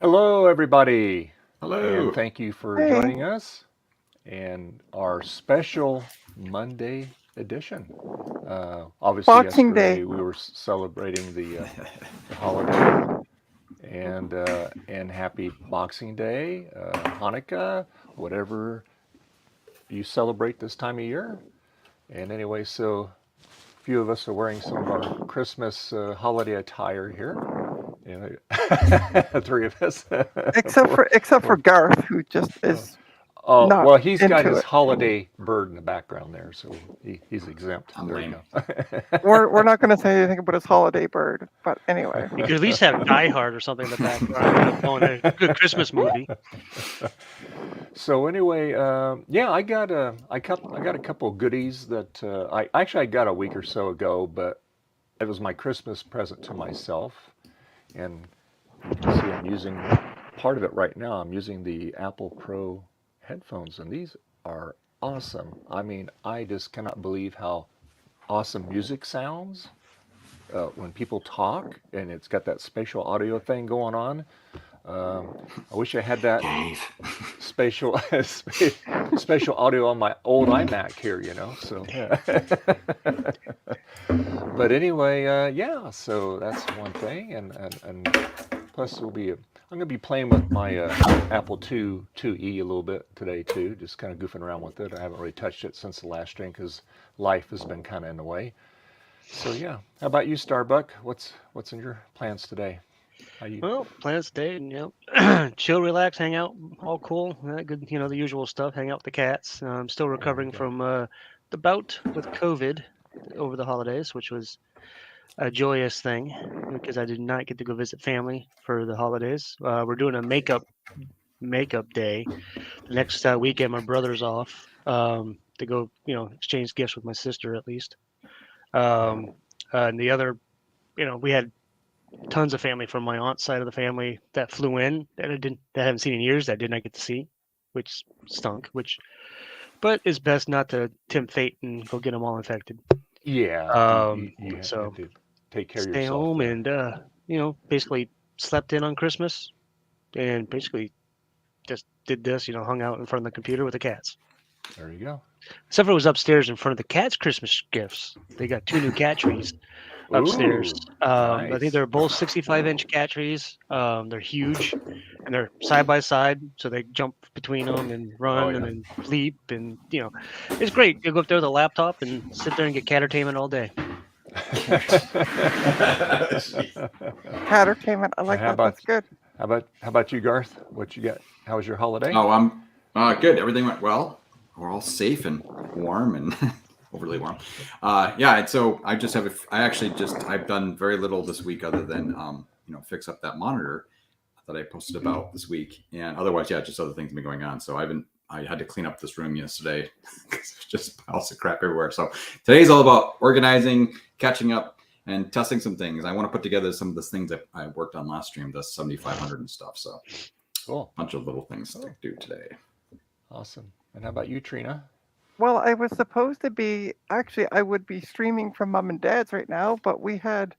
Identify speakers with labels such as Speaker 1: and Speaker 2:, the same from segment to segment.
Speaker 1: Hello, everybody, and
Speaker 2: Hello.
Speaker 1: thank you for
Speaker 3: Hey,
Speaker 1: joining us and our special Monday edition. Obviously,
Speaker 3: Boxing Day.
Speaker 1: yesterday we were celebrating the holiday, and happy Boxing Day, Hanukkah, whatever you celebrate this time of year. And anyway, so a few of us are wearing some of our Christmas holiday attire here. You know, three of us, four,
Speaker 3: Except for
Speaker 1: four.
Speaker 3: Garth, who just is
Speaker 1: Oh,
Speaker 3: not
Speaker 1: well, he's got
Speaker 3: into
Speaker 1: his
Speaker 3: it.
Speaker 1: holiday bird in the background there, so he's exempt.
Speaker 2: I'm
Speaker 1: There you
Speaker 2: lame.
Speaker 1: go.
Speaker 3: We're not going to say anything about his holiday bird, but anyway.
Speaker 4: You could at least have Die Hard or something in the background, blowing a good Christmas movie.
Speaker 1: So anyway, yeah, I got a couple of goodies that I got a week or so ago, but it was my Christmas present to myself, and you can see I'm using part of it right now. I'm using the Apple Pro headphones, and these are awesome. I mean, I just cannot believe how awesome music sounds when people talk, and it's got that spatial audio thing going on. I wish I had that
Speaker 2: Dave.
Speaker 1: spatial spatial audio on my old iMac here, you know. So, but anyway, yeah. So that's one thing, and plus I'm gonna be playing with my Apple II2E a little bit today too, just kind of goofing around with it. I haven't really touched it since the last stream because life has been kind of in the way. So yeah, how about you, StarBuck? What's in your plans today? How you?
Speaker 4: Well, plans today, chill, relax, hang out, all cool. Good, the usual stuff. Hang out with the cats. I'm still
Speaker 1: There you
Speaker 4: recovering
Speaker 1: go.
Speaker 4: from the bout with COVID over the holidays, which was a joyous thing because I did not get to go visit family for the holidays. We're doing a makeup day the next weekend. My brother's off to go, exchange gifts with my sister at least. Um, and the other, we had tons of family from my aunt's side of the family that flew in that I haven't seen in years that I did not get to see, which stunk. But it's best not to tempt fate and go get them all infected.
Speaker 1: Yeah, you have
Speaker 4: So
Speaker 1: to take care of
Speaker 4: stay
Speaker 1: yourself
Speaker 4: home
Speaker 1: there.
Speaker 4: and basically slept in on Christmas and basically just did this, hung out in front of the computer with the cats.
Speaker 1: There you go.
Speaker 4: Except for it was upstairs in front of the cats' Christmas gifts. They got 2 new cat trees upstairs.
Speaker 1: Ooh,
Speaker 4: I think
Speaker 1: nice.
Speaker 4: they're both 65-inch cat trees. They're huge and they're side by side, so they jump between them and
Speaker 1: Oh
Speaker 4: run and
Speaker 1: yeah.
Speaker 4: then leap, and it's great. You go up there with a laptop and sit there and get catertainment all day.
Speaker 3: Cattertainment. I
Speaker 1: And
Speaker 3: like that. That's good.
Speaker 1: how about you, Garth? What you got? How was your holiday?
Speaker 2: Oh, good. Everything went well. We're all safe and warm and overly warm. Yeah. And so I just have. I've done very little this week other than fix up that monitor that I posted about this week, and otherwise, yeah, just other things have been going on. So I had to clean up this room yesterday because there's just piles of crap everywhere. So today's all about organizing, catching up, and testing some things. I want to put together some of the things that I worked on last stream, the 7500 and stuff. So
Speaker 1: Cool.
Speaker 2: a bunch of little things to do today.
Speaker 1: Awesome. And how about you, Trina?
Speaker 3: Well, I was supposed to be, actually, I would be streaming from mom and dad's right now, but we had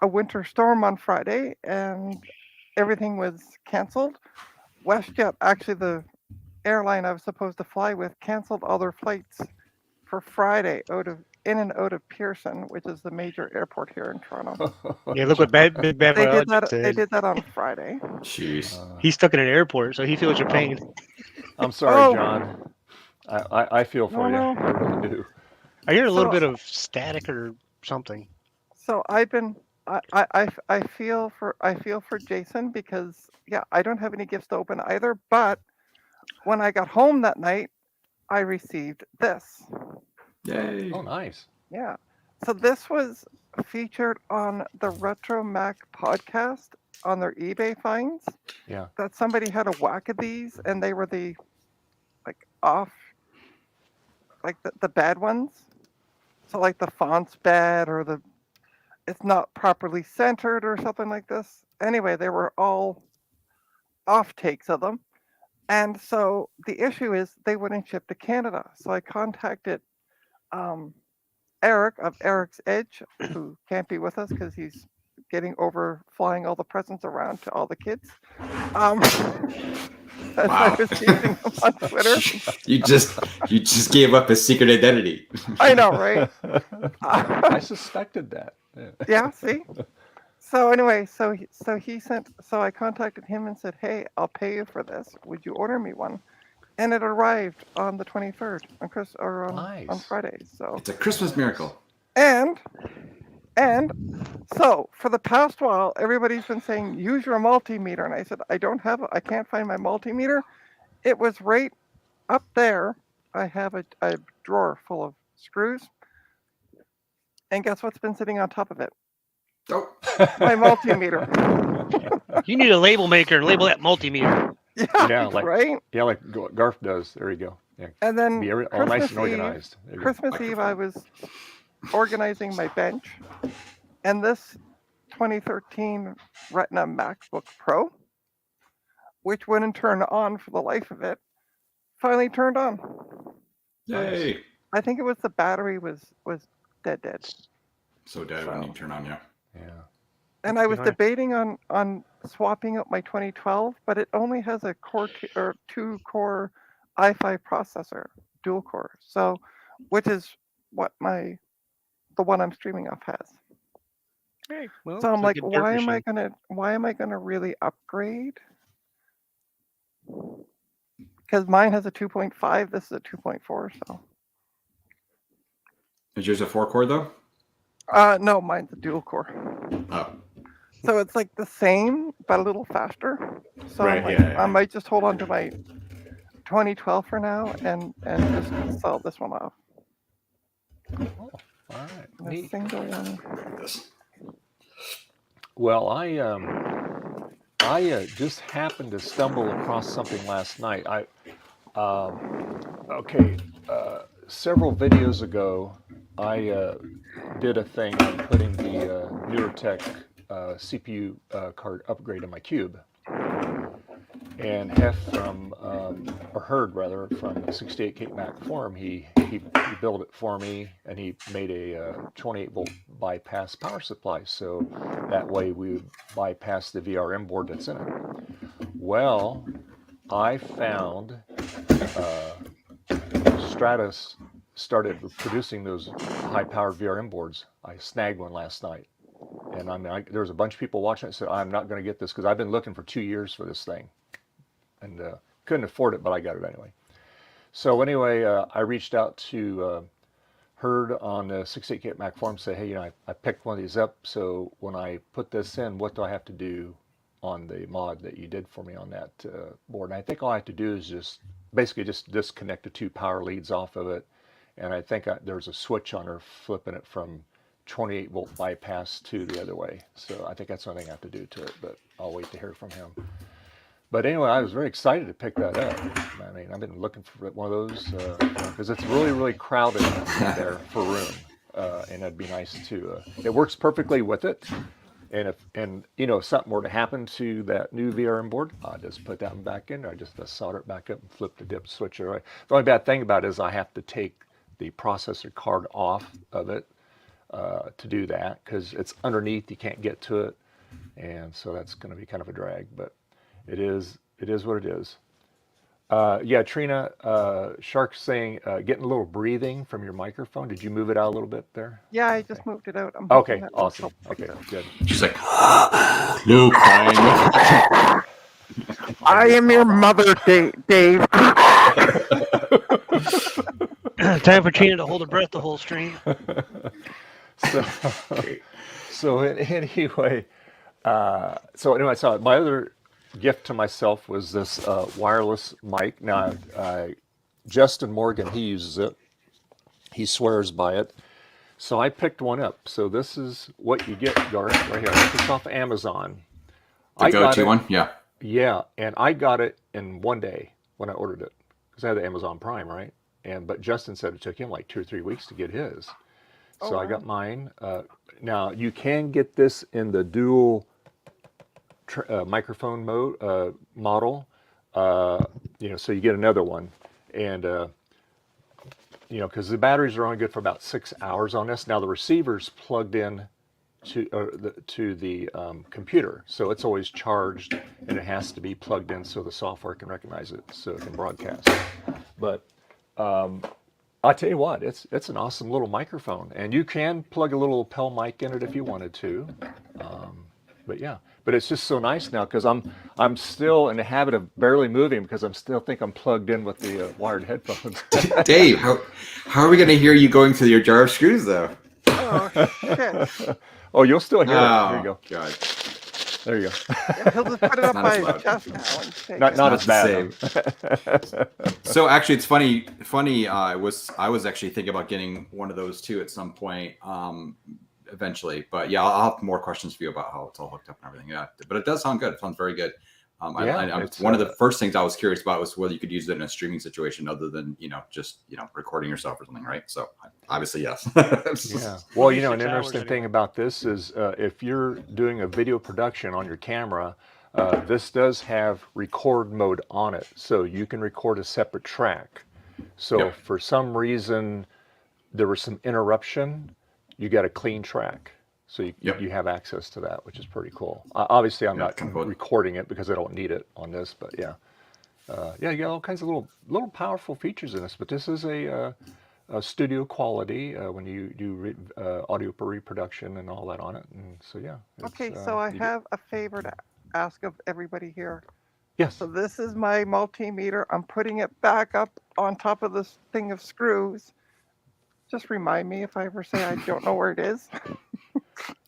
Speaker 3: a winter storm on Friday and everything was canceled. WestJet, actually, the airline I was supposed to fly with, canceled all their flights for Friday in and out of Pearson, which is the major airport here in Toronto.
Speaker 4: Yeah, look what Big Bad
Speaker 3: They did
Speaker 4: Biologist
Speaker 3: that. They
Speaker 4: said.
Speaker 3: did that on Friday.
Speaker 2: Jeez.
Speaker 4: He's stuck in an airport, so he feels your pain.
Speaker 1: I'm sorry,
Speaker 3: Oh.
Speaker 1: John. I feel for you.
Speaker 3: No.
Speaker 1: I really do.
Speaker 4: I hear a little
Speaker 3: So-
Speaker 4: bit of static or something.
Speaker 3: So I've been. I feel for Jason because yeah, I don't have any gifts to open either. But when I got home that night, I received this.
Speaker 2: Yay.
Speaker 1: Oh, nice.
Speaker 3: Yeah. So this was featured on the Retro Mac podcast on their eBay finds.
Speaker 1: Yeah.
Speaker 3: That somebody had a whack of these and they were the off the bad ones. So like the font's bad or it's not properly centered or something like this. Anyway, they were all off takes of them. And so the issue is they wouldn't ship to Canada. So I contacted Eric of Eric's Edge, who can't be with us because he's getting over flying all the presents around to all the kids. As I
Speaker 2: Wow.
Speaker 3: was teasing him on Twitter.
Speaker 2: you just gave up his secret identity.
Speaker 3: I know, right?
Speaker 1: I suspected that.
Speaker 3: Yeah, see? So anyway, so I contacted him and said, "Hey, I'll pay you for this. Would you order me one?" And it arrived on the 23rd on
Speaker 1: Nice.
Speaker 3: Friday. So
Speaker 2: It's a Christmas miracle.
Speaker 3: and so for the past while, everybody's been saying use your multimeter, and I said I can't find my multimeter. It was right up there. I have a drawer full of screws, and guess what's been sitting on top of it?
Speaker 2: Oh,
Speaker 3: My multimeter.
Speaker 4: You need a label maker and label that multimeter.
Speaker 1: Yeah, like
Speaker 3: right.
Speaker 1: yeah, like Garth does. There you go. Yeah,
Speaker 3: And then
Speaker 1: be all nice
Speaker 3: Christmas
Speaker 1: and organized. There you go.
Speaker 3: Christmas Eve, I was organizing my bench, and this 2013 Retina MacBook Pro, which wouldn't turn on for the life of it, finally turned on.
Speaker 2: yay!
Speaker 3: I think it was the battery was dead.
Speaker 2: So dead when you turn on, yeah.
Speaker 1: Yeah.
Speaker 3: And I was
Speaker 4: Behind.
Speaker 3: debating on swapping out my 2012, but it only has a two core i5 processor, dual core. So, which is what the one I'm streaming off has.
Speaker 4: Hey, well,
Speaker 3: So I'm
Speaker 4: it's a
Speaker 3: like,
Speaker 4: good dirt
Speaker 3: why am I
Speaker 4: machine.
Speaker 3: gonna really upgrade? Because mine has a 2.5, this is a 2.4. So,
Speaker 2: Is yours a 4-core though?
Speaker 3: no, mine's a dual core.
Speaker 2: Oh,
Speaker 3: So it's like the same, but a little faster. So
Speaker 2: Right,
Speaker 3: I'm like,
Speaker 2: yeah.
Speaker 3: I might just hold on to my 2012 for now and just sell this one off.
Speaker 1: Oh, all right.
Speaker 3: A
Speaker 1: Neat.
Speaker 3: single one.
Speaker 2: this.
Speaker 1: Well, I just happened to stumble across something last night. Several videos ago, I did a thing on putting the newer tech CPU card upgrade in my cube, and heard rather from 68K Mac Forum, he built it for me, and he made a 28 volt bypass power supply, so that way we would bypass the VRM board that's in it. Well, I found Stratus started producing those high-powered VRM boards. I snagged one last night, and there was a bunch of people watching it. Said, "I'm not going to get this because I've been looking for 2 years for this thing, and couldn't afford it, but I got it anyway." So anyway, I reached out to Herd on the 68K Mac forum, say, "Hey, I picked one of these up. So when I put this in, what do I have to do on the mod that you did for me on that board?" And I think all I have to do is just disconnect the 2 power leads off of it. And I think there's a switch on her flipping it from 28 volt bypass to the other way. So I think that's the only thing I have to do to it, but I'll wait to hear from him. But anyway, I was very excited to pick that up. I mean, I've been looking for one of those because it's really, really crowded there for room. And it'd be nice to, it works perfectly with it. And if something were to happen to that new VRM board, I just put that one back in there. I just solder it back up and flip the dip switch away. The only bad thing about it is I have to take the processor card off of it to do that because it's underneath. You can't get to it, and so that's going to be kind of a drag. But it is what it is. Yeah, Trina, Shark's saying getting a little breathing from your microphone. Did you move it out a little bit there?
Speaker 3: Yeah, I just moved it out. I'm
Speaker 1: Okay,
Speaker 3: hoping that will
Speaker 1: awesome.
Speaker 3: help fix
Speaker 1: Okay,
Speaker 3: it.
Speaker 1: good.
Speaker 2: She's like, no crying.
Speaker 3: I am your mother, Dave.
Speaker 4: Time for Trina to hold her breath the whole stream.
Speaker 1: So anyway, so my other gift to myself was this wireless mic. Now, Justin Morgan, he uses it. He swears by it. So I picked one up. So this is what you get, Garth, right here. It's off Amazon.
Speaker 2: The go-to one? Yeah.
Speaker 1: Yeah, and I got it in one day when I ordered it because I had the Amazon Prime, right? But Justin said it took him like 2 or 3 weeks to get his. So
Speaker 3: Oh,
Speaker 1: I got mine. Now you can get this in the dual microphone mode model. So you get another one, and because the batteries are only good for about 6 hours on this. Now the receiver's plugged in to the computer, so it's always charged, and it has to be plugged in so the software can recognize it, so it can broadcast. But I'll tell you what, it's an awesome little microphone, and you can plug a little lapel mic in it if you wanted to. But yeah, but it's just so nice now because I'm still in the habit of barely moving because I'm still think I'm plugged in with the wired headphones.
Speaker 2: Dave, how are we going to hear you going through your jar of screws, though?
Speaker 3: Oh, shit.
Speaker 1: Oh, you'll still hear it. There you
Speaker 2: Oh,
Speaker 1: go.
Speaker 2: God.
Speaker 1: There you go.
Speaker 3: Yeah, he'll just put it up
Speaker 2: Not
Speaker 3: by
Speaker 2: as
Speaker 3: his
Speaker 2: loud.
Speaker 3: chest now and take
Speaker 1: Not
Speaker 3: it.
Speaker 1: not
Speaker 2: Not
Speaker 1: as
Speaker 2: the
Speaker 1: bad.
Speaker 2: So actually, it's funny. I was actually thinking about getting one of those too at some point, eventually. But yeah, I'll have more questions for you about how it's all hooked up and everything. Yeah, but it does sound good. It sounds very good.
Speaker 1: Yeah,
Speaker 2: It's one of the first things I was curious about was whether you could use it in a streaming situation other than just recording yourself or something, right? So obviously yes.
Speaker 1: Yeah. Well, an
Speaker 4: 26 hours
Speaker 1: interesting thing
Speaker 4: anyway.
Speaker 1: about this is if you're doing a video production on your camera, this does have record mode on it, so you can record a separate track. So
Speaker 2: Yep.
Speaker 1: if for some reason there was some interruption, you got a clean track. So
Speaker 2: Yep.
Speaker 1: you have access to that, which is pretty cool. Obviously, I'm
Speaker 2: Yeah,
Speaker 1: not
Speaker 2: kind of cool.
Speaker 1: recording it because I don't need it on this, but yeah. Yeah, you got all kinds of little powerful features in this, but this is a studio quality when you do audio for reproduction and all that on it. And so yeah.
Speaker 3: Okay, so I
Speaker 1: you
Speaker 3: have a favor to ask of everybody here.
Speaker 1: yes.
Speaker 3: So this is my multimeter. I'm putting it back up on top of this thing of screws. Just remind me if I ever say I don't know where it is.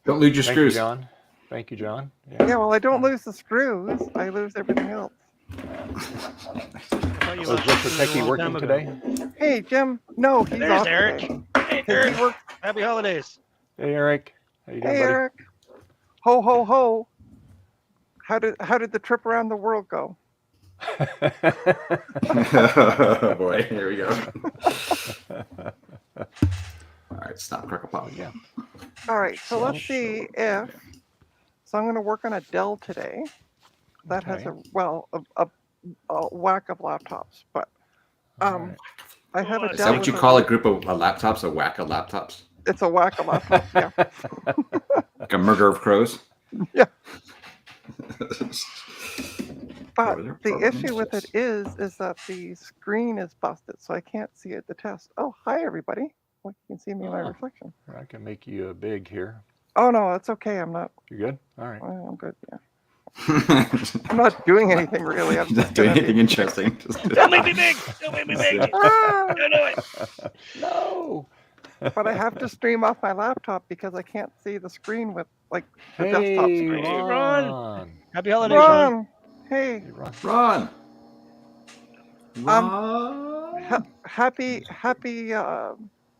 Speaker 2: Don't lose your
Speaker 1: Thank you,
Speaker 2: screws.
Speaker 1: John. Thank you, John.
Speaker 3: Yeah, well, I don't lose the screws. I lose everything else.
Speaker 4: thought you
Speaker 1: Was
Speaker 4: lost
Speaker 1: Mr.
Speaker 4: screws a
Speaker 1: Techie
Speaker 4: long
Speaker 1: working
Speaker 4: time ago.
Speaker 1: today?
Speaker 3: Hey, Jim. No, he's
Speaker 4: There's
Speaker 3: off
Speaker 4: Eric.
Speaker 3: today.
Speaker 4: Hey,
Speaker 3: 'Cause
Speaker 4: Eric.
Speaker 3: he works.
Speaker 4: Happy holidays.
Speaker 1: Hey, Eric. How you doing,
Speaker 3: Hey,
Speaker 1: buddy?
Speaker 3: Eric. Ho, ho, ho. How did the trip around the world go?
Speaker 2: Oh boy, here we go. All right, stop, crackle, pop.
Speaker 1: Yeah.
Speaker 3: All right, so let's see if. So I'm going to work on a Dell today. That has
Speaker 1: Okay.
Speaker 3: a whack of laptops, but
Speaker 1: All right.
Speaker 3: I have a
Speaker 4: Is
Speaker 2: Is
Speaker 3: Dell.
Speaker 2: that what
Speaker 3: with
Speaker 2: you
Speaker 3: a-
Speaker 2: call a group of laptops? A whack of laptops?
Speaker 3: It's a whack of laptops. Yeah.
Speaker 2: Like a murder of crows?
Speaker 3: Yeah.
Speaker 2: Over
Speaker 3: But
Speaker 2: there,
Speaker 3: the
Speaker 2: program
Speaker 3: issue with it
Speaker 2: instance.
Speaker 3: is that the screen is busted, so I can't see it. The test. Oh, hi everybody. Well, you can see me in my
Speaker 1: Oh.
Speaker 3: reflection.
Speaker 1: I can make you big here.
Speaker 3: Oh no, it's okay. I'm not.
Speaker 1: You good? All right.
Speaker 3: I'm good. Yeah. I'm not doing anything really. I'm
Speaker 2: Not
Speaker 3: just
Speaker 2: doing
Speaker 3: gonna
Speaker 2: anything
Speaker 3: be.
Speaker 2: interesting.
Speaker 4: Don't make me big. Don't make me big.
Speaker 3: Ah!
Speaker 4: Don't do it.
Speaker 1: No.
Speaker 3: But I have to stream off my laptop because I can't see the screen with like the desktop
Speaker 1: Hey,
Speaker 3: screen.
Speaker 4: Hey,
Speaker 1: Ron.
Speaker 4: Ron. Happy holidays, Ron.
Speaker 3: Ron, hey,
Speaker 1: Hey, Ron.
Speaker 2: Run!
Speaker 3: Um,
Speaker 2: Run!
Speaker 3: happy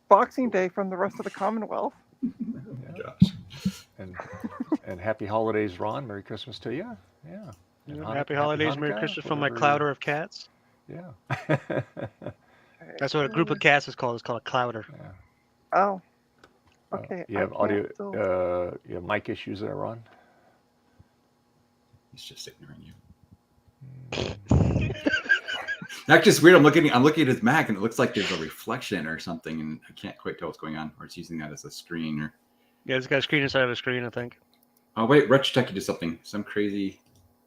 Speaker 3: Boxing Day from the rest of the Commonwealth.
Speaker 2: Gosh.
Speaker 1: And happy holidays, Ron. Merry Christmas to you. Yeah. And
Speaker 4: Happy holidays, Merry
Speaker 1: Hanukkah,
Speaker 4: Christmas from my
Speaker 1: whatever
Speaker 4: clouder of cats.
Speaker 1: Yeah.
Speaker 4: That's what a group of cats is called. It's called a clouder.
Speaker 3: Oh, okay.
Speaker 1: You
Speaker 3: I
Speaker 1: have audio.
Speaker 3: can't still-
Speaker 1: You have mic issues there, Ron.
Speaker 2: He's just ignoring you. Actually, it's weird. I'm looking at his Mac, and it looks like there's a reflection or something, and I can't quite tell what's going on. Or it's using that as a screen. Or
Speaker 4: Yeah, it's got a screen inside of a screen, I think.
Speaker 2: oh wait, Retro Techie did something. Some crazy.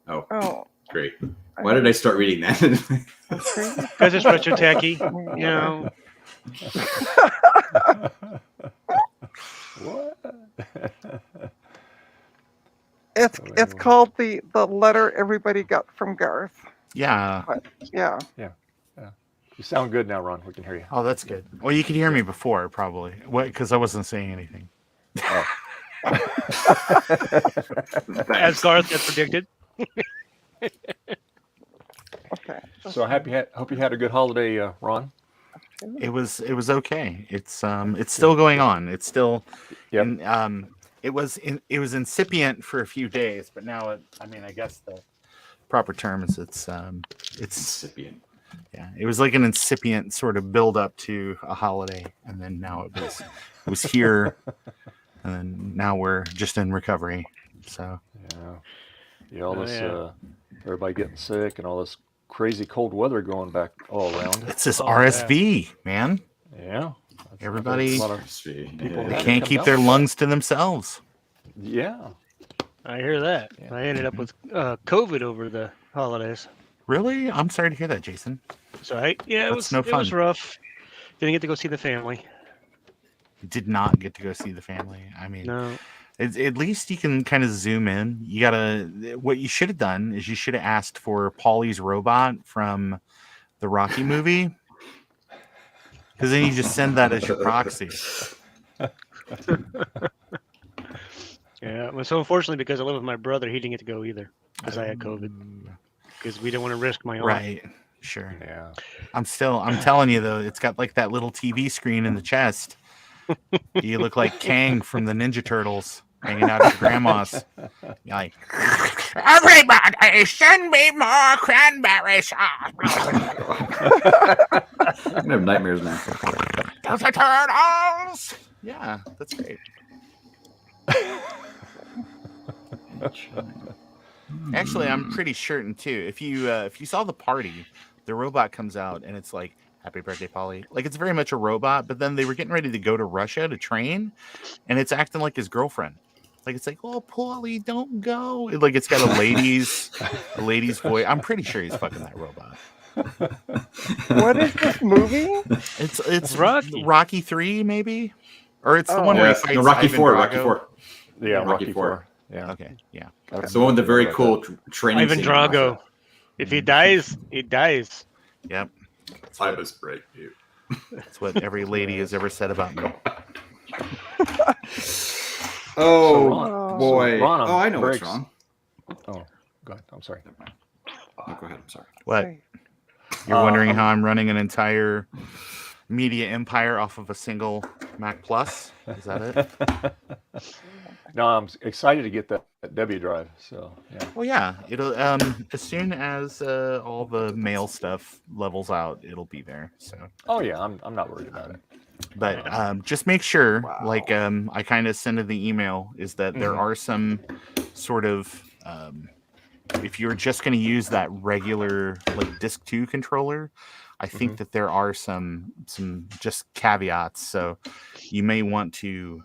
Speaker 2: Oh,
Speaker 3: Oh,
Speaker 2: great. Why did I start reading that?
Speaker 3: that's crazy.
Speaker 4: Because it's retro techie. You know,
Speaker 1: What?
Speaker 3: It's called the letter everybody got from Garth.
Speaker 5: Yeah.
Speaker 3: Yeah.
Speaker 1: You sound good now, Ron. We can hear you.
Speaker 5: Oh, that's good. Well, you could hear me before, probably. What? Because I wasn't saying anything.
Speaker 4: as Garth had predicted.
Speaker 3: Okay.
Speaker 1: So hope you had a good holiday, Ron.
Speaker 5: It was okay. It's still going on. It's still.
Speaker 1: Yep.
Speaker 5: It was incipient for a few days, but now I guess the proper term is it's
Speaker 2: Incipient.
Speaker 5: yeah. It was like an incipient sort of build up to a holiday, and then now it was here, and then now we're just in recovery. So
Speaker 1: Yeah. All
Speaker 4: Oh,
Speaker 1: this,
Speaker 4: yeah.
Speaker 1: everybody getting sick and all this crazy cold weather going back all around.
Speaker 5: it's this
Speaker 4: Oh,
Speaker 5: RSV, man.
Speaker 1: Yeah.
Speaker 5: Everybody-
Speaker 1: A lot of
Speaker 2: People
Speaker 1: people
Speaker 5: They
Speaker 1: had it
Speaker 5: can't
Speaker 1: come
Speaker 5: keep
Speaker 1: down
Speaker 5: their
Speaker 1: with that.
Speaker 5: lungs to themselves.
Speaker 1: Yeah.
Speaker 4: I hear that.
Speaker 1: Yeah.
Speaker 4: I ended up with COVID over the holidays.
Speaker 5: Really? I'm sorry to hear that, Jason.
Speaker 4: So it
Speaker 5: That's no
Speaker 4: was
Speaker 5: fun.
Speaker 4: rough. Didn't get to go see the family.
Speaker 5: Did not get to go see the family. I mean,
Speaker 4: No.
Speaker 5: at least you can kind of zoom in. You gotta. What you should have done is you should have asked for Paulie's robot from the Rocky movie, because then you just send that as your proxy.
Speaker 4: Yeah. Well, so unfortunately, because I live with my brother, he didn't get to go either because I had COVID. Because we didn't want to risk my aunt.
Speaker 5: Right. Sure.
Speaker 1: Yeah.
Speaker 5: I'm telling you though, it's got like that little TV screen in the chest. You look like Kang from the Ninja Turtles hanging out at your grandma's. You're like, everybody, send me more cranberry sauce.
Speaker 2: I'm gonna have nightmares now.
Speaker 5: Those are turtles. Yeah, that's great. Actually, I'm pretty certain too. If you saw the party, the robot comes out and it's like, "Happy birthday, Polly!" Like it's very much a robot. But then they were getting ready to go to Russia to train, and it's acting like his girlfriend. Like it's like, "Oh, Polly, don't go!" Like it's got a lady's voice. I'm pretty sure he's fucking that robot.
Speaker 3: What is this movie?
Speaker 5: It's
Speaker 4: Rocky.
Speaker 5: 3 maybe, or it's the
Speaker 3: Oh.
Speaker 5: one where he
Speaker 2: Yes,
Speaker 5: fights
Speaker 2: no, Rocky
Speaker 5: Ivan
Speaker 2: 4.
Speaker 5: Drago.
Speaker 2: Rocky 4.
Speaker 1: Yeah.
Speaker 2: Rocky
Speaker 1: Rocky
Speaker 2: 4.
Speaker 1: 4. Yeah.
Speaker 5: Okay, yeah.
Speaker 1: That's
Speaker 2: The one with the very
Speaker 1: about
Speaker 2: cool
Speaker 1: that.
Speaker 2: training
Speaker 4: Ivan
Speaker 2: scene in
Speaker 4: Drago.
Speaker 2: Russia.
Speaker 4: If he dies, he dies.
Speaker 5: Yep.
Speaker 2: I was great, dude.
Speaker 5: That's what every lady has ever said about me.
Speaker 2: Oh,
Speaker 1: Ron-
Speaker 2: boy.
Speaker 1: Ron,
Speaker 2: Oh, I know what's
Speaker 1: breaks-
Speaker 2: wrong.
Speaker 1: Oh, go ahead. I'm sorry.
Speaker 2: Never mind. No, go ahead. I'm sorry.
Speaker 5: What?
Speaker 3: Wait.
Speaker 5: You're wondering
Speaker 1: I'm-
Speaker 5: how I'm running an entire media empire off of a single Mac Plus? Is that it?
Speaker 1: No, I'm excited to get that W drive. So yeah.
Speaker 5: Well, yeah. It'll as soon as all the mail stuff levels out, it'll be there. So,
Speaker 1: Oh yeah, I'm not worried about it.
Speaker 5: but just make sure,
Speaker 3: Wow.
Speaker 5: like I kind of sent in the email, is that there
Speaker 1: Mhm.
Speaker 5: are some sort of if you're just going to use that regular like Disk 2 controller, I think that there are some just caveats. So you may want to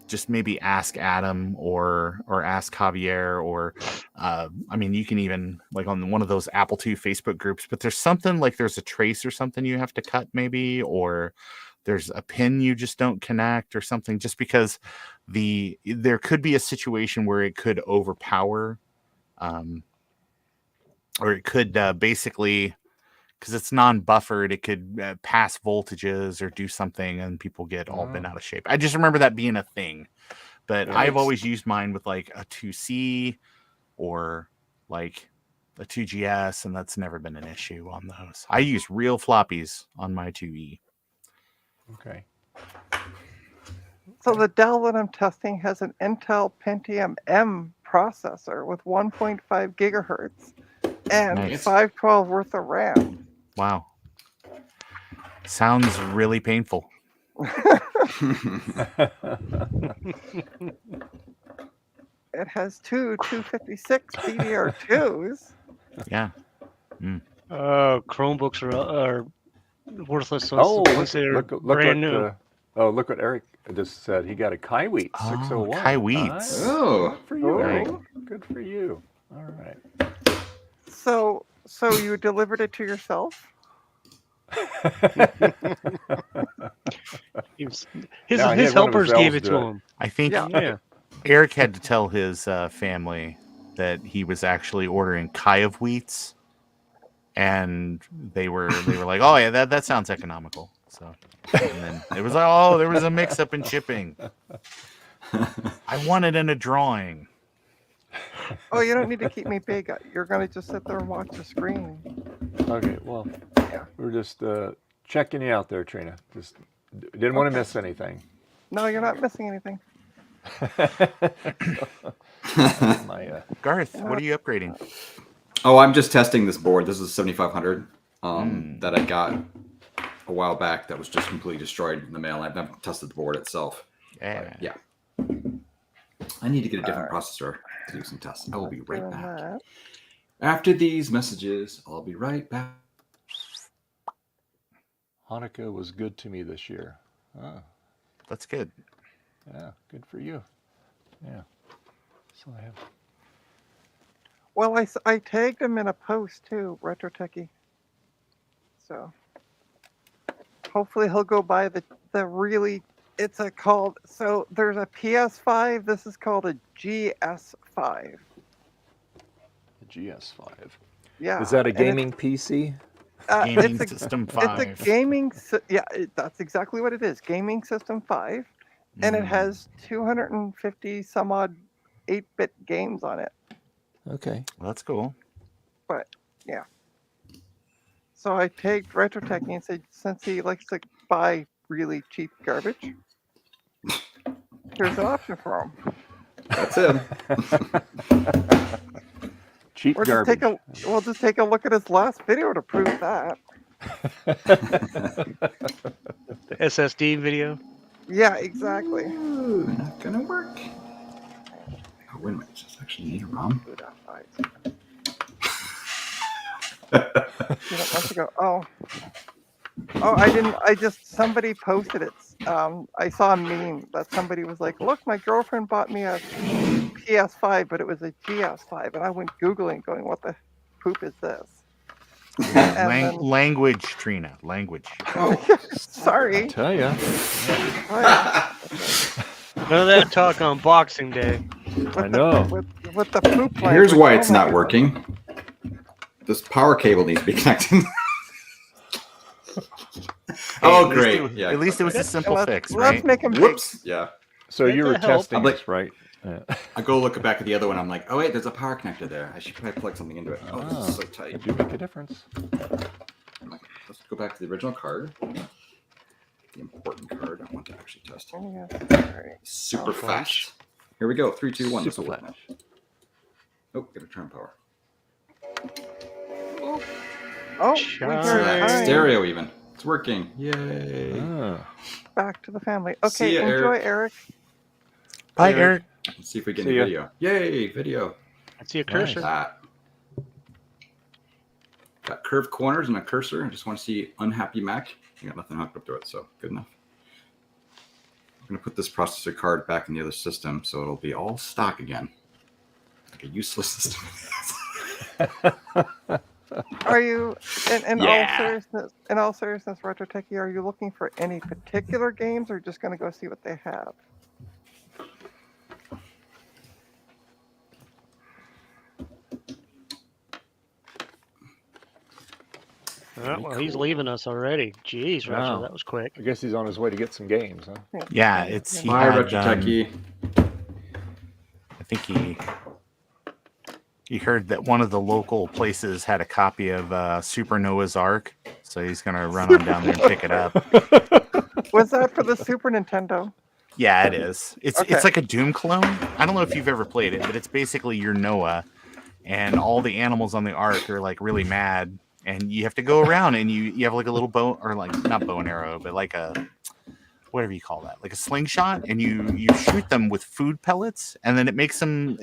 Speaker 5: just maybe ask Adam or ask Javier, or I mean, you can even like on one of those Apple II Facebook groups, but there's something like there's a trace or something you have to cut maybe, or there's a pin you just don't connect or something, just because there could be a situation where it could overpower or it could basically, because it's non-buffered, it could pass voltages or do something and people get all bent out of shape. I just remember that being a thing, but
Speaker 1: Yeah,
Speaker 5: I've
Speaker 1: it's-
Speaker 5: always used mine with like a 2C or like a 2GS, and that's never been an issue on those. I use real floppies on my 2E.
Speaker 1: Okay.
Speaker 3: So the Dell that I'm testing has an Intel Pentium M processor with 1.5 gigahertz and
Speaker 5: Nice.
Speaker 3: 512 worth of RAM.
Speaker 5: Wow. Sounds really painful.
Speaker 3: It has two 256 DDR2s.
Speaker 5: Yeah.
Speaker 4: Chromebooks are worthless
Speaker 1: Oh,
Speaker 4: once they're
Speaker 1: look
Speaker 4: brand
Speaker 1: what,
Speaker 4: new.
Speaker 1: look what Eric just said. He got a Kaiweets
Speaker 5: Oh,
Speaker 1: 601.
Speaker 5: Kaiweets.
Speaker 1: Nice.
Speaker 2: Oh.
Speaker 1: Good for you,
Speaker 3: Oh.
Speaker 1: Eric. Good for you. All right.
Speaker 3: So you delivered it to yourself?
Speaker 4: His
Speaker 1: Yeah, he
Speaker 4: his
Speaker 1: had one of his
Speaker 4: helpers gave
Speaker 1: elves
Speaker 4: it
Speaker 1: do
Speaker 4: to
Speaker 1: it.
Speaker 4: him.
Speaker 5: I think
Speaker 3: Yeah.
Speaker 4: Yeah.
Speaker 5: Eric had to tell his family that he was actually ordering Kaiweets, and they were like, "Oh yeah, that sounds economical." So, and then it was like, "Oh, there was a mix-up in shipping. I want it in a drawing."
Speaker 3: Oh, you don't need to keep me big. You're going to just sit there and watch the screen.
Speaker 1: Okay, well, we're just checking you out there, Trina. Just didn't want to miss anything.
Speaker 3: No, you're not missing anything.
Speaker 1: My,
Speaker 5: Garth, what are you upgrading?
Speaker 2: Oh, I'm just testing this board. This is 7500 that I got a while back that was just completely destroyed in the mail. I've never tested the board itself.
Speaker 5: Yeah.
Speaker 2: Yeah. I need to get a different processor to do some tests. I will be right
Speaker 3: Doing
Speaker 2: back.
Speaker 3: that.
Speaker 2: After these messages, I'll be right back.
Speaker 1: Hanukkah was good to me this year. Oh,
Speaker 5: That's good.
Speaker 1: yeah, good for you. Yeah. So I have.
Speaker 3: Well, I tagged him in a post too, Retro Techie. So hopefully he'll go buy the really. It's a called. So there's a PS5. This is called a GS5.
Speaker 1: The GS5.
Speaker 3: Yeah.
Speaker 1: Is that a
Speaker 3: and
Speaker 1: gaming PC?
Speaker 5: Gaming
Speaker 3: it's a
Speaker 5: System
Speaker 3: it's
Speaker 5: 5.
Speaker 3: a gaming. Yeah, that's exactly what it is. Gaming System 5, and it has 250 some odd 8-bit games on it.
Speaker 1: Okay.
Speaker 5: Well, that's cool.
Speaker 3: But yeah. So I tagged Retro Techie and said, since he likes to buy really cheap garbage, here's an option for him.
Speaker 2: That's him.
Speaker 1: Cheap
Speaker 3: Or just
Speaker 1: garbage.
Speaker 3: we'll just take a look at his last video to prove that.
Speaker 4: The SSD video.
Speaker 3: Yeah, exactly.
Speaker 2: Ooh, not gonna work. Oh, wait a minute. Does this actually need a ROM?
Speaker 3: Ooh, that bites. You don't want to go. Oh, I didn't. Somebody posted it. I saw a meme that somebody was like, "Look, my girlfriend bought me a PS5, but it was a GS5," and I went googling, going, "What the poop is this?" And then-
Speaker 5: Language, Trina. Language.
Speaker 2: Oh,
Speaker 3: Sorry.
Speaker 1: I tell ya.
Speaker 4: None of that talk on Boxing Day.
Speaker 1: I know.
Speaker 3: With the poop.
Speaker 2: here's
Speaker 3: language,
Speaker 2: why
Speaker 3: oh
Speaker 2: it's
Speaker 3: my
Speaker 2: not
Speaker 3: God.
Speaker 2: working. This power cable needs to be connected. Oh,
Speaker 5: At least
Speaker 2: great.
Speaker 5: it-
Speaker 2: Yeah.
Speaker 5: At least it was a simple fix,
Speaker 3: Let's
Speaker 5: right?
Speaker 3: make him.
Speaker 2: Whoops. Yeah.
Speaker 1: So
Speaker 4: Get
Speaker 1: you were
Speaker 4: the help.
Speaker 1: testing
Speaker 2: I'm like-
Speaker 1: this, right? Yeah.
Speaker 2: I go look back at the other one. I'm like, oh wait, there's a power connector there. I should probably plug something into it. Oh, this is so
Speaker 1: It
Speaker 2: tight.
Speaker 1: do make a difference.
Speaker 2: I'm like, let's go back to the original card. The important card I want to actually test.
Speaker 3: Alright.
Speaker 2: Super
Speaker 4: Oh,
Speaker 2: fast. Here we go. 3, 2, 1. This will
Speaker 1: Super
Speaker 2: work now. Oh, gotta turn power.
Speaker 3: Oh, we
Speaker 4: Shine.
Speaker 3: heard
Speaker 4: Right.
Speaker 3: hi.
Speaker 2: Stereo even. It's working. Yay.
Speaker 1: Ah.
Speaker 3: Back to the family.
Speaker 2: See
Speaker 3: Okay,
Speaker 2: ya,
Speaker 3: enjoy, Eric.
Speaker 5: Bye, Eric.
Speaker 2: Let's see if we get
Speaker 1: See
Speaker 2: any
Speaker 1: ya.
Speaker 2: video. Yay, video.
Speaker 4: I see a cursor.
Speaker 2: That. Got curved corners and a cursor. I just want to see unhappy Mac. I got nothing hooked up to it, so good enough. I'm going to put this processor card back in the other system so it'll be all stock again. Like a useless system.
Speaker 3: Are you, in
Speaker 2: Yeah.
Speaker 3: all seriousness, Retro Techie, are you looking for any particular games or just going to go see what they have?
Speaker 4: Well, he's leaving us already. Jeez, Roger,
Speaker 1: Wow.
Speaker 4: that was quick.
Speaker 1: I guess he's on his way to get some games, huh?
Speaker 5: Yeah, it's he
Speaker 2: Bye,
Speaker 5: had,
Speaker 2: Retro Techie.
Speaker 5: I think he heard that one of the local places had a copy of Supernova's Ark, so he's gonna run on down there and pick it up.
Speaker 3: Was that for the Super Nintendo?
Speaker 5: Yeah, it is. It's
Speaker 3: Okay.
Speaker 5: like a Doom clone. I don't know if you've ever played it, but it's basically you're Noah, and all the animals on the Ark are like really mad, and you have to go around and you have like a little bow, or like not bow and arrow, but like a whatever you call that, like a slingshot, and you shoot them with food pellets, and then it makes them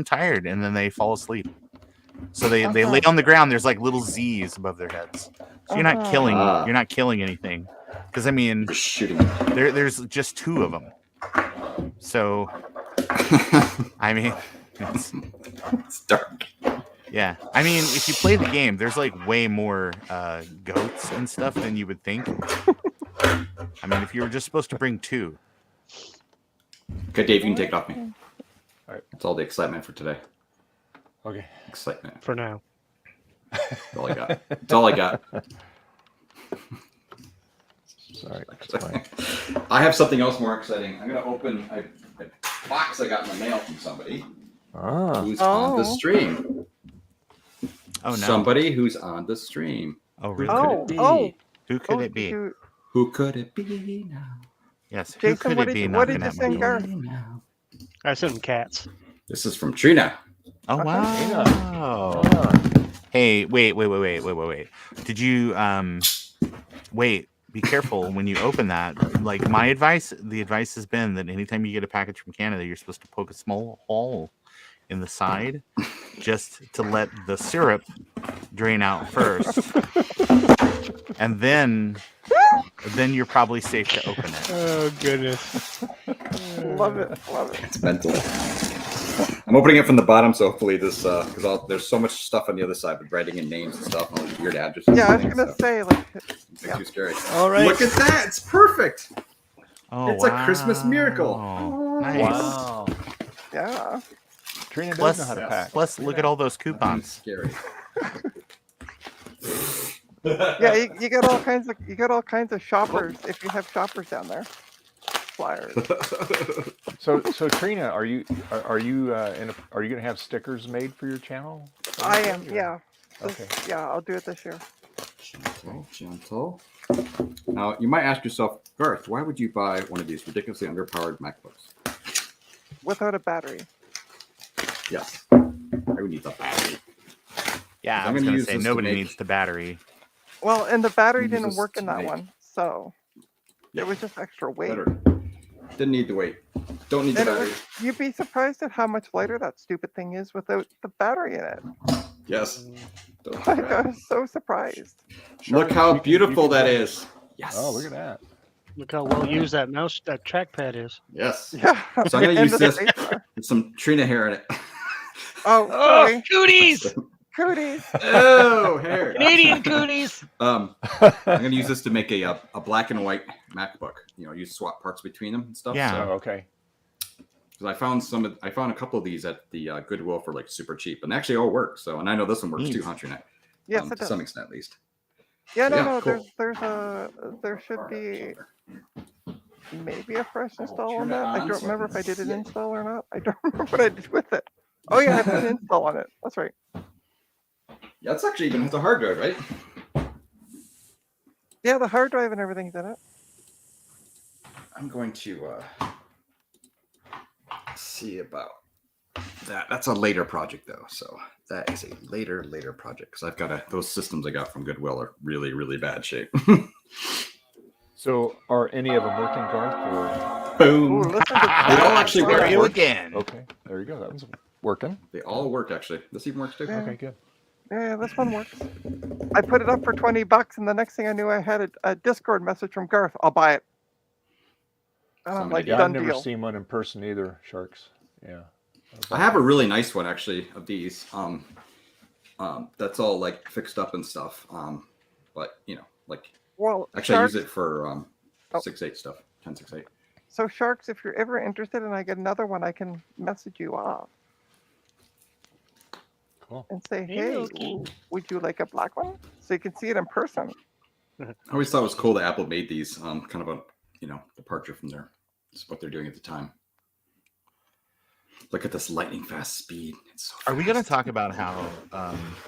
Speaker 5: tired, and then they fall asleep. So they lay on the ground. There's like little Z's above their heads. So you're not killing
Speaker 2: Ah.
Speaker 5: you're not killing anything, because I mean
Speaker 2: Just shooting.
Speaker 5: there's just 2 of them. So I mean
Speaker 2: It's dark.
Speaker 5: yeah, I mean if you play the game, there's like way more goats and stuff than you would think. I mean, if you were just supposed to bring 2.
Speaker 2: Okay, Dave, you can take it off me.
Speaker 1: All right.
Speaker 2: That's all the excitement for today.
Speaker 1: Okay.
Speaker 2: Excitement.
Speaker 4: For now.
Speaker 2: That's all I got. That's all I got.
Speaker 1: Sorry. That's fine.
Speaker 2: I have something else more exciting. I'm going to open a box I got in the mail from somebody
Speaker 1: Ah.
Speaker 2: who's on the
Speaker 3: Oh.
Speaker 2: stream.
Speaker 5: Oh no.
Speaker 2: Somebody who's on the stream.
Speaker 5: Oh
Speaker 2: Who
Speaker 5: really?
Speaker 2: could
Speaker 3: Oh,
Speaker 2: it be?
Speaker 3: oh.
Speaker 5: Who could it be?
Speaker 3: shoot.
Speaker 2: Who could it be now?
Speaker 5: Yes, who
Speaker 3: Jason,
Speaker 5: could
Speaker 3: what
Speaker 5: it
Speaker 3: did
Speaker 5: be
Speaker 3: you- what
Speaker 5: knocking
Speaker 3: did you
Speaker 5: at my
Speaker 3: send,
Speaker 5: door?
Speaker 3: Garth?
Speaker 2: Now.
Speaker 4: I sent him cats.
Speaker 2: This is from Trina.
Speaker 5: Oh
Speaker 3: Okay.
Speaker 5: wow.
Speaker 1: Ah.
Speaker 5: Hey, wait. Did you wait, be careful when you open that. Like the advice has been that anytime you get a package from Canada, you're supposed to poke a small hole in the side just to let the syrup drain out first. And then you're probably safe to open it.
Speaker 4: Oh, goodness.
Speaker 3: Love it. Love it.
Speaker 2: It's mental. I'm opening it from the bottom, so hopefully this, because there's so much stuff on the other side with writing and names and stuff, and all these weird addresses.
Speaker 3: Yeah, I
Speaker 2: and
Speaker 3: was
Speaker 2: things,
Speaker 3: gonna say like,
Speaker 2: it's
Speaker 3: yeah.
Speaker 2: too scary.
Speaker 5: All right.
Speaker 2: Look at that! It's perfect.
Speaker 5: Oh,
Speaker 2: It's a Christmas miracle.
Speaker 5: Nice.
Speaker 1: Wow.
Speaker 3: yeah.
Speaker 1: Trina does
Speaker 5: Plus,
Speaker 1: know how to pack.
Speaker 5: plus, look at all those
Speaker 2: Nothing
Speaker 5: coupons.
Speaker 2: scary.
Speaker 3: Yeah, you get all kinds of shoppers if you have shoppers down there. Flyers.
Speaker 1: So Trina, are you are you gonna have stickers made for your channel?
Speaker 3: I am. Yeah.
Speaker 1: Okay.
Speaker 3: Yeah, I'll do it this year.
Speaker 2: Gentle. Now, you might ask yourself, Garth, why would you buy one of these ridiculously underpowered MacBooks?
Speaker 3: Without a battery.
Speaker 2: Yes. I would need the battery.
Speaker 5: Yeah,
Speaker 2: I'm
Speaker 5: I was
Speaker 2: gonna
Speaker 5: going to
Speaker 2: use
Speaker 5: say
Speaker 2: this to
Speaker 5: nobody
Speaker 2: make-
Speaker 5: needs the battery.
Speaker 3: Well, and the battery
Speaker 2: Use
Speaker 3: didn't
Speaker 2: this
Speaker 3: work in
Speaker 2: to
Speaker 3: that
Speaker 2: make-
Speaker 3: one, so
Speaker 2: Yeah.
Speaker 3: it was just extra weight.
Speaker 2: Better. Didn't need the weight. Don't need the
Speaker 3: And it
Speaker 2: battery.
Speaker 3: was, you'd be surprised at how much lighter that stupid thing is without the battery in it.
Speaker 2: Yes. Don't
Speaker 3: Like,
Speaker 2: forget.
Speaker 3: I was so surprised.
Speaker 2: Look
Speaker 1: Sharks,
Speaker 2: how
Speaker 1: you can
Speaker 2: beautiful that
Speaker 1: run-
Speaker 2: is. Yes.
Speaker 1: Oh, look at that.
Speaker 4: Look how well used that trackpad is.
Speaker 2: Yes.
Speaker 3: Yeah.
Speaker 2: So I'm gonna
Speaker 3: And
Speaker 2: use
Speaker 3: the
Speaker 2: this
Speaker 3: spacebar.
Speaker 2: with some Trina hair in it.
Speaker 3: Oh,
Speaker 4: Oh,
Speaker 3: sorry.
Speaker 4: cooties!
Speaker 3: Cooties.
Speaker 2: Oh, hair.
Speaker 4: Canadian cooties!
Speaker 2: I'm gonna use this to make a black and white MacBook. You know, use swap parts between them and stuff.
Speaker 5: Yeah.
Speaker 1: Oh, okay.
Speaker 2: Because I found a couple of these at the Goodwill for like super cheap, and they actually all work. So, and I know this one works
Speaker 5: Neat.
Speaker 2: too, huh, Trina?
Speaker 3: Yes, it
Speaker 2: To
Speaker 3: does.
Speaker 2: some extent at least.
Speaker 3: Yeah, no,
Speaker 2: Yeah,
Speaker 3: no.
Speaker 2: cool.
Speaker 3: There should be maybe a fresh install on that. I don't remember if I did an install or not. I don't remember what I did with it. Oh yeah, I did an install on it. That's right.
Speaker 2: Yeah, it's actually even has a hard drive, right?
Speaker 3: Yeah, the hard drive and everything's in it.
Speaker 2: I'm going to see about that. That's a later project though, so that is a later project because I've got those systems I got from Goodwill are really bad shape.
Speaker 1: So are any of them working, Garth?
Speaker 2: Boom.
Speaker 3: Ooh, listen to
Speaker 2: They all
Speaker 3: that.
Speaker 2: actually
Speaker 5: There
Speaker 2: work.
Speaker 5: you again.
Speaker 1: Or okay, there you go. That one's working.
Speaker 2: They all work actually. This even works too.
Speaker 3: Yeah.
Speaker 1: Okay, good.
Speaker 3: Yeah, this one works. I put it up for $20, and the next thing I knew, I had a Discord message from Garth. I'll buy it. And I'm
Speaker 2: Somebody
Speaker 3: like,
Speaker 2: did.
Speaker 1: Yeah, I've
Speaker 3: done
Speaker 1: never
Speaker 3: deal.
Speaker 1: seen one in person either, Sharks. Yeah.
Speaker 2: I have a really nice one actually of these. That's all like fixed up and stuff. But you know, like
Speaker 3: Well,
Speaker 2: actually I
Speaker 3: Sharks,
Speaker 2: use it for
Speaker 3: Oh.
Speaker 2: 6.8 stuff. 10.6.8.
Speaker 3: so Sharks, if you're ever interested and I get another one, I can message you off
Speaker 1: Cool.
Speaker 3: and say,
Speaker 4: Hey,
Speaker 3: hey,
Speaker 4: Loki.
Speaker 3: would you like a black one? So you can see it in person.
Speaker 2: I always thought it was cool that Apple made these kind of a departure from what they're doing at the time. Look at this lightning fast speed. It's so
Speaker 5: Are we going to
Speaker 2: fast.
Speaker 5: talk about how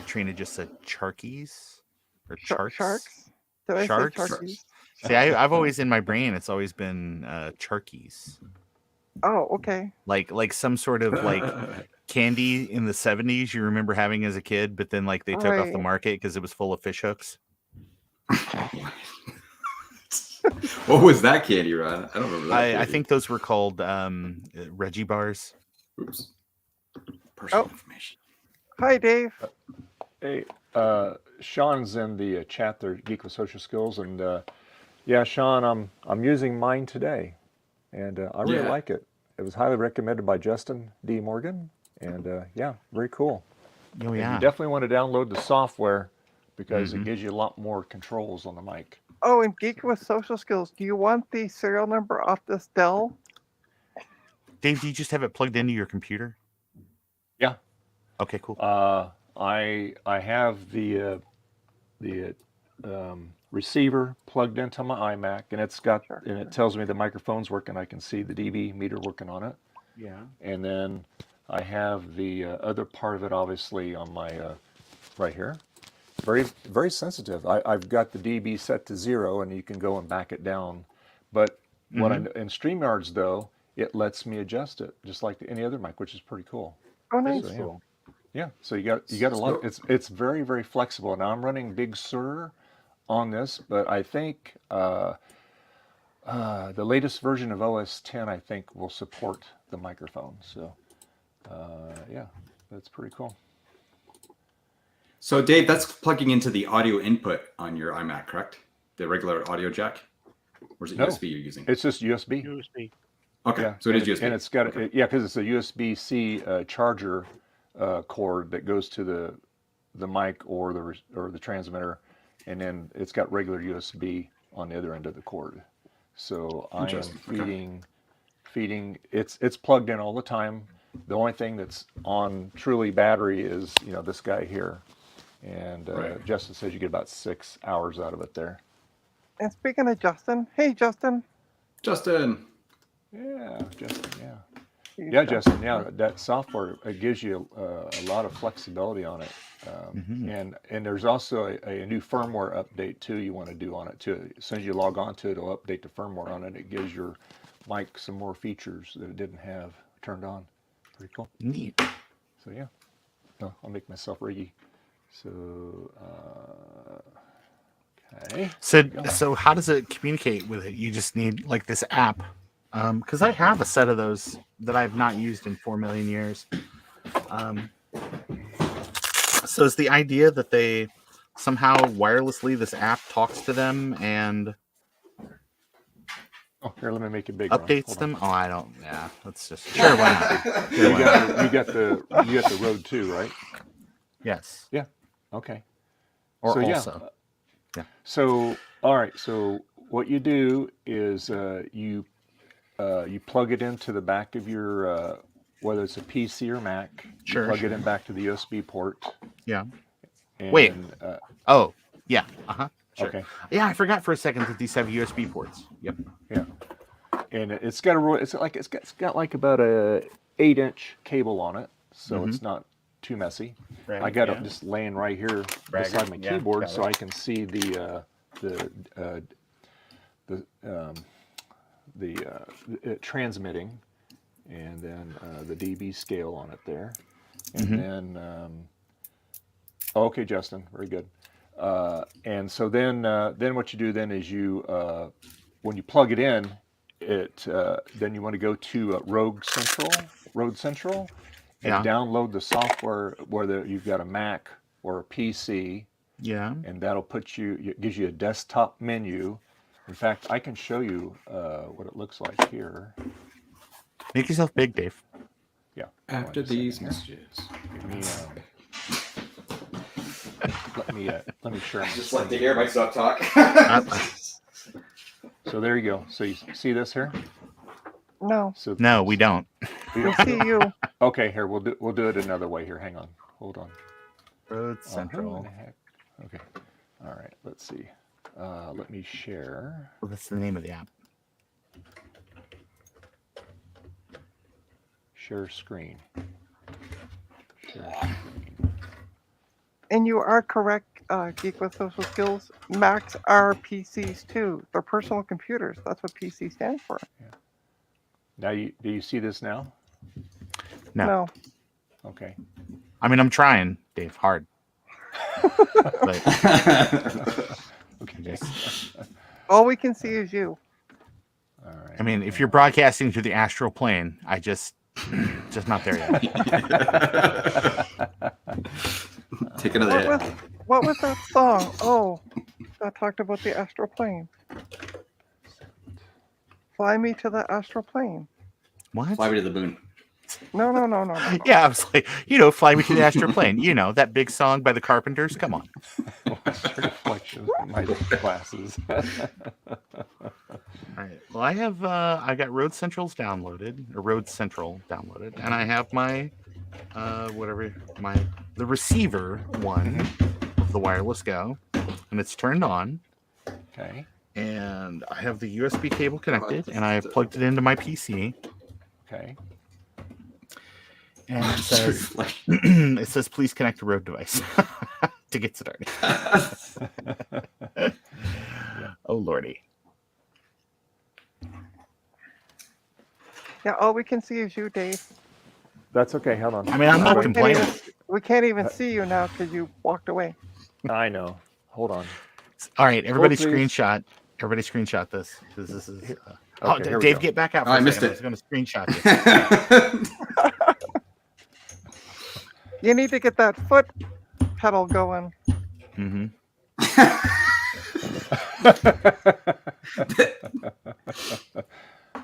Speaker 5: Trina just said charkies or charks?
Speaker 3: Sharks? Did I
Speaker 5: Sharks?
Speaker 3: say Sharkies?
Speaker 5: See, I've always in my brain it's always been charkies,
Speaker 3: Oh, okay.
Speaker 5: like some sort of like candy in the 70s you remember having as a kid, but then like they took off the
Speaker 3: Right.
Speaker 5: market because it was full of fish hooks.
Speaker 2: What was that candy, Rod? I don't remember that.
Speaker 5: I
Speaker 2: candy.
Speaker 5: think those were called Reggie bars.
Speaker 2: Oops. Personal
Speaker 3: Oh.
Speaker 2: information.
Speaker 3: Hi, Dave.
Speaker 1: Hey, Sean's in the chat there, Geek with Social Skills, and yeah, Sean, I'm using mine today, and I really
Speaker 2: Yeah.
Speaker 1: like it. It was highly recommended by Justin D. Morgan, and yeah, very cool.
Speaker 5: Oh
Speaker 1: And
Speaker 5: yeah.
Speaker 1: you definitely want to download the software because
Speaker 5: Mhm.
Speaker 1: it gives you a lot more controls on the mic.
Speaker 3: Oh, and Geek with Social Skills. Do you want the serial number off this Dell?
Speaker 5: Dave, do you just have it plugged into your computer?
Speaker 1: Yeah.
Speaker 5: Okay, cool.
Speaker 1: I have the receiver plugged into my iMac, and it's got
Speaker 3: Sure.
Speaker 1: and it tells me the microphone's working. I can see the dB meter working on it,
Speaker 5: Yeah.
Speaker 1: and then I have the other part of it obviously on my right here. Very sensitive. I've got the dB set to 0, and you can go and back it down. But what I in StreamYards though, it lets me adjust it just like any other mic, which is pretty cool.
Speaker 3: Oh, nice.
Speaker 1: So, yeah. Yeah, so you got a lot. It's very flexible. Now I'm running Big Sur on this, but I think the latest version of OS 10 I think will support the microphone. So yeah, that's pretty cool.
Speaker 2: So, Dave, that's plugging into the audio input on your iMac, correct? The regular audio jack? Or is it
Speaker 1: No.
Speaker 2: USB you're using?
Speaker 1: It's just USB.
Speaker 4: USB.
Speaker 2: Okay,
Speaker 1: Yeah,
Speaker 2: so it is
Speaker 1: and,
Speaker 2: USB.
Speaker 1: and it's got
Speaker 2: Okay.
Speaker 1: yeah, because it's a USB-C charger cord that goes to the mic or the transmitter, and then it's got regular USB on the other end of the cord. So I am
Speaker 2: Interesting. Okay.
Speaker 1: feeding. It's plugged in all the time. The only thing that's on truly battery is this guy here, and
Speaker 2: Right.
Speaker 1: Justin says you get about 6 hours out of it there.
Speaker 3: And speaking of Justin, hey Justin.
Speaker 2: Justin.
Speaker 1: Yeah, Justin. Yeah.
Speaker 3: He's
Speaker 1: Yeah,
Speaker 3: Justin.
Speaker 1: Justin. Yeah, that software it gives you a lot of flexibility on it, and there's also a new firmware update too. You want to do on it too. As soon as you log on to it, it'll update the firmware on it. It gives your mic some more features that it didn't have turned on. Pretty cool.
Speaker 5: Neat.
Speaker 1: So yeah, no, I'll make myself riggy. So okay.
Speaker 5: So how does it communicate with it? You just need like this app. Because I have a set of those that I've not used in 4 million years. So is the idea that they somehow wirelessly this app talks to them and
Speaker 1: Oh, here, let me make it bigger.
Speaker 5: updates
Speaker 1: Hold on.
Speaker 5: them? Oh, I don't. Yeah, let's just sure. Why not? Sure,
Speaker 1: You
Speaker 5: why
Speaker 1: got
Speaker 5: not?
Speaker 1: you got the Road 2, right?
Speaker 5: Yes.
Speaker 1: Yeah. Okay.
Speaker 5: Or
Speaker 1: So, yeah.
Speaker 5: also. Yeah.
Speaker 1: So all right. So what you do is you plug it into the back of your whether it's a PC or Mac.
Speaker 5: Sure,
Speaker 1: You plug it
Speaker 5: sure.
Speaker 1: in back to the USB port.
Speaker 5: Yeah.
Speaker 1: And,
Speaker 5: Wait. Oh, yeah. Sure.
Speaker 1: Okay.
Speaker 5: Yeah, I forgot for a second that these have USB ports. Yep.
Speaker 1: Yeah. And it's got it's got like about a 8-inch cable on it, so it's not too messy.
Speaker 5: Right,
Speaker 1: I got
Speaker 5: yeah.
Speaker 1: it just laying right here
Speaker 5: Bragger,
Speaker 1: beside my
Speaker 5: yeah,
Speaker 1: keyboard,
Speaker 5: got
Speaker 1: so
Speaker 5: it.
Speaker 1: I can see the transmitting, and then the dB scale on it there, and then okay, Justin, very good. And so then what you do then is you when you plug it in, then you want to go to Road Central, and
Speaker 5: Yeah.
Speaker 1: download the software whether you've got a Mac or a PC,
Speaker 5: Yeah.
Speaker 1: and that'll it gives you a desktop menu. In fact, I can show you what it looks like here.
Speaker 5: Make yourself big, Dave.
Speaker 1: Yeah.
Speaker 2: After these messages.
Speaker 1: Let me share. my
Speaker 2: Just like to
Speaker 1: screen.
Speaker 2: hear myself talk.
Speaker 1: So there you go. So you see this here?
Speaker 3: No,
Speaker 1: So
Speaker 5: No, we don't.
Speaker 3: we see you.
Speaker 1: Okay, here we'll do it another way. Here, hang on, hold on.
Speaker 5: Road
Speaker 1: Who
Speaker 5: Central.
Speaker 1: in the heck? Okay, all right. Let's see. Let me share.
Speaker 5: Well, that's the name of the app.
Speaker 1: Share screen. Share.
Speaker 3: And you are correct, Geek with Social Skills. Macs are PCs too. They're personal computers. That's what PC stands for.
Speaker 1: Now do you see this now?
Speaker 5: No.
Speaker 1: Okay.
Speaker 5: I mean, I'm trying, Dave, hard. But
Speaker 1: Okay.
Speaker 5: just,
Speaker 3: All we can see is you.
Speaker 1: All right.
Speaker 5: I mean, if you're broadcasting to the astral plane, I just not there yet.
Speaker 2: Take another hit.
Speaker 3: What was that song? Oh, that talked about the astral plane. Fly me to the astral plane.
Speaker 5: What?
Speaker 2: Fly me to the moon.
Speaker 3: No.
Speaker 5: Yeah, I was like, fly me to the astral plane. That big song by the Carpenters. Come on.
Speaker 1: Watch the reflection of my glasses.
Speaker 5: All right. Well, I have I got Road Central downloaded, and I have my the receiver one of the wireless Go, and it's turned on.
Speaker 1: Okay.
Speaker 5: And I have the USB cable connected, and I have plugged it into my PC.
Speaker 1: Okay.
Speaker 5: And it says please connect to Road device to get started. Oh lordy.
Speaker 3: Yeah, all we can see is you, Dave.
Speaker 1: That's okay. Hold on.
Speaker 5: I mean, I'm not
Speaker 3: We can't
Speaker 5: complaining.
Speaker 3: we can't even see you now because you walked away.
Speaker 1: I know. Hold on.
Speaker 5: All right, everybody
Speaker 1: please.
Speaker 5: screenshot. Everybody screenshot this because this is.
Speaker 1: Okay, here we
Speaker 5: Dave,
Speaker 1: go.
Speaker 5: get back out. For
Speaker 2: Oh,
Speaker 5: a
Speaker 2: I missed
Speaker 5: second.
Speaker 2: it.
Speaker 5: I was going to screenshot you.
Speaker 3: You need to get that foot pedal going.
Speaker 5: Mm-hmm.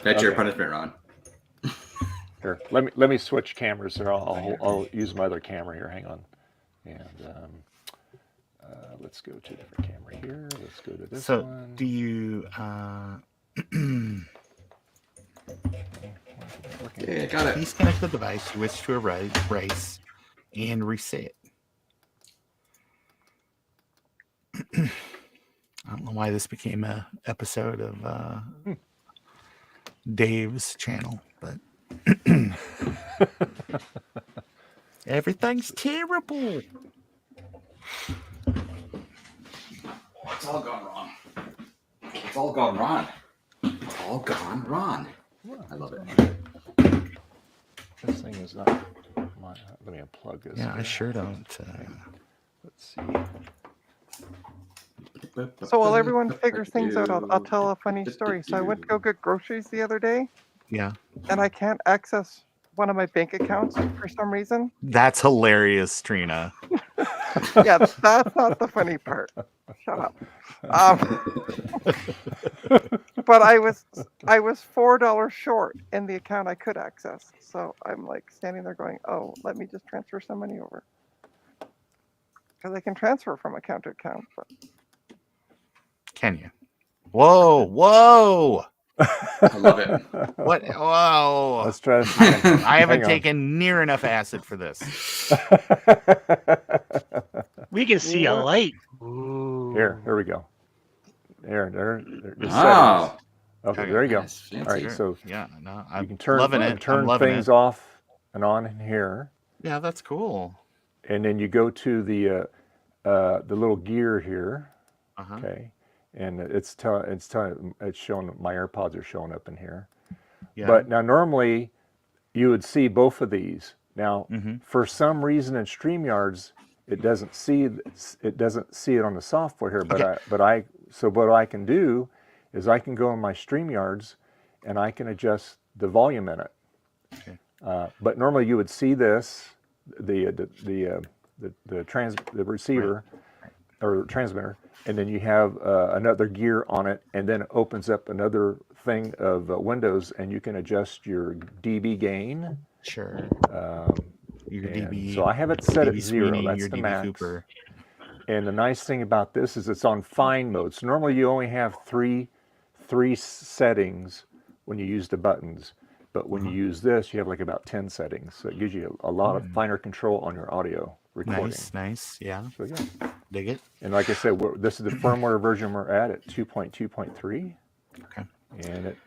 Speaker 2: That's your punishment, Ron.
Speaker 1: Here, let me switch cameras here. I'll use my other camera here. Hang on, and let's go to a different camera here. Let's go to this
Speaker 5: So,
Speaker 1: one.
Speaker 5: do you?
Speaker 2: Yeah, got it.
Speaker 5: Please connect the device you wish to erase and reset. I don't know why this became a episode of Dave's channel, but everything's terrible.
Speaker 2: It's all gone wrong. It's all gone wrong. It's all gone wrong. I love it.
Speaker 1: This thing is not. Let me unplug this.
Speaker 5: Yeah, I
Speaker 1: here.
Speaker 5: sure don't.
Speaker 1: Let's see.
Speaker 3: So while everyone figures things out, I'll tell a funny story. So I went to go get groceries the other day,
Speaker 5: Yeah,
Speaker 3: and I can't access one of my bank accounts for some reason.
Speaker 5: that's hilarious, Trina.
Speaker 3: Yeah, that's not the funny part. Shut up. But I was $4 short in the account I could access. So I'm like standing there going, "Oh, let me just transfer some money over," because I can transfer from account to account. But
Speaker 5: Can you? Whoa!
Speaker 2: I love it.
Speaker 5: What? Whoa!
Speaker 1: Let's try this.
Speaker 5: I haven't
Speaker 1: Hang on.
Speaker 5: taken near enough acid for this.
Speaker 4: We can see a light. Ooh.
Speaker 1: Here we go. There. Just
Speaker 2: Wow.
Speaker 1: settings. Okay, there you go.
Speaker 2: Nice,
Speaker 1: All
Speaker 2: fancy.
Speaker 1: right, so
Speaker 5: Yeah, no,
Speaker 1: you
Speaker 5: I'm
Speaker 1: can turn
Speaker 5: loving it.
Speaker 1: turn
Speaker 5: I'm loving
Speaker 1: things
Speaker 5: it.
Speaker 1: off and on in here,
Speaker 5: Yeah, that's cool.
Speaker 1: and then you go to the little gear here.
Speaker 5: Uh-huh.
Speaker 1: Okay, and it's showing my AirPods are showing up in here.
Speaker 5: Yeah.
Speaker 1: But now normally you would see both of these. Now
Speaker 5: Mhm.
Speaker 1: for some reason in StreamYards it doesn't see it on the software here.
Speaker 5: Okay.
Speaker 1: So what I can do is I can go in my StreamYards and I can adjust the volume in it.
Speaker 5: Okay.
Speaker 1: But normally you would see this the receiver or transmitter, and then you have another gear on it, and then it opens up another thing of Windows, and you can adjust your dB gain.
Speaker 5: Sure. Your
Speaker 1: And
Speaker 5: DB.
Speaker 1: so I have it set at
Speaker 5: DB
Speaker 1: 0.
Speaker 5: Sweeney,
Speaker 1: That's
Speaker 5: your
Speaker 1: the
Speaker 5: DB
Speaker 1: max.
Speaker 5: Cooper.
Speaker 1: And the nice thing about this is it's on fine mode. So normally you only have three settings when you use the buttons. But when you use this, you have like about 10 settings. So it gives you a lot of finer control on your audio recording.
Speaker 5: Nice. Yeah.
Speaker 1: So yeah.
Speaker 5: Dig it.
Speaker 1: And like I said, this is the firmware version we're at 2.2.3.
Speaker 5: Okay.
Speaker 1: And it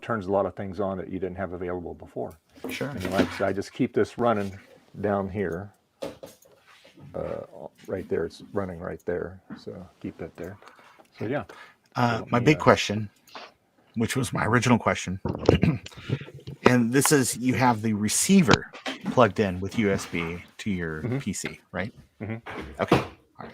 Speaker 1: turns a lot of things on that you didn't have available before.
Speaker 5: Sure.
Speaker 1: And like I said, I just keep this running down here. Right there, it's running right there. So keep it there. So yeah.
Speaker 5: My big question, which was my original question, and this is you have the receiver plugged in with USB to your PC, right?
Speaker 1: Mhm.
Speaker 5: Okay. All right.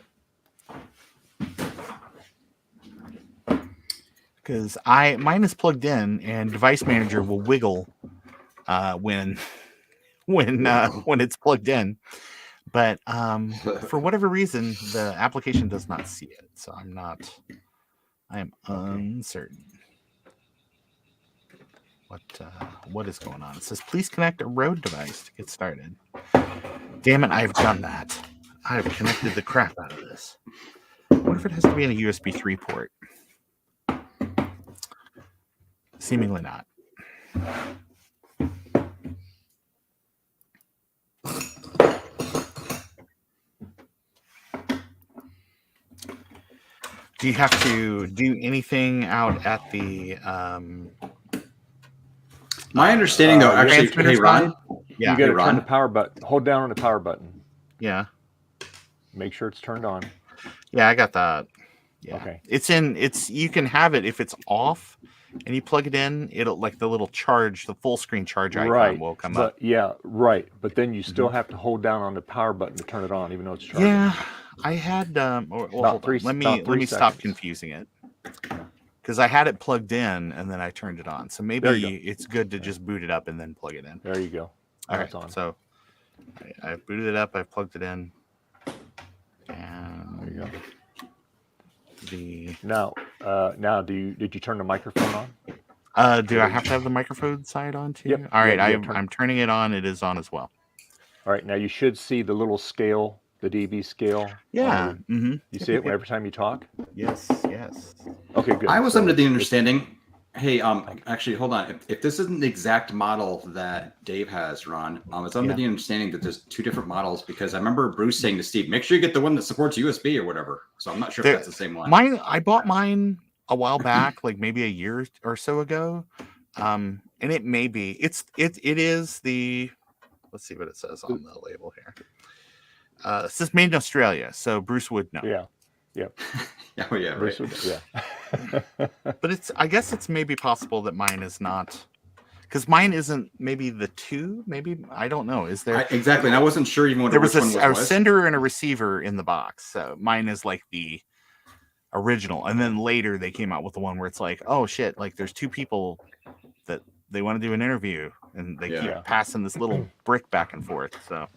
Speaker 5: Because mine is plugged in, and Device Manager will wiggle when it's plugged in. But for whatever reason, the application does not see it. So I am uncertain what is going on. It says, please connect a Rode device to get started. Damn it, I've done that. I've connected the crap out of this. I wonder if it has to be in a USB 3 port. Seemingly not. Do you have to do anything out at the
Speaker 2: My understanding, though, actually,
Speaker 5: transmitter
Speaker 2: hey, Ron,
Speaker 5: yeah,
Speaker 1: You got to
Speaker 2: Ron?
Speaker 1: turn the power button. Hold down on the power button.
Speaker 5: yeah.
Speaker 1: Make sure it's turned on.
Speaker 5: Yeah, I got that. Yeah.
Speaker 1: Okay.
Speaker 5: You can have it if it's off and you plug it in, it'll like the little charge, the full screen charge icon will come up.
Speaker 1: Yeah, right. But then you still have to hold down on the power button to turn it on, even though it's charging.
Speaker 5: Yeah. I had hold on. Let me stop confusing it. Because I had it plugged in and then I turned it on. So maybe it's good to just boot it up and then plug it in.
Speaker 1: There you go.
Speaker 5: All
Speaker 1: It's
Speaker 5: right.
Speaker 1: on.
Speaker 5: So I've booted it up. I've plugged it in. And
Speaker 1: There you go.
Speaker 5: the
Speaker 1: Now, did you turn the microphone on?
Speaker 5: Do I have to have the microphone side on too?
Speaker 1: Yep.
Speaker 5: All right,
Speaker 1: Yeah,
Speaker 5: I'm turning it on. It is on as well.
Speaker 1: All right, now you should see the little scale, the dB scale.
Speaker 5: Yeah. Mm-hmm.
Speaker 1: You see it every time you talk?
Speaker 5: Yes. Yes.
Speaker 1: Okay, good.
Speaker 2: I was
Speaker 1: So
Speaker 2: under the
Speaker 1: it's-
Speaker 2: understanding. Hey, actually, hold on. If this isn't the exact model that Dave has, Ron, it's under the understanding that there's two different models because I remember Bruce saying to Steve, make sure you get the one that supports USB or whatever. So I'm not sure if that's the same one.
Speaker 5: I bought mine a while back, like maybe a year or so ago. And it may be. It is the. Let's see what it says on the label here. It says made in Australia, so Bruce would know.
Speaker 1: Yeah. Yep.
Speaker 2: Oh yeah, right.
Speaker 5: But I guess it's maybe possible that mine is not, because mine isn't maybe the 2. Maybe I don't know. Is there
Speaker 2: exactly? And I wasn't sure even what
Speaker 5: there was
Speaker 2: which one
Speaker 5: a
Speaker 2: was.
Speaker 5: sender and a receiver in the box. So mine is like the original, and then later they came out with the one where it's like, oh shit, like there's 2 people that they want to do an interview, and they keep passing this little brick back and forth. So,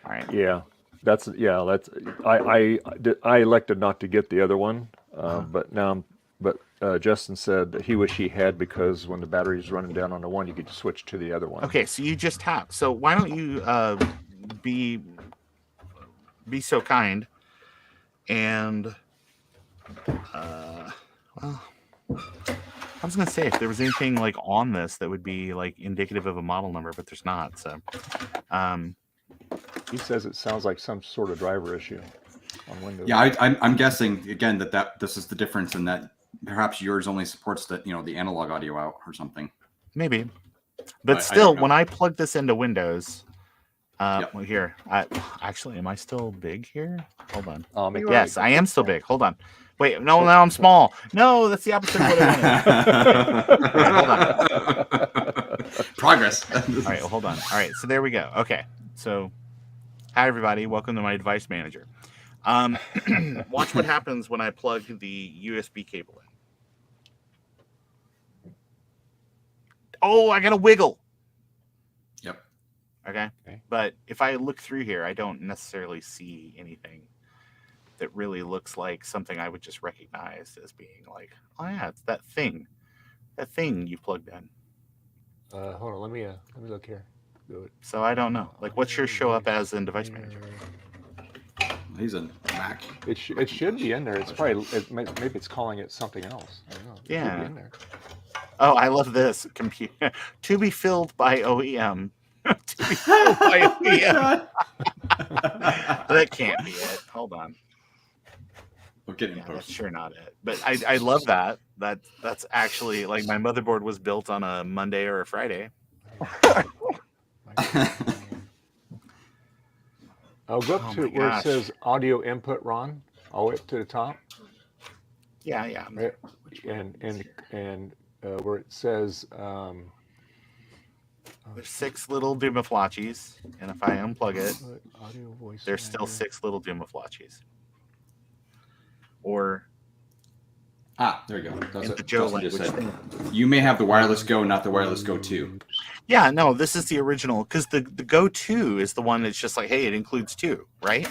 Speaker 5: all right.
Speaker 1: Yeah. That's I elected not to get the other one, but Justin said that he wished he had, because when the battery's running down on the one, you could switch to the other one.
Speaker 5: Okay, so you just have. So why don't you be so kind and well, I was gonna say if there was anything like on this that would be like indicative of a model number, but there's not. So
Speaker 1: he says it sounds like some sort of driver issue on Windows.
Speaker 2: Yeah, I'm guessing again that this is the difference in that perhaps yours only supports the the analog audio out or something.
Speaker 5: Maybe, but still, when I plug this into Windows, well, here, actually, am I still big here? Hold on. Yes, I am still big. Hold on. Wait, no, now I'm small. No, that's the opposite of what I wanted. Hold on.
Speaker 2: Progress.
Speaker 5: All right, well, hold on. All right, so there we go. Okay, so hi everybody, welcome to my device manager. Watch what happens when I plug the USB cable in. Oh, I got a wiggle.
Speaker 2: Yep.
Speaker 5: Okay. But if I look through here, I don't necessarily see anything that really looks like something I would just recognize as being like, oh yeah, it's that thing you plugged in.
Speaker 1: Hold on, let me look here.
Speaker 5: So I don't know. Like, what's your show up as in device manager?
Speaker 2: He's a Mac.
Speaker 1: It should be in there. It's probably maybe it's calling it something else. I don't know. It
Speaker 5: Yeah.
Speaker 1: should be in there.
Speaker 5: Oh, I love this. To be filled by OEM. To be filled by OEM. That can't be it. Hold on.
Speaker 2: We're getting
Speaker 5: Yeah, that's sure not it. But I love that. That's actually like my motherboard was built on a Monday or a Friday.
Speaker 1: I'll go up to where it says audio input, Ron. All the way up to the top.
Speaker 5: Yeah.
Speaker 1: Right. And where it says
Speaker 5: there's 6 little Doomaflotchies, and if I unplug it,
Speaker 1: audio voice
Speaker 5: there's still 6 little Doomaflotchies. Or
Speaker 2: there you go. That's what
Speaker 5: the Joe
Speaker 2: Justin just
Speaker 5: language
Speaker 2: said.
Speaker 5: thing.
Speaker 2: You may have the wireless Go, not the wireless Go 2.
Speaker 5: Yeah, no, this is the original, because the Go 2 is the one that's just like, hey, it includes 2, right?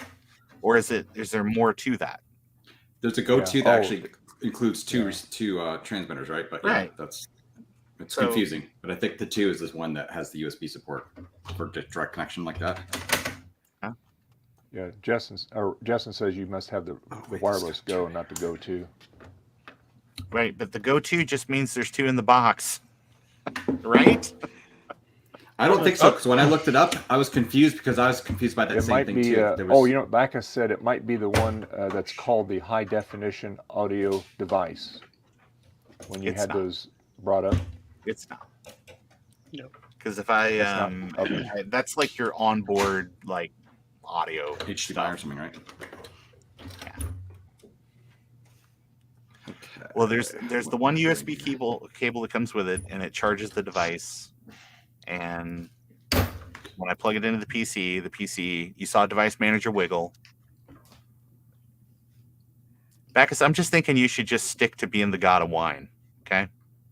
Speaker 5: Or is there more to that?
Speaker 2: There's a Go 2 that actually includes two transmitters, right? But yeah,
Speaker 5: Right.
Speaker 2: it's confusing. But I think the 2 is this one that has the USB support for direct connection like that.
Speaker 1: Yeah, Justin says you must have the wireless Go and not the Go 2.
Speaker 5: Right, but the Go 2 just means there's 2 in the box, right?
Speaker 2: I don't think so, because when I looked it up, I was confused because I was confused by that
Speaker 1: It
Speaker 2: same
Speaker 1: might
Speaker 2: thing
Speaker 1: be.
Speaker 2: too.
Speaker 1: Backus said it might be the one that's called the high definition audio device. When you
Speaker 5: It's
Speaker 1: had
Speaker 5: not.
Speaker 1: those brought up,
Speaker 5: It's not.
Speaker 4: No.
Speaker 5: Because if I,
Speaker 1: It's not. Okay.
Speaker 5: that's like your onboard like audio
Speaker 2: HDMI or something, right?
Speaker 5: Yeah. Well, there's the one USB cable that comes with it, and it charges the device. And when I plug it into the PC, you saw device manager wiggle. Backus, I'm just thinking you should just stick to being the god of wine, okay?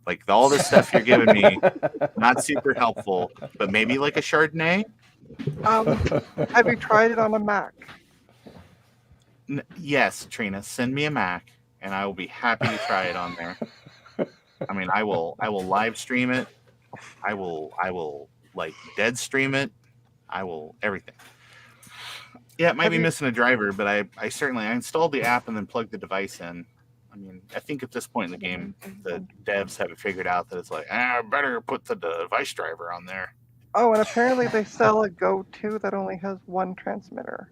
Speaker 5: Like all this stuff you're giving me, not super helpful, but maybe like a Chardonnay.
Speaker 3: Have you tried it on a Mac?
Speaker 5: Yes, Trina, send me a Mac, and I will be happy to try it on there. I mean, I will live stream it. I will like dead stream it. I will everything. Yeah, it might
Speaker 3: Have
Speaker 5: be
Speaker 3: you-
Speaker 5: missing a driver, but I installed the app and then plugged the device in. I mean, I think at this point in the game, the devs have it figured out that it's like, I better put the device driver on there.
Speaker 3: Oh, and apparently they sell a Go 2 that only has one transmitter.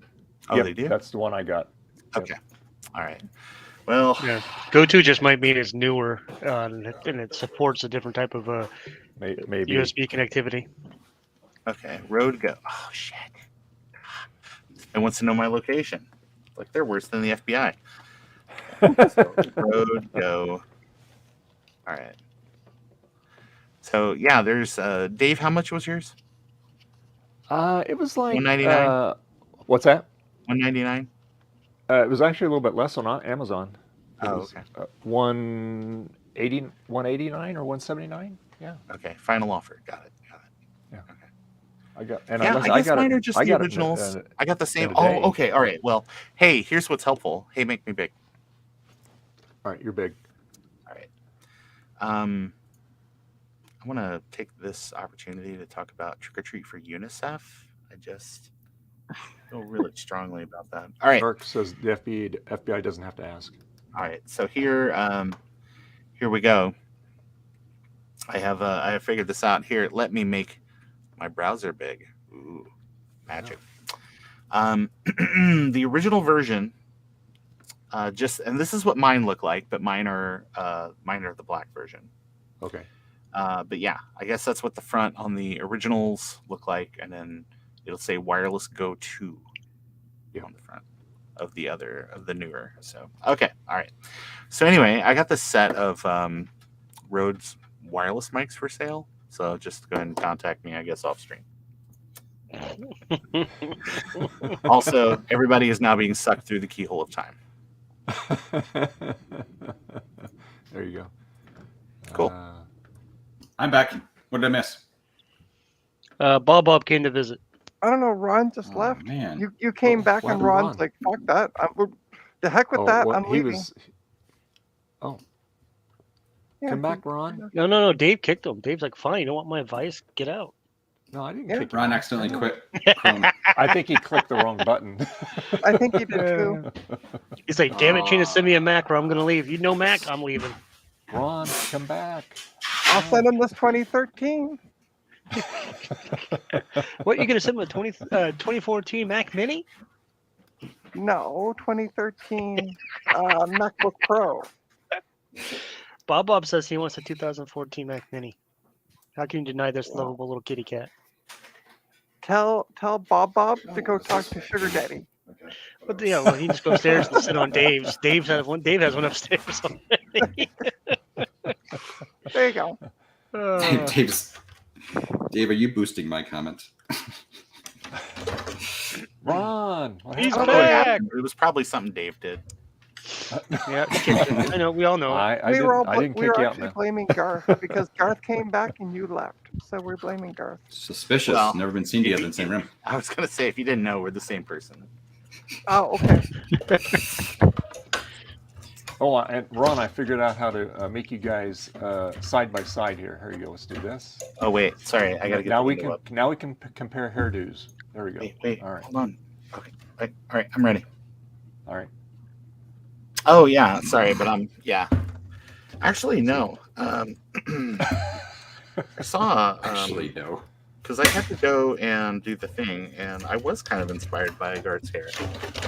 Speaker 5: Oh,
Speaker 1: Yep,
Speaker 5: they do?
Speaker 1: That's the one I got.
Speaker 5: Okay. All right. Well,
Speaker 4: Yeah. Go-to just might mean it's newer and it supports a different type of
Speaker 1: Maybe.
Speaker 4: USB connectivity.
Speaker 5: okay. Road go. Oh, shit. It wants to know my location. Like, they're worse than the FBI. So, road go. All right. So, yeah, there's Dave, how much was yours?
Speaker 1: It was like
Speaker 5: $199?
Speaker 1: What's that?
Speaker 5: $199?
Speaker 1: It was actually a little bit less on Amazon. It
Speaker 5: Oh,
Speaker 1: was,
Speaker 5: okay.
Speaker 1: 189 or 179. Yeah,
Speaker 5: Okay. Final offer. Got it.
Speaker 1: I got. And
Speaker 5: Yeah, I guess mine are just
Speaker 1: I
Speaker 5: the
Speaker 1: got
Speaker 5: originals.
Speaker 1: It,
Speaker 5: I got the same.
Speaker 1: in a day.
Speaker 5: Oh, okay. All right. Well, hey, here's what's helpful. Hey, make me big.
Speaker 1: all right, you're big.
Speaker 5: All right. I want to take this opportunity to talk about Trick or Treat for UNICEF. I just feel really strongly about that. All right.
Speaker 1: Mark says the FBI doesn't have to ask.
Speaker 5: All right. So here we go. I have figured this out. Here, let me make my browser big. Ooh, magic. The original version, and this is what mine look like, but mine are the black version.
Speaker 1: Okay.
Speaker 5: But yeah, I guess that's what the front on the originals look like, and then it'll say wireless Go 2 on the front of the newer. So okay, all right. So anyway, I got this set of Rode's wireless mics for sale. So just go ahead and contact me, I guess, off stream. Also, everybody is now being sucked through the keyhole of time.
Speaker 1: There you go.
Speaker 5: Cool.
Speaker 2: I'm back. What did I miss?
Speaker 4: Bob came to visit.
Speaker 3: I don't know. Ron just
Speaker 2: Oh,
Speaker 3: left.
Speaker 2: man.
Speaker 3: You came back
Speaker 1: why
Speaker 3: and
Speaker 1: did
Speaker 3: Ron's
Speaker 1: Ron?
Speaker 3: like, fuck that. The heck with that. I'm
Speaker 1: he
Speaker 3: leaving.
Speaker 1: was. Oh,
Speaker 3: Yeah,
Speaker 1: come back, Ron.
Speaker 4: No. Dave kicked him. Dave's like, fine. You don't want my advice? Get out.
Speaker 1: No, I didn't
Speaker 3: Yeah.
Speaker 1: kick him.
Speaker 2: Ron accidentally quit Chrome.
Speaker 1: I think he clicked the wrong button.
Speaker 3: I think he did too.
Speaker 4: He's like, damn it, Trina, send me a Mac or I'm going to leave. You know Mac, I'm leaving.
Speaker 1: Ron, come back.
Speaker 3: I'll send him this 2013.
Speaker 4: What, you going to send him a 2014 Mac Mini?
Speaker 3: No, 2013 MacBook Pro.
Speaker 4: Bob says he wants a 2014 Mac Mini. How can you deny this lovable little kitty cat?
Speaker 3: Tell Bob to go talk to Sugar Daddy.
Speaker 4: But yeah, well, he just go upstairs and sit on Dave's. Dave has one upstairs.
Speaker 3: There you go.
Speaker 2: Dave, are you boosting my comment?
Speaker 1: Ron, what
Speaker 4: He's
Speaker 1: happened?
Speaker 4: back.
Speaker 5: It was probably something Dave did.
Speaker 4: Yeah, I know. We all know.
Speaker 1: I
Speaker 3: we were
Speaker 1: didn't
Speaker 3: we
Speaker 1: kick
Speaker 3: were
Speaker 1: you out,
Speaker 3: actually
Speaker 1: man.
Speaker 3: blaming Garth because Garth came back and you left. So we're blaming Garth.
Speaker 2: Suspicious.
Speaker 5: Well,
Speaker 2: Never been seen together in the same room.
Speaker 5: I was gonna say, if you didn't know, we're the same person.
Speaker 3: Oh, okay.
Speaker 1: Oh, and Ron, I figured out how to make you guys side by side here. Here you go. Let's do this.
Speaker 5: Oh wait, sorry, I gotta get
Speaker 1: now
Speaker 5: the
Speaker 1: we
Speaker 5: window
Speaker 1: can
Speaker 5: up.
Speaker 1: now we can compare hairdos. There we go.
Speaker 5: Wait,
Speaker 1: All right.
Speaker 5: hold on. Okay, all right, I'm ready.
Speaker 1: All right.
Speaker 5: Oh yeah, sorry, but yeah. Actually, no. I saw
Speaker 2: Actually, no.
Speaker 5: because I had to go and do the thing, and I was kind of inspired by Garth's hair.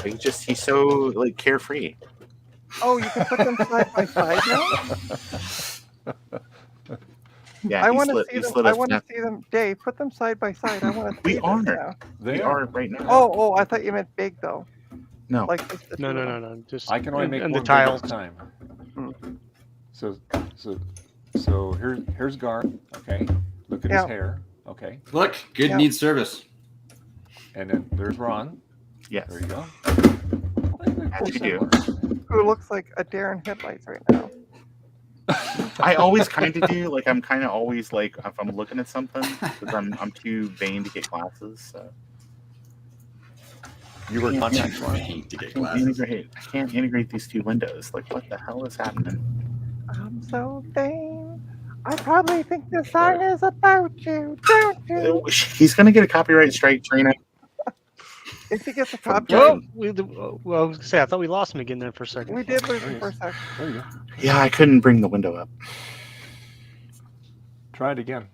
Speaker 5: He's so like carefree.
Speaker 3: Oh, you can put them side by side now.
Speaker 5: Yeah,
Speaker 3: I
Speaker 5: he
Speaker 3: want to
Speaker 5: slid-
Speaker 3: see
Speaker 5: he
Speaker 3: them.
Speaker 5: slid
Speaker 3: I
Speaker 5: us
Speaker 3: want to
Speaker 5: down.
Speaker 3: see them. Dave, put them side by side. I want to
Speaker 5: We
Speaker 3: see them
Speaker 5: are.
Speaker 3: now.
Speaker 5: We are right now.
Speaker 3: Oh, I thought you meant big though.
Speaker 5: No.
Speaker 3: Like just the two of them.
Speaker 4: No. Just
Speaker 1: I can only make
Speaker 4: and
Speaker 1: one
Speaker 4: the
Speaker 1: big at
Speaker 4: tiles.
Speaker 1: a time.
Speaker 3: Hmm.
Speaker 1: So here's Garth. Okay. Look at
Speaker 3: Yeah.
Speaker 1: his hair. Okay.
Speaker 2: Look, good
Speaker 3: Yeah.
Speaker 2: needs service.
Speaker 1: And then there's Ron.
Speaker 5: Yes.
Speaker 1: There you go.
Speaker 5: As you do.
Speaker 3: Who looks like a deer in headlights right now?
Speaker 5: I always kind of do. Like I'm kind of always like if I'm looking at something because I'm too vain to get glasses. So.
Speaker 1: You were contacts,
Speaker 2: Too
Speaker 1: Ron.
Speaker 2: vain to get
Speaker 5: I can't integrate these two windows. Like what the hell is happening?
Speaker 3: I'm so vain. I probably think this song is about you, don't you?
Speaker 5: He's gonna get a copyright strike, Trina.
Speaker 3: If he gets a
Speaker 2: From
Speaker 3: copyright,
Speaker 4: Well, I was gonna say I thought we lost him again there for a second.
Speaker 3: we did lose him for a sec.
Speaker 1: There you go.
Speaker 5: Yeah, I couldn't bring the window up.
Speaker 1: Try it again.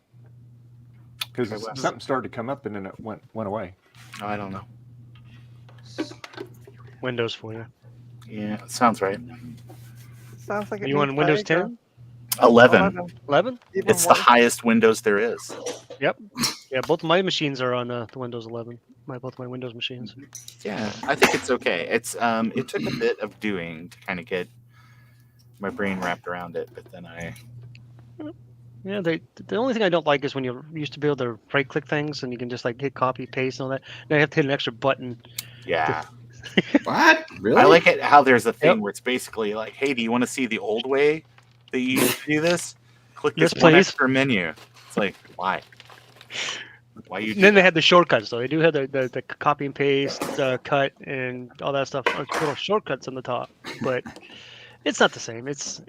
Speaker 1: Because
Speaker 5: Okay, Wes.
Speaker 1: something started to come up and then it went away.
Speaker 5: Oh, I don't know.
Speaker 4: Windows for you.
Speaker 5: Yeah, it sounds right.
Speaker 3: Sounds like it
Speaker 4: You want
Speaker 3: needs
Speaker 4: Windows
Speaker 3: diagram.
Speaker 4: 10?
Speaker 5: 11.
Speaker 4: 11?
Speaker 3: Even
Speaker 5: It's the
Speaker 3: worse.
Speaker 5: highest Windows there is.
Speaker 4: Yep. Yeah, both of my machines are on the Windows 11. Both my Windows machines.
Speaker 5: Yeah, I think it's okay. It's it took a bit of doing to kind of get my brain wrapped around it, but then
Speaker 4: Yeah, the only thing I don't like is when you used to be able to right click things and you can just like hit copy paste and all that. Now you have to hit an extra button.
Speaker 5: yeah.
Speaker 2: What? Really?
Speaker 5: I like it how there's a thing
Speaker 4: Yep.
Speaker 5: where it's basically like, hey, do you want to see the old way that you used to do this? Click this
Speaker 4: Yes,
Speaker 5: one
Speaker 4: please.
Speaker 5: extra menu. It's like, why? Why you?
Speaker 4: And then they had the shortcuts, though. They do have the copy and paste, cut, and all that stuff. Little shortcuts on the top, but it's not the same. It's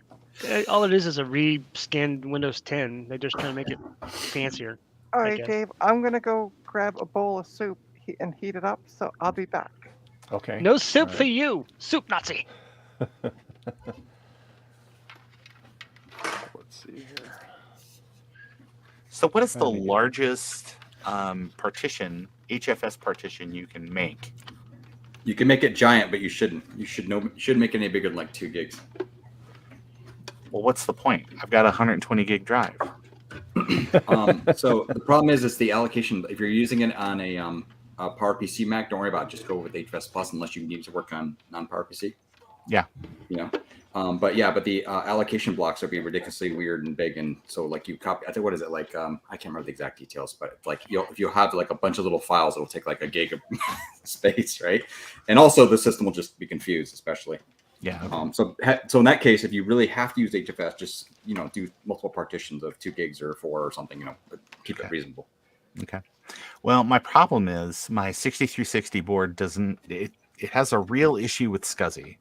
Speaker 4: all it is a re-scanned Windows 10. They're just trying to make it fancier.
Speaker 3: All right,
Speaker 4: guess.
Speaker 3: Dave, I'm gonna go grab a bowl of soup and heat it up, so I'll be back.
Speaker 1: Okay.
Speaker 4: No soup
Speaker 1: All
Speaker 4: for
Speaker 1: right.
Speaker 4: you, soup Nazi.
Speaker 1: Let's see here.
Speaker 5: So, what is the
Speaker 1: Let me get-
Speaker 5: largest partition, HFS partition you can make?
Speaker 2: You can make it giant, but you shouldn't. You shouldn't make it any bigger than like 2 gigs.
Speaker 5: Well, what's the point? I've got a 120 gig drive.
Speaker 2: So the problem is the allocation. If you're using it on a PowerPC Mac, don't worry about it. Just go with HFS Plus unless you need to work on non-PowerPC.
Speaker 5: Yeah.
Speaker 2: You know. But the allocation blocks are being ridiculously weird and big, and so like you copy. I think what is it like? I can't remember the exact details, but like if you have like a bunch of little files, it'll take like a gig of space, right? And also the system will just be confused, especially.
Speaker 5: Yeah.
Speaker 2: So in that case, if you really have to use HFS, just do multiple partitions of 2 gigs or 4 or something, but keep it reasonable.
Speaker 5: Okay. Well, my problem is my 6360 board doesn't. It has a real issue with SCSI.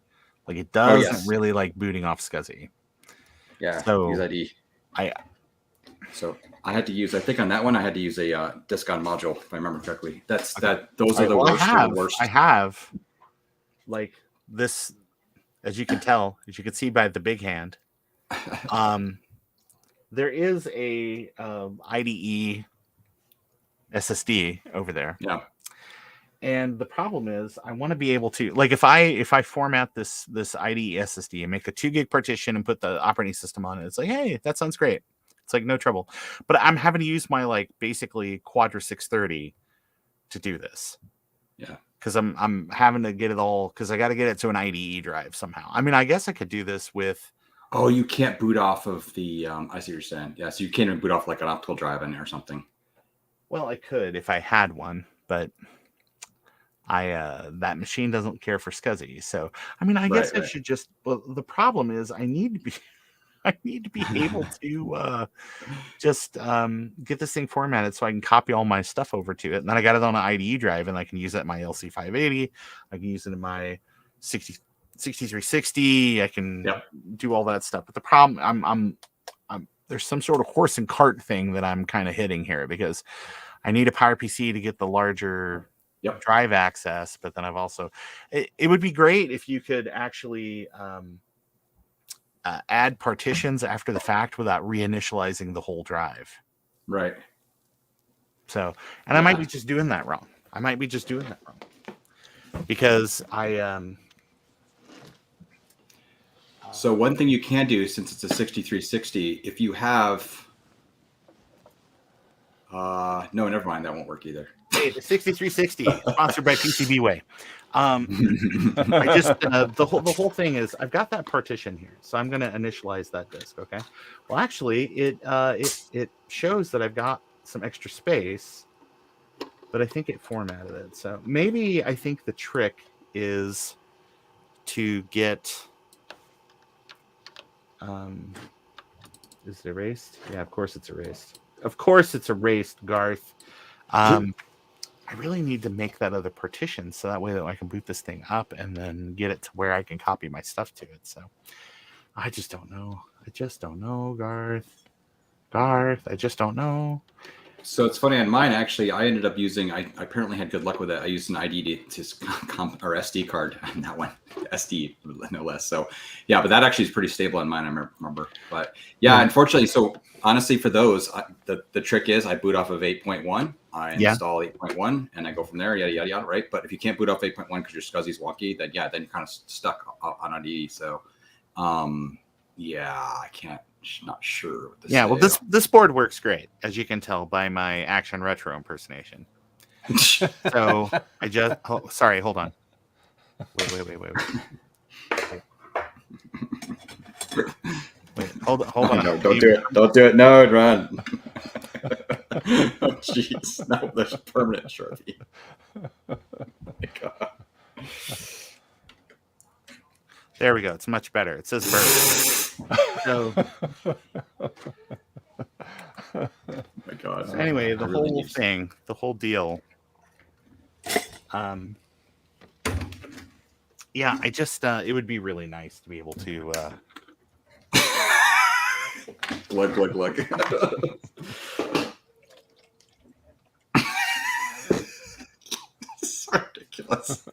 Speaker 5: Like it doesn't
Speaker 2: yes.
Speaker 5: really like booting off SCSI.
Speaker 2: Yeah.
Speaker 5: So,
Speaker 2: use ID. So I had to use. I think on that one I had to use a disk on module, if I remember correctly. Those are the
Speaker 5: Well,
Speaker 2: worst. Of the worst.
Speaker 5: I have like this, as you can tell, as you can see by the big hand. There is a IDE SSD over there.
Speaker 2: Yeah.
Speaker 5: And the problem is I want to be able to, like, if I format this IDE SSD and make a 2 gig partition and put the operating system on it, it's like, hey, that sounds great. It's like no trouble. But I'm having to use my like basically Quadra 630 to do this.
Speaker 2: Yeah.
Speaker 5: Because I'm having to get it all, because I got to get it to an IDE drive somehow. I mean, I guess I could do this with.
Speaker 2: Oh, you can't boot off of the. I see what you're saying. Yeah, so you can't even boot off like an optical drive in there or something.
Speaker 5: Well, I could if I had one, but that machine doesn't care for SCSI. So I mean, I guess I should just. Well, the problem is I need to be able to just get this thing formatted so I can copy all my stuff over to it. And then I got it on an IDE drive, and I can use it in my LC580. I can use it in my 6360. I can do all that stuff. But the problem, I'm there's some sort of horse and cart thing that I'm kind of hitting here, because I need a PowerPC to get the larger drive access. But then I've also, it would be great if you could actually add partitions after the fact without reinitializing the whole drive.
Speaker 2: Right.
Speaker 5: So, and I might be just doing that wrong. Because
Speaker 2: so one thing you can do, since it's a 6360, if you have no, never mind, that won't work either.
Speaker 5: Hey, the 6360 sponsored by PCBWay. I just the whole thing is I've got that partition here, so I'm going to initialize that disk. Okay. Well, actually, it shows that I've got some extra space, but I think it formatted it. So maybe I think the trick is to get. Is it erased? Yeah, of course it's erased. Of course it's erased, Garth. I really need to make that other partition so that way that I can boot this thing up and then get it to where I can copy my stuff to it. So I just don't know. Garth. Garth, I just don't know.
Speaker 2: So it's funny on mine. Actually, I ended up using. I apparently had good luck with it. I used an ID to or SD card on that one, SD no less. So yeah, but that actually is pretty stable on mine. I remember. But yeah, unfortunately, so honestly, for those, the trick is I boot off of 8.1. I install 8.1 and I go from there. Yada yada yada. Right. But if you can't boot off 8.1 because your SCSI's wonky, then then you're kind of stuck on ID. So yeah, I can't. Not sure what to say.
Speaker 5: Well, this board works great, as you can tell by my Action Retro impersonation. So I just sorry, hold on. Wait. Hold on.
Speaker 2: No, don't do it. Don't do it. No, run. Oh, jeez. No, there's a permanent Sharpie. Oh, my God.
Speaker 5: There we go. It's much better. It says bird. So,
Speaker 2: Oh my God.
Speaker 5: so anyway, the
Speaker 2: really
Speaker 5: whole thing, the whole deal. Yeah, I just it would be really nice to be able to
Speaker 2: Look. It's ridiculous.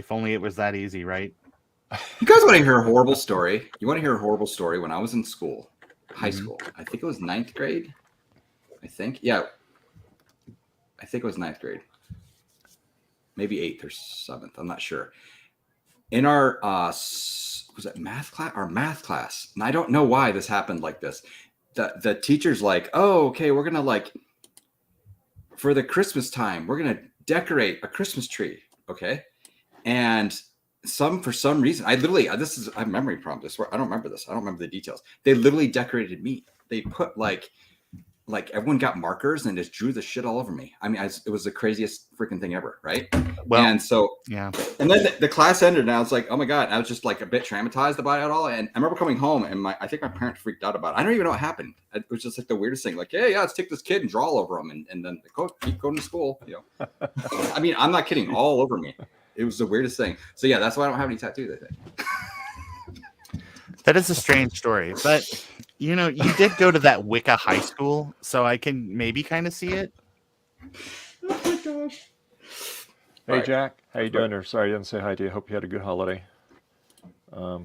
Speaker 5: if only it was that easy, right?
Speaker 2: You guys want to hear a horrible story? You want to hear a horrible story? When I was in school, high school, I think it was 9th grade. I think it was 9th grade. Maybe 8th or 7th. I'm not sure. In our was it math class? Our math class. And I don't know why this happened like this. The teacher's like, oh, okay, we're gonna for the Christmas time, we're gonna decorate a Christmas tree. Okay. And for some reason, I have memory problems. I don't remember this. I don't remember the details. They literally decorated me. They put like everyone got markers and just drew the shit all over me. I mean, it was the craziest freaking thing ever. Right.
Speaker 5: Well,
Speaker 2: and so,
Speaker 5: yeah.
Speaker 2: And then the class ended and I was like, oh my God, I was just like a bit traumatized about it all. And I remember coming home and I think my parents freaked out about it. I don't even know what happened. It was just like the weirdest thing. Like, yeah, let's take this kid and draw all over him. And then keep going to school. You know, I mean, I'm not kidding, all over me. It was the weirdest thing. So yeah, that's why I don't have any tattoos, I think.
Speaker 5: That is a strange story, but you did go to that Wicca high school, so I can maybe kind of see it.
Speaker 2: Oh my gosh.
Speaker 1: Hey,
Speaker 2: Right.
Speaker 1: Jack, how you doing there? Sorry I didn't say hi to you. Hope you had a good holiday. I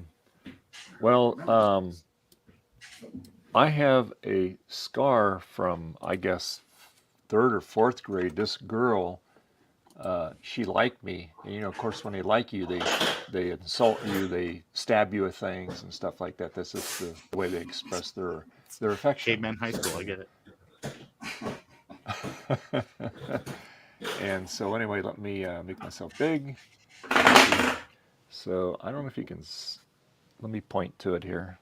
Speaker 1: have a scar from, I guess, 3rd or 4th grade. This girl, she liked me. And, of course, when they like you, they insult you, they stab you with things and stuff like that. That's just the way they express their affection.
Speaker 5: Caveman high school, I get it.
Speaker 1: And so anyway, let me make myself big. So I don't know if you can. Let me point to it here.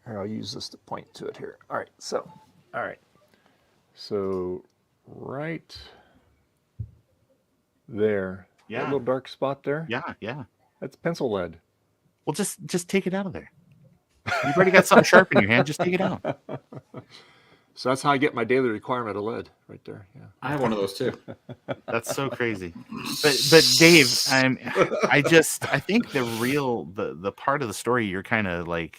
Speaker 1: Here, I'll use this to point to it here. All right. So right there.
Speaker 5: Yeah.
Speaker 1: That little dark spot there.
Speaker 5: Yeah.
Speaker 1: That's pencil lead.
Speaker 5: Well, just take it out of there. You've already got something sharp in your hand. Just take it out.
Speaker 1: So that's how I get my daily requirement of lead, right there. Yeah.
Speaker 2: I have one of those too.
Speaker 5: That's so crazy. But Dave, I think the part of the story you're kind of like,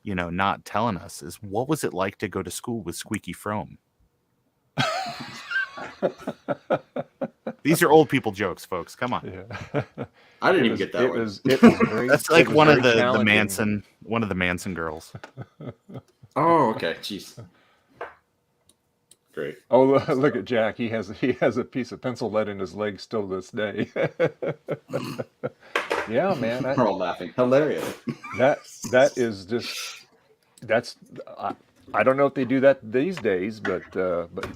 Speaker 5: not telling us is, what was it like to go to school with Squeaky Frome? These are old people jokes, folks. Come on.
Speaker 1: Yeah.
Speaker 2: I didn't even get that one.
Speaker 1: It was very,
Speaker 5: That's like
Speaker 1: it was
Speaker 5: one of
Speaker 1: very
Speaker 5: the
Speaker 1: challenging.
Speaker 5: Manson girls.
Speaker 2: Oh, okay. Jeez. Great.
Speaker 1: Oh, look at Jack. He has a piece of pencil lead in his leg still to this day. Yeah, man.
Speaker 2: We're all laughing. Hilarious.
Speaker 1: That is just I don't know if they do that these days, but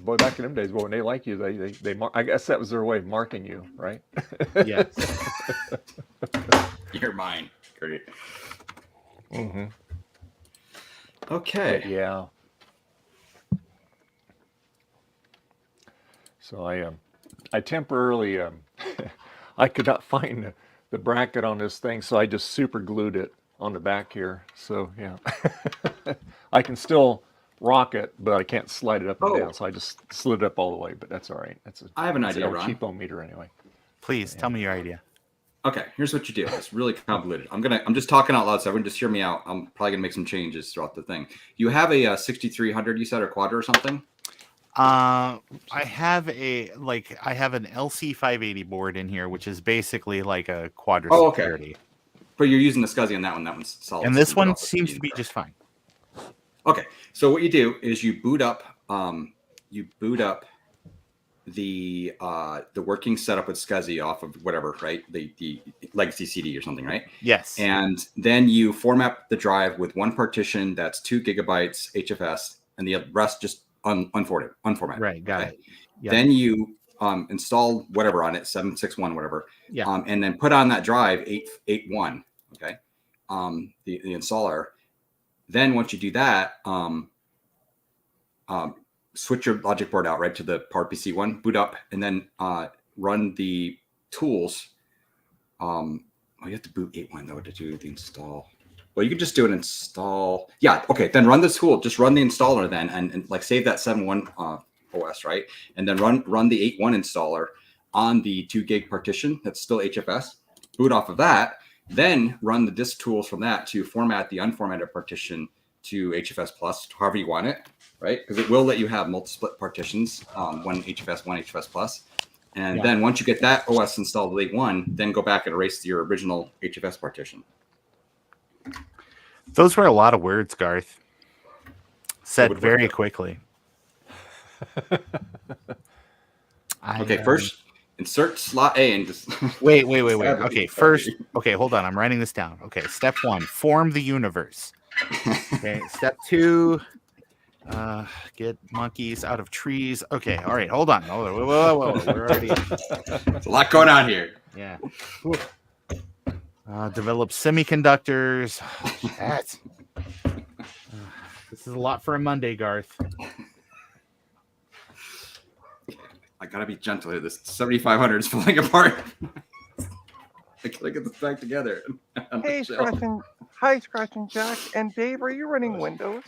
Speaker 1: boy, back in them days, when they like you, they I guess that was their way of marking you, right?
Speaker 5: Yes.
Speaker 2: You're mine. Great.
Speaker 1: Mm-hmm.
Speaker 2: Okay.
Speaker 1: Yeah. So I temporarily I could not find the bracket on this thing, so I just super glued it on the back here. So yeah, I can still rock it, but I can't slide it up and down. So I just slid it up all the way, but that's all right.
Speaker 2: I have an
Speaker 1: it's
Speaker 2: idea,
Speaker 1: an old
Speaker 2: Ron.
Speaker 1: cheapo meter anyway.
Speaker 5: Please tell me your idea.
Speaker 2: Okay, here's what you do. It's really convoluted. I'm just talking out loud, so everyone just hear me out. I'm probably gonna make some changes throughout the thing. You have a 6300, you said, or Quadra or something?
Speaker 5: I have an LC 580 board in here, which is basically like a Quadra
Speaker 2: Oh, okay.
Speaker 5: 630.
Speaker 2: But you're using the SCSI on that one. That one's solid.
Speaker 5: And
Speaker 2: so
Speaker 5: this
Speaker 2: you can boot
Speaker 5: one
Speaker 2: off the
Speaker 5: seems
Speaker 2: CD
Speaker 5: to be
Speaker 2: drive.
Speaker 5: just fine.
Speaker 2: Okay, so what you do is you boot up the working setup with SCSI off of whatever, right? The legacy CD or something, right?
Speaker 5: Yes.
Speaker 2: And then you format the drive with one partition that's 2 gigabytes HFS, and the rest just unformatted.
Speaker 5: Right. Got it. Yep.
Speaker 2: Then you install whatever on it, 761, whatever.
Speaker 5: Yeah.
Speaker 2: And then put on that drive 881. Okay. The installer. Then once you do that, switch your logic board out right to the PowerPC one, boot up, and then run the tools. You have to boot 8.1 though to do the install. Well, you can just do an install. Yeah, okay. Then run the tool. Just run the installer then, and like save that 7.1 OS, right? And then run the 8.1 installer on the 2 gig partition that's still HFS. Boot off of that. Then run the disk tools from that to format the unformatted partition to HFS plus, however you want it, right? Because it will let you have multi-split partitions, one HFS, one HFS plus. And then once you get that OS installed with 8.1, then go back and erase your original HFS partition.
Speaker 5: Those were a lot of words, Garth. Said very quickly.
Speaker 2: Okay, first insert slot A and just
Speaker 5: wait. Okay, first, hold on. I'm writing this down. Okay, step 1, form the universe. Okay, step 2, get monkeys out of trees. Okay, all right, hold on. Whoa. We're already.
Speaker 2: There's a lot going on here.
Speaker 5: Yeah. Develop semiconductors. Shit. This is a lot for a Monday, Garth.
Speaker 2: I gotta be gentle here. This 7500 is falling apart. I gotta get this back together.
Speaker 3: Hey, Scratching Jack and Dave, are you running Windows?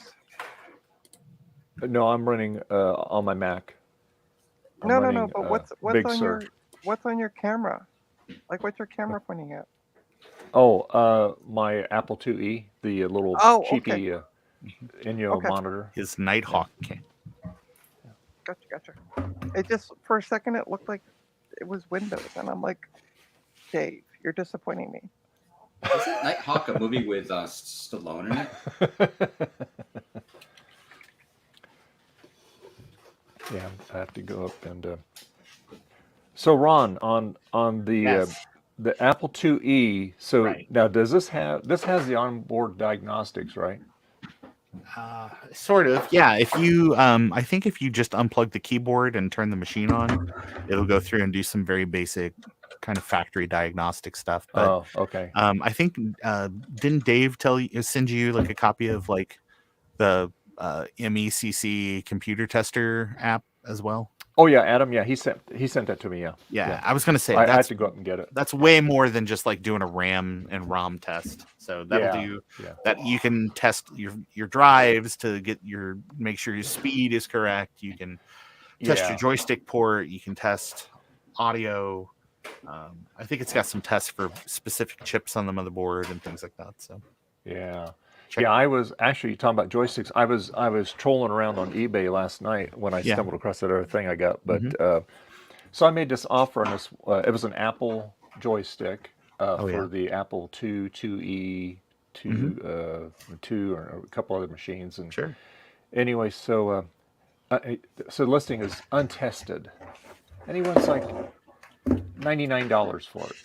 Speaker 1: No, I'm running on my Mac.
Speaker 3: No. But what's
Speaker 1: Big
Speaker 3: on
Speaker 1: Sur.
Speaker 3: what's on your camera? Like, what's your camera pointing at?
Speaker 1: Oh, my Apple IIe, the little cheapy Inyo monitor.
Speaker 5: His Nighthawk. Okay.
Speaker 3: Gotcha. It just, for a second, it looked like it was Windows, and I'm like, Dave, you're disappointing me.
Speaker 2: Isn't Nighthawk a movie with Stallone in it?
Speaker 1: Yeah, I have to go up and. So Ron, on the the Apple IIe. So now, does this has the onboard diagnostics, right?
Speaker 5: Sort of, yeah. If you, I think if you just unplug the keyboard and turn the machine on, it'll go through and do some very basic kind of factory diagnostic stuff. But,
Speaker 1: okay.
Speaker 5: I think didn't Dave send you like a copy of like the MECC computer tester app as well?
Speaker 1: Oh yeah, Adam. Yeah, he sent that to me. Yeah.
Speaker 5: I was gonna say
Speaker 1: I had to go up and get it.
Speaker 5: That's way more than just like doing a RAM and ROM test. So that'll do that. You can test your drives to make sure your speed is correct. You can test your joystick port. You can test audio. I think it's got some tests for specific chips on the motherboard and things like that. So
Speaker 1: I was actually talking about joysticks. I was trolling around on eBay last night when I stumbled across that other thing I got. But so I made this offer on this. It was an Apple joystick for the Apple II, IIe, 2, or a couple other machines. And anyway, so the listing is untested, and he wants like $99 for it.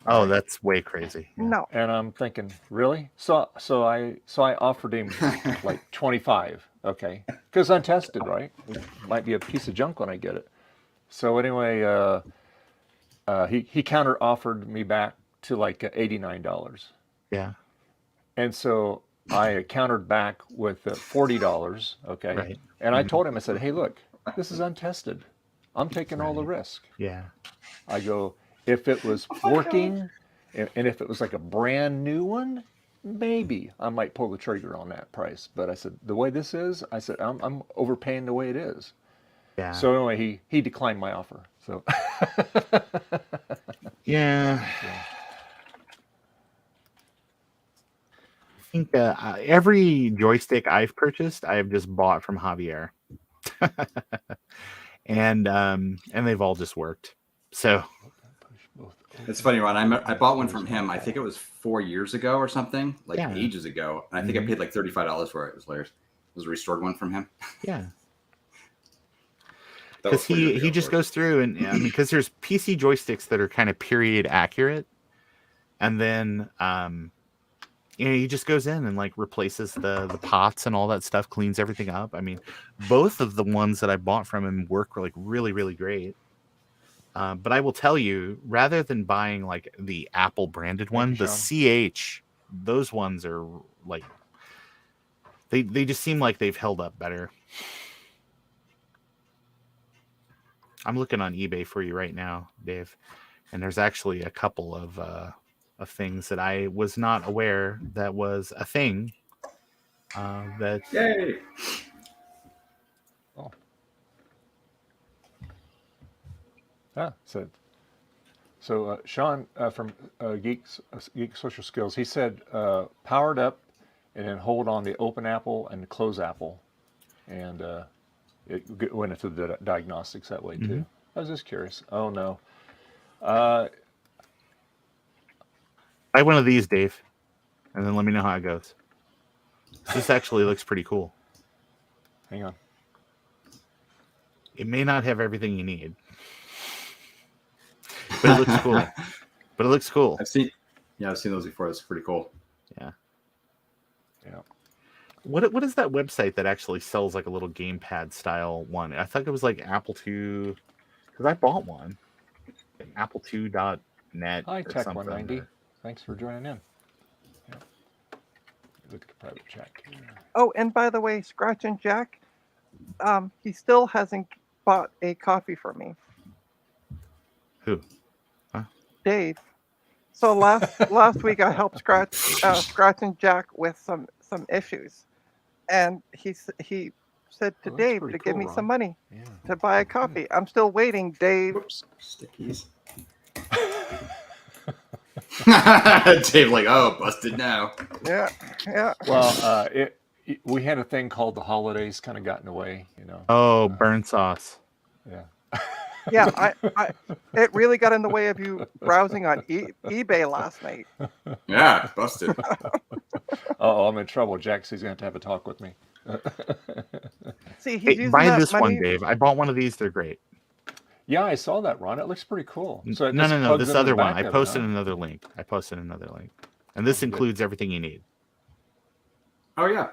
Speaker 5: Oh, that's way crazy.
Speaker 3: No.
Speaker 1: And I'm thinking, really? So I offered him like 25, okay? Because untested, right? It might be a piece of junk when I get it. So anyway, he counter offered me back to like $89.
Speaker 5: Yeah.
Speaker 1: And so I countered back with $40, okay?
Speaker 5: Right.
Speaker 1: And I told him, I said, hey, look, this is untested. I'm taking all the risk.
Speaker 5: Yeah.
Speaker 1: I go, if it was working, and if it was like a brand new one, maybe I might pull the trigger on that price. But I said, the way this is, I said, I'm overpaying the way it is.
Speaker 5: Yeah.
Speaker 1: So anyway, he declined my offer. So.
Speaker 5: Yeah. think every joystick I've purchased, I've just bought from Javier, and they've all just worked. So
Speaker 2: It's funny, Ron. I bought one from him. I think it was 4 years ago or something, like
Speaker 5: Yeah.
Speaker 2: ages ago. And I think I paid like $35 for it. It was hilarious. It was a restored one from him.
Speaker 5: yeah,
Speaker 2: That was
Speaker 5: because
Speaker 2: 4 years
Speaker 5: he
Speaker 2: ago,
Speaker 5: just
Speaker 2: of course.
Speaker 5: goes through and I mean, because there's PC joysticks that are kind of period accurate, and then he just goes in and like replaces the pots and all that stuff, cleans everything up. I mean, both of the ones that I bought from him work like really, really great. But I will tell you, rather than buying like the Apple branded one,
Speaker 1: you,
Speaker 5: the CH, those ones are like they just seem like they've held up better. I'm looking on eBay for you right now, Dave, and there's actually a couple of things that I was not aware that was a thing. That
Speaker 2: Yay!
Speaker 1: So Sean from Geek Social Skills, he said powered up and then hold on the open Apple and close Apple, and it went into the diagnostics that way too. I was just curious. Oh no.
Speaker 5: buy one of these, Dave, and then let me know how it goes. This actually looks pretty cool.
Speaker 1: Hang on.
Speaker 5: It may not have everything you need, but it looks cool. But it looks cool.
Speaker 2: I've seen those before. That's pretty cool.
Speaker 5: Yeah.
Speaker 1: Yeah.
Speaker 5: What is that website that actually sells like a little gamepad style one? I thought it was like Apple II, because I bought one. Apple2.net.
Speaker 1: Hi,
Speaker 5: or
Speaker 1: Tech
Speaker 5: something.
Speaker 1: 190. Thanks for joining in. Yeah. Look at the private chat here.
Speaker 3: Oh, and by the way, Scratch and Jack, he still hasn't bought a coffee for me.
Speaker 5: Who?
Speaker 3: Dave. So last week I helped Scratch and Jack with some issues, and he said to
Speaker 1: Well, that's
Speaker 3: Dave
Speaker 1: pretty
Speaker 3: to give
Speaker 1: cool,
Speaker 3: me
Speaker 1: Ron.
Speaker 3: some money
Speaker 1: Yeah.
Speaker 3: to buy a coffee. I'm still waiting, Dave.
Speaker 2: Whoops, stickies. Dave, like, oh, busted now.
Speaker 3: Yeah.
Speaker 1: Well, we had a thing called the holidays, kind of got in the way, you know.
Speaker 5: Oh, burn sauce.
Speaker 1: Yeah.
Speaker 3: Yeah, it really got in the way of you browsing on eBay last night.
Speaker 2: Yeah, busted.
Speaker 1: Oh, I'm in trouble. Jack says he's going to have a talk with me.
Speaker 3: See, he's
Speaker 5: Hey,
Speaker 3: using
Speaker 5: buy
Speaker 3: that
Speaker 5: this
Speaker 3: money.
Speaker 5: one, Dave. I bought one of these. They're great.
Speaker 1: Yeah, I saw that, Ron. It looks pretty cool. So it
Speaker 5: No.
Speaker 1: just plugs
Speaker 5: This
Speaker 1: into the
Speaker 5: other one.
Speaker 1: back
Speaker 5: I
Speaker 1: of it,
Speaker 5: posted
Speaker 1: huh?
Speaker 5: another link. And this
Speaker 1: Oh, good.
Speaker 5: includes everything you need.
Speaker 2: Oh yeah.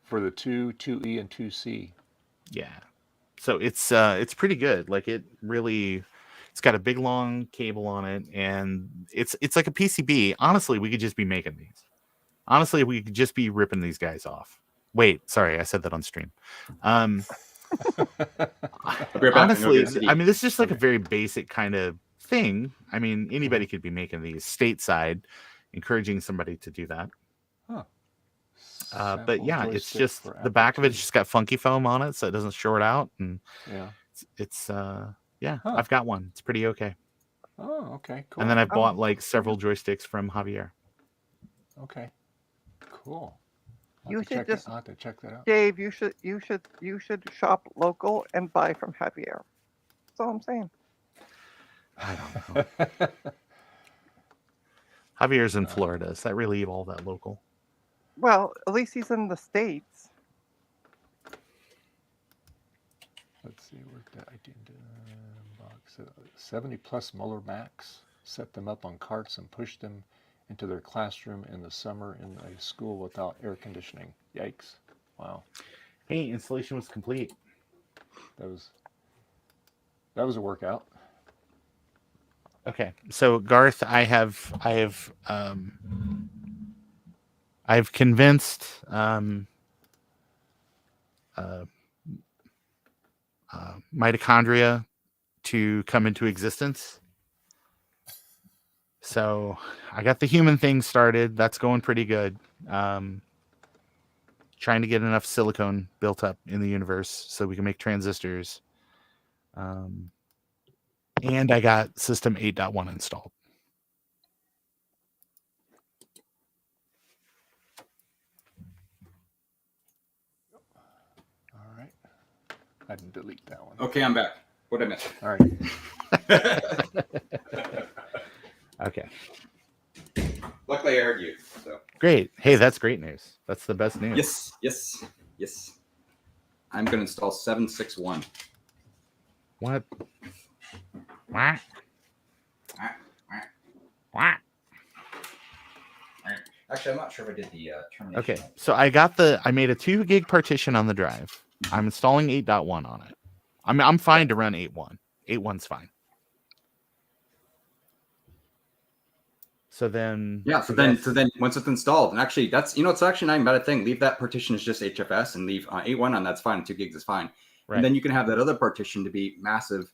Speaker 1: For the 2E, and 2C.
Speaker 5: Yeah. So it's pretty good. Like it's got a big long cable on it, and it's like a PCB. Honestly, we could just be making these. Honestly, we could just be ripping these guys off. Wait, sorry, I said that on stream.
Speaker 2: I'll be right back. I'm gonna
Speaker 5: Honestly,
Speaker 2: get a CD.
Speaker 5: I mean, this is just like a very basic kind of thing. I mean, anybody could be making these stateside, encouraging somebody to do that.
Speaker 1: Huh.
Speaker 5: But yeah,
Speaker 1: Sample
Speaker 5: it's
Speaker 1: joystick
Speaker 5: just
Speaker 1: for
Speaker 5: the back of
Speaker 1: Apple
Speaker 5: it's just got funky foam on it, so it doesn't short out, and
Speaker 1: II. Yeah.
Speaker 5: it's yeah,
Speaker 1: Huh.
Speaker 5: I've got one. It's pretty okay.
Speaker 1: Oh, okay. Cool.
Speaker 5: And then I bought like several joysticks from Javier.
Speaker 1: Okay. Cool.
Speaker 3: You should just-
Speaker 1: I'll have to check that out.
Speaker 3: Dave, you should shop local and buy from Javier. That's all I'm saying.
Speaker 5: I don't know. Javier's in Florida. Is that really all that local?
Speaker 3: Well, at least he's in the States.
Speaker 1: Let's see, where's the agenda box? 70 plus Muller Max. Set them up on carts and push them into their classroom in the summer in a school without air conditioning. Yikes. Wow.
Speaker 5: Hey, installation was complete.
Speaker 1: That was a workout.
Speaker 5: Okay, so Garth, I've convinced mitochondria to come into existence. So I got the human thing started. That's going pretty good. Trying to get enough silicone built up in the universe so we can make transistors. And I got system 8.1 installed.
Speaker 1: I didn't delete that one.
Speaker 2: Okay, I'm back. What did I miss?
Speaker 1: All right.
Speaker 5: Okay.
Speaker 2: Luckily, I heard you. So
Speaker 5: Great. Hey, that's great news. That's the best news.
Speaker 2: yes. I'm going to install 761.
Speaker 5: What? What? What?
Speaker 2: Actually, I'm not sure if I did the termination.
Speaker 5: Okay, so I made a 2 gig partition on the drive. I'm installing 8.1 on it. I'm fine to run 8.1. 8.1's fine. So then
Speaker 2: So then once it's installed, and actually that's it's actually not even a bad thing. Leave that partition as just HFS and leave 8.1 on, that's fine. 2 gigs is fine.
Speaker 5: Right.
Speaker 2: And then you can have that other partition to be massive.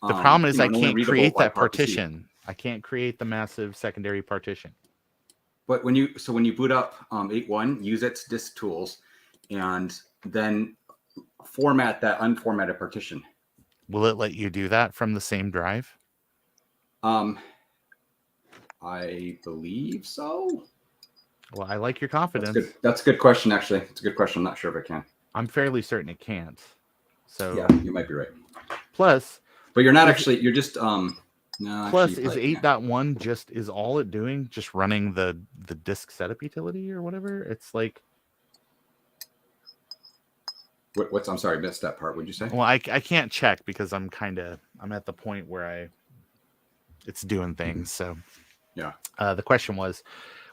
Speaker 5: The problem is I
Speaker 2: only
Speaker 5: can't
Speaker 2: readable
Speaker 5: create that
Speaker 2: by PowerPC.
Speaker 5: partition. I can't create the massive secondary partition.
Speaker 2: But when you boot up 8.1, use its disk tools, and then format that unformatted partition.
Speaker 5: Will it let you do that from the same drive?
Speaker 2: I believe so.
Speaker 5: Well, I like your confidence.
Speaker 2: That's a good question, actually. It's a good question. I'm not sure if it can.
Speaker 5: I'm fairly certain it can't. So
Speaker 2: Yeah, you might be right.
Speaker 5: plus,
Speaker 2: But you're not actually. You're just no.
Speaker 5: plus
Speaker 2: actually,
Speaker 5: is
Speaker 2: like,
Speaker 5: 8.1 is all it doing? Just running the disk setup utility or whatever? It's like.
Speaker 2: What's? I'm sorry, I missed that part. What'd you say?
Speaker 5: Well, I can't check because I'm at the point where it's doing things. So
Speaker 2: Yeah.
Speaker 5: The question was,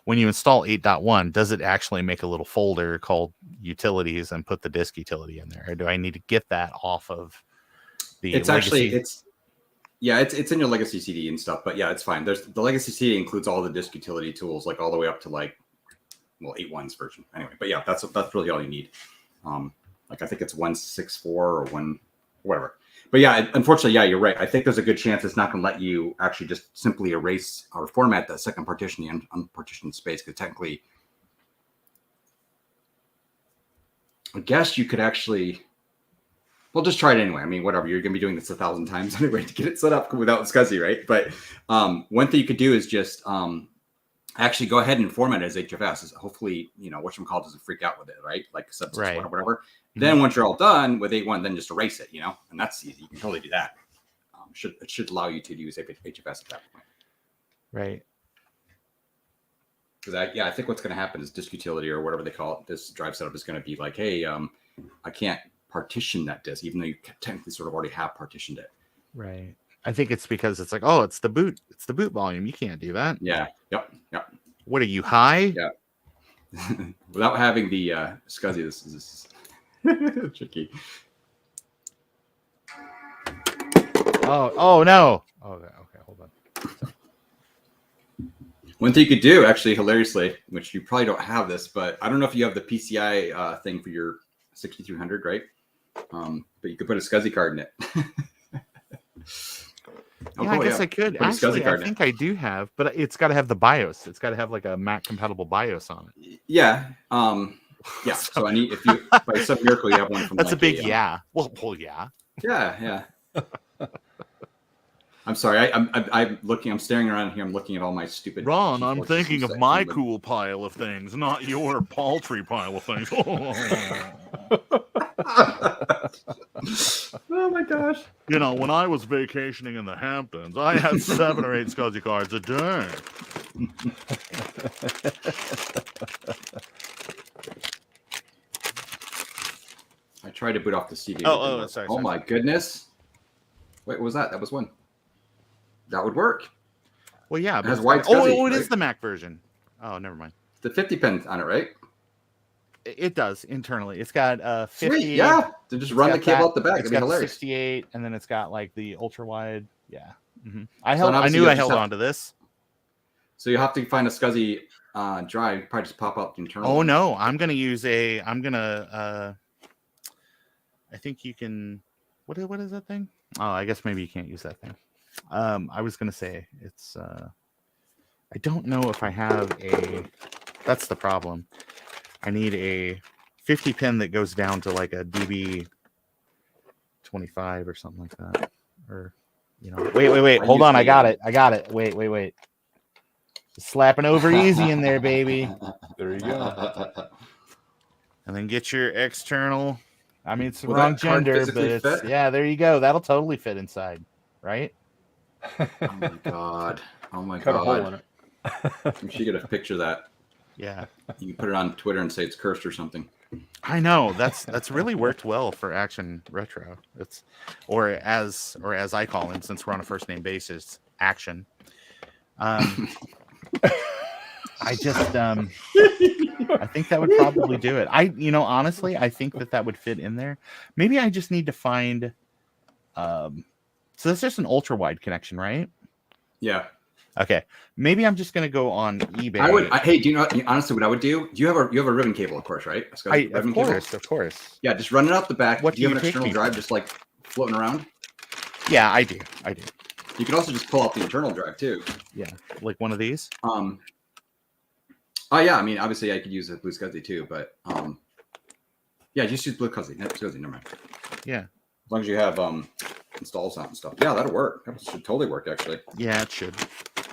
Speaker 5: when you install 8.1, does it actually make a little folder called utilities and put the disk utility in there? Or do I need to get that off of the
Speaker 2: It's
Speaker 5: legacy?
Speaker 2: actually it's in your legacy CD and stuff, but yeah, it's fine. There's the legacy CD includes all the disk utility tools, like all the way up to 8.1's version. Anyway, but yeah, that's really all you need. Like I think it's 164 or whatever. But yeah, unfortunately, yeah, you're right. I think there's a good chance it's not going to let you actually just simply erase or format that second partition, the unpartitioned space, because technically, I guess you could actually. Well, just try it anyway. I mean, whatever. You're going to be doing this 1,000 times anyway to get it set up without SCSI, right? But one thing you could do is just actually go ahead and format it as HFS. Hopefully, whatchamacallit doesn't freak out with it, right? Like sub 6 or whatever. Mm-hmm. Then once you're all done with 8.1, then just erase it, and that's easy. You can totally do that. It should allow you to use HFS at that point.
Speaker 5: Right.
Speaker 2: Because I think what's going to happen is disk utility or whatever they call it, this drive setup is going to be like, hey, I can't partition that disk, even though you technically sort of already have partitioned it.
Speaker 5: Right. I think it's because it's like, oh, it's the boot volume. You can't do that.
Speaker 2: Yeah. Yep.
Speaker 5: What are you, high?
Speaker 2: Yeah. Without having the SCSI, this is tricky.
Speaker 5: Oh no. Okay, hold on.
Speaker 2: One thing you could do, actually, hilariously, which you probably don't have this, but I don't know if you have the PCI thing for your 6300, right? But you could put a SCSI card in it.
Speaker 5: I guess I could. Actually, I think I do have, but it's got to have the BIOS. It's got to have like a Mac compatible BIOS on it.
Speaker 2: Yeah. Yeah. So I need, if you by some miracle you have one from.
Speaker 5: That's a big yeah. Well, yeah.
Speaker 2: Yeah. I'm sorry. I'm looking. I'm staring around here. I'm looking at all my stupid.
Speaker 5: Ron, I'm thinking of my cool pile of things, not your paltry pile of things.
Speaker 2: Oh my gosh!
Speaker 5: When I was vacationing in the Hamptons, I had 7 or 8 SCSI cards a day.
Speaker 2: I tried to boot off the CD.
Speaker 5: Sorry.
Speaker 2: Oh my goodness! Wait, what was that? That was one. That would work.
Speaker 5: Well, yeah.
Speaker 2: It has wide SCSI,
Speaker 5: it is the Mac version. Oh, never mind.
Speaker 2: The 50 pin on it, right?
Speaker 5: It does internally. It's got 50.
Speaker 2: Sweet, yeah. To just run the cable out the back.
Speaker 5: It's
Speaker 2: It'd be
Speaker 5: got
Speaker 2: hilarious.
Speaker 5: 68, and then it's got like the ultra wide. Yeah. Mm-hmm. I held on to this.
Speaker 2: So you have to find a SCSI drive. Probably just pop up the internal.
Speaker 5: Oh no, I'm gonna use I think you can. What is that thing? Oh, I guess maybe you can't use that thing. I was gonna say it's. I don't know if I have a. That's the problem. I need a 50 pin that goes down to like a DB 25 or something like that. Or, wait. Hold on. I got it. Wait. Slapping over easy in there, baby.
Speaker 1: There you go.
Speaker 5: And then get your external I mean, it's the
Speaker 2: Will
Speaker 5: wrong
Speaker 2: that card
Speaker 5: gender, but
Speaker 2: physically
Speaker 5: it's
Speaker 2: fit?
Speaker 5: yeah. There you go. That'll totally fit inside, right?
Speaker 2: Oh my god. Oh my
Speaker 1: Cut a hole in
Speaker 2: god.
Speaker 1: it.
Speaker 2: We should get a picture of that.
Speaker 5: Yeah.
Speaker 2: You can put it on Twitter and say it's cursed or something.
Speaker 5: I know that's really worked well for Action Retro. It's or as I call him, since we're on a first name basis, Action. I just I think that would probably do it. Honestly, I think that would fit in there. Maybe I just need to find so that's just an ultra wide connection, right?
Speaker 2: Yeah.
Speaker 5: Okay. Maybe I'm just gonna go on eBay.
Speaker 2: Hey, do you know honestly what I would do? You have a ribbon cable, of course, right?
Speaker 5: Of course.
Speaker 2: Yeah, just run it out the back.
Speaker 5: What
Speaker 2: do you
Speaker 5: do
Speaker 2: have
Speaker 5: you
Speaker 2: an
Speaker 5: take
Speaker 2: external
Speaker 5: me
Speaker 2: drive
Speaker 5: for?
Speaker 2: just like floating around?
Speaker 5: Yeah, I do.
Speaker 2: You can also just pull out the internal drive too.
Speaker 5: Yeah. Like one of these.
Speaker 2: Oh yeah, I mean obviously I could use a Blue SCSI too, but yeah, just use Blue SCSI. Never mind.
Speaker 5: Yeah.
Speaker 2: As long as you have installs out and stuff. Yeah, that'll work. That should totally work actually.
Speaker 5: Yeah, it should.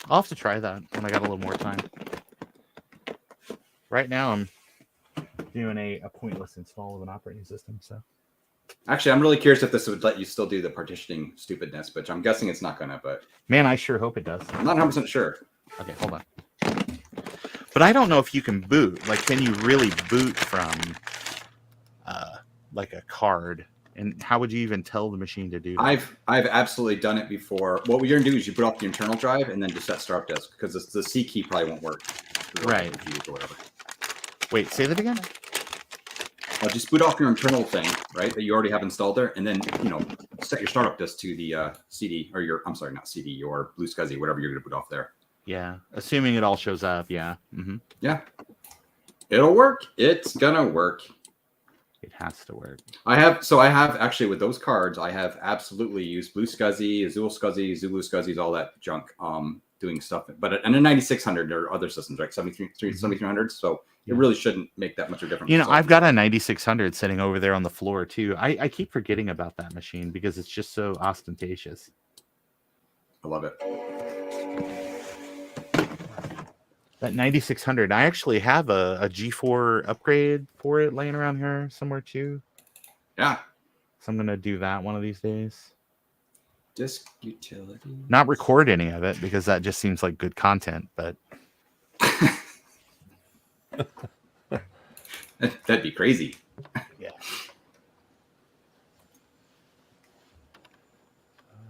Speaker 5: I'll have to try that when I got a little more time. Right now I'm doing a pointless install of an operating system, so
Speaker 2: Actually, I'm really curious if this would let you still do the partitioning stupidness, but I'm guessing it's not gonna, but
Speaker 5: man, I sure hope it does.
Speaker 2: I'm not 100% sure.
Speaker 5: Okay, hold on. But I don't know if you can boot. Like, can you really boot from like a card? And how would you even tell the machine to do that?
Speaker 2: I've absolutely done it before. What you're gonna do is you put off the internal drive and then just set startup disk because the C key probably won't work.
Speaker 5: Right.
Speaker 2: Or whatever.
Speaker 5: Wait, say that again?
Speaker 2: Just boot off your internal thing, right, that you already have installed there, and then set your startup disk to the CD or your not CD, your Blue SCSI, whatever you're gonna boot off there.
Speaker 5: Yeah, assuming it all shows up. Yeah. Mm-hmm.
Speaker 2: Yeah, it'll work. It's gonna work.
Speaker 5: It has to work.
Speaker 2: I have actually with those cards, I have absolutely used Blue SCSI, Azul SCSI, Zulu SCSIs, all that junk, doing stuff. But and a 9600 or other systems, right? 7300. So it really shouldn't make that much of a difference.
Speaker 5: I've got a 9600 sitting over there on the floor too. I keep forgetting about that machine because it's just so ostentatious.
Speaker 2: I love it.
Speaker 5: That 9600, I actually have a G4 upgrade for it laying around here somewhere too.
Speaker 2: Yeah.
Speaker 5: So I'm going to do that one of these days.
Speaker 2: Disk utility.
Speaker 5: Not record any of it because that just seems like good content, but
Speaker 2: That'd be crazy.
Speaker 5: Yeah.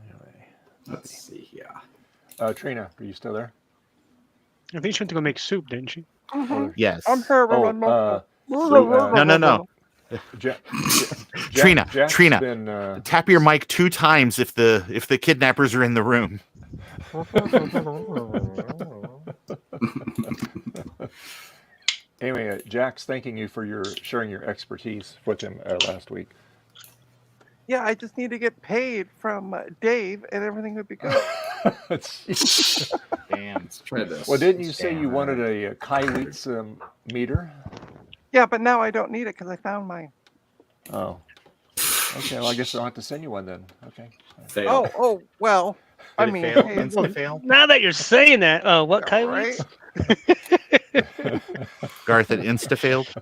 Speaker 1: Anyway,
Speaker 2: Let's see here.
Speaker 1: Trina, are you still there?
Speaker 4: I think she went to go make soup, didn't she?
Speaker 5: Yes.
Speaker 3: I'm here.
Speaker 1: Oh,
Speaker 5: No. Trina,
Speaker 1: Jack's
Speaker 5: Trina,
Speaker 1: been,
Speaker 5: tap your mic 2 times if the kidnappers are in the room.
Speaker 1: Anyway, Jack's thanking you for sharing your expertise with him last week.
Speaker 3: Yeah, I just need to get paid from Dave, and everything would be good.
Speaker 5: Damn.
Speaker 2: Let's try this.
Speaker 1: Well, didn't you say you wanted a Kaiweets meter?
Speaker 3: Yeah, but now I don't need it because I found mine.
Speaker 1: Oh. Okay, well, I guess I'll have to send you one then. Okay.
Speaker 2: Fail.
Speaker 3: Oh, well. I
Speaker 5: Did
Speaker 3: mean,
Speaker 5: it fail?
Speaker 3: hey,
Speaker 5: Insta fail?
Speaker 4: Now that you're saying that, what
Speaker 3: right?
Speaker 4: Kaiweets?
Speaker 5: Garth, it insta failed.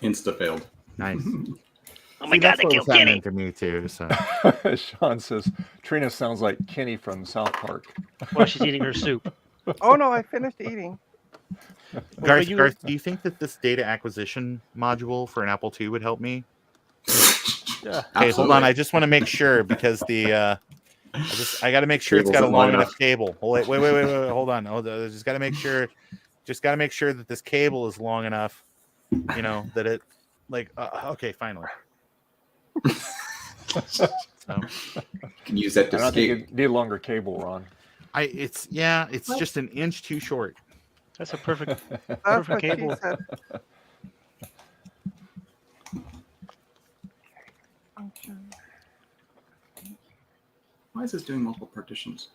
Speaker 2: Insta failed.
Speaker 5: Nice.
Speaker 4: Oh my God, they killed Kenny.
Speaker 5: To me too. So
Speaker 1: Sean says Trina sounds like Kenny from South Park.
Speaker 4: While she's eating her soup.
Speaker 3: Oh, no, I finished eating.
Speaker 5: Garth, do you think that this data acquisition module for an Apple II would help me?
Speaker 1: Yeah.
Speaker 5: Okay, hold on. I just want to make sure because I got to make sure it's got a long enough cable. Wait. Hold on. Just got to make sure. Just got to make sure that this cable is long enough. That it okay, finally. So,
Speaker 2: Can use that to
Speaker 1: I don't think
Speaker 2: escape.
Speaker 1: you need a longer cable, Ron.
Speaker 5: it's just an inch too short.
Speaker 4: That's a perfect
Speaker 3: That's what she
Speaker 4: cable.
Speaker 3: said.
Speaker 2: Why is this doing multiple partitions?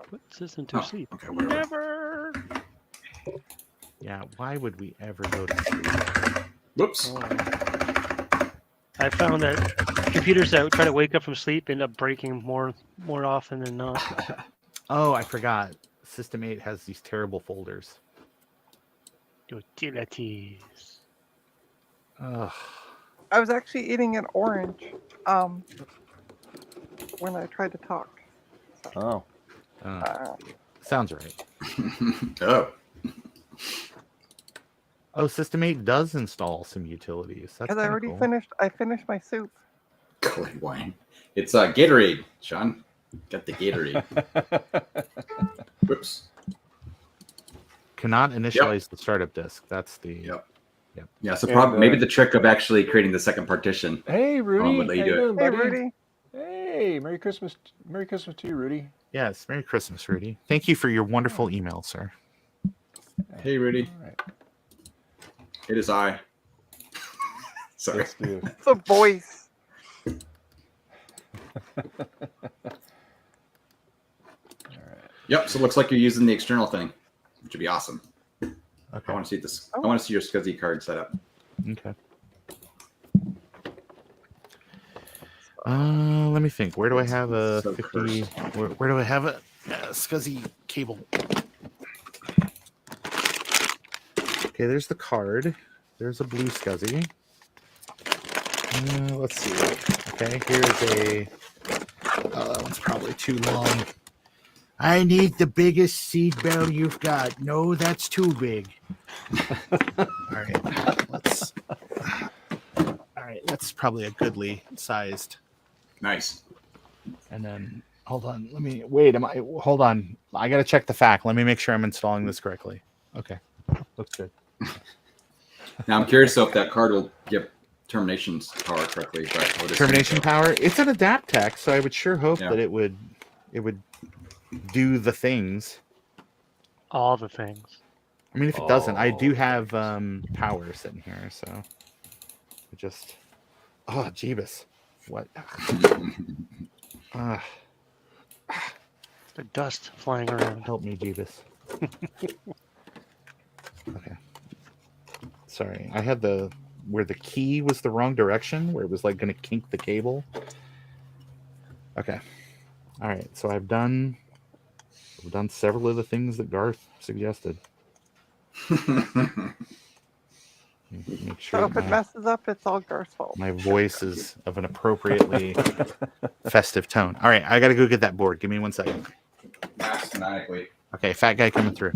Speaker 4: Put system to sleep.
Speaker 2: Okay, whatever.
Speaker 4: Never.
Speaker 5: Yeah, why would we ever go to sleep?
Speaker 2: Whoops.
Speaker 4: I found that computers that try to wake up from sleep end up breaking more often than not.
Speaker 5: Oh, I forgot. System 8 has these terrible folders.
Speaker 4: Utilities.
Speaker 5: Ugh.
Speaker 3: I was actually eating an orange when I tried to talk.
Speaker 1: Oh,
Speaker 5: Sounds right.
Speaker 2: Oh,
Speaker 5: Oh, System 8 does install some utilities. That's
Speaker 3: Because I
Speaker 5: kinda
Speaker 3: already
Speaker 5: cool.
Speaker 3: finished. I finished my soup.
Speaker 2: clay wine. It's Gatorade, Sean. Got the Gatorade. Whoops.
Speaker 5: Cannot initialize the startup disk. That's the.
Speaker 2: Yep.
Speaker 5: Yep.
Speaker 2: Yeah. So
Speaker 1: And,
Speaker 2: probably maybe the trick of actually creating the second partition
Speaker 1: hey, Rudy.
Speaker 2: would let you
Speaker 1: How you
Speaker 2: do it.
Speaker 1: doing,
Speaker 3: Hey,
Speaker 1: buddy?
Speaker 3: Rudy.
Speaker 1: Hey, Merry Christmas. Merry Christmas to you, Rudy.
Speaker 5: Yes. Merry Christmas, Rudy. Thank you for your wonderful email, sir.
Speaker 2: Hey, Rudy.
Speaker 1: All right.
Speaker 2: It is I. Sorry.
Speaker 1: Let's do it.
Speaker 3: It's a voice.
Speaker 2: Yep. So it looks like you're using the external thing, which would be awesome. I
Speaker 5: Okay.
Speaker 2: want to see this. I want to see your SCSI card set up.
Speaker 5: Okay. Let me think. Where do I have a
Speaker 2: So
Speaker 5: 50? Where do I have a SCSI cable? Okay, there's the card. There's a blue SCSI. Let's see. Okay, here's a. Oh, that one's probably too long. I need the biggest seed bell you've got. No, that's too big. All right, let's. All right, that's probably a goodly sized.
Speaker 2: Nice.
Speaker 5: And then hold on. Let me wait. Hold on. I gotta check the FAQ. Let me make sure I'm installing this correctly. Okay, looks good.
Speaker 2: Now I'm curious though if that card will give termination power correctly. But I would assume
Speaker 5: Termination
Speaker 2: so.
Speaker 5: power. It's an Adaptec, so I would sure hope
Speaker 2: Yeah.
Speaker 5: that it would do the things.
Speaker 4: All the things.
Speaker 5: I mean, if it doesn't, I do
Speaker 1: Oh,
Speaker 5: have power sitting here, so it just. Oh, Jeebus. What?
Speaker 4: The dust flying around.
Speaker 5: Help me, Jeebus. Okay. Sorry, I had where the key was the wrong direction, where it was like going to kink the cable. Okay. All right. So I've done several of the things that Garth suggested. Make
Speaker 3: So
Speaker 5: sure
Speaker 3: if it messes up, it's all Garth's fault.
Speaker 5: my voice is of an appropriately festive tone. All right, I got to go get that board. Give me 1 second.
Speaker 2: Mathematically.
Speaker 5: Okay, fat guy coming through.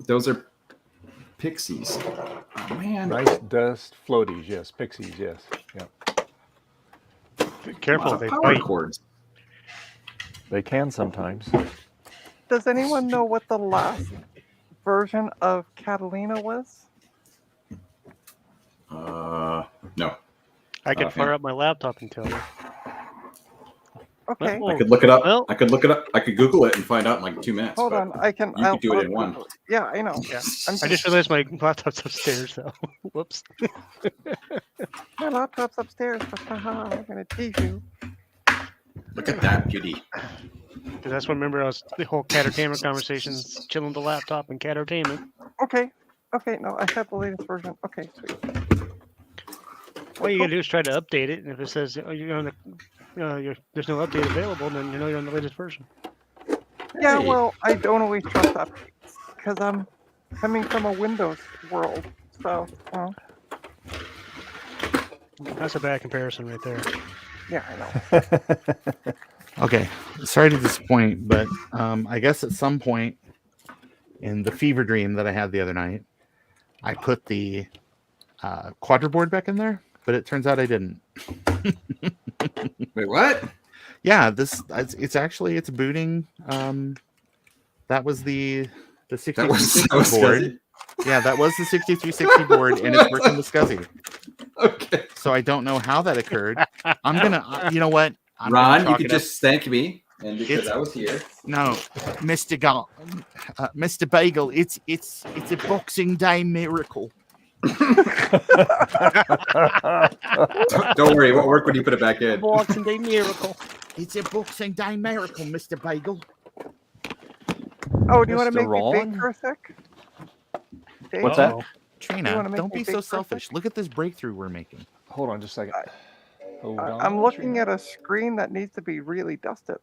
Speaker 2: Those are pixies. Oh man.
Speaker 1: Rice dust floaties. Yes. Pixies. Yes. Yep.
Speaker 4: Be careful, they
Speaker 2: Power
Speaker 4: bite.
Speaker 2: cords.
Speaker 1: They can sometimes.
Speaker 3: Does anyone know what the last version of Catalina was?
Speaker 2: No.
Speaker 4: I could
Speaker 2: Okay.
Speaker 4: fire up my laptop and tell you.
Speaker 3: Okay,
Speaker 4: Well,
Speaker 2: I could look it up.
Speaker 4: Well-
Speaker 2: I could look it up. I could Google it and find out in like 2 minutes.
Speaker 3: hold
Speaker 2: but
Speaker 3: on. I can.
Speaker 2: You could do it in one.
Speaker 3: Yeah, I know.
Speaker 4: Yeah.
Speaker 3: I'm
Speaker 4: I just realized my laptop's upstairs, though. Whoops.
Speaker 3: My laptop's upstairs, but haha, I'm gonna tease you.
Speaker 2: Look at that beauty.
Speaker 4: Because that's what I remember. I was the whole Catertainment conversations, chilling the laptop and Catertainment.
Speaker 3: Okay, no, I have the latest version. Okay, sweet.
Speaker 4: All you gotta do is try to update it, and if it says you're on the, there's no update available, then you know you're on the latest version.
Speaker 3: Yeah,
Speaker 2: Hey.
Speaker 3: well, I don't always trust updates because I'm coming from a Windows world. So,
Speaker 4: That's a bad comparison right there.
Speaker 3: yeah, I know.
Speaker 5: Okay, sorry to disappoint, but I guess at some point in the fever dream that I had the other night, I put the quadroboard back in there, but it turns out I didn't.
Speaker 2: Wait, what?
Speaker 5: Yeah, it's actually booting. That was the
Speaker 2: That
Speaker 5: 6360
Speaker 2: was
Speaker 5: board.
Speaker 2: SCSI?
Speaker 5: Yeah, that was the 6360 board, and it's working with SCSI.
Speaker 2: Okay.
Speaker 5: So I don't know how that occurred. I'm gonna, you know what? I'm gonna
Speaker 2: Ron, you
Speaker 5: chalk
Speaker 2: could
Speaker 5: it up.
Speaker 2: just thank me, and because
Speaker 5: It's-
Speaker 2: I was here.
Speaker 5: No, Mr. Bagel, it's a Boxing Day miracle.
Speaker 2: Don't worry, it won't work when you put it back in.
Speaker 4: Boxing Day miracle.
Speaker 5: It's a Boxing Day miracle, Mr. Bagel.
Speaker 3: Oh, do you want to
Speaker 1: Mr.
Speaker 3: make me
Speaker 1: Ron?
Speaker 3: big for a sec? Dave?
Speaker 1: What's that?
Speaker 4: Uh-oh.
Speaker 3: You
Speaker 5: Trina,
Speaker 3: wanna make
Speaker 5: don't
Speaker 3: me
Speaker 5: be
Speaker 3: big
Speaker 5: so
Speaker 3: for a sec?
Speaker 5: selfish. Look at this breakthrough we're making.
Speaker 1: Hold on just a second. Hold on.
Speaker 3: I'm looking
Speaker 1: Trina.
Speaker 3: at a screen that needs to be really dusted.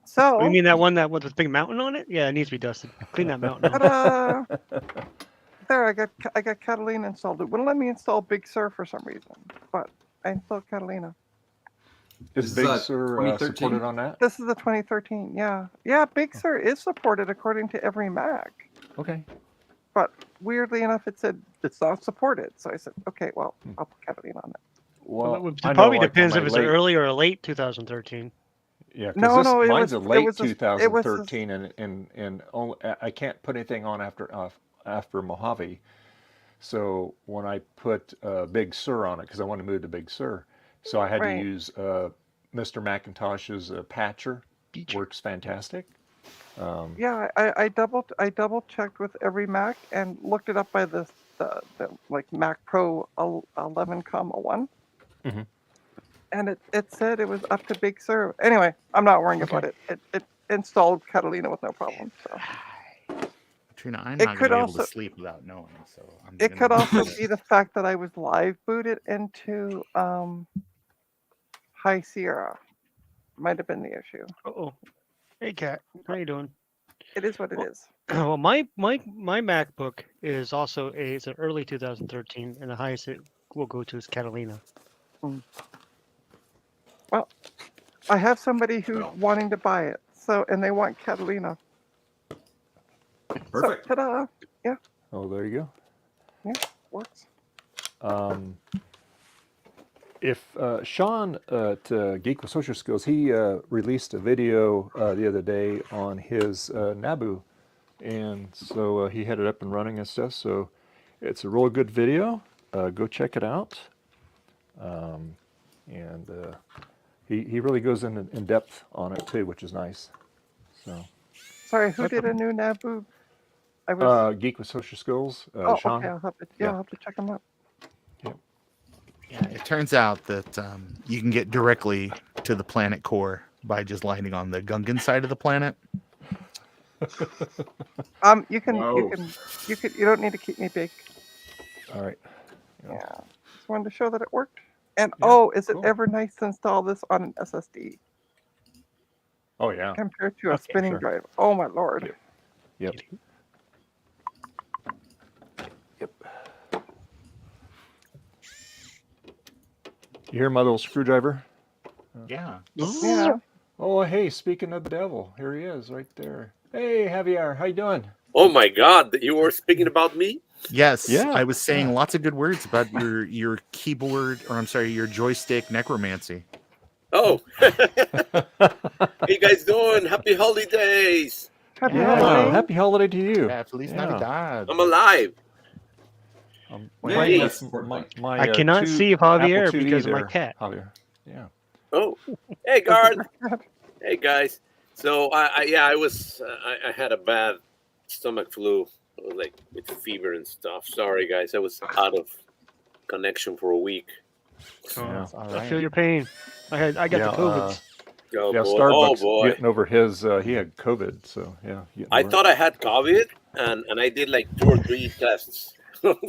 Speaker 3: So,
Speaker 4: You mean that one with the big mountain on it? Yeah, it needs to be dusted. Clean that mountain off.
Speaker 3: ta-da! There, I got Catalina installed. It wouldn't let me install Big Sur for some reason, but I installed Catalina.
Speaker 1: Is
Speaker 2: This is,
Speaker 1: Big Sur
Speaker 2: 2013?
Speaker 1: supported on that?
Speaker 3: This is the 2013. Yeah, Big Sur is supported according to every Mac,
Speaker 1: Okay.
Speaker 3: but weirdly enough, it said it's not supported. So I said, okay, well, I'll put Catalina on it.
Speaker 1: Well,
Speaker 4: It
Speaker 1: I know,
Speaker 4: probably
Speaker 1: like, on
Speaker 4: depends
Speaker 1: my
Speaker 4: if it's
Speaker 1: late,
Speaker 4: early or late 2013.
Speaker 1: Yeah,
Speaker 3: No,
Speaker 1: because
Speaker 3: no, it
Speaker 1: mine's
Speaker 3: was
Speaker 1: a late
Speaker 3: it was
Speaker 1: 2013, and only, I can't put anything on after Mojave. So when I put Big Sur on it, because I want to move to Big Sur, so I had to
Speaker 3: right.
Speaker 1: use Mr. Macintosh's patcher. Works fantastic.
Speaker 3: Yeah, I double checked with every Mac and looked it up by the like Mac Pro 11,1,
Speaker 1: Mhm.
Speaker 3: and it said it was up to Big Sur. Anyway, I'm not worrying about
Speaker 1: Okay.
Speaker 3: it. It installed Catalina with no problem. So
Speaker 5: Trina, I'm
Speaker 3: it
Speaker 5: not
Speaker 3: could
Speaker 5: gonna be able to
Speaker 3: also
Speaker 5: sleep without knowing. So I'm
Speaker 3: it
Speaker 5: gonna
Speaker 3: could
Speaker 5: need
Speaker 3: also
Speaker 5: to-
Speaker 3: be the fact that I was live booted into High Sierra. Might have been the issue.
Speaker 4: Oh, hey cat, how you doing?
Speaker 3: It is what it
Speaker 4: Well,
Speaker 3: is.
Speaker 4: Well, my MacBook is also it's an early 2013, and the highest it will go to is Catalina.
Speaker 3: Well, I have somebody who's
Speaker 2: Well.
Speaker 3: wanting to buy it, so and they want Catalina.
Speaker 2: Perfect.
Speaker 3: So, ta-da!
Speaker 1: Oh, there you
Speaker 3: Works.
Speaker 1: go. If Sean at Geek with Social Skills, he released a video the other day on his Nabu, and so he had it up and running and stuff. So it's a real good video. Go check it out. And he really goes in depth on it too, which is nice. So
Speaker 3: Sorry, who did a new Nabu? I was.
Speaker 1: Geek with Social Skills,
Speaker 3: Oh,
Speaker 1: Sean.
Speaker 3: okay. I'll have to.
Speaker 1: Yeah.
Speaker 3: I'll have to check them out.
Speaker 5: Yeah, it turns out that you can get directly to the planet core by just lighting on the Gungan side of the planet.
Speaker 3: You can.
Speaker 2: Whoa.
Speaker 3: You don't need to keep me big.
Speaker 1: All right.
Speaker 3: Yeah. Just wanted to show that it worked. And
Speaker 1: Yeah,
Speaker 3: is
Speaker 1: cool.
Speaker 3: it ever nice to install this on an SSD
Speaker 1: Oh yeah.
Speaker 3: compared to a
Speaker 4: Okay,
Speaker 3: spinning
Speaker 1: sure.
Speaker 3: drive? Oh my lord.
Speaker 1: Yep. Yep. You hear my little screwdriver?
Speaker 5: Yeah.
Speaker 3: Yeah.
Speaker 1: Oh, hey, speaking of the devil, here he is right there. Hey, Javier, how you doing?
Speaker 6: Oh my God, you were speaking about me?
Speaker 5: Yes,
Speaker 1: Yeah,
Speaker 5: I was saying
Speaker 1: yeah.
Speaker 5: lots of good words about your keyboard, or I'm sorry, your joystick necromancy.
Speaker 6: Oh, how you guys doing? Happy holidays!
Speaker 3: Happy
Speaker 1: Yeah,
Speaker 3: holidays.
Speaker 1: happy holiday to you.
Speaker 5: Yeah, Feliz
Speaker 1: Yeah.
Speaker 5: Navidad.
Speaker 6: I'm alive.
Speaker 1: I'm
Speaker 2: Yay,
Speaker 1: playing
Speaker 2: that's
Speaker 1: with
Speaker 2: important.
Speaker 1: my
Speaker 4: I cannot see Javier
Speaker 1: Apple IIe
Speaker 4: because of my
Speaker 1: there,
Speaker 4: cat.
Speaker 1: Javier. Yeah.
Speaker 6: Oh, hey Garth. Hey guys. So I had a bad stomach flu, like with fever and stuff. Sorry guys, I was out of connection for a week.
Speaker 1: Yeah.
Speaker 5: It's all
Speaker 4: I
Speaker 5: right.
Speaker 4: feel your pain. I got
Speaker 1: Yeah,
Speaker 4: the COVID.
Speaker 6: Oh
Speaker 1: Yeah,
Speaker 6: boy.
Speaker 1: Starbucks
Speaker 6: Oh boy.
Speaker 1: getting over his. He had COVID, so yeah. getting
Speaker 6: I
Speaker 1: over
Speaker 6: thought I had COVID, and I did like 2 or 3 tests.
Speaker 4: Look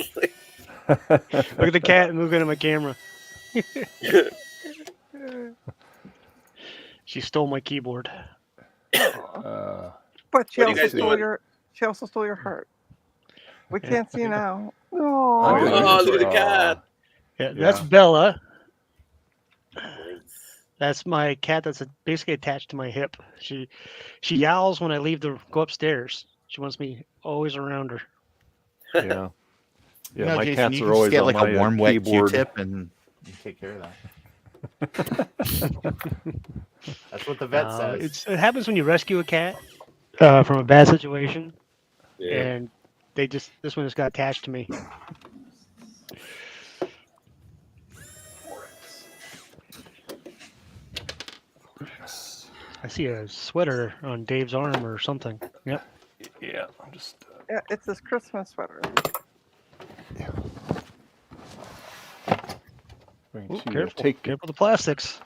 Speaker 4: at the cat moving at my camera. She stole my keyboard.
Speaker 3: But she
Speaker 6: What are you
Speaker 3: also
Speaker 6: guys
Speaker 3: stole
Speaker 6: doing?
Speaker 3: your heart. We
Speaker 1: Yeah.
Speaker 3: can't see now.
Speaker 1: Oh,
Speaker 3: Oh,
Speaker 1: yeah.
Speaker 6: Oh, look at the cat.
Speaker 4: Yeah, that's
Speaker 1: Yeah.
Speaker 4: Bella. That's my cat. That's basically attached to my hip. She yowls when I leave to go upstairs. She wants me always around her.
Speaker 1: Yeah. Yeah,
Speaker 5: No,
Speaker 1: my
Speaker 5: Jason,
Speaker 1: cats
Speaker 5: you
Speaker 1: are
Speaker 5: can just
Speaker 1: always
Speaker 5: get
Speaker 1: on
Speaker 5: like
Speaker 1: my
Speaker 5: a warm, wet
Speaker 1: keyboard.
Speaker 5: Q-tip and you take care of that. That's what the vet says.
Speaker 4: It happens when you rescue a cat from a bad situation,
Speaker 6: Yeah.
Speaker 4: and this one just got attached to me. I see a sweater on Dave's arm or something. Yep.
Speaker 1: Yeah, I'm just.
Speaker 3: yeah, it's this Christmas sweater.
Speaker 1: Going
Speaker 4: Ooh,
Speaker 1: to
Speaker 4: careful.
Speaker 1: take.
Speaker 4: Careful the plastics.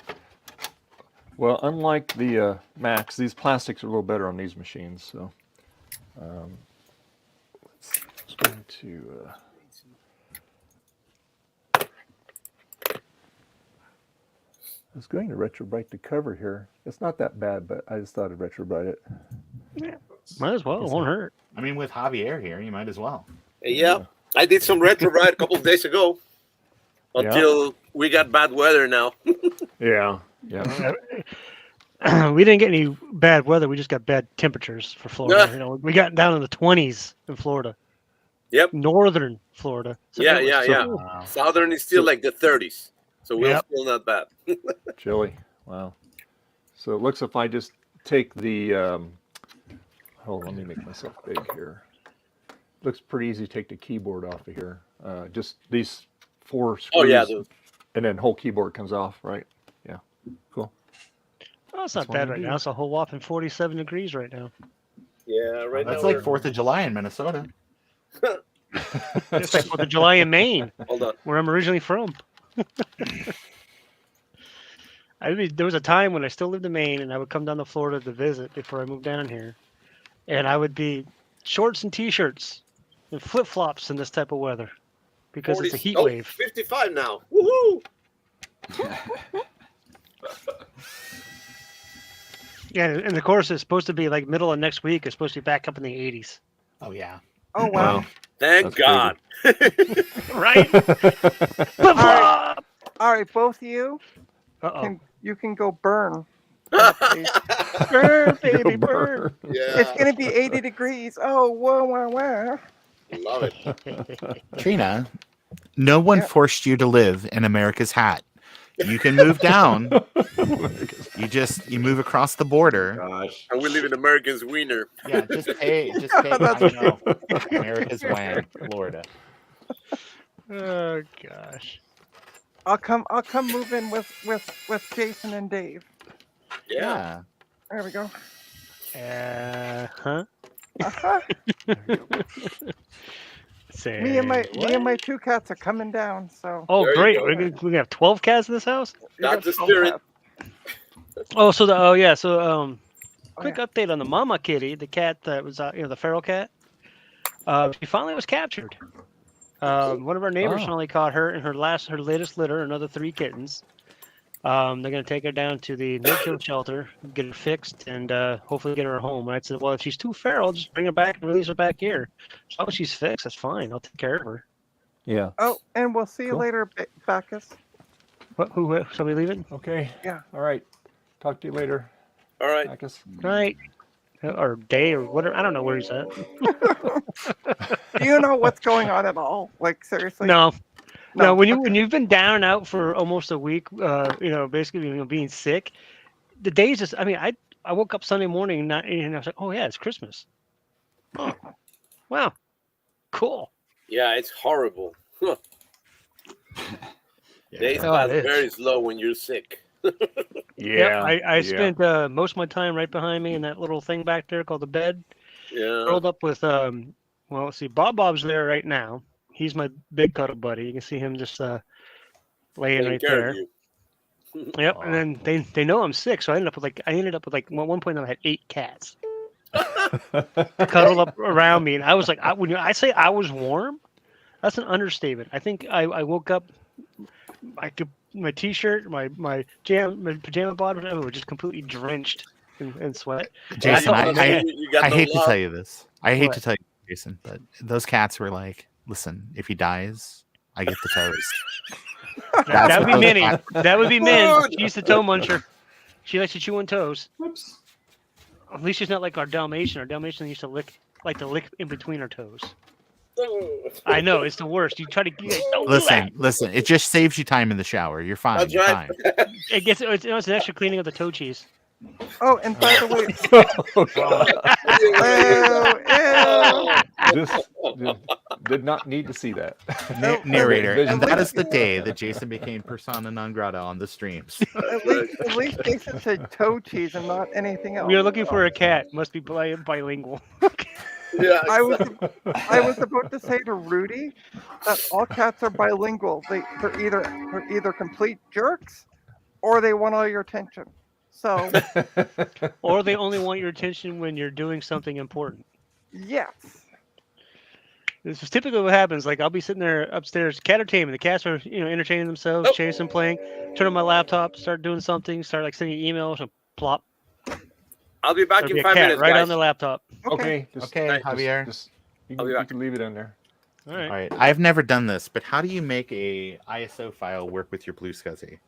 Speaker 1: Well, unlike the Macs, these plastics are a little better on these machines. So, it's going to. was going to retrobite the cover here. It's not that bad, but I just thought I'd retrobite it.
Speaker 4: Might as well. It won't hurt.
Speaker 5: I mean, with Javier here, you might as well.
Speaker 6: Yeah, I did some retro ride a couple of days ago until we got bad weather now.
Speaker 1: Yeah. Yeah.
Speaker 4: We didn't get any bad weather. We just got bad temperatures for Florida. You know, we got down in the 20s in Florida.
Speaker 6: Yep.
Speaker 4: Northern Florida. So
Speaker 6: Yeah,
Speaker 4: it was
Speaker 6: yeah,
Speaker 4: so-
Speaker 6: yeah.
Speaker 5: Wow.
Speaker 6: Southern is still like the 30s, so we're
Speaker 4: Yep.
Speaker 6: still not bad.
Speaker 1: Chilly. Wow. So it looks if I just take the, hold on, let me make myself big here. Looks pretty easy to take the keyboard off of here. Just these 4 screws.
Speaker 6: Oh yeah,
Speaker 1: And then whole keyboard comes off, right? Yeah. Cool.
Speaker 4: Oh, it's not
Speaker 1: That's what
Speaker 4: bad
Speaker 1: I
Speaker 4: right
Speaker 1: do.
Speaker 4: now. It's a whole whopping 47 degrees right now.
Speaker 6: yeah. Right
Speaker 5: That's
Speaker 6: now,
Speaker 5: like
Speaker 6: we're-
Speaker 5: 4th of July in Minnesota.
Speaker 4: It's like 4th of July in Maine,
Speaker 6: hold on.
Speaker 4: where I'm originally from. There was a time when I still lived in Maine, and I would come down to Florida to visit before I moved down here, and I would be shorts and t-shirts and flip-flops in this type of weather because it's a
Speaker 6: 40
Speaker 4: heat
Speaker 6: oh,
Speaker 4: wave.
Speaker 6: 55 now. Woohoo!
Speaker 4: Yeah, and of course it's supposed to be like middle of next week. It's supposed to be back up in the 80s,
Speaker 5: Oh, yeah.
Speaker 3: Oh wow!
Speaker 6: Thank
Speaker 1: That's
Speaker 6: God.
Speaker 4: right? Flip-flop.
Speaker 3: All right, both of you
Speaker 4: Uh-oh.
Speaker 3: you can go burn.
Speaker 4: Burn, baby,
Speaker 1: Go
Speaker 4: burn.
Speaker 6: Yeah,
Speaker 3: It's gonna be 80 degrees. Oh, whoa, whoa, whoa.
Speaker 6: love it.
Speaker 5: Trina, no one
Speaker 3: Yeah.
Speaker 5: forced you to live in America's hat. You can move down. You move across the border.
Speaker 2: Gosh.
Speaker 6: And we live in American's wiener.
Speaker 5: Yeah, just pay. I know. America's wang, Florida.
Speaker 4: Oh gosh.
Speaker 3: I'll come move in with Jason and Dave.
Speaker 6: Yeah.
Speaker 3: There we go.
Speaker 4: Huh?
Speaker 3: Uh-huh.
Speaker 4: Say,
Speaker 3: me and my 2 cats are coming down. So
Speaker 4: Oh,
Speaker 6: There you
Speaker 4: great.
Speaker 6: go.
Speaker 4: We're gonna have 12 cats in this house?
Speaker 3: you got
Speaker 6: That's the
Speaker 3: 12
Speaker 6: spirit.
Speaker 3: cats.
Speaker 4: Oh, so quick
Speaker 3: yeah.
Speaker 4: update on the mama kitty, the cat that was the feral cat. She finally was captured. One of our neighbors
Speaker 1: Oh.
Speaker 4: finally caught her in her latest litter, another 3 kittens. They're gonna take her down to the no-kill shelter, get her fixed, and hopefully get her home. And I said, well, if she's too feral, just bring her back and release her back here. As long as she's fixed, that's fine. I'll take care of her.
Speaker 1: Yeah.
Speaker 3: Oh, and we'll see you
Speaker 1: Cool.
Speaker 3: later, Bacchus.
Speaker 4: What? Who? Somebody leaving?
Speaker 1: Okay.
Speaker 3: Yeah.
Speaker 1: All right. Talk to you later,
Speaker 6: All right.
Speaker 1: Bacchus.
Speaker 4: Night. Or day or whatever. I don't know where he's at.
Speaker 3: Do you know what's going on at all? Like seriously?
Speaker 4: No. No, when
Speaker 3: okay.
Speaker 4: you've been down and out for almost a week, basically being sick, the days just. I mean, I woke up Sunday morning and I was like, oh yeah, it's Christmas. Oh, wow, cool.
Speaker 6: Yeah, it's horrible. Huh. Days
Speaker 4: Oh,
Speaker 6: pass
Speaker 4: it is.
Speaker 6: very slow when you're sick.
Speaker 4: Yep, I spent most of my time right behind me in that little thing back there called the bed,
Speaker 6: Yeah.
Speaker 4: curled up with let's see, Bob's there right now. He's my big cuddle buddy. You can see him just laying
Speaker 6: Taking
Speaker 4: right
Speaker 6: care
Speaker 4: there.
Speaker 6: of you.
Speaker 4: Yep, and then they know I'm sick, so I ended up with at one point I had 8 cats cuddled up around me, and I was like, when I say I was warm, that's an understatement. I think I woke up, my t-shirt, my pajama bottom, were just completely drenched in sweat.
Speaker 5: Jason,
Speaker 4: I-
Speaker 6: You got
Speaker 5: I
Speaker 6: no
Speaker 5: hate to
Speaker 6: love.
Speaker 5: tell you this. I hate
Speaker 4: What?
Speaker 5: to tell you, Jason, but those cats were like, listen, if he dies, I get the toes.
Speaker 4: That would be
Speaker 5: what those
Speaker 4: Minnie.
Speaker 5: cats-
Speaker 4: That would be Min.
Speaker 6: Good.
Speaker 4: She's the toe muncher. She likes to chew on toes.
Speaker 2: Whoops.
Speaker 4: At least she's not like our Dalmatian. Our Dalmatian used to lick in between her toes. I know it's the worst. You try to don't do that.
Speaker 5: Listen, it just saves you time in the shower. You're fine.
Speaker 6: That's
Speaker 5: You're
Speaker 6: right.
Speaker 5: fine.
Speaker 4: It's an extra cleaning of the toe cheese.
Speaker 3: Oh, and by the way,
Speaker 1: Oh, God.
Speaker 3: ew, ew.
Speaker 1: This did not need to see that.
Speaker 5: Narrator,
Speaker 1: Vision.
Speaker 5: and that is the day that Jason became persona non grata on the streams.
Speaker 3: At least Jason said toe cheese and not anything else.
Speaker 4: We are looking for a cat. Must be bilingual.
Speaker 6: Yeah.
Speaker 3: I was about to say to Rudy that all cats are bilingual. They're either complete jerks or they want all your attention. So
Speaker 4: Or they only want your attention when you're doing something important.
Speaker 3: yes.
Speaker 4: This is typically what happens. Like I'll be sitting there upstairs, cat entertainment. The cats are, entertaining themselves,
Speaker 6: Oh.
Speaker 4: chasing, playing. Turn on my laptop, start doing something, start like sending emails, and plop.
Speaker 6: I'll be back
Speaker 4: There'll
Speaker 6: in
Speaker 4: be a
Speaker 6: 5
Speaker 4: cat
Speaker 6: minutes,
Speaker 4: right
Speaker 6: guys.
Speaker 4: on the laptop.
Speaker 1: Okay. Just,
Speaker 5: Okay,
Speaker 6: Right.
Speaker 5: Javier.
Speaker 1: you
Speaker 6: I'll be
Speaker 1: can,
Speaker 6: back.
Speaker 1: leave it in there.
Speaker 4: All right.
Speaker 5: All right. I've never done this, but how do you make a ISO file work with your Blue SCSI?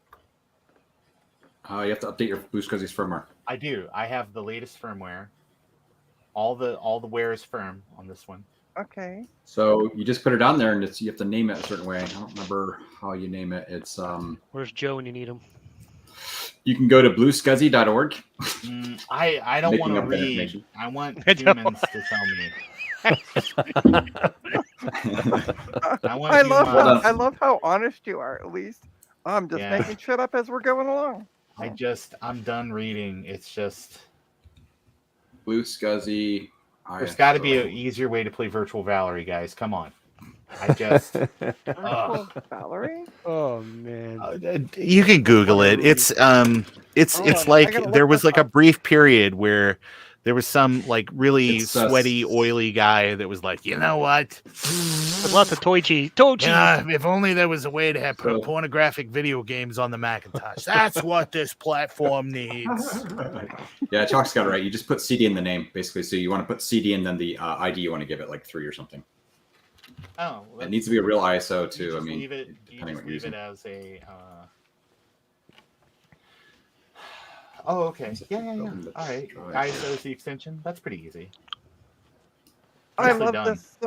Speaker 2: You have to update your Blue SCSI's firmware.
Speaker 5: I do. I have the latest firmware. All the wear is firm on this one.
Speaker 3: Okay.
Speaker 2: So you just put it on there, and you have to name it a certain way. I don't remember how you name it. It's
Speaker 4: Where's Joe when you need him?
Speaker 2: you can go to bluescuzzy.org.
Speaker 5: I don't want
Speaker 2: Making
Speaker 5: to
Speaker 2: up that
Speaker 5: read.
Speaker 2: information.
Speaker 5: I want
Speaker 4: I don't-
Speaker 5: humans to tell me. I want
Speaker 3: I love
Speaker 5: humans.
Speaker 3: how I love how honest you are. At least I'm just
Speaker 5: Yeah.
Speaker 3: making shit up as we're going along.
Speaker 5: I'm done reading. It's just
Speaker 2: Blue SCSI.
Speaker 5: there's got to be an easier way to play Virtual Valerie, guys. Come on. I just
Speaker 3: Virtual Valerie.
Speaker 4: Oh man.
Speaker 5: you can Google it. It's
Speaker 3: on, I
Speaker 5: like
Speaker 3: gotta
Speaker 5: there
Speaker 3: look
Speaker 5: was
Speaker 3: this
Speaker 5: like a
Speaker 3: up.
Speaker 5: brief period where there was some like really
Speaker 2: It's,
Speaker 5: sweaty, oily guy that was like, you know what?
Speaker 4: With lots of toy cheese. Toy cheese.
Speaker 5: Yeah, if only there was a way to have
Speaker 2: So-
Speaker 5: pornographic video games on the Macintosh. That's what this platform needs.
Speaker 2: Yeah, Chalk's got it right. You just put CD in the name, basically. So you want to put CD and then the ID you want to give it like 3 or something.
Speaker 5: Oh,
Speaker 2: It needs to be a real ISO too. I
Speaker 5: Just
Speaker 2: mean,
Speaker 5: leave it. You
Speaker 2: depending
Speaker 5: just
Speaker 2: what you're
Speaker 5: leave it
Speaker 2: using.
Speaker 5: as a. Oh, okay. Yeah. All right. ISO is the extension. That's pretty easy.
Speaker 3: I
Speaker 5: Nicely
Speaker 3: love
Speaker 5: done.
Speaker 3: this.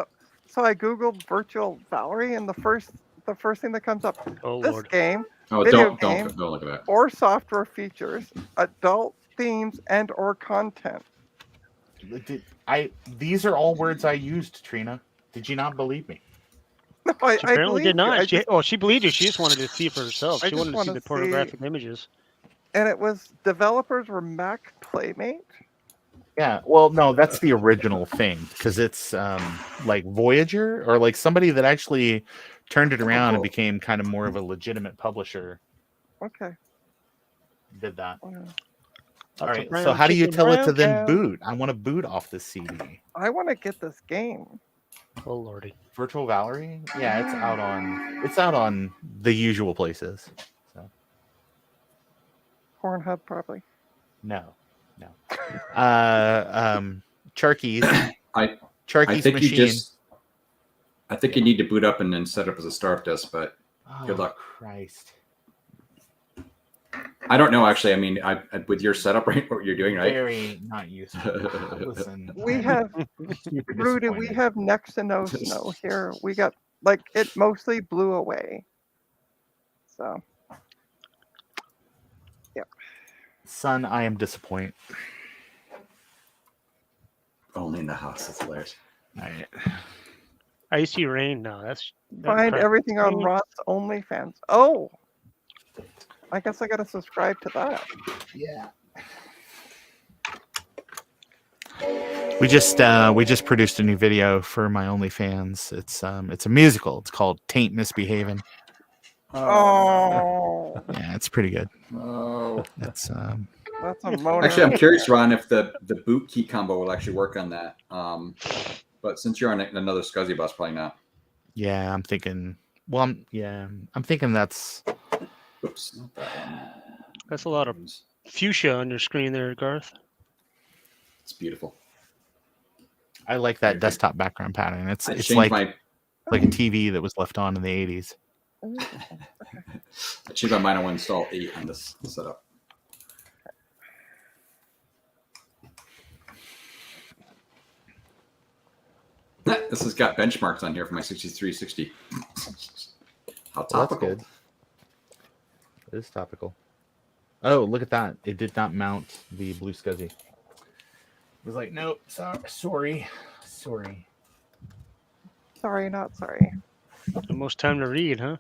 Speaker 3: So I googled Virtual Valerie, and the first thing that comes up,
Speaker 4: Oh
Speaker 3: this
Speaker 4: lord.
Speaker 3: game
Speaker 2: Oh,
Speaker 3: Video
Speaker 2: don't
Speaker 3: game.
Speaker 2: look at that.
Speaker 3: or software features adult themes and or content.
Speaker 5: These are all words I used, Trina. Did you not believe me?
Speaker 3: No,
Speaker 4: She apparently did
Speaker 3: believe you.
Speaker 4: not. She believed you. She just wanted to see it for herself.
Speaker 3: I
Speaker 4: She
Speaker 3: just
Speaker 4: wanted to see
Speaker 3: wanna
Speaker 4: the
Speaker 3: see-
Speaker 4: pornographic images.
Speaker 3: And it was developers were Mac Playmate.
Speaker 5: Yeah. Well, no, that's the original thing because it's like Voyager or like somebody that actually turned it around and became kind of more of a legitimate publisher
Speaker 3: Okay.
Speaker 5: did that.
Speaker 3: Well,
Speaker 5: All
Speaker 4: Lots of
Speaker 5: right.
Speaker 4: brown
Speaker 5: So how do you
Speaker 4: chicken,
Speaker 5: tell it to
Speaker 4: brown
Speaker 5: then
Speaker 4: cow.
Speaker 5: boot? I want to boot off this CD.
Speaker 3: I want to get this game.
Speaker 4: Oh lordy.
Speaker 5: Virtual Valerie? Yeah, it's out on the usual places. So
Speaker 3: Pornhub probably.
Speaker 5: no. Charky's
Speaker 2: I
Speaker 5: Charky's
Speaker 2: think
Speaker 5: machine.
Speaker 2: I think you need to boot up and then set up as a startup disk, but
Speaker 5: Oh,
Speaker 2: good luck.
Speaker 5: Christ.
Speaker 2: I don't know actually. I mean, I with your setup, right? What you're doing, right?
Speaker 5: Very not useful. Listen.
Speaker 3: We
Speaker 5: I'm
Speaker 3: have
Speaker 5: super
Speaker 3: Rudy, we
Speaker 5: disappointed.
Speaker 3: have next to no snow here. We got like it mostly blew away. So
Speaker 5: Son, I am disappointed.
Speaker 2: Only in the house. That's hilarious.
Speaker 5: All right.
Speaker 4: I see rain now. That's
Speaker 3: find
Speaker 4: crap.
Speaker 3: everything on Rod's OnlyFans. Oh, I guess I gotta subscribe to that.
Speaker 5: Yeah. We just produced a new video for my OnlyFans. It's a musical. It's called Taint Misbehaving.
Speaker 3: Oh,
Speaker 5: Yeah, it's pretty good.
Speaker 2: Oh.
Speaker 5: It's
Speaker 3: that's a moaner.
Speaker 2: Actually, I'm curious, Ron, if the boot key combo will actually work on that. But since you're on another SCSI bus, probably not.
Speaker 5: yeah, I'm thinking. Well, I'm thinking that's.
Speaker 2: Oops, not that one.
Speaker 4: That's a lot of fuchsia on your screen there, Garth.
Speaker 2: It's beautiful.
Speaker 5: I like that desktop background pattern. It's
Speaker 2: I
Speaker 5: it's
Speaker 2: changed
Speaker 5: like a TV that was left on in the 80s.
Speaker 2: I changed my mind. I want to install 8 on this setup. This has got benchmarks on here for my 6360. How
Speaker 5: Well, that's
Speaker 2: topical.
Speaker 5: good. It is topical. Oh, look at that. It did not mount the Blue SCSI. It was like, nope, sorry.
Speaker 3: Sorry, not sorry.
Speaker 4: The most time to read, huh?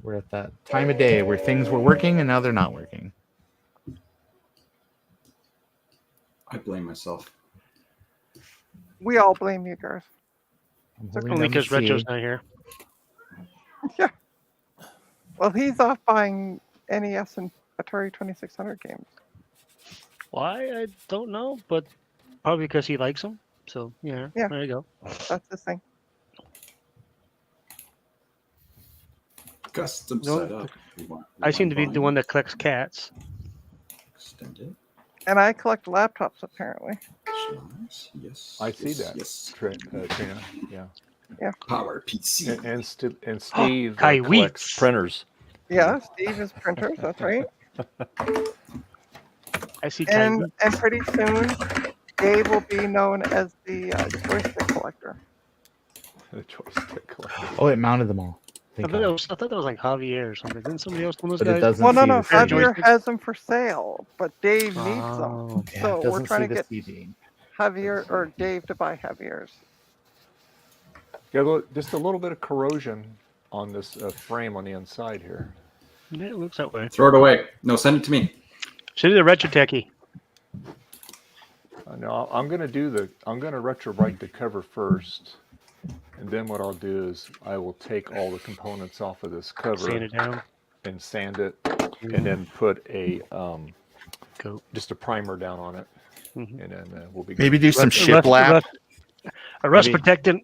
Speaker 5: We're at that time of day where things were working and now they're not working.
Speaker 2: I blame myself.
Speaker 3: We all blame you, Garth.
Speaker 5: I'm
Speaker 3: Only
Speaker 5: holding
Speaker 4: Only
Speaker 5: down the
Speaker 4: because Retro's
Speaker 5: C.
Speaker 4: not here.
Speaker 3: Well, he's off buying NES and Atari 2600 games.
Speaker 4: Why? I don't know, but Probably because he likes them. So yeah,
Speaker 3: Yeah.
Speaker 4: there you go.
Speaker 3: That's the thing.
Speaker 2: Custom
Speaker 4: No,
Speaker 2: setup.
Speaker 4: I seem to be the one that collects cats.
Speaker 2: Extended.
Speaker 3: And I collect laptops apparently.
Speaker 2: Nice. Yes.
Speaker 1: I see
Speaker 2: yes,
Speaker 1: that.
Speaker 2: Yes.
Speaker 1: Trina. Yeah.
Speaker 2: Power PC.
Speaker 1: And Steve
Speaker 4: Kaiweets.
Speaker 1: collects printers.
Speaker 3: Yeah, Steve is printers. That's right.
Speaker 4: I see
Speaker 3: And
Speaker 4: Kaiweets.
Speaker 3: pretty soon, Dave will be known as the joystick collector.
Speaker 1: The joystick collector.
Speaker 5: Oh, it mounted them all.
Speaker 4: I
Speaker 5: Thank
Speaker 4: thought,
Speaker 5: God.
Speaker 4: I thought that was like Javier or something. Didn't somebody else one of those
Speaker 5: But it
Speaker 4: guys?
Speaker 5: doesn't
Speaker 3: Well, no,
Speaker 5: see
Speaker 3: no.
Speaker 5: the CD.
Speaker 3: Javier has them for sale, but Dave needs them.
Speaker 4: Oh,
Speaker 5: Yeah,
Speaker 3: So
Speaker 5: it
Speaker 3: we're
Speaker 5: doesn't
Speaker 3: trying
Speaker 5: see
Speaker 3: to
Speaker 5: the
Speaker 3: get
Speaker 5: CD.
Speaker 3: Javier or Dave to buy Javier's.
Speaker 1: Yeah, just a little bit of corrosion on this frame on the inside here.
Speaker 4: yeah, it looks that way.
Speaker 2: Throw it away. No, send it to me.
Speaker 4: Should do the retro techie.
Speaker 1: No, I'm gonna retrowrite the cover first, and then what I'll do is I will take all the components off of this cover
Speaker 4: Sand it down.
Speaker 1: and sand it, and then put a
Speaker 4: Coat.
Speaker 1: just a primer down on it,
Speaker 4: Mhm.
Speaker 1: and then we'll be good.
Speaker 5: Maybe do some
Speaker 4: Rust-
Speaker 5: shiplap.
Speaker 4: A rust
Speaker 1: I mean-
Speaker 4: protectant.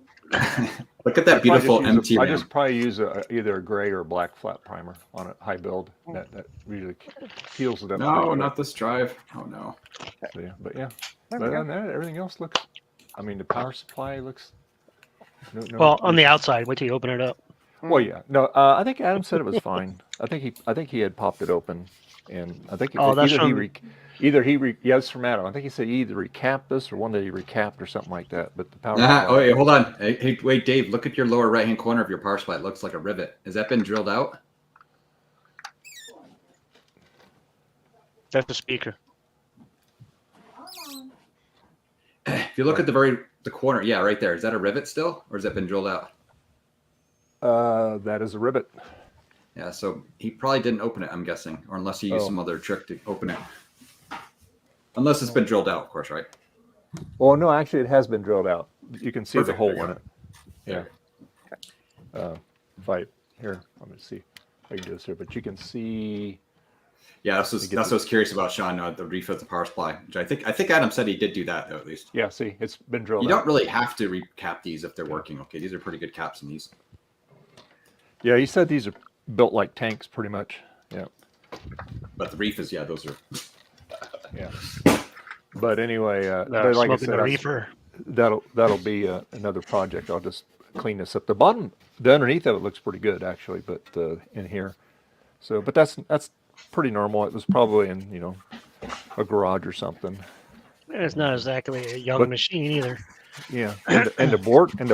Speaker 2: Look at that beautiful MT
Speaker 1: I
Speaker 2: RAM.
Speaker 1: just probably use either a gray or a black flat primer on a high build. That usually peels it up. pretty
Speaker 2: No,
Speaker 1: quick.
Speaker 2: not this drive. Oh no.
Speaker 1: So, yeah, but yeah.
Speaker 3: There
Speaker 1: But
Speaker 3: we
Speaker 1: other
Speaker 3: go.
Speaker 1: than that, everything else looks. I mean, the power supply looks. No,
Speaker 4: Well, on the outside. Wait till you open it up.
Speaker 1: Well, yeah. No, I think Adam said it was fine. I think he had popped it open, and I think
Speaker 4: Oh, that's
Speaker 1: either he
Speaker 4: from-
Speaker 1: yeah, it's from Adam. I think he said he either recapped this or one that he recapped or something like that. But the power.
Speaker 2: Oh,
Speaker 1: supply,
Speaker 2: wait, hold on. Hey, wait, Dave. Look at your lower right-hand corner of your power supply. It looks like a rivet. Has that been drilled out?
Speaker 4: That's the speaker.
Speaker 2: If you look at the corner, yeah, right there. Is that a rivet still, or has that been drilled out?
Speaker 1: that is a rivet.
Speaker 2: Yeah, so he probably didn't open it, I'm guessing, or unless he used
Speaker 1: Oh.
Speaker 2: some other trick to open it. Unless it's been drilled out, of course, right?
Speaker 1: Well, no, actually, it has been drilled out. You can see
Speaker 2: Perfect,
Speaker 1: the hole
Speaker 2: there you
Speaker 1: in it. Yeah. If I here, let me see. I can do this here, but you can see.
Speaker 2: Yeah, that's what I was curious about, Sean. The refill the power supply, which I think Adam said he did do that though, at least.
Speaker 1: Yeah, see, it's been drilled
Speaker 2: You
Speaker 1: out.
Speaker 2: don't really have to recap these if they're working. Okay, these are pretty good caps in these.
Speaker 1: Yeah, he said these are built like tanks, pretty much. Yeah,
Speaker 2: But the reef is, yeah, those are.
Speaker 1: yeah. But anyway, but like I
Speaker 4: Smoking
Speaker 1: said,
Speaker 4: the reefer.
Speaker 1: that'll be another project. I'll just clean this up. The underneath of it looks pretty good actually, but in here, so but that's pretty normal. It was probably in a garage or something.
Speaker 4: It's not exactly a young
Speaker 1: But-
Speaker 4: machine either.
Speaker 1: Yeah, and the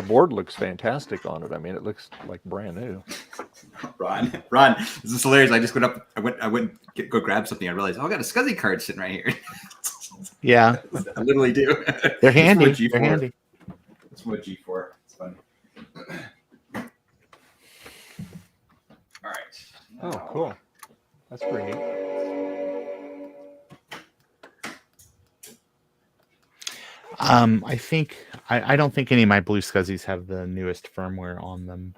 Speaker 1: board looks fantastic on it. I mean, it looks like brand new.
Speaker 2: Ron, this is hilarious. I just went up. I went go grab something. I realized, oh, I got a SCSI card sitting right here.
Speaker 5: Yeah,
Speaker 2: I literally do.
Speaker 5: they're handy.
Speaker 2: It's from a
Speaker 5: They're
Speaker 2: G4.
Speaker 5: handy.
Speaker 2: It's from a G4. It's funny. All right.
Speaker 1: Oh, cool. That's pretty neat.
Speaker 5: I don't think any of my blue SCSIs have the newest firmware on them,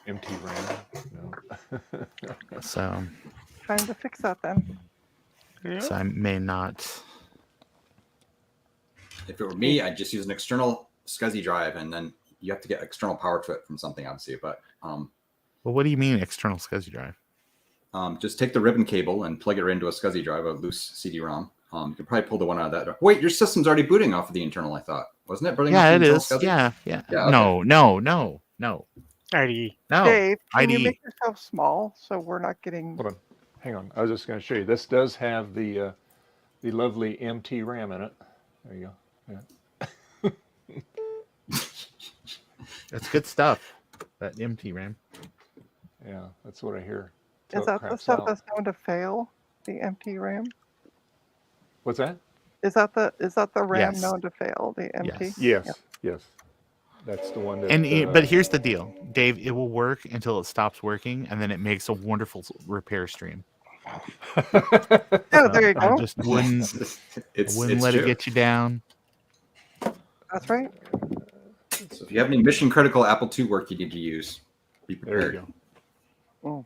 Speaker 1: MT RAM. No.
Speaker 5: so
Speaker 3: Trying to fix that then.
Speaker 5: I may not.
Speaker 2: If it were me, I'd just use an external SCSI drive, and then you have to get external power to it from something, obviously. But
Speaker 5: Well, what do you mean external SCSI drive?
Speaker 2: just take the ribbon cable and plug it into a SCSI drive, a loose CD-ROM. You can probably pull the one out of that. Wait, your system's already booting off of the internal, I thought. Wasn't it? Booting off
Speaker 5: Yeah,
Speaker 2: the
Speaker 5: it
Speaker 2: internal
Speaker 5: is.
Speaker 2: SCSI?
Speaker 5: Yeah.
Speaker 2: Yeah, okay.
Speaker 5: No.
Speaker 4: IDE.
Speaker 5: No.
Speaker 3: Dave, can you
Speaker 5: IDE.
Speaker 3: make yourself small so we're not getting?
Speaker 1: Hold on. Hang on. I was just going to show you. This does have the lovely MT RAM in it. There you go. Yeah.
Speaker 5: That's good stuff. That MT RAM.
Speaker 1: Yeah, that's what I hear.
Speaker 3: Is
Speaker 1: till it
Speaker 3: that the
Speaker 1: craps
Speaker 3: stuff
Speaker 1: out.
Speaker 3: that's going to fail? The empty RAM?
Speaker 1: What's that?
Speaker 3: Is that the RAM
Speaker 5: Yes.
Speaker 3: known to fail? The empty?
Speaker 1: Yes. Yes. That's the one that.
Speaker 5: But here's the deal, Dave. It will work until it stops working, and then it makes a wonderful repair stream.
Speaker 3: Oh, there you
Speaker 5: I
Speaker 3: go.
Speaker 5: just wouldn't
Speaker 2: It's
Speaker 5: let
Speaker 2: true.
Speaker 5: it get you down.
Speaker 3: That's right.
Speaker 2: So if you have any mission critical Apple II work you need to use, be
Speaker 1: There
Speaker 2: prepared.
Speaker 1: you
Speaker 3: Mm.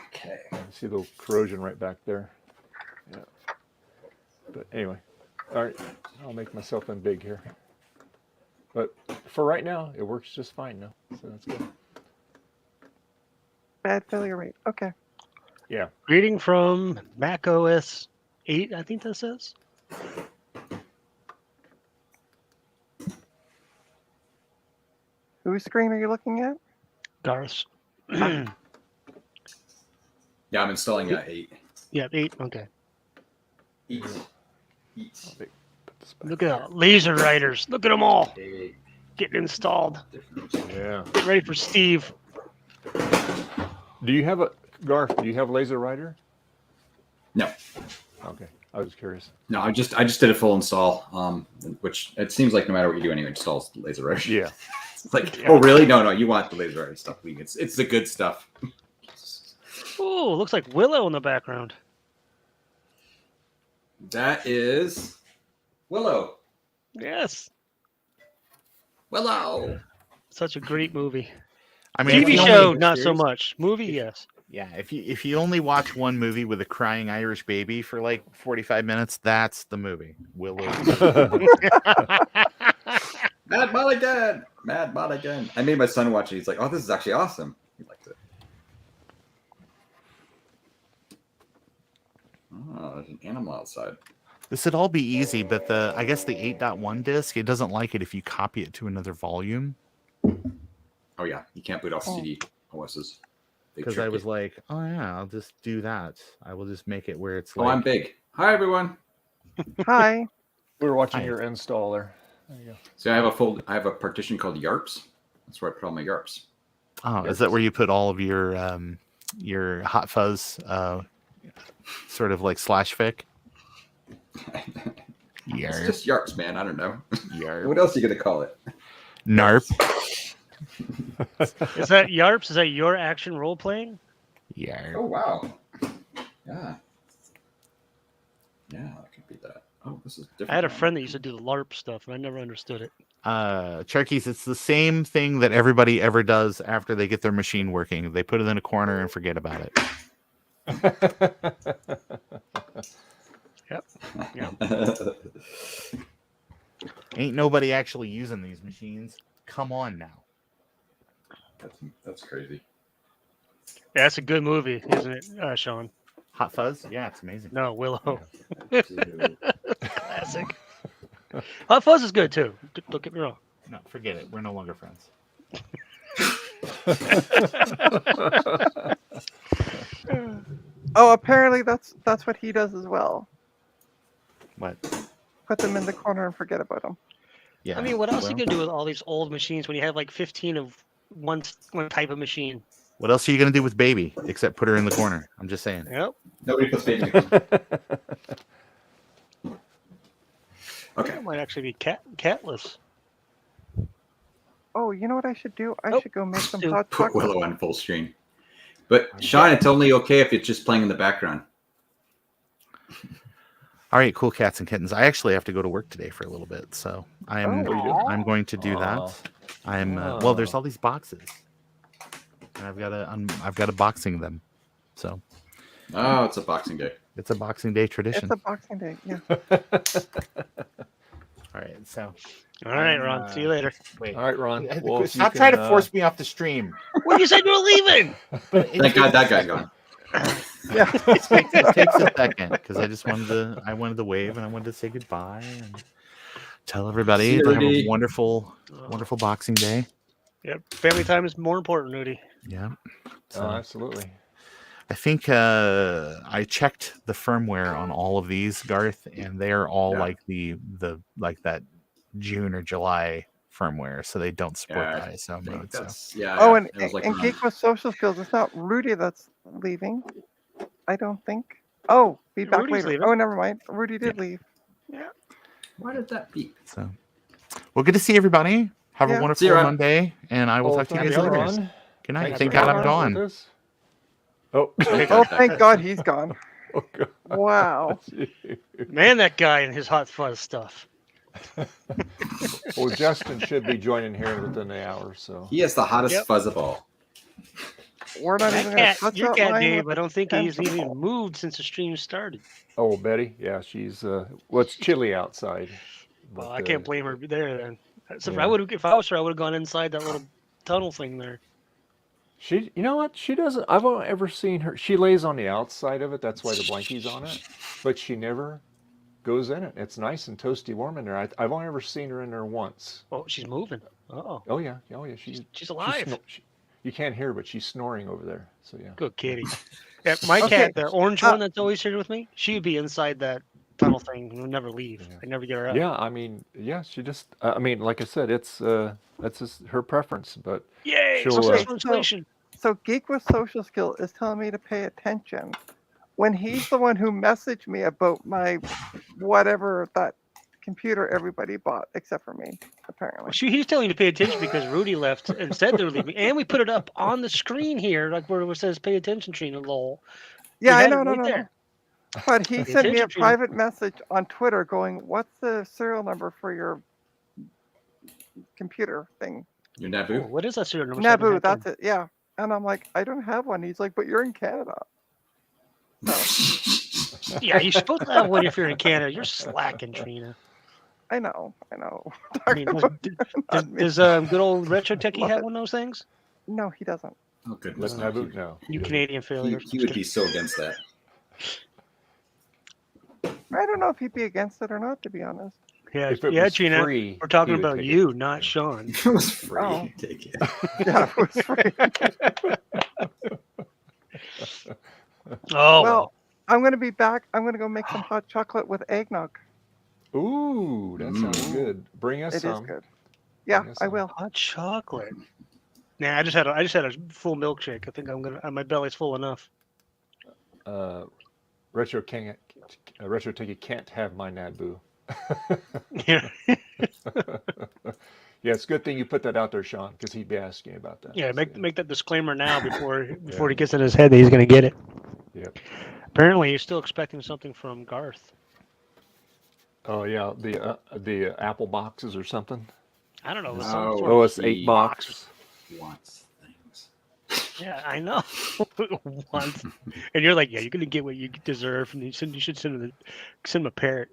Speaker 2: Okay.
Speaker 1: go. See the corrosion right back there. But anyway, all right, I'll make myself in big here. But for right now, it works just fine now, so that's good.
Speaker 3: Bad failure rate. Okay.
Speaker 1: Yeah.
Speaker 4: Greeting from Mac OS 8, I think that says.
Speaker 3: Whose screen are you looking at?
Speaker 4: Garth's.
Speaker 2: Yeah, I'm installing 8.
Speaker 4: Yeah, 8. Okay.
Speaker 2: Eat.
Speaker 1: I'll put this back
Speaker 4: Look at that. Laser Riders. Look at them all
Speaker 2: Eight.
Speaker 4: getting installed.
Speaker 1: Yeah.
Speaker 4: Get ready for Steve.
Speaker 1: Do you have a Garth? Do you have Laser Rider?
Speaker 2: No,
Speaker 1: Okay, I was curious.
Speaker 2: no, I just did a full install. Which it seems like no matter what you do, anyway, installs laser rider.
Speaker 1: Yeah.
Speaker 2: It's like, oh really? No, you want the laser rider stuff. It's the good stuff.
Speaker 4: Oh, looks like Willow in the background.
Speaker 2: That is Willow.
Speaker 4: Yes.
Speaker 2: Willow.
Speaker 4: Such a great movie.
Speaker 5: I mean,
Speaker 4: TV
Speaker 5: if you
Speaker 4: show,
Speaker 5: only-
Speaker 4: not so much. Movie, yes.
Speaker 5: Yeah, if you only watch one movie with a crying Irish baby for like 45 minutes, that's the movie. Willow.
Speaker 2: Mad Mulligan. Mad Mulligan. I made my son watch it. He's like, oh, this is actually awesome. He liked it. Oh, there's an animal outside.
Speaker 5: This would all be easy, but I guess the 8.1 disc, it doesn't like it if you copy it to another volume.
Speaker 2: Oh yeah, you can't boot off CD OSs. They
Speaker 5: Because
Speaker 2: trick
Speaker 5: I was
Speaker 2: you.
Speaker 5: like, oh yeah, I'll just do that. I will just make it where it's
Speaker 2: Oh,
Speaker 5: like.
Speaker 2: I'm big. Hi everyone.
Speaker 3: Hi.
Speaker 1: We were watching
Speaker 5: Hi.
Speaker 1: your installer. There you go.
Speaker 2: So I have a partition called YARPs. That's where I put all my YARPs.
Speaker 5: Oh, is that where you put all of your hot fuzz sort of like slash fic?
Speaker 2: It's
Speaker 5: Yarp.
Speaker 2: just YARPs, man. I don't know.
Speaker 5: Yarp.
Speaker 2: What else are you gonna call it?
Speaker 5: Narp.
Speaker 4: Is that YARPs? Is that your action role playing?
Speaker 5: Yarp.
Speaker 2: Oh wow. Yeah. Yeah, that could be that. Oh, this is different.
Speaker 4: I had a
Speaker 2: now.
Speaker 4: friend that used to do the LARP stuff, and I never understood it.
Speaker 5: Cherkeys, it's the same thing that everybody ever does after they get their machine working. They put it in a corner and forget about it.
Speaker 4: Yep.
Speaker 5: Ain't nobody actually using these machines. Come on now.
Speaker 2: That's crazy.
Speaker 4: Yeah, that's a good movie, isn't it, Sean?
Speaker 5: Hot Fuzz? Yeah, it's amazing.
Speaker 4: No, Willow.
Speaker 2: Dude.
Speaker 4: Classic. Hot Fuzz is good too. Don't get me wrong.
Speaker 5: No, forget it. We're no longer friends.
Speaker 3: Oh, apparently that's what he does as well.
Speaker 5: What?
Speaker 3: Put them in the corner and forget about them.
Speaker 5: Yeah.
Speaker 4: I mean, what else are you
Speaker 5: well,
Speaker 4: gonna do with all these old machines when you have like 15 of one type of machine?
Speaker 5: What else are you gonna do with baby except put her in the corner? I'm just saying.
Speaker 4: Yep.
Speaker 2: Nobody puts baby. Okay.
Speaker 4: That might actually be catless.
Speaker 3: Oh, you know what I should do? I
Speaker 4: Nope.
Speaker 3: should go make some
Speaker 4: Stu.
Speaker 3: hot
Speaker 2: Put
Speaker 3: chocolate.
Speaker 2: Willow on full screen. But Sean, it's only okay if it's just playing in the background.
Speaker 5: All right, cool cats and kittens. I actually have to go to work today for a little bit, so I'm
Speaker 3: Oh.
Speaker 5: I'm going to do
Speaker 1: Aw.
Speaker 5: that. I'm well. There's all these boxes, and I've got to boxing them. So
Speaker 2: Oh, it's a Boxing Day.
Speaker 5: it's a Boxing Day tradition.
Speaker 3: It's a Boxing Day. Yeah.
Speaker 5: All right, so
Speaker 4: All right, Ron. See you later.
Speaker 5: wait.
Speaker 1: All right, Ron. Well, if you
Speaker 5: Stop trying to
Speaker 1: can,
Speaker 5: force me off the stream.
Speaker 4: Well, you said you were leaving.
Speaker 2: Thank God that guy's gone.
Speaker 3: Yeah.
Speaker 5: It takes a second because I just wanted to wave and I wanted to say goodbye and tell everybody to have a
Speaker 2: Rudy.
Speaker 5: wonderful Boxing Day.
Speaker 4: Yep. Family time is more important, Rudy.
Speaker 5: Yeah. So
Speaker 1: absolutely.
Speaker 5: I think I checked the firmware on all of these, Garth, and they are all
Speaker 2: Yeah.
Speaker 5: like the like that June or July firmware, so they don't support
Speaker 2: Yeah,
Speaker 5: the ISO
Speaker 2: I think
Speaker 5: mode. So
Speaker 2: that's yeah.
Speaker 3: Oh,
Speaker 2: yeah.
Speaker 3: and,
Speaker 2: It was like
Speaker 3: and
Speaker 2: around-
Speaker 3: Geek with Social Skills. It's not Rudy that's leaving. I don't think. Oh, be back
Speaker 4: Rudy's
Speaker 3: later.
Speaker 4: leaving.
Speaker 3: Oh, never mind. Rudy did leave.
Speaker 2: Why did that beep?
Speaker 5: So, well, good to see everybody. Have
Speaker 3: Yeah.
Speaker 5: a wonderful
Speaker 2: See you, Ron.
Speaker 5: Monday, and I will
Speaker 1: Well,
Speaker 5: talk to you
Speaker 1: thanks,
Speaker 5: guys later.
Speaker 1: Ron.
Speaker 5: Good night.
Speaker 1: Thanks
Speaker 5: Thank
Speaker 1: for
Speaker 5: God I'm
Speaker 1: coming
Speaker 5: gone.
Speaker 1: with us. Oh,
Speaker 3: Oh, thank God he's gone.
Speaker 1: oh God.
Speaker 3: Wow.
Speaker 4: Man, that guy and his hot fuzz stuff.
Speaker 1: Well, Justin should be joining here within the hour, so.
Speaker 2: He has the hottest
Speaker 4: Yep.
Speaker 2: fuzz of all.
Speaker 3: We're not even going to touch
Speaker 4: Your
Speaker 3: that
Speaker 4: cat,
Speaker 3: line
Speaker 4: Dave,
Speaker 3: with
Speaker 4: I don't think
Speaker 3: a
Speaker 4: he's even
Speaker 3: pencil.
Speaker 4: moved since the stream started.
Speaker 1: Oh, Betty, yeah, she's well, it's chilly outside,
Speaker 4: Well,
Speaker 1: but
Speaker 4: I can't blame her there then. So
Speaker 1: yeah.
Speaker 4: if I was her, I would have gone inside that little tunnel thing there.
Speaker 1: She, you know what? She doesn't. I've only ever seen her. She lays on the outside of it. That's why the blankie's on it. But she never goes in it. It's nice and toasty warm in there. I've only ever seen her in there once.
Speaker 4: Oh, she's moving. Oh,
Speaker 1: Oh yeah,
Speaker 4: she's
Speaker 1: She's
Speaker 4: alive.
Speaker 1: you can't hear her, but she's snoring over there. So yeah.
Speaker 4: Good kitty. Yeah, my
Speaker 3: Okay,
Speaker 4: cat, the orange
Speaker 3: uh,
Speaker 4: one that's always here with me, she would be inside that tunnel thing and would never leave.
Speaker 1: Yeah.
Speaker 4: I never get her out.
Speaker 1: Yeah, I mean, yeah, she just. I mean, like I said, it's that's just her preference. But
Speaker 4: Yay!
Speaker 1: she'll.
Speaker 4: Successful
Speaker 3: so
Speaker 4: installation.
Speaker 3: so Geek with Social Skill is telling me to pay attention when he's the one who messaged me about my whatever that computer everybody bought except for me, apparently.
Speaker 4: He's telling you to pay attention because Rudy left and said they were leaving. And we put it up on the screen here, like where it says pay attention, Trina, lol.
Speaker 3: Yeah,
Speaker 4: We
Speaker 3: I
Speaker 4: had it
Speaker 3: know, no,
Speaker 4: right
Speaker 3: no, no.
Speaker 4: there.
Speaker 3: But he
Speaker 4: Pay
Speaker 3: sent me a
Speaker 4: attention, Trina.
Speaker 3: private message on Twitter going, "What's the serial number for your computer thing?"
Speaker 2: Your
Speaker 4: Oh,
Speaker 2: Naboo.
Speaker 4: what is that serial number? So I can
Speaker 3: Naboo,
Speaker 4: hack
Speaker 3: that's
Speaker 4: in?
Speaker 3: it. Yeah. And I'm like, I don't have one. He's like, but you're in Canada. So
Speaker 4: Yeah, you're supposed to have one if you're in Canada. You're slacking, Trina.
Speaker 3: I know.
Speaker 4: I
Speaker 3: Talking
Speaker 4: mean,
Speaker 3: about not me.
Speaker 4: does good old Retro Techie
Speaker 3: Love
Speaker 4: have
Speaker 3: it.
Speaker 4: one of those things?
Speaker 3: No, he doesn't.
Speaker 2: Oh goodness,
Speaker 1: Let
Speaker 2: no.
Speaker 1: Naboo know.
Speaker 4: You Canadian
Speaker 2: He,
Speaker 4: failures.
Speaker 2: he would be so against that.
Speaker 3: I don't know if he'd be against it or not, to be honest.
Speaker 4: Yeah,
Speaker 1: If it
Speaker 4: yeah,
Speaker 1: was
Speaker 4: Trina.
Speaker 1: free,
Speaker 4: We're talking
Speaker 1: he would
Speaker 4: about
Speaker 1: take
Speaker 4: you,
Speaker 1: it.
Speaker 4: not Sean.
Speaker 2: If it was free,
Speaker 3: Oh.
Speaker 2: take it.
Speaker 3: Yeah, it was free.
Speaker 4: Oh,
Speaker 3: Well, I'm going to be back. I'm going to go make some hot chocolate with eggnog.
Speaker 1: Ooh, that sounds
Speaker 2: Mm.
Speaker 1: good. Bring us
Speaker 3: It is
Speaker 1: some.
Speaker 3: good. Yeah,
Speaker 1: Bring us
Speaker 3: I
Speaker 1: some.
Speaker 3: will.
Speaker 4: hot chocolate. Nah, I just had a full milkshake. I think I'm gonna. My belly's full enough.
Speaker 1: Retro Tiki can't have my Naboo.
Speaker 4: Yeah,
Speaker 1: Yeah, it's a good thing you put that out there, Sean, because he'd be asking about that.
Speaker 4: yeah.
Speaker 1: So,
Speaker 4: Make that disclaimer now before
Speaker 1: Yeah.
Speaker 4: he gets in his head that he's gonna get it.
Speaker 1: Yep.
Speaker 4: Apparently, you're still expecting something from Garth.
Speaker 1: Oh yeah, the Apple boxes or something.
Speaker 4: I don't know.
Speaker 2: No.
Speaker 4: Some sort
Speaker 1: Oh,
Speaker 4: of
Speaker 1: it's 8
Speaker 2: he-
Speaker 1: box.
Speaker 2: Wants things.
Speaker 4: Yeah, I know. Once, and you're like, yeah, you're gonna get what you deserve, and you should send him a parrot.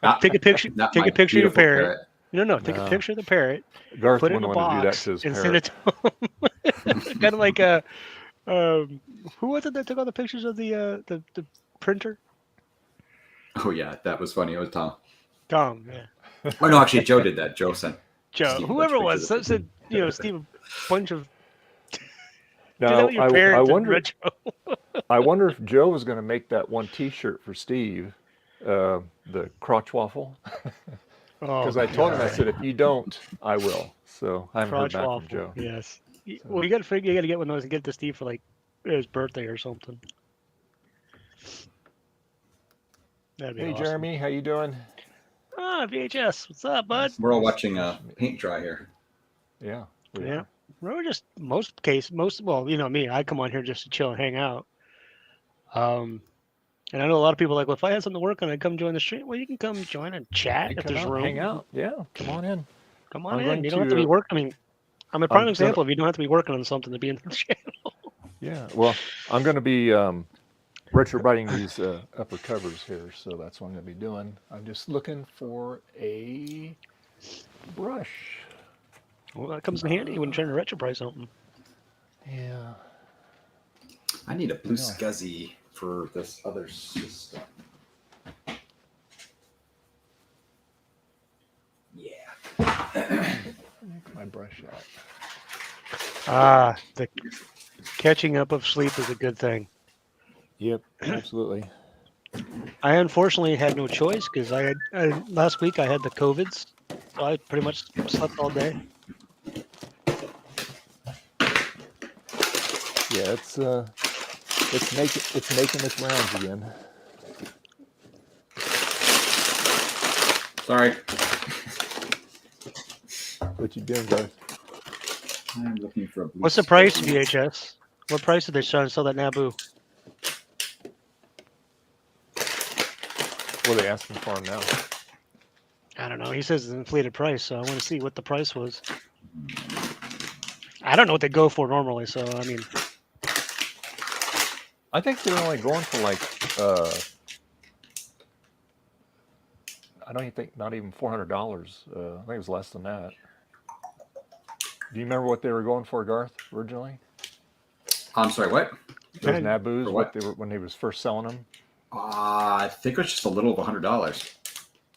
Speaker 2: Not,
Speaker 4: Take a picture.
Speaker 2: not
Speaker 4: Take
Speaker 2: my
Speaker 4: a picture of the
Speaker 2: beautiful
Speaker 4: parrot. No. Take a
Speaker 1: No.
Speaker 4: picture of the parrot.
Speaker 1: Garth
Speaker 4: Put it in
Speaker 1: wouldn't
Speaker 4: a
Speaker 1: want to do that
Speaker 4: box
Speaker 1: to his
Speaker 4: and
Speaker 1: parrot.
Speaker 4: send it to him. Kind of like a. Who was it that took all the pictures of the printer?
Speaker 2: Oh yeah, that was funny. It was Tom.
Speaker 4: Tom, yeah.
Speaker 2: Oh no, actually Joe did that. Joe sent.
Speaker 4: Joe,
Speaker 2: Steve a
Speaker 4: whoever it
Speaker 2: bunch of
Speaker 4: was,
Speaker 2: pictures
Speaker 4: said Steve a bunch of. Do
Speaker 1: Now,
Speaker 4: that with your
Speaker 1: I
Speaker 4: parents and
Speaker 1: wonder.
Speaker 4: retro.
Speaker 1: I wonder if Joe was going to make that one T-shirt for Steve, the crotch waffle.
Speaker 4: Oh,
Speaker 1: Because I told him, I
Speaker 4: God.
Speaker 1: said, if you don't, I will. So I haven't
Speaker 4: Crotch
Speaker 1: heard back
Speaker 4: waffle.
Speaker 1: from Joe.
Speaker 4: Yes. Well, you got to get one of those and get it to Steve for like his birthday or something. That'd be
Speaker 1: Hey,
Speaker 4: awesome.
Speaker 1: Jeremy, how you doing?
Speaker 4: Ah, VHS. What's up, bud?
Speaker 2: We're all watching paint dry here.
Speaker 1: Yeah. we
Speaker 4: Yeah.
Speaker 1: are.
Speaker 4: We're just well, you know me, I come on here just to chill and hang out. And I know a lot of people are like, well, if I had something to work on, I'd come join the stream. Well, you can come join and chat
Speaker 1: Hey,
Speaker 4: if
Speaker 1: come
Speaker 4: there's
Speaker 1: out,
Speaker 4: room.
Speaker 1: hang out. Yeah, come on in.
Speaker 4: Come on
Speaker 1: I'm
Speaker 4: in.
Speaker 1: going
Speaker 4: You don't have to
Speaker 1: to,
Speaker 4: be working. I mean, I'm a prime
Speaker 1: gonna-
Speaker 4: example of you don't have to be working on something to be in the channel.
Speaker 1: Yeah, well, I'm going to be retrobiting these upper covers here, so that's what I'm going to be doing. I'm just looking for a brush.
Speaker 4: Well, that comes in handy when trying to retroprise something.
Speaker 1: Yeah.
Speaker 2: I need a blue
Speaker 1: Yeah.
Speaker 2: scuzzy for this other system. Yeah.
Speaker 1: My brush out.
Speaker 4: Ah, the catching up of sleep is a good thing.
Speaker 1: Yep, absolutely.
Speaker 4: I unfortunately had no choice because I last week I had the COVIDs, so I pretty much slept all day.
Speaker 1: Yeah, it's making its rounds again.
Speaker 2: Sorry.
Speaker 1: What you doing, guys?
Speaker 2: I'm looking for a blue
Speaker 4: What's the price,
Speaker 2: scuzzy.
Speaker 4: VHS? What price did they try to sell that Naboo?
Speaker 1: What are they asking for him now?
Speaker 4: I don't know. He says it's an inflated price, so I want to see what the price was. I don't know what they go for normally. So I mean,
Speaker 1: I think they're only going for like I don't even think not even $400. I think it was less than that. Do you remember what they were going for, Garth, originally?
Speaker 2: I'm sorry, what?
Speaker 1: Those
Speaker 4: And-
Speaker 1: Nabus,
Speaker 2: For
Speaker 1: what
Speaker 2: what?
Speaker 1: they were when he was first selling them?
Speaker 2: I think it was just a little of $100.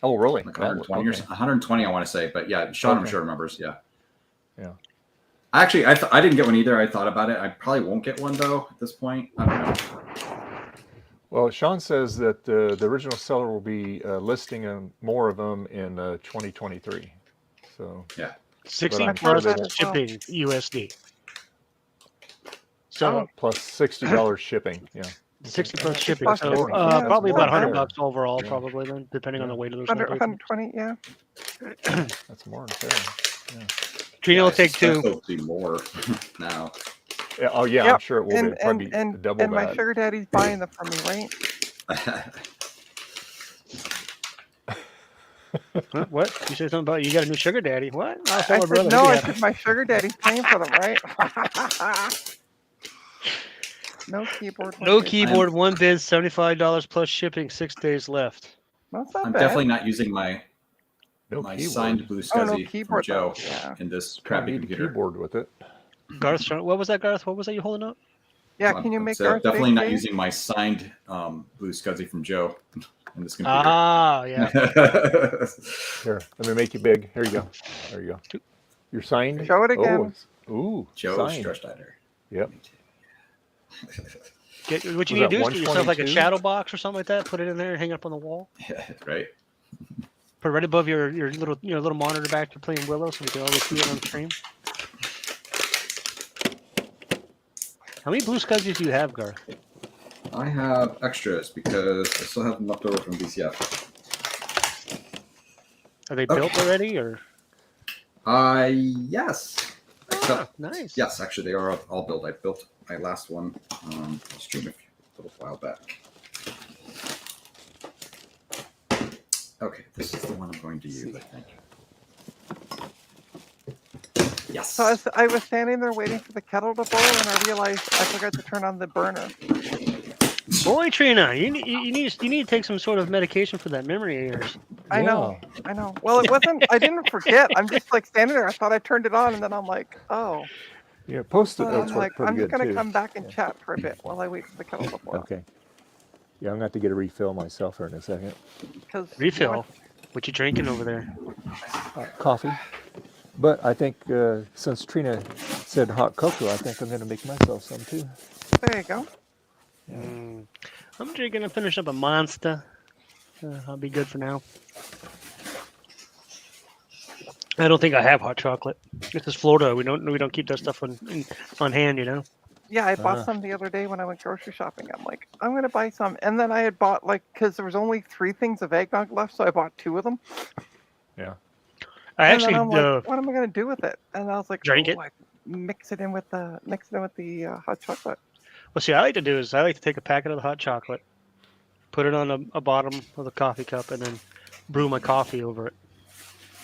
Speaker 1: Oh, really?
Speaker 2: Like
Speaker 1: That was-
Speaker 2: 120 or
Speaker 1: okay.
Speaker 2: 120, I want to say. But yeah, Sean, I'm
Speaker 1: Okay.
Speaker 2: sure remembers. Yeah.
Speaker 1: Yeah.
Speaker 2: Actually, I didn't get one either. I thought about it. I probably won't get one though at this point. I don't know.
Speaker 1: Well, Sean says that the original seller will be listing more of them in 2023. So
Speaker 2: Yeah.
Speaker 4: 60
Speaker 1: I'm
Speaker 3: sure
Speaker 4: plus
Speaker 3: that as well.
Speaker 4: shipping USD. So
Speaker 3: Oh.
Speaker 1: plus $60 shipping. Yeah.
Speaker 4: 60 plus shipping.
Speaker 3: Plus
Speaker 4: So
Speaker 3: shipping. Yeah,
Speaker 4: probably
Speaker 3: it's
Speaker 4: about
Speaker 3: not
Speaker 4: $100
Speaker 3: bad.
Speaker 4: overall,
Speaker 1: Yeah.
Speaker 4: probably then, depending on
Speaker 1: Yeah.
Speaker 4: the weight of those
Speaker 3: 100,
Speaker 4: locations.
Speaker 3: 120, yeah.
Speaker 1: That's more than fair. Yeah.
Speaker 4: Trina
Speaker 2: I
Speaker 4: will take
Speaker 2: suspect
Speaker 4: 2.
Speaker 2: there'll be more now.
Speaker 1: Yeah, oh yeah, I'm
Speaker 3: Yep.
Speaker 1: sure it will be probably double
Speaker 3: and my
Speaker 1: that.
Speaker 3: sugar daddy's buying them from me, right?
Speaker 4: Huh? What? You said something about you got a new sugar daddy? What? I'll
Speaker 3: I
Speaker 4: tell my
Speaker 3: said,
Speaker 4: brother.
Speaker 3: no,
Speaker 4: He'll be
Speaker 3: I
Speaker 4: happy.
Speaker 3: said my sugar daddy's paying for them, right? No keyboard.
Speaker 4: No
Speaker 3: one day.
Speaker 4: keyboard, one bid, $75 plus shipping, 6 days left.
Speaker 3: That's not
Speaker 2: I'm
Speaker 3: bad.
Speaker 2: definitely not using my
Speaker 1: No
Speaker 2: my
Speaker 1: keyboard.
Speaker 2: signed blue
Speaker 3: Oh, no
Speaker 2: SCSI from
Speaker 3: keyboard,
Speaker 2: Joe
Speaker 3: though. Yeah.
Speaker 2: in this
Speaker 1: Don't
Speaker 2: crappy
Speaker 1: need a
Speaker 2: computer.
Speaker 1: keyboard with it.
Speaker 4: Garth, what was that, Garth? What was that you holding up?
Speaker 3: Yeah, can you make
Speaker 2: So
Speaker 3: ours
Speaker 2: definitely
Speaker 3: big,
Speaker 2: not
Speaker 3: Dave?
Speaker 2: using my signed blue SCSI from Joe in this computer.
Speaker 4: Ah, yeah.
Speaker 1: Here, let me make you big. Here you go. There you go. You're signed.
Speaker 3: Show it
Speaker 1: Oh,
Speaker 3: again.
Speaker 1: it's- ooh,
Speaker 2: Joe
Speaker 1: signed.
Speaker 2: Strashsteiner.
Speaker 1: Yep.
Speaker 4: What you
Speaker 1: Was
Speaker 4: need to
Speaker 1: that
Speaker 4: do is get yourself like a
Speaker 1: 122?
Speaker 4: shadow box or something like that. Put it in there and hang it up on the wall.
Speaker 2: Right?
Speaker 4: Put it right above your little monitor back to playing Willow, so we can always see it on stream. How many blue SCSIs do you have, Garth?
Speaker 2: I have extras because I still have them left over from BCF.
Speaker 4: Are they built already, or?
Speaker 2: Yes. Except,
Speaker 4: Ah, nice.
Speaker 2: yes, actually, they are all built. I built my last one on stream a little while back. Okay, this is the one I'm going to use, I think. Yes.
Speaker 3: So I was standing there waiting for the kettle to boil, and I realized I forgot to turn on the burner.
Speaker 4: Boy, Trina, you need to take some sort of medication for that memory of yours.
Speaker 3: I know. Well, it wasn't. I didn't forget. I'm just like standing there. I thought I turned it on, and then I'm like, oh.
Speaker 1: Yeah, post-it
Speaker 3: So
Speaker 1: notes
Speaker 3: I'm
Speaker 1: work
Speaker 3: like,
Speaker 1: pretty
Speaker 3: I'm just
Speaker 1: good
Speaker 3: gonna
Speaker 1: too.
Speaker 3: come back and
Speaker 1: Yeah.
Speaker 3: chat for a bit while I wait for the kettle to boil.
Speaker 1: Okay. Yeah, I'm gonna have to get a refill myself here in a second.
Speaker 3: Because
Speaker 4: Refill. What you drinking over there?
Speaker 1: Coffee. But I think since Trina said hot cocoa, I think I'm gonna make myself some too.
Speaker 3: there you go.
Speaker 4: I'm drinking. I finished up a Monster. I'll be good for now. I don't think I have hot chocolate. This is Florida. We don't keep that stuff on hand, you know.
Speaker 3: Yeah, I bought
Speaker 1: Ah.
Speaker 3: some the other day when I went grocery shopping. I'm like, I'm gonna buy some, and then I had bought because there was only 3 things of eggnog left, so I bought 2 of them.
Speaker 1: Yeah.
Speaker 4: I
Speaker 3: And
Speaker 4: actually
Speaker 3: then I'm like, what am I gonna do with it? And I was like,
Speaker 4: Drink it?
Speaker 3: I mix it in with the hot chocolate.
Speaker 4: well, see, I like to do is I like to take a packet of the hot chocolate, put it on a bottom of the coffee cup, and then brew my coffee over it,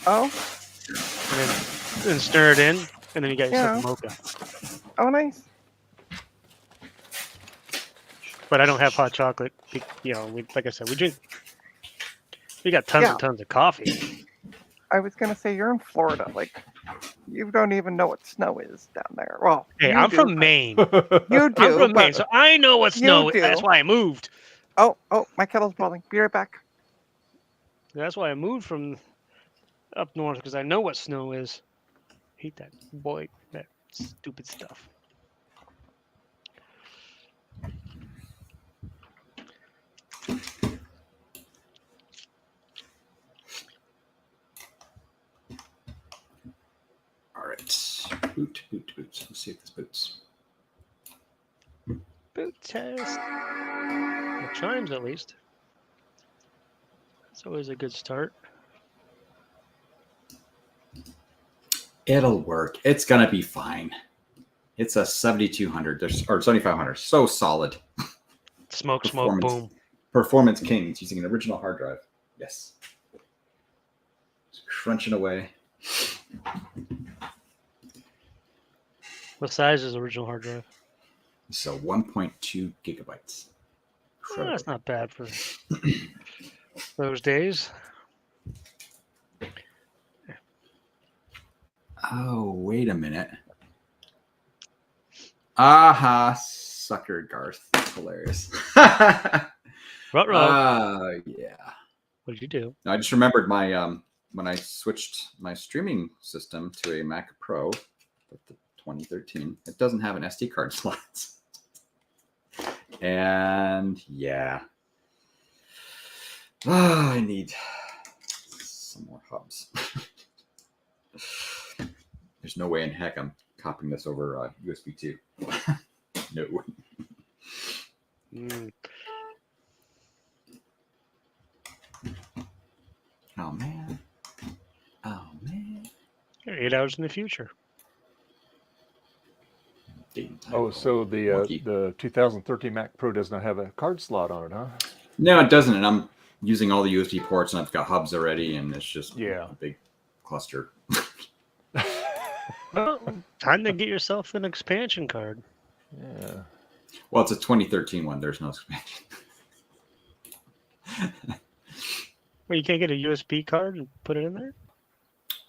Speaker 3: Oh,
Speaker 4: and then stir it in, and then you get yourself a mocha.
Speaker 3: oh, nice.
Speaker 4: But I don't have hot chocolate. You know, like I said, we got tons and tons of coffee.
Speaker 3: I was gonna say you're in Florida, like you don't even know what snow is down there. Well,
Speaker 4: Hey,
Speaker 3: you
Speaker 4: I'm
Speaker 3: do,
Speaker 4: from
Speaker 3: but-
Speaker 4: Maine.
Speaker 3: You do.
Speaker 4: I'm from
Speaker 3: but-
Speaker 4: Maine, so I know what
Speaker 3: You
Speaker 4: snow is.
Speaker 3: do.
Speaker 4: That's why I moved.
Speaker 3: Oh, my kettle's boiling. Be right back.
Speaker 4: That's why I moved from up north, because I know what snow is. Hate that stupid stuff.
Speaker 2: All right. Boots. Let's see if this boots.
Speaker 4: Boot test. It chimes at least. That's always a good start.
Speaker 2: It'll work. It's gonna be fine. It's a 7200 or 7500. So solid.
Speaker 4: Smoke,
Speaker 2: Performance.
Speaker 4: boom.
Speaker 2: Performance Kings using an original hard drive. Yes. It's crunching away.
Speaker 4: What size is the original hard drive?
Speaker 2: So 1.2 gigabytes.
Speaker 4: Well, that's not bad for those days.
Speaker 2: Oh, wait a minute. Aha, sucker Garth. That's hilarious.
Speaker 4: Ruh-roh.
Speaker 2: Yeah.
Speaker 4: What did you do?
Speaker 2: I just remembered my when I switched my streaming system to a Mac Pro with the 2013, it doesn't have an SD card slot. And yeah. I need some more hubs. There's no way in heck I'm copying this over USB 2. No. Oh man. Oh man.
Speaker 4: You're 8 hours in the future.
Speaker 1: Oh, so the 2013 Mac Pro does not have a card slot on it, huh?
Speaker 2: No, it doesn't. And I'm using all the USB ports, and I've got hubs already, and it's just a big cluster.
Speaker 4: Well, time to get yourself an expansion card.
Speaker 1: Yeah.
Speaker 2: Well, it's a 2013 one. There's no expansion.
Speaker 4: Well, you can't get a USB card and put it in there?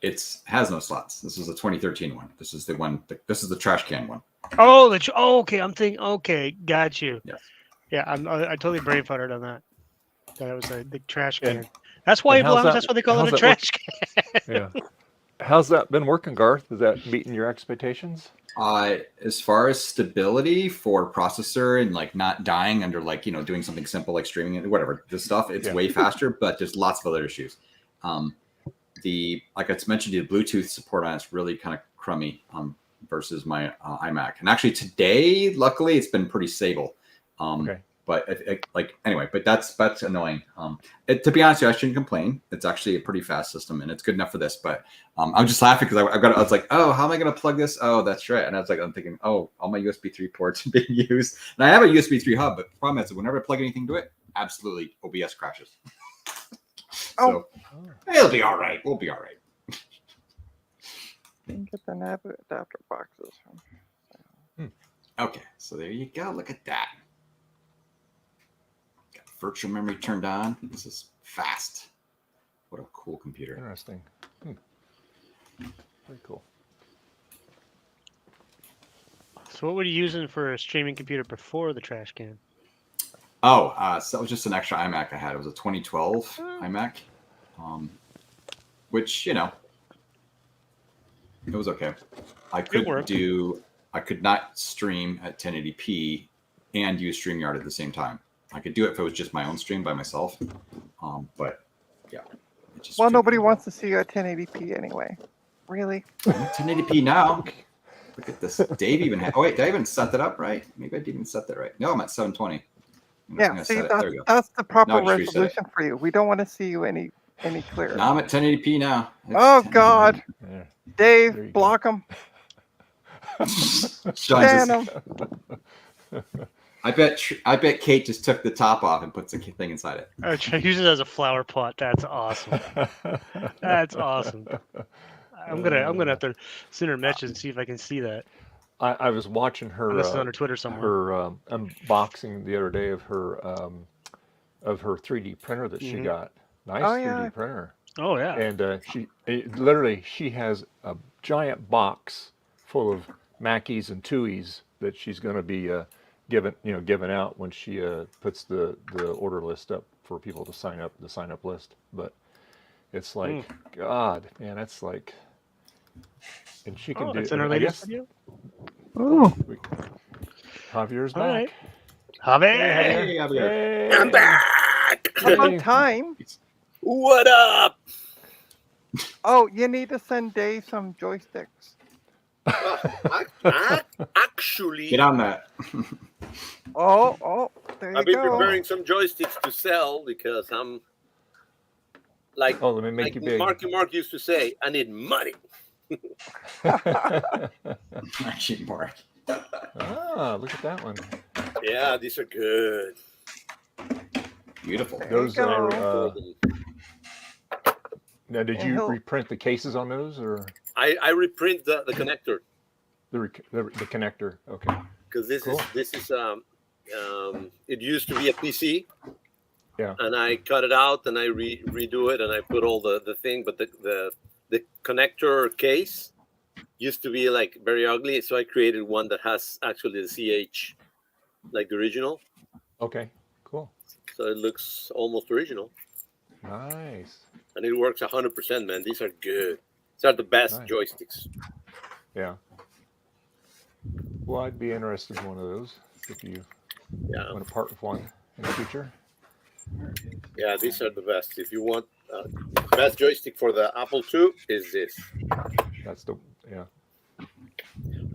Speaker 2: It has no slots. This is a 2013 one. This is the one. This is the trash can one.
Speaker 4: Oh, okay. I'm thinking. Okay, got you.
Speaker 2: Yes.
Speaker 4: Yeah, I totally brain farted on that. That was the trash can.
Speaker 1: And-
Speaker 4: that's why it
Speaker 1: and how's
Speaker 4: belongs.
Speaker 1: that-
Speaker 4: That's why they call it
Speaker 1: how's
Speaker 4: a
Speaker 1: that
Speaker 4: trash can.
Speaker 1: Yeah. How's that been working, Garth? Is that meeting your expectations?
Speaker 2: As far as stability for processor and like not dying under like doing something simple like streaming and whatever this stuff, it's way faster. But there's lots of other issues. Like I mentioned, the Bluetooth support on it's really kind of crummy versus my iMac. And actually today, luckily, it's been pretty stable.
Speaker 1: Okay.
Speaker 2: But anyway, but that's annoying. To be honest with you, I shouldn't complain. It's actually a pretty fast system, and it's good enough for this. But I'm just laughing because I was like, oh, how am I going to plug this? Oh, that's right. And I'm thinking, oh, all my USB 3 ports are being used, and I have a USB 3 hub. But the problem is, whenever I plug anything to it, absolutely OBS crashes. So it'll be all right. We'll be all right.
Speaker 3: You can get the nav adapter boxes.
Speaker 2: Okay, so there you go. Look at that. Got virtual memory turned on. This is fast. What a cool computer.
Speaker 1: Interesting. Very cool.
Speaker 4: So what were you using for a streaming computer before the trash can?
Speaker 2: Oh, so that was just an extra iMac I had. It was a 2012 iMac, which it was okay. I could not stream at 1080p and use StreamYard at the same time. I could do it if it was just my own stream by myself, but yeah.
Speaker 3: Well, nobody wants to see you at 1080p anyway. Really?
Speaker 2: 1080p now. Look at this. Dave even had. Oh wait, did I even set that up right? Maybe I didn't even set that right. No, I'm at 720.
Speaker 3: Yeah, see, that's the proper
Speaker 2: No, I just reset
Speaker 3: resolution for you. We don't want to see you any clearer.
Speaker 2: Now I'm at 1080p now.
Speaker 3: Oh God,
Speaker 1: Yeah.
Speaker 3: Dave, block him. Ban him.
Speaker 2: I bet Kate just took the top off and puts the thing inside it.
Speaker 4: Use it as a flower pot. That's awesome. That's awesome. I'm gonna have to send her a message and see if I can see that.
Speaker 1: I was watching her
Speaker 4: Unless it's on her Twitter somewhere.
Speaker 1: her unboxing the other day of her 3D printer that she got. Nice 3D printer.
Speaker 4: Oh yeah.
Speaker 1: And she has a giant box full of Mackies and Tuies that she's going to be given out when she puts the order list up for people to sign up, the sign up list. But it's like, God, man, that's like, and she can do.
Speaker 4: That's in her
Speaker 1: I
Speaker 4: latest
Speaker 1: guess,
Speaker 4: video.
Speaker 3: Ooh.
Speaker 1: Javier's
Speaker 4: All
Speaker 1: back.
Speaker 4: right. Javier.
Speaker 2: Hey, Javier.
Speaker 1: Hey.
Speaker 6: I'm back.
Speaker 3: How about time?
Speaker 6: What up?
Speaker 3: Oh, you need to send Dave some joysticks.
Speaker 6: Actually,
Speaker 2: Get on that.
Speaker 3: Oh, there you
Speaker 6: I've been
Speaker 3: go.
Speaker 6: preparing some joysticks to sell because I'm like,
Speaker 1: Oh, let me make you big.
Speaker 6: Mark used to say, I need money.
Speaker 2: Actually, Mark.
Speaker 1: Ah, look at that one.
Speaker 6: Yeah, these are good.
Speaker 2: Beautiful.
Speaker 3: There
Speaker 1: Those
Speaker 3: you
Speaker 1: are.
Speaker 3: go.
Speaker 1: Now, did
Speaker 3: And
Speaker 1: you
Speaker 3: he'll-
Speaker 1: reprint the cases on those, or?
Speaker 6: I reprint the connector.
Speaker 1: the connector. Okay.
Speaker 6: because this
Speaker 1: Cool.
Speaker 6: is it used to be a PC.
Speaker 1: Yeah.
Speaker 6: And I cut it out and I redo it and I put all the thing, but the connector case used to be like very ugly, so I created one that has actually the CH, like the original,
Speaker 1: Okay. Cool.
Speaker 6: so it looks almost original,
Speaker 1: Nice.
Speaker 6: and it works 100%. Man, these are good. These are the best
Speaker 1: Nice.
Speaker 6: joysticks.
Speaker 1: Yeah. Well, I'd be interested in one of those if you
Speaker 6: Yeah,
Speaker 1: want to part with one in the future.
Speaker 6: yeah, these are the best. If you want best joystick for the Apple II is this.
Speaker 1: That's the yeah.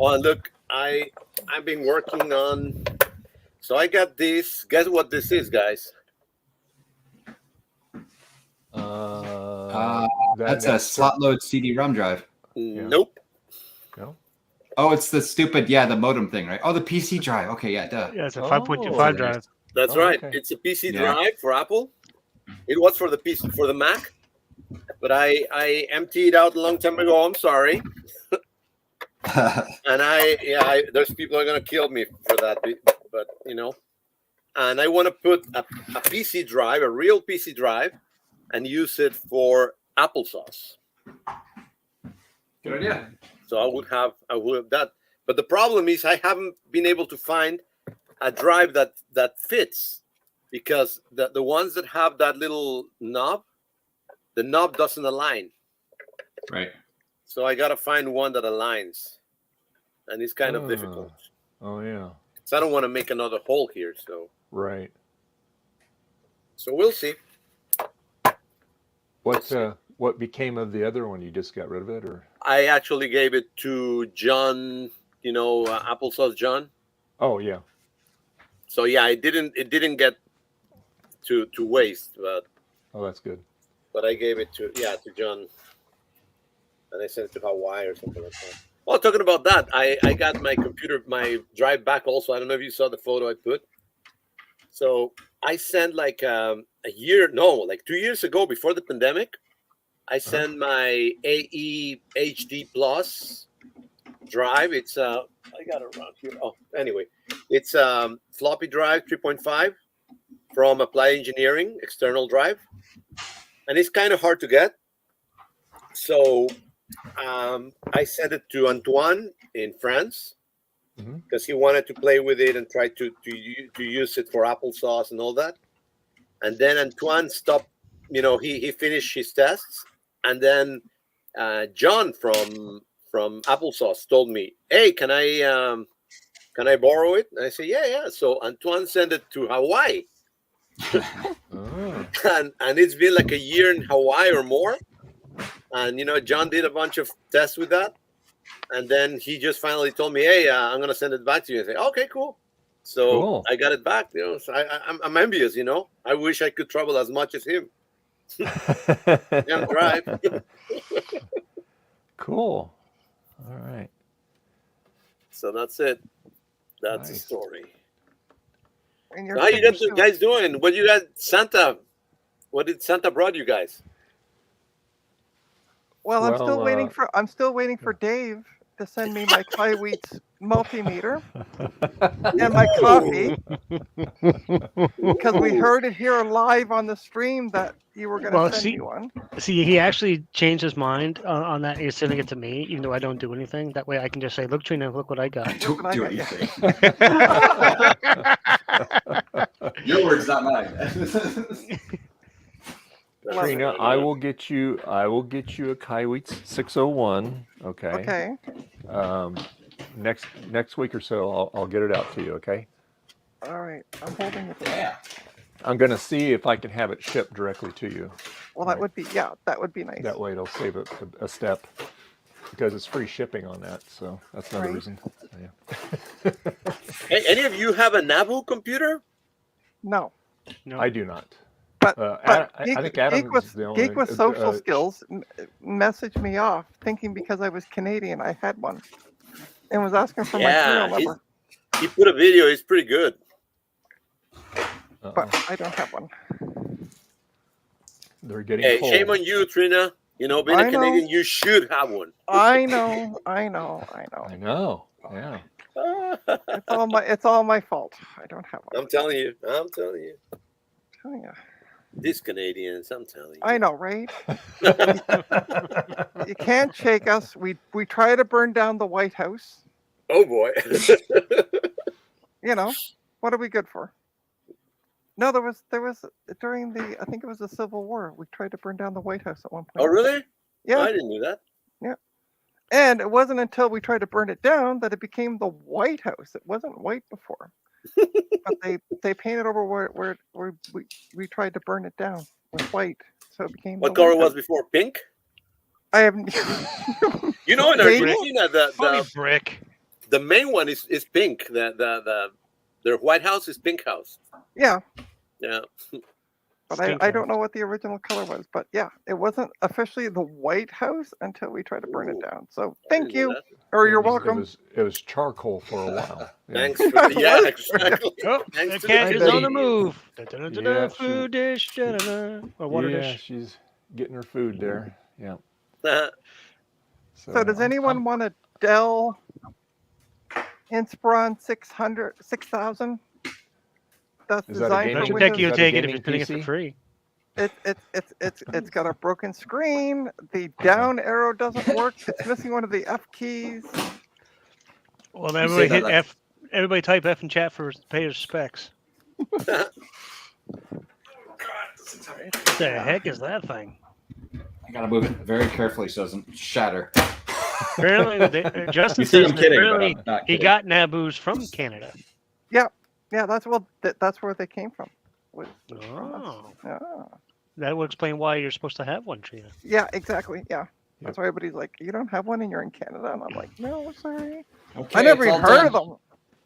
Speaker 6: Oh, and look, I've been working on. So I got this. Guess what this is, guys?
Speaker 2: That's a slot load CD-ROM drive.
Speaker 6: Nope.
Speaker 1: No.
Speaker 2: Oh, it's the stupid, the modem thing, right? Oh, the PC drive. Okay, yeah, duh.
Speaker 4: Yeah, it's a
Speaker 1: Oh.
Speaker 4: 5.25 drive.
Speaker 6: That's
Speaker 1: Oh,
Speaker 6: right.
Speaker 1: okay.
Speaker 6: It's a PC
Speaker 2: Yeah.
Speaker 6: drive for Apple. It was for the PC for the Mac, but I emptied out a long time ago. I'm sorry, and there's people who are gonna kill me for that, but and I want to put a PC drive, a real PC drive, and use it for applesauce.
Speaker 2: Good idea.
Speaker 6: So I would have that, but the problem is I haven't been able to find a drive that fits, because the ones that have that little knob, the knob doesn't align.
Speaker 2: Right.
Speaker 6: So I gotta find one that aligns, and it's kind of difficult.
Speaker 1: Oh yeah.
Speaker 6: So I don't want to make another hole here. So
Speaker 1: Right.
Speaker 6: we'll see.
Speaker 1: What became of the other one? You just got rid of it, or?
Speaker 6: I actually gave it to John. Applesauce John.
Speaker 1: Oh yeah.
Speaker 6: So yeah, it didn't get to waste, but
Speaker 1: Oh, that's good.
Speaker 6: I gave it to John, and I sent it to Hawaii or something like that. Well, talking about that, I got my drive back also. I don't know if you saw the photo I put. So I sent like 2 years ago, before the pandemic, I sent my AE HD Plus drive. It's I got it around here. Oh, anyway, it's floppy drive 3.5 from Applied Engineering, external drive, and it's kind of hard to get. So I sent it to Antoine in France because he wanted to play with it and try to use it for applesauce and all that. And then Antoine stopped. He finished his tests, and then John from Applesauce told me, "Hey, can I borrow it?" And I said, "Yeah." So Antoine sent it to Hawaii,
Speaker 1: Oh.
Speaker 6: and it's been like a year in Hawaii or more. And John did a bunch of tests with that, and then he just finally told me, "Hey, I'm gonna send it back to you." I say, "Okay, cool." So
Speaker 1: Cool.
Speaker 6: I got it back. So I'm envious. I wish I could travel as much as him. And drive.
Speaker 1: Cool. All right.
Speaker 6: So that's it. That's the
Speaker 1: Nice.
Speaker 6: story.
Speaker 3: And
Speaker 6: So
Speaker 3: you're
Speaker 6: how you
Speaker 3: finished
Speaker 6: guys doing? What you got, Santa? What did Santa brought you guys?
Speaker 3: Well, I'm still
Speaker 1: Well,
Speaker 3: waiting for Dave to send me my Kaiweets multimeter and my coffee, because we heard it here live on the stream that you were going to
Speaker 4: Well,
Speaker 3: send
Speaker 4: see-
Speaker 3: me one.
Speaker 4: See, he actually changed his mind on that. He's sending it to me, even though I don't do anything. That way I can just say, "Look, Trina, look what I got."
Speaker 2: Don't
Speaker 3: what I
Speaker 2: do
Speaker 3: got,
Speaker 2: anything.
Speaker 3: yeah.
Speaker 2: Your words, not mine.
Speaker 6: That's
Speaker 1: Trina,
Speaker 6: fine.
Speaker 1: I will get you a Kaiweets 601. Okay.
Speaker 3: Okay.
Speaker 1: Next week or so, I'll get it out to you. Okay.
Speaker 3: All right. I'm holding it.
Speaker 2: Yeah.
Speaker 1: I'm gonna see if I can have it shipped directly to you.
Speaker 3: Well, that would be nice.
Speaker 1: That way, it'll save a step, because it's free shipping on that. So that's another
Speaker 3: Right.
Speaker 1: reason. Yeah.
Speaker 6: Hey, any of you have a Nabu computer?
Speaker 3: No.
Speaker 4: No.
Speaker 1: I do not.
Speaker 3: But,
Speaker 1: I think Adam
Speaker 3: Geek with,
Speaker 1: is the only.
Speaker 3: Geek with social skills messaged me off, thinking because I was Canadian I had one, and was asking for my serial number.
Speaker 6: He put a video. It's pretty good.
Speaker 3: But I don't have one.
Speaker 1: They're getting
Speaker 6: Hey,
Speaker 1: full.
Speaker 6: shame on you, Trina. You know, being
Speaker 3: I
Speaker 6: a
Speaker 3: know.
Speaker 6: Canadian, you should have one.
Speaker 3: I know.
Speaker 1: I know. Yeah.
Speaker 3: It's all my fault. I don't have one.
Speaker 6: I'm telling you. I'm telling you.
Speaker 3: Oh, yeah.
Speaker 6: These Canadians, I'm telling you.
Speaker 3: I know, right? You can't shake us. We try to burn down the White House.
Speaker 6: Oh boy.
Speaker 3: You know, what are we good for? No, there was during the, I think it was the Civil War. We tried to burn down the White House at one point.
Speaker 6: Oh really?
Speaker 3: Yeah.
Speaker 6: I didn't do that.
Speaker 3: And it wasn't until we tried to burn it down that it became the White House. It wasn't white before. But they painted over where we tried to burn it down with white. So it became
Speaker 6: What
Speaker 3: the
Speaker 6: color
Speaker 3: White
Speaker 6: was
Speaker 3: House.
Speaker 6: before? Pink?
Speaker 3: I have
Speaker 6: You know, in
Speaker 3: Maybe.
Speaker 6: Argentina,
Speaker 4: Funny brick.
Speaker 6: the main one is pink. Their White House is pink house.
Speaker 3: yeah,
Speaker 6: Yeah.
Speaker 3: but
Speaker 4: Skink
Speaker 3: I don't
Speaker 4: house.
Speaker 3: know what the original color was. But yeah, it wasn't officially the White House until we tried to burn it
Speaker 6: Ooh.
Speaker 3: down. So
Speaker 6: I
Speaker 3: thank
Speaker 6: didn't know
Speaker 3: you,
Speaker 6: that.
Speaker 3: or you're
Speaker 1: It was-
Speaker 3: welcome.
Speaker 1: It was charcoal for a while. Yeah.
Speaker 6: Thanks for the, yeah,
Speaker 3: Was-
Speaker 6: exactly.
Speaker 4: Oh,
Speaker 6: Thanks
Speaker 4: the
Speaker 6: to
Speaker 4: cat
Speaker 6: the
Speaker 4: is on the
Speaker 6: Canadians.
Speaker 4: move.
Speaker 1: Yeah,
Speaker 4: Food dish, or water
Speaker 1: Yeah,
Speaker 4: dish.
Speaker 1: she's getting her food there. Yeah.
Speaker 3: So does anyone want a Dell Inspiron 6000? That's
Speaker 1: Is that a
Speaker 3: designed
Speaker 1: gaming-
Speaker 3: for
Speaker 4: Dr. Deck,
Speaker 3: Windows.
Speaker 4: you'll
Speaker 1: Is that a
Speaker 4: take it if
Speaker 1: gaming
Speaker 4: you're putting it for
Speaker 1: PC?
Speaker 4: free.
Speaker 3: It's got a broken screen. The down arrow doesn't work. It's missing one of the F keys.
Speaker 4: Well,
Speaker 2: say
Speaker 4: everybody
Speaker 2: that
Speaker 4: hit
Speaker 2: like-
Speaker 4: F. Everybody type F in chat for pay your specs. What the heck is that thing?
Speaker 2: I gotta move it very carefully so it doesn't shatter.
Speaker 4: Apparently, Justin
Speaker 2: You think
Speaker 4: says
Speaker 2: I'm
Speaker 4: that
Speaker 2: kidding, but
Speaker 4: apparently
Speaker 2: I'm not
Speaker 4: he
Speaker 2: kidding.
Speaker 4: got Naboo's from Canada.
Speaker 3: Yeah, that's where they came from. Was from us.
Speaker 4: Oh,
Speaker 3: Yeah.
Speaker 4: that would explain why you're supposed to have one, Trina.
Speaker 3: Yeah, exactly. Yeah. That's why everybody's like, you don't have one and you're in Canada. And I'm like, no, sorry.
Speaker 2: Okay,
Speaker 3: I never
Speaker 2: it's
Speaker 3: even
Speaker 2: all
Speaker 3: heard
Speaker 2: done.
Speaker 3: of them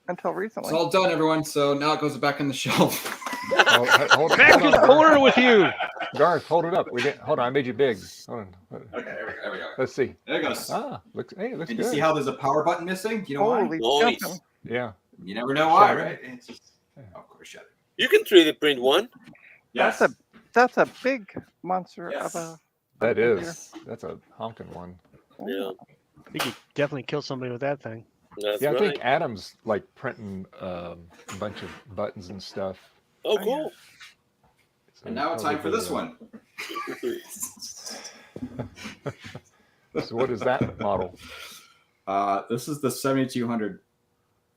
Speaker 3: until
Speaker 2: It's
Speaker 3: recently.
Speaker 2: all done, everyone. So now it goes back on the shelf.
Speaker 1: Hold
Speaker 4: Back
Speaker 1: on,
Speaker 4: to the corner with you.
Speaker 1: Garth, hold it up. Hold on, I made you big. Hold on.
Speaker 2: Okay, there we go.
Speaker 1: Let's see.
Speaker 2: There it goes.
Speaker 1: Looks
Speaker 2: And
Speaker 1: good.
Speaker 2: you see how there's a power button missing? You know why?
Speaker 3: Holy
Speaker 6: Nice.
Speaker 3: jumping.
Speaker 1: Yeah.
Speaker 2: You never know why,
Speaker 1: Shatter.
Speaker 2: right? It's just, of course, shatter.
Speaker 6: You can 3D print one.
Speaker 2: Yes.
Speaker 3: That's a big monster
Speaker 2: Yes.
Speaker 3: of a.
Speaker 1: That
Speaker 3: computer.
Speaker 1: is. That's a honking one.
Speaker 6: Yeah.
Speaker 4: I think you definitely kill somebody with that thing.
Speaker 6: That's
Speaker 1: Yeah, I
Speaker 6: right.
Speaker 1: think Adam's like printing a bunch of buttons and stuff.
Speaker 6: Oh, cool.
Speaker 1: So
Speaker 2: And now it's time for
Speaker 1: probably
Speaker 2: this one.
Speaker 1: So what is that model?
Speaker 2: This is the 7200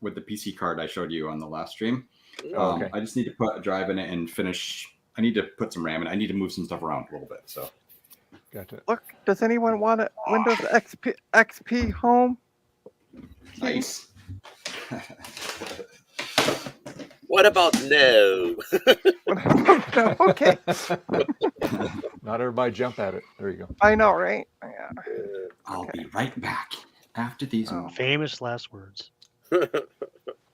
Speaker 2: with the PC card I showed you on the last stream.
Speaker 1: Oh, okay.
Speaker 2: I just need to put a drive in it and finish. I need to put some RAM in it. I need to move some stuff around a little bit. So
Speaker 1: Gotcha.
Speaker 3: Look, does anyone want a Windows XP home?
Speaker 2: nice.
Speaker 6: What about no?
Speaker 3: No, okay.
Speaker 1: Not everybody jump at it. There you go.
Speaker 3: I know, right? Yeah.
Speaker 2: I'll be right back after these.
Speaker 3: Oh.
Speaker 4: Famous last words.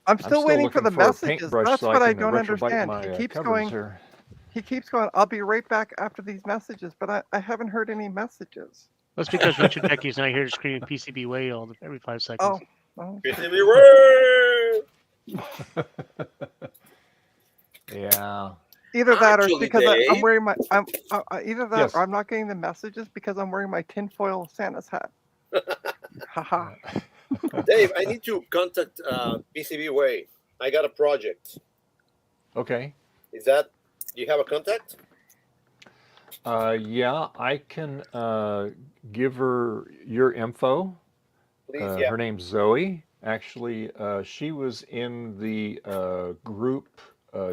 Speaker 3: I'm still waiting for the
Speaker 1: looking a
Speaker 3: messages.
Speaker 1: paintbrush
Speaker 3: That's
Speaker 1: so
Speaker 3: what I
Speaker 1: can,
Speaker 3: don't
Speaker 1: retrobite
Speaker 3: understand.
Speaker 1: my,
Speaker 3: He keeps
Speaker 1: covers
Speaker 3: going.
Speaker 1: here.
Speaker 3: He keeps going. I'll be right back after these messages, but I haven't heard any messages.
Speaker 4: That's because Richard Decky's not here to scream PCB way every 5 seconds.
Speaker 3: Oh,
Speaker 1: Yeah.
Speaker 3: either that or it's
Speaker 6: Actually,
Speaker 3: because I'm
Speaker 6: Dave.
Speaker 3: wearing my. Either that
Speaker 1: Yes.
Speaker 3: or I'm not getting the messages because I'm wearing my tinfoil Santa's hat. Haha.
Speaker 6: Dave, I need to contact PCB Way. I got a project.
Speaker 1: Okay.
Speaker 6: Is that you have a contact?
Speaker 1: Yeah, I can give her your info.
Speaker 6: Please, yeah.
Speaker 1: Her name's Zoe. Actually, she was in the group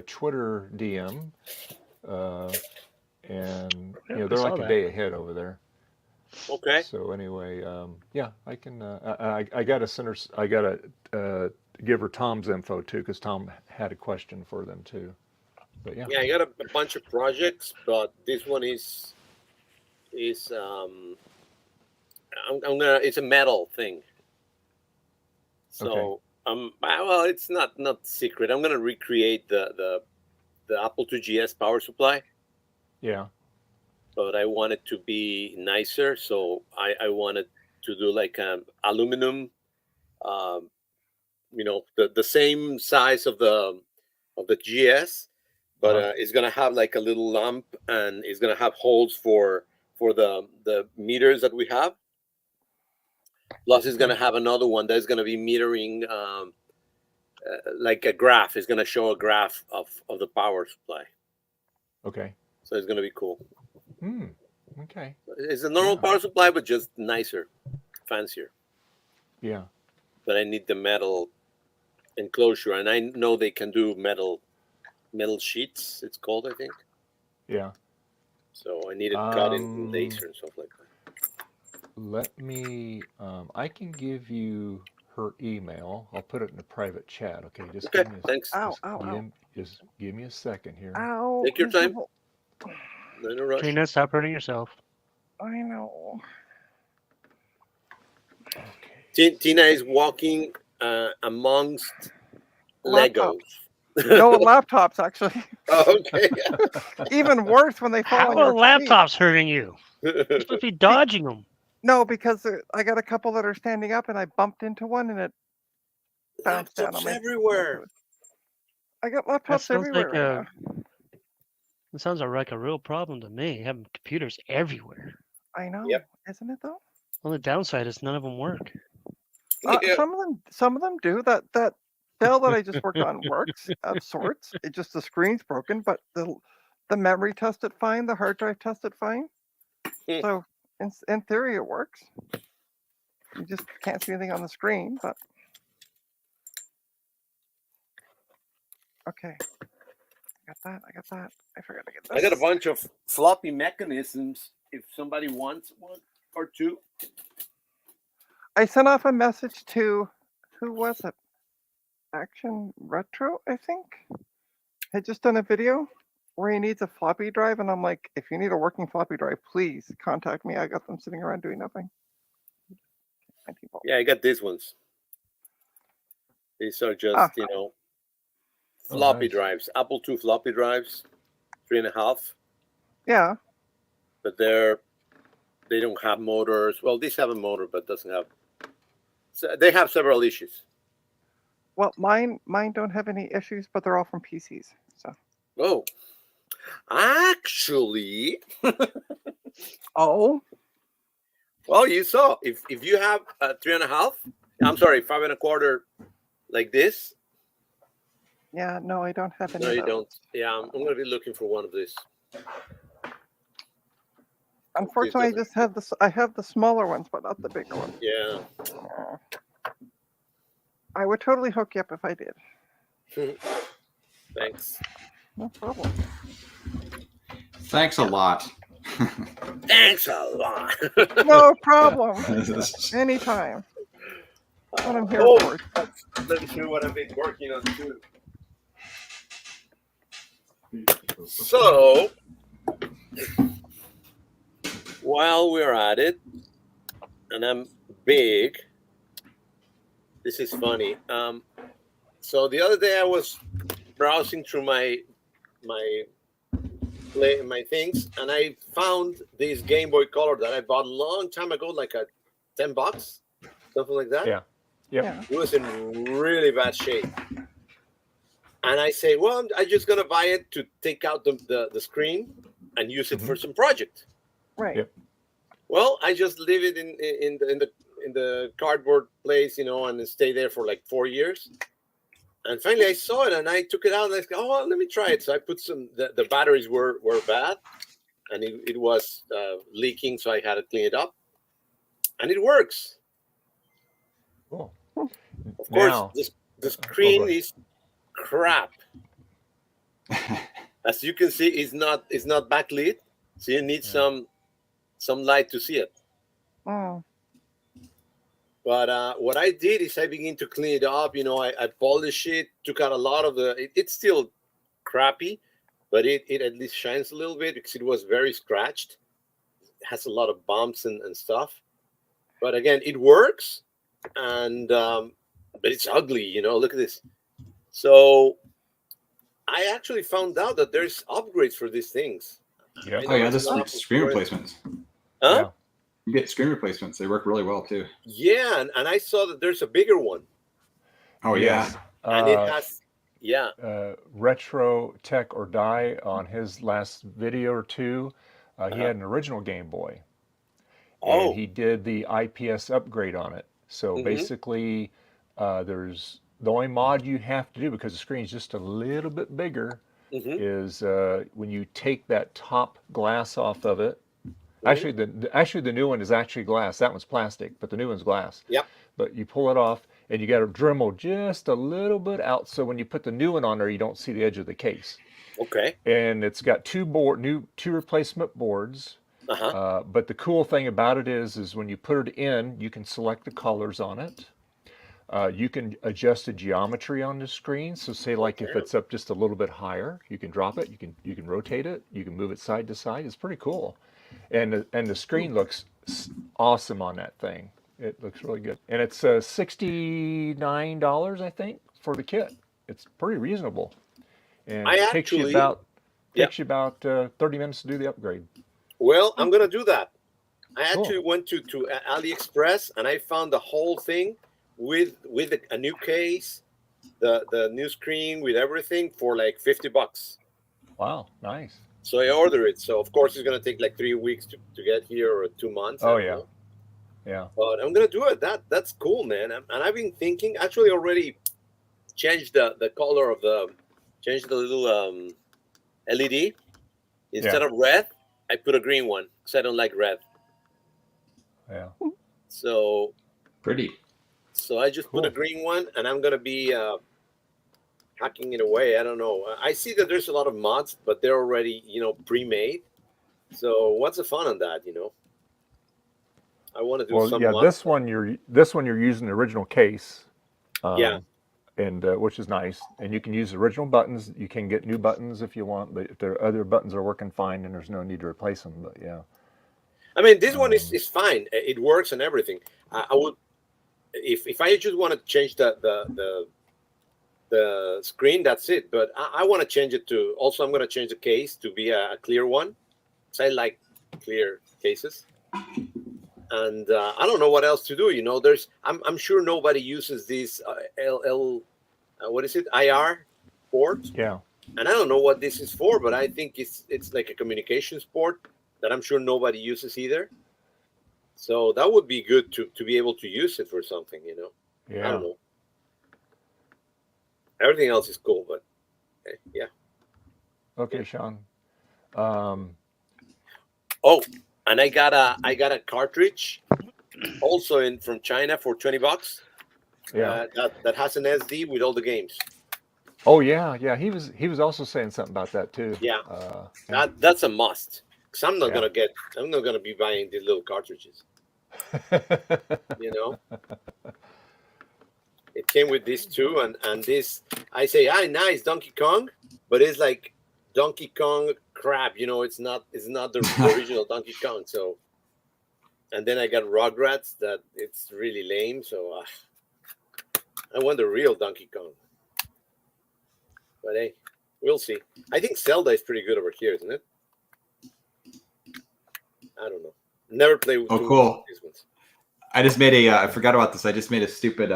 Speaker 1: Twitter DM, and
Speaker 4: Yeah,
Speaker 1: you know
Speaker 4: I
Speaker 1: they're
Speaker 4: saw
Speaker 1: like a
Speaker 4: that.
Speaker 1: day ahead over there.
Speaker 6: Okay.
Speaker 1: So anyway, yeah, I can. I gotta send her. I gotta give her Tom's info too, because Tom had a question for them too. But yeah.
Speaker 6: Yeah, I got a bunch of projects, but this one is I'm gonna. It's a metal thing. So well, it's not secret. I'm gonna recreate the Apple IIgs power supply,
Speaker 1: Yeah.
Speaker 6: but I want it to be nicer. So I wanted to do like aluminum, the same size of the GS, but it's gonna have like a little lamp, and it's gonna have holes for for the meters that we have. Plus, it's going to have another one that's going to be metering like a graph. It's going to show a graph of the power supply.
Speaker 1: Okay.
Speaker 6: So it's going to be cool.
Speaker 1: Okay.
Speaker 6: It's a normal power supply, but just nicer, fancier.
Speaker 1: Yeah.
Speaker 6: But I need the metal enclosure, and I know they can do metal sheets. It's called, I think.
Speaker 1: Yeah.
Speaker 6: So I need it cut in laser and stuff like that.
Speaker 1: Let me. I can give you her email. I'll put it in the private chat. Okay. Just
Speaker 6: Okay,
Speaker 1: give me.
Speaker 6: thanks.
Speaker 1: Just give me a second here.
Speaker 3: Ow.
Speaker 6: Take your
Speaker 3: here's the
Speaker 6: time.
Speaker 3: hole.
Speaker 6: No rush.
Speaker 4: Trina, stop hurting yourself.
Speaker 3: I know.
Speaker 1: Okay.
Speaker 6: Tina is walking amongst
Speaker 3: Laptops.
Speaker 6: Legos.
Speaker 3: No, laptops, actually.
Speaker 6: Oh, okay.
Speaker 3: Even worse when they fall
Speaker 4: How
Speaker 3: on
Speaker 4: are
Speaker 3: your feet.
Speaker 4: laptops hurting you? You're supposed to be dodging them.
Speaker 3: No, because I got a couple that are standing up, and I bumped into one, and it bounced down on
Speaker 6: Laptops
Speaker 3: my.
Speaker 6: everywhere.
Speaker 3: I got
Speaker 4: That
Speaker 3: laptops
Speaker 4: sounds
Speaker 3: everywhere
Speaker 4: like
Speaker 3: right now.
Speaker 4: it sounds like a real problem to me. Having computers everywhere.
Speaker 3: I know,
Speaker 6: Yep.
Speaker 3: isn't it though?
Speaker 4: Well, the downside is none of them work.
Speaker 6: Yeah.
Speaker 3: Some of them do. That Dell that I just worked on works of sorts. It just the screen's broken, but the memory tested fine, the hard drive tested fine.
Speaker 6: Hmm.
Speaker 3: So in theory it works. You just can't see anything on the screen, but okay. I got that. I forgot to get this.
Speaker 6: I got a bunch of floppy mechanisms if somebody wants one or two.
Speaker 3: I sent off a message to, who was it? Action Retro, I think. Had just done a video where he needs a floppy drive, and I'm like, if you need a working floppy drive, please contact me. I got them sitting around doing nothing. My people.
Speaker 6: Yeah, I got these ones. These are just, floppy
Speaker 1: nice.
Speaker 6: drives. Apple II floppy drives, 3.5.
Speaker 3: Yeah.
Speaker 6: But they don't have motors. Well, these have a motor, but doesn't have. So they have several issues.
Speaker 3: Well, mine don't have any issues, but they're all from PCs. So.
Speaker 6: Oh, actually,
Speaker 3: Oh.
Speaker 6: well, you saw if you have a 3.5, I'm sorry, 5.25, like this.
Speaker 3: Yeah. No, I don't have any.
Speaker 6: No,
Speaker 3: of
Speaker 6: you
Speaker 3: those.
Speaker 6: don't. Yeah, I'm going to be looking for one of these.
Speaker 3: Unfortunately, I just have I have the smaller ones, but not the bigger ones.
Speaker 6: Yeah.
Speaker 3: I would totally hook you up if I did.
Speaker 6: Thanks.
Speaker 3: No problem.
Speaker 2: Thanks a lot.
Speaker 6: Thanks a lot.
Speaker 3: No problem. Anytime. That's what I'm here for.
Speaker 6: Let me show you what I've been working on too. So, while we're at it, and I'm big, this is funny. So the other day I was browsing through my things, and I found this Game Boy Color that I bought a long time ago, like at $10, something like that.
Speaker 1: Yeah. Yep.
Speaker 3: Yeah.
Speaker 6: It was in really bad shape. And I say, well, I'm just gonna buy it to take out the screen and use it for some project.
Speaker 3: Right.
Speaker 1: Yep.
Speaker 6: Well, I just leave it in the cardboard place, and stay there for like 4 years. And finally, I saw it, and I took it out, and I said, "Oh, well, let me try it." So I put some. The batteries were bad, and it was leaking, so I had to clean it up, and it works.
Speaker 1: Cool.
Speaker 6: Of
Speaker 1: Now,
Speaker 6: course, the screen
Speaker 1: ahead.
Speaker 6: is crap. As you can see, it's not backlit, so you need some light to see it.
Speaker 3: Oh.
Speaker 6: But what I did is I began to clean it up. I polished it, took out a lot of it's still crappy, but it at least shines a little bit because it was very scratched. It has a lot of bumps and stuff. But again, it works, and but it's ugly. Look at this. So I actually found out that there's upgrades for these things.
Speaker 1: Yeah.
Speaker 2: Oh yeah, just screen replacements.
Speaker 6: Huh?
Speaker 1: Yeah.
Speaker 2: You get screen replacements. They work really well too.
Speaker 6: Yeah, and I saw that there's a bigger one.
Speaker 2: Oh yeah.
Speaker 6: And it has,
Speaker 1: Retro Tech or Die on his last video or two He had an original Game Boy,
Speaker 6: Oh.
Speaker 1: and he did the IPS upgrade on it. So basically, there's the only mod you have to do, because the screen's just a little bit bigger, is when you take that top glass off of it. Actually, the new one is actually glass. That one's plastic, but the new one's glass.
Speaker 6: Yep.
Speaker 1: But you pull it off, and you got to Dremel just a little bit out, so when you put the new one on there, you don't see the edge of the case.
Speaker 6: Okay.
Speaker 1: And it's got two replacement boards. But the cool thing about it is when you put it in, you can select the colors on it. You can adjust the geometry on the screen. So say like if it's up just a little bit higher, you can drop it. You can rotate it. You can move it side to side. It's pretty cool. And the screen looks awesome on that thing. It looks really good. And it's $69, I think, for the kit. It's pretty reasonable. And it takes you about 30 minutes to do the upgrade.
Speaker 6: Well, I'm gonna do that. I actually went to AliExpress and I found the whole thing with a new case, the new screen with everything for like $50.
Speaker 1: Wow, nice.
Speaker 6: So I ordered it. So of course it's gonna take like 3 weeks to get here, or 2 months.
Speaker 1: Oh yeah, yeah.
Speaker 6: But I'm gonna do it. That's cool, man. And I've been thinking, actually already changed the color of changed the little LED. Instead of red, I put a green one because I don't like red.
Speaker 1: Yeah.
Speaker 6: So
Speaker 2: Pretty.
Speaker 6: So I just put a green one, and I'm gonna be hacking it away. I don't know. I see that there's a lot of mods, but they're already pre-made. So what's the fun on that? I want to do some.
Speaker 1: Yeah,
Speaker 6: mods.
Speaker 1: this one you're using the original case.
Speaker 6: Yeah.
Speaker 1: And which is nice. And you can use original buttons. You can get new buttons if you want, but if the other buttons are working fine, then there's no need to replace them. But yeah.
Speaker 6: I mean, this one is fine. It works and everything. I would, if I just want to change the screen, that's it. But I want to change it to. Also, I'm going to change the case to be a clear one, because I like clear cases. And I don't know what else to do. I'm sure nobody uses these what is it, IR port?
Speaker 1: Yeah.
Speaker 6: And I don't know what this is for, but I think it's like a communications port that I'm sure nobody uses either. So that would be good to be able to use it for something,
Speaker 1: Yeah.
Speaker 6: I don't know. Everything else is cool, but yeah.
Speaker 1: Okay, Sean.
Speaker 6: And I got a cartridge also from China for $20.
Speaker 1: Yeah.
Speaker 6: That has an SD with all the games.
Speaker 1: Oh yeah, yeah. He was also saying something about that too.
Speaker 6: Yeah. That's a must. Because I'm not gonna be buying these little cartridges. It came with these two, and this, I say, nice Donkey Kong, but it's like Donkey Kong crap. It's not the original Donkey Kong. So, and then I got Rugrats that it's really lame. So I want the real Donkey Kong. But hey, we'll see. I think Zelda is pretty good over here, isn't it? I don't know. Never played with
Speaker 2: cool.
Speaker 6: these ones.
Speaker 2: I just made I forgot about this. I just made a stupid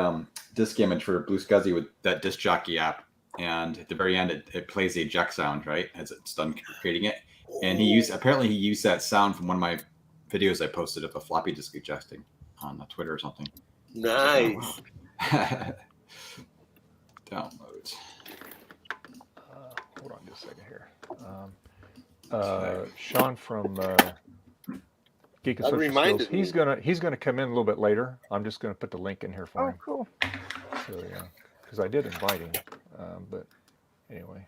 Speaker 2: disc image for Blue Scuzzy with that disc jockey app. And at the very end, it plays the eject sound, right? As it's done creating it. And apparently he used that sound from one of my videos I posted of a floppy disk ejecting on Twitter or something.
Speaker 6: Nice.
Speaker 2: Downloads.
Speaker 1: Hold on just a second here. Sean from Geek and
Speaker 6: That
Speaker 1: Social
Speaker 6: reminded
Speaker 1: Skills. He's gonna come in a little bit later. I'm just gonna put the link in here for
Speaker 3: Oh,
Speaker 1: him.
Speaker 3: cool.
Speaker 1: So yeah, because I did invite him, but anyway,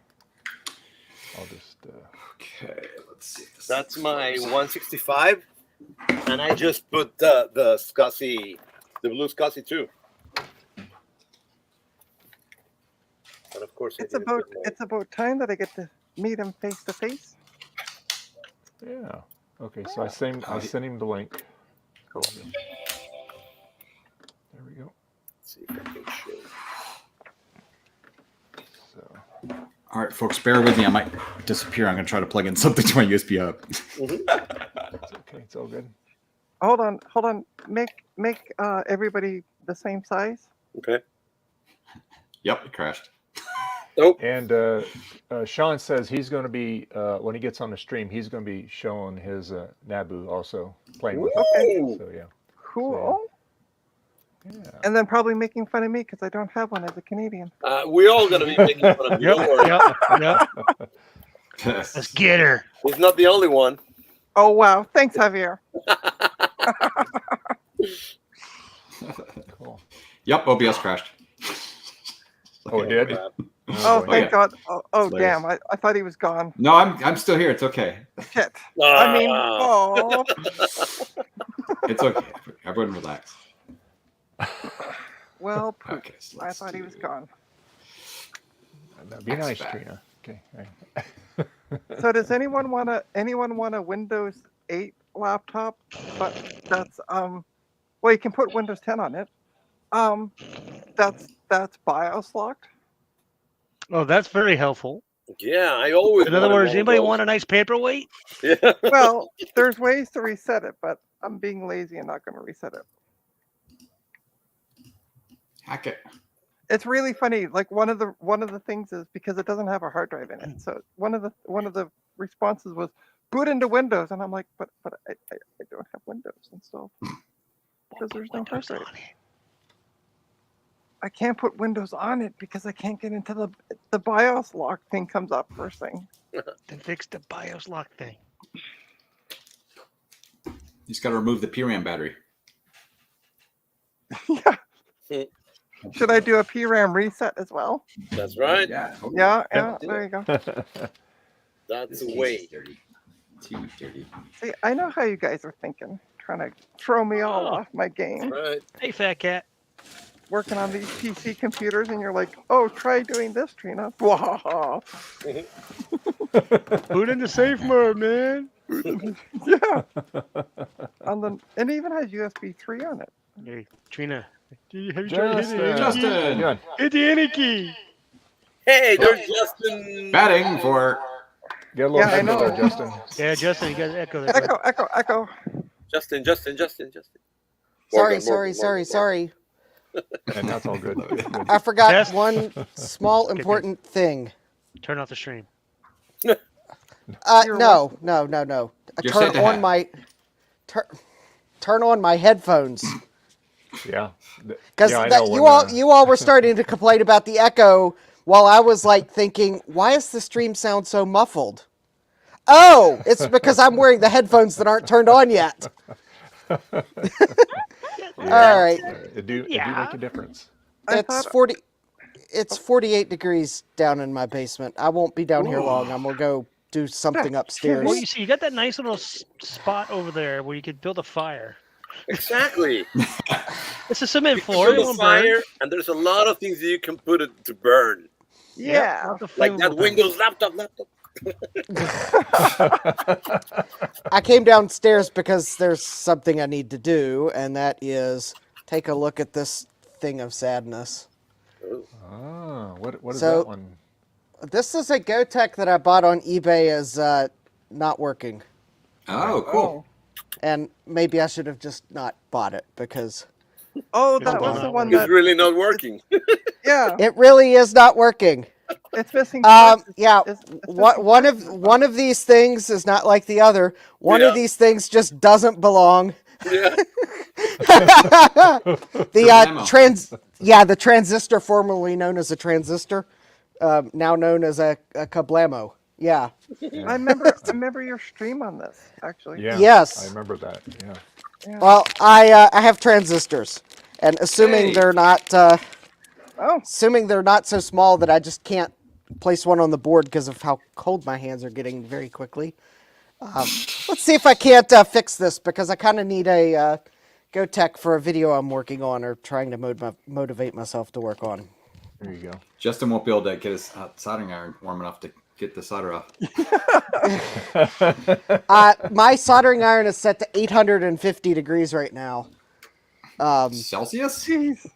Speaker 1: I'll just.
Speaker 2: Okay, let's see.
Speaker 6: That's my 165, and I just put the Scuzzy, the blue Scuzzy too. And of course,
Speaker 3: It's about time that I get to meet him face to face.
Speaker 1: Yeah. Okay. So I sent him the link.
Speaker 6: Cool.
Speaker 1: There we go.
Speaker 6: Let's see if I can show.
Speaker 1: So.
Speaker 2: All right, folks, bear with me. I might disappear. I'm going to try to plug in something to my USB hub.
Speaker 1: It's okay. It's all good.
Speaker 3: Hold on. Make everybody the same size.
Speaker 6: Okay.
Speaker 2: Yep, it crashed.
Speaker 6: Nope.
Speaker 1: And Sean says he's going to be when he gets on the stream, he's going to be showing his Naboo also playing with it.
Speaker 6: Ooh.
Speaker 1: So yeah.
Speaker 3: Cool.
Speaker 1: Yeah.
Speaker 3: And then probably making fun of me because I don't have one as a Canadian.
Speaker 6: We all gonna be making fun of you. Don't worry.
Speaker 4: Yep. Let's get her.
Speaker 6: He's not the only one.
Speaker 3: Oh wow! Thanks, Javier.
Speaker 1: Cool.
Speaker 2: Yep, OBS crashed.
Speaker 1: Oh, it did?
Speaker 3: Oh,
Speaker 1: boy.
Speaker 3: thank
Speaker 2: yeah.
Speaker 3: God. Oh
Speaker 2: It's
Speaker 3: damn! I thought he was gone.
Speaker 2: No, I'm still here. It's okay.
Speaker 3: Shit. I mean,
Speaker 6: Ah.
Speaker 3: oh.
Speaker 2: It's okay. Everyone relax.
Speaker 3: Well, poop.
Speaker 2: Okay, so
Speaker 3: I
Speaker 2: let's
Speaker 3: thought he was
Speaker 2: do-
Speaker 3: gone.
Speaker 1: Be nice,
Speaker 2: Back.
Speaker 1: Trina. Okay. All right.
Speaker 3: So does anyone want a Windows 8 laptop? But that's well, you can put Windows 10 on it. That's BIOS locked.
Speaker 4: Oh, that's very helpful.
Speaker 6: Yeah, I always.
Speaker 4: In other
Speaker 6: wanted
Speaker 4: words,
Speaker 6: one of
Speaker 4: anybody
Speaker 6: those.
Speaker 4: want a nice paperweight?
Speaker 6: Yeah.
Speaker 3: Well, there's ways to reset it, but I'm being lazy and not going to reset it.
Speaker 2: Hack it.
Speaker 3: It's really funny. Like one of the things is because it doesn't have a hard drive in it. So one of the responses was boot into Windows, and I'm like, but I don't have Windows installed because there's no hard drive. I can't put Windows on it because I can't get into the BIOS lock thing comes up first thing.
Speaker 4: Then fix the BIOS lock thing.
Speaker 2: You just got to remove the PRAM battery.
Speaker 3: Yeah. Should I do a PRAM reset as well?
Speaker 6: That's right.
Speaker 2: Yeah. Okay.
Speaker 3: Yeah. There you go.
Speaker 6: That's the way.
Speaker 2: Dirty. Too dirty.
Speaker 3: See, I know how you guys are thinking, trying to throw me all off my game.
Speaker 6: Right.
Speaker 4: Hey, fat cat.
Speaker 3: Working on these PC computers, and you're like, "Oh, try doing this, Trina." Wow.
Speaker 4: Put in the safe mode, man.
Speaker 3: Yeah. And it even has USB 3 on it.
Speaker 4: Hey, Trina. Have you tried hitting the
Speaker 2: Justin.
Speaker 1: Good.
Speaker 4: Hit the any key.
Speaker 6: Hey, there's Justin.
Speaker 2: Batting for.
Speaker 1: Get a little
Speaker 3: Yeah, I
Speaker 1: echo there,
Speaker 3: know.
Speaker 1: Justin.
Speaker 4: Yeah, Justin, you got to echo that.
Speaker 3: Echo.
Speaker 6: Justin.
Speaker 7: Sorry.
Speaker 1: And that's all good. Good.
Speaker 7: I forgot
Speaker 4: Test.
Speaker 7: one small important thing.
Speaker 4: Turn off the stream.
Speaker 3: You're
Speaker 7: No.
Speaker 2: You're
Speaker 7: Turn
Speaker 2: said to
Speaker 7: on
Speaker 2: have.
Speaker 7: my turn on my headphones
Speaker 1: Yeah.
Speaker 7: because
Speaker 1: Yeah, I know
Speaker 7: you
Speaker 1: when,
Speaker 7: you all were starting to complain about the echo while I was like thinking, why does the stream sound so muffled? Oh, it's because I'm wearing the headphones that aren't turned on yet. All right.
Speaker 1: It do make a difference.
Speaker 7: It's 40. It's 48 degrees down in my basement. I won't be down here long. I'm gonna go do something upstairs.
Speaker 4: Well, you see, you got that nice little spot over there where you could build a fire.
Speaker 6: Exactly.
Speaker 4: It's a cement
Speaker 6: You can
Speaker 4: floor. It
Speaker 6: build a
Speaker 4: won't burn.
Speaker 6: fire, and there's a lot of things that you can put it to burn,
Speaker 3: Yeah.
Speaker 4: Lots of
Speaker 6: like that
Speaker 4: flammable
Speaker 6: Windows laptop.
Speaker 7: I came downstairs because there's something I need to do, and that is take a look at this thing of sadness.
Speaker 1: Oh, what is
Speaker 7: So-
Speaker 1: that one?
Speaker 7: This is a GoTech that I bought on eBay as not working.
Speaker 2: Oh, cool.
Speaker 7: And maybe I should have just not bought it because
Speaker 3: Oh,
Speaker 4: It's
Speaker 3: that was
Speaker 4: not
Speaker 3: the one
Speaker 6: It's
Speaker 3: that.
Speaker 6: really not working.
Speaker 3: Yeah.
Speaker 7: it really is not working.
Speaker 3: It's missing. parts.
Speaker 7: Yeah,
Speaker 3: It's
Speaker 7: one of these things is not like the other. One
Speaker 6: Yeah.
Speaker 7: of these things just doesn't belong.
Speaker 6: Yeah.
Speaker 7: The transistor formerly known as a transistor, now known as a kablamo. Yeah.
Speaker 3: I remember your stream on this actually.
Speaker 1: Yeah.
Speaker 7: Yes.
Speaker 1: I remember that. Yeah.
Speaker 3: Yeah.
Speaker 7: Well, I have transistors, and assuming
Speaker 2: Hey.
Speaker 7: they're not
Speaker 3: Oh,
Speaker 7: assuming they're not so small that I just can't place one on the board because of how cold my hands are getting very quickly. Let's see if I can't fix this because I kind of need a GoTech for a video I'm working on or trying to motivate myself to work on.
Speaker 1: There you go.
Speaker 2: Justin won't be able to get his soldering iron warm enough to get the solder off.
Speaker 7: My soldering iron is set to 850 degrees right now,
Speaker 2: Celsius?
Speaker 3: jeez.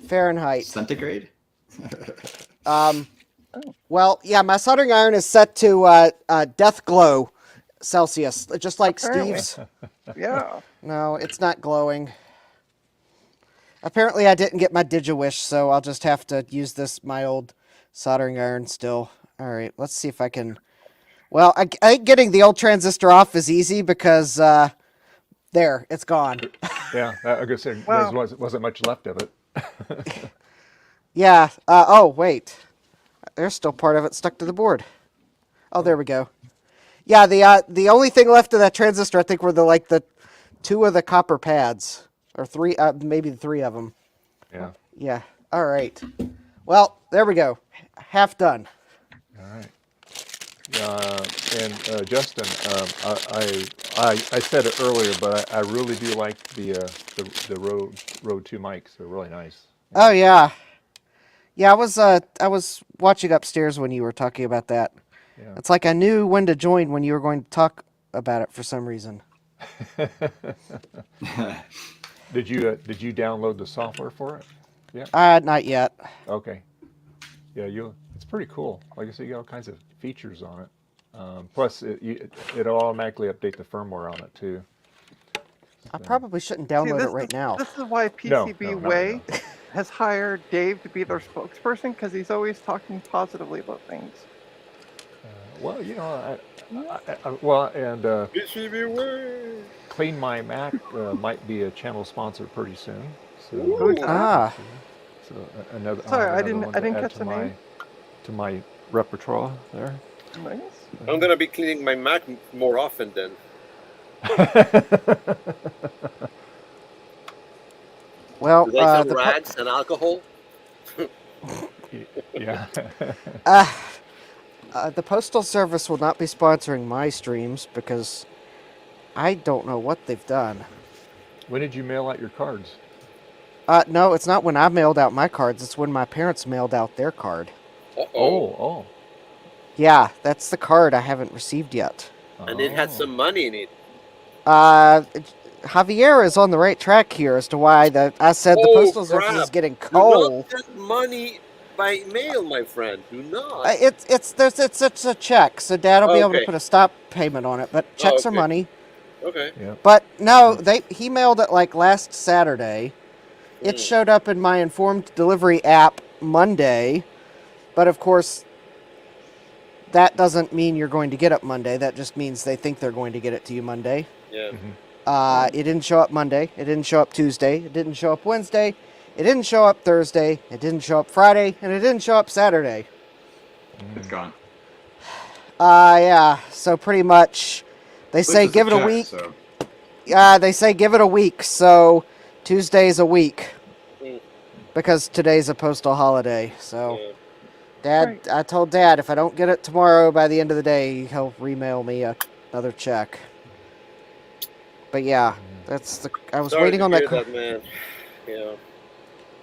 Speaker 7: Fahrenheit.
Speaker 2: Centigrade?
Speaker 7: Well, yeah, my soldering iron is set to death glow Celsius, just like
Speaker 3: Apparently.
Speaker 7: Steve's.
Speaker 3: Yeah.
Speaker 7: No, it's not glowing. Apparently, I didn't get my DigiWish, so I'll just have to use my old Soldering iron still. All right, let's see if I can. Well, I think getting the old transistor off is easy because there, it's gone.
Speaker 1: Yeah, I guess there
Speaker 3: Wow.
Speaker 1: wasn't much left of it.
Speaker 7: Yeah. Oh, wait. There's still part of it stuck to the board. Oh, there we go. Yeah, the only thing left of that transistor, I think, were the 2 of the copper pads, or 3, maybe 3 of them.
Speaker 1: Yeah.
Speaker 7: Yeah. All right. Well, there we go. Half done.
Speaker 1: All right. And Justin, I said it earlier, but I really do like the Rode 2 mics. They're really nice.
Speaker 7: Oh yeah. Yeah, I was watching upstairs when you were talking about that.
Speaker 1: Yeah.
Speaker 7: It's like I knew when to join when you were going to talk about it for some reason.
Speaker 1: Did you download the software for it? Yeah.
Speaker 7: Not yet.
Speaker 1: Okay. Yeah, it's pretty cool. Like I said, you got all kinds of features on it. Plus, it'll automatically update the firmware on it too.
Speaker 7: I probably shouldn't download it right now.
Speaker 3: This is why
Speaker 1: No,
Speaker 3: PCB
Speaker 1: no,
Speaker 3: Way has hired Dave to be their spokesperson, because he's always talking positively about things.
Speaker 1: Well, you know, and
Speaker 6: PCB way.
Speaker 1: Clean My Mac might be a channel sponsor pretty soon. So,
Speaker 3: Who's that?
Speaker 7: Ah.
Speaker 1: so another.
Speaker 3: Sorry, I
Speaker 1: another
Speaker 3: didn't-
Speaker 1: one
Speaker 3: I
Speaker 1: to
Speaker 3: didn't
Speaker 1: add
Speaker 3: catch
Speaker 1: to
Speaker 3: the
Speaker 1: my,
Speaker 3: name.
Speaker 1: To my repertoire there.
Speaker 3: Nice.
Speaker 6: I'm gonna be cleaning my Mac more often then.
Speaker 7: Well,
Speaker 6: Do they sell
Speaker 7: the
Speaker 6: rags and alcohol?
Speaker 1: Yeah.
Speaker 7: the Postal Service will not be sponsoring my streams because I don't know what they've done.
Speaker 1: When did you mail out your cards?
Speaker 7: No, it's not when I mailed out my cards. It's when my parents mailed out their card.
Speaker 1: Oh.
Speaker 7: Yeah, that's the card I haven't received yet.
Speaker 6: And it had some money in it.
Speaker 7: Javier is on the right track here as to why I said the Postal Service is
Speaker 6: crap.
Speaker 7: getting
Speaker 6: Do
Speaker 7: coal.
Speaker 6: not send money by mail, my friend. Do not.
Speaker 7: It's a check, so Dad will be able to
Speaker 6: Okay.
Speaker 7: put a stop payment on it. But checks are
Speaker 6: okay.
Speaker 7: money.
Speaker 6: Okay.
Speaker 1: Yeah.
Speaker 7: But no, he mailed it like last Saturday. It
Speaker 6: Mm.
Speaker 7: showed up in my informed delivery app Monday, but of course, that doesn't mean you're going to get it Monday. That just means they think they're going to get it to you Monday.
Speaker 6: Yeah.
Speaker 7: It didn't show up Monday. It didn't show up Tuesday. It didn't show up Wednesday. It didn't show up Thursday. It didn't show up Friday, and it didn't show up Saturday.
Speaker 2: It's gone.
Speaker 7: Yeah. So pretty much, they say
Speaker 2: This is
Speaker 7: give it a
Speaker 2: check,
Speaker 7: week.
Speaker 2: So.
Speaker 7: They say give it a week. So Tuesday's a week
Speaker 6: Mm.
Speaker 7: because today's a postal holiday. So.
Speaker 6: Yeah.
Speaker 7: Dad,
Speaker 3: Right.
Speaker 7: I told Dad if I don't get it tomorrow by the end of the day, he'll remail me another check. But yeah, I was
Speaker 6: Sorry
Speaker 7: waiting
Speaker 6: to
Speaker 7: on
Speaker 6: hear
Speaker 7: that.
Speaker 6: that, man. Yeah.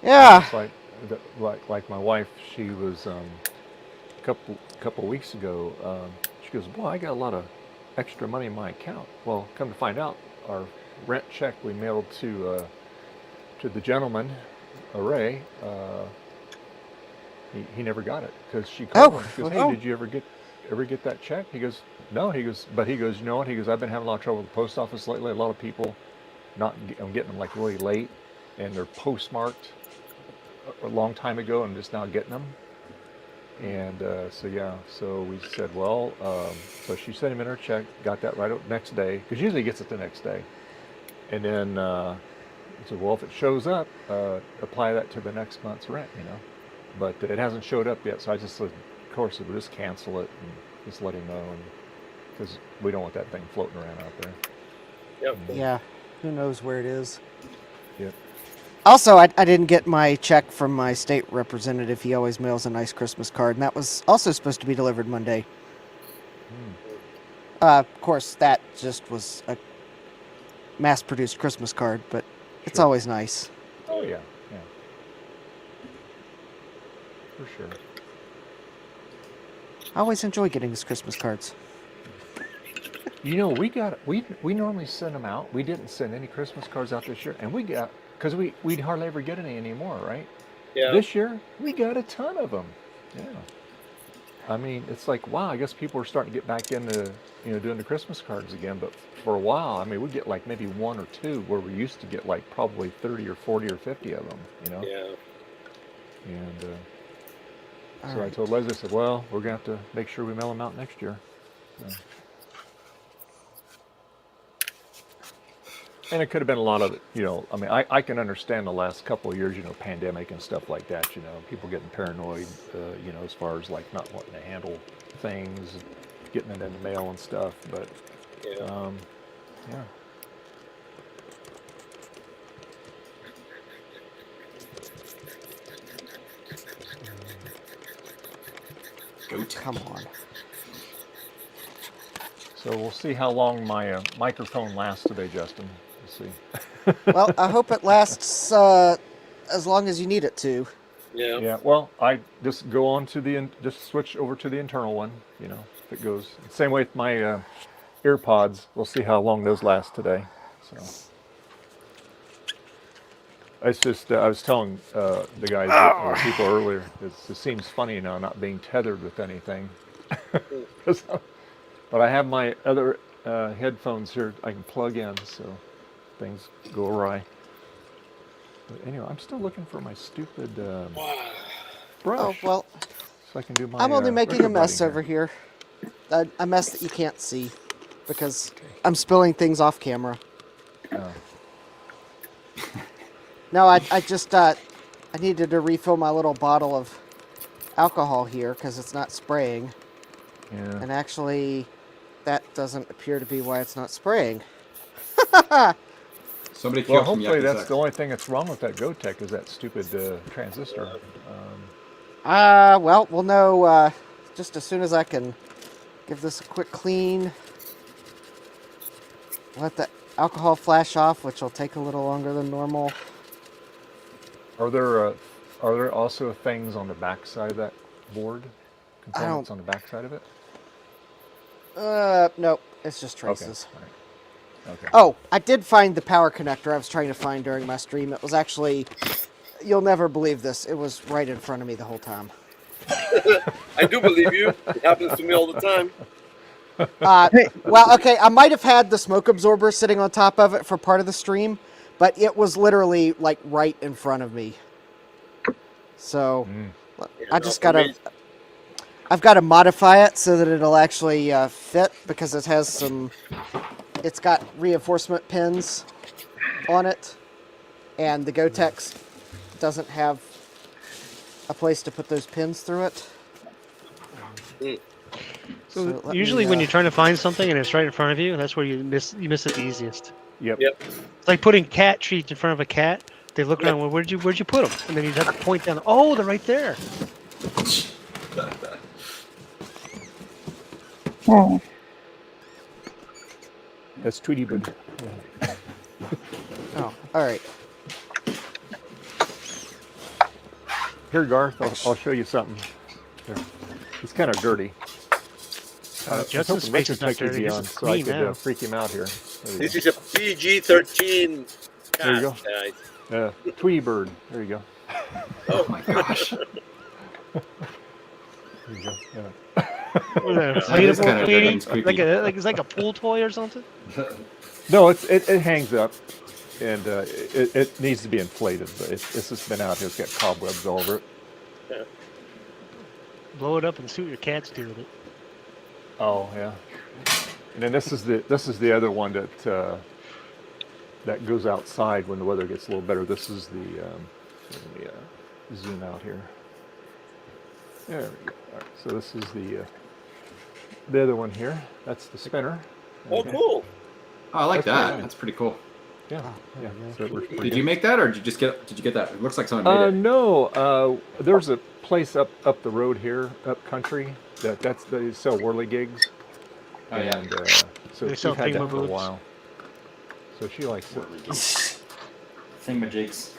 Speaker 7: Yeah.
Speaker 1: It's like my wife. She was a couple weeks ago. She goes, "Boy, I got a lot of extra money in my account." Well, come to find out, our rent check we mailed to the gentleman, Ray. He never got it because she called him. She goes, "Hey, did you ever get that check?" He goes, "No." He goes, "You know what?" He goes, "I've been having a lot of trouble with the post office lately. A lot of people I'm getting them like really late, and they're postmarked a long time ago, and just now getting them." And so we said, well, so she sent him in her check, got that right next day, because usually he gets it the next day, and then we said, well, if it shows up, apply that to the next month's rent, but it hasn't showed up yet, so I just said, of course, we'll just cancel it and just let him know, because we don't want that thing floating around out there.
Speaker 6: Yep.
Speaker 7: Yeah. Who knows where it is?
Speaker 1: Yep.
Speaker 7: Also, I didn't get my check from my state representative. He always mails a nice Christmas card, and that was also supposed to be delivered Monday. Of course, that just was a mass-produced Christmas card, but it's
Speaker 1: Sure.
Speaker 7: always nice.
Speaker 1: Oh yeah, for sure.
Speaker 7: I always enjoy getting his Christmas cards.
Speaker 1: We normally send them out. We didn't send any Christmas cards out this year, and because we'd hardly ever get any anymore, right?
Speaker 6: Yeah.
Speaker 1: This year we got a ton of them. Yeah. I mean, it's like, wow, I guess people are starting to get back into doing the Christmas cards again. But for a while, I mean, we'd get like maybe 1 or 2 where we used to get like probably 30 or 40 or 50 of them.
Speaker 6: Yeah.
Speaker 1: And
Speaker 7: All
Speaker 1: So I
Speaker 7: right.
Speaker 1: told Leslie, I said, well, we're going to have to make sure we mail them out next year. So. And it could have been a lot of, I mean, I can understand the last couple of years, pandemic and stuff like that, people getting paranoid, as far as like not wanting to handle things, getting it in the mail and stuff. But,
Speaker 6: Yeah.
Speaker 1: yeah.
Speaker 7: Come on.
Speaker 1: So we'll see how long my microphone lasts today, Justin. We'll see.
Speaker 7: Well, I hope it lasts as long as you need it to.
Speaker 6: Yeah.
Speaker 1: Yeah, well, I just go on to just switch over to the internal one, if it goes. Same way with my earpods. We'll see how long those last today. So it's just, I was telling the guys, or people earlier, it seems funny now not being tethered with anything. But I have my other headphones here I can plug in, so things go awry. But anyway, I'm still looking for my stupid
Speaker 7: Oh,
Speaker 1: brush,
Speaker 7: well,
Speaker 1: so I can do my.
Speaker 7: I'm only making a mess
Speaker 1: record
Speaker 7: over here. A mess that you can't see because I'm spilling things off camera.
Speaker 1: Oh.
Speaker 7: No, I just I needed to refill my little bottle of alcohol here because it's not spraying.
Speaker 1: Yeah.
Speaker 7: And actually, that doesn't appear to be why it's not spraying.
Speaker 2: Somebody
Speaker 1: Well,
Speaker 2: killed some
Speaker 1: hopefully that's
Speaker 2: Yakuza.
Speaker 1: the only thing that's wrong with that GoTech is that stupid transistor.
Speaker 7: Well, we'll know just as soon as I can give this a quick clean. Let the alcohol flash off, which will take a little longer than normal.
Speaker 1: Are there also things on the back side of that board? Components on the back side of it?
Speaker 7: Nope. It's just traces.
Speaker 1: Okay. All right. Okay.
Speaker 7: Oh, I did find the power connector I was trying to find during my stream. It was actually, you'll never believe this, it was right in front of me the whole time.
Speaker 6: I do believe you. It happens to me all the time.
Speaker 7: Well, okay, I might have had the smoke absorber sitting on top of it for part of the stream, but it was literally like right in front of me. So, I just gotta, I've got to modify it so that it'll actually fit because it has some, it's got reinforcement pins on it, and the GoTex doesn't have a place to put those pins through it.
Speaker 4: So
Speaker 7: let
Speaker 4: usually
Speaker 7: me,
Speaker 4: when you're trying to find something and it's right in front of you, that's where you miss it the easiest.
Speaker 1: Yep.
Speaker 4: It's like putting cat treats in front of a cat. They look around, well, where'd you put them? And then you have to point down. Oh, they're right there.
Speaker 1: That's Tweety Bird.
Speaker 7: Oh, all right.
Speaker 1: Here, Garth, I'll show you something. Here. It's kind of dirty. I was
Speaker 4: Justin's
Speaker 1: hoping
Speaker 4: face
Speaker 1: Richard
Speaker 4: is not
Speaker 1: Tech would
Speaker 4: dirty.
Speaker 1: be
Speaker 4: His
Speaker 1: on
Speaker 4: is
Speaker 1: so I
Speaker 4: clean
Speaker 1: could
Speaker 4: now.
Speaker 1: freak him out here. There you
Speaker 6: This
Speaker 1: go.
Speaker 6: is a PG-13
Speaker 1: There you go.
Speaker 6: cast, guys.
Speaker 1: Tweety Bird. There you go.
Speaker 2: Oh my gosh.
Speaker 1: There you go. Yeah.
Speaker 4: What is that,
Speaker 2: That is
Speaker 4: inflatable
Speaker 2: kinda
Speaker 4: Tweety?
Speaker 2: dirty. It's creepy.
Speaker 4: It's like a pool toy or something?
Speaker 1: No, it hangs up, and it needs to be inflated, but it's just been out here. It's got cobwebs all over it.
Speaker 4: Blow it up and see what your cats do with it.
Speaker 1: Oh yeah. And then this is the other one that that goes outside when the weather gets a little better. This is the let me zoom out here. There we go. All right, so this is the other one here. That's the spinner.
Speaker 6: Oh, cool.
Speaker 2: Oh, I like
Speaker 1: That's
Speaker 2: that.
Speaker 1: pretty
Speaker 2: That's pretty cool.
Speaker 1: Yeah, yeah. So it works pretty
Speaker 2: Did
Speaker 1: good.
Speaker 2: you make that, or did you get that? It looks like someone made it.
Speaker 1: No, there's a place up the road here, up country, they sell whirly gigs,
Speaker 2: Oh, yeah.
Speaker 1: and so
Speaker 4: They
Speaker 1: we've
Speaker 4: sell
Speaker 1: had that for a
Speaker 4: thingamaboobs.
Speaker 1: while. So she likes it.
Speaker 2: Thingamajigs.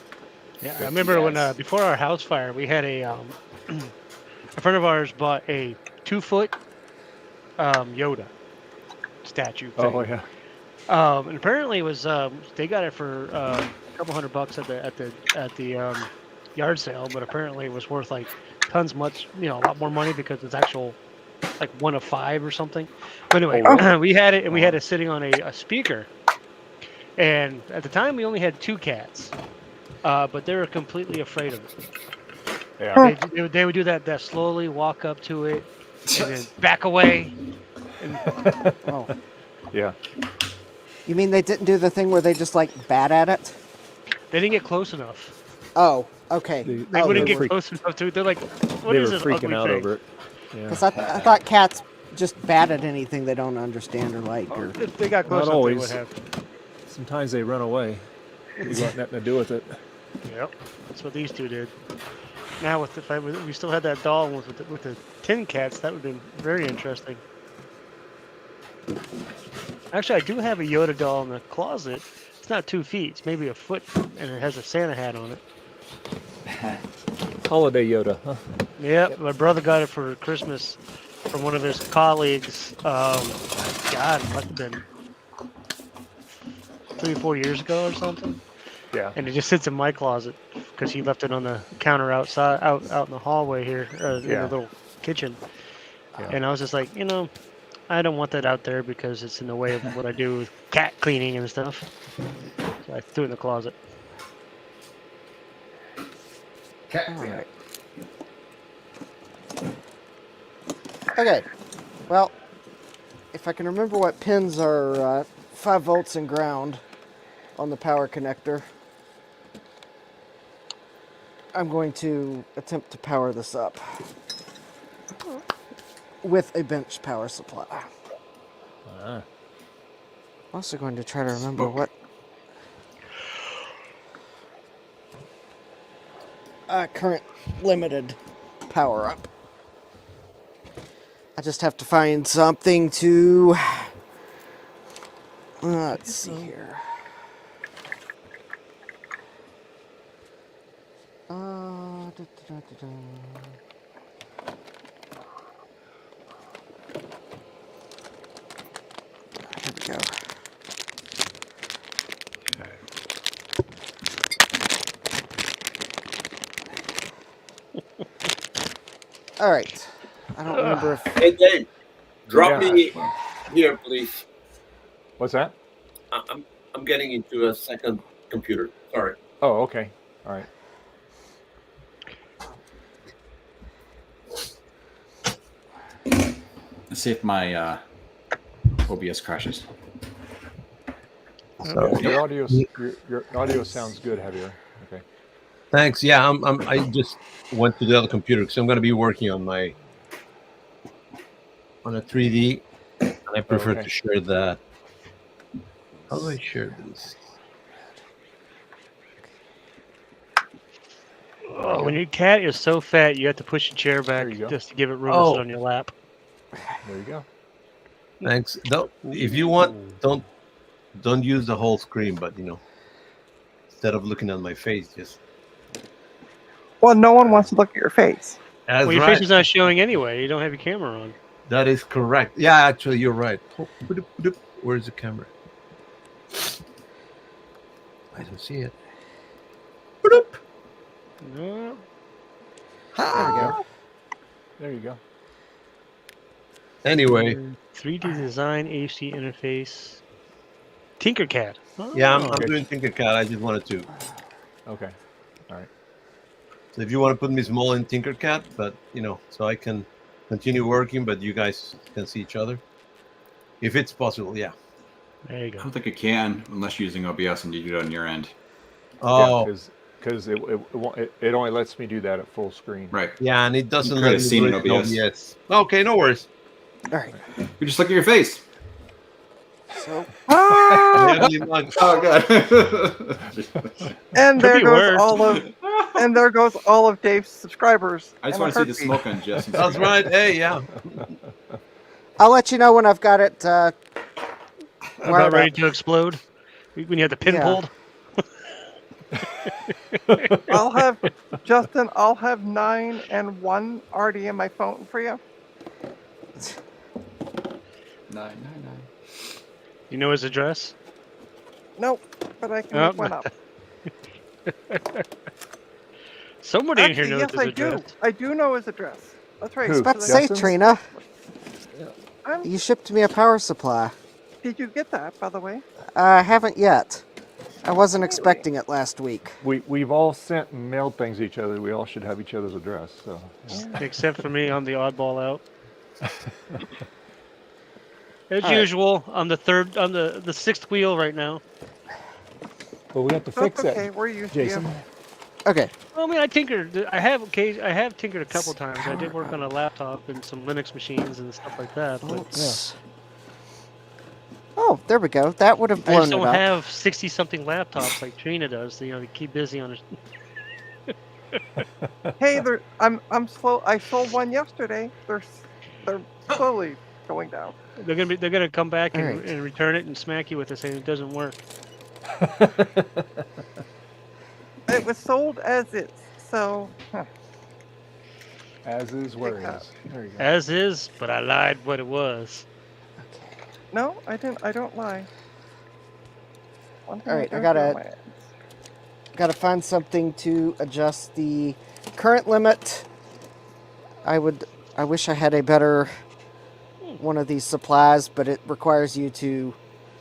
Speaker 4: Yeah, I remember when before our house fire, we had a a friend of ours bought a 2-foot Yoda statue. Thing.
Speaker 1: Oh yeah.
Speaker 4: And apparently it was they got it for a couple $100 at the yard sale, but apparently it was worth like tons much, a lot more money because it's actual like 1 of 5 or something. But anyway, we had it and we had it sitting on a speaker. And at the time we only had 2 cats, but they were completely afraid of it.
Speaker 1: Yeah.
Speaker 4: They would do that slowly, walk up to it, and then back away. And
Speaker 7: Oh,
Speaker 1: Yeah.
Speaker 7: you mean they didn't do the thing where they just like bat at it?
Speaker 4: they didn't get close enough.
Speaker 7: Oh, okay.
Speaker 4: They
Speaker 7: Oh,
Speaker 4: wouldn't
Speaker 7: they
Speaker 4: get
Speaker 7: were
Speaker 4: close enough to it. They're like, what
Speaker 1: They
Speaker 4: is
Speaker 1: were
Speaker 4: this
Speaker 1: freaking
Speaker 4: ugly
Speaker 1: out
Speaker 4: thing?
Speaker 1: over it. Yeah.
Speaker 7: Because I thought cats just bat at anything they don't understand or like. Or
Speaker 4: If they got close
Speaker 1: Not
Speaker 4: enough, they
Speaker 1: always.
Speaker 4: would have.
Speaker 1: Sometimes they run away. You got nothing to do with it.
Speaker 4: Yep, that's what these two did. Now, we still had that doll with the tin cats, that would have been very interesting. Actually, I do have a Yoda doll in the closet. It's not 2 feet. It's maybe a foot, and it has a Santa hat on it.
Speaker 1: Holiday Yoda, huh?
Speaker 4: Yep, my brother got it for Christmas from one of his colleagues. God, it must have been 3 or 4 years ago or something.
Speaker 1: Yeah.
Speaker 4: And it just sits in my closet because he left it on the counter outside, out in the hallway here, in
Speaker 1: Yeah.
Speaker 4: the little kitchen.
Speaker 1: Yeah.
Speaker 4: And I was just like, I don't want that out there because it's in the way of what I do with cat cleaning and stuff. So I threw it in the closet.
Speaker 7: all right. Okay. Well, if I can remember what pins are 5 volts and ground on the power connector, I'm going to attempt to power this up with a bench power supply. I'm also going to try to remember what current limited power up. I just have to find something to let's see here. Here we go. All right. I don't remember if
Speaker 6: Hey, Dave, drop
Speaker 1: Yeah.
Speaker 6: me here, please.
Speaker 1: What's that?
Speaker 6: I'm getting into a second computer. Sorry.
Speaker 1: Oh, okay. All right.
Speaker 2: Let's see if my OBS crashes.
Speaker 8: So,
Speaker 1: Your audio sounds good, Javier. Okay.
Speaker 8: thanks. Yeah, I just went to the other computer because I'm going to be working on a 3D, and I prefer
Speaker 1: okay.
Speaker 8: to share that. How do I share this?
Speaker 4: Oh, when your cat is so fat, you have to push your chair back
Speaker 1: There you go.
Speaker 4: just to give it room to sit on your lap.
Speaker 1: There you go.
Speaker 8: Thanks. Don't, if you want, don't use the whole screen, but instead of looking at my face, just.
Speaker 3: Well, no one wants to look at your face.
Speaker 8: That's
Speaker 4: Well, your
Speaker 8: right.
Speaker 4: face is not showing anyway. You don't have your camera on.
Speaker 8: That is correct. Yeah, actually, you're right. Where's the camera? I don't see it.
Speaker 4: No.
Speaker 7: there we go.
Speaker 1: There you go.
Speaker 8: Anyway,
Speaker 4: 3D design AC interface. Tinkercad. Oh.
Speaker 8: yeah, I'm
Speaker 1: Okay.
Speaker 8: doing Tinkercad. I just wanted to.
Speaker 1: Okay. All right.
Speaker 8: So if you want to put me small in Tinkercad, but so I can continue working, but you guys can see each other, if it's possible. Yeah.
Speaker 4: There you
Speaker 2: I
Speaker 4: go.
Speaker 2: don't think it can unless you're using OBS and you do it on your end.
Speaker 8: Oh,
Speaker 1: Because it only lets me do that at full screen.
Speaker 2: Right.
Speaker 8: yeah, and it doesn't
Speaker 2: You
Speaker 8: let
Speaker 2: could have
Speaker 8: me
Speaker 2: seen
Speaker 8: do
Speaker 2: it
Speaker 8: it
Speaker 2: in
Speaker 8: in
Speaker 2: OBS.
Speaker 8: OBS. Okay, no worries.
Speaker 7: All right.
Speaker 2: You just look at your face.
Speaker 7: So
Speaker 3: Ah!
Speaker 2: Oh god.
Speaker 3: And there
Speaker 4: Could be
Speaker 3: goes
Speaker 4: worse.
Speaker 3: there goes all of Dave's subscribers.
Speaker 2: I just
Speaker 3: and
Speaker 2: want to see
Speaker 3: a
Speaker 2: the
Speaker 3: heartbeat.
Speaker 2: smoke on Jesse's.
Speaker 8: That's right. Hey, yeah.
Speaker 7: I'll let you know when I've got it.
Speaker 4: About
Speaker 7: wound
Speaker 4: ready
Speaker 7: up.
Speaker 4: to explode? When you have the pin
Speaker 7: Yeah.
Speaker 4: pulled?
Speaker 3: I'll have 9 and 1 already in my phone for you.
Speaker 2: 999.
Speaker 4: You know his address?
Speaker 3: Nope, but I can
Speaker 4: Oh.
Speaker 3: make one up.
Speaker 4: Somebody in here
Speaker 3: Actually,
Speaker 4: knows
Speaker 3: yes,
Speaker 4: his
Speaker 3: I
Speaker 4: address.
Speaker 3: do. I do know his address. That's right.
Speaker 1: Who?
Speaker 7: I was about to say,
Speaker 1: Justin's?
Speaker 7: Trina,
Speaker 3: I'm-
Speaker 7: you shipped me a power supply.
Speaker 3: Did you get that, by the way?
Speaker 7: I haven't yet. I wasn't expecting it last week.
Speaker 1: We've all sent and mailed things to each other. We all should have each other's address. So
Speaker 4: Except for me, I'm the oddball out. As
Speaker 7: All right.
Speaker 4: usual, I'm the sixth wheel right now.
Speaker 1: well, we have to
Speaker 3: That's
Speaker 1: fix
Speaker 3: okay.
Speaker 1: that,
Speaker 3: We're used
Speaker 1: Jason.
Speaker 3: to you.
Speaker 7: Okay.
Speaker 4: Well, I mean, I tinkered. I have tinkered a couple times. I did work on a laptop and some Linux machines and stuff like that. But
Speaker 7: Volts. Oh, there we go. That would have
Speaker 4: I just
Speaker 7: blown it
Speaker 4: don't
Speaker 7: up.
Speaker 4: have 60-something laptops like Trina does. To keep busy on it.
Speaker 3: Hey, I'm slow. I sold one yesterday. They're slowly going down.
Speaker 4: They're gonna come back and,
Speaker 7: Alright.
Speaker 4: and return it and smack you with it saying it doesn't work.
Speaker 3: It was sold as is, so
Speaker 1: As is, where
Speaker 3: that.
Speaker 1: is. There you go.
Speaker 4: As is, but I lied what it was.
Speaker 7: Okay.
Speaker 3: no, I didn't. I don't lie. One thing
Speaker 7: Alright, I
Speaker 3: don't
Speaker 7: gotta-
Speaker 3: do on my ends.
Speaker 7: Got to find something to adjust the current limit. I wish I had a better one of these supplies, but it requires you to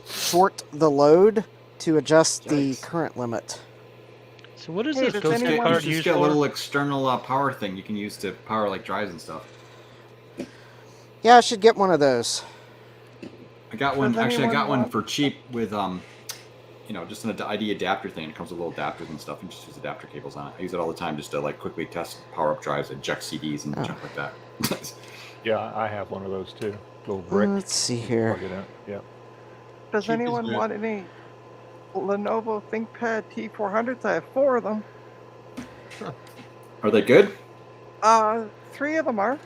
Speaker 7: short the load to adjust the
Speaker 2: Yikes.
Speaker 7: current limit.
Speaker 4: So what is
Speaker 3: Hey,
Speaker 4: this
Speaker 3: does
Speaker 4: ghost
Speaker 3: anyone-
Speaker 4: card
Speaker 2: Just
Speaker 4: used
Speaker 2: get a
Speaker 4: for?
Speaker 2: little external power thing you can use to power like drives and stuff.
Speaker 7: Yeah, I should get one of those.
Speaker 2: I got one.
Speaker 3: Does
Speaker 2: Actually, I got
Speaker 3: anyone
Speaker 2: one
Speaker 3: want-
Speaker 2: for cheap with just an ID adapter thing. It comes with little adapters and stuff, and just use adapter cables on it. I use it all the time just to like quickly test power up drives, eject CDs, and junk like that.
Speaker 1: Yeah, I have one of those too. Little brick.
Speaker 7: Let's see here.
Speaker 1: Plug it in. Yeah.
Speaker 3: Does
Speaker 8: Cheap is
Speaker 3: anyone
Speaker 8: good.
Speaker 3: want any Lenovo ThinkPad T400s? I have 4 of them.
Speaker 2: Are they good?
Speaker 3: 3 of them are.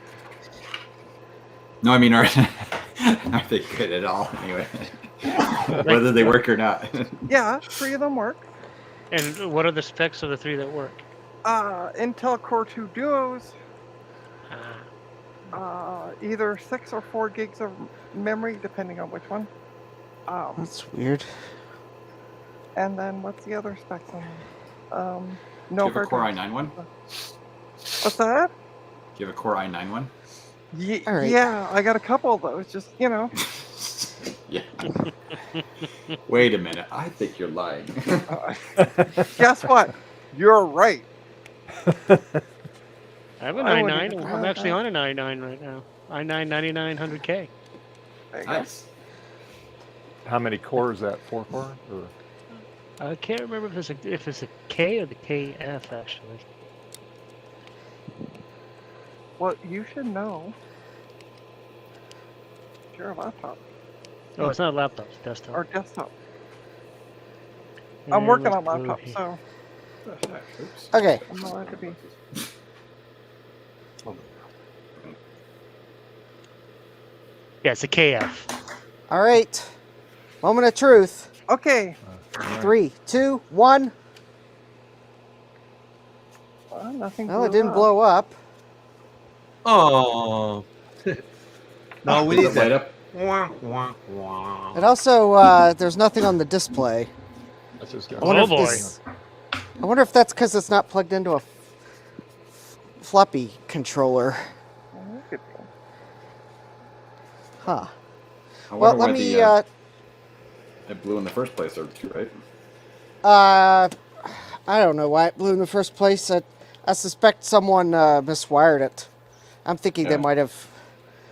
Speaker 2: No, I mean, are they good at all? Anyway, whether they work or not.
Speaker 3: Yeah, 3 of them work.
Speaker 4: And what are the specs of the 3 that work?
Speaker 3: Intel Core 2 Duos.
Speaker 4: Ah,
Speaker 3: Either 6 or 4 gigs of memory, depending on which one.
Speaker 7: That's weird.
Speaker 3: And then what's the other specs on them?
Speaker 2: Do
Speaker 3: No
Speaker 2: you have a
Speaker 3: hard
Speaker 2: Core
Speaker 3: drive.
Speaker 2: i9 one?
Speaker 3: What's that?
Speaker 2: Do you have a Core i9 one?
Speaker 7: All right.
Speaker 3: Yeah, I got a couple of those. Just
Speaker 2: Yeah. Wait a minute. I think you're lying.
Speaker 3: guess what? You're right.
Speaker 4: I have an
Speaker 3: I wouldn't
Speaker 4: i9.
Speaker 3: even
Speaker 4: I'm
Speaker 3: have
Speaker 4: actually
Speaker 3: that.
Speaker 4: on an i9 right now. i9 9900K.
Speaker 3: There you go.
Speaker 2: Nice.
Speaker 1: How many cores is that? 4 core? Or?
Speaker 4: I can't remember if it's a K or the KF actually.
Speaker 3: Well, you should know. You're a laptop
Speaker 4: Oh, it's not a laptop, it's a desktop.
Speaker 3: or desktop. I'm
Speaker 4: And
Speaker 3: working
Speaker 4: let's
Speaker 3: on
Speaker 4: go
Speaker 3: laptop,
Speaker 4: here.
Speaker 3: so
Speaker 2: Oops.
Speaker 7: Okay.
Speaker 3: I'm not allowed to be.
Speaker 4: Yeah, it's a KF.
Speaker 7: All right. Moment of truth.
Speaker 3: Okay.
Speaker 7: 3, 2, 1.
Speaker 3: Well, nothing.
Speaker 7: Well, it
Speaker 3: blew
Speaker 7: didn't
Speaker 3: up.
Speaker 7: blow up.
Speaker 8: Oh. No, we need
Speaker 2: Does it light
Speaker 8: that.
Speaker 2: up?
Speaker 7: It also, there's nothing on the display.
Speaker 1: That's just
Speaker 7: I
Speaker 1: got
Speaker 7: wonder
Speaker 4: Oh
Speaker 7: if
Speaker 4: boy.
Speaker 7: this- I wonder if that's because it's not plugged into a floppy controller.
Speaker 3: That could be.
Speaker 7: Huh.
Speaker 2: I
Speaker 7: Well,
Speaker 2: wonder
Speaker 7: let
Speaker 2: why
Speaker 7: me.
Speaker 2: it blew in the first place, or two, right?
Speaker 7: I don't know why it blew in the first place. I suspect someone miswired it. I'm thinking they
Speaker 2: Yeah.
Speaker 7: might have.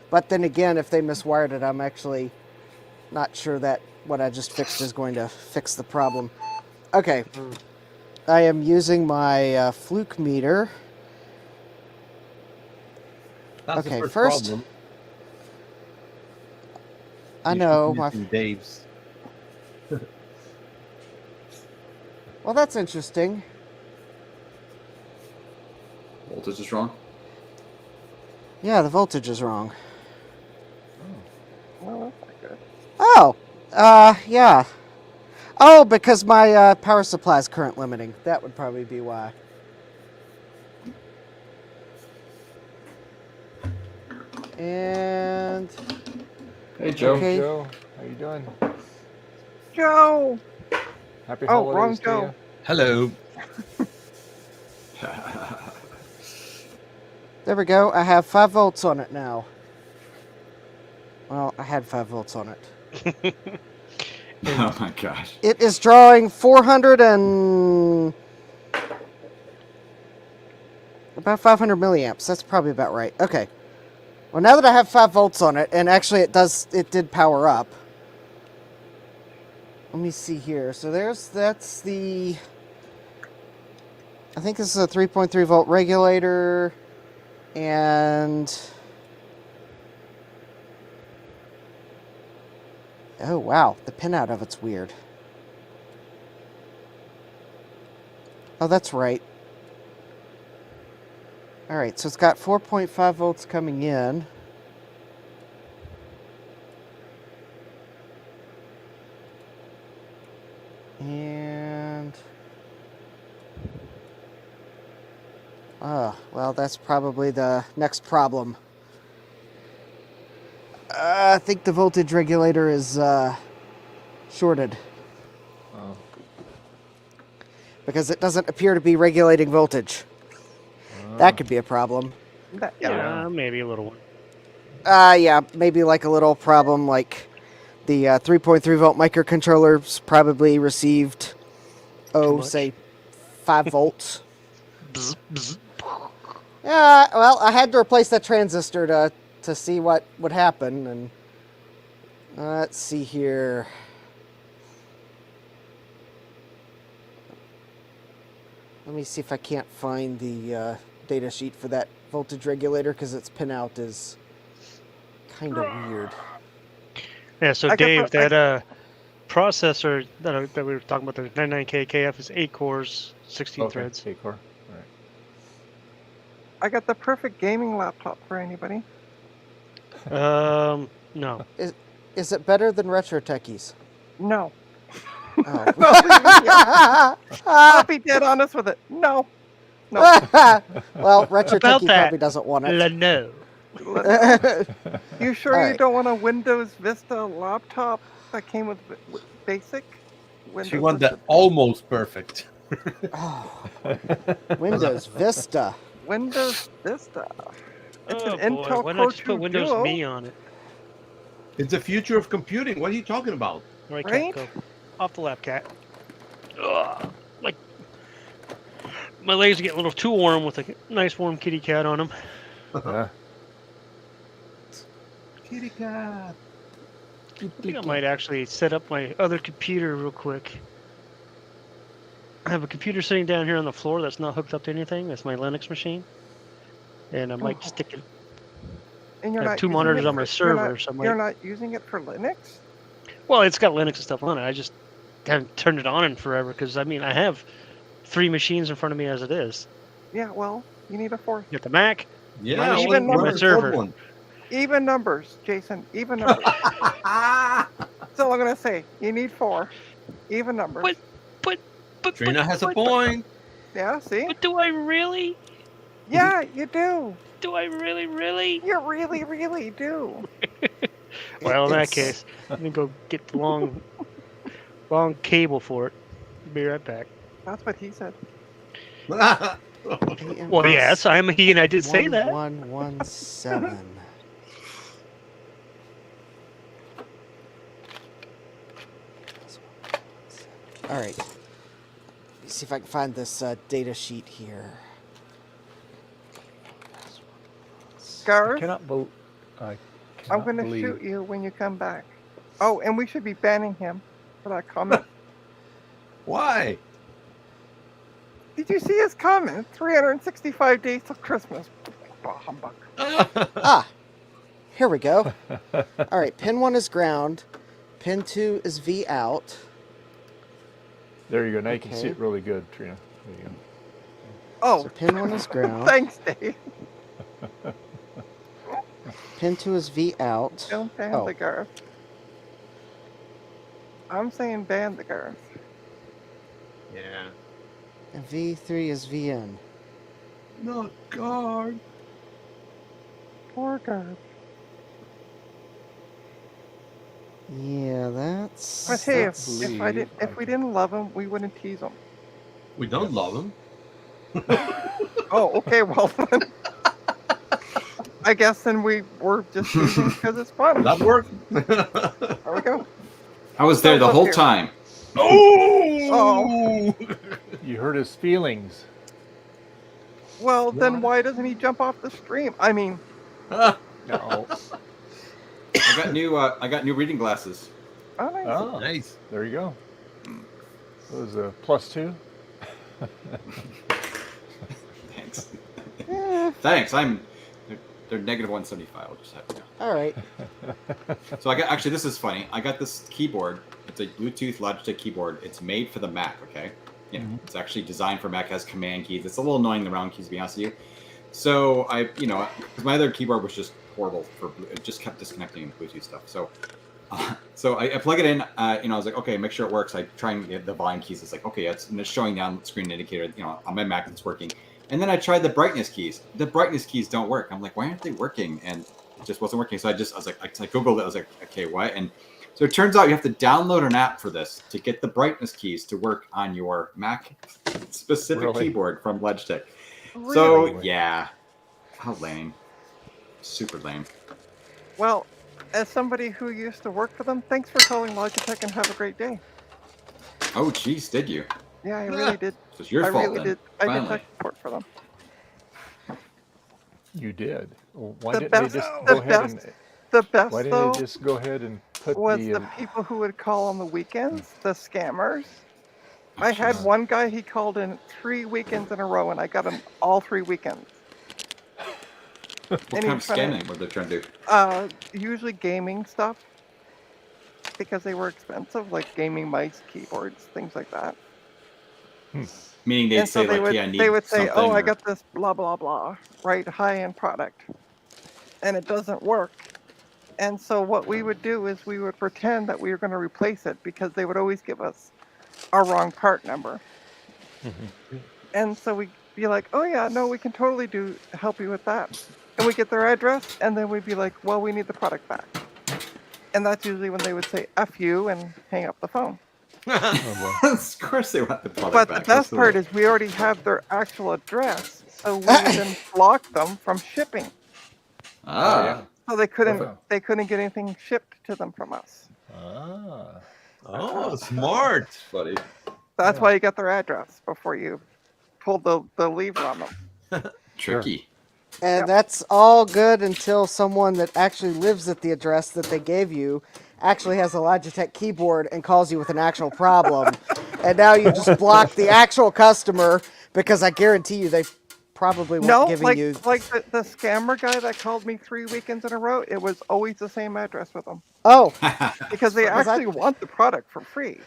Speaker 7: But then again, if they miswired it, I'm actually not sure that what I just fixed is going to fix the problem. Okay. I am using my fluke meter.
Speaker 8: That's
Speaker 7: Okay,
Speaker 8: the first
Speaker 7: first-
Speaker 8: problem.
Speaker 7: I
Speaker 8: You
Speaker 7: know.
Speaker 8: should be
Speaker 7: My,
Speaker 8: using Dave's.
Speaker 7: well, that's interesting.
Speaker 2: Voltage is wrong.
Speaker 7: Yeah, the voltage is wrong.
Speaker 3: Well, that's not good.
Speaker 7: Oh, yeah. Oh, because my power supply is current limiting. That would probably be why. And
Speaker 2: Hey, Joe.
Speaker 7: Okay.
Speaker 1: Joe, how you doing?
Speaker 3: Joe.
Speaker 1: Happy
Speaker 3: Oh,
Speaker 1: holidays
Speaker 3: wrong
Speaker 1: to
Speaker 3: Joe.
Speaker 1: you.
Speaker 8: Hello.
Speaker 7: there we go. I have 5 volts on it now. Well, I had 5 volts on it.
Speaker 2: Oh my gosh.
Speaker 7: It is drawing 400 and about 500 milliamps. That's probably about right. Okay. Well, now that I have 5 volts on it, and actually it did power up. Let me see here. So that's the, I think this is a 3.3 volt regulator, and oh wow, the pinout of it's weird. Oh, that's right. All right, so it's got 4.5 volts coming in. And well, that's probably the next problem. I think the voltage regulator is shorted.
Speaker 1: Oh.
Speaker 7: Because it doesn't appear to be regulating voltage. That could be a problem.
Speaker 4: Yeah, maybe a little one.
Speaker 7: Yeah, maybe like a little problem, like the 3.3 volt microcontroller's probably received,
Speaker 4: much.
Speaker 7: say 5 volts.
Speaker 4: Bzz, bzz.
Speaker 7: Yeah, well, I had to replace that transistor to see what would happen, and let's see here. Let me see if I can't find the data sheet for that voltage regulator, because its pinout is kind of weird.
Speaker 4: Yeah, so
Speaker 3: I got
Speaker 4: Dave,
Speaker 3: the-
Speaker 4: that processor that we were talking about, the 99K KF, is 8 cores, 16
Speaker 1: Okay,
Speaker 4: threads.
Speaker 1: K-core. All right.
Speaker 3: I got the perfect gaming laptop for anybody.
Speaker 4: No.
Speaker 7: Is it better than Retro Techies?
Speaker 3: No.
Speaker 7: Oh.
Speaker 3: I'll be dead honest with it. No. No.
Speaker 7: Well, Retro
Speaker 4: About
Speaker 7: Techie
Speaker 4: that,
Speaker 7: probably doesn't want it.
Speaker 4: No.
Speaker 3: You sure
Speaker 7: All
Speaker 3: you
Speaker 7: right.
Speaker 3: don't want a Windows Vista laptop that came with basic?
Speaker 8: She wants that almost perfect.
Speaker 7: Oh. Windows Vista.
Speaker 3: Windows Vista. It's
Speaker 4: Oh
Speaker 3: an
Speaker 4: boy,
Speaker 3: Intel
Speaker 4: why not
Speaker 3: Core
Speaker 4: just put
Speaker 3: 2
Speaker 4: Windows
Speaker 3: Duo.
Speaker 4: Me on it?
Speaker 8: It's the future of computing. What are you talking about?
Speaker 4: Right,
Speaker 3: Right?
Speaker 4: cat, go. Off the lap, cat. Ugh, like, my legs get a little too warm with a nice warm kitty cat on them.
Speaker 1: Yeah.
Speaker 8: Kitty cat.
Speaker 4: I think I might actually set up my other computer real quick. I have a computer sitting down here on the floor that's not hooked up to anything. That's my Linux machine. And I might stick it.
Speaker 3: And you're
Speaker 4: I have
Speaker 3: not
Speaker 4: 2
Speaker 3: using
Speaker 4: monitors
Speaker 3: it
Speaker 4: on my
Speaker 3: for- you're
Speaker 4: server,
Speaker 3: not-
Speaker 4: so I might.
Speaker 3: You're not using it for Linux?
Speaker 4: Well, it's got Linux and stuff on it. I just haven't turned it on in forever because, I mean, I have 3 machines in front of me as it is.
Speaker 3: Yeah, well, you need a fourth.
Speaker 4: You got the Mac.
Speaker 8: Yeah,
Speaker 3: Even
Speaker 8: what-
Speaker 3: numbers.
Speaker 8: what's the
Speaker 4: server.
Speaker 8: third one?
Speaker 3: Even numbers, Jason. Even numbers. That's all I'm going to say. You need 4. Even numbers.
Speaker 4: What? But
Speaker 8: Trina has a point.
Speaker 3: Yeah, see?
Speaker 4: But do I really?
Speaker 3: Yeah, you do.
Speaker 4: Do I really?
Speaker 3: You really, really do.
Speaker 4: Well, in that
Speaker 7: It's-
Speaker 4: case, let me go get the long cable for it. Be right back.
Speaker 3: That's what he said.
Speaker 4: Well, yes, I'm a he, and I did say that.
Speaker 7: 1117. All right. Let's see if I can find this data sheet here.
Speaker 3: Garth,
Speaker 1: Cannot believe.
Speaker 3: I'm going to shoot you when you come back. Oh, and we should be banning him for that comment.
Speaker 8: Why?
Speaker 3: Did you see his comment? 365 days till Christmas. Bah, humbug.
Speaker 7: Ah, here we go. All right, pin 1 is ground. Pin 2 is V out.
Speaker 1: There you go. Now you can see
Speaker 7: Okay.
Speaker 1: it really good, Trina. There you go.
Speaker 3: Oh,
Speaker 7: So pin 1 is ground.
Speaker 3: thanks, Dave.
Speaker 7: Pin 2 is V out.
Speaker 3: Don't ban
Speaker 7: Oh.
Speaker 3: the Garth. I'm saying ban the Garth.
Speaker 8: Yeah.
Speaker 7: And V3 is VN.
Speaker 8: Not guard.
Speaker 3: Poor Garth.
Speaker 7: Yeah, that's.
Speaker 3: But hey,
Speaker 7: that's-
Speaker 3: if we didn't love him, we wouldn't tease him.
Speaker 8: We don't love him.
Speaker 3: Oh, okay, well then. I guess then we were just teasing because it's fun.
Speaker 8: That worked.
Speaker 3: There we go.
Speaker 2: I was there the
Speaker 3: Look
Speaker 2: whole
Speaker 3: here.
Speaker 2: time.
Speaker 8: Oh!
Speaker 1: You hurt his feelings.
Speaker 3: Well, then why doesn't he jump off the stream? I mean,
Speaker 1: No.
Speaker 2: I got new reading glasses.
Speaker 3: oh, nice.
Speaker 1: Oh,
Speaker 8: Nice.
Speaker 1: there you go. It was a +2.
Speaker 2: Thanks.
Speaker 7: Eh,
Speaker 2: Thanks. They're negative 175. I'll just have to go.
Speaker 7: all right.
Speaker 2: So I got actually this is funny. I got this keyboard. It's a Bluetooth Logitech keyboard. It's made for the Mac. Okay. Yeah. It's actually designed for Mac. It has command keys. It's a little annoying the round keys to be honest with you. So I because my other keyboard was just horrible it just kept disconnecting the Bluetooth stuff. So I plug it in. I was like, okay, make sure it works. I try and get the volume keys. It's like, okay, it's showing down screen indicator. On my Mac it's working. And then I tried the brightness keys. The brightness keys don't work. I'm like, why aren't they working? And it just wasn't working. So I was like, I Googled it. I was like, okay, what? And so it turns out you have to download an app for this to get the brightness keys to work on your Mac specific
Speaker 1: Really?
Speaker 2: keyboard from Logitech.
Speaker 3: Really?
Speaker 2: So yeah, how lame. Super lame.
Speaker 3: Well, as somebody who used to work for them, thanks for calling Logitech and have a great day.
Speaker 2: Oh, geez, did you?
Speaker 3: Yeah, I really did.
Speaker 2: So it's your
Speaker 3: I
Speaker 2: fault
Speaker 3: really
Speaker 2: then.
Speaker 3: did. I did
Speaker 2: Finally.
Speaker 3: tech support for them.
Speaker 1: You did. Well, why
Speaker 3: The
Speaker 1: didn't
Speaker 3: best-
Speaker 1: they just
Speaker 3: the
Speaker 1: go ahead
Speaker 3: best,
Speaker 1: and?
Speaker 3: The best
Speaker 1: Why
Speaker 3: though
Speaker 1: didn't they just go ahead and put
Speaker 3: was
Speaker 1: the?
Speaker 3: the people who would call on the weekends, the scammers.
Speaker 2: Oh,
Speaker 3: I had
Speaker 2: jeez.
Speaker 3: one guy, he called in 3 weekends in a row, and I got him all 3 weekends.
Speaker 2: What
Speaker 3: and
Speaker 2: kind
Speaker 3: he
Speaker 2: of
Speaker 3: was trying
Speaker 2: scamming? What they're trying to do?
Speaker 3: Usually gaming stuff, because they were expensive, like gaming mice, keyboards, things like that.
Speaker 2: Meaning they'd
Speaker 3: And so
Speaker 2: say
Speaker 3: they
Speaker 2: like,
Speaker 3: would,
Speaker 2: yeah, I need
Speaker 3: they would say,
Speaker 2: something.
Speaker 3: "Oh, I
Speaker 2: or-
Speaker 3: got this blah blah blah, right, high-end product," and it doesn't work. And so what we would do is we would pretend that we were going to replace it because they would always give us our wrong part number. And so we'd be like, "Oh yeah, no, we can totally help you with that." And we get their address, and then we'd be like, "Well, we need the product back." And that's usually when they would say "F you" and hang up the phone.
Speaker 1: Oh, boy.
Speaker 2: Of course they want the product
Speaker 3: But
Speaker 2: back.
Speaker 3: the best part is we already have their actual address, so we would then block them from shipping.
Speaker 2: Ah,
Speaker 1: yeah.
Speaker 3: So they couldn't
Speaker 1: Wow.
Speaker 3: get anything shipped to them from us.
Speaker 1: Ah.
Speaker 8: Oh, smart.
Speaker 2: buddy.
Speaker 3: That's
Speaker 1: Yeah.
Speaker 3: why you get their address before you pull the lever on them.
Speaker 2: Tricky.
Speaker 7: And
Speaker 3: Yep.
Speaker 7: that's all good until someone that actually lives at the address that they gave you actually has a Logitech keyboard and calls you with an actual problem. And now you just block the actual customer because I guarantee you they probably weren't
Speaker 3: No,
Speaker 7: giving
Speaker 3: like
Speaker 7: you.
Speaker 3: the scammer guy that called me 3 weekends in a row, it was always the same address with them
Speaker 7: Oh,
Speaker 3: because they
Speaker 7: Was that-
Speaker 3: actually want the product for free.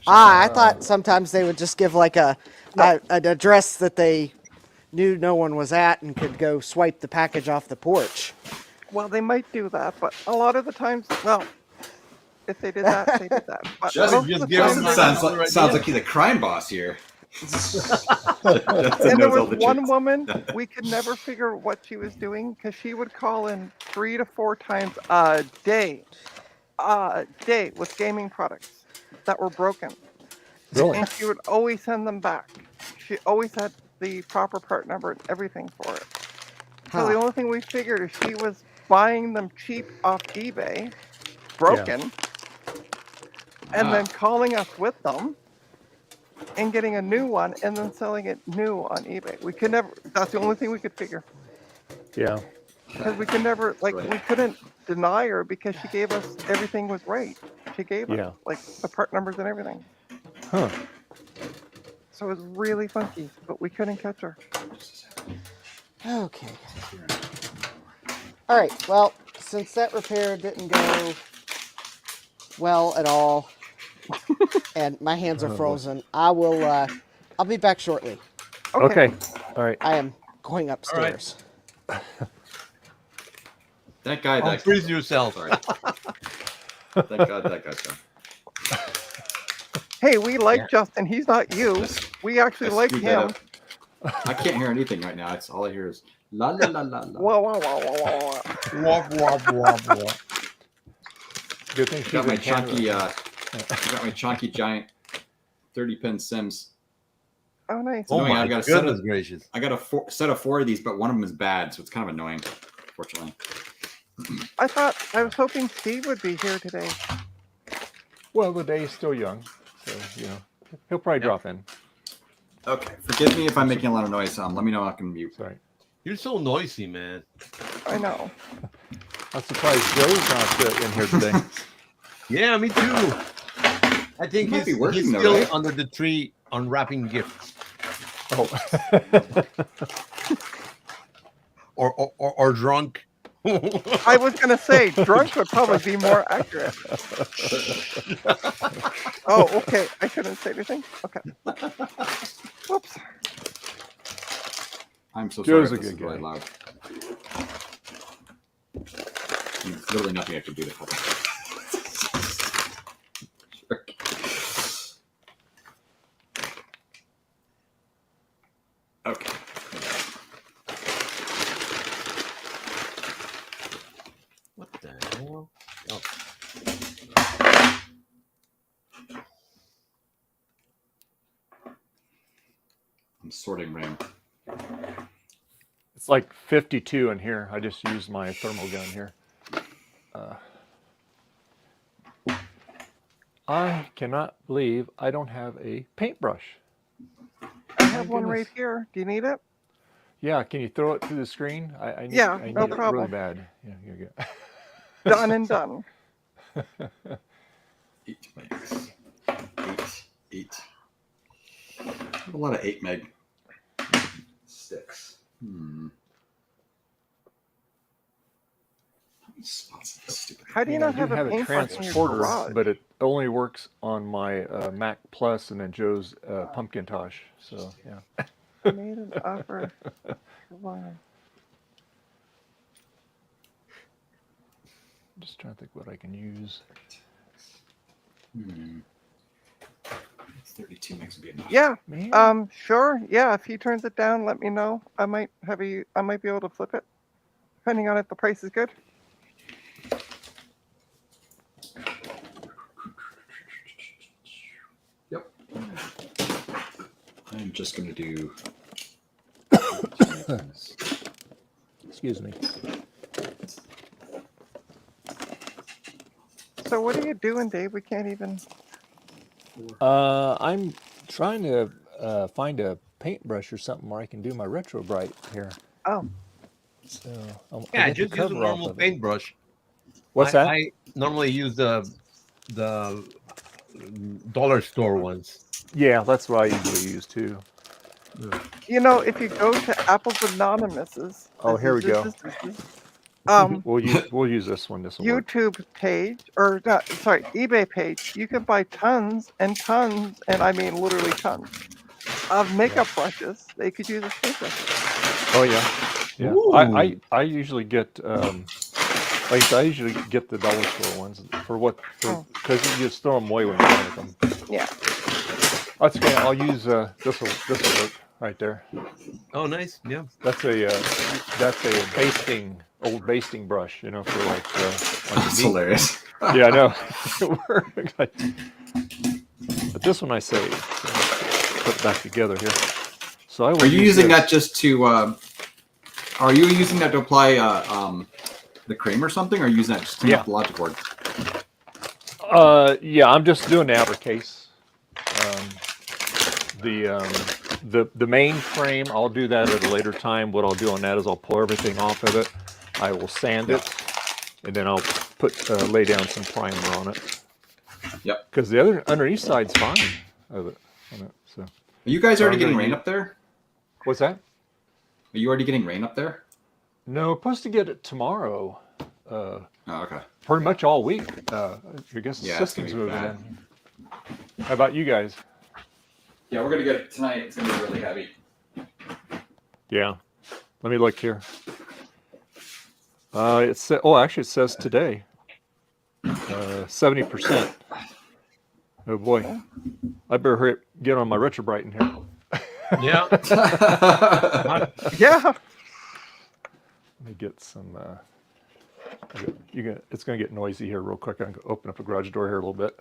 Speaker 7: I thought sometimes they would just give like an address that they knew no one was at and could go swipe the package off the porch.
Speaker 3: Well, they might do that, but a lot of the times, well, if they did that, they did that. But
Speaker 2: Just-
Speaker 3: most
Speaker 8: just
Speaker 3: of the
Speaker 8: give
Speaker 3: time
Speaker 8: them
Speaker 3: they
Speaker 2: sounds
Speaker 3: would-
Speaker 2: like sounds like he's a crime boss here.
Speaker 3: And there
Speaker 2: knows all
Speaker 3: was
Speaker 2: the
Speaker 3: one
Speaker 2: tricks.
Speaker 3: woman, we could never figure what she was doing because she would call in 3 to 4 times a day with gaming products that were broken.
Speaker 1: Really?
Speaker 3: And she would always send them back. She always had the proper part number and everything for it. So the
Speaker 7: Huh.
Speaker 3: only thing we figured is she was buying them cheap off eBay, broken, and then calling us with them and getting a new one and then selling it new on eBay. We could never, that's the only thing we could figure.
Speaker 1: Yeah.
Speaker 3: Because we could never, like,
Speaker 2: Right.
Speaker 3: we couldn't deny her because she gave us everything was right. She gave
Speaker 1: Yeah.
Speaker 3: us, like, the part numbers and everything.
Speaker 1: Huh.
Speaker 3: So it was really funky, but we couldn't catch her.
Speaker 7: Okay. All right. Well, since that repair didn't go well at all, and my hands are frozen, I will. I'll be back shortly.
Speaker 1: Okay. All right.
Speaker 7: I am going upstairs.
Speaker 2: That guy. That
Speaker 8: Freeze yourself.
Speaker 2: Sorry. Thank God that guy's gone.
Speaker 3: Hey, we like Justin. He's not you. We actually
Speaker 2: I
Speaker 3: like
Speaker 2: screwed that
Speaker 3: him.
Speaker 2: up. I can't hear anything right now. It's all I hear is la la la la la.
Speaker 3: Whoa, whoa, whoa, whoa, whoa, whoa.
Speaker 8: Wop, wop, wop, wop.
Speaker 1: Good thing she's
Speaker 2: Got my
Speaker 1: in Canada.
Speaker 2: chunky. Got my chunky giant 30-pin Sims.
Speaker 3: Oh, nice.
Speaker 8: Oh
Speaker 2: Annoying,
Speaker 8: my
Speaker 2: I've got a set
Speaker 8: goodness
Speaker 2: of-
Speaker 8: gracious.
Speaker 2: I got a set of 4 of these, but one of them is bad, so it's kind of annoying. Unfortunately.
Speaker 3: I was hoping Steve would be here today.
Speaker 1: Well, the day is still young, so he'll probably drop in.
Speaker 2: Okay. Forgive me if I'm making a lot of noise. Let me know I can mute.
Speaker 1: Sorry.
Speaker 8: You're so noisy, man.
Speaker 3: I know.
Speaker 1: I'm surprised Joe's not in here today.
Speaker 8: Yeah, me too. I think
Speaker 2: might be
Speaker 8: he's
Speaker 2: working though,
Speaker 8: still
Speaker 2: right?
Speaker 8: under the tree unwrapping gifts.
Speaker 1: Oh.
Speaker 8: or drunk.
Speaker 3: I was gonna say drunk would probably be more accurate. Oh, okay. I shouldn't say anything. Okay. Whoops.
Speaker 2: I'm so
Speaker 1: Joe's
Speaker 2: sorry
Speaker 1: a
Speaker 2: if this
Speaker 1: good
Speaker 2: is really
Speaker 1: guy.
Speaker 2: loud. There's literally nothing I can do to help. Sure. Okay.
Speaker 8: What the hell? Oh.
Speaker 2: I'm sorting RAM.
Speaker 1: It's like 52 in here. I just used my thermal gun here. I cannot believe I don't have a paintbrush.
Speaker 3: I have
Speaker 1: My
Speaker 3: one right
Speaker 1: goodness.
Speaker 3: here. Do you need it?
Speaker 1: Yeah, can you throw it through the screen? I need,
Speaker 3: Yeah,
Speaker 1: I need
Speaker 3: no
Speaker 1: it really
Speaker 3: problem.
Speaker 1: bad. Yeah, you're good.
Speaker 3: Done and done.
Speaker 2: 8 megs. 8. A lot of 8 meg sticks. How many spots in this stupid
Speaker 3: How do you
Speaker 1: I
Speaker 3: not
Speaker 1: do
Speaker 3: have a
Speaker 1: have a
Speaker 3: paintbrush in your
Speaker 1: transporter,
Speaker 3: garage?
Speaker 1: but it only works on my Mac Plus and then Joe's Pumpkintosh. So yeah.
Speaker 3: Made an offer. Why?
Speaker 1: Just trying to think what I can use.
Speaker 2: 32 megs would be enough.
Speaker 3: Yeah.
Speaker 1: Man.
Speaker 3: Sure. Yeah. If he turns it down, let me know. I might be able to flip it, depending on if the price is good.
Speaker 2: Yep. I'm just going to do.
Speaker 1: Excuse me.
Speaker 3: So what are you doing, Dave? We can't even.
Speaker 1: I'm trying to find a paintbrush or something where I can do my retro bright here.
Speaker 3: Oh.
Speaker 1: So I'll
Speaker 8: Yeah,
Speaker 1: get the
Speaker 8: just use a
Speaker 1: cover off
Speaker 8: normal
Speaker 1: of it.
Speaker 8: paintbrush.
Speaker 1: What's that?
Speaker 8: I normally use the dollar store ones.
Speaker 1: Yeah, that's what I usually use too.
Speaker 3: You know, if you go to Apple's Anonymouses.
Speaker 1: Oh, here we go. We'll use this one. This will work.
Speaker 3: YouTube page, or not, sorry, eBay page, you can buy tons and tons, and I mean literally tons, of makeup brushes that you could use as paintbrushes.
Speaker 1: Oh yeah, yeah.
Speaker 8: Ooh.
Speaker 1: I usually get like I usually get the dollar store ones because you just throw them away when you make them.
Speaker 3: Yeah.
Speaker 1: That's okay. I'll use this will work right there.
Speaker 8: Oh, nice. Yeah.
Speaker 1: That's a old basting brush, for like
Speaker 2: That's hilarious.
Speaker 1: Yeah, I know. It works. But this one I saved. So put it back together here. So I will
Speaker 2: Are you
Speaker 1: use
Speaker 2: using
Speaker 1: this.
Speaker 2: that just to? Are you using that to apply the cream or something, or are you using that just to clean up the logic board?
Speaker 1: Yeah, I'm just doing the outer case. The main frame, I'll do that at a later time. What I'll do on that is I'll pull everything off of it. I will sand it, and then I'll lay down some primer on it.
Speaker 2: Yep.
Speaker 1: Because the other underneath side's fine of it. So.
Speaker 2: Are you guys already getting rain up there?
Speaker 1: What's that?
Speaker 2: Are you already getting rain up there?
Speaker 1: No, we're supposed to get it tomorrow.
Speaker 2: Oh, okay.
Speaker 1: Pretty much all week. I guess the
Speaker 2: Yeah, it's gonna
Speaker 1: system's
Speaker 2: be
Speaker 1: moving
Speaker 2: bad.
Speaker 1: in. How about you guys?
Speaker 2: Yeah, we're gonna get it tonight. It's gonna be really heavy.
Speaker 1: Yeah. Let me look here. Actually, it says today. 70%. Oh boy. I better hurry up, get on my retrobrite in here.
Speaker 8: Yeah.
Speaker 3: Yeah.
Speaker 1: Let me get some. It's going to get noisy here real quick. I'm going to open up a garage door here a little bit.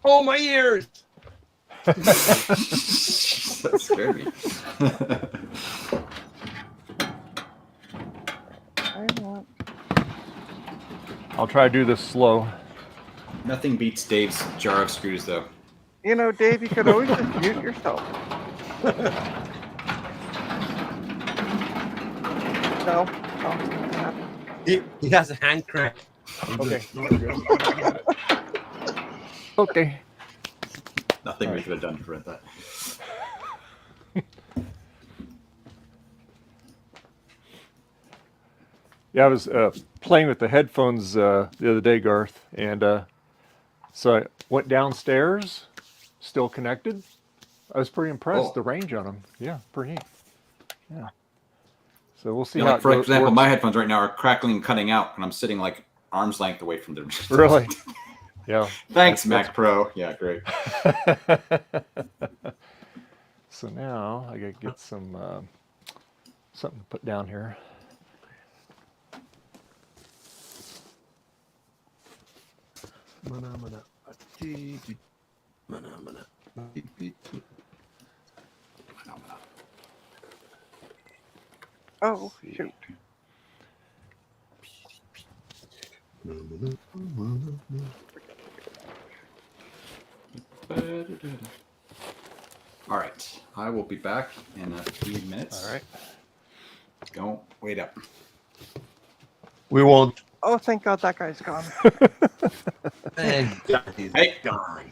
Speaker 8: Oh, my ears.
Speaker 2: That scared me.
Speaker 3: I want.
Speaker 1: I'll try to do this slow.
Speaker 2: Nothing beats Dave's jar of screws, though.
Speaker 3: You know, Dave, you could always just mute yourself. No. Oh,
Speaker 8: He has a hand crank.
Speaker 1: Okay. Okay.
Speaker 2: Nothing we could have done to prevent that.
Speaker 1: Yeah, I was playing with the headphones the other day, Garth, and so I went downstairs, still connected. I was pretty impressed,
Speaker 2: Oh.
Speaker 1: the range on them. Yeah, pretty neat. Yeah. So we'll see
Speaker 2: You know,
Speaker 1: how
Speaker 2: like, for example,
Speaker 1: works.
Speaker 2: my headphones right now are crackling and cutting out, and I'm sitting like arm's length away from them.
Speaker 1: Really? Yeah.
Speaker 2: Thanks,
Speaker 1: That's-
Speaker 2: Mac Pro. Yeah, great.
Speaker 1: So now I gotta get some something to put down here.
Speaker 3: oh, shoot.
Speaker 2: All right, I will be back in a few minutes.
Speaker 1: All right.
Speaker 2: Don't wait up.
Speaker 8: We won't.
Speaker 3: Oh, thank God that guy's gone.
Speaker 8: Thank God he's
Speaker 2: Hey.
Speaker 8: gone.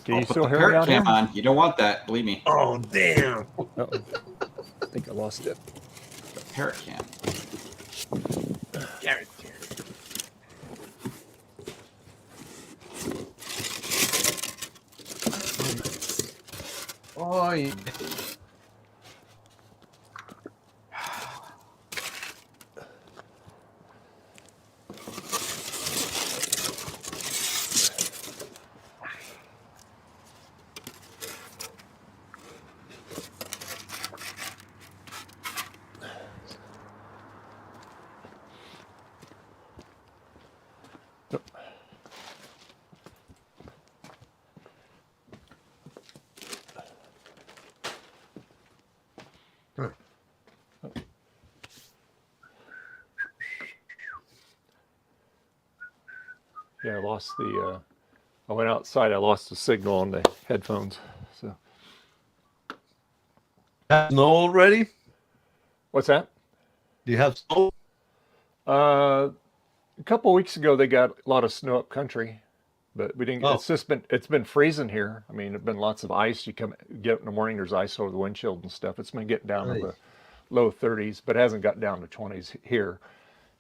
Speaker 1: Can you
Speaker 2: I'll put
Speaker 1: still
Speaker 2: the
Speaker 1: hear me
Speaker 2: parrot
Speaker 1: out here?
Speaker 2: cam on. You don't want that, believe me.
Speaker 8: Oh, damn.
Speaker 1: Uh-oh. I think I lost it.
Speaker 2: The parrot cam.
Speaker 8: Garrett. Oh, yeah.
Speaker 1: Yeah, I lost the. I went outside. I lost the signal on the headphones. So
Speaker 8: Have snow already?
Speaker 1: what's that?
Speaker 8: Do you have snow?
Speaker 1: A couple weeks ago they got a lot of snow up country, but we didn't.
Speaker 8: Oh.
Speaker 1: It's been freezing here. I mean, there's been lots of ice. You get up in the morning, there's ice over the windshield and stuff. It's been getting down to the
Speaker 8: Nice.
Speaker 1: low 30s, but it hasn't got down to 20s here.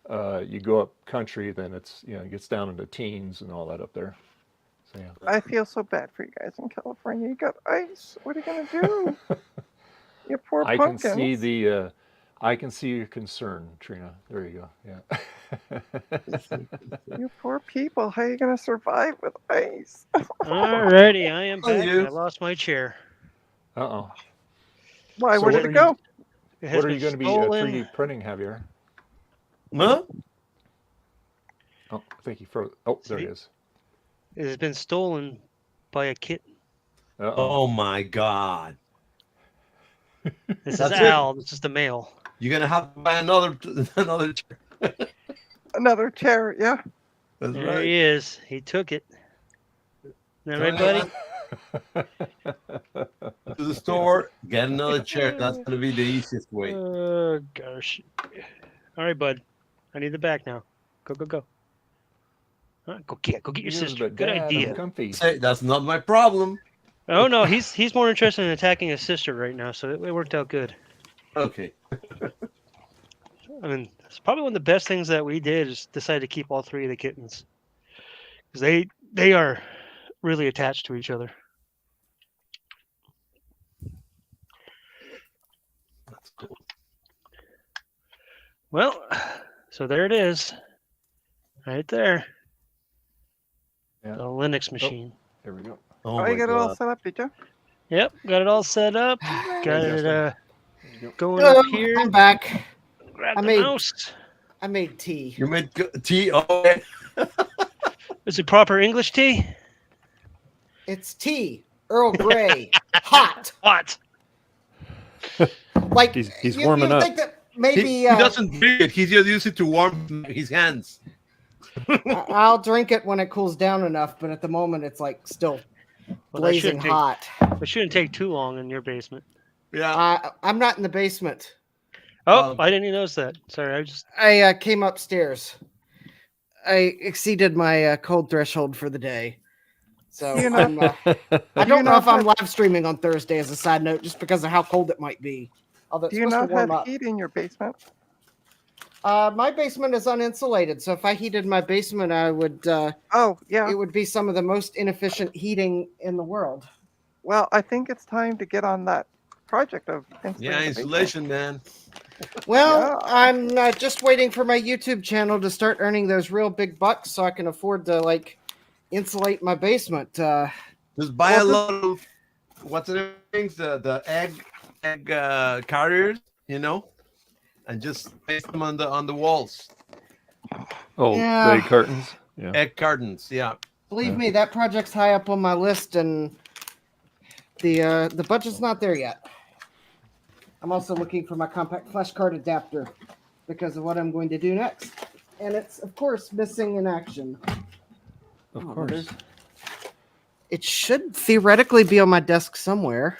Speaker 1: You go up country, then it gets down into teens and all that up there. So yeah.
Speaker 3: I feel so bad for you guys in California. You got ice. What are you going to do? You poor
Speaker 1: I can
Speaker 3: pumpkins.
Speaker 1: see the. I can see your concern, Trina. There you go. Yeah.
Speaker 3: You poor people. How are you going to survive with ice?
Speaker 4: Alrighty, I am
Speaker 8: Oh,
Speaker 4: back.
Speaker 8: you.
Speaker 4: I lost my chair.
Speaker 1: Uh-oh.
Speaker 3: Why?
Speaker 1: So
Speaker 3: Where
Speaker 1: what
Speaker 3: did
Speaker 1: are
Speaker 3: it
Speaker 1: you-
Speaker 3: go?
Speaker 4: It has
Speaker 1: What are
Speaker 4: been
Speaker 1: you going to be
Speaker 4: stolen.
Speaker 1: 3D printing, Javier?
Speaker 8: Huh?
Speaker 1: Oh, I think he froze. Oh, there he
Speaker 4: See?
Speaker 1: is.
Speaker 4: It has been stolen by a kitten.
Speaker 1: Uh-oh.
Speaker 8: Oh, my God.
Speaker 4: This is
Speaker 8: That's it?
Speaker 4: Al. This is the male.
Speaker 8: You're going to have to buy another chair.
Speaker 3: Another chair. Yeah.
Speaker 8: That's
Speaker 4: There
Speaker 8: right.
Speaker 4: he is. He took it. All right, buddy.
Speaker 8: To the store, get another chair. That's going to be the easiest way.
Speaker 4: Oh gosh. All right, bud. I need the back now. Go, go, go. Go get your
Speaker 1: Yes,
Speaker 4: sister.
Speaker 1: but
Speaker 4: Good
Speaker 1: Dad, I'm
Speaker 4: idea.
Speaker 1: comfy.
Speaker 8: Say, that's not my problem.
Speaker 4: Oh no, he's more interested in attacking his sister right now, so it worked out good.
Speaker 8: Okay.
Speaker 4: I mean, it's probably one of the best things that we did is decide to keep all three of the kittens because they are really attached to each other.
Speaker 8: That's cool.
Speaker 4: Well, so there it is, right there.
Speaker 1: Yeah.
Speaker 4: The Linux machine.
Speaker 1: There we go.
Speaker 8: Oh,
Speaker 3: Oh,
Speaker 8: my
Speaker 3: you got it all
Speaker 8: God.
Speaker 3: set up, did you?
Speaker 4: Yep, got it all set up. Got it
Speaker 1: There you go.
Speaker 4: going
Speaker 7: Hello,
Speaker 4: up here.
Speaker 7: I'm back.
Speaker 4: Grab
Speaker 7: I
Speaker 4: the
Speaker 7: made-
Speaker 4: mouse.
Speaker 7: I made tea.
Speaker 8: You made tea? Okay.
Speaker 4: Is it proper English tea?
Speaker 7: It's tea, Earl Grey, hot.
Speaker 4: Hot.
Speaker 7: Like
Speaker 1: He's
Speaker 7: you
Speaker 1: warming up.
Speaker 7: think that maybe
Speaker 8: He doesn't drink it. He just uses it to warm his hands.
Speaker 7: I'll drink it when it cools down enough, but at the moment it's like still
Speaker 4: Well, that
Speaker 7: blazing
Speaker 4: shouldn't take
Speaker 7: hot.
Speaker 4: it shouldn't take too long in your basement.
Speaker 8: Yeah.
Speaker 7: I'm not in the basement.
Speaker 4: Oh, I didn't even notice that. Sorry,
Speaker 7: I came upstairs. I exceeded my cold threshold for the day. So
Speaker 3: Do you know-
Speaker 7: I
Speaker 3: do you
Speaker 7: don't know
Speaker 3: not
Speaker 7: if I'm
Speaker 3: have-
Speaker 7: live streaming on Thursday as a side note, just because of how cold it might be. Although it's
Speaker 3: Do you
Speaker 7: supposed
Speaker 3: not
Speaker 7: to warm
Speaker 3: have
Speaker 7: up.
Speaker 3: heat in your basement?
Speaker 7: My basement is uninsulated, so if I heated my basement, I would.
Speaker 3: Oh, yeah.
Speaker 7: It would be some of the most inefficient heating in the world.
Speaker 3: Well, I think it's time to get on that project of insulating
Speaker 8: Yeah,
Speaker 3: the basement.
Speaker 8: insulation, man.
Speaker 7: Well,
Speaker 3: Yeah.
Speaker 7: I'm just waiting for my YouTube channel to start earning those real big bucks, so I can afford to like insulate my basement.
Speaker 8: Just buy
Speaker 3: Well,
Speaker 8: a lot of what's the things, the egg carriers, and just paste them on the walls.
Speaker 1: Oh,
Speaker 7: Yeah.
Speaker 1: the curtains. Yeah.
Speaker 8: Egg cartons, yeah.
Speaker 7: Believe me, that project's high up on my list, and the budget's not there yet. I'm also looking for my compact flash card adapter because of what I'm going to do next, and it's of course missing in action.
Speaker 1: Of
Speaker 7: Oh,
Speaker 1: course.
Speaker 7: there's- It should theoretically be on my desk somewhere.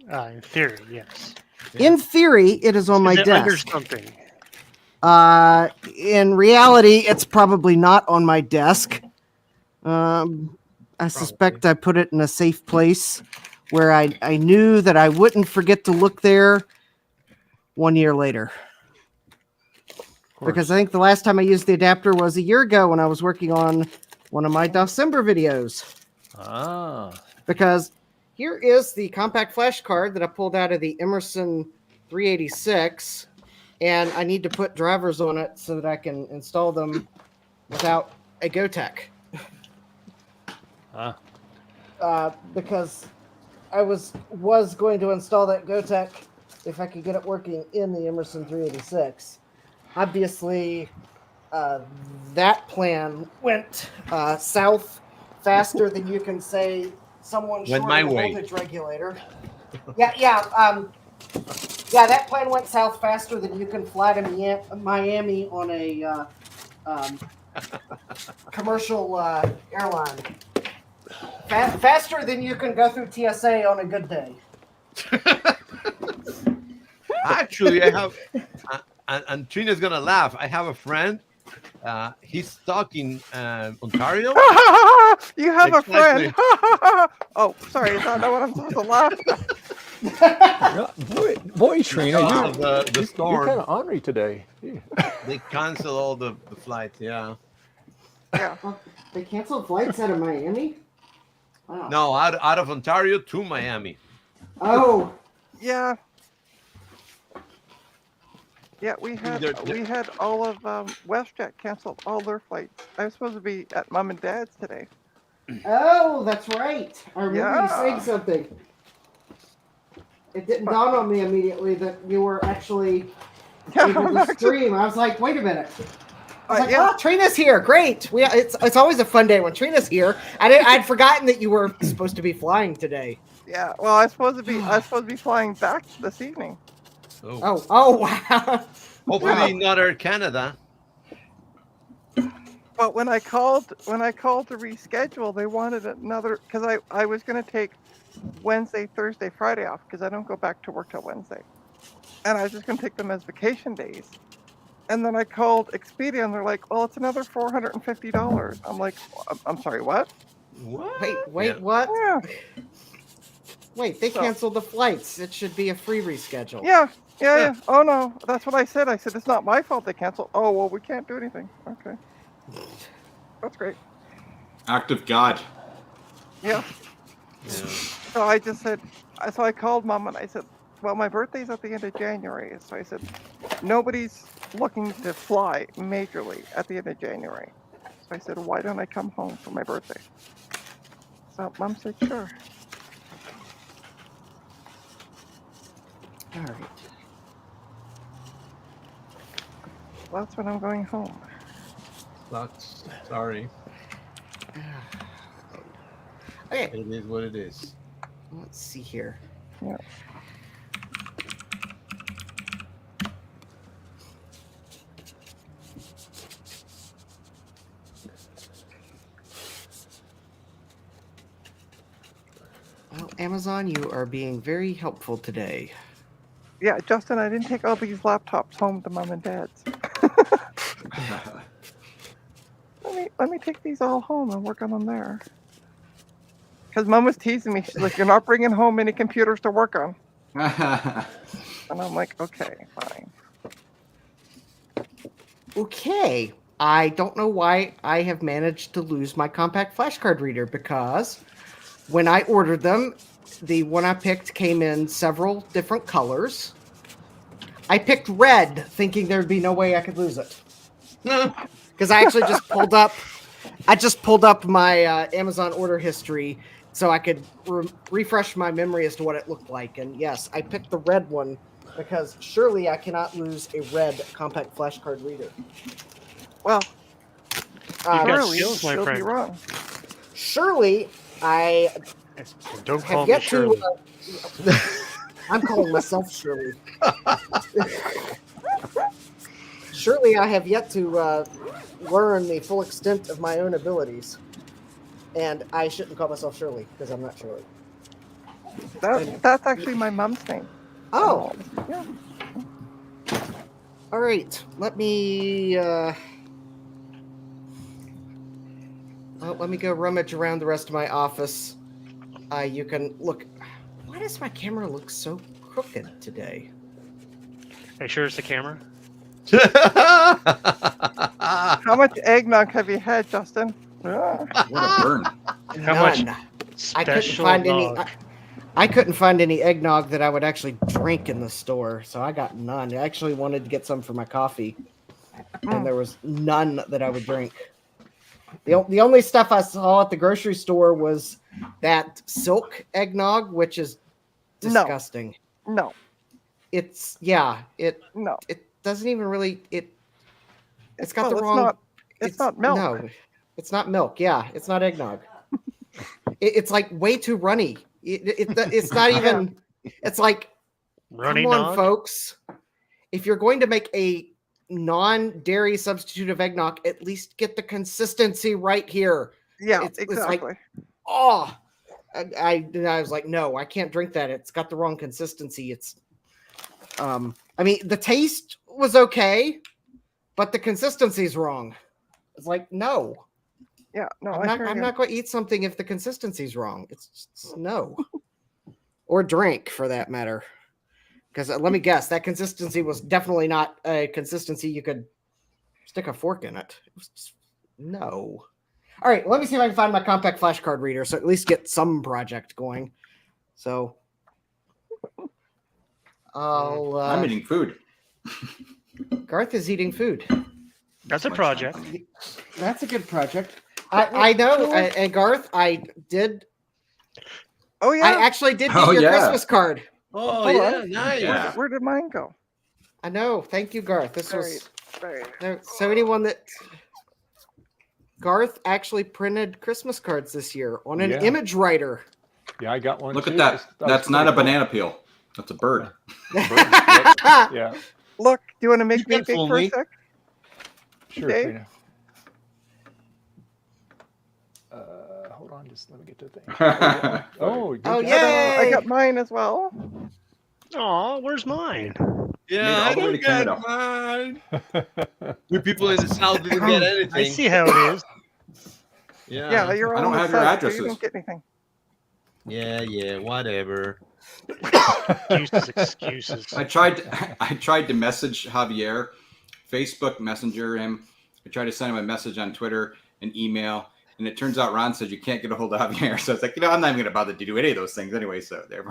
Speaker 4: in theory, yes.
Speaker 7: In theory, it is on my
Speaker 4: Is it under
Speaker 7: desk.
Speaker 4: something?
Speaker 7: In reality, it's probably not on my desk. I suspect I put it in a safe place where I knew that I wouldn't forget to look there 1 year later. Because I think the last time I used the adapter was a year ago when I was working on one of my December videos.
Speaker 1: Ah.
Speaker 7: Because here is the compact flash card that I pulled out of the Emerson 386, and I need to put drivers on it so that I can install them without a GoTech. Because I was going to install that GoTech if I could get it working in the Emerson 386. Obviously, that plan went south faster than you can say someone
Speaker 8: Went
Speaker 7: short
Speaker 8: my
Speaker 7: of a
Speaker 8: way.
Speaker 7: voltage regulator. Yeah, that plan went south faster than you can fly to Miami on a commercial airline. Faster than you can go through TSA on a good day.
Speaker 8: Actually, I have, and Trina's gonna laugh. I have a friend. He's stuck in Ontario.
Speaker 3: You have a friend.
Speaker 8: Exactly.
Speaker 3: Oh, sorry. Is that not what I'm supposed to laugh?
Speaker 1: Boy, Trina,
Speaker 8: Because
Speaker 1: you,
Speaker 8: of the
Speaker 1: you're
Speaker 8: storm.
Speaker 1: kind of ornery today. Yeah.
Speaker 8: They cancel all the flights. Yeah.
Speaker 3: Yeah.
Speaker 7: They canceled flights out of Miami? Wow.
Speaker 8: No, out of Ontario to Miami.
Speaker 7: Oh,
Speaker 3: Yeah. Yeah, we
Speaker 8: They're-
Speaker 3: had all of WestJet canceled all their flights. I was supposed to be at Mom and Dad's today.
Speaker 7: oh, that's right. I remember you saying
Speaker 3: Yeah.
Speaker 7: something. It didn't dawn on me immediately that you were actually
Speaker 3: Yeah,
Speaker 7: able
Speaker 3: I'm
Speaker 7: to
Speaker 3: actually-
Speaker 7: stream. I was like, wait a minute. I was like,
Speaker 3: yeah.
Speaker 7: oh, Trina's here. Great. It's always a fun day when Trina's here. I'd forgotten that you were supposed to be flying today.
Speaker 3: Yeah. Well, I was supposed to be flying back this evening.
Speaker 7: Oh, wow.
Speaker 8: Hopefully not Air Canada.
Speaker 3: But when I called to reschedule, they wanted another because I was going to take Wednesday, Thursday, Friday off because I don't go back to work till Wednesday, and I was just going to take them as vacation days. And then I called Expedia, and they're like, "Well, it's another $450." I'm like, "I'm sorry, what?"
Speaker 8: What?
Speaker 7: Wait,
Speaker 8: Yeah.
Speaker 7: what?
Speaker 3: Yeah,
Speaker 7: Wait, they
Speaker 3: So-
Speaker 7: canceled the flights. It should be a free reschedule.
Speaker 3: yeah. Oh no, that's what I said. I said it's not my fault they canceled. Oh well, we can't do anything. Okay, that's great.
Speaker 2: Act of God.
Speaker 3: Yeah.
Speaker 8: Yeah.
Speaker 3: So I just said, so I called Mom and I said, well, my birthday's at the end of January. So I said, nobody's looking to fly majorly at the end of January. So I said, why don't I come home for my birthday? So Mom said, sure.
Speaker 7: All right.
Speaker 3: Well, that's when I'm going home.
Speaker 8: Sucks. Sorry.
Speaker 7: Okay,
Speaker 8: It is what it is.
Speaker 7: let's see here.
Speaker 3: Yeah.
Speaker 7: Amazon, you are being very helpful today.
Speaker 3: Yeah, Justin, I didn't take all these laptops home to mom and dad's. Let me take these all home and work on them there. Because mom was teasing me. She's like, "You're not bringing home any computers to work on." And I'm like, "Okay, fine."
Speaker 7: Okay. I don't know why I have managed to lose my compact flashcard reader, because when I ordered them, the one I picked came in several different colors. I picked red, thinking there'd be no way I could lose it. Because I actually just pulled up my Amazon order history so I could refresh my memory as to what it looked like. And yes, I picked the red one because surely I cannot lose a red compact flashcard reader.
Speaker 3: Well,
Speaker 4: You've got
Speaker 3: surely
Speaker 4: skills, my
Speaker 3: she'll be
Speaker 4: friend.
Speaker 3: wrong.
Speaker 7: Surely I
Speaker 4: Don't call
Speaker 7: have
Speaker 4: me
Speaker 7: yet
Speaker 4: Shirley.
Speaker 7: to. I'm calling myself Shirley. Surely I have yet to learn the full extent of my own abilities. And I shouldn't call myself Shirley because I'm not Shirley.
Speaker 3: That's actually my mom's name.
Speaker 7: Oh,
Speaker 3: Yeah.
Speaker 7: all right. Let me let me go rummage around the rest of my office. You can look. Why does my camera look so crooked today?
Speaker 4: Are you sure it's the camera?
Speaker 3: How much eggnog have you had, Justin? Ah.
Speaker 2: What a burn.
Speaker 4: How much
Speaker 7: None. I couldn't
Speaker 4: special
Speaker 7: find any.
Speaker 4: dog?
Speaker 7: I couldn't find any eggnog that I would actually drink in the store, so I got none. I actually wanted to get some for my coffee, and there was none that I would drink. The only stuff I saw at the grocery store was that silk eggnog, which is disgusting.
Speaker 3: No.
Speaker 7: It
Speaker 3: No.
Speaker 7: doesn't even really it's got the
Speaker 3: Well,
Speaker 7: wrong.
Speaker 3: It's not milk.
Speaker 7: No, it's not milk. Yeah, it's not eggnog. It's like way too runny. It's not even. It's like,
Speaker 4: Runny
Speaker 7: come on,
Speaker 4: nog?
Speaker 7: folks. If you're going to make a non-dairy substitute of eggnog, at least get the consistency right here.
Speaker 3: Yeah,
Speaker 7: It's like,
Speaker 3: exactly.
Speaker 7: Oh, I was like, no, I can't drink that. It's got the wrong consistency. I mean, the taste was okay, but the consistency's wrong. It's like, no.
Speaker 3: Yeah, no,
Speaker 7: I'm not going to eat something if the consistency's wrong. It's just no. Or drink, for that matter. Because let me guess, that consistency was definitely not a consistency you could stick a fork in it. It was just, no. All right, let me see if I can find my compact flashcard reader, so at least get some project going. So
Speaker 2: I'm eating food.
Speaker 7: Garth is eating food.
Speaker 4: That's a project.
Speaker 7: That's a good project. I know, and Garth, I did.
Speaker 3: Oh yeah.
Speaker 7: I actually did get
Speaker 2: Oh,
Speaker 7: your
Speaker 2: yeah.
Speaker 7: Christmas card.
Speaker 8: Oh,
Speaker 3: Hold
Speaker 8: yeah,
Speaker 3: on.
Speaker 8: nice.
Speaker 2: Yeah.
Speaker 3: Where did mine go?
Speaker 7: I know. Thank you, Garth. This was
Speaker 3: Buried.
Speaker 7: so anyone that Garth actually printed Christmas cards this year on an
Speaker 1: Yeah.
Speaker 7: image writer.
Speaker 1: Yeah, I got one.
Speaker 2: Look
Speaker 1: too.
Speaker 2: at that.
Speaker 1: Was
Speaker 2: That's not
Speaker 1: pretty
Speaker 2: a
Speaker 1: cool.
Speaker 2: banana peel. That's a bird.
Speaker 1: Yeah,
Speaker 3: Look, do you want to make
Speaker 8: You
Speaker 3: me
Speaker 8: can
Speaker 3: big
Speaker 8: fool
Speaker 3: for a
Speaker 8: me.
Speaker 3: sec?
Speaker 1: sure.
Speaker 3: Okay.
Speaker 1: Trina. Hold on, just let me get to the thing. Oh, good
Speaker 7: Oh,
Speaker 1: job.
Speaker 7: yay!
Speaker 3: I got mine as well.
Speaker 4: Aw, where's mine?
Speaker 8: Yeah,
Speaker 2: all
Speaker 8: I
Speaker 2: the way
Speaker 8: don't
Speaker 2: to
Speaker 8: get
Speaker 2: Canada.
Speaker 8: mine. We people in the south didn't get anything.
Speaker 4: I see how it is.
Speaker 3: Yeah, you're
Speaker 2: I
Speaker 3: all
Speaker 2: don't
Speaker 3: in the
Speaker 2: have your
Speaker 3: south, so
Speaker 2: addresses.
Speaker 3: you don't get anything.
Speaker 8: Yeah, whatever.
Speaker 4: Excuses.
Speaker 2: I tried to message Javier, Facebook Messenger him. I tried to send him a message on Twitter, an email, and it turns out Ron said you can't get a hold of Javier. So it's like, I'm not even gonna bother to do any of those things anyway. So there.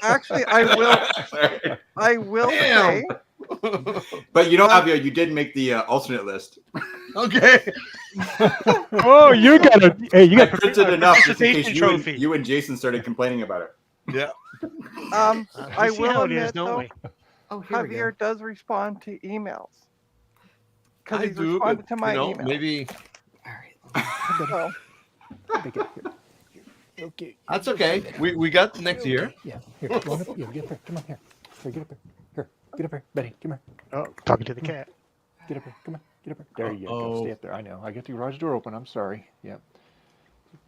Speaker 3: Actually, I will
Speaker 2: Damn.
Speaker 3: say,
Speaker 2: But Javier, you did make the alternate list.
Speaker 8: Okay.
Speaker 1: Oh, you got a. Hey, you
Speaker 2: I
Speaker 1: got.
Speaker 2: printed enough just in case
Speaker 4: participation
Speaker 2: you and,
Speaker 4: trophy.
Speaker 2: you and Jason started complaining about it.
Speaker 8: Yeah.
Speaker 3: I
Speaker 4: We see
Speaker 3: will
Speaker 4: how it is,
Speaker 3: admit
Speaker 4: don't
Speaker 3: though,
Speaker 4: we?
Speaker 7: Oh, here we go.
Speaker 3: Javier does respond to emails. Because
Speaker 8: I
Speaker 3: he's
Speaker 8: do,
Speaker 3: responded
Speaker 8: but
Speaker 3: to my email.
Speaker 8: maybe
Speaker 7: All right.
Speaker 3: So,
Speaker 1: Okay.
Speaker 8: that's okay. We got next year.
Speaker 1: Yeah. Here, come on up. Yeah, get up here. Come on here. Here, get up here. Here, get up here, Betty. Come here.
Speaker 4: Oh, talking to the cat.
Speaker 1: Get up here. Come on. Get up here. There you go.
Speaker 8: Uh-oh.
Speaker 1: Stay up there. I know. I got the garage door open. I'm sorry. Yep.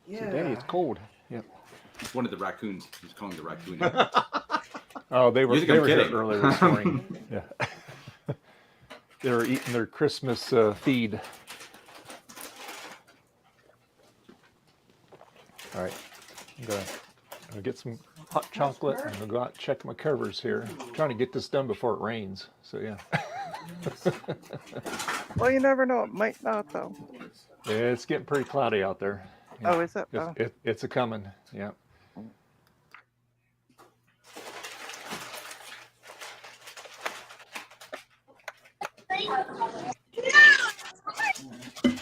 Speaker 1: Today it's cold. Yep.
Speaker 2: It's one of the raccoons. He's calling the raccoon.
Speaker 1: Oh, they were
Speaker 2: You think I'm
Speaker 1: here
Speaker 2: kidding?
Speaker 1: earlier this morning. Yeah. They were eating their Christmas feed. All right, I'm gonna get some hot chocolate and I'll go out and check my covers here. I'm trying to get this done before it rains. So yeah.
Speaker 3: Well, you never know. It might not, though.
Speaker 1: Yeah, it's getting pretty cloudy out there. Yeah.
Speaker 3: Oh, is it? Oh.
Speaker 1: It's a coming. Yeah.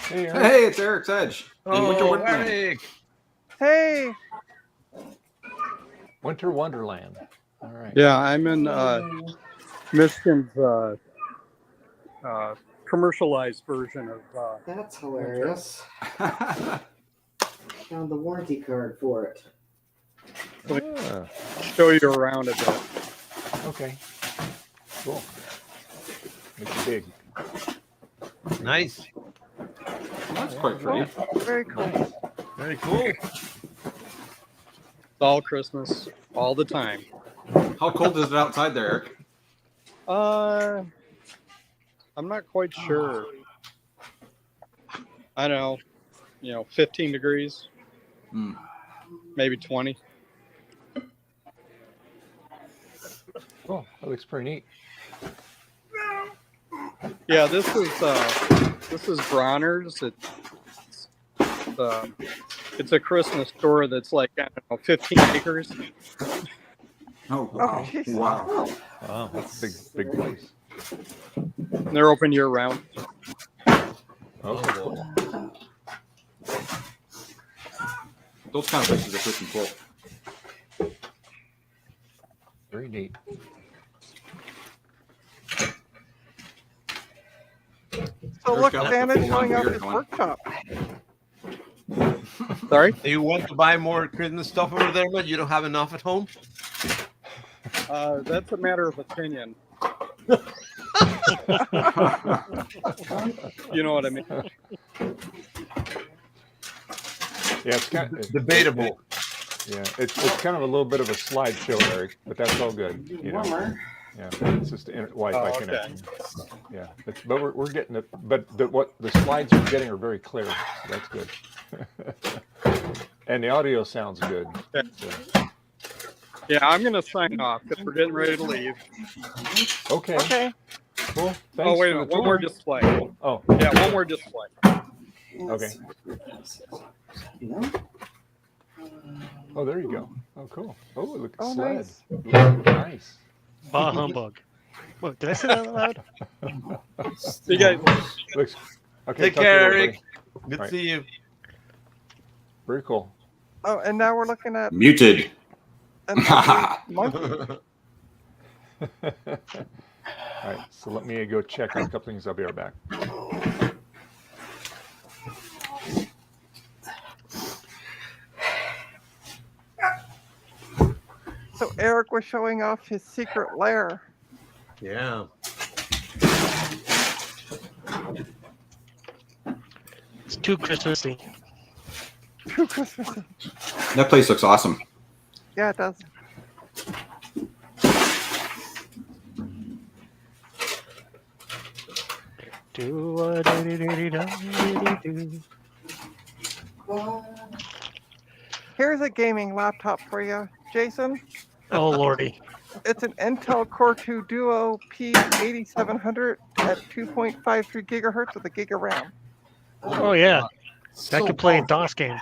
Speaker 1: Hey, Eric.
Speaker 2: Hey, it's Eric's Edge. in Winter
Speaker 8: Oh,
Speaker 2: Wonderland.
Speaker 8: Eric.
Speaker 3: Hey,
Speaker 1: Winter Wonderland. All right.
Speaker 9: Yeah, I'm in Michigan's commercialized version of.
Speaker 7: That's hilarious. Found the warranty card for it.
Speaker 1: Ah,
Speaker 9: Show you around a bit.
Speaker 1: okay. Cool. Make it big.
Speaker 8: Nice.
Speaker 2: That's quite pretty.
Speaker 3: very cool.
Speaker 8: Very cool.
Speaker 9: It's all Christmas, all the time.
Speaker 2: How cold is it outside there, Eric?
Speaker 9: I'm not quite sure. I don't know, 15 degrees,
Speaker 2: Hmm.
Speaker 9: maybe 20.
Speaker 1: Oh, that looks pretty neat.
Speaker 9: Yeah, this is Bronner's. It's a Christmas store that's like, I don't know, 15 acres.
Speaker 2: Oh,
Speaker 3: Oh, jeez.
Speaker 2: wow.
Speaker 1: Wow, that's a big place.
Speaker 9: And they're open year round.
Speaker 1: Okay, cool.
Speaker 2: Those kind of places are pretty cool.
Speaker 1: Very neat.
Speaker 3: So
Speaker 2: Eric's
Speaker 3: look,
Speaker 2: got the
Speaker 3: Santa's
Speaker 2: full-on
Speaker 3: showing off
Speaker 2: beard
Speaker 3: his
Speaker 2: going.
Speaker 3: workshop.
Speaker 9: Sorry?
Speaker 8: Do you want to buy more Christmas stuff over there, but you don't have enough at home?
Speaker 9: That's a matter of opinion. You know what I mean?
Speaker 1: Yeah, it's kind of
Speaker 8: Debatable.
Speaker 1: Yeah, it's kind of a little bit of a slideshow, Eric, but that's all good. You know. Yeah, it's just Wi-Fi
Speaker 9: okay.
Speaker 1: connection. Yeah, but we're getting it. But what the slides we're getting are very clear. So that's good. And the audio sounds good.
Speaker 9: Okay.
Speaker 1: So,
Speaker 9: Yeah, I'm going to sign off because we're getting ready to leave.
Speaker 1: okay.
Speaker 3: Okay.
Speaker 1: Cool. Thanks
Speaker 9: Oh, wait a
Speaker 1: for
Speaker 9: minute.
Speaker 1: the
Speaker 9: One more
Speaker 1: tour.
Speaker 9: display.
Speaker 1: Oh,
Speaker 9: Yeah, one more display.
Speaker 1: okay. Oh, there you go. Oh, cool. Oh, look at
Speaker 3: Oh,
Speaker 1: sled.
Speaker 3: nice.
Speaker 1: Nice.
Speaker 4: Bah humbug. What, did I say that out loud?
Speaker 9: See you guys.
Speaker 1: Looks. Okay.
Speaker 8: Take
Speaker 1: talk to you
Speaker 8: care,
Speaker 1: later,
Speaker 8: Eric.
Speaker 1: buddy.
Speaker 8: Good
Speaker 1: Right.
Speaker 8: to see you.
Speaker 1: Very cool.
Speaker 3: Oh, and now we're looking at
Speaker 2: Muted.
Speaker 3: an monkey.
Speaker 1: All right. So let me go check on a couple things. I'll be right back.
Speaker 3: So Eric was showing off his secret lair.
Speaker 8: Yeah.
Speaker 4: It's too Christmassy.
Speaker 3: True Christmas.
Speaker 2: That place looks awesome.
Speaker 3: Yeah, it does.
Speaker 4: Do-a-dee-dee-dee-dee-dee-dee-dee.
Speaker 3: Here's a gaming laptop for you, Jason.
Speaker 4: Oh lordy.
Speaker 3: It's an Intel Core 2 Duo P8700 at 2.53 gigahertz with a gig of RAM.
Speaker 4: Oh yeah. That could play DOS games.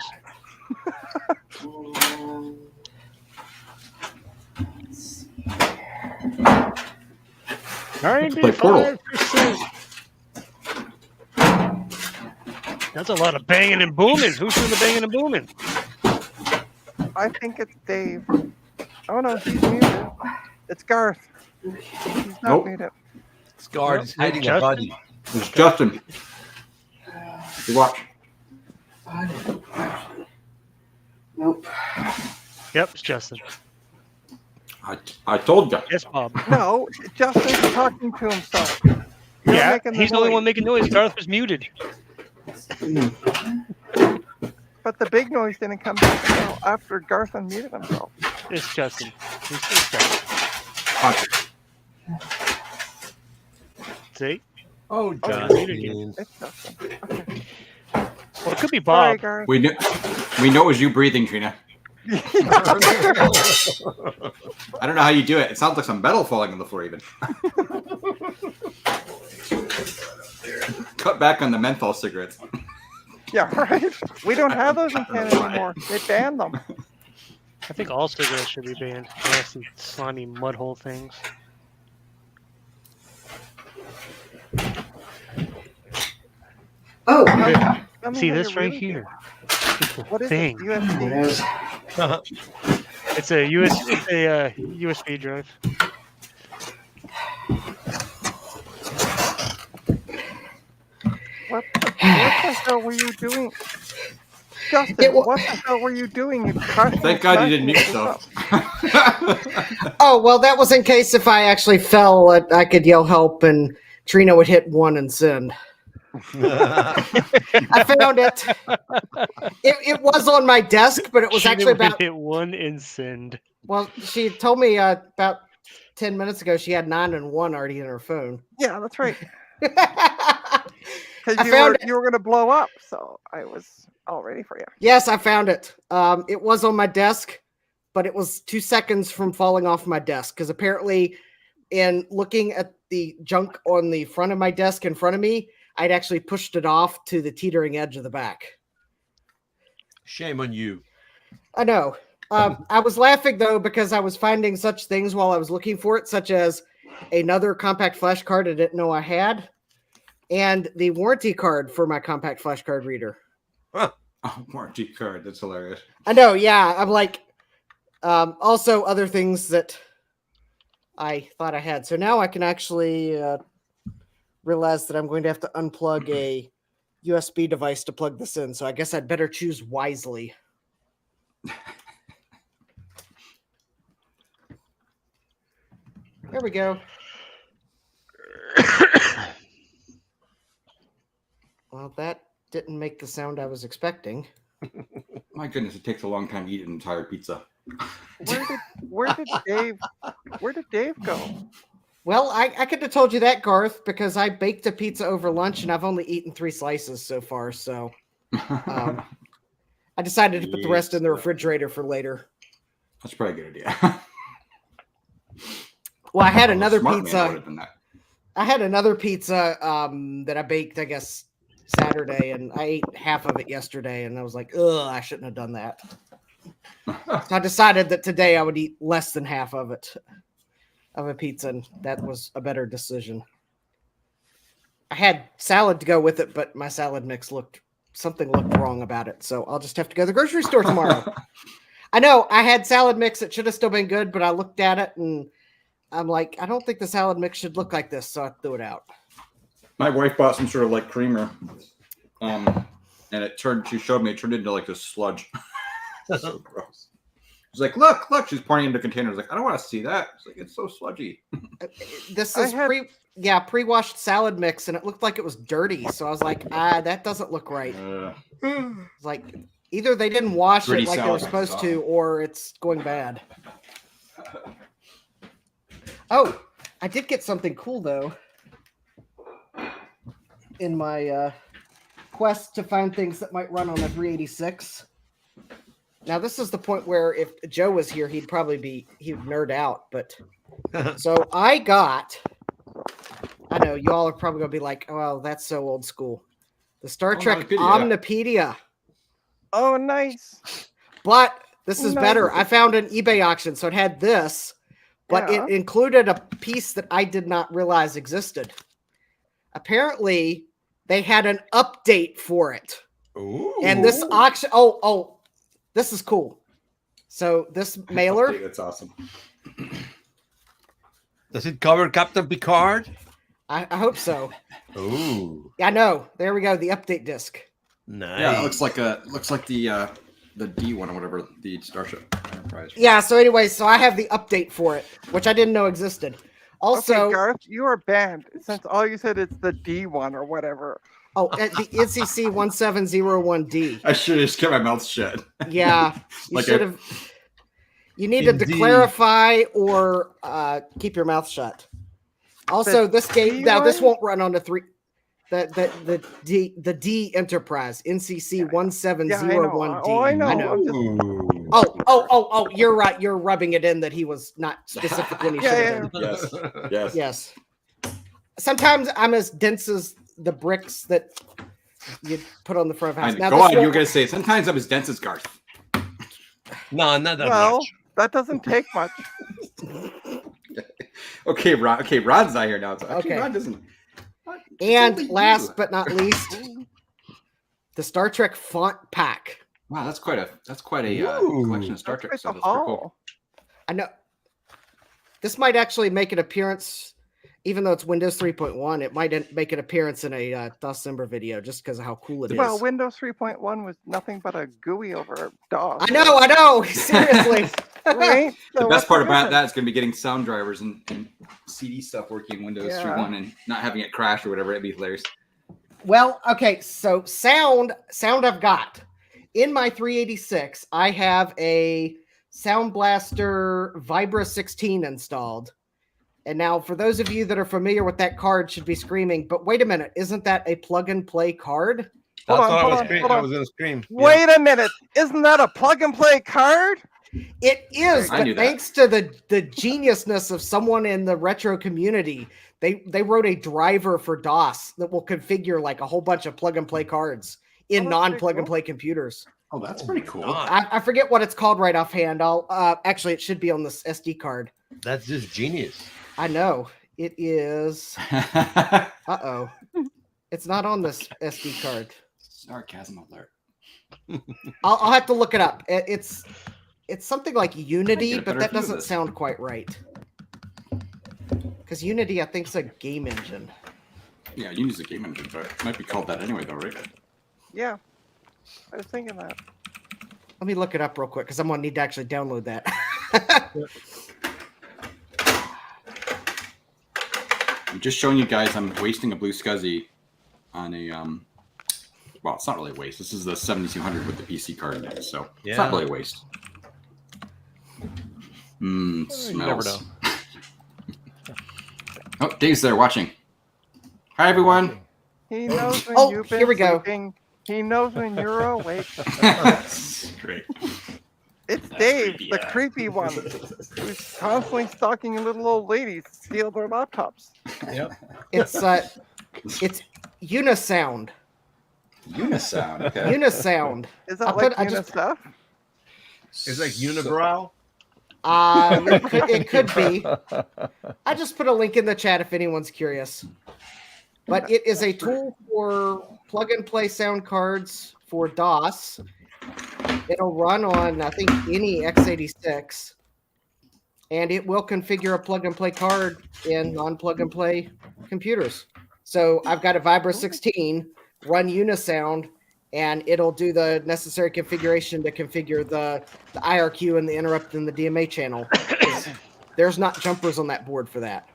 Speaker 2: Play Portal.
Speaker 4: 95%. That's a lot of banging and booming. Who's doing the banging and booming?
Speaker 3: I think it's Dave. Oh no, he's muted. It's Garth. He's not
Speaker 2: Nope.
Speaker 3: muted.
Speaker 8: Scarred is hiding a
Speaker 4: Justin.
Speaker 8: body.
Speaker 2: It's Justin. You watch.
Speaker 7: Nope.
Speaker 4: Yep, it's Justin.
Speaker 2: I told you.
Speaker 4: Yes, Bob.
Speaker 3: No, Justin's talking to himself. You're
Speaker 4: Yeah,
Speaker 3: making
Speaker 4: he's the only
Speaker 3: noise.
Speaker 4: one making noise. Garth was muted.
Speaker 3: But But the big noise didn't come back until after Garth unmuted himself.
Speaker 4: It's Justin. It's Justin. See?
Speaker 8: Oh,
Speaker 4: Justin.
Speaker 3: It's Justin. Okay.
Speaker 4: Well, it could be
Speaker 3: Sorry,
Speaker 4: Bob.
Speaker 3: Garth.
Speaker 2: We know it was you breathing, Trina. I don't know how you do it. It sounds like some metal falling on the floor, even. Cut back on the menthol cigarettes.
Speaker 3: Yeah, right. We don't have those in Canada anymore. They banned them.
Speaker 4: I think all cigarettes should be banned. Nasty, slimy mud hole things.
Speaker 10: Oh,
Speaker 3: Let me
Speaker 4: See
Speaker 3: know
Speaker 4: this
Speaker 3: you're
Speaker 4: right
Speaker 3: really
Speaker 4: here?
Speaker 3: What is
Speaker 4: Thing.
Speaker 3: it? USB?
Speaker 4: It's a USB drive.
Speaker 3: What the hell were you doing? Justin, what the hell were you doing? You crushed
Speaker 2: Thank
Speaker 3: and
Speaker 2: God you
Speaker 3: smashed
Speaker 2: didn't mute
Speaker 3: this
Speaker 2: yourself.
Speaker 3: up.
Speaker 7: Oh, well, that was in case if I actually fell, I could yell help and Trina would hit 1 and send. I found it. It was on my desk, but it was
Speaker 4: She
Speaker 7: actually
Speaker 4: would
Speaker 7: about.
Speaker 4: hit 1 and send.
Speaker 7: Well, she told me about 10 minutes ago she had 9 and 1 already in her phone.
Speaker 3: Yeah, that's right.
Speaker 7: I
Speaker 3: Because
Speaker 7: found
Speaker 3: you were going to blow up, so I was all ready for you.
Speaker 7: Yes, I found it. It was on my desk, but it was 2 seconds from falling off my desk because apparently, in looking at the junk on the front of my desk in front of me, I'd actually pushed it off to the teetering edge of the back.
Speaker 8: Shame on you.
Speaker 7: I know. I was laughing though because I was finding such things while I was looking for it, such as another compact flash card I didn't know I had, and the warranty card for my compact flash card reader.
Speaker 2: Oh, warranty card. That's hilarious.
Speaker 7: I know. Yeah, I'm like, also other things that I thought I had. So now I can actually realize that I'm going to have to unplug a USB device to plug this in. So I guess I'd better choose wisely. There we go. Well, that didn't make the sound I was expecting.
Speaker 2: My goodness, it takes a long time to eat an entire pizza.
Speaker 3: Where did Dave go?
Speaker 7: Well, I could have told you that, Garth, because I baked a pizza over lunch and I've only eaten 3 slices so far. So I decided to put the rest in the refrigerator for later.
Speaker 2: That's probably a good idea.
Speaker 7: Well, I had another
Speaker 2: Smart man would
Speaker 7: pizza.
Speaker 2: have done that.
Speaker 7: I had another pizza that I baked, I guess, Saturday, and I ate half of it yesterday, and I was like, ugh, I shouldn't have done that. So I decided that today I would eat less than half of it, of a pizza, and that was a better decision. I had salad to go with it, but my salad mix looked wrong about it, so I'll just have to go to the grocery store tomorrow. I know, I had salad mix. It should have still been good, but I looked at it, and I'm like, I don't think the salad mix should look like this, so I threw it out.
Speaker 2: My wife bought some sort of like creamer, and she showed me it turned into like this sludge. So gross. She's like, look, she's pointing into containers. Like, I don't want to see that. It's like, it's so sludgy.
Speaker 7: This is pre-washed salad mix, and it looked like it was dirty. So I was like, that doesn't look right. It's like either they didn't wash
Speaker 2: Gritty
Speaker 7: it like they were
Speaker 2: salad
Speaker 7: supposed
Speaker 2: mix,
Speaker 7: to, or it's going bad. Oh, I did get something cool though. In my quest to find things that might run on a 386. Now, this is the point where if Joe was here, he'd nerd out. But so I know you all are probably going to be like, oh, well, that's so old school. The Star Trek Omnipedia.
Speaker 3: Oh, nice.
Speaker 7: But this is
Speaker 3: Nice.
Speaker 7: better. I found an eBay auction. So it had this, but
Speaker 3: Yeah.
Speaker 7: it included a piece that I did not realize existed. Apparently, they had an update for it.
Speaker 8: Ooh.
Speaker 7: And this auction, this is cool. So this mailer,
Speaker 2: That's awesome.
Speaker 8: Does it cover Captain Picard?
Speaker 7: I hope so.
Speaker 8: Ooh.
Speaker 7: I know. There we go. The update disc.
Speaker 8: Nice.
Speaker 2: Yeah, it looks like the D one or whatever, the Starship Enterprise.
Speaker 7: Yeah. So anyway, so I have the update for it, which I didn't know existed. Also,
Speaker 3: okay, Garth, you are banned since all you said is the D one or whatever.
Speaker 7: at the NCC 1701D.
Speaker 2: I should have just kept my mouth shut.
Speaker 7: Yeah, you
Speaker 2: Like
Speaker 7: should
Speaker 2: I-
Speaker 7: have. You needed to
Speaker 8: Indeed.
Speaker 7: clarify or keep your mouth shut. Also, this game now this
Speaker 3: D1?
Speaker 7: won't run on the three. The D Enterprise NCC 1701D.
Speaker 3: Yeah, I know. Oh, I know.
Speaker 7: I know.
Speaker 3: I'm just,
Speaker 2: Ooh.
Speaker 7: Oh, you're right. You're rubbing it in that he was not specific when he should have been.
Speaker 2: Yes. Yes.
Speaker 7: Yes. Sometimes I'm as dense as the bricks that you put on the front of the house. Now,
Speaker 2: Go
Speaker 7: this
Speaker 2: on. You were
Speaker 7: won't-
Speaker 2: gonna say sometimes I'm as dense as Garth.
Speaker 8: No, not that
Speaker 3: well,
Speaker 8: much.
Speaker 3: that doesn't take much.
Speaker 2: Okay, Rod. Okay, Rod's not here now. It's
Speaker 7: Okay.
Speaker 2: Rod doesn't. What? It's
Speaker 7: And
Speaker 2: only
Speaker 7: last
Speaker 2: you.
Speaker 7: but not least, the Star Trek font pack.
Speaker 2: Wow, that's quite a
Speaker 8: Ooh.
Speaker 2: collection of Star
Speaker 3: That's
Speaker 2: Trek
Speaker 3: quite
Speaker 2: stuff.
Speaker 3: the
Speaker 2: That's pretty
Speaker 3: haul.
Speaker 2: cool.
Speaker 7: I know this might actually make an appearance, even though it's Windows 3.1. It might make an appearance in a December video just because of how cool it is.
Speaker 3: Well, Windows 3.1 was nothing but a GUI over DOS.
Speaker 7: I know. Seriously.
Speaker 3: Right?
Speaker 2: The
Speaker 3: So
Speaker 2: best
Speaker 3: what's
Speaker 2: part
Speaker 3: the
Speaker 2: about
Speaker 3: difference?
Speaker 2: that is going to be getting sound drivers and CD stuff working in Windows
Speaker 3: Yeah.
Speaker 2: 3.1 and not having it crash or whatever. It'd be hilarious.
Speaker 7: Well, okay, so sound I've got. In my 386, I have a Sound Blaster Vibra 16 installed. And now for those of you that are familiar with that card should be screaming, but wait a minute, isn't that a plug and play card?
Speaker 8: That's
Speaker 3: Hold on,
Speaker 8: what
Speaker 3: hold
Speaker 8: I was
Speaker 3: on,
Speaker 8: scream-
Speaker 3: hold
Speaker 8: I
Speaker 3: on.
Speaker 8: was going to scream. Yeah.
Speaker 3: Wait a minute. Isn't that a plug and play card?
Speaker 7: It is,
Speaker 2: I
Speaker 7: but
Speaker 2: knew that.
Speaker 7: thanks to the geniusness of someone in the retro community, they wrote a driver for DOS that will configure like a whole bunch of plug and play cards in
Speaker 3: Oh, that's pretty
Speaker 7: non-plug and
Speaker 3: cool.
Speaker 7: play computers.
Speaker 2: Oh, that's pretty cool.
Speaker 8: God,
Speaker 7: I forget what it's called right offhand. I'll actually it should be on this SD card.
Speaker 8: that's just genius.
Speaker 7: I know it is. It's not on this SD card.
Speaker 2: Sarcasm alert.
Speaker 7: I'll have to look it up. It's something like Unity,
Speaker 2: get a
Speaker 7: but
Speaker 2: better
Speaker 7: that
Speaker 2: view of
Speaker 7: doesn't
Speaker 2: this.
Speaker 7: sound quite right. Because Unity, I think, is a game engine.
Speaker 2: Yeah, you use a game engine, but it might be called that anyway, though, right?
Speaker 3: Yeah. I was thinking that.
Speaker 7: Let me look it up real quick because I'm gonna need to actually download that.
Speaker 2: I'm just showing you guys I'm wasting a blue SCSI on a well, it's not really a waste. This is the 7200 with the PC card in it, so it's not
Speaker 8: Yeah.
Speaker 2: really a waste.
Speaker 1: You never
Speaker 2: Smells.
Speaker 1: know.
Speaker 2: Oh, Dave's there watching. Hi everyone.
Speaker 3: He knows when
Speaker 7: Oh,
Speaker 3: you've been
Speaker 7: here we go.
Speaker 3: sleeping. He knows when you're awake.
Speaker 2: Great.
Speaker 3: It's
Speaker 2: That's
Speaker 3: Dave,
Speaker 2: creepy,
Speaker 3: the
Speaker 2: yeah.
Speaker 3: creepy one, who's constantly stalking little old ladies to steal their laptops.
Speaker 7: It's Unisound.
Speaker 2: Unisound. Okay.
Speaker 7: Unisound.
Speaker 3: Is
Speaker 7: I
Speaker 3: that like
Speaker 7: put- I just-
Speaker 3: UNICEF?
Speaker 8: It's like unibrow.
Speaker 7: It could be. I just put a link in the chat if anyone's curious. But it is a tool for plug and play sound cards for DOS. It'll run on, I think, any x86. And it will configure a plug and play card in non-plug and play computers. So I've got a Vibra 16, run Unisound, and it'll do the necessary configuration to configure the IRQ and the interrupt and the DMA channel. 'Cause there's not jumpers on that board for that.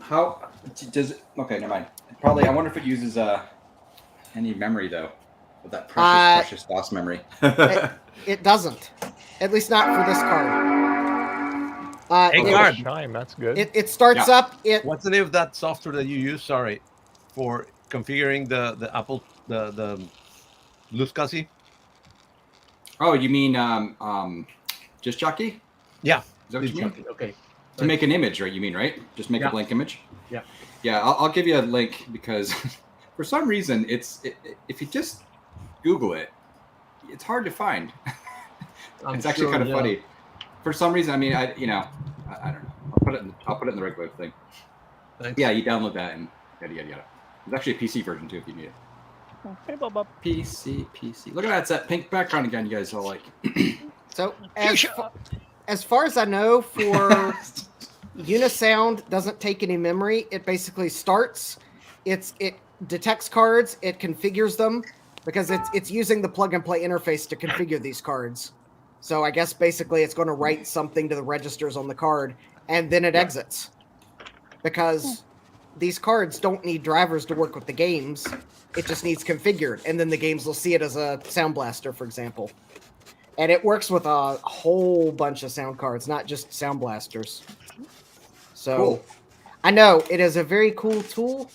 Speaker 2: How does it? Okay, never mind. Probably. I wonder if it uses any memory though. With that precious DOS memory.
Speaker 7: It doesn't. At least not for this card.
Speaker 8: Hey,
Speaker 7: it,
Speaker 8: Guard.
Speaker 1: Chime, that's good.
Speaker 7: it starts
Speaker 2: Yeah.
Speaker 7: up.
Speaker 8: What's the name of that software that you use? Sorry, for configuring the Apple the Blue SCSI?
Speaker 2: Oh, you mean just jockey?
Speaker 8: Yeah.
Speaker 2: Is that what you mean?
Speaker 8: Okay.
Speaker 2: To make an image, right? You mean, right? Just make
Speaker 8: Yeah.
Speaker 2: a blank image.
Speaker 8: Yeah.
Speaker 2: Yeah, I'll give you a link because for some reason if you just Google it, it's hard to find. It's actually kind of funny. For some reason, I mean, I don't know. I'll put it in the regular thing.
Speaker 8: Thanks.
Speaker 2: Yeah, you download that and yada yada yada. There's actually a PC version too if you need it.
Speaker 1: Hey, Bubba.
Speaker 2: PC. Look at that, it's that pink background again. You guys all like.
Speaker 7: So as far as I know, for Unisound doesn't take any memory. It basically starts. It detects cards. It configures them because it's using the plug and play interface to configure these cards. So I guess basically it's going to write something to the registers on the card, and then it exits. Because these cards don't need drivers to work with the games. It just needs configured, and then the games will see it as a Sound Blaster, for example. And it works with a whole bunch of sound cards, not just Sound Blasters. So,
Speaker 2: Cool.
Speaker 7: I know, it is a very cool tool,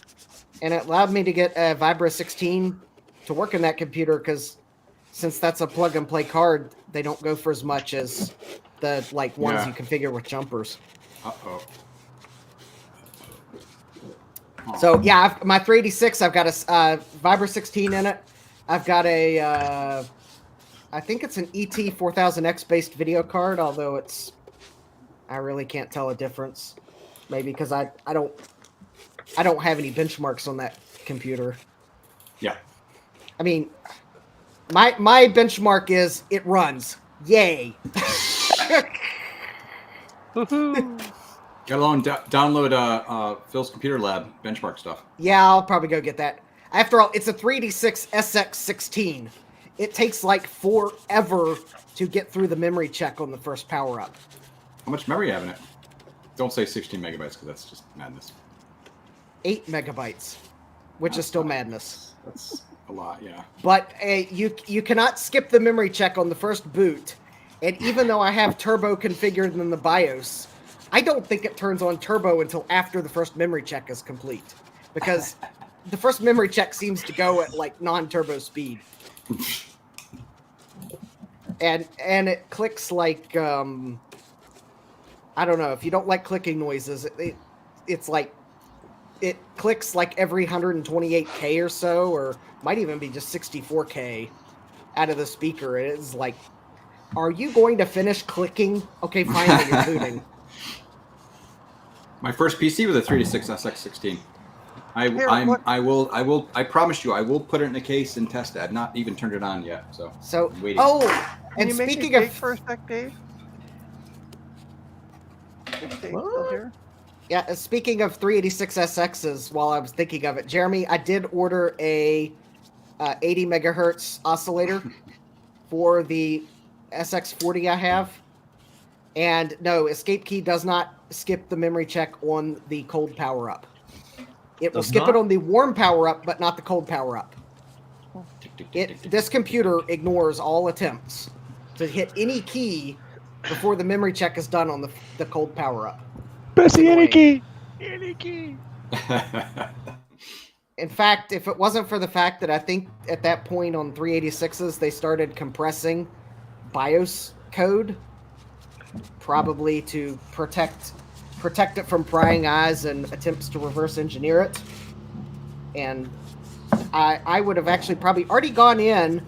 Speaker 7: and it allowed me to get a Vibra 16 to work in that computer, because since that's a plug-and-play card, they don't go for as much as the ones
Speaker 2: Yeah.
Speaker 7: you configure with jumpers.
Speaker 2: Uh-oh. Oh.
Speaker 7: So yeah, my 386, I've got a Vibra 16 in it. I've got a, I think it's an ET 4000X based video card, although I really can't tell a difference. Maybe because I don't have any benchmarks on that computer.
Speaker 2: Yeah.
Speaker 7: I mean, my benchmark is it runs. Yay.
Speaker 4: Woohoo!
Speaker 2: Download Phil's Computer Lab benchmark stuff.
Speaker 7: Yeah, I'll probably go get that. After all, it's a 386 SX16. It takes like forever to get through the memory check on the first power-up.
Speaker 2: How much memory you have in it? Don't say 16 megabytes because that's just madness.
Speaker 7: 8 megabytes, which is still madness.
Speaker 2: That's a lot, yeah.
Speaker 7: But you cannot skip the memory check on the first boot. And even though I have turbo configured in the BIOS, I don't think it turns on turbo until after the first memory check is complete. Because the first memory check seems to go at like non-turbo speed. And it clicks like, I don't know, if you don't like clicking noises, it's like, it clicks like every 128K or so, or might even be just 64K out of the speaker. It is like, are you going to finish clicking? Okay, finally you're booting.
Speaker 2: My first PC was a 386 SX16. I promise you, I will put it in a case and test it. I've not even turned it on yet, so.
Speaker 7: So,
Speaker 2: I'm waiting.
Speaker 7: oh,
Speaker 3: Can
Speaker 7: and
Speaker 3: you make
Speaker 7: speaking
Speaker 3: me
Speaker 7: of,
Speaker 3: big for a sec, Dave? Is Dave still here?
Speaker 7: yeah, speaking of 386SXs, while I was thinking of it, Jeremy, I did order a 80 megahertz oscillator for the SX40 I have. And no, Escape Key does not skip the memory check on the cold power up. It will
Speaker 8: Does
Speaker 7: skip
Speaker 8: not?
Speaker 7: it on the warm power up, but not the cold power up. This computer ignores all attempts to hit any key before the memory check is done on the cold power up.
Speaker 4: Bessie, any
Speaker 7: annoying.
Speaker 4: key! Any key!
Speaker 7: In fact, if it wasn't for the fact that I think at that point on 386s they started compressing BIOS code, probably to protect it from prying eyes and attempts to reverse engineer it. And I would have actually probably already gone in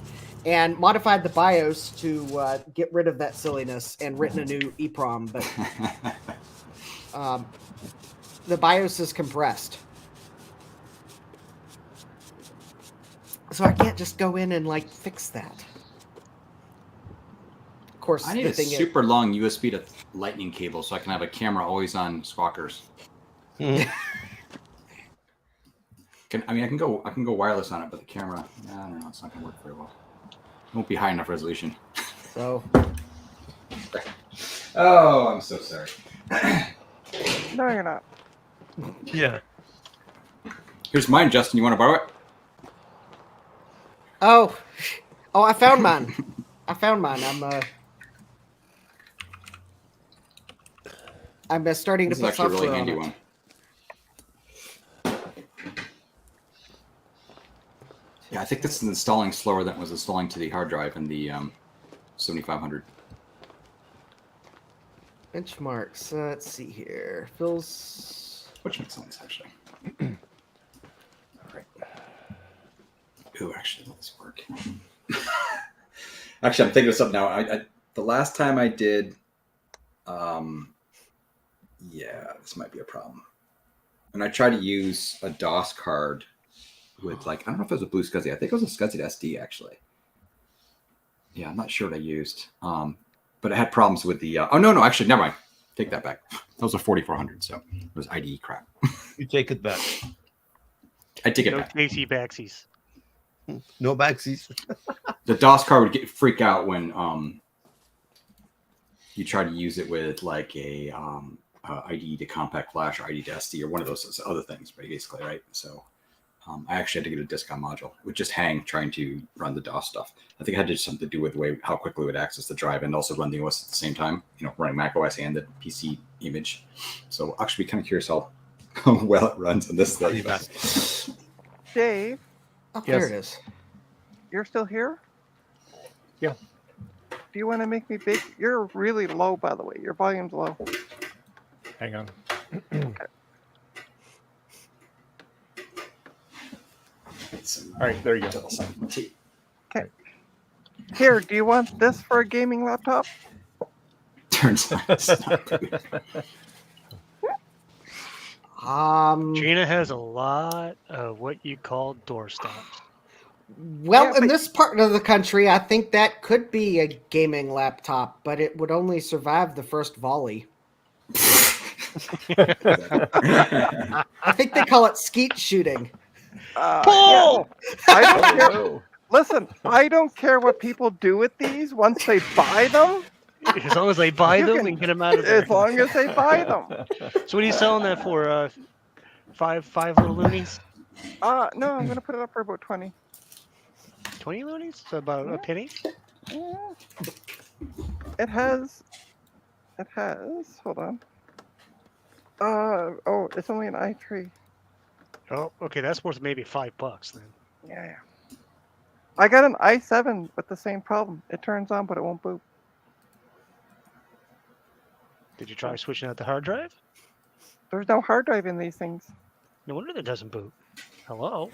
Speaker 7: and modified the BIOS to get rid of that silliness and written a new EEPROM, but the BIOS is compressed. So I can't just go in and like fix that. Of course,
Speaker 2: I need
Speaker 7: the
Speaker 2: a
Speaker 7: thing
Speaker 2: super long USB to lightning cable so I can have a camera always on squawkers. I can go wireless on it, but the camera, I don't know, it's not gonna work very well. It won't be high enough resolution.
Speaker 7: So
Speaker 2: Oh, I'm so sorry.
Speaker 3: No, you're not.
Speaker 8: Yeah.
Speaker 2: Here's mine, Justin. You want to borrow it?
Speaker 7: oh, I found mine. I'm starting to
Speaker 2: This is
Speaker 7: put
Speaker 2: actually a really
Speaker 7: software on
Speaker 2: handy
Speaker 7: it.
Speaker 2: one. Yeah, I think this is installing slower than it was installing to the hard drive in the 7500.
Speaker 7: Benchmarks. Let's see here. Phil's.
Speaker 2: Which makes sense, actually. All right. Ooh, actually, let this work. Actually, I'm thinking of something now. The last time I did, yeah, this might be a problem. When I tried to use a DOS card with I don't know if it was a Blue SCSI. I think it was a SCSI SD actually. Yeah, I'm not sure what I used. But it had problems with the. Oh no, actually, never mind. Take that back. That was a 4400, so it was IDE crap.
Speaker 8: You take it back.
Speaker 2: I take it
Speaker 4: No
Speaker 2: back.
Speaker 4: Casey backsies.
Speaker 8: No backsies.
Speaker 2: The DOS card would freak out when you try to use it with like a IDE to compact flash or IDE to SD or one of those other things, basically, right? So I actually had to get a disk-on module. It would just hang trying to run the DOS stuff. I think it had something to do with the way how quickly it would access the drive and also run the OS at the same time, running Mac OS and the PC image. So I'll actually be kind of curious how well it runs on this thing.
Speaker 3: Dave,
Speaker 7: Oh, there it is.
Speaker 3: you're still here?
Speaker 1: Yeah.
Speaker 3: Do you want to make me big? You're really low, by the way. Your volume's low.
Speaker 1: Hang on. All right, there you go.
Speaker 3: Okay. Here, do you want this for a gaming laptop?
Speaker 2: Turns out it's not good.
Speaker 4: Gina has a lot of what you call doorstops.
Speaker 7: Well,
Speaker 3: Yeah,
Speaker 7: in
Speaker 3: but-
Speaker 7: this part of the country, I think that could be a gaming laptop, but it would only survive the first volley. I think they call it skeet shooting.
Speaker 3: Yeah. I don't care.
Speaker 1: Oh,
Speaker 3: Listen, I don't care what people do with these once they buy them,
Speaker 4: As long as they buy
Speaker 3: You
Speaker 4: them
Speaker 3: can-
Speaker 4: and get them out of there.
Speaker 3: as long as they buy them.
Speaker 4: So what are you selling that for? Five little loonies?
Speaker 3: No, I'm going to put it up for about 20.
Speaker 4: 20 loonies? So about a penny?
Speaker 3: Yeah. It has, hold on. It's only an i3.
Speaker 4: Oh, okay, that's worth maybe $5 then.
Speaker 3: Yeah. I got an i7 with the same problem. It turns on, but it won't boot.
Speaker 4: Did you try switching out the hard drive?
Speaker 3: There's no hard drive in these things.
Speaker 4: No wonder that doesn't boot. Hello?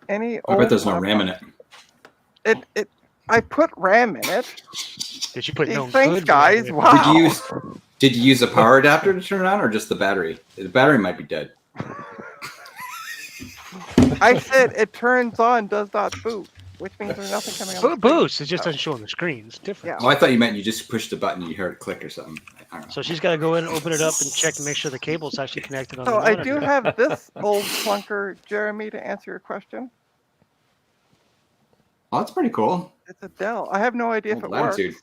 Speaker 3: Any
Speaker 2: I bet
Speaker 3: old
Speaker 2: there's no RAM in
Speaker 3: laptop-
Speaker 2: it.
Speaker 3: I put RAM in it.
Speaker 4: Did you put
Speaker 3: Gee,
Speaker 4: no
Speaker 3: thanks,
Speaker 4: good
Speaker 3: guys.
Speaker 4: RAM in it?
Speaker 3: Wow.
Speaker 2: Did you use a power adapter to turn it on or just the battery? The battery might be dead.
Speaker 3: I said it turns on, does not boot, which means there's nothing coming on.
Speaker 4: Oh,
Speaker 3: the
Speaker 4: it
Speaker 3: screen.
Speaker 4: boosts. It just doesn't show on the screen. It's different.
Speaker 2: Oh, I thought you meant you just pushed the button and you heard it click or something. I don't know.
Speaker 4: So she's got to go in and open it up and check and make sure the cable's actually connected on
Speaker 3: So
Speaker 4: the
Speaker 3: I
Speaker 4: monitor.
Speaker 3: do have this old clunker, Jeremy, to answer your question.
Speaker 2: Oh, that's pretty cool.
Speaker 3: It's a Dell. I have no idea if it
Speaker 2: Latitude.
Speaker 3: works.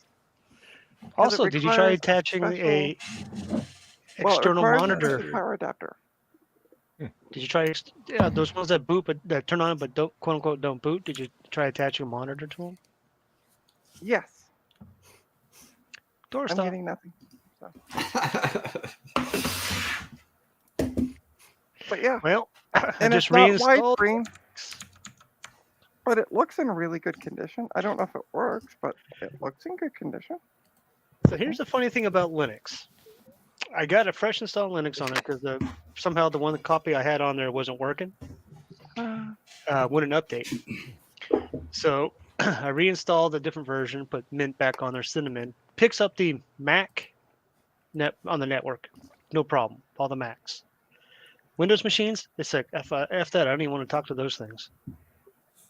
Speaker 4: Also, did you try
Speaker 3: requires
Speaker 4: attaching a
Speaker 3: Well, it
Speaker 4: external
Speaker 3: requires a
Speaker 4: monitor?
Speaker 3: special power adapter.
Speaker 4: Did you try those ones that boot but that turn on but don't quote unquote don't boot? Did you try attaching a monitor to them?
Speaker 3: Yes, I'm
Speaker 4: Doorstop.
Speaker 3: getting nothing. But yeah,
Speaker 4: Well, I
Speaker 3: and
Speaker 4: just
Speaker 3: it's not
Speaker 4: reinstalled.
Speaker 3: widescreen, but it looks in really good condition. I don't know if it works, but it looks in good condition.
Speaker 4: So here's the funny thing about Linux. I got a fresh install Linux on it because somehow the one copy I had on there wasn't working. Wouldn't update. So I reinstalled a different version, put Mint back on there, Cinnamon. Picks up the Mac net on the network. No problem. All the Macs. Windows machines, it's like, F that. I don't even want to talk to those things.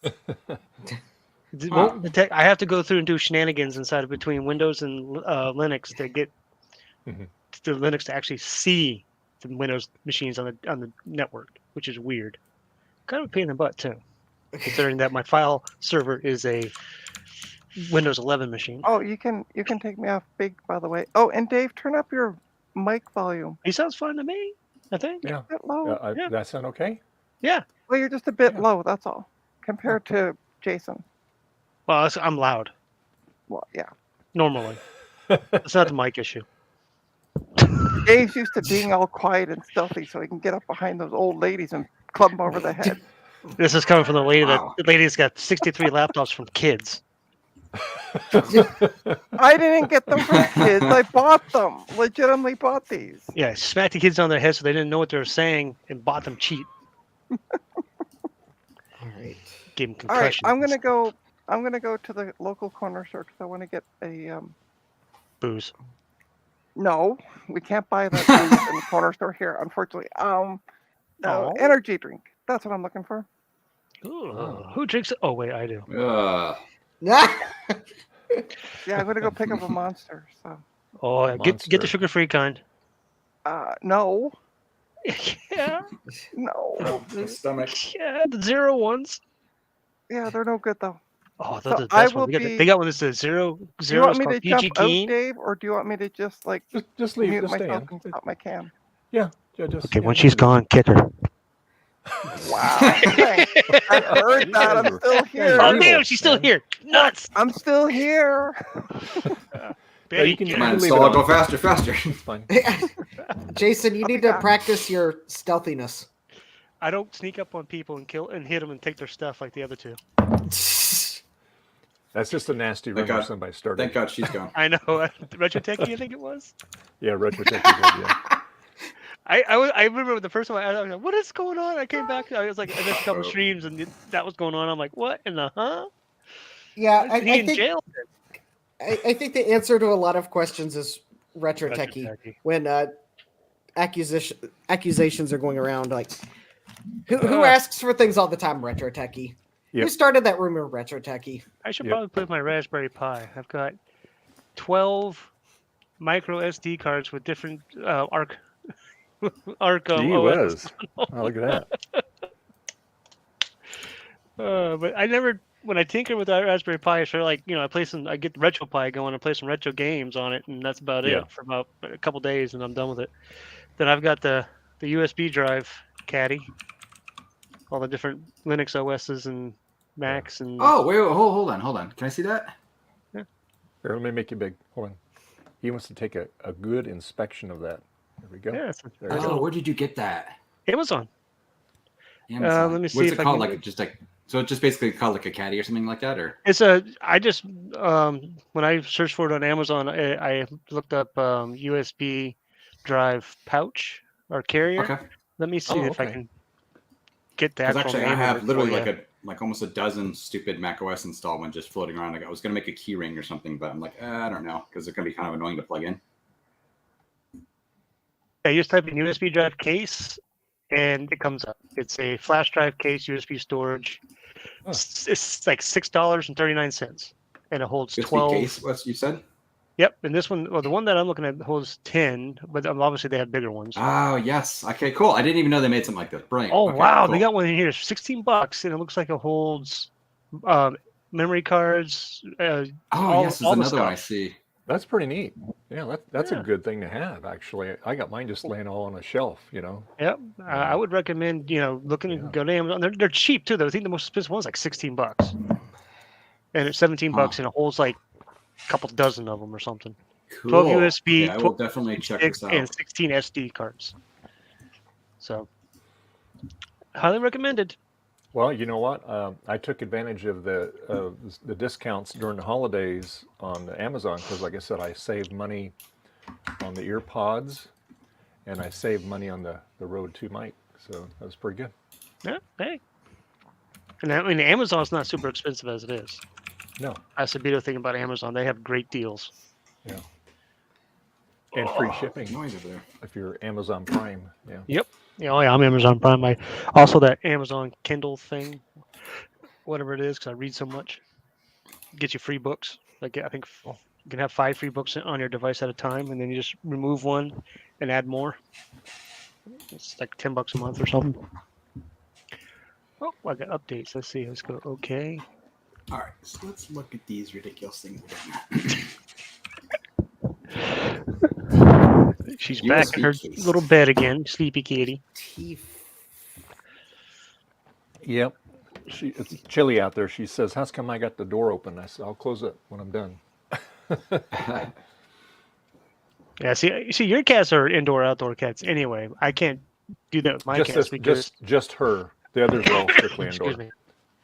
Speaker 4: It won't detect. I have to go through and do shenanigans inside of between Windows and Linux to get the Linux to actually see the Windows machines on the network, which is weird. Kind of a pain in the butt too, considering that my file server is a Windows 11 machine.
Speaker 3: Oh, you can take me off big, by the way. Oh, and Dave, turn up your mic volume.
Speaker 4: He sounds fine to me. I think.
Speaker 1: yeah.
Speaker 3: A bit low.
Speaker 4: Yeah.
Speaker 1: That sound okay?
Speaker 4: Yeah.
Speaker 3: Well, you're just a bit
Speaker 1: Yeah.
Speaker 3: low. That's all, compared to Jason.
Speaker 4: Well, I'm loud
Speaker 3: Well, yeah.
Speaker 4: normally. It's not the mic issue.
Speaker 3: Dave's used to being all quiet and stealthy, so he can get up behind those old ladies and club them over the head.
Speaker 4: This is coming from the lady
Speaker 2: Wow.
Speaker 4: the lady's got 63 laptops from kids.
Speaker 3: I didn't get them from kids. I bought them. Legitimately bought these.
Speaker 4: Yeah, smacked the kids on their head so they didn't know what they were saying and bought them cheap.
Speaker 7: All right.
Speaker 4: Gave them
Speaker 3: All right,
Speaker 4: concussions.
Speaker 3: I'm gonna go to the local corner store because I want to get a
Speaker 4: Booze.
Speaker 3: No, we can't buy that booze in the corner store here, unfortunately.
Speaker 4: Oh.
Speaker 3: Energy drink. That's what I'm looking for.
Speaker 4: Ooh, who drinks it? Oh, wait, I do.
Speaker 3: Yeah, I'm gonna go pick up a Monster. So,
Speaker 4: Oh, get the
Speaker 1: Monster.
Speaker 4: sugar-free kind.
Speaker 3: no,
Speaker 4: Yeah,
Speaker 3: no.
Speaker 2: The stomach.
Speaker 4: yeah, the 0 ones.
Speaker 3: Yeah, they're no good though.
Speaker 4: Oh, those
Speaker 3: So
Speaker 4: are the
Speaker 3: I
Speaker 4: best
Speaker 3: will
Speaker 4: ones.
Speaker 3: be.
Speaker 4: They got one that's a zero
Speaker 3: Do you
Speaker 4: zero.
Speaker 3: want
Speaker 4: It's
Speaker 3: me
Speaker 4: called
Speaker 3: to jump
Speaker 4: PG
Speaker 3: out,
Speaker 4: Keen.
Speaker 3: Dave, or do you want me to just like
Speaker 1: Just leave.
Speaker 3: mute
Speaker 1: Just stay
Speaker 3: myself
Speaker 1: in.
Speaker 3: and stop my cam?
Speaker 1: Yeah. Just
Speaker 4: Okay,
Speaker 1: yeah,
Speaker 4: once
Speaker 1: you
Speaker 4: she's
Speaker 1: can do
Speaker 4: gone, kick her.
Speaker 3: Wow. Thanks. I heard
Speaker 1: You
Speaker 3: that.
Speaker 1: guys
Speaker 3: I'm
Speaker 1: are-
Speaker 3: still
Speaker 1: guys are
Speaker 3: here.
Speaker 4: Oh
Speaker 1: evil,
Speaker 4: damn, she's still
Speaker 1: man.
Speaker 4: here. Nuts.
Speaker 3: I'm still here.
Speaker 1: Yeah, you
Speaker 4: Betty,
Speaker 1: can,
Speaker 4: get
Speaker 1: you
Speaker 2: Come
Speaker 4: her.
Speaker 2: on,
Speaker 1: can leave it
Speaker 2: Saul,
Speaker 1: on.
Speaker 2: go faster, faster.
Speaker 1: It's fine.
Speaker 7: Jason, you
Speaker 3: I'll be
Speaker 7: need to
Speaker 3: back.
Speaker 7: practice your stealthiness.
Speaker 4: I don't sneak up on people and kill and hit them and take their stuff like the other two.
Speaker 1: That's just a nasty
Speaker 2: Thank
Speaker 1: rumor
Speaker 2: God.
Speaker 1: somebody started.
Speaker 2: Thank God she's gone.
Speaker 4: I know. Retro Techie, I think it was.
Speaker 1: Yeah, Retro Tech did, yeah.
Speaker 4: I remember the first time I was like, "What is going on?" I came back. I was like, I missed a couple
Speaker 2: Uh-oh.
Speaker 4: streams and that was going on. I'm like, "What in the huh?"
Speaker 7: Yeah,
Speaker 4: Why is he in jail?
Speaker 7: I think the answer to a lot of questions is retro
Speaker 4: Retro
Speaker 7: techie.
Speaker 4: Techie.
Speaker 7: When accusations are going around, like who asks for things all the time? Retro techie.
Speaker 1: Yep.
Speaker 7: Who started that rumor? Retro techie.
Speaker 4: I should
Speaker 1: Yep.
Speaker 4: probably put my Raspberry Pi. I've got 12 micro SD cards with different ARC
Speaker 1: Gee
Speaker 4: OS.
Speaker 1: whiz. Oh, look at that.
Speaker 4: But I never, when I tinker with that Raspberry Pi, I sure I get the Retro Pi going and play some retro games on it, and that's about
Speaker 1: Yeah.
Speaker 4: it for about a couple days, and I'm done with it. Then I've got the USB drive caddy, all the different Linux OSs and Macs and.
Speaker 2: Oh, wait, hold on. Can I see that?
Speaker 1: Here, let me make you big. Hold on. He wants to take a good inspection of that. There we go.
Speaker 4: Yeah, it's
Speaker 1: There we go.
Speaker 2: Oh, where did you get that?
Speaker 4: Amazon.
Speaker 2: Amazon.
Speaker 4: Let me see
Speaker 2: What's
Speaker 4: if
Speaker 2: it
Speaker 4: I
Speaker 2: called?
Speaker 4: can-
Speaker 2: So it's just basically called like a caddy or something like that, or?
Speaker 4: I just when I searched for it on Amazon, I looked up USB drive pouch or carrier.
Speaker 2: Okay.
Speaker 4: Let me see
Speaker 1: Oh,
Speaker 4: if I
Speaker 1: okay.
Speaker 4: can get the
Speaker 2: Because
Speaker 4: actual
Speaker 2: actually, I
Speaker 4: name of
Speaker 2: have
Speaker 4: it
Speaker 2: literally
Speaker 4: for you.
Speaker 2: like almost a dozen stupid Mac OS installed one just floating around. Like I was gonna make a key ring or something, but I'm like, I don't know, because they're gonna be kind of annoying to plug in.
Speaker 4: I just type in USB drive case, and it comes up. It's a flash drive case, USB storage.
Speaker 1: Huh.
Speaker 4: It's like $6.39, and it holds
Speaker 2: USB
Speaker 4: 12.
Speaker 2: case, what you said?
Speaker 4: Yep, and this one, well, the one that I'm looking at holds 10, but obviously they have bigger ones.
Speaker 2: Oh yes. Okay, cool. I didn't even know they made something like this. Brilliant.
Speaker 4: Oh
Speaker 2: Okay,
Speaker 4: wow,
Speaker 2: cool.
Speaker 4: they got one in here, $16, and it looks like it holds memory cards.
Speaker 2: Oh
Speaker 4: all-
Speaker 2: yes, there's
Speaker 4: all the
Speaker 2: another one I
Speaker 4: stuff.
Speaker 2: see.
Speaker 1: That's pretty neat. Yeah, that's
Speaker 4: Yeah.
Speaker 1: a good thing to have, actually. I got mine just laying all on a shelf, you know.
Speaker 4: Yep, I would recommend looking
Speaker 1: Yeah.
Speaker 4: and go to Amazon. They're cheap too, though. I think the most expensive one's like $16, and it's $17, and it holds like a couple dozen of them or something.
Speaker 2: Cool.
Speaker 4: 12 USB,
Speaker 2: Okay, I will
Speaker 4: 12
Speaker 2: definitely check
Speaker 4: sticks,
Speaker 2: this
Speaker 4: and
Speaker 2: out.
Speaker 4: 16 SD cards. So, highly recommended.
Speaker 1: Well, you know what? I took advantage of the discounts during the holidays on Amazon because, like I said, I saved money on the ear pods, and I saved money on the Rode 2 mic. So that was pretty good.
Speaker 4: Yeah, hey. And I mean, Amazon's not super expensive as it is.
Speaker 1: No,
Speaker 4: That's the beautiful thing about Amazon. They have great deals.
Speaker 1: yeah. And free shipping
Speaker 2: Noise over there.
Speaker 1: if you're Amazon Prime. Yeah.
Speaker 4: Yep. Yeah, I'm Amazon Prime. I also that Amazon Kindle thing, whatever it is, because I read so much. Get you free books. Like I think you can have 5 free books on your device at a time, and then you just remove one and add more. It's like $10 a month or something. Oh, I got updates. Let's see. Let's go. Okay.
Speaker 2: All right, so let's look at these ridiculous things again.
Speaker 4: She's back in her
Speaker 2: USB case.
Speaker 4: little bed again. Sleepy kitty.
Speaker 1: Yep. It's chilly out there. She says, "How's come I got the door open?" I said, "I'll close it when I'm done."
Speaker 4: Yeah. See, your cats are indoor-outdoor cats. Anyway, I can't do that with my cats because
Speaker 1: just her. The others are all strictly indoor.
Speaker 4: excuse me.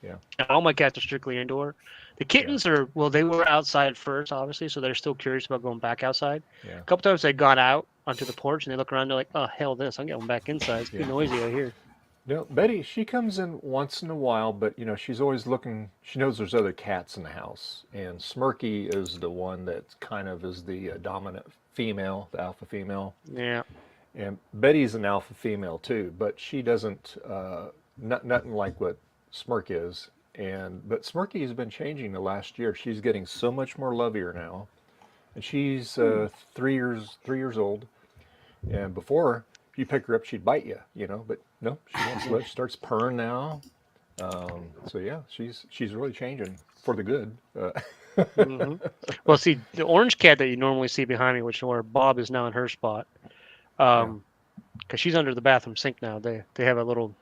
Speaker 1: Yeah.
Speaker 4: All my cats are strictly indoor. The kittens they were outside first, obviously, so they're still curious about going back outside.
Speaker 1: Yeah.
Speaker 4: A couple times they got out onto the porch and they look around. They're like, "Oh hell, this! I'm going back inside. It's too
Speaker 1: Yeah.
Speaker 4: noisy out here."
Speaker 1: No, Betty, she comes in once in a while, but she's always looking. She knows there's other cats in the house, and Smirky is the one that kind of is the dominant female, the alpha female.
Speaker 4: Yeah.
Speaker 1: And Betty's an alpha female too, but she doesn't nothing like what Smirk is. But Smirky has been changing the last year. She's getting so much more lovier now, and she's 3 years old. And before, if you pick her up, she'd bite you, But no, she wants to live. She starts purring now. So yeah, she's really changing for the good.
Speaker 4: hmm Well, see, the orange cat that you normally see behind me, which where Bob is now in her spot, because she's under the bathroom sink now. They have a little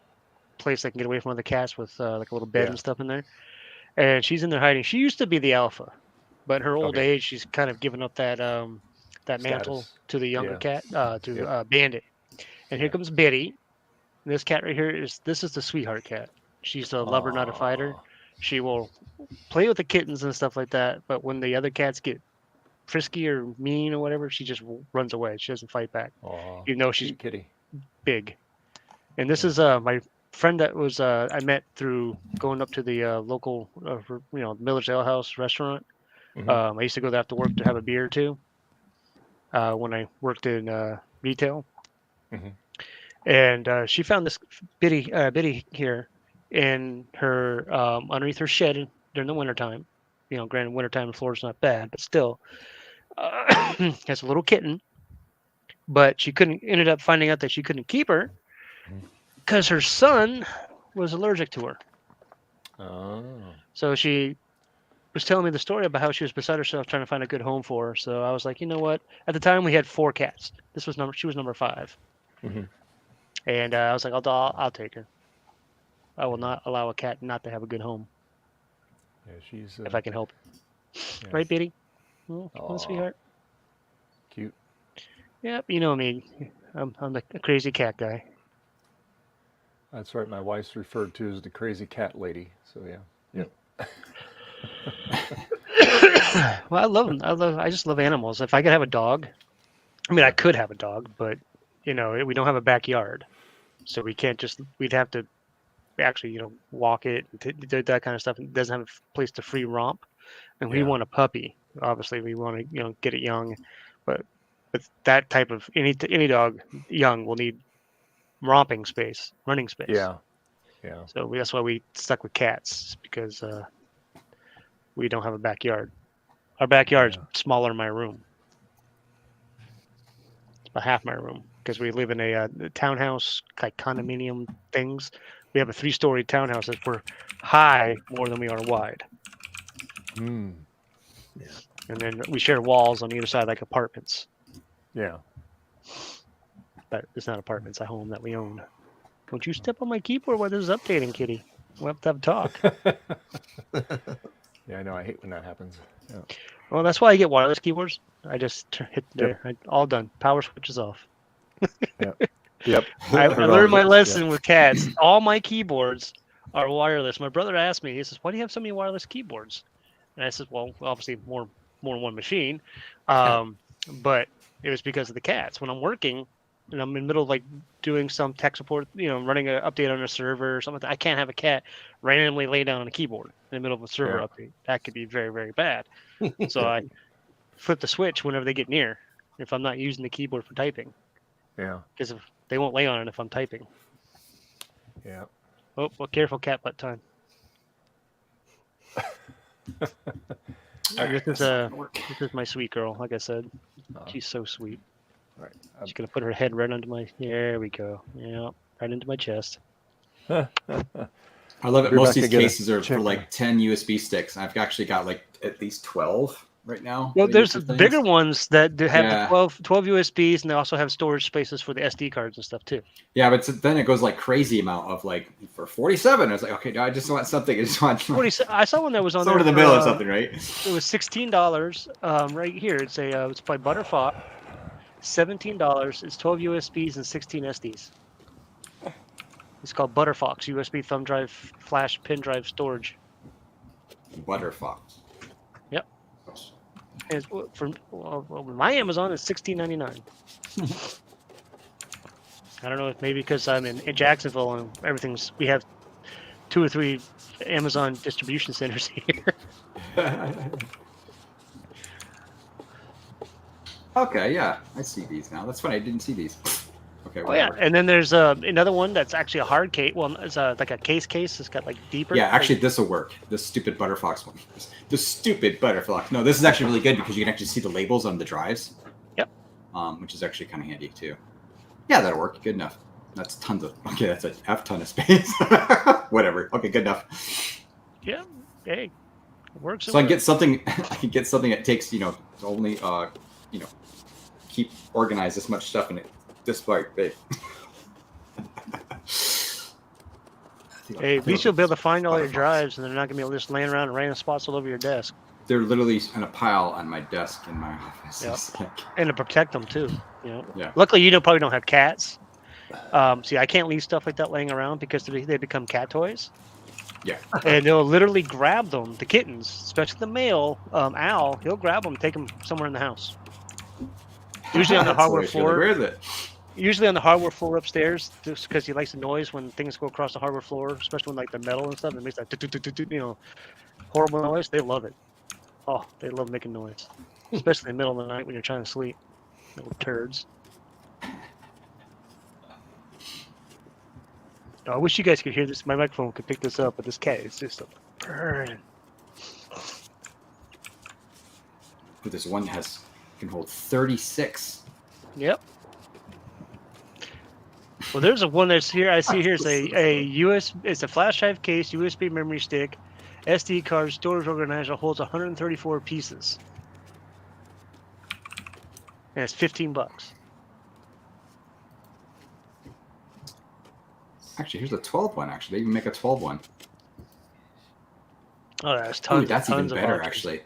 Speaker 4: place they can get away from other cats with like a little bed
Speaker 1: Yeah.
Speaker 4: and stuff in there, and she's in there hiding. She used to be the alpha, but her old
Speaker 1: Okay.
Speaker 4: age, she's kind of given up that that mantle
Speaker 1: Status.
Speaker 4: to the younger
Speaker 1: Yeah.
Speaker 4: cat, to
Speaker 1: Yep.
Speaker 4: Bandit. And here
Speaker 1: Yeah.
Speaker 4: comes Biddy. This cat right here is the sweetheart cat. She's a lover, not a fighter.
Speaker 1: Aw.
Speaker 4: She will play with the kittens and stuff like that, but when the other cats get frisky or mean or whatever, she just runs away. She doesn't fight back,
Speaker 1: Aw.
Speaker 4: even though she's
Speaker 1: Cute kitty.
Speaker 4: big. And this
Speaker 1: Yeah.
Speaker 4: is my friend that was I met through going up to the local Miller's Ale House restaurant.
Speaker 1: Mhm.
Speaker 4: I used to go there after work to have a beer or two when I worked in retail.
Speaker 1: Mhm.
Speaker 4: And she found this Biddy here in her underneath her shed during the wintertime. Granted, wintertime in Florida's not bad, but still, has a little kitten. But she ended up finding out that she couldn't keep her because her son was allergic to her.
Speaker 1: Oh.
Speaker 4: So she was telling me the story about how she was beside herself trying to find a good home for her. So I was like, you know what? At the time, we had 4 cats. She was number 5.
Speaker 1: Mhm.
Speaker 4: And I was like, I'll take her. I will not allow a cat not to have a good home
Speaker 1: Yeah, she's
Speaker 4: if I can help.
Speaker 1: yeah.
Speaker 4: Right, Biddy? Well,
Speaker 1: Aw.
Speaker 4: sweetheart.
Speaker 1: Cute.
Speaker 4: Yep, you know me. I'm the crazy cat guy.
Speaker 1: That's right. My wife's referred to as the crazy cat lady. So yeah. Yep.
Speaker 4: Well, I love them. I just love animals. If I could have a dog, I mean, I could have a dog, but we don't have a backyard, so we can't just. We'd have to actually, walk it, and do that kind of stuff. It doesn't have a place to free romp, and we
Speaker 1: Yeah.
Speaker 4: want a puppy. Obviously, we want to, get it young, but that type of any dog young will need romping space, running space.
Speaker 1: Yeah. Yeah.
Speaker 4: So that's why we stuck with cats because we don't have a backyard. Our backyard's
Speaker 1: Yeah.
Speaker 4: smaller than my room. It's about half my room because we live in a townhouse, like condominium things. We have a 3-story townhouse that we're high more than we are wide.
Speaker 1: Hmm.
Speaker 4: And then we share walls on either side like apartments.
Speaker 1: Yeah.
Speaker 4: But it's not apartments, a home that we own. Don't you step on my keyboard while this is updating, kitty. We'll have to have a talk.
Speaker 1: Yeah, I know. I hate when that happens. Yeah.
Speaker 4: Well, that's why I get wireless keyboards. I just hit there.
Speaker 1: Yep.
Speaker 4: All done. Power switch is off.
Speaker 1: Yep.
Speaker 4: I
Speaker 1: Turn it
Speaker 4: learned
Speaker 1: off.
Speaker 4: my lesson with cats. All my keyboards are wireless. My brother asked me, he says, why do you have so many wireless keyboards? And I said, well, obviously more than one machine. But it was because of the cats. When I'm working and I'm in the middle of doing some tech support, running an update on a server or something, I can't have a cat randomly lay down on a keyboard in the middle of a server update. That could be very, very bad. So I flip the switch whenever they get near if I'm not using the keyboard for typing.
Speaker 1: Yeah.
Speaker 4: Because they won't lay on it if I'm typing.
Speaker 1: Yeah.
Speaker 4: Oh, well, careful, cat butt time. This is my sweet girl. Like I said, she's so sweet.
Speaker 1: All right.
Speaker 4: She's gonna put her head right under my. There we go. Yeah, right into my chest.
Speaker 2: I love it.
Speaker 1: Be
Speaker 2: Most
Speaker 1: back
Speaker 2: of these
Speaker 1: to get a
Speaker 2: cases are
Speaker 1: check.
Speaker 2: for 10 USB sticks. I've actually got at least 12 right now.
Speaker 4: Well,
Speaker 2: for
Speaker 4: there's
Speaker 2: these things.
Speaker 4: bigger ones that have
Speaker 2: Yeah.
Speaker 4: the 12 USBs, and they also have storage spaces for the SD cards and stuff too.
Speaker 2: Yeah, but then it goes crazy amount of for 47. I was like, okay, no, I just want something. I just want
Speaker 4: I saw one that was on
Speaker 2: somewhere
Speaker 4: there
Speaker 2: in the middle
Speaker 4: for,
Speaker 2: or something, right?
Speaker 4: It was $16. Right here, it's by Butterfox. $17. It's 12 USBs and 16 SDs. It's called Butterfox USB thumb drive flash pen drive storage.
Speaker 2: Butterfox.
Speaker 4: Yep. And my Amazon is $16.99. I don't know if maybe because I'm in Jacksonville and we have 2 or 3 Amazon distribution centers here.
Speaker 2: Okay, yeah, I see these now. That's funny. I didn't see these. Okay,
Speaker 4: Oh yeah,
Speaker 2: whatever.
Speaker 4: and then there's another one that's actually a hard case. Well, it's like a case. It's got deeper.
Speaker 2: Yeah, actually, this will work. This stupid Butterfox one. The stupid Butterfox. No, this is actually really good because you can actually see the labels on the drives.
Speaker 4: Yep.
Speaker 2: Which is actually kind of handy too. Yeah, that'll work. Good enough. That's tons of. Okay, that's a F ton of space. Whatever. Okay, good enough.
Speaker 4: Yeah. Hey, works.
Speaker 2: So I can get something. I can get something that takes only keep organized this much stuff in it. This big.
Speaker 4: Hey, at least you'll be able to find all your drives, and they're not gonna be able to just laying around in random spots all over your desk.
Speaker 2: They're literally in a pile on my desk in my office.
Speaker 4: Yep.
Speaker 2: It's like,
Speaker 4: And to protect them too.
Speaker 2: Yeah.
Speaker 4: Luckily, probably don't have cats. See, I can't leave stuff like that laying around because they become cat toys.
Speaker 2: Yeah.
Speaker 4: And they'll literally grab them, the kittens, especially the male owl. He'll grab them, take them somewhere in the house. Usually on the
Speaker 2: That's
Speaker 4: hardware
Speaker 2: really
Speaker 4: floor.
Speaker 2: Where is it?
Speaker 4: Usually on the hardware floor upstairs, just because he likes the noise when things go across the hardware floor, especially when like the metal and stuff. It makes that horrible noise. They love it. Oh, they love making noise, especially in the middle of the night when you're trying to sleep. Little turds. Oh, I wish you guys could hear this. My microphone could pick this up, but this cat is just a burning.
Speaker 2: But this one can hold 36.
Speaker 4: Yep. Well, there's a one that's here. I see here's it's a flash drive case, USB memory stick, SD card, storage organizer, holds 134 pieces, and it's $15.
Speaker 2: Actually, here's a 12 one. Actually, they even make a 12 one.
Speaker 4: Oh, that's
Speaker 2: Ooh,
Speaker 4: tons.
Speaker 2: that's even
Speaker 4: tons of
Speaker 2: better.
Speaker 4: options.
Speaker 2: Actually,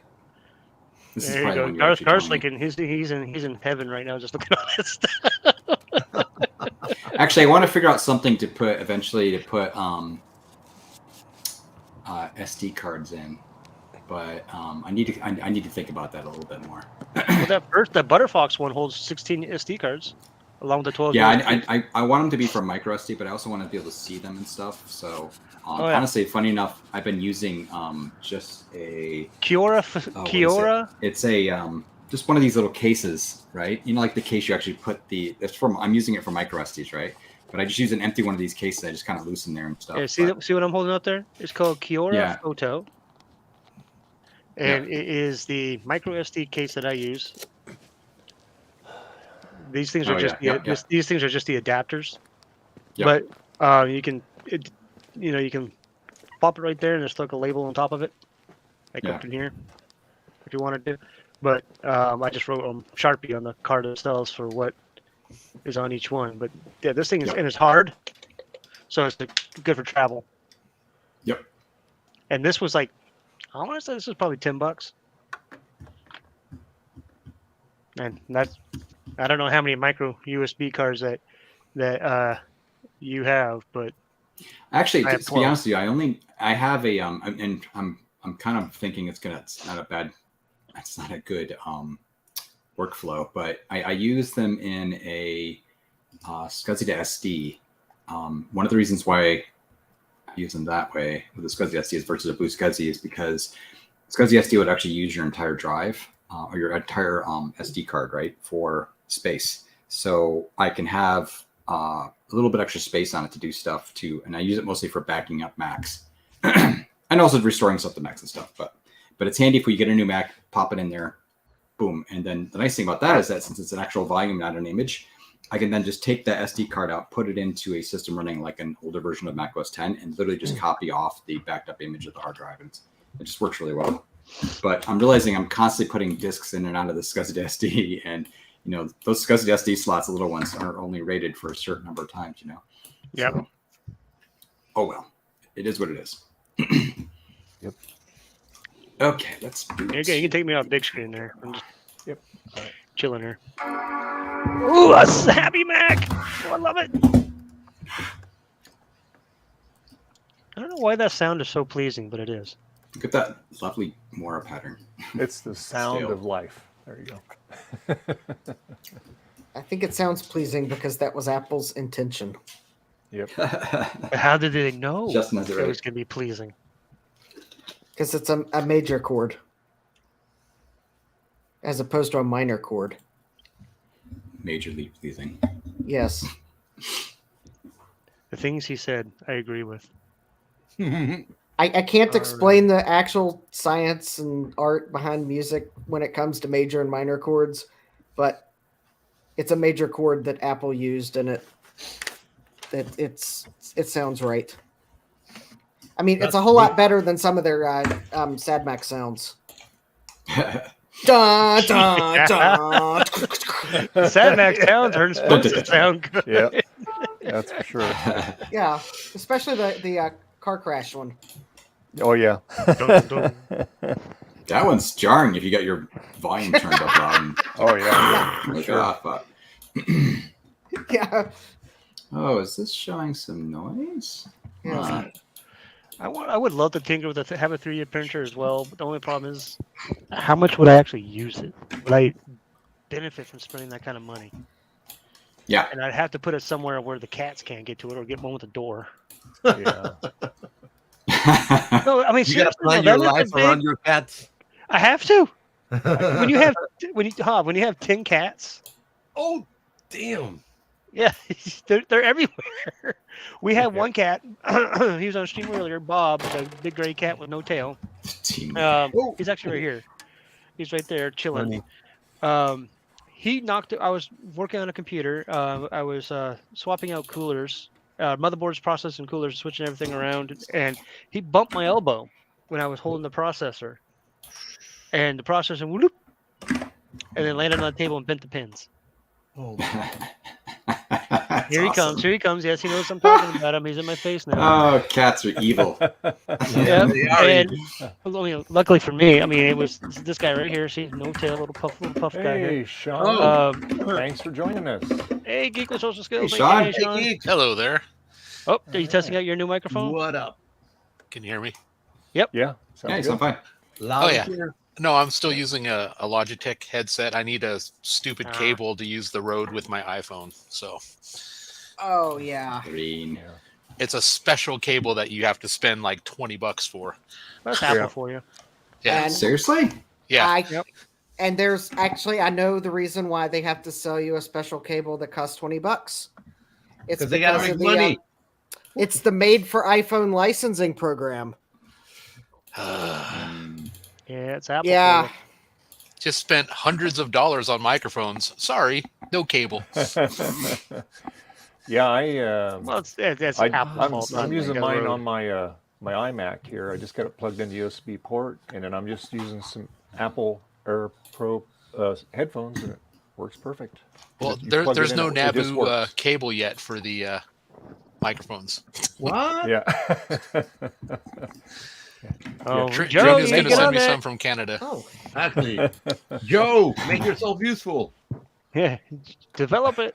Speaker 2: this
Speaker 4: There
Speaker 2: is
Speaker 4: you
Speaker 2: probably
Speaker 4: go.
Speaker 2: one you actually
Speaker 4: Garth's
Speaker 2: told me.
Speaker 4: like he's in heaven right now, just looking at this stuff.
Speaker 2: Actually, I want to figure out something to put SD cards in, but I need to think about that a little bit more.
Speaker 4: Well, that Butterfox one holds 16 SD cards, along with the 12.
Speaker 2: Yeah, I want them to be for micro SD, but I also want to be able to see them and stuff. So honestly, funny enough, I've been using just a
Speaker 4: Kiora.
Speaker 2: It's a just one of these little cases, right? Like the case you actually put I'm using it for micro SDs, right? But I just use an empty one of these cases. I just kind of loosen there and stuff.
Speaker 4: Yeah, see what I'm holding up there? It's called Kiora Photo. And it is the micro SD case that I use. These things are these things are just the adapters. Yep. But you can pop it right there and just throw a label on top of it, like up in here, if you wanted to. But I just wrote Sharpie on the card themselves for what is on each one. But yeah, this thing is and it's hard, so it's good for travel.
Speaker 2: Yep.
Speaker 4: And this was like, I want to say this was probably $10. And that's, I don't know how many micro USB cards that you have, but
Speaker 2: actually, to be honest with you, I have a and I'm kind of thinking it's not a good workflow, but I use them in a SCSI to SD. One of the reasons why I use them that way with the SCSI SD versus a Blue SCSI is because SCSI SD would actually use your entire drive or your entire SD card, right, for space. So I can have a little bit extra space on it to do stuff too, and I use it mostly for backing up Macs and also restoring stuff to Macs and stuff. But it's handy if you get a new Mac, pop it in there, boom. And then the nice thing about that is that since it's an actual volume, not an image, I can then just take that SD card out, put it into a system running like an older version of Mac OS 10, and literally just copy off the backed up image of the hard drive. And it just works really well. But I'm realizing I'm constantly putting disks in and out of the SCSI to SD, and those SCSI to SD slots, the little ones, are only rated for a certain number of times.
Speaker 4: Yeah.
Speaker 2: So, oh well, it is what it is.
Speaker 1: Yep.
Speaker 2: Okay, let's do
Speaker 4: it. You can take me off big screen there. I'm just
Speaker 1: right.
Speaker 4: Chilling here. Ooh, a happy Mac! Oh, I love it. I don't know why that sound is so pleasing, but it is.
Speaker 2: Look at that lovely Mora pattern.
Speaker 1: It's the sound of life. There you go.
Speaker 7: I think it sounds pleasing because that was Apple's intention.
Speaker 1: Yep.
Speaker 4: How did they know
Speaker 2: it
Speaker 4: was going to be pleasing?
Speaker 7: Because it's a major chord as opposed to a minor chord.
Speaker 2: Majorly pleasing.
Speaker 7: Yes.
Speaker 4: The things he said, I agree with.
Speaker 7: I can't explain the actual science and art behind music when it comes to major and minor chords, but it's a major chord that Apple used, and it sounds right. I mean, it's a whole lot better than some of their Sad Mac sounds. Dun, dun, dun.
Speaker 4: Sad Mac sounds are supposed to sound good.
Speaker 1: Yeah, that's for sure.
Speaker 7: Yeah, especially the car crash one.
Speaker 1: Oh yeah.
Speaker 4: Dun, dun.
Speaker 2: That one's jarring if you got your volume turned up loud.
Speaker 1: Oh yeah.
Speaker 2: Look
Speaker 1: sure.
Speaker 2: off.
Speaker 7: Yeah.
Speaker 2: Oh, is this showing some noise?
Speaker 7: Yeah.
Speaker 4: I would love to tinker with have a 3D printer as well, but the only problem is how much would I actually use it? Would I benefit from spending that kind of money?
Speaker 2: Yeah.
Speaker 4: And I'd have to put it somewhere where the cats can't get to it or get one with a door.
Speaker 1: Yeah.
Speaker 4: No, I mean,
Speaker 8: You got to
Speaker 4: seriously,
Speaker 8: plan
Speaker 4: no,
Speaker 8: your
Speaker 4: that
Speaker 8: life
Speaker 4: is a big-
Speaker 8: around your cats.
Speaker 4: I have to. When you have 10 cats,
Speaker 8: Oh, damn.
Speaker 4: yeah, they're everywhere. We had one cat. He was on stream earlier. Bob, the big gray cat with no tail.
Speaker 2: Team.
Speaker 4: He's actually right here. He's right there chilling.
Speaker 8: Funny.
Speaker 4: He knocked. I was working on a computer. I was swapping out coolers, motherboards, processing coolers, switching everything around, and he bumped my elbow when I was holding the processor, and the processor whoop, and then landed on the table and bent the pins.
Speaker 8: Oh,
Speaker 4: Here he comes. Here he comes. Yes, he knows I'm talking about him. He's in my face now.
Speaker 2: Oh, cats are evil.
Speaker 4: Yeah,
Speaker 8: they are
Speaker 4: and luckily for me, I mean, it was this guy right here. See, no tail, little puff guy here.
Speaker 1: Hey, Sean.
Speaker 8: Oh.
Speaker 1: Thanks for joining us.
Speaker 4: Hey, Geek with Social Skills.
Speaker 2: Hey, Sean.
Speaker 4: Hey, Sean.
Speaker 8: Geek,
Speaker 10: Hello there.
Speaker 4: Oh, are you testing out your new microphone?
Speaker 8: what up?
Speaker 10: Can you hear me?
Speaker 1: Yeah.
Speaker 2: Yeah,
Speaker 1: Sounds
Speaker 2: I'm
Speaker 1: good.
Speaker 2: fine.
Speaker 8: Loud
Speaker 10: Oh,
Speaker 8: and
Speaker 10: yeah.
Speaker 8: clear.
Speaker 10: No, I'm still using a Logitech headset. I need a stupid
Speaker 4: Ah.
Speaker 10: cable to use the Rode with my iPhone. So
Speaker 7: Oh yeah.
Speaker 2: Green.
Speaker 10: it's a special cable that you have to spend like $20 for.
Speaker 4: That's
Speaker 1: Yeah.
Speaker 4: Apple for you.
Speaker 10: Yeah.
Speaker 7: And
Speaker 2: Seriously?
Speaker 10: Yeah.
Speaker 7: And there's actually, I know the reason why they have to sell you a special cable that costs $20. It's
Speaker 8: Because they got to
Speaker 7: because
Speaker 8: make
Speaker 7: of the,
Speaker 8: money.
Speaker 7: it's the Made for iPhone licensing program.
Speaker 4: Yeah, it's Apple.
Speaker 7: Yeah.
Speaker 4: For
Speaker 10: Just spent hundreds of dollars on microphones. Sorry, no cable.
Speaker 1: Yeah,
Speaker 4: you. Well, that's Apple's fault.
Speaker 1: I'm
Speaker 4: not
Speaker 1: using
Speaker 4: like
Speaker 1: mine
Speaker 4: Rode.
Speaker 1: on my iMac here. I just got it plugged into USB port, and then I'm just using some Apple Air Pro headphones, and it works perfect.
Speaker 10: Well,
Speaker 1: You plug it
Speaker 10: there's
Speaker 1: in,
Speaker 10: no
Speaker 1: it just
Speaker 10: Nabu
Speaker 1: works.
Speaker 10: cable yet for the microphones.
Speaker 8: What?
Speaker 1: Yeah.
Speaker 4: Oh,
Speaker 10: Joe
Speaker 4: Joe,
Speaker 10: is
Speaker 4: you
Speaker 10: going to
Speaker 4: get
Speaker 10: send
Speaker 4: on
Speaker 10: me
Speaker 4: that.
Speaker 10: some from Canada.
Speaker 7: Oh.
Speaker 8: Exactly. Joe, make yourself useful.
Speaker 4: Yeah, develop it.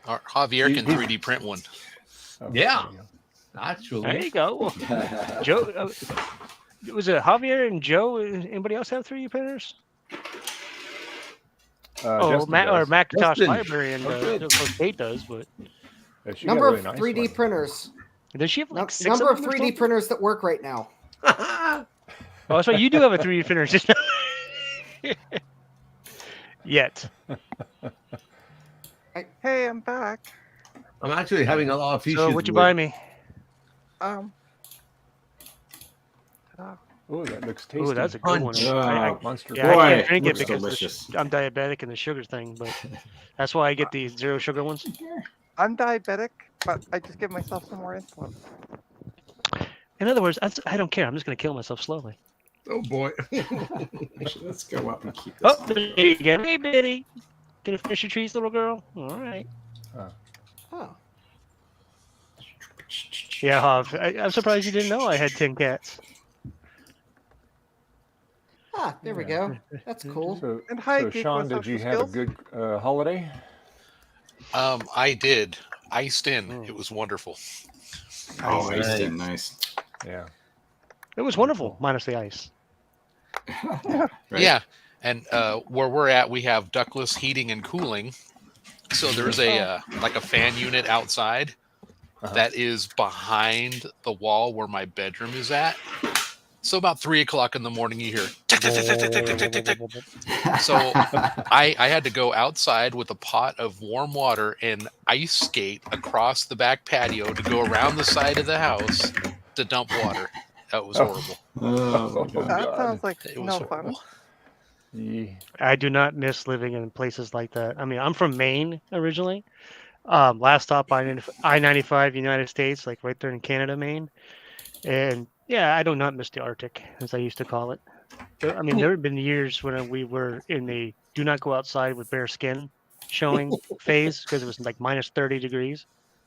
Speaker 10: Or Javier can 3D print one.
Speaker 8: Yeah.
Speaker 4: There
Speaker 8: Actually.
Speaker 4: you go. Joe, was it Javier and Joe? Anybody else have 3D printers?
Speaker 1: Justin
Speaker 4: Mac or
Speaker 1: does.
Speaker 4: Macintosh
Speaker 8: Justin.
Speaker 4: Library, and Kate does, but
Speaker 1: Yeah, she got a
Speaker 7: Number
Speaker 1: really
Speaker 7: of
Speaker 1: nice
Speaker 7: 3D
Speaker 1: one.
Speaker 7: printers.
Speaker 4: does she have like six
Speaker 7: Number
Speaker 4: of
Speaker 7: of
Speaker 4: them or
Speaker 7: 3D
Speaker 4: something?
Speaker 7: printers that work right now.
Speaker 4: Oh, that's right. You do have a 3D printer. Just yet.
Speaker 3: Hey, I'm back.
Speaker 8: I'm actually having a lot of issues.
Speaker 4: So, what you
Speaker 8: with-
Speaker 4: buy me?
Speaker 3: Ta-da.
Speaker 1: Oh, that looks tasty.
Speaker 4: Oh, that's a good one.
Speaker 8: Punch.
Speaker 1: Monster.
Speaker 4: Yeah, I
Speaker 2: Boy,
Speaker 4: can't drink it
Speaker 2: looks
Speaker 4: because
Speaker 2: delicious.
Speaker 4: I'm diabetic and the sugar thing, but that's why I get the zero sugar ones.
Speaker 3: I'm diabetic, but I just give myself some more insulin.
Speaker 4: In other words, I don't care. I'm just going to kill myself slowly.
Speaker 8: Oh, boy.
Speaker 2: Actually, let's go up and keep this
Speaker 4: Oh,
Speaker 2: on.
Speaker 4: there you go. Hey, Biddy. Gonna finish your trees, little girl? All right.
Speaker 7: Oh.
Speaker 4: Yeah, Hav. I'm surprised you didn't know I had 10 cats.
Speaker 7: Ah, there we go. That's cool.
Speaker 1: So,
Speaker 3: And hi,
Speaker 1: so
Speaker 3: Geek
Speaker 1: Sean,
Speaker 3: with
Speaker 1: did you
Speaker 3: Social
Speaker 1: have a
Speaker 3: Skills.
Speaker 1: good holiday?
Speaker 10: I did. Iced in. It was wonderful.
Speaker 2: Oh,
Speaker 8: Nice.
Speaker 2: iced in, nice.
Speaker 1: Yeah.
Speaker 4: It was wonderful, minus the ice.
Speaker 2: Right.
Speaker 10: Yeah, and where we're at, we have ductless heating and cooling. So there's a like a fan unit outside that is behind the wall where my bedroom is at. So about 3 o'clock in the morning, you hear tick, tick, tick, tick, tick, tick, tick, tick, tick. So I had to go outside with a pot of warm water and ice skate across the back patio to go around the side of the house to dump water. That was horrible.
Speaker 2: Oh, my God.
Speaker 3: That sounds like
Speaker 10: It was
Speaker 3: no fun.
Speaker 10: horrible.
Speaker 1: Yeah.
Speaker 4: I do not miss living in places like that. I mean, I'm from Maine originally. Last stop I-95 United States, like right there in Canada, Maine. And yeah, I do not miss the Arctic, as I used to call it. I mean, there have been years when we were in the do not go outside with bare skin showing phase because it was like minus 30 degrees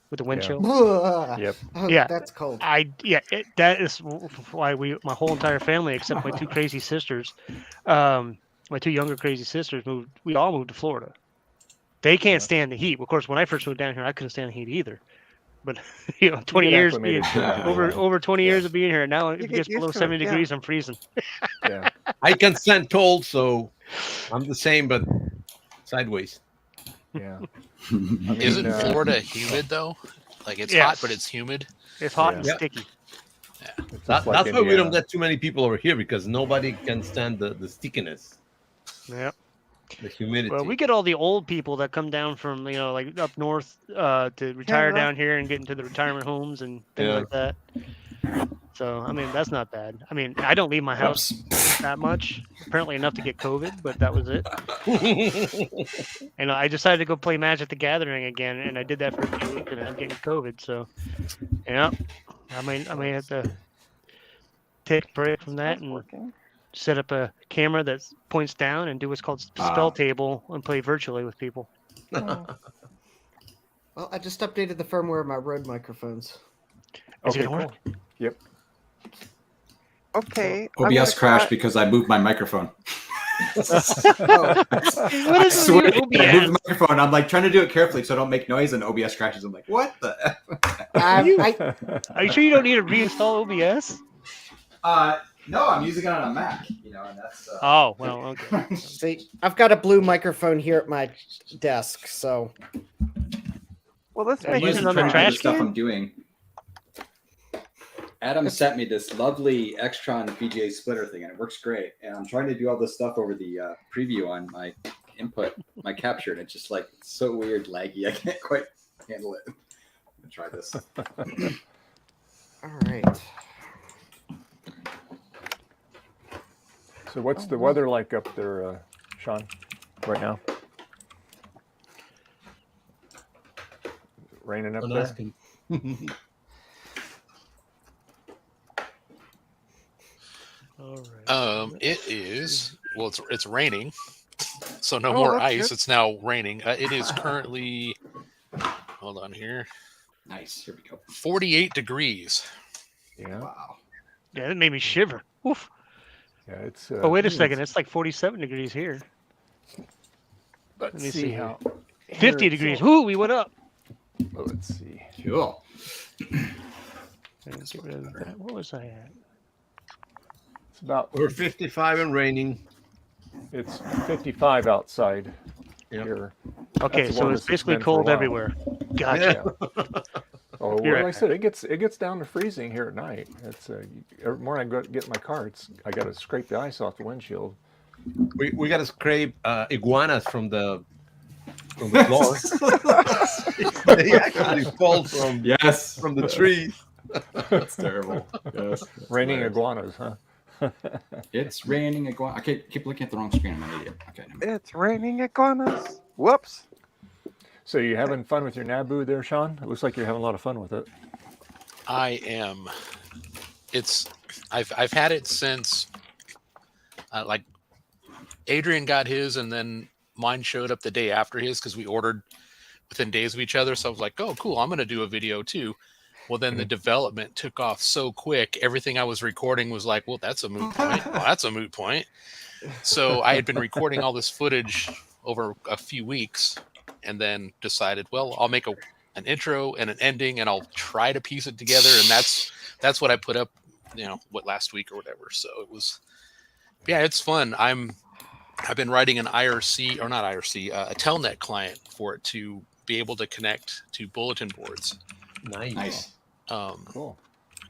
Speaker 4: with the wind
Speaker 1: Yeah.
Speaker 4: chill.
Speaker 1: Yep.
Speaker 7: Oh,
Speaker 4: Yeah.
Speaker 7: that's cold.
Speaker 4: That is why my whole entire family, except my two crazy sisters, my two younger crazy sisters we all moved to Florida. They can't stand the heat. Of course, when I first moved down here, I couldn't stand the heat either. But 20
Speaker 1: get
Speaker 4: years
Speaker 1: acclimated
Speaker 4: being
Speaker 1: to it.
Speaker 4: over 20 years of being here, now if
Speaker 3: You
Speaker 4: it
Speaker 3: get
Speaker 4: gets
Speaker 3: used
Speaker 4: below
Speaker 3: to it,
Speaker 4: 70
Speaker 3: yeah.
Speaker 4: degrees, I'm freezing.
Speaker 1: Yeah.
Speaker 8: I can stand cold, so I'm the same, but sideways.
Speaker 1: Yeah.
Speaker 10: Isn't
Speaker 1: uh,
Speaker 10: Florida humid though? Like it's
Speaker 4: Yes.
Speaker 10: hot, but it's humid.
Speaker 4: It's hot and
Speaker 1: Yeah.
Speaker 4: sticky.
Speaker 1: It's just like
Speaker 8: That's why we don't
Speaker 1: Indiana.
Speaker 8: get too many people over here, because nobody can stand the stickiness,
Speaker 4: Yep.
Speaker 8: the humidity.
Speaker 4: Well, we get all the old people that come down from like up north to retire
Speaker 3: Canada.
Speaker 4: down here and get into the retirement homes and things
Speaker 8: Yeah.
Speaker 4: like that. So I mean, that's not bad. I mean, I don't leave my house that much. Apparently enough to get COVID, but that was it. And I decided to go play Magic the Gathering again, and I did that for a few weeks, and I'm getting COVID. So yeah, I may have to take a break from that
Speaker 3: That's
Speaker 4: and
Speaker 3: working.
Speaker 4: set up a camera that points down and do what's called spell table and play virtually with people.
Speaker 3: Oh.
Speaker 7: Well, I just updated the firmware of my Rode microphones.
Speaker 4: Is it
Speaker 1: Okay,
Speaker 4: gonna
Speaker 1: cool.
Speaker 4: work?
Speaker 1: Yep.
Speaker 3: Okay. I'm
Speaker 2: OBS
Speaker 3: gonna
Speaker 2: crashed
Speaker 3: try-
Speaker 2: because I moved my microphone.
Speaker 7: Oh,
Speaker 4: What
Speaker 2: I
Speaker 4: is
Speaker 2: swear,
Speaker 4: with
Speaker 2: I moved the
Speaker 4: OBS?
Speaker 2: microphone. I'm like trying to do it carefully so I don't make noise, and OBS crashes. I'm like, what the?
Speaker 7: I,
Speaker 4: Are you sure you don't need to reinstall OBS?
Speaker 2: No, I'm using it on a Mac. And that's.
Speaker 4: Oh, well, okay.
Speaker 7: see, I've got a blue microphone here at my desk, so
Speaker 3: Will this
Speaker 4: Yeah,
Speaker 3: make
Speaker 4: use
Speaker 3: it
Speaker 4: it on the
Speaker 2: trying to do
Speaker 4: trash
Speaker 2: the stuff
Speaker 3: can?
Speaker 2: I'm doing. Adam sent me this lovely Extron VGA splitter thing, and it works great. And I'm trying to do all this stuff over the preview on my input, my capture, and it's just like it's so weird, laggy. I can't quite handle it. I'm gonna try this.
Speaker 7: all right.
Speaker 1: So what's the weather like up there, Sean, right now? Raining up
Speaker 8: Don't
Speaker 1: there?
Speaker 8: ask him.
Speaker 4: All right.
Speaker 10: It is. Well, it's raining, so no
Speaker 3: Oh,
Speaker 10: more
Speaker 3: that's
Speaker 10: ice.
Speaker 3: good.
Speaker 10: It's now raining. It is currently. Hold on here.
Speaker 2: Nice. Here we go.
Speaker 10: 48 degrees.
Speaker 1: Yeah.
Speaker 2: Wow.
Speaker 4: Yeah, that made me shiver. Oof.
Speaker 1: Yeah, it's.
Speaker 4: Oh, wait a second. It's like 47 degrees here.
Speaker 1: Let's
Speaker 4: Let me
Speaker 1: see
Speaker 4: see
Speaker 1: how.
Speaker 4: 50
Speaker 1: here
Speaker 4: degrees.
Speaker 1: it's-
Speaker 4: Ooh, we went up.
Speaker 1: Oh, let's see.
Speaker 2: Cool.
Speaker 4: Get rid of that. What was I at?
Speaker 1: It's about.
Speaker 8: We're 55 and raining.
Speaker 1: It's 55 outside
Speaker 8: Yep.
Speaker 1: here.
Speaker 4: Okay,
Speaker 1: That's the
Speaker 4: so
Speaker 1: warmest
Speaker 4: it's basically
Speaker 1: been for a
Speaker 4: cold
Speaker 1: while.
Speaker 4: everywhere. Gotcha.
Speaker 1: Oh, well,
Speaker 4: You're
Speaker 1: like I
Speaker 4: right.
Speaker 1: said, it gets down to freezing here at night. It's every morning I go get in my car. I got to scrape the ice off the windshield.
Speaker 8: We got to scrape iguanas from the floor. They actually fall from
Speaker 2: Yes.
Speaker 8: the trees.
Speaker 2: That's terrible. Yes.
Speaker 1: Raining
Speaker 2: Hilarious.
Speaker 1: iguanas, huh?
Speaker 2: It's raining iguana. I keep looking at the wrong screen. I'm an idiot. Okay.
Speaker 3: It's raining iguanas. Whoops.
Speaker 1: So you having fun with your Naboo there, Sean? It looks like you're having a lot of fun with it.
Speaker 10: I am. I've had it since like Adrian got his, and then mine showed up the day after his because we ordered within days of each other. So I was like, oh, cool, I'm going to do a video too. Well, then the development took off so quick. Everything I was recording was like, well, that's a moot point. Well, that's a moot point. So I had been recording all this footage over a few weeks, and then decided, well, I'll make an intro and an ending, and I'll try to piece it together. And that's what I put up, last week or whatever. So it was, yeah, it's fun. I've been writing an IRC, or not IRC, a Telnet client for it to be able to connect to bulletin boards.
Speaker 8: Nice.
Speaker 1: Cool.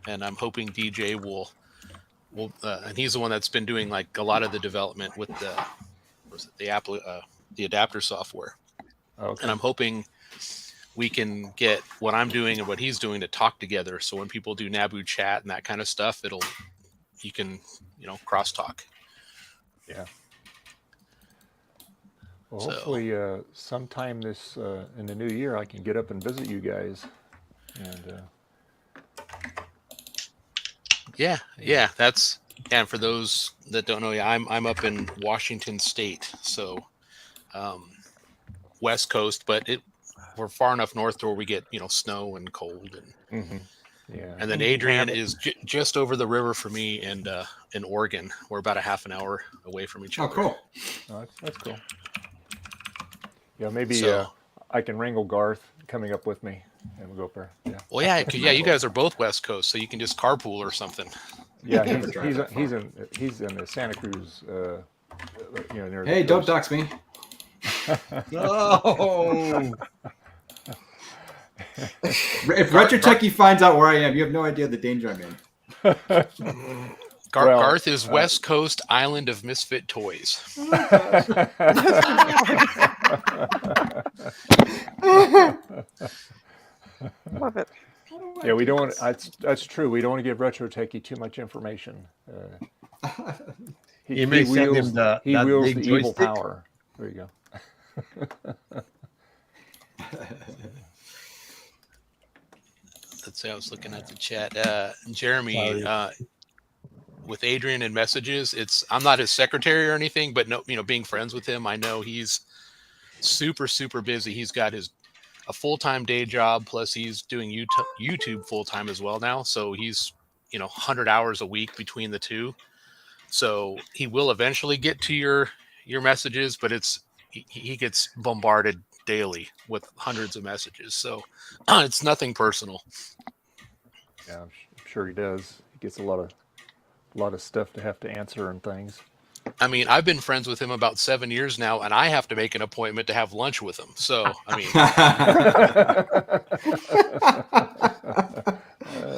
Speaker 10: And I'm hoping DJ will, and he's the one that's been doing like a lot of the development with the adapter software.
Speaker 1: Okay.
Speaker 10: And I'm hoping we can get what I'm doing and what he's doing to talk together. So when people do Naboo chat and that kind of stuff, you can cross talk.
Speaker 1: Yeah. Well,
Speaker 10: So-
Speaker 1: hopefully, sometime this in the new year, I can get up and visit you guys. And
Speaker 10: Yeah. That's and for those that don't know, yeah, I'm up in Washington State, so West Coast, but we're far enough north to where we get snow and cold,
Speaker 1: yeah,
Speaker 10: and then Adrian is just over the river for me, and in Oregon, we're about a half an hour away from each
Speaker 2: Oh,
Speaker 10: other.
Speaker 2: cool.
Speaker 1: oh, that's cool. Yeah, maybe
Speaker 10: So-
Speaker 1: I can wrangle Garth coming up with me, and we'll go up there. Yeah,
Speaker 10: Well, yeah, 'cause, you guys are both West Coast, so you can just carpool or something.
Speaker 1: yeah.
Speaker 2: Never drive
Speaker 1: He's
Speaker 2: that
Speaker 1: he's in the Santa Cruz. Near
Speaker 2: Hey,
Speaker 1: the
Speaker 2: don't
Speaker 1: coast.
Speaker 2: dox me.
Speaker 8: No.
Speaker 2: If Retro Techie finds out where I am, you have no idea the danger I'm in.
Speaker 1: Well,
Speaker 10: Garth is West Coast Island of Misfit Toys.
Speaker 3: Love it.
Speaker 1: Yeah, we don't want. That's true. We don't want to give Retro Techie too much information.
Speaker 8: You may send him
Speaker 1: wields,
Speaker 8: that
Speaker 1: he wields
Speaker 8: big
Speaker 1: the evil
Speaker 8: joystick.
Speaker 1: power. There you go.
Speaker 10: Let's see, I was looking at the chat. Jeremy, with Adrian and messages, I'm not his secretary or anything, but no, being friends with him, I know he's super, super busy. He's got a full-time day job, plus he's doing YouTube full-time as well now. So he's, 100 hours a week between the two. So he will eventually get to your messages, but he gets bombarded daily with hundreds of messages. So it's nothing personal.
Speaker 1: Yeah, I'm sure he does. He gets a lot of stuff to have to answer and things.
Speaker 10: I mean, I've been friends with him about 7 years now, and I have to make an appointment to have lunch with him. So, I mean,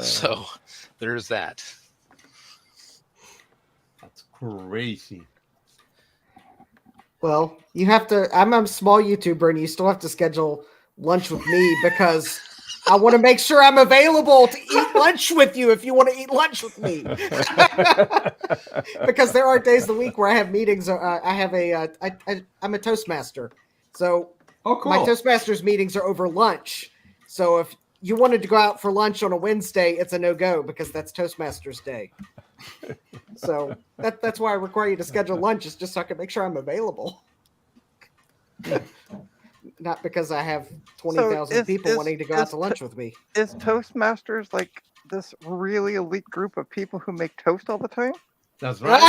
Speaker 10: so there's that.
Speaker 8: That's crazy.
Speaker 7: Well, you have to. I'm a small YouTuber, and you still have to schedule lunch with me because I want to make sure I'm available to eat lunch with you if you want to eat lunch with me. Because there are days of the week where I have meetings. I'm a Toastmaster, so
Speaker 2: Oh, cool.
Speaker 7: my Toastmasters meetings are over lunch. So if you wanted to go out for lunch on a Wednesday, it's a no-go because that's Toastmasters Day. So that's why I require you to schedule lunch, is just so I can make sure I'm available. Not because I have 20,000 people wanting to go out to lunch with me.
Speaker 3: Is Toastmasters like this really elite group of people who make toast all the time?
Speaker 8: That's right.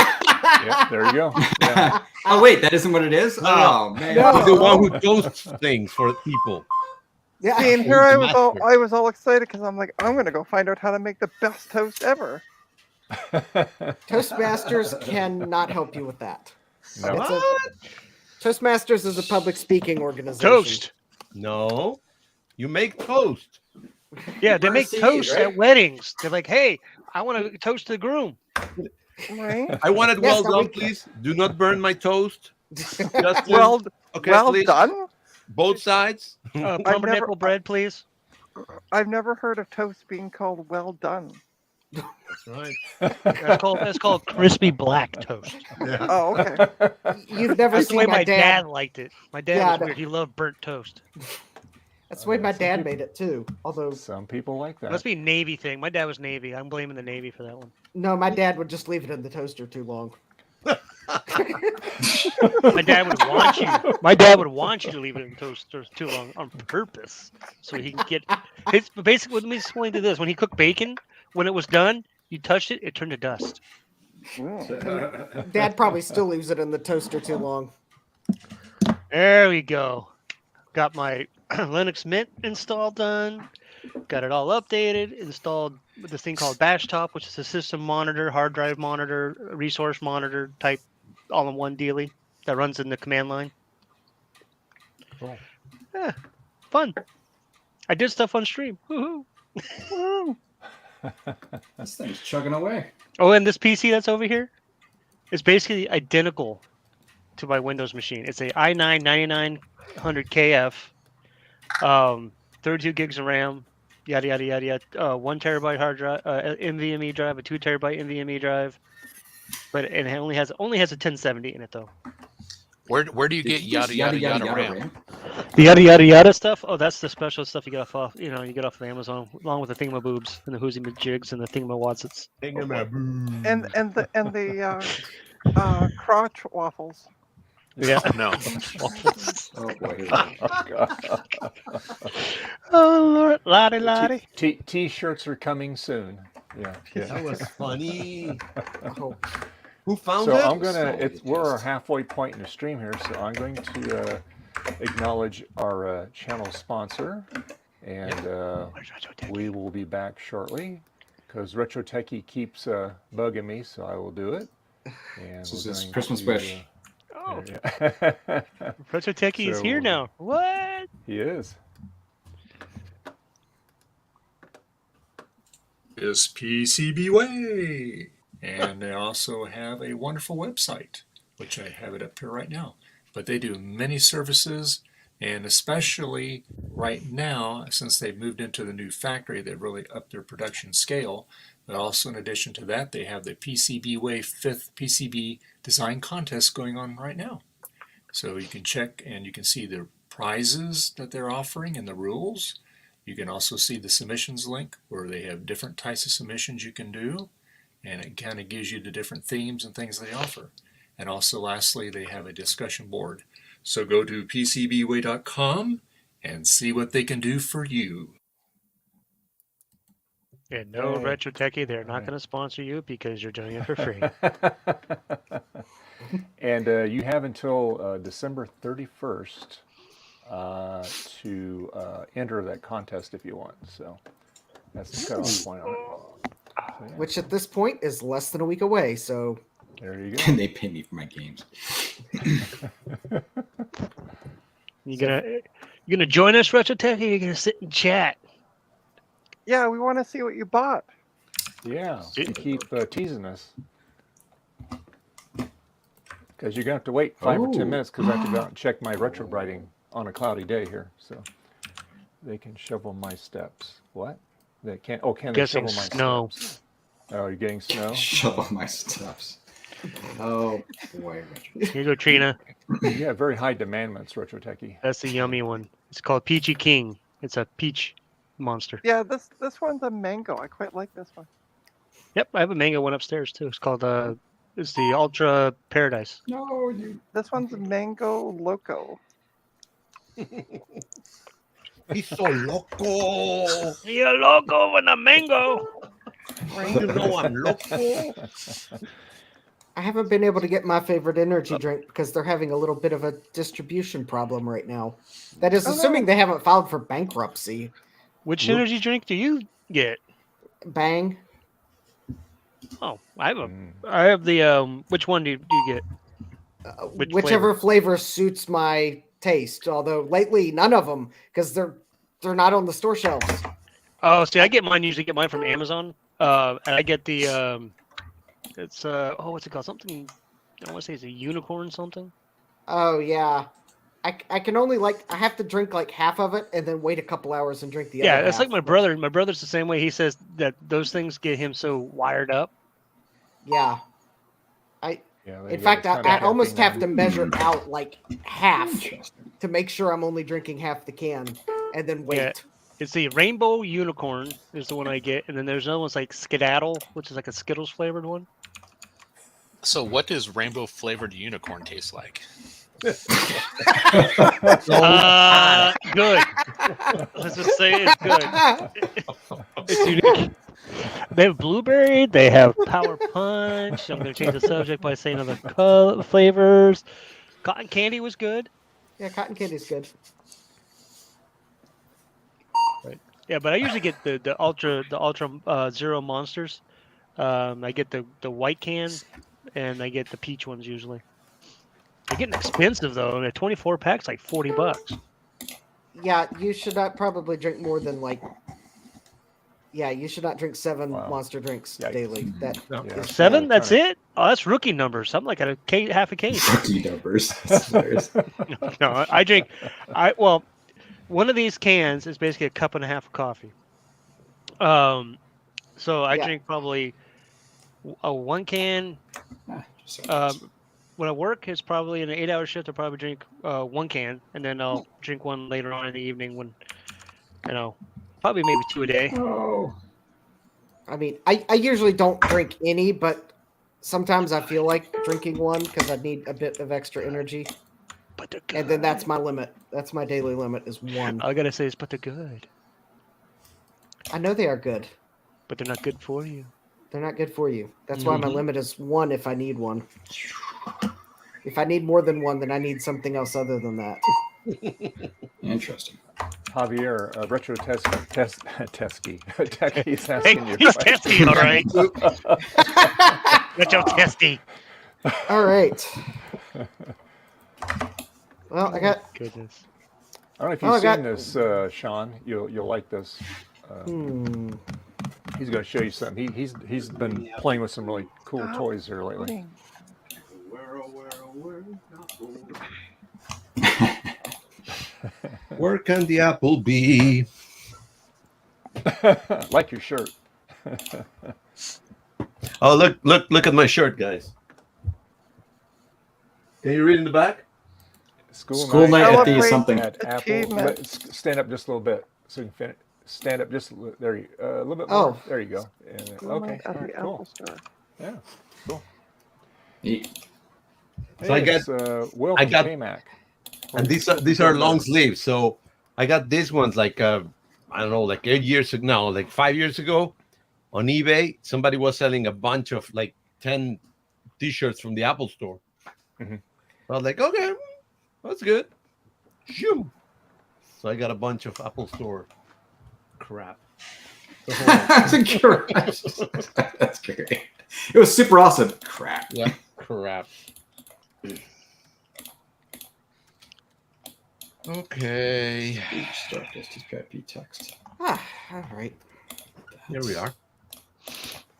Speaker 1: Yeah, there you go. Yeah.
Speaker 2: Oh, wait, that isn't what it is? Oh, man.
Speaker 7: No.
Speaker 8: He's the one who toasts things for people.
Speaker 7: Yeah.
Speaker 3: See, and here
Speaker 8: He's
Speaker 3: I
Speaker 8: the
Speaker 3: was all excited because I'm like, I'm gonna go find out how to make the best toast ever.
Speaker 7: Toastmasters cannot help you with that.
Speaker 1: No.
Speaker 7: Toastmasters is a public speaking organization.
Speaker 4: Toast.
Speaker 8: No, you make toast.
Speaker 4: Yeah, they
Speaker 2: Burn
Speaker 4: make
Speaker 2: CDs,
Speaker 4: toast
Speaker 2: right?
Speaker 4: at weddings. They're like, hey, I want to toast the groom.
Speaker 3: Right?
Speaker 8: I want it
Speaker 7: Yes,
Speaker 8: well
Speaker 7: that
Speaker 8: done,
Speaker 7: we can.
Speaker 8: please. Do not burn my toast. Justin,
Speaker 3: Well
Speaker 8: okay,
Speaker 3: well
Speaker 8: please.
Speaker 3: done.
Speaker 8: Both sides.
Speaker 4: Pumpernickel bread, please.
Speaker 3: I've never heard of toast being called well done.
Speaker 8: That's right.
Speaker 4: That's called crispy black toast.
Speaker 8: Yeah.
Speaker 3: Oh, okay.
Speaker 7: You've never
Speaker 4: That's the
Speaker 7: seen
Speaker 4: way
Speaker 7: my
Speaker 4: my
Speaker 7: dad.
Speaker 4: dad liked it. My dad
Speaker 7: Yeah,
Speaker 4: was
Speaker 7: that-
Speaker 4: weird. He loved burnt toast.
Speaker 7: That's the way my dad made it too. Although
Speaker 1: Some people like that.
Speaker 4: Must be Navy thing. My dad was Navy. I'm blaming the Navy for that one.
Speaker 7: no, my dad would just leave it in the toaster too long.
Speaker 4: My dad would want you. My dad would want you to leave it in the toaster too long on purpose, so he can get. It's basically. Let me explain to this: when he cooked bacon, when it was done, you touched it, it turned to dust.
Speaker 7: Dad probably still leaves it in the toaster too long.
Speaker 4: There we go. Got my Linux Mint install done. Got it all updated. Installed this thing called Bash Top, which is a system monitor, hard drive monitor, resource monitor type, all-in-one dealie that runs in the command line.
Speaker 1: Cool.
Speaker 4: Yeah, fun. I did stuff on stream. Woohoo!
Speaker 3: Woo.
Speaker 2: This thing's chugging away.
Speaker 4: Oh, and this PC that's over here is basically identical to my Windows machine. It's a i9-9900KF, 32 gigs of RAM, yada yada yada yada. 1 terabyte hard drive, NVMe drive, a 2 terabyte NVMe drive, but it only has a 1070 in it though.
Speaker 10: Where do you
Speaker 2: Did
Speaker 10: get
Speaker 2: you just
Speaker 10: yada yada ram?
Speaker 4: The yada yada yada stuff. Oh, that's the special stuff you get off. You get off of Amazon, along with the thingamaboobs and the jigs and the thingamawatsits.
Speaker 3: And the crotch waffles.
Speaker 4: Yeah.
Speaker 10: Oh no.
Speaker 2: Oh boy, here we go.
Speaker 4: Oh Lord, lottie lottie.
Speaker 1: T-shirts are coming soon. Yeah.
Speaker 8: That was funny.
Speaker 7: Oh,
Speaker 8: Who found
Speaker 1: So
Speaker 8: it?
Speaker 1: I'm gonna.
Speaker 2: Solid
Speaker 1: We're
Speaker 2: test.
Speaker 1: halfway point in the stream here, so I'm going to acknowledge our channel sponsor, and we will be back shortly because Retro Techie keeps bugging me, so I will do it. And
Speaker 2: This is
Speaker 1: we're
Speaker 2: his
Speaker 1: going
Speaker 2: Christmas
Speaker 1: to,
Speaker 2: wish.
Speaker 4: Oh,
Speaker 1: yeah.
Speaker 4: Retro Techie is
Speaker 1: So,
Speaker 4: here now. What?
Speaker 1: He is.
Speaker 11: Is PCB Way. And they also have a wonderful website, which I have it up here right now. But they do many services, and especially right now, since they've moved into the new factory, they've really upped their production scale. But also in addition to that, they have the PCB Way 5th PCB Design Contest going on right now. So you can check and you can see the prizes that they're offering and the rules. You can also see the submissions link where they have different types of submissions you can do. And it kind of gives you the different themes and things they offer. And also, lastly, they have a discussion board. So go to PCBWay.com and see what they can do for you.
Speaker 4: And no,
Speaker 1: Hey.
Speaker 4: Retro Techie, they're not
Speaker 1: Right.
Speaker 4: going to sponsor you because you're doing it for free.
Speaker 1: And you have until December 31st to enter that contest if you want. So that's the cutoff point on it. So, yeah,
Speaker 7: which at this point is less than a week away. So
Speaker 1: there you
Speaker 2: Can
Speaker 1: go.
Speaker 2: they pay me for my games?
Speaker 4: You gonna join us, Retro Techie? Or you gonna sit and chat?
Speaker 3: Yeah, we want to see what you bought.
Speaker 1: Yeah, you keep teasing us. Because you're going to have to wait 5 or 10
Speaker 2: Oh.
Speaker 1: minutes because I have to go out and check my retro writing on a cloudy day here. So they can shovel my steps. What? They can't. Oh, can they
Speaker 4: Guessing
Speaker 1: shovel my
Speaker 4: snow.
Speaker 1: steps? Oh, you're getting snow?
Speaker 2: Shovel my steps. Oh boy, Richard.
Speaker 4: Here you go, Trina.
Speaker 1: You have very high demandments, Retro Techie.
Speaker 4: That's the yummy one. It's called Peachy King. It's a peach monster.
Speaker 3: Yeah, this one's a mango. I quite like this one.
Speaker 4: Yep, I have a mango one upstairs too. It's called it's the Ultra Paradise.
Speaker 2: No, you.
Speaker 3: This one's a mango loco.
Speaker 8: He's so loco.
Speaker 4: You're loco with a mango.
Speaker 8: You know I'm loco.
Speaker 7: I haven't been able to get my favorite energy drink because they're having a little bit of a distribution problem right now. That is
Speaker 3: Oh, no.
Speaker 7: assuming they haven't filed for bankruptcy.
Speaker 4: Which energy drink do you get?
Speaker 7: Bang.
Speaker 4: Oh, I have the which one do you get? Which
Speaker 7: Whichever flavor suits my taste. Although lately none of them because they're not on the store shelves.
Speaker 4: Oh, see, I usually get mine from Amazon. And I get the it's what's it called? Something I want to say it's a unicorn something.
Speaker 7: Oh yeah. I can only I have to drink like half of it and then wait a couple hours and drink the other
Speaker 4: Yeah, that's
Speaker 7: half.
Speaker 4: like my brother. My brother's the same way. He says that those things get him so wired up.
Speaker 7: Yeah.
Speaker 1: Yeah,
Speaker 7: In fact, I almost have to measure out like half to make sure I'm only drinking half the can and then wait.
Speaker 4: Yeah. It's the Rainbow Unicorn is the one I get, and then there's another one's like Skedaddle, which is like a Skittles flavored one.
Speaker 10: So what does rainbow flavored unicorn taste like?
Speaker 4: Good. Let's just say it's good. It's unique. They have blueberry. They have power punch. I'm going to change the subject by saying other flavors. Cotton candy was good.
Speaker 7: Yeah, cotton candy's good.
Speaker 4: Yeah, but I usually get the ultra zero monsters. I get the white can, and I get the peach ones usually. They're getting expensive though. And a 24 pack's like $40.
Speaker 7: Yeah, you should not probably drink more than Yeah, you should not drink 7 monster drinks daily. That is
Speaker 4: 7? That's it? Oh, that's rookie numbers. I'm like at half a case.
Speaker 2: Rookie numbers. That's hilarious.
Speaker 4: No, I drink. One of these cans is basically a cup and a half of coffee. So I drink probably one can. when I work, it's probably in an 8-hour shift. I'll probably drink 1 can, and then I'll drink one later on in the evening when, probably maybe 2 a day.
Speaker 2: Oh,
Speaker 7: I mean, I usually don't drink any, but sometimes I feel like drinking one because I need a bit of extra energy.
Speaker 4: But they're good.
Speaker 7: And then that's my limit. That's my daily limit is 1.
Speaker 4: All I gotta say is, but they're good.
Speaker 7: I know they are good.
Speaker 4: But they're not good for you.
Speaker 7: They're not good for you. That's why my limit is 1 if I need one. If I need more than 1, then I need something else other than that.
Speaker 2: interesting.
Speaker 1: Javier, Retro Techie's asking you.
Speaker 4: He's testy, all right. Retro testy.
Speaker 7: All right. Well, I got.
Speaker 4: Goodness.
Speaker 1: I don't know if you've seen this, Sean. You'll like this. He's going to show you something. He's been playing with some really cool toys here lately.
Speaker 8: Where can the apple be?
Speaker 1: Like your shirt.
Speaker 8: Oh, look at my shirt, guys. Can you read in the back?
Speaker 2: School night at the
Speaker 3: Celebrate
Speaker 2: something.
Speaker 1: At Apple.
Speaker 3: Achievement.
Speaker 1: Stand up just a little bit so you can finish. Stand up just there. You a little bit
Speaker 7: Oh.
Speaker 1: more. There you go. And, okay.
Speaker 3: At
Speaker 1: All right,
Speaker 3: the
Speaker 1: cool.
Speaker 3: Apple Store.
Speaker 1: Yeah. Cool.
Speaker 2: Neat.
Speaker 8: So I got-
Speaker 1: it's, Will
Speaker 8: I
Speaker 1: from
Speaker 8: got-
Speaker 1: K-Mac.
Speaker 8: And these are long sleeves. So I got these ones like I don't know, like 8 years ago, no, like 5 years ago on eBay. Somebody was selling a bunch of like 10 T-shirts from the Apple Store.
Speaker 1: Mhm.
Speaker 8: I was like, okay, that's good. Shoo. So I got a bunch of Apple Store crap.
Speaker 2: That's great. That's great. It was super awesome. Crap.
Speaker 8: Yeah, crap. Okay.
Speaker 2: Start this TPIP text.
Speaker 7: All right.
Speaker 8: Here we are.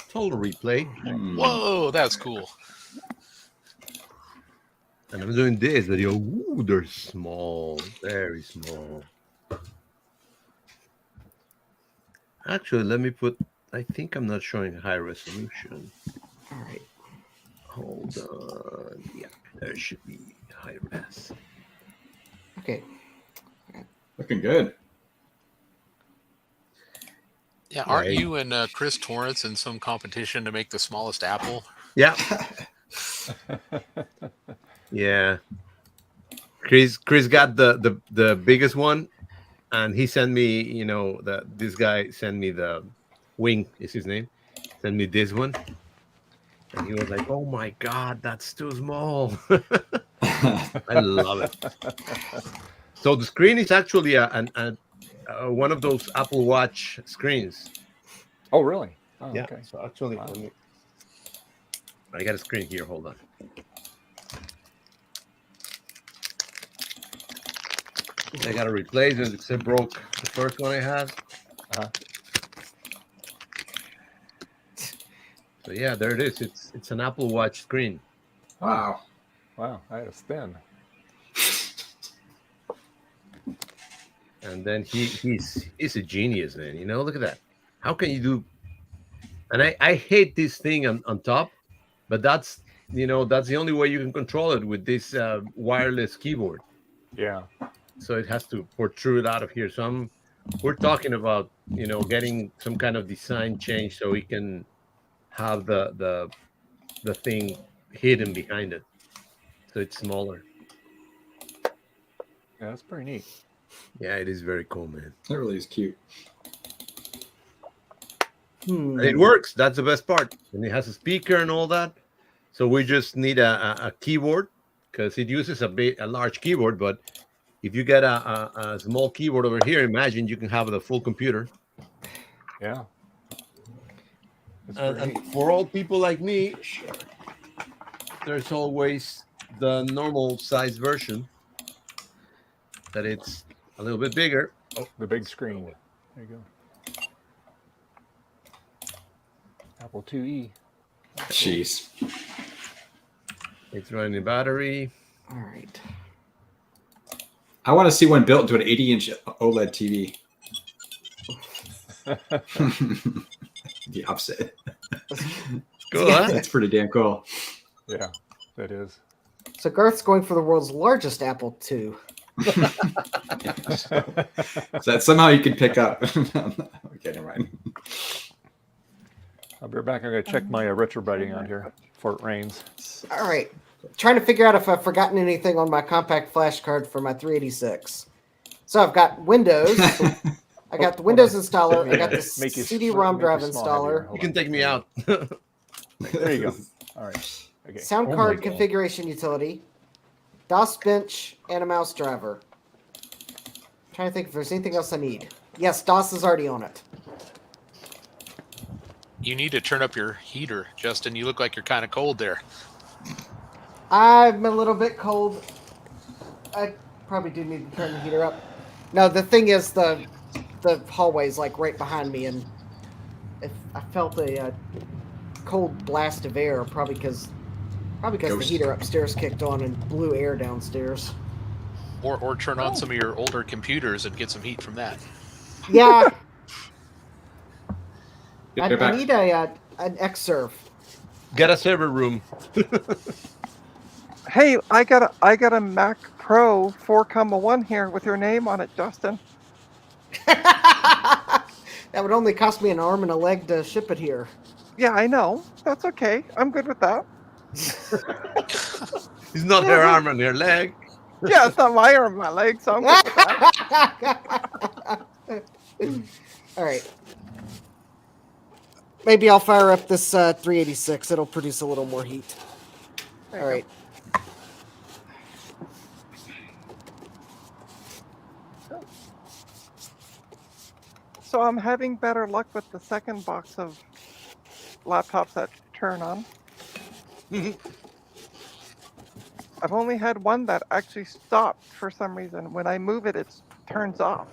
Speaker 8: Total replay.
Speaker 10: Whoa, that's cool.
Speaker 8: And I'm doing this video. Ooh, they're small, very small. Actually, let me put. I think I'm not showing high resolution.
Speaker 7: All right.
Speaker 8: Hold on. Yeah, there should be high res.
Speaker 7: Okay.
Speaker 2: Looking good.
Speaker 10: Yeah, aren't
Speaker 8: Right.
Speaker 10: you and Chris Torrance in some competition to make the smallest apple?
Speaker 8: Yeah. Yeah. Chris got the biggest one, and he sent me, this guy sent me the Wing is his name. Sent me this one. And he was like, oh my God, that's too small. I love it. So the screen is actually one of those Apple Watch screens.
Speaker 1: Oh, really? Oh,
Speaker 8: Yeah.
Speaker 1: okay.
Speaker 8: So actually,
Speaker 1: Wow.
Speaker 8: I got a screen here. Hold on. I got to replace it because it broke the first one I had.
Speaker 1: Uh-huh.
Speaker 8: So yeah, there it is. It's an Apple Watch screen.
Speaker 2: Wow.
Speaker 1: Wow, that is thin.
Speaker 8: And then he's a genius, man. Look at that. How can you do? And I hate this thing on top, but that's the only way you can control it with this wireless keyboard.
Speaker 1: Yeah.
Speaker 8: So it has to protrude out of here. So we're talking about getting some kind of design change so we can have the thing hidden behind it, so it's smaller.
Speaker 1: Yeah, that's pretty neat.
Speaker 8: Yeah, it is very cool, man.
Speaker 2: That really is cute.
Speaker 8: And it works. That's the best part. And it has a speaker and all that. So we just need a keyboard because it uses a large keyboard. But if you get a small keyboard over here, imagine you can have the full computer.
Speaker 1: Yeah. That's
Speaker 8: And,
Speaker 1: pretty
Speaker 8: and
Speaker 1: neat.
Speaker 8: for all people like me, there's always the normal size version that it's a little bit bigger.
Speaker 1: Oh, the big screen. There you go. Apple IIe.
Speaker 2: Jeez.
Speaker 8: It's running a battery.
Speaker 7: All right.
Speaker 2: I want to see one built into an 80-inch OLED TV. The opposite.
Speaker 8: Cool, huh?
Speaker 2: That's pretty damn cool.
Speaker 1: Yeah, that is.
Speaker 7: So Garth's going for the world's largest Apple II.
Speaker 2: So that somehow you can pick up. Okay, never mind.
Speaker 1: I'll be right back. I'm going to check my retrobuddying on here before it rains.
Speaker 7: All right. Trying to figure out if I've forgotten anything on my compact flash card for my 386. So I've got Windows. I got the Windows installer. I got the
Speaker 1: Make you-
Speaker 7: CD-ROM
Speaker 1: make you
Speaker 7: drive
Speaker 1: small
Speaker 7: installer.
Speaker 1: heavier.
Speaker 8: You can take me out.
Speaker 1: There you go. All right. Okay.
Speaker 7: Sound
Speaker 1: Oh my
Speaker 7: card
Speaker 1: God.
Speaker 7: configuration utility, DOS bench, and a mouse driver. Trying to think if there's anything else I need. Yes, DOS is already on it.
Speaker 10: You need to turn up your heater, Justin. You look like you're kind of cold there.
Speaker 7: I'm a little bit cold. I probably do need to turn the heater up. No, the thing is the hallway's like right behind me, and if I felt a cold blast of air, probably because the
Speaker 2: Ghost.
Speaker 7: heater upstairs kicked on and blew air downstairs.
Speaker 10: Or turn on some of your older computers and get some heat from that.
Speaker 7: Yeah,
Speaker 2: Get
Speaker 7: I
Speaker 2: back.
Speaker 7: need an Xserve.
Speaker 8: Get a server room.
Speaker 3: Hey, I got a Mac Pro 4,1 here with your name on it, Justin.
Speaker 7: That would only cost me an arm and a leg to ship it here.
Speaker 3: Yeah, I know. That's okay. I'm good with that.
Speaker 8: It's not her arm and her leg.
Speaker 3: Yeah, it's not my arm, my leg, so I'm good with that.
Speaker 7: All right. Maybe I'll fire up this 386. It'll produce a little more heat. All right.
Speaker 3: So I'm having better luck with the second box of laptops that turn on. I've only had one that actually stopped for some reason. When I move it, it turns off.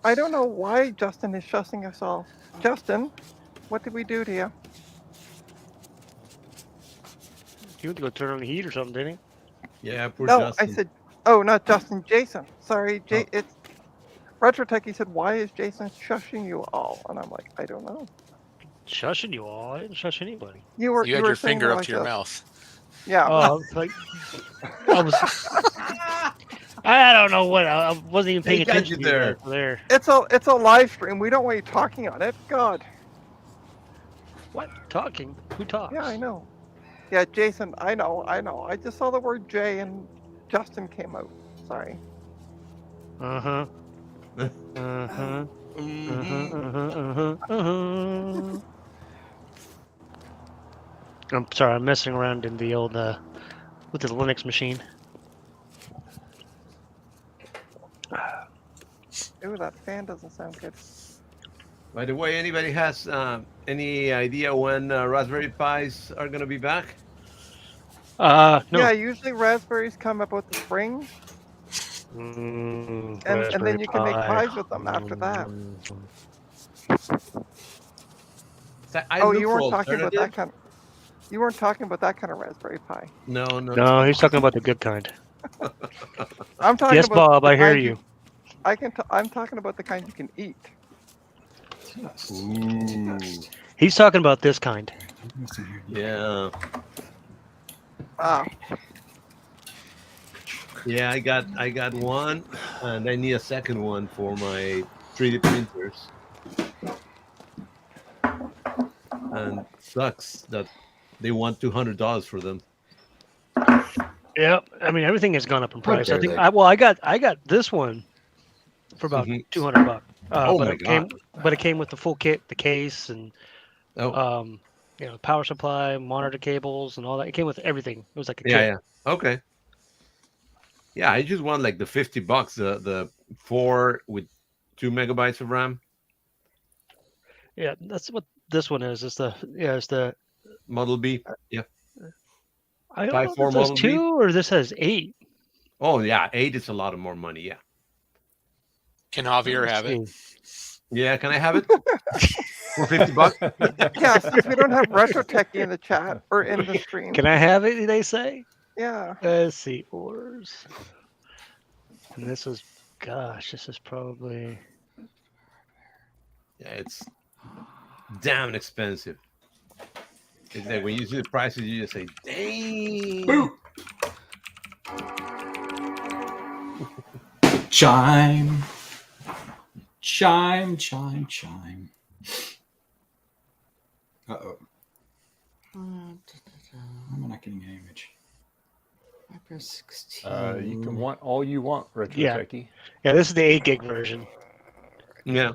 Speaker 3: I don't know why Justin is shushing us all. Justin, what did we do to you?
Speaker 4: You went to go turn on the heat or something, didn't
Speaker 8: Yeah, poor
Speaker 3: No,
Speaker 8: Justin.
Speaker 3: I said, oh, not Justin, Jason. Sorry, it's Retrotech. He said, why is Jason shushing you all? And I'm like, I don't know.
Speaker 4: he? Shushing you all. I didn't shush anybody.
Speaker 3: You were
Speaker 10: You had
Speaker 3: were
Speaker 10: your
Speaker 3: saying
Speaker 10: finger
Speaker 3: it
Speaker 10: up
Speaker 3: like
Speaker 10: to your
Speaker 3: this.
Speaker 10: mouth.
Speaker 3: Yeah.
Speaker 4: Oh, I was like, I don't know what. I wasn't even paying
Speaker 8: They got
Speaker 4: attention
Speaker 8: you
Speaker 4: to
Speaker 8: there.
Speaker 4: you guys there.
Speaker 3: It's a live stream. We don't want you talking on it. God.
Speaker 4: What? Talking? Who talks?
Speaker 3: Yeah, I know. Yeah, Jason, I know. I just saw the word J and Justin came out. Sorry.
Speaker 4: Uh-huh. Uh-huh. Uh-huh. I'm sorry, I'm messing around in the old with the Linux machine.
Speaker 3: Ooh, that fan doesn't sound good.
Speaker 8: By the way, anybody has any idea when Raspberry Pis are going to be back?
Speaker 4: No.
Speaker 3: Yeah, usually raspberries come about the spring,
Speaker 4: Mm,
Speaker 3: and then you can make
Speaker 4: Raspberry
Speaker 3: pies with them after that.
Speaker 8: I
Speaker 3: Oh,
Speaker 8: look
Speaker 3: you
Speaker 8: for
Speaker 3: weren't talking about that
Speaker 8: alternative.
Speaker 3: kind. You weren't talking about that kind of raspberry pie.
Speaker 8: No, no.
Speaker 4: No, he's talking about the good kind.
Speaker 3: I'm talking
Speaker 4: Yes,
Speaker 3: about
Speaker 4: Bob,
Speaker 3: the
Speaker 4: I hear
Speaker 3: kind
Speaker 4: you.
Speaker 3: I'm talking about the kind you can eat.
Speaker 8: Ooh.
Speaker 4: He's talking about this kind.
Speaker 8: Yeah.
Speaker 3: Ah,
Speaker 8: Yeah, I got one, and I need a second one for my 3D printers. And sucks that they want $200 for them.
Speaker 4: Yep. I mean, everything has gone up in price. I
Speaker 2: dare
Speaker 4: think.
Speaker 2: they.
Speaker 4: I got this one for about
Speaker 8: Mhm.
Speaker 4: $200.
Speaker 8: Oh
Speaker 4: but
Speaker 8: my
Speaker 4: it came with the full kit, the case, and
Speaker 8: Oh,
Speaker 4: power supply, monitor cables, and all that. It came with everything. It was like a kit.
Speaker 8: yeah. Okay. Yeah, I just want like the $50, the 4 with 2 megabytes of RAM.
Speaker 4: Yeah, that's what this one is. It's the
Speaker 8: Model B. Yeah.
Speaker 4: I don't know if
Speaker 8: 5.4
Speaker 4: this has
Speaker 8: Model B.
Speaker 4: 2 or this has 8.
Speaker 8: Oh yeah, 8 is a lot of more money. Yeah.
Speaker 10: Can Javier
Speaker 4: Let's
Speaker 10: have it?
Speaker 4: see.
Speaker 8: Yeah, can I have it for $50?
Speaker 3: yeah. Since we don't have Retrotech in the chat or in the stream.
Speaker 4: Can I have it? They say.
Speaker 3: Yeah.
Speaker 4: Let's see, orders. And this is, gosh, this is probably.
Speaker 8: Yeah, it's damn expensive. It's like when you see the prices, you just say, "Dang!"
Speaker 2: Chime. Chime, chime, chime. Uh-oh. Why am I not getting an image?
Speaker 1: You can want all you want, Retro
Speaker 4: Yeah.
Speaker 1: Techie.
Speaker 4: Yeah, this is the 8 gig version.
Speaker 8: Yeah.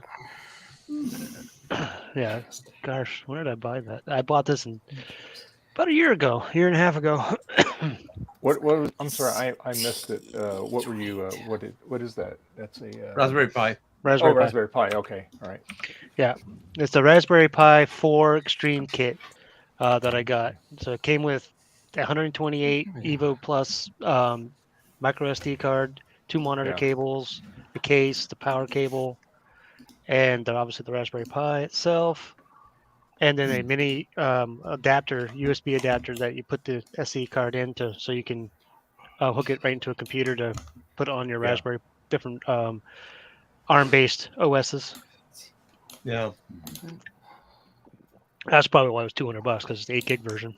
Speaker 4: Yeah. Gosh, where did I buy that? I bought this about a year and a half ago.
Speaker 1: What was? I'm sorry, I missed it. What were you? What is that? That's a
Speaker 8: Raspberry Pi.
Speaker 4: Raspberry Pi.
Speaker 1: Raspberry Pi. Okay, all right.
Speaker 4: Yeah, it's the Raspberry Pi 4 Extreme kit that I got. So it came with the 128 Evo Plus micro SD card, 2 monitor
Speaker 1: Yeah.
Speaker 4: cables, the case, the power cable, and obviously the Raspberry Pi itself, and then a mini adapter, USB adapter that you put the SD card into, so you can hook it right into a computer to put on your
Speaker 1: Yeah.
Speaker 4: Raspberry, different ARM-based OSs.
Speaker 8: Yeah.
Speaker 4: That's probably why it was $200 because it's the 8 gig version.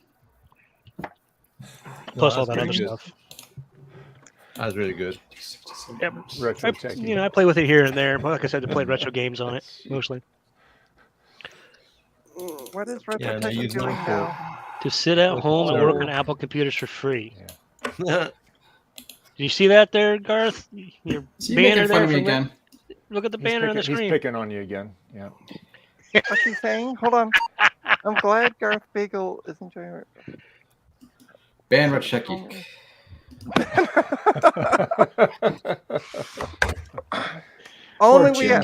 Speaker 4: Plus all that other stuff.
Speaker 8: That's really good.
Speaker 4: Yep.
Speaker 1: Retro Techie.
Speaker 4: I play with it here and there. But like I said, I play retro games on it mostly.
Speaker 3: What is Retro
Speaker 8: Yeah, and I
Speaker 3: Techie
Speaker 8: use
Speaker 3: doing
Speaker 8: mine for-
Speaker 3: now?
Speaker 4: To sit at home and work on Apple computers for free. Did you see that there, Garth? Your
Speaker 2: Is he
Speaker 4: banner
Speaker 2: making fun of me
Speaker 4: there
Speaker 2: again?
Speaker 4: Look at the
Speaker 1: He's
Speaker 4: banner on the
Speaker 1: picking-
Speaker 4: screen.
Speaker 1: He's picking on you again. Yeah.
Speaker 3: What's he saying? Hold on. I'm glad Garth Beagle is enjoying it.
Speaker 2: Ban Retro Techie.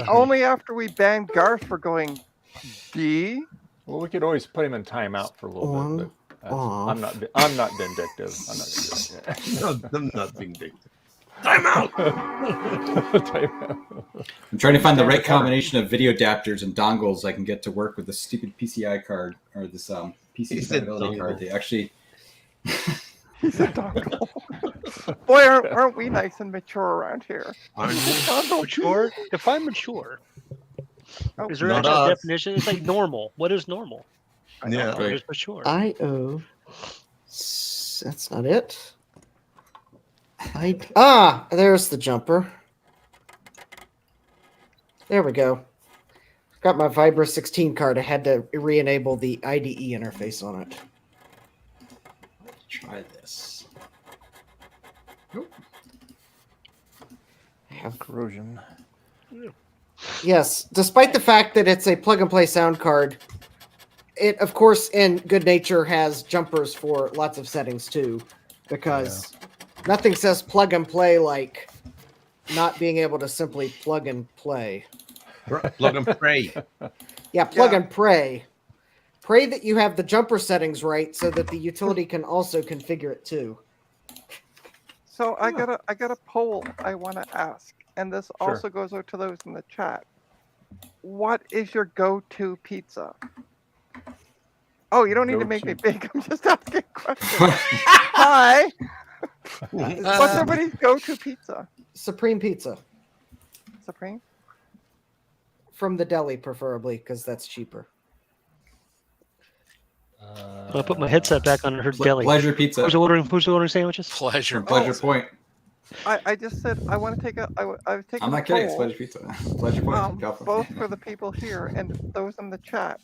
Speaker 3: Only after we banned Garth for going B.
Speaker 1: Well, we could always put him in timeout for a little bit. But I'm not vindictive. I'm not gonna do that.
Speaker 8: No, I'm not vindictive. Time out.
Speaker 2: I'm trying to find the right combination of video adapters and dongles I can get to work with this stupid PCI card or this PC
Speaker 8: He said
Speaker 2: compatibility card.
Speaker 8: dongle.
Speaker 2: They actually.
Speaker 3: He said dongle. Boy, aren't we nice and mature around here?
Speaker 4: Mature? Define mature.
Speaker 3: Oh,
Speaker 4: Is there
Speaker 8: Not
Speaker 4: actually a
Speaker 8: us.
Speaker 4: definition? It's like normal. What is normal?
Speaker 8: Yeah.
Speaker 4: What is mature?
Speaker 7: IO. That's not it. There's the jumper. There we go. Got my Vibra 16 card. I had to re-enable the IDE interface on it.
Speaker 2: Try this.
Speaker 7: Have
Speaker 1: Corrosion.
Speaker 7: Yes, despite the fact that it's a plug-and-play sound card, it, of course, in good nature has jumpers for lots of settings, too, because nothing says plug-and-play like not being able to simply plug and play.
Speaker 8: Plug and pray.
Speaker 7: Yeah, plug and pray. Pray that you have the jumper settings right so that the utility can also configure it, too.
Speaker 3: So I got a poll I want to ask, and this also goes out to those in the chat. What is your go-to pizza? Oh, you don't need to make me big. I'm just asking questions. Hi. What's everybody's go-to pizza?
Speaker 7: Supreme Pizza.
Speaker 3: Supreme?
Speaker 7: From the deli, preferably, because that's cheaper.
Speaker 4: I'll put my headset back on her deli.
Speaker 2: Pleasure Pizza.
Speaker 4: Who's ordering sandwiches?
Speaker 10: Pleasure.
Speaker 2: Pleasure Point.
Speaker 3: I just said I want to take a. I was taking.
Speaker 2: I'm not
Speaker 3: a
Speaker 2: kidding. It's
Speaker 3: poll,
Speaker 2: Pleasure Pizza. Pleasure Point.
Speaker 3: both for the people here and those in the chat.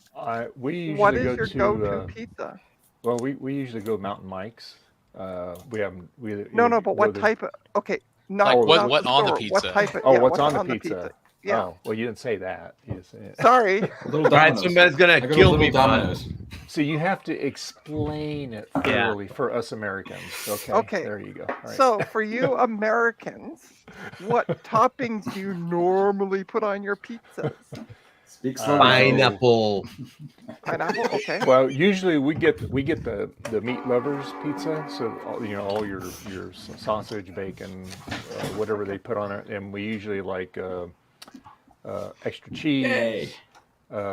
Speaker 1: We usually
Speaker 3: What is
Speaker 1: go
Speaker 3: your
Speaker 1: to,
Speaker 3: go-to pizza?
Speaker 1: Well, we usually go Mountain Mike's. We haven't.
Speaker 3: No, but what type of? Okay, not
Speaker 10: Like
Speaker 3: not
Speaker 10: what
Speaker 3: the
Speaker 10: on the
Speaker 3: store, What
Speaker 10: pizza?
Speaker 3: type of?
Speaker 1: Oh,
Speaker 3: yeah,
Speaker 1: what's on the pizza?
Speaker 3: Yeah.
Speaker 1: Oh, well, you didn't say that. You just said it.
Speaker 3: Sorry.
Speaker 2: Little
Speaker 8: Right,
Speaker 2: Domino's.
Speaker 8: somebody's gonna
Speaker 2: I go to
Speaker 8: kill
Speaker 2: Little
Speaker 8: me.
Speaker 2: Domino's.
Speaker 1: So you have to explain it thoroughly for us Americans. Okay.
Speaker 3: Okay.
Speaker 1: There you go. All right.
Speaker 3: So for you Americans, what toppings do you normally put on your pizzas?
Speaker 2: Speak slowly.
Speaker 8: Pineapple.
Speaker 3: Pineapple. Okay.
Speaker 1: Well, usually we get the meat lovers pizza. So all your sausage, bacon, whatever they put on it, and we usually like extra cheese.
Speaker 2: Yay.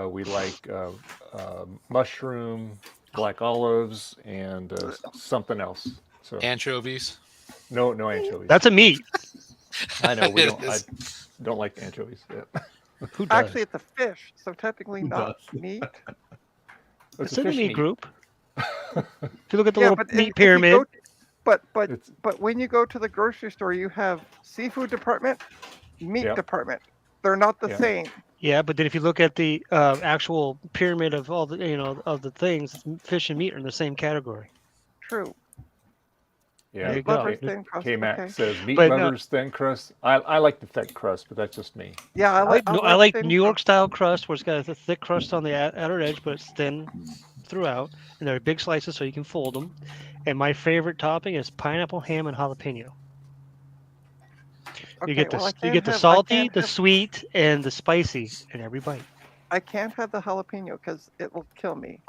Speaker 1: We like mushroom, black olives, and something else. So
Speaker 10: Anchovies.
Speaker 1: no anchovies.
Speaker 4: That's a meat.
Speaker 1: I know we
Speaker 10: It
Speaker 1: don't. I
Speaker 10: is.
Speaker 1: don't like anchovies. Yeah.
Speaker 4: Who does?
Speaker 3: Actually, it's a fish, so technically not meat.
Speaker 4: It's in the meat group. If you look at the
Speaker 3: Yeah,
Speaker 4: little
Speaker 3: but
Speaker 4: meat
Speaker 3: if you
Speaker 4: pyramid,
Speaker 3: go but
Speaker 1: It's
Speaker 3: when you go to the grocery store, you have seafood department, meat
Speaker 1: Yep.
Speaker 3: department. They're not the
Speaker 1: Yeah.
Speaker 3: same.
Speaker 4: yeah. But then if you look at the actual pyramid of all the of the things, fish and meat are in the same category.
Speaker 3: True.
Speaker 1: yeah.
Speaker 4: There you go.
Speaker 3: Lever's thin crust.
Speaker 1: K-Mac
Speaker 3: Okay.
Speaker 1: says meat
Speaker 4: But,
Speaker 1: lovers thin crust. I like the thick crust, but that's just me.
Speaker 3: Yeah,
Speaker 4: I like
Speaker 3: thin
Speaker 4: New York
Speaker 3: crust.
Speaker 4: style crust where it's got a thick crust on the outer edge, but it's thin throughout, and they're big slices so you can fold them. And my favorite topping is pineapple, ham, and jalapeno.
Speaker 3: Okay,
Speaker 4: You get the
Speaker 3: well, I
Speaker 4: you
Speaker 3: can't
Speaker 4: get the
Speaker 3: have- I
Speaker 4: salty,
Speaker 3: can't
Speaker 4: the
Speaker 3: have-
Speaker 4: sweet, and the spicy in every bite.
Speaker 3: I can't have the jalapeno because it will kill me.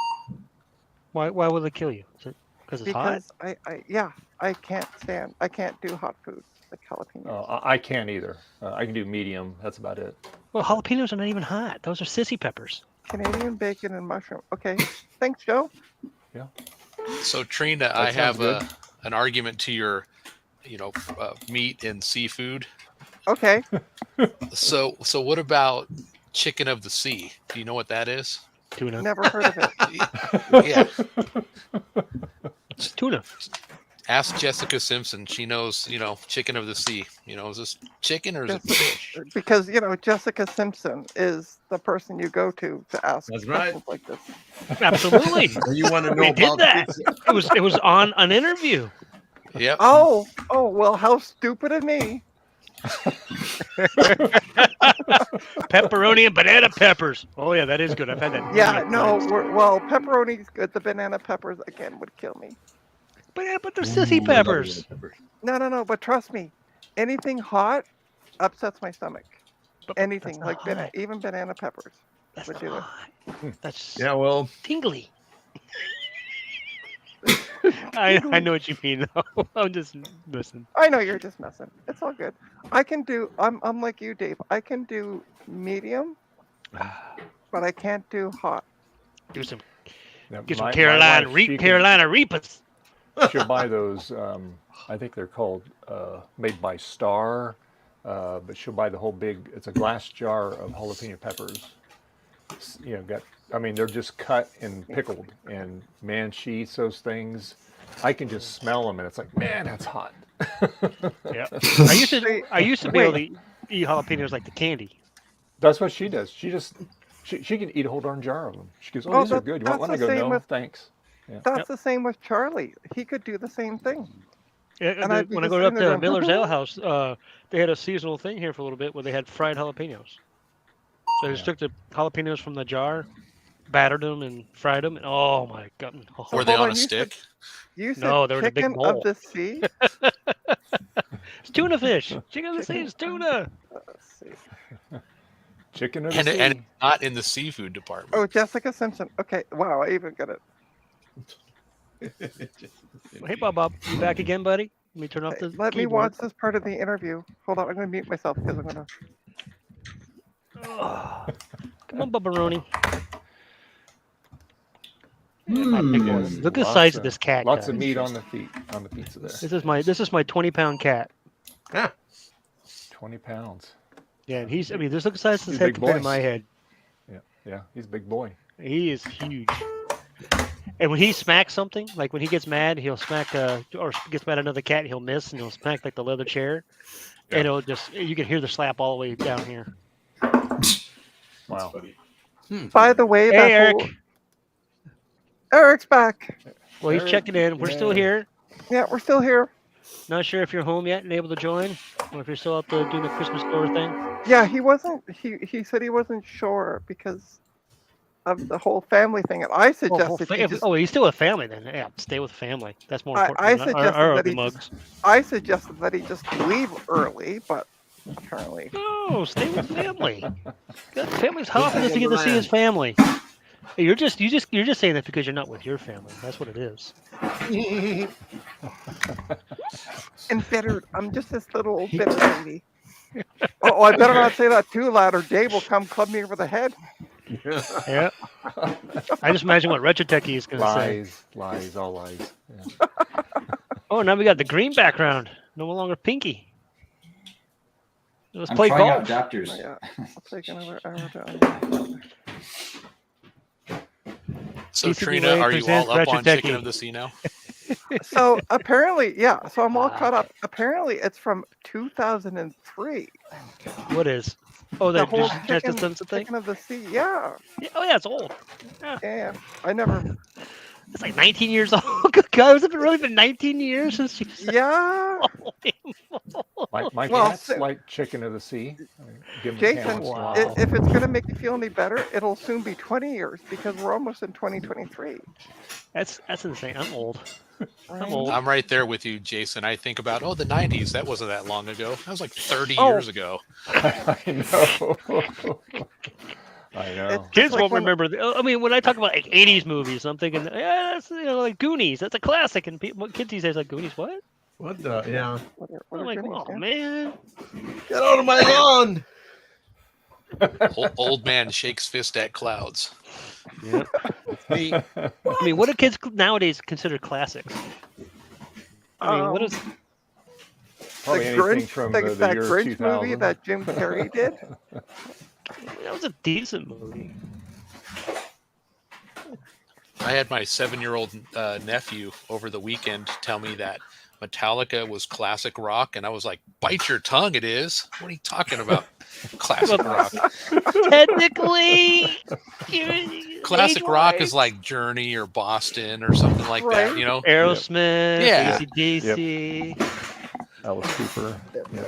Speaker 4: Why will it kill you? Is it because it's hot?
Speaker 3: Because I can't do hot foods like jalapenos.
Speaker 1: I can't either. I can do medium. That's about it.
Speaker 4: Well, jalapenos are not even hot. Those are sissy peppers.
Speaker 3: Canadian bacon and mushroom. Okay, thanks, Joe.
Speaker 10: So Trina,
Speaker 1: That
Speaker 10: I
Speaker 1: sounds
Speaker 10: have
Speaker 1: good.
Speaker 10: an argument to your, meat and seafood.
Speaker 3: Okay,
Speaker 10: So what about chicken of the sea? Do you know what that is?
Speaker 4: Tuna.
Speaker 3: never heard of it.
Speaker 10: Yeah.
Speaker 4: It's tuna.
Speaker 10: Ask Jessica Simpson. She knows, chicken of the sea. Is this chicken or is it fish?
Speaker 3: Because Jessica Simpson is the person you go to ask
Speaker 8: That's right.
Speaker 3: questions like this.
Speaker 4: Absolutely.
Speaker 8: You want to know
Speaker 4: We did
Speaker 8: about
Speaker 4: that.
Speaker 8: this?
Speaker 4: It was on an interview.
Speaker 10: Yep.
Speaker 3: Oh, well, how stupid of me.
Speaker 4: Pepperoni and banana peppers. Oh yeah, that is good. I've had that.
Speaker 3: Yeah, no, pepperoni's good. The banana peppers again would kill me.
Speaker 4: But they're sissy peppers.
Speaker 3: No, but trust me, anything hot upsets my stomach.
Speaker 4: But
Speaker 3: Anything
Speaker 4: that's not
Speaker 3: like
Speaker 4: hot.
Speaker 3: even banana peppers.
Speaker 4: That's
Speaker 3: would
Speaker 4: not
Speaker 3: do it.
Speaker 4: hot. That's
Speaker 8: Yeah, well,
Speaker 4: tingly. I know what you mean though. I'm just listen.
Speaker 3: I know you're just messing. It's all good. I'm like you, Dave. I can do medium, but I can't do hot.
Speaker 4: Do some
Speaker 1: Yeah,
Speaker 4: get some
Speaker 1: my
Speaker 4: Carolina
Speaker 1: wife, she can-
Speaker 4: Carolina Reapers.
Speaker 1: She'll buy those. I think they're called made by Star, but she'll buy the whole big. It's a glass jar of jalapeno peppers. They're just cut and pickled, and man, she eats those things. I can just smell them, and it's like, man, that's hot.
Speaker 4: Yeah. I used to be able to eat jalapenos like the candy.
Speaker 1: That's what she does. She can eat a whole darn jar of them. She goes, "Oh, these are good. You want one?" I
Speaker 3: that's the
Speaker 1: go,
Speaker 3: same
Speaker 1: "No,
Speaker 3: with-
Speaker 1: thanks."
Speaker 3: That's the same with Charlie. He could do the same thing.
Speaker 4: Yeah,
Speaker 3: And I'd be
Speaker 4: when I
Speaker 3: just
Speaker 4: go up
Speaker 3: sitting there
Speaker 4: to
Speaker 3: going,
Speaker 4: Miller's Ale House, they had a seasonal thing here for a little bit where they had fried jalapenos. So I just took the jalapenos from the jar, battered them, and fried them. And oh my god!
Speaker 10: Were they
Speaker 3: hold
Speaker 10: on
Speaker 3: on,
Speaker 10: a
Speaker 3: you
Speaker 10: stick?
Speaker 3: You said
Speaker 4: No, they were in a big
Speaker 3: chicken
Speaker 4: bowl.
Speaker 3: of the sea.
Speaker 4: It's tuna fish. Chicken of the sea is tuna.
Speaker 3: Let's see.
Speaker 1: Chicken of the
Speaker 10: And
Speaker 1: sea.
Speaker 10: it's not in the seafood department.
Speaker 3: Oh, Jessica Simpson. Okay, wow, I even got it.
Speaker 4: Hey, Bob, you back again, buddy? Let me turn off the
Speaker 3: Let me
Speaker 4: keyboard.
Speaker 3: watch this part of the interview. Hold on, I'm going to mute myself because I'm going to.
Speaker 4: Come on, Bubbaroni.
Speaker 1: Yes,
Speaker 4: Look at the
Speaker 1: lots
Speaker 4: size of this cat.
Speaker 1: Lots of
Speaker 4: guys.
Speaker 1: meat on the feet on the pizza there.
Speaker 4: This is my 20-pound cat.
Speaker 1: 20 pounds.
Speaker 4: Yeah, and he's. I mean, this look at the size of his
Speaker 1: He's a
Speaker 4: head
Speaker 1: big
Speaker 4: compared to
Speaker 1: boy.
Speaker 4: my head.
Speaker 1: Yeah, he's a big boy.
Speaker 4: He is huge. And when he smacks something, like when he gets mad, he'll smack or gets mad at another cat, he'll miss and he'll smack like the leather chair. And it'll just you can hear the slap all the way down here.
Speaker 1: Wow.
Speaker 3: By the way,
Speaker 4: Hey, Eric.
Speaker 3: Eric's back.
Speaker 4: Well, he's
Speaker 1: Eric,
Speaker 4: checking in. We're still
Speaker 1: yeah.
Speaker 4: here.
Speaker 3: Yeah, we're still here.
Speaker 4: Not sure if you're home yet and able to join, or if you're still out there doing the Christmas store thing.
Speaker 3: Yeah, he wasn't. He said he wasn't sure because of the whole family thing. And I suggested he just,
Speaker 4: he's still with family then. Yeah, stay with family. That's more
Speaker 3: I
Speaker 4: important. than
Speaker 3: suggested
Speaker 4: our
Speaker 3: that
Speaker 4: ugly
Speaker 3: he
Speaker 4: mugs.
Speaker 3: I suggested that he just leave early, but apparently.
Speaker 4: No, stay with family. Good. Family's how often does he get to see his family? You're just saying that because you're not with your family. That's what it is.
Speaker 3: Embittered. I'm just this little old bitter lady. Oh, I better not say that too loud, or Dave will come club me over the head.
Speaker 4: Yeah. I just imagine what Retrotechy is going to say.
Speaker 1: Lies, all lies. Yeah.
Speaker 4: Oh, now we got the green background. No longer pinky. Let's
Speaker 2: I'm
Speaker 4: play
Speaker 2: trying
Speaker 4: golf.
Speaker 2: out adapters.
Speaker 3: Oh, yeah. I'll take another hour to unlock.
Speaker 10: So
Speaker 4: PCB
Speaker 10: Trina,
Speaker 4: Way
Speaker 10: are you all
Speaker 4: presents
Speaker 10: up on
Speaker 4: Retro
Speaker 10: Chicken
Speaker 4: Techie.
Speaker 10: of the Sea now?
Speaker 3: So apparently, yeah. So I'm all
Speaker 4: Ah.
Speaker 3: caught up. Apparently, it's from 2003.
Speaker 4: What is? Oh,
Speaker 3: The
Speaker 4: the
Speaker 3: whole
Speaker 4: Justice
Speaker 3: chicken,
Speaker 4: Simpson thing?
Speaker 3: chicken of the sea. Yeah.
Speaker 4: Yeah, oh, yeah, it's old.
Speaker 3: Yeah. I never.
Speaker 4: It's like 19 years old. God, has it really been 19 years since you said
Speaker 3: Yeah.
Speaker 1: My
Speaker 3: Well,
Speaker 1: cats
Speaker 3: so-
Speaker 1: like Chicken of the Sea. Give them
Speaker 3: Jason,
Speaker 1: once in a
Speaker 4: Wow.
Speaker 1: while.
Speaker 3: If it's gonna make you feel any better, it'll soon be 20 years because we're almost in 2023.
Speaker 4: That's insane. I'm old. I'm
Speaker 3: Right?
Speaker 4: old.
Speaker 10: I'm right there with you, Jason. I think about the 90s. That wasn't that long ago. That was like 30
Speaker 3: Oh.
Speaker 10: years ago.
Speaker 1: I know. I know.
Speaker 3: It's
Speaker 4: Kids
Speaker 3: like
Speaker 4: won't
Speaker 3: when-
Speaker 4: remember. I mean, when I talk about like 80s movies, I'm thinking, yeah, that's like Goonies. That's a classic. And people, kids these days like Goonies. What?
Speaker 8: What the? Yeah.
Speaker 3: What are
Speaker 4: I'm like,
Speaker 3: goodies,
Speaker 4: oh
Speaker 3: yeah?
Speaker 4: man.
Speaker 8: Get out of my lawn!
Speaker 10: Old man shakes fist at clouds.
Speaker 4: Yep.
Speaker 8: Me.
Speaker 4: I mean, what do kids nowadays consider classics? I mean, what is?
Speaker 1: Probably
Speaker 3: the
Speaker 1: anything
Speaker 3: Grinch,
Speaker 1: from
Speaker 3: the,
Speaker 1: the
Speaker 3: that
Speaker 1: year
Speaker 3: Grinch
Speaker 1: 2000.
Speaker 3: movie that Jim Carrey did.
Speaker 4: That was a decent movie.
Speaker 10: I had my 7-year-old nephew over the weekend tell me that Metallica was classic rock, and I was like, "Bite your tongue! It is. What are you talking about? Classic rock?
Speaker 4: Technically,
Speaker 10: Classic rock
Speaker 4: age-wise,
Speaker 10: is like Journey or Boston or something like that.
Speaker 3: Right.
Speaker 10: You know?
Speaker 4: Aerosmith,
Speaker 10: Yeah.
Speaker 4: AC/DC,
Speaker 1: Alice Cooper. Yeah.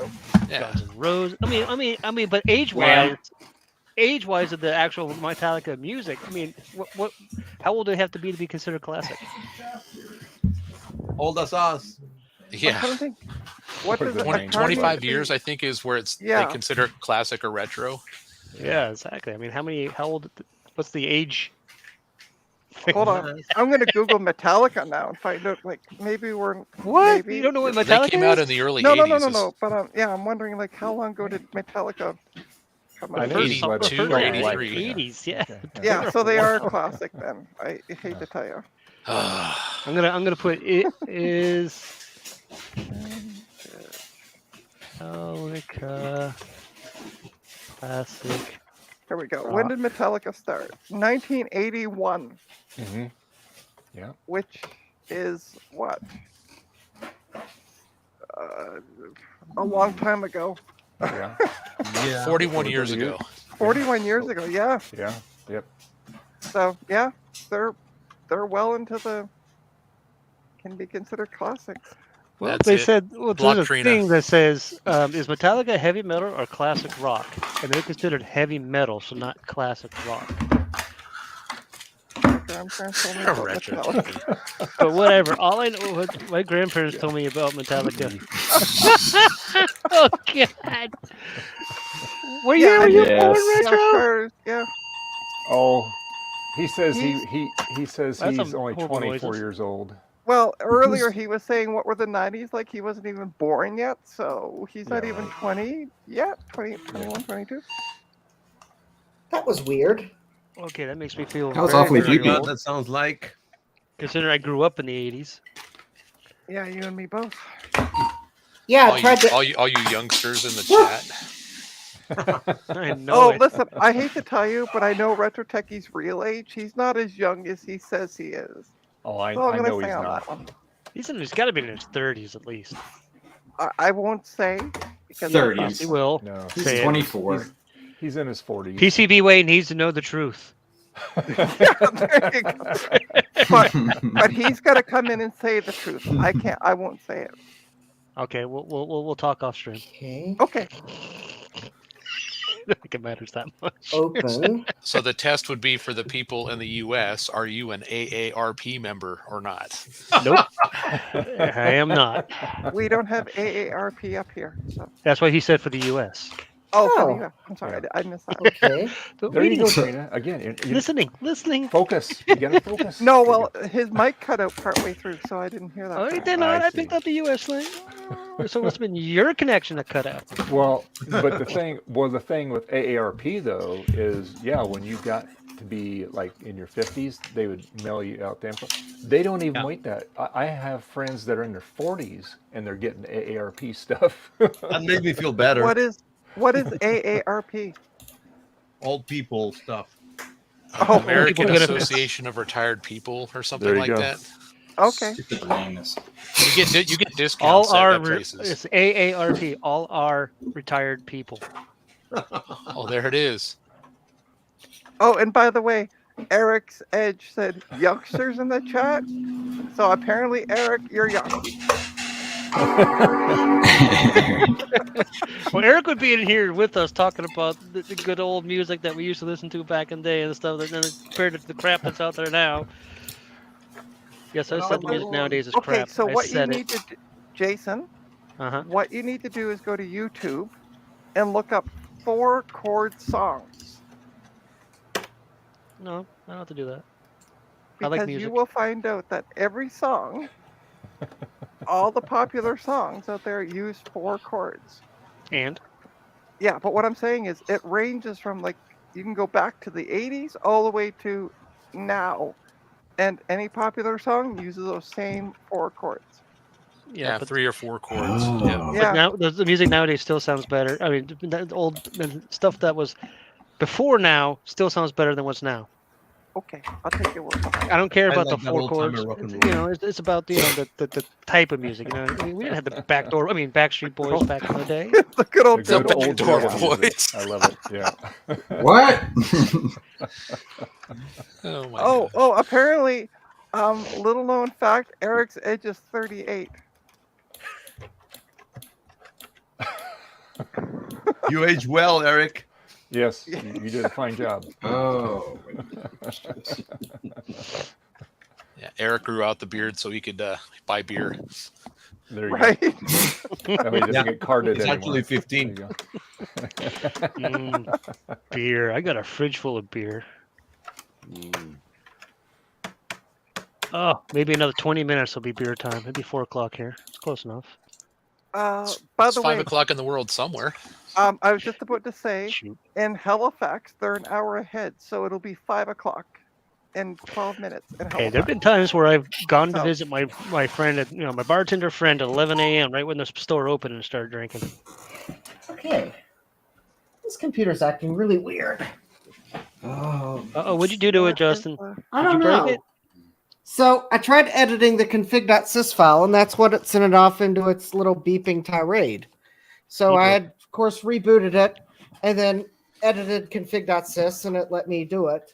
Speaker 10: Yeah.
Speaker 4: Guns N' Roses. I mean, but age-wise of the actual Metallica music, I mean, what? How old do they have to be considered classic?
Speaker 8: Old as us.
Speaker 3: I'm
Speaker 10: Yeah.
Speaker 3: trying to think. What does
Speaker 10: 20,
Speaker 3: McCartney
Speaker 10: 25
Speaker 3: say?
Speaker 10: years, I think, is where it's
Speaker 3: Yeah.
Speaker 10: they consider it classic or retro.
Speaker 4: Yeah, exactly. I mean, how old? What's the age?
Speaker 3: Hold on. I'm gonna Google Metallica now and find out. Like maybe we're
Speaker 4: What?
Speaker 3: Maybe.
Speaker 4: You don't know what
Speaker 10: They
Speaker 4: Metallica
Speaker 10: came out
Speaker 4: is?
Speaker 10: in the early
Speaker 3: no,
Speaker 10: 80s.
Speaker 3: no. But yeah, I'm wondering like how long ago did Metallica come
Speaker 1: I
Speaker 3: out?
Speaker 1: know
Speaker 10: First-
Speaker 1: he's like
Speaker 10: 82
Speaker 1: a
Speaker 10: or
Speaker 1: like
Speaker 10: 83.
Speaker 4: 80s, yeah.
Speaker 1: Okay.
Speaker 3: Yeah, so they are a classic then. I hate to tell you.
Speaker 4: I'm gonna put it is Metallica classic.
Speaker 3: Here we go. When did Metallica start? 1981,
Speaker 1: Mm-hmm. Yeah.
Speaker 3: which is what? A long time ago.
Speaker 1: Yeah.
Speaker 8: Yeah.
Speaker 10: 41 years ago.
Speaker 3: 41 years ago. Yeah.
Speaker 1: Yeah. Yep.
Speaker 3: So yeah, they're well into the can be considered classics.
Speaker 4: Well,
Speaker 10: That's
Speaker 4: they
Speaker 10: it.
Speaker 4: said
Speaker 10: Block
Speaker 4: there's a
Speaker 10: Trina.
Speaker 4: thing that says is Metallica heavy metal or classic rock, and they're considered heavy metal, so not classic rock.
Speaker 3: My grandparents told me about
Speaker 10: Retro.
Speaker 3: Metallica.
Speaker 4: But whatever. All I know, what my grandparents told me about Metallica. Oh God! Were you
Speaker 3: Yeah,
Speaker 4: were you
Speaker 1: yes.
Speaker 4: born
Speaker 3: Yeah,
Speaker 4: retro?
Speaker 3: sure, yeah.
Speaker 1: Oh, he says he says
Speaker 4: That's
Speaker 1: he's
Speaker 4: some
Speaker 1: only
Speaker 4: horrible
Speaker 1: 24
Speaker 4: noises.
Speaker 1: years old.
Speaker 3: Well, earlier he was saying what were the 90s like he wasn't even born yet, so he's not
Speaker 1: Yeah,
Speaker 3: even
Speaker 1: right.
Speaker 3: 20 yet, 20, 21, 22.
Speaker 7: That was weird.
Speaker 4: Okay, that makes me feel
Speaker 2: That was
Speaker 4: very,
Speaker 2: awfully
Speaker 4: very
Speaker 2: creepy.
Speaker 4: old,
Speaker 8: That sounds like.
Speaker 4: considering I grew up in the 80s.
Speaker 3: Yeah, you and me both.
Speaker 7: Yeah,
Speaker 10: All
Speaker 7: I
Speaker 10: you,
Speaker 7: tried to.
Speaker 10: all you youngsters in the chat.
Speaker 4: I know
Speaker 3: Oh,
Speaker 4: it.
Speaker 3: listen, I hate to tell you, but I know Retro Techie's real age. He's not as young as he says he is.
Speaker 1: Oh, I
Speaker 3: That's all I'm
Speaker 1: know
Speaker 3: gonna
Speaker 1: he's
Speaker 3: say on
Speaker 1: not.
Speaker 3: that one.
Speaker 4: He's got to be in his 30s at least.
Speaker 3: I won't say because
Speaker 2: 30s.
Speaker 4: He will.
Speaker 1: No,
Speaker 2: He's
Speaker 4: Say it.
Speaker 2: 24.
Speaker 1: he's in his 40s.
Speaker 4: PCB Way needs to know the truth.
Speaker 3: there you go. But he's got to come in and say the truth. I can't. I won't say it.
Speaker 4: Okay, we'll talk off stream.
Speaker 7: Okay.
Speaker 3: Okay.
Speaker 4: I don't think it matters that much.
Speaker 7: Open.
Speaker 10: So the test would be for the people in the U.S. Are you an AARP member or not?
Speaker 4: Nope, I am not.
Speaker 3: We don't have AARP up here. So.
Speaker 4: That's what he said for the U.S.
Speaker 3: Oh, for
Speaker 7: Oh.
Speaker 3: the US. I'm sorry,
Speaker 1: Yeah.
Speaker 3: I missed that.
Speaker 7: Okay.
Speaker 1: There you go, Trina. Again,
Speaker 4: Listening.
Speaker 1: focus. You gotta focus.
Speaker 3: No,
Speaker 1: There you
Speaker 3: well, his mic cut out partway through, so I didn't hear that.
Speaker 4: Oh, it
Speaker 3: part.
Speaker 4: did not.
Speaker 1: I
Speaker 4: I picked
Speaker 1: see.
Speaker 4: up the US thing. So it must have been your connection that cut out.
Speaker 1: go. Well, but the thing with AARP though is, yeah, when you got to be like in your 50s, they would mail you out the info. They don't even
Speaker 4: Yeah.
Speaker 1: wait that. I have friends that are in their 40s and they're getting AARP stuff.
Speaker 8: That made me feel better.
Speaker 3: What is AARP?
Speaker 8: Old people stuff.
Speaker 3: Oh,
Speaker 10: American
Speaker 4: people benefits.
Speaker 10: Association of Retired People or something
Speaker 1: There you
Speaker 10: like
Speaker 1: go.
Speaker 10: that.
Speaker 3: Okay.
Speaker 2: Stupid lameness.
Speaker 10: You get
Speaker 4: All
Speaker 10: discounts
Speaker 4: our
Speaker 10: at places.
Speaker 4: it's AARP. All our retired people.
Speaker 10: Oh, there it is.
Speaker 3: Oh, and by the way, Eric's Edge said youngsters in the chat. So apparently, Eric, you're young.
Speaker 4: Well, Eric would be in here with us talking about the good old music that we used to listen to back in the day and stuff. And then compared to the crap that's out there now. Yes, I said the music nowadays is
Speaker 3: Okay,
Speaker 4: crap.
Speaker 3: so
Speaker 4: I
Speaker 3: what you
Speaker 4: said
Speaker 3: need to do, Jason,
Speaker 4: Uh-huh.
Speaker 3: what you need to do is go to YouTube and look up 4-chord songs.
Speaker 4: No, I don't have to do that. I like
Speaker 3: Because
Speaker 4: music.
Speaker 3: you will find out that every song, all the popular songs out there use 4 chords.
Speaker 4: And
Speaker 3: Yeah, but what I'm saying is it ranges from like, you can go back to the 80s all the way to now. And any popular song uses those same 4 chords.
Speaker 4: yeah,
Speaker 10: Yeah,
Speaker 4: but
Speaker 10: 3 or 4 chords.
Speaker 2: Oh.
Speaker 10: Yeah.
Speaker 3: Yeah.
Speaker 4: now the music nowadays still sounds better. I mean, the old the stuff that was before now still sounds better than what's now.
Speaker 3: Okay, I'll take your word for that.
Speaker 4: I don't care
Speaker 8: I
Speaker 4: about
Speaker 8: like
Speaker 4: the
Speaker 8: that
Speaker 4: 4
Speaker 8: old-timer
Speaker 4: chords.
Speaker 8: rock and
Speaker 4: It's,
Speaker 8: roll.
Speaker 4: it's about the type of music. I mean, we didn't have the backdoor. I mean, Backstreet Boys back in the day.
Speaker 3: The good old
Speaker 1: The good
Speaker 3: days.
Speaker 1: old
Speaker 10: Door
Speaker 1: jazz music.
Speaker 10: boys.
Speaker 1: I love it. Yeah.
Speaker 2: What?
Speaker 10: Oh my
Speaker 3: Oh,
Speaker 10: gosh.
Speaker 3: oh, apparently, little known fact, Eric's Edge is 38.
Speaker 8: You age well, Eric.
Speaker 1: Yes, you did a fine job.
Speaker 2: Oh.
Speaker 10: Yeah, Eric grew out the beard so he could buy beer.
Speaker 1: There you
Speaker 3: Right?
Speaker 1: go. That way he doesn't
Speaker 8: Yeah.
Speaker 1: get carded
Speaker 8: He's
Speaker 1: anymore.
Speaker 8: actually 15.
Speaker 1: There
Speaker 4: Beer. I got a fridge full of beer. Oh, maybe another 20 minutes will be beer time. Maybe 4 o'clock here. It's close enough.
Speaker 3: By
Speaker 10: It's
Speaker 3: the
Speaker 10: 5
Speaker 3: way,
Speaker 10: o'clock in the world somewhere.
Speaker 3: I was just about to say,
Speaker 4: Shoot.
Speaker 3: in Halifax, they're an hour ahead, so it'll be 5 o'clock in 12 minutes in
Speaker 4: Hey, there have
Speaker 3: Halifax.
Speaker 4: been times where I've gone to
Speaker 3: So-
Speaker 4: visit my friend at my bartender friend at 11 a.m. right when the store opened and started drinking.
Speaker 7: Okay. This computer's acting really weird.
Speaker 2: Oh.
Speaker 4: Uh-oh, what'd you do to it, Justin?
Speaker 7: I
Speaker 4: Did
Speaker 7: don't
Speaker 4: you break
Speaker 7: know.
Speaker 4: it?
Speaker 7: So I tried editing the config.sys file, and that's what it sent it off into its little beeping tirade. So I had, of course, rebooted it, and then edited config.sys, and it let me do it.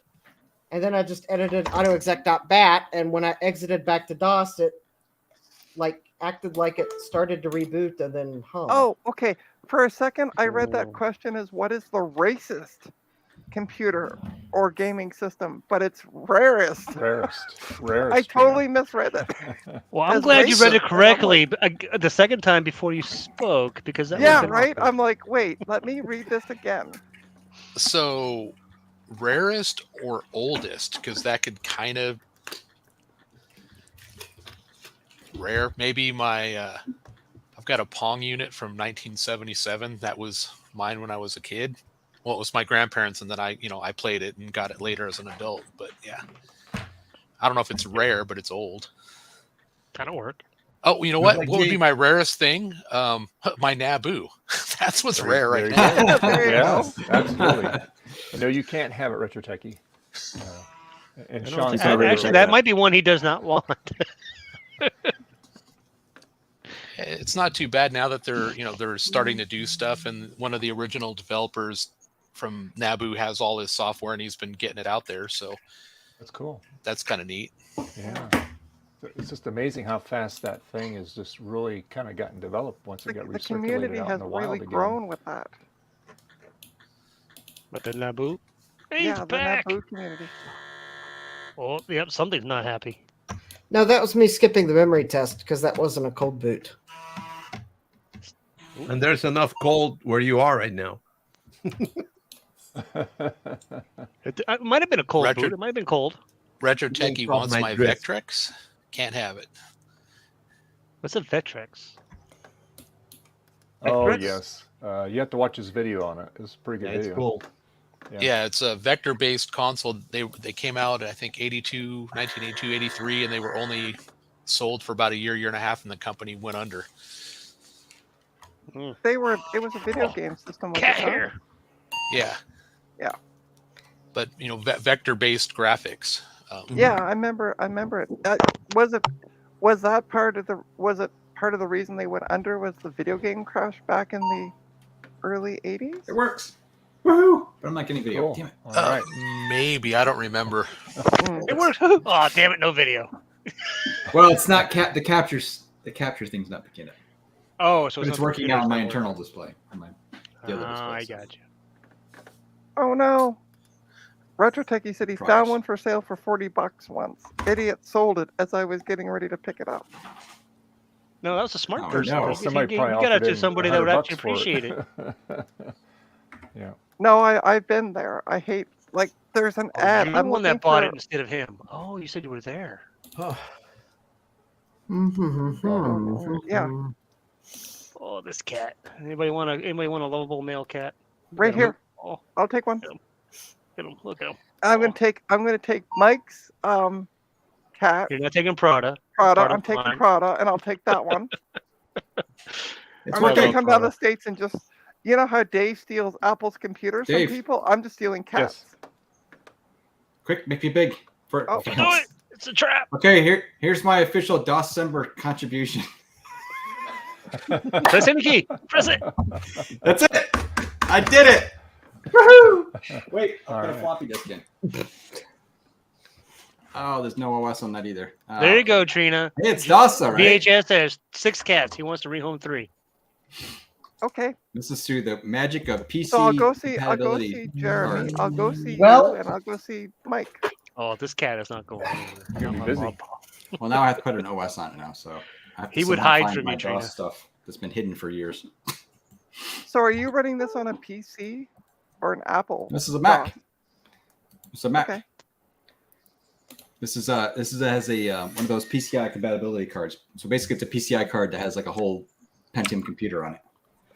Speaker 7: And then I just edited autoexec.bat, and when I exited back to DOS, it acted like it started to reboot and then hum.
Speaker 3: Oh, okay. For a second, I read
Speaker 4: Oh.
Speaker 3: that question as what is the racist computer or gaming system, but it's rarest.
Speaker 1: Rarest.
Speaker 3: I totally misread it.
Speaker 4: Well, I'm
Speaker 3: As
Speaker 4: glad you read it
Speaker 3: racist,
Speaker 4: correctly the second time before you spoke because that
Speaker 3: Yeah,
Speaker 4: would've been
Speaker 3: right?
Speaker 4: awkward.
Speaker 3: I'm like, wait, let me read this again.
Speaker 10: So, rarest or oldest? Because that could kind of rare. Maybe I've got a Pong unit from 1977. That was mine when I was a kid. Well, it was my grandparents, and then I played it and got it later as an adult. But yeah, I don't know if it's rare, but it's old.
Speaker 4: That'll work.
Speaker 10: Oh, you know what?
Speaker 8: Like
Speaker 10: What would
Speaker 8: me.
Speaker 10: be my rarest thing? My Naboo. That's what's rare right
Speaker 1: There
Speaker 10: now.
Speaker 1: you go.
Speaker 3: There you
Speaker 1: Yes, absolutely. No, you can't have it, Retro Techie. And
Speaker 4: I don't
Speaker 1: Sean's
Speaker 4: think-
Speaker 1: already
Speaker 4: actually,
Speaker 1: read
Speaker 4: that might be one he does not want.
Speaker 10: It's not too bad now that they're starting to do stuff, and one of the original developers from Naboo has all his software, and he's been getting it out there. So
Speaker 1: That's cool.
Speaker 10: that's kind of neat.
Speaker 1: Yeah. It's just amazing how fast that thing has just really kind of gotten developed once it got
Speaker 3: The
Speaker 1: recirculated
Speaker 3: community
Speaker 1: out
Speaker 3: has
Speaker 1: in the wild
Speaker 3: really
Speaker 1: again.
Speaker 3: grown with that.
Speaker 4: But the Naboo, he's
Speaker 3: Yeah, the
Speaker 4: back.
Speaker 3: Naboo community.
Speaker 4: Oh, yep, something's not happy.
Speaker 7: No, that was me skipping the memory test because that wasn't a cold boot.
Speaker 8: And there's enough cold where you are right now.
Speaker 4: It might have been a cold
Speaker 10: Retro-
Speaker 4: boot. It might have been cold.
Speaker 10: Retro
Speaker 8: Don't
Speaker 10: Techie
Speaker 8: drop
Speaker 10: wants
Speaker 8: my
Speaker 10: my
Speaker 8: dress.
Speaker 10: Vectrex. Can't have it.
Speaker 4: What's a Vectrex?
Speaker 1: Oh
Speaker 4: Vectrex?
Speaker 1: yes, you have to watch his video on it. It's a pretty good
Speaker 8: Yeah, it's
Speaker 1: video.
Speaker 8: cool.
Speaker 10: Yeah, it's a vector-based console. They came out, I think, 1982, 83, and they were only sold for about a year and a half, and the company went under.
Speaker 3: It was a video game system. Was
Speaker 4: Cat
Speaker 3: it not?
Speaker 4: hair.
Speaker 10: Yeah.
Speaker 3: Yeah.
Speaker 10: But vector-based graphics.
Speaker 3: Yeah, I remember it. Was that part of the reason they went under? Was the video game crash back in the early 80s?
Speaker 2: It works. Woohoo! But I'm not getting video.
Speaker 1: Cool.
Speaker 2: Damn it.
Speaker 1: All right.
Speaker 10: Maybe, I don't remember.
Speaker 3: Mm.
Speaker 4: It works. Oh, damn it! No video.
Speaker 2: Well, it's not the capture thing's not picking it up.
Speaker 4: Oh, so
Speaker 2: But it's
Speaker 4: on
Speaker 2: working
Speaker 4: computers
Speaker 2: out on my
Speaker 4: that work.
Speaker 2: internal display. On my the other
Speaker 4: Oh,
Speaker 2: display.
Speaker 4: I
Speaker 2: so.
Speaker 4: got you.
Speaker 3: Oh no! Retro Techie said he
Speaker 2: Right.
Speaker 3: found one for sale for $40 once. Idiot sold it as I was getting ready to pick it up.
Speaker 4: No, that was a smart
Speaker 2: Oh,
Speaker 4: person.
Speaker 2: no.
Speaker 4: You
Speaker 1: Somebody
Speaker 4: got
Speaker 1: probably
Speaker 4: it
Speaker 1: offered
Speaker 4: to
Speaker 1: him
Speaker 4: somebody that would
Speaker 1: $100
Speaker 4: actually
Speaker 1: for it.
Speaker 4: appreciate it.
Speaker 1: Yeah.
Speaker 3: No, I've been there. I hate there's an ad.
Speaker 4: You're the
Speaker 3: I'm
Speaker 4: one
Speaker 3: looking
Speaker 4: that bought
Speaker 3: for-
Speaker 4: it instead of him. Oh, you said you were there.
Speaker 3: Yeah,
Speaker 4: Oh, this cat. Anybody want a lovable male cat?
Speaker 3: right
Speaker 4: Got him.
Speaker 3: here.
Speaker 4: Oh,
Speaker 3: I'll take one.
Speaker 4: look at him. Look at him.
Speaker 3: I'm gonna take Mike's cat
Speaker 4: You're not taking Prada.
Speaker 3: Prada.
Speaker 4: Prada
Speaker 3: I'm taking
Speaker 4: fine.
Speaker 3: Prada, and I'll take that one.
Speaker 2: It's
Speaker 3: I'm not gonna
Speaker 2: working.
Speaker 3: come down to the States and just how Dave steals Apple's computers
Speaker 2: Dave.
Speaker 3: from people. I'm just stealing cats.
Speaker 1: Yes.
Speaker 2: Quick, make me big.
Speaker 3: Oh,
Speaker 4: Do it. It's a trap.
Speaker 2: Okay, here's my official December contribution.
Speaker 4: Press any key. Press it.
Speaker 2: That's it. I did it. Woohoo! Wait, I'll
Speaker 1: All
Speaker 2: put a
Speaker 1: right.
Speaker 2: floppy disk in. Oh, there's no OS on that either.
Speaker 4: There you go, Trina.
Speaker 2: Hey, it's DOSA, right?
Speaker 4: VHS has 6 cats. He wants to rehome 3.
Speaker 3: Okay,
Speaker 2: This is through the magic of PC
Speaker 3: so I'll go see
Speaker 2: compatibility.
Speaker 3: Jeremy. I'll go see
Speaker 7: Well-
Speaker 3: you, and I'll go see Mike.
Speaker 4: Oh, this cat is not going anywhere.
Speaker 1: You're gonna be busy.
Speaker 2: Well, now I have to put an OS on it now, so I have to
Speaker 4: He would
Speaker 2: somehow
Speaker 4: hide
Speaker 2: find
Speaker 4: from
Speaker 2: my
Speaker 4: you, Trina.
Speaker 2: DOS stuff that's been hidden for years.
Speaker 3: So, are you running this on a PC or an Apple?
Speaker 2: This is a Mac.
Speaker 3: DOS?
Speaker 2: It's a Mac.
Speaker 3: Okay.
Speaker 2: This has a one of those PCI compatibility cards. So basically, it's a PCI card that has like a whole Pentium computer on it.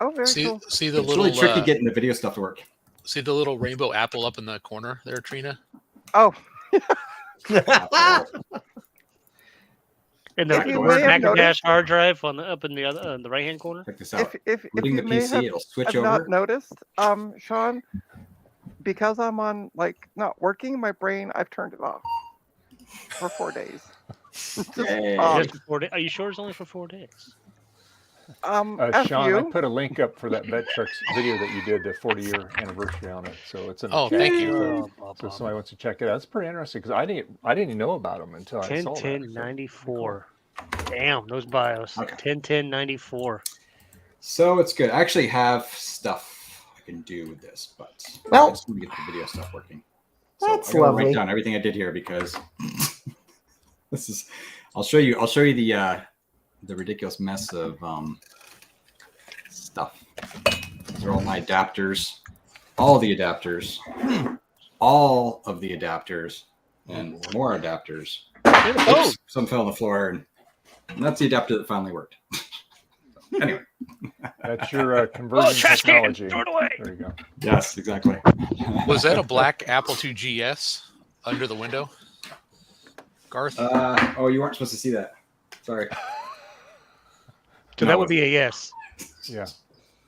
Speaker 3: Oh, very
Speaker 10: See,
Speaker 3: cool.
Speaker 10: see the
Speaker 2: It's
Speaker 10: little
Speaker 2: really tricky getting the video stuff to work.
Speaker 10: see the little rainbow apple up in the corner there, Trina.
Speaker 3: Oh,
Speaker 4: And
Speaker 2: If
Speaker 4: the
Speaker 2: you may
Speaker 3: have
Speaker 4: Macintosh
Speaker 3: noticed-
Speaker 4: hard drive up in the other on the right hand corner.
Speaker 2: Check this out.
Speaker 3: if
Speaker 2: Booting
Speaker 3: you
Speaker 2: the
Speaker 3: may
Speaker 2: PC,
Speaker 3: have
Speaker 2: it'll switch
Speaker 3: have
Speaker 2: over.
Speaker 3: not noticed, Sean, because I'm on not working, my brain I've turned it off for 4 days. Just
Speaker 2: Yay.
Speaker 3: off.
Speaker 4: Just for 4 days. Are you sure it's only for 4 days?
Speaker 3: F
Speaker 1: Sean, I
Speaker 3: you.
Speaker 1: put a link up for that Vectrex video that you did, the 40-year anniversary on it. So it's in the
Speaker 10: Oh,
Speaker 1: chat.
Speaker 10: thank you.
Speaker 1: So if somebody wants to check it out. It's pretty interesting because I didn't even know about them until I
Speaker 4: 10
Speaker 1: saw that.
Speaker 4: 10
Speaker 1: So,
Speaker 4: 94. Damn, those BIOS.
Speaker 2: Okay.
Speaker 4: 10 10 94.
Speaker 2: So it's good. I actually have stuff I can do with this, but I
Speaker 7: Well-
Speaker 2: just want to get the video stuff working. So
Speaker 7: That's
Speaker 2: I gotta
Speaker 7: lovely.
Speaker 2: write down everything I did here because this is. I'll show you the ridiculous mess of stuff. These are all my adapters, all the adapters, all of the adapters, and more adapters. Oops, some fell on the floor, and that's the adapter that finally worked. Anyway,
Speaker 1: That's your conversion
Speaker 4: trash can!
Speaker 1: technology.
Speaker 4: Throw it away!
Speaker 1: There you go.
Speaker 2: yes, exactly.
Speaker 10: Was that a black Apple II GS under the window, Garth?
Speaker 2: Oh, you weren't supposed to see that. Sorry.
Speaker 4: So
Speaker 2: No,
Speaker 4: that would be a yes.
Speaker 1: Yeah.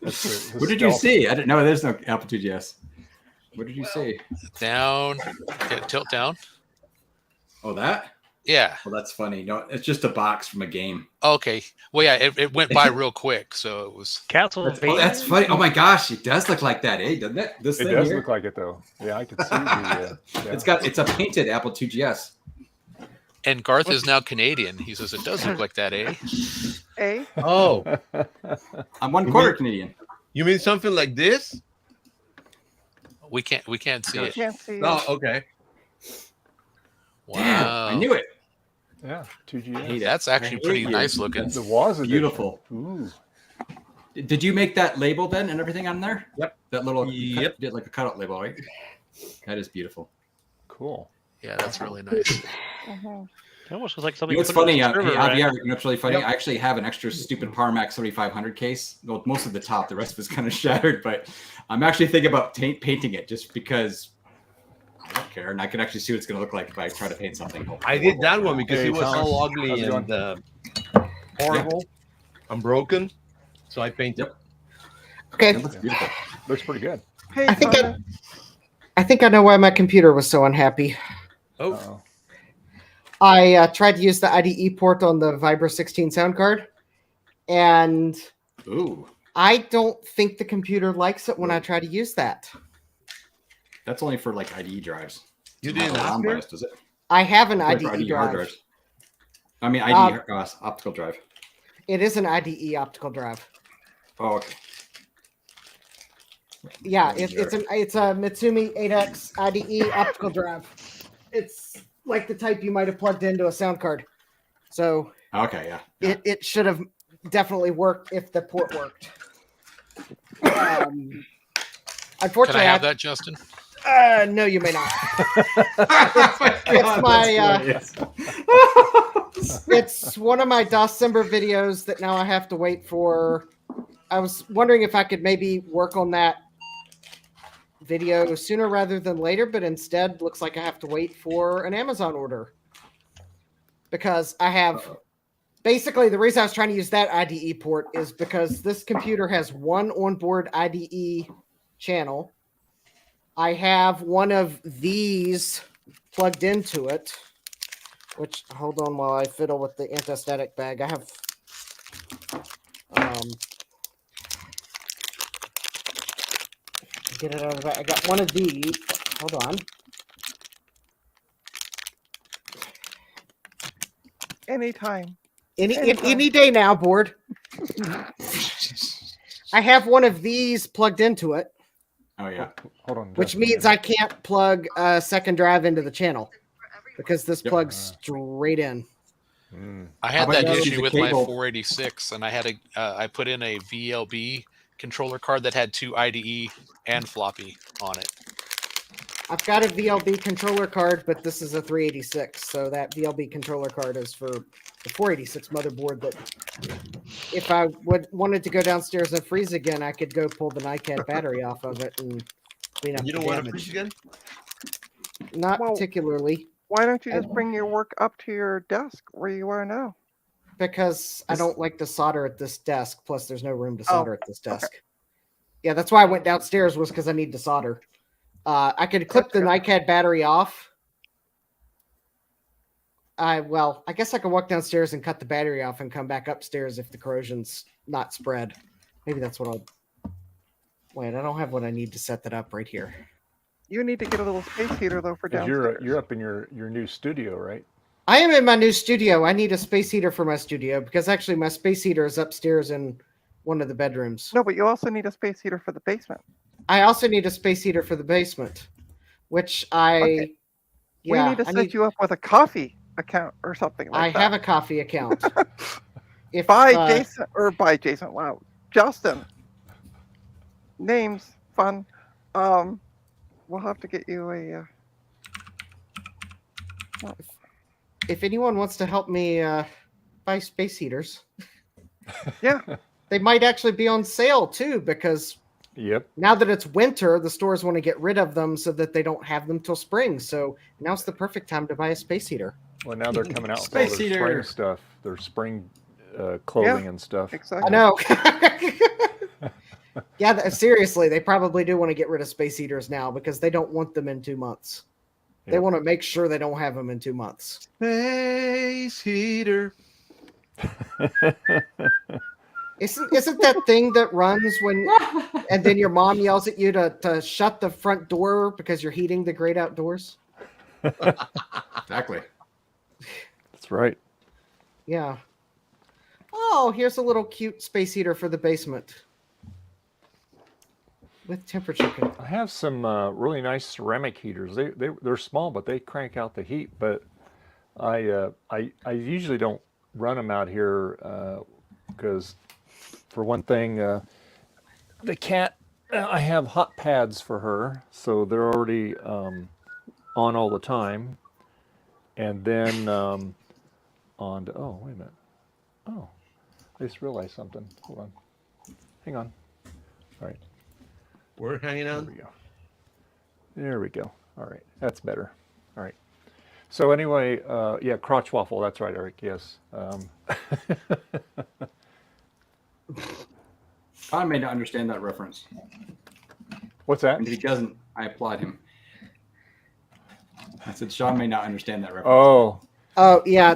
Speaker 1: That's the
Speaker 2: What did you
Speaker 1: stealth.
Speaker 2: see? I didn't know. There's no Apple II GS. What did you see?
Speaker 10: Down, tilt down.
Speaker 2: Oh, that?
Speaker 10: Yeah.
Speaker 2: Well, that's funny. No, it's just a box from a game.
Speaker 10: Okay. Well, yeah, it went by real quick, so it was.
Speaker 4: Castlevania.
Speaker 2: Oh, that's funny. Oh my gosh, it does look like that, eh? Doesn't it? This
Speaker 1: It
Speaker 2: thing
Speaker 1: does
Speaker 2: here.
Speaker 1: look like it though. Yeah, I could see the. Yeah.
Speaker 2: It's a painted Apple II GS.
Speaker 10: And Garth is now Canadian. He says it does look like that, eh?
Speaker 3: A.
Speaker 8: Oh,
Speaker 2: I'm 1/4 Canadian.
Speaker 8: you mean something like this?
Speaker 10: We can't see
Speaker 3: I
Speaker 10: it.
Speaker 3: can't see.
Speaker 8: Oh, okay.
Speaker 2: Damn,
Speaker 10: Wow.
Speaker 2: I knew it.
Speaker 1: Yeah, 2G.
Speaker 2: I hate it.
Speaker 10: That's actually
Speaker 2: I
Speaker 10: pretty
Speaker 2: hate
Speaker 10: nice
Speaker 2: you.
Speaker 10: looking.
Speaker 1: The was edition.
Speaker 2: Beautiful.
Speaker 1: Ooh.
Speaker 2: Did you make that label then and everything on there?
Speaker 8: Yep.
Speaker 2: That little
Speaker 8: Yep.
Speaker 2: did like a cutout label, right? That is beautiful.
Speaker 1: Cool.
Speaker 10: Yeah, that's really nice.
Speaker 3: Mhm.
Speaker 4: It almost was like
Speaker 2: You
Speaker 4: something.
Speaker 2: know what's
Speaker 4: you put on
Speaker 2: funny?
Speaker 4: a
Speaker 2: Hey,
Speaker 4: server
Speaker 2: Javier,
Speaker 4: rack.
Speaker 2: you know what's really funny? I actually have an extra stupid Power Max 3500 case. Well, most of the top, the rest of it's kind of shattered, but I'm actually thinking about painting it just because I don't care, and I can actually see what it's going to look like if I try to paint something.
Speaker 8: I did that one because
Speaker 1: Hey,
Speaker 8: it was
Speaker 1: Thomas.
Speaker 8: all
Speaker 1: How's
Speaker 8: ugly
Speaker 1: it
Speaker 8: and horrible and broken. So I painted.
Speaker 2: Yep.
Speaker 7: Okay.
Speaker 2: That looks beautiful.
Speaker 1: Looks pretty good.
Speaker 3: Hey,
Speaker 7: I think
Speaker 3: Thomas.
Speaker 7: I think I know why my computer was so unhappy.
Speaker 8: Oh,
Speaker 1: Uh-oh.
Speaker 7: I tried to use the IDE port on the Vibra 16 sound card, and
Speaker 2: Ooh,
Speaker 7: I don't think the computer likes it when I try to use that.
Speaker 2: that's only for like IDE drives.
Speaker 8: you
Speaker 2: Not
Speaker 8: didn't
Speaker 2: a
Speaker 8: ask
Speaker 2: ROM
Speaker 8: her?
Speaker 2: bias, does it?
Speaker 7: I have an
Speaker 2: Only for
Speaker 7: IDE
Speaker 2: hard
Speaker 7: drive.
Speaker 2: drives. I mean, IDE optical drive.
Speaker 7: It is an IDE optical drive.
Speaker 2: Oh, okay.
Speaker 7: Yeah, it's a Mitsumi 8X IDE optical drive. It's like the type you might have plugged into a sound card. So
Speaker 2: Okay, yeah.
Speaker 7: it should have definitely worked if the port worked.
Speaker 10: Can
Speaker 7: Unfortunately,
Speaker 10: I have that, Justin?
Speaker 7: no, you may not.
Speaker 2: It's
Speaker 7: It's one of my December videos that now I have to wait for. I was wondering if I could maybe work on that video sooner rather than later, but instead looks like I have to wait for an Amazon order. Because I have basically the reason I was trying to use that IDE port is because this computer has one onboard IDE channel. I have one of these plugged into it, which hold on while I fiddle with the anti-static bag. I have get it out of the bag. I got one of these. Hold on.
Speaker 3: Anytime.
Speaker 7: Any day now, board. I have one of these plugged into it,
Speaker 2: Oh yeah.
Speaker 1: Hold on.
Speaker 7: which
Speaker 1: just a
Speaker 7: means
Speaker 1: minute.
Speaker 7: I can't plug a second drive into the channel because this
Speaker 2: Yep.
Speaker 7: plugs straight in.
Speaker 10: I
Speaker 2: How
Speaker 10: had
Speaker 2: about
Speaker 10: that
Speaker 2: you use
Speaker 10: issue
Speaker 2: the
Speaker 10: with my
Speaker 2: cable?
Speaker 10: 486, and I had I put in a VLB controller card that had two IDE and floppy on it.
Speaker 7: I've got a VLB controller card, but this is a 386, so that VLB controller card is for the 486 motherboard. That if I wanted to go downstairs and freeze again, I could go pull the NiCad battery off of it and clean up
Speaker 8: You
Speaker 7: the
Speaker 8: don't want to
Speaker 7: damage.
Speaker 8: freeze again?
Speaker 7: Not
Speaker 3: Well,
Speaker 7: particularly,
Speaker 3: Why don't you just bring your work up to your desk where you are now?
Speaker 7: because I don't like to solder at this desk. Plus, there's no room to
Speaker 3: Oh,
Speaker 7: solder at this desk. Yeah, that's why I went downstairs, was because I need to solder. I could clip the NiCad battery off. I guess I could walk downstairs and cut the battery off and come back upstairs if the corrosion's not spread. Maybe that's what I'll. Wait, I don't have what I need to set that up right here.
Speaker 3: You need to get a little space heater though for
Speaker 1: 'Cause
Speaker 3: downstairs.
Speaker 1: you're up in your new studio, right?
Speaker 7: I am in my new studio. I need a space heater for my studio because actually my space heater is upstairs in one of the bedrooms.
Speaker 3: No, but you also need a space heater for the basement.
Speaker 7: I also need a space heater for the basement, which
Speaker 3: Okay. We
Speaker 7: yeah,
Speaker 3: need to
Speaker 7: I
Speaker 3: set you up with a coffee account or something like
Speaker 7: I
Speaker 3: that.
Speaker 7: have a coffee account. If
Speaker 3: By Jason. Wow, Justin. Names fun. We'll have to get you a.
Speaker 7: if anyone wants to help me buy space heaters,
Speaker 3: Yeah.
Speaker 7: they might actually be on sale too, because
Speaker 1: Yep.
Speaker 7: now that it's winter, the stores want to get rid of them so that they don't have them till spring. So now's the perfect time to buy a space heater.
Speaker 1: Well, now they're coming out with all
Speaker 2: Space
Speaker 1: their
Speaker 2: heater.
Speaker 1: spring stuff, their spring clothing and stuff.
Speaker 3: Exactly.
Speaker 7: I know. Yeah, seriously, they probably do want to get rid of space heaters now because they don't want them in 2 months. They
Speaker 1: Yep.
Speaker 7: want to make sure they don't have them in 2 months.
Speaker 8: Space heater.
Speaker 7: Isn't that thing that runs when, and then your mom yells at you to shut the front door because you're heating the great outdoors?
Speaker 2: Exactly.
Speaker 1: That's right.
Speaker 7: Yeah. Oh, here's a little cute space heater for the basement with temperature control.
Speaker 1: I have some really nice ceramic heaters. They're small, but they crank out the heat. But I usually don't run them out here because for one thing, the cat. I have hot pads for her, so they're already on all the time. And then on to, oh, wait a minute. Oh, I just realized something. Hold on. Hang on. All right.
Speaker 8: We're hanging
Speaker 1: There
Speaker 8: on.
Speaker 1: we go. There we go. All right. That's better. All right. So anyway, yeah, crotch waffle. That's right, Eric. Yes.
Speaker 2: Sean may not understand that reference.
Speaker 1: What's that?
Speaker 2: And if he doesn't, I applaud him. I said Sean may not understand that reference.
Speaker 7: Oh yeah.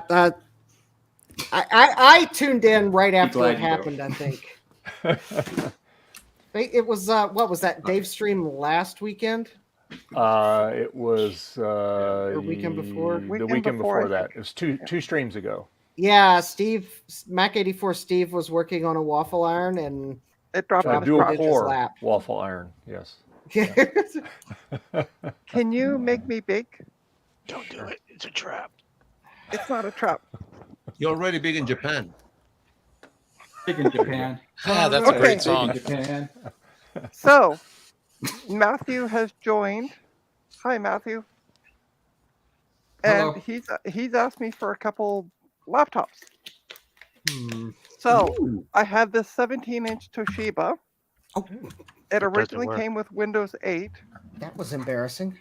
Speaker 7: I tuned in right after
Speaker 2: glad
Speaker 7: it
Speaker 2: you
Speaker 7: happened. I think it was what was that Dave stream last weekend?
Speaker 1: It was
Speaker 7: Or weekend before?
Speaker 1: the
Speaker 3: Weekend
Speaker 1: weekend
Speaker 3: before,
Speaker 1: before
Speaker 3: I
Speaker 1: that. It was two streams ago.
Speaker 7: Yeah, Steve Mac84 Steve was working on a waffle iron and
Speaker 3: It dropped
Speaker 1: A
Speaker 3: on his
Speaker 1: dual
Speaker 3: crotch.
Speaker 1: core
Speaker 7: lap.
Speaker 1: waffle iron. Yes.
Speaker 3: Can you make me bake?
Speaker 4: Don't do it. It's a trap.
Speaker 3: It's not a trap.
Speaker 8: You're already big in Japan.
Speaker 2: Big in Japan.
Speaker 10: Yeah, that's a
Speaker 3: Okay.
Speaker 10: great
Speaker 2: Big in
Speaker 10: song.
Speaker 2: Japan.
Speaker 3: So, Matthew has joined. Hi, Matthew. And
Speaker 2: Hello.
Speaker 3: he's asked me for a couple laptops.
Speaker 8: Hmm.
Speaker 3: So
Speaker 2: Ooh.
Speaker 3: I have this 17-inch Toshiba.
Speaker 7: Oh.
Speaker 3: It originally
Speaker 4: work.
Speaker 3: came with Windows 8,
Speaker 7: That was embarrassing.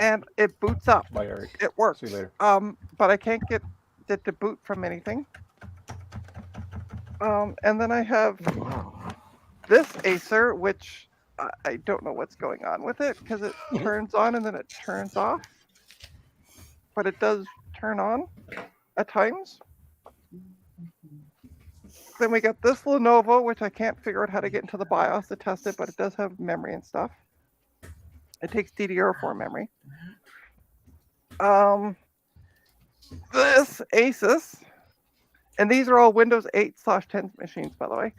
Speaker 3: and it boots up.
Speaker 1: Bye, Eric.
Speaker 3: It works.
Speaker 1: See you later.
Speaker 3: But I can't get it to boot from anything. And then I have this Acer, which I don't know what's going on with it because it turns on and then it turns off. But it does turn on at times. Then we got this Lenovo, which I can't figure out how to get into the BIOS to test it, but it does have memory and stuff. It takes DDR4 memory. This Asus, and these are all Windows 8/10 machines, by the way.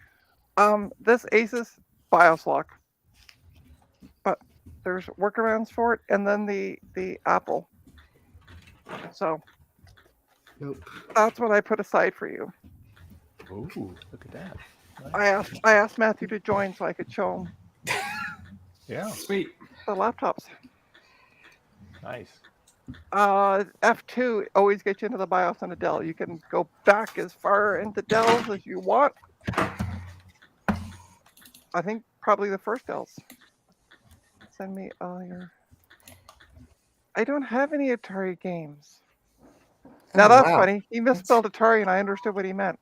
Speaker 3: This Asus BIOS lock, but there's workarounds for it, and then the Apple. So that's what I put aside for you.
Speaker 1: Ooh, look at that.
Speaker 3: I asked Matthew to join so I could show him
Speaker 1: Yeah,
Speaker 2: Sweet.
Speaker 3: the laptops.
Speaker 1: nice.
Speaker 3: F2 always gets you into the BIOS on a Dell. You can go back as far into Dells as you want. I think probably the first Dells. Send me all your. I don't have any Atari games. Now
Speaker 7: Oh,
Speaker 3: that's
Speaker 7: wow.
Speaker 3: funny. He misspelled Atari, and I understood what he meant.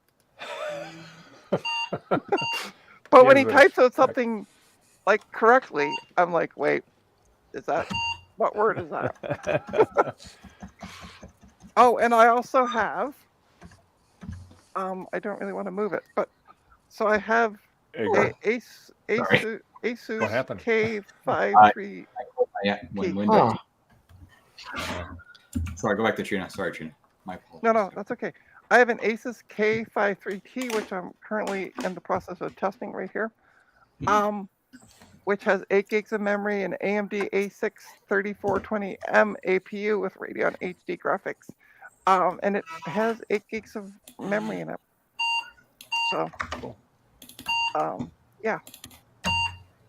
Speaker 3: But when he
Speaker 1: Gives a
Speaker 3: types out
Speaker 1: heck.
Speaker 3: something like correctly, I'm like, wait, is that what word is that? Oh, and I also have. I don't really want to move it, but so I have
Speaker 1: There you go.
Speaker 3: Asus
Speaker 1: What happened?
Speaker 3: K53.
Speaker 2: Yeah, when
Speaker 3: Key.
Speaker 2: Windows.
Speaker 7: Huh.
Speaker 2: Sorry, go back to Trina. Sorry, Trina. My apologies.
Speaker 3: No, that's okay. I have an Asus K53T, which I'm currently in the process of testing right here. Which has 8 gigs of memory and AMD A6 3420M APU with Radeon HD graphics. And it has 8 gigs of memory in it. So, yeah.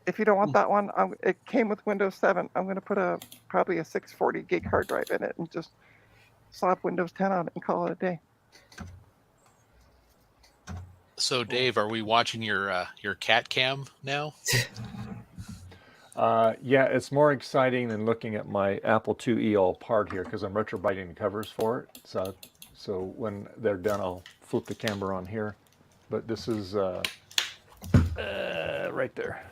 Speaker 3: If you don't want that one, it came with Windows 7. I'm going to put probably a 640 gig hard drive in it and just slap Windows 10 on it and call it a day.
Speaker 10: So, Dave, are we watching your cat cam now?
Speaker 1: Yeah, it's more exciting than looking at my Apple IIe all apart here because I'm retrobinding the covers for it. So when they're done, I'll flip the camera on here. But this is right there.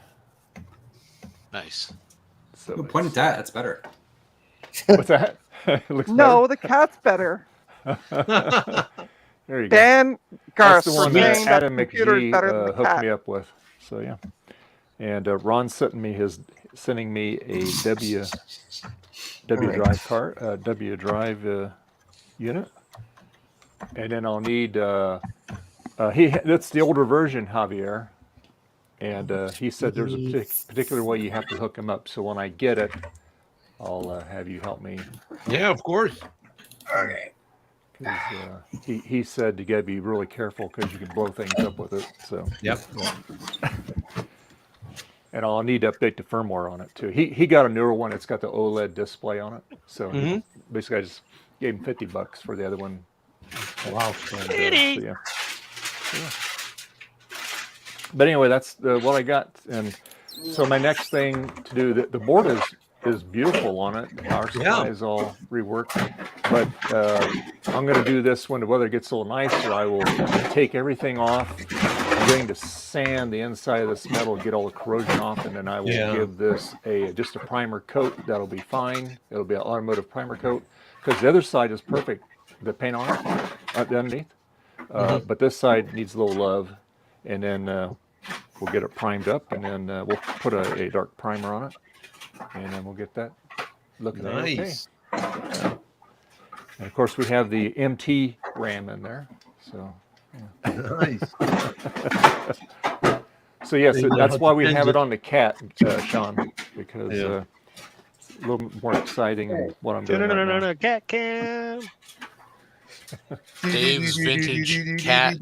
Speaker 10: Nice.
Speaker 1: So
Speaker 2: Good point at that. That's better.
Speaker 1: what's that? It looks
Speaker 3: No, the cat's better.
Speaker 1: better. There you go.
Speaker 3: Dan Garth
Speaker 1: That's the
Speaker 3: for
Speaker 1: one that
Speaker 3: saying that
Speaker 1: Adam
Speaker 3: the computer is better than
Speaker 1: McGee
Speaker 3: the
Speaker 1: hooked
Speaker 3: cat.
Speaker 1: me up with. So yeah. And Ron's sending me a W drive card, W drive unit, and then I'll need that's the older version, Javier, and he said there's a particular way you have to hook him up. So when I get it, I'll have you help me.
Speaker 8: Yeah, of course.
Speaker 7: Okay.
Speaker 1: 'Cause, he said you got to be really careful because you can blow things up with it. So
Speaker 8: Yep.
Speaker 1: and I'll need to update the firmware on it too. He got a newer one. It's got the OLED display on it. So basically, I just gave him $50 for the other one.
Speaker 8: Wow.
Speaker 1: And, so, yeah. But anyway, that's what I got. And so my next thing to do, the board is beautiful on it. The power supply is all reworked. But I'm going to do this when the weather gets a little nicer. I will take everything off. I'm going to sand the inside of this metal, get all the corrosion off, and then I will give this just a primer coat. That'll be fine. It'll be an automotive primer coat because the other side is perfect. The paint on it, underneath. But this side needs a little love, and then we'll get it primed up, and then we'll put a dark primer on it, and then we'll get that looking okay. And of course, we have the MT RAM in there. So,
Speaker 8: Nice.
Speaker 1: so yes, that's why we have it on the cat, Sean, because a little more exciting than what I'm doing right now.
Speaker 4: Cat cam.
Speaker 10: Dave's vintage cat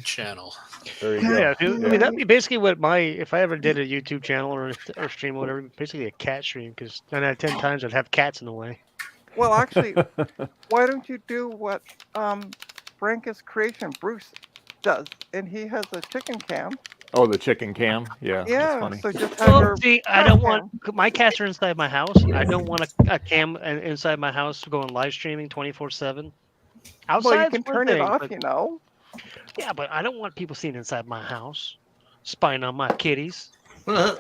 Speaker 10: channel.
Speaker 1: There you go.
Speaker 4: Yeah, I mean that'd be basically what if I ever did a YouTube channel or stream or whatever, basically a cat stream, because 9 out of 10 times I'd have cats in the way.
Speaker 3: Well, actually, why don't you do what Frankus Creation Bruce does? And he has a chicken cam.
Speaker 1: Oh, the chicken cam? Yeah, that's funny.
Speaker 3: So just have your
Speaker 4: See, I don't want my cats are inside my house. I don't want a cam inside my house going live streaming 24/7. Outside,
Speaker 3: well, you can turn it off, you know.
Speaker 4: Yeah, but I don't want people seeing inside my house, spying on my kitties.
Speaker 10: Watching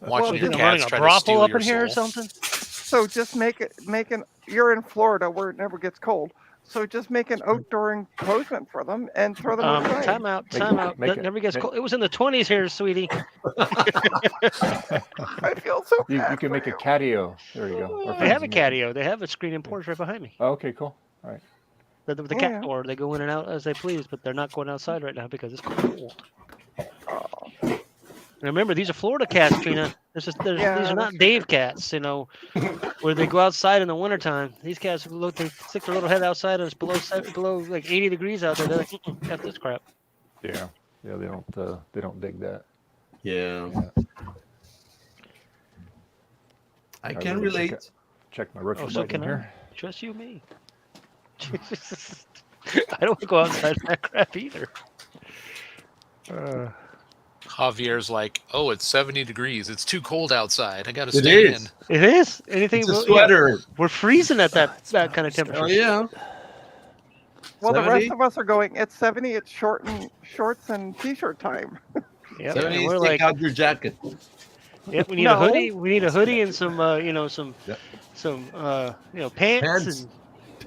Speaker 10: your
Speaker 4: running
Speaker 10: cats
Speaker 4: a
Speaker 10: try to
Speaker 4: brothel
Speaker 10: steal
Speaker 4: up
Speaker 10: your
Speaker 4: in here or
Speaker 10: soul.
Speaker 4: something.
Speaker 3: So just make an. You're in Florida where it never gets cold. So just make an outdoor enclosement for them and throw them outside.
Speaker 4: Time out. That never gets cold. It was in the 20s here, sweetie.
Speaker 3: I feel so bad.
Speaker 1: You can make a catio. There you go.
Speaker 4: They have a catio. They have a screen and porch right behind me.
Speaker 1: Oh, okay, cool. All right.
Speaker 4: The cat door, they go in and out as they please, but they're not going outside right now because it's cold. And remember, these are Florida cats, Trina. These are not Dave cats, where they go outside in the wintertime. These cats they stick their little head outside and it's below like 80 degrees out there. They're like, F this crap.
Speaker 1: Yeah, they don't dig that.
Speaker 8: Yeah. I can relate.
Speaker 1: Check my retro
Speaker 4: So
Speaker 1: button
Speaker 4: can
Speaker 1: here.
Speaker 4: I? Just you, me. I don't want to go outside that crap either.
Speaker 10: Javier's like, oh, it's 70 degrees. It's too cold outside. I got to
Speaker 8: It
Speaker 10: stay
Speaker 8: is.
Speaker 10: in.
Speaker 4: It is. Anything
Speaker 8: It's a sweater.
Speaker 4: we're freezing at that kind of temperature.
Speaker 8: Oh yeah.
Speaker 3: Well, the
Speaker 8: 70?
Speaker 3: rest of us are going. It's 70. It's shorts and t-shirt time.
Speaker 4: Yep.
Speaker 8: 70,
Speaker 4: And we're
Speaker 8: take
Speaker 4: like,
Speaker 8: out your jacket.
Speaker 4: yep, we need a hoodie. We need a hoodie and some, pants and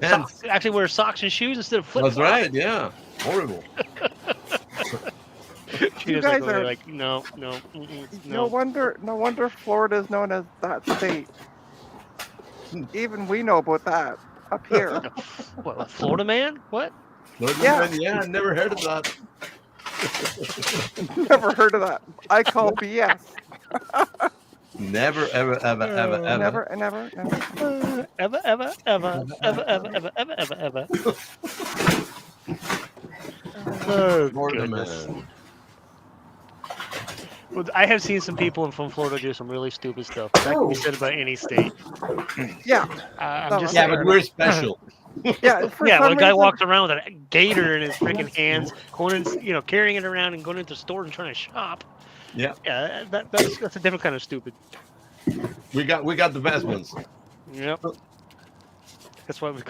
Speaker 8: Pants.
Speaker 4: socks. Actually, wear socks and shoes instead of flip-flops.
Speaker 8: That's right. Yeah. Horrible.
Speaker 3: You guys are
Speaker 4: like, no.
Speaker 3: No wonder Florida is known as that state. Even we know about that up here.
Speaker 4: What, a Florida man? What?
Speaker 3: Yeah.
Speaker 8: I never heard of that.
Speaker 3: Never heard of that. I call BS.
Speaker 8: Never, ever, ever, ever, ever.
Speaker 3: Never.
Speaker 4: Ever. Oh, goodness.
Speaker 8: Man.
Speaker 4: Well, I have seen some people from Florida do some really stupid stuff. That can be said about any state.
Speaker 3: Yeah.
Speaker 4: I'm just
Speaker 8: Yeah,
Speaker 4: saying.
Speaker 8: but we're special.
Speaker 3: Yeah.
Speaker 4: Well, the guy walks around with a gator in his freaking hands, going in, carrying it around and going into stores and trying to shop.
Speaker 8: Yeah.
Speaker 4: Yeah, that's a different kind of stupid.
Speaker 8: We got the best ones.
Speaker 4: Yep. That's why we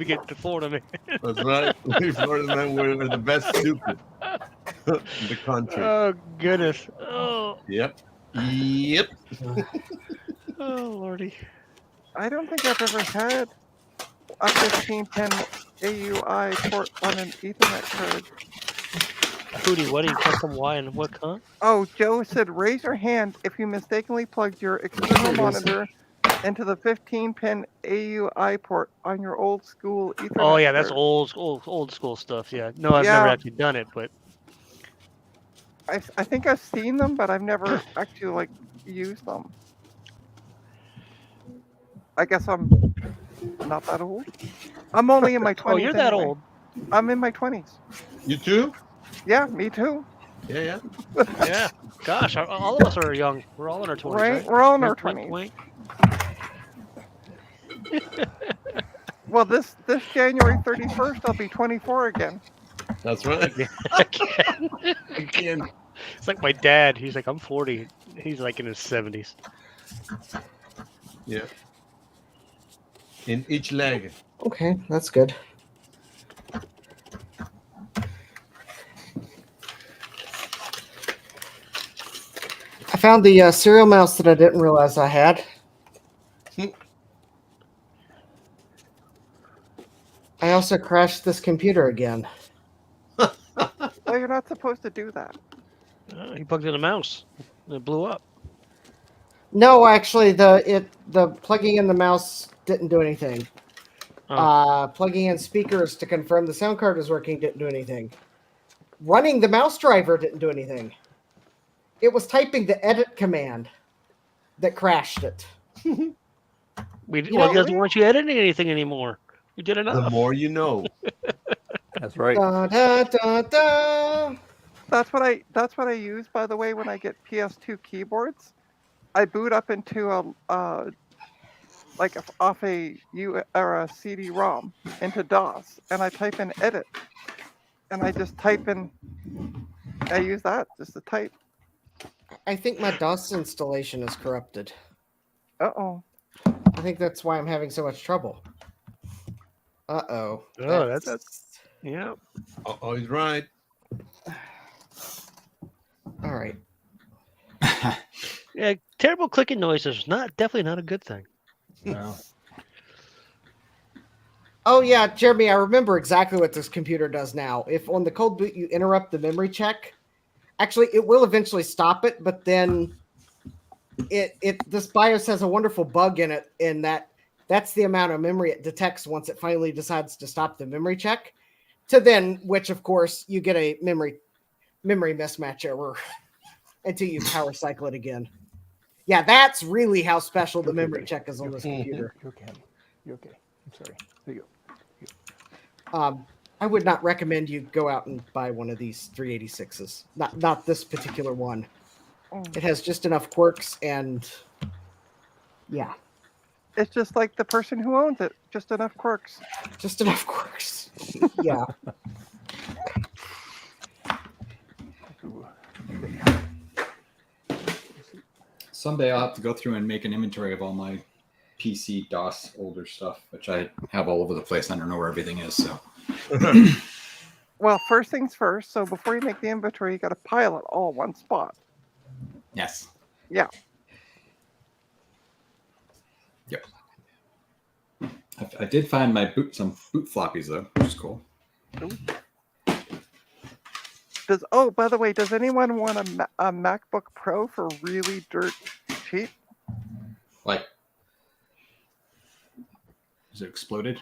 Speaker 4: get the Florida man.
Speaker 8: That's right. We Florida men were the best stupid in the country.
Speaker 4: Oh goodness. Oh.
Speaker 8: Yep.
Speaker 4: Oh lordy.
Speaker 3: I don't think I've ever had a 1510 AUI port on an Ethernet card.
Speaker 4: Hootie, what do you custom Y and what con?
Speaker 3: Oh, Joe said, raise your hand if you mistakenly plugged your external monitor into the 15-pin AUI port on your old school Ethernet.
Speaker 4: Oh yeah, that's
Speaker 3: card.
Speaker 4: old school stuff. Yeah. No, I've never actually done it, but
Speaker 3: I think I've seen them, but I've never actually used them. I guess I'm Not that old. I'm only in my 20s.
Speaker 4: Oh, you're that
Speaker 3: anyway.
Speaker 4: old.
Speaker 3: I'm in my 20s.
Speaker 8: You too?
Speaker 3: Yeah, me too.
Speaker 8: Yeah.
Speaker 4: Yeah. Gosh, all of us are young. We're all in our 20s, right?
Speaker 3: We're all in our
Speaker 4: Wink,
Speaker 3: 20s.
Speaker 4: wink,
Speaker 3: Well, this January 31st, I'll be 24 again.
Speaker 8: That's right.
Speaker 4: wink.
Speaker 8: Again.
Speaker 4: It's like my dad. He's like, I'm 40. He's like in his 70s.
Speaker 8: Yeah. In each leg.
Speaker 7: Okay, that's good. I found the serial mouse that I didn't realize I had. I also crashed this computer again.
Speaker 3: Well, you're not supposed to do that.
Speaker 4: He plugged in a mouse. And it blew up.
Speaker 7: No, actually, the plugging in the mouse didn't do anything. Plugging in speakers to confirm the sound card was working didn't do anything. Running the mouse driver didn't do anything. It was typing the edit command that crashed it.
Speaker 4: He doesn't want you editing anything anymore. You did enough.
Speaker 8: The more you know.
Speaker 1: That's right.
Speaker 7: Da, da, da, da.
Speaker 3: That's what I use, by the way, when I get PS2 keyboards. I boot up into off a CD-ROM into DOS, and I type in edit, and I just type in. I use that just to type.
Speaker 7: I think my DOS installation is corrupted.
Speaker 3: Uh-oh.
Speaker 7: I think that's why I'm having so much trouble. Uh-oh.
Speaker 4: Oh, that's yeah.
Speaker 8: Oh, he's right.
Speaker 7: All right.
Speaker 4: Yeah, terrible clicking noise is definitely not a good thing.
Speaker 1: No.
Speaker 7: Oh yeah, Jeremy, I remember exactly what this computer does now. If on the cold boot you interrupt the memory check, actually it will eventually stop it, but then this BIOS has a wonderful bug in it, in that's the amount of memory it detects once it finally decides to stop the memory check. To then, which of course you get a memory mismatch error until you power cycle it again. Yeah, that's really how special the memory check is on this computer.
Speaker 1: You're okay. You're okay. I'm sorry. There you go.
Speaker 7: I would not recommend you go out and buy one of these 386s. Not this particular one. It has just enough quirks and yeah.
Speaker 3: It's just like the person who owns it. Just enough quirks.
Speaker 7: Just enough quirks. Yeah.
Speaker 2: Someday I'll have to go through and make an inventory of all my PC DOS older stuff, which I have all over the place. I don't know where everything is. So,
Speaker 3: Well, first things first. So before you make the inventory, you got to pile it all in one spot.
Speaker 2: yes.
Speaker 3: Yeah.
Speaker 2: Yep. I did find some boot floppies though, which is cool.
Speaker 3: By the way, does anyone want a MacBook Pro for really dirt cheap?
Speaker 2: Like, is it exploded?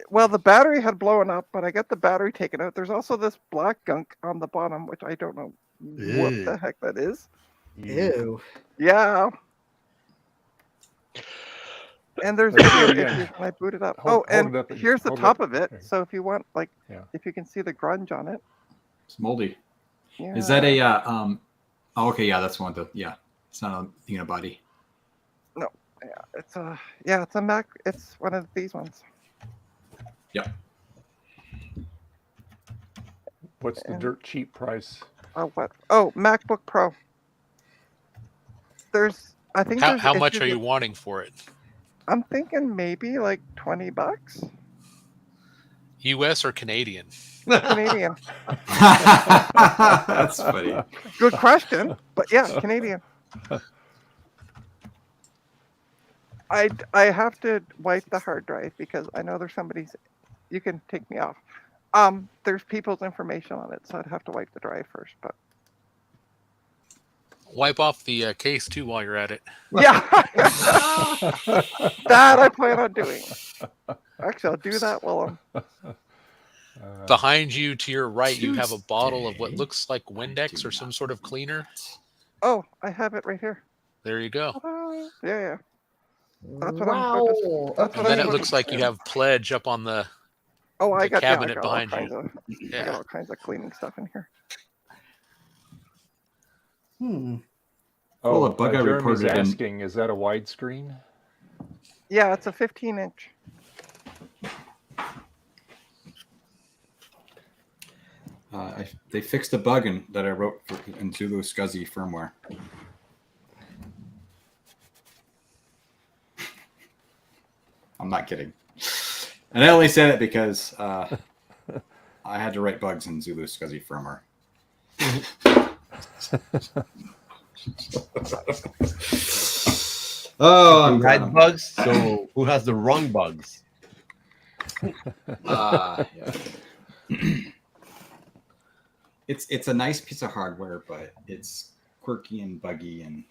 Speaker 3: Well, the battery had blown up, but I got the battery taken out. There's also this black gunk on the bottom, which I don't know what the heck that is.
Speaker 7: Ew.
Speaker 3: Yeah. And there's video issues when I boot it up. Here's the top of it. So if you want, if you can see the grunge on it.
Speaker 2: It's moldy.
Speaker 3: Yeah.
Speaker 2: Is that a oh, okay, yeah, that's one. It's not a unibody.
Speaker 3: No, it's a Mac. It's one of these ones.
Speaker 2: Yep.
Speaker 1: What's the dirt cheap price?
Speaker 3: What? Oh, MacBook Pro. I think.
Speaker 10: How much are you wanting for it?
Speaker 3: I'm thinking maybe like $20.
Speaker 10: U.S. or Canadian?
Speaker 3: Canadian.
Speaker 2: That's funny.
Speaker 3: Good question, but yeah, Canadian. I have to wipe the hard drive because I know there's somebody's. You can take me off. There's people's information on it, so I'd have to wipe the drive first. But
Speaker 10: Wipe off the case too while you're at it.
Speaker 3: yeah, that I plan on doing. Actually, I'll do that while I'm.
Speaker 10: Behind you to your right, you have a bottle of what looks like Windex or some sort of cleaner.
Speaker 3: Oh, I have it right here.
Speaker 10: There you go.
Speaker 3: Yeah. That's what I'm putting. That's
Speaker 10: And
Speaker 3: what
Speaker 10: then
Speaker 3: I'm
Speaker 10: it looks like you
Speaker 3: in.
Speaker 10: have pledge up on the
Speaker 3: Oh, I got
Speaker 10: cabinet
Speaker 3: all
Speaker 10: behind
Speaker 3: kinds
Speaker 10: you.
Speaker 3: of I got all kinds of cleaning stuff in here.
Speaker 2: Well, a bug I
Speaker 1: Jeremy's
Speaker 2: reported in.
Speaker 1: asking, is that a widescreen?
Speaker 3: Yeah, it's a 15-inch.
Speaker 2: They fixed a bug that I wrote in Zulu SCSI firmware. I'm not kidding. And I only said it because I had to write bugs in Zulu SCSI firmware. Oh, I'm
Speaker 8: You had bugs. So who has the wrong bugs?
Speaker 2: Yeah. It's a nice piece of hardware, but it's quirky and buggy and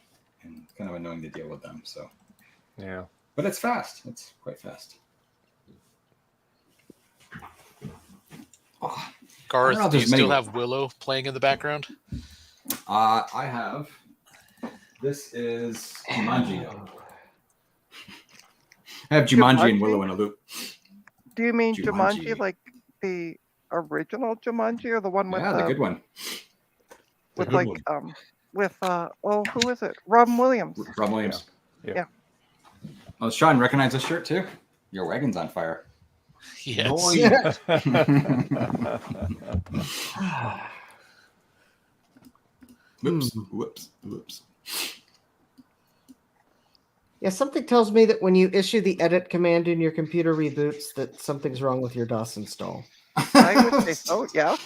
Speaker 2: kind of annoying to deal with them. So
Speaker 1: Yeah.
Speaker 2: but it's fast. It's quite fast. Oh,
Speaker 10: Garth,
Speaker 2: know if
Speaker 10: do you
Speaker 2: there's many-
Speaker 10: still have Willow playing in the background?
Speaker 2: I have. This is Jumanji. I have Jumanji and Willow in a loop.
Speaker 3: Do you mean
Speaker 2: Jumanji.
Speaker 3: Jumanji, like the original Jumanji, or the one with
Speaker 2: Yeah, the good one.
Speaker 3: with
Speaker 8: good
Speaker 3: like
Speaker 8: one.
Speaker 3: who is it? Robin Williams.
Speaker 2: Rob Williams.
Speaker 3: Yeah.
Speaker 2: Oh, Sean, recognize this shirt too? Your wagon's on fire.
Speaker 10: Yes.
Speaker 2: Whoops.
Speaker 7: Yeah, something tells me that when you issue the edit command and your computer reboots, that something's wrong with your DOS install.
Speaker 3: I would say so. Yeah.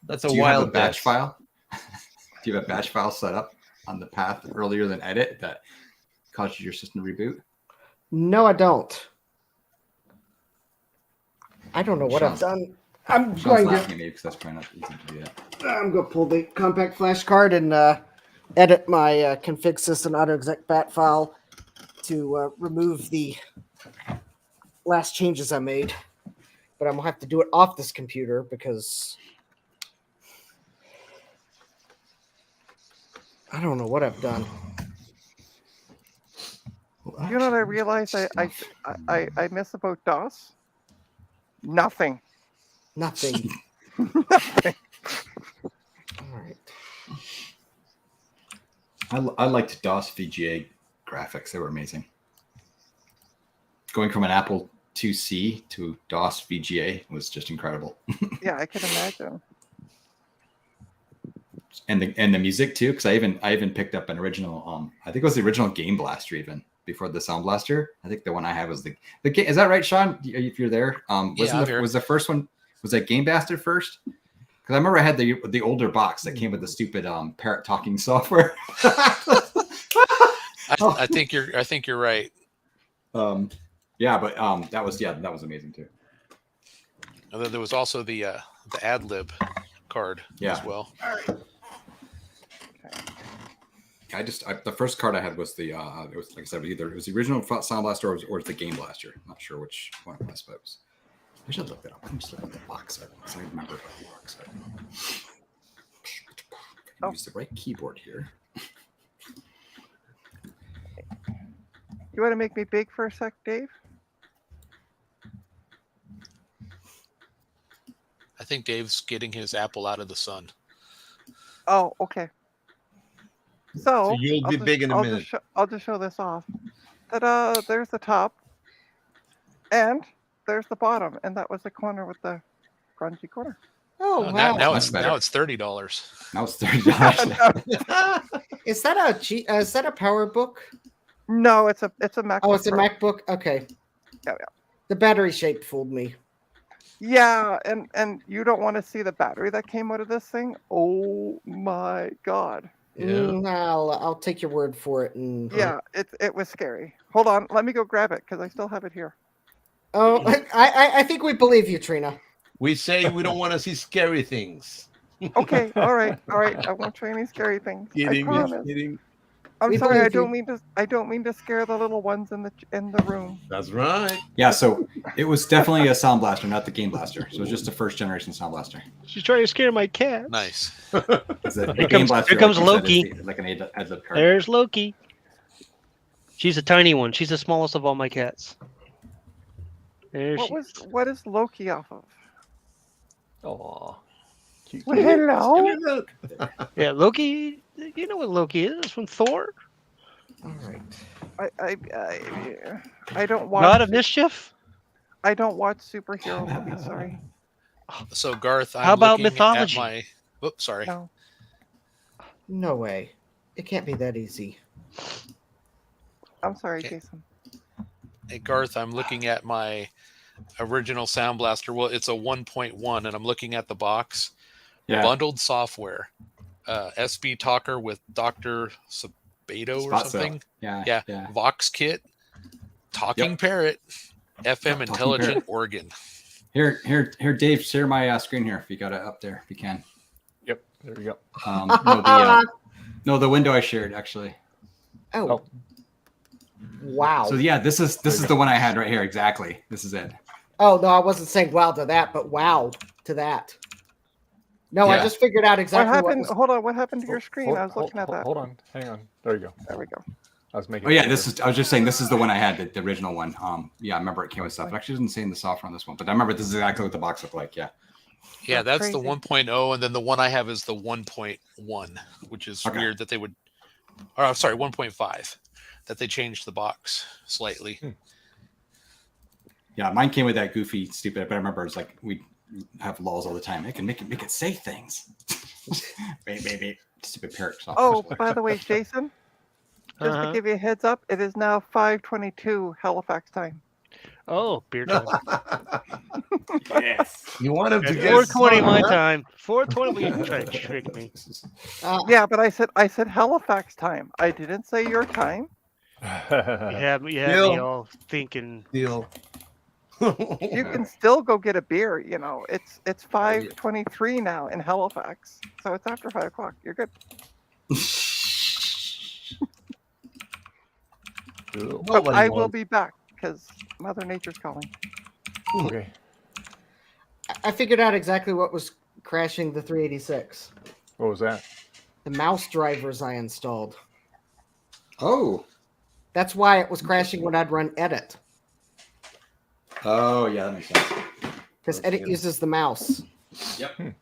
Speaker 8: That's a
Speaker 2: Do you have a
Speaker 8: wild
Speaker 2: batch
Speaker 8: guess.
Speaker 2: file? Do you have a batch file set up on the path earlier than edit that causes your system to reboot?
Speaker 7: No, I don't. I don't know what I've
Speaker 2: Sean's-
Speaker 7: done. I'm
Speaker 2: Sean's
Speaker 7: going
Speaker 2: laughing
Speaker 7: to.
Speaker 2: at me because that's probably not easy to do that.
Speaker 7: I'm going to pull the compact flash card and edit my config system auto exec bat file to remove the last changes I made. But I'm going to have to do it off this computer because I don't know what I've done.
Speaker 3: You know what I realized I miss about DOS? Nothing.
Speaker 7: Nothing.
Speaker 3: Nothing.
Speaker 7: All right.
Speaker 2: I liked DOS VGA graphics. They were amazing. Going from an Apple IIc to DOS VGA was just incredible.
Speaker 3: Yeah, I can imagine.
Speaker 2: And the music too, because I even picked up an original. I think it was the original Game Blaster even before the Sound Blaster. I think the one I have was the game. Is that right, Sean? If you're there,
Speaker 10: I'm here.
Speaker 2: was the first one? Was that Game Blaster first? Because I remember I had the older box that came with the stupid parrot talking software.
Speaker 10: I think you're right.
Speaker 2: Yeah, but that was amazing too.
Speaker 10: And then there was also the ad lib card
Speaker 2: Yeah.
Speaker 10: as well.
Speaker 2: The first card I had was the it was, like I said, either it was the original Sound Blaster or it was the Game Blaster. I'm not sure which one it was, but I should look that up. I'm just looking at the box set because I remember about the box set. Use the right keyboard here.
Speaker 3: You want to make me big for a sec, Dave?
Speaker 10: I think Dave's getting his apple out of the sun.
Speaker 3: Oh, okay. So
Speaker 8: you'll be big in a minute.
Speaker 3: I'll just show this off. Ta-da! There's the top, and there's the bottom, and that was the corner with the grungy corner.
Speaker 7: Oh, wow.
Speaker 10: Now
Speaker 2: That's
Speaker 10: it's
Speaker 2: better.
Speaker 10: $30.
Speaker 2: Now it's $30.
Speaker 7: Is that a power book?
Speaker 3: No, it's a MacBook.
Speaker 7: Oh, it's a
Speaker 3: Pro.
Speaker 7: MacBook. Okay.
Speaker 3: Yeah.
Speaker 7: The battery shape fooled me.
Speaker 3: Yeah, and you don't want to see the battery that came out of this thing. Oh my god.
Speaker 7: I'll take your word for it. And
Speaker 3: Yeah, it was scary. Hold on, let me go grab it because I still have it here.
Speaker 7: Oh, I think we believe you, Trina.
Speaker 8: We say we don't want to see scary things.
Speaker 3: Okay, all right. I won't show any scary things. I promise.
Speaker 8: Kidding.
Speaker 3: I'm
Speaker 7: We
Speaker 3: sorry.
Speaker 7: believe
Speaker 3: I don't mean to scare the little ones in the room.
Speaker 8: That's right.
Speaker 2: Yeah, so it was definitely a Sound Blaster, not the Game Blaster. So it was just a first generation Sound Blaster.
Speaker 4: She's trying to scare my cat.
Speaker 10: Nice.
Speaker 2: The
Speaker 4: Here
Speaker 2: Game
Speaker 4: comes
Speaker 2: Blaster,
Speaker 4: Loki.
Speaker 2: like you said, is like an ad-lib card.
Speaker 4: There's Loki. She's a tiny one. She's the smallest of all my cats. There she is.
Speaker 3: What is Loki off of?
Speaker 1: Aw. Cute,
Speaker 3: Well,
Speaker 1: cute.
Speaker 3: hello.
Speaker 4: Yeah, Loki. You know what Loki is from Thor?
Speaker 7: All right.
Speaker 3: I don't watch.
Speaker 4: God of Mischief.
Speaker 3: I don't watch superhero movies. Sorry.
Speaker 10: So Garth, I'm
Speaker 4: How about
Speaker 10: looking
Speaker 4: mythology?
Speaker 10: at my. Oops, sorry.
Speaker 3: No.
Speaker 7: No way. It can't be that easy.
Speaker 3: I'm sorry,
Speaker 10: Okay.
Speaker 3: Jason.
Speaker 10: Hey Garth, I'm looking at my original Sound Blaster. Well, it's a 1.1, and I'm looking at the box.
Speaker 2: Yeah.
Speaker 10: Bundled software, SB Talker with Dr. Sabato or
Speaker 2: Spot
Speaker 10: something.
Speaker 2: cell.
Speaker 10: Yeah.
Speaker 2: Yeah.
Speaker 10: Vox Kit, Talking
Speaker 2: Yep.
Speaker 10: Parrot, FM
Speaker 2: Talking
Speaker 10: Intelligent
Speaker 2: Parrot.
Speaker 10: Organ.
Speaker 2: Here, Dave, share my screen here if you got it up there, if you can.
Speaker 1: Yep, there you go.
Speaker 2: No, the window I shared actually.
Speaker 7: Oh. Wow.
Speaker 2: So yeah, this is the one I had right here. Exactly. This is it.
Speaker 7: Oh, no, I wasn't saying wow to that, but wow to that. No, I
Speaker 2: Yeah.
Speaker 7: just figured out exactly
Speaker 3: What
Speaker 7: what
Speaker 3: happened?
Speaker 7: was...
Speaker 3: Hold on. What happened to your screen?
Speaker 1: Hold-
Speaker 3: I was looking at that.
Speaker 1: Hold on, hang on. There you go.
Speaker 3: There we go.
Speaker 1: I was making.
Speaker 2: Oh yeah,
Speaker 1: sure.
Speaker 2: I was just saying this is the one I had, the original one. Yeah, I remember it came with stuff. It actually doesn't say in the software on this one, but I remember this is exactly what the box looked like. Yeah.
Speaker 10: Yeah, that's the
Speaker 3: crazy.
Speaker 10: 1.0, and then the one I have is the 1.1, which is
Speaker 2: Okay.
Speaker 10: weird that they would. Or I'm sorry, 1.5, that they changed the box slightly.
Speaker 2: Yeah, mine came with that goofy, stupid. But I remember it's like we have laws all the time. It can make it say things. Maybe stupid parrot stuff.
Speaker 3: Oh, by the way, Jason, just
Speaker 4: Uh-huh.
Speaker 3: to give you a heads up, it is now 5:22 Halifax time.
Speaker 4: Oh, beer time.
Speaker 8: Yes. You want him to
Speaker 4: At
Speaker 8: get
Speaker 4: 4:20 my
Speaker 8: smart, huh?
Speaker 4: time. 4:20. You try to trick me.
Speaker 3: Yeah, but I said Halifax time. I didn't say your time.
Speaker 4: You have me
Speaker 8: Deal.
Speaker 4: all thinking.
Speaker 8: Deal.
Speaker 3: You can still go get a beer. You know, it's 5:23 now in Halifax, so it's after 5 o'clock. You're good.
Speaker 1: Cool.
Speaker 3: But
Speaker 8: Nobody
Speaker 3: I will
Speaker 8: wants-
Speaker 3: be back because Mother Nature's calling.
Speaker 1: Okay.
Speaker 7: I figured out exactly what was crashing the 386.
Speaker 1: What was that?
Speaker 7: The mouse drivers I installed.
Speaker 2: Oh.
Speaker 7: That's why it was crashing when I'd run edit.
Speaker 2: Oh yeah, that makes sense.
Speaker 7: Because edit uses the mouse.
Speaker 2: Yep.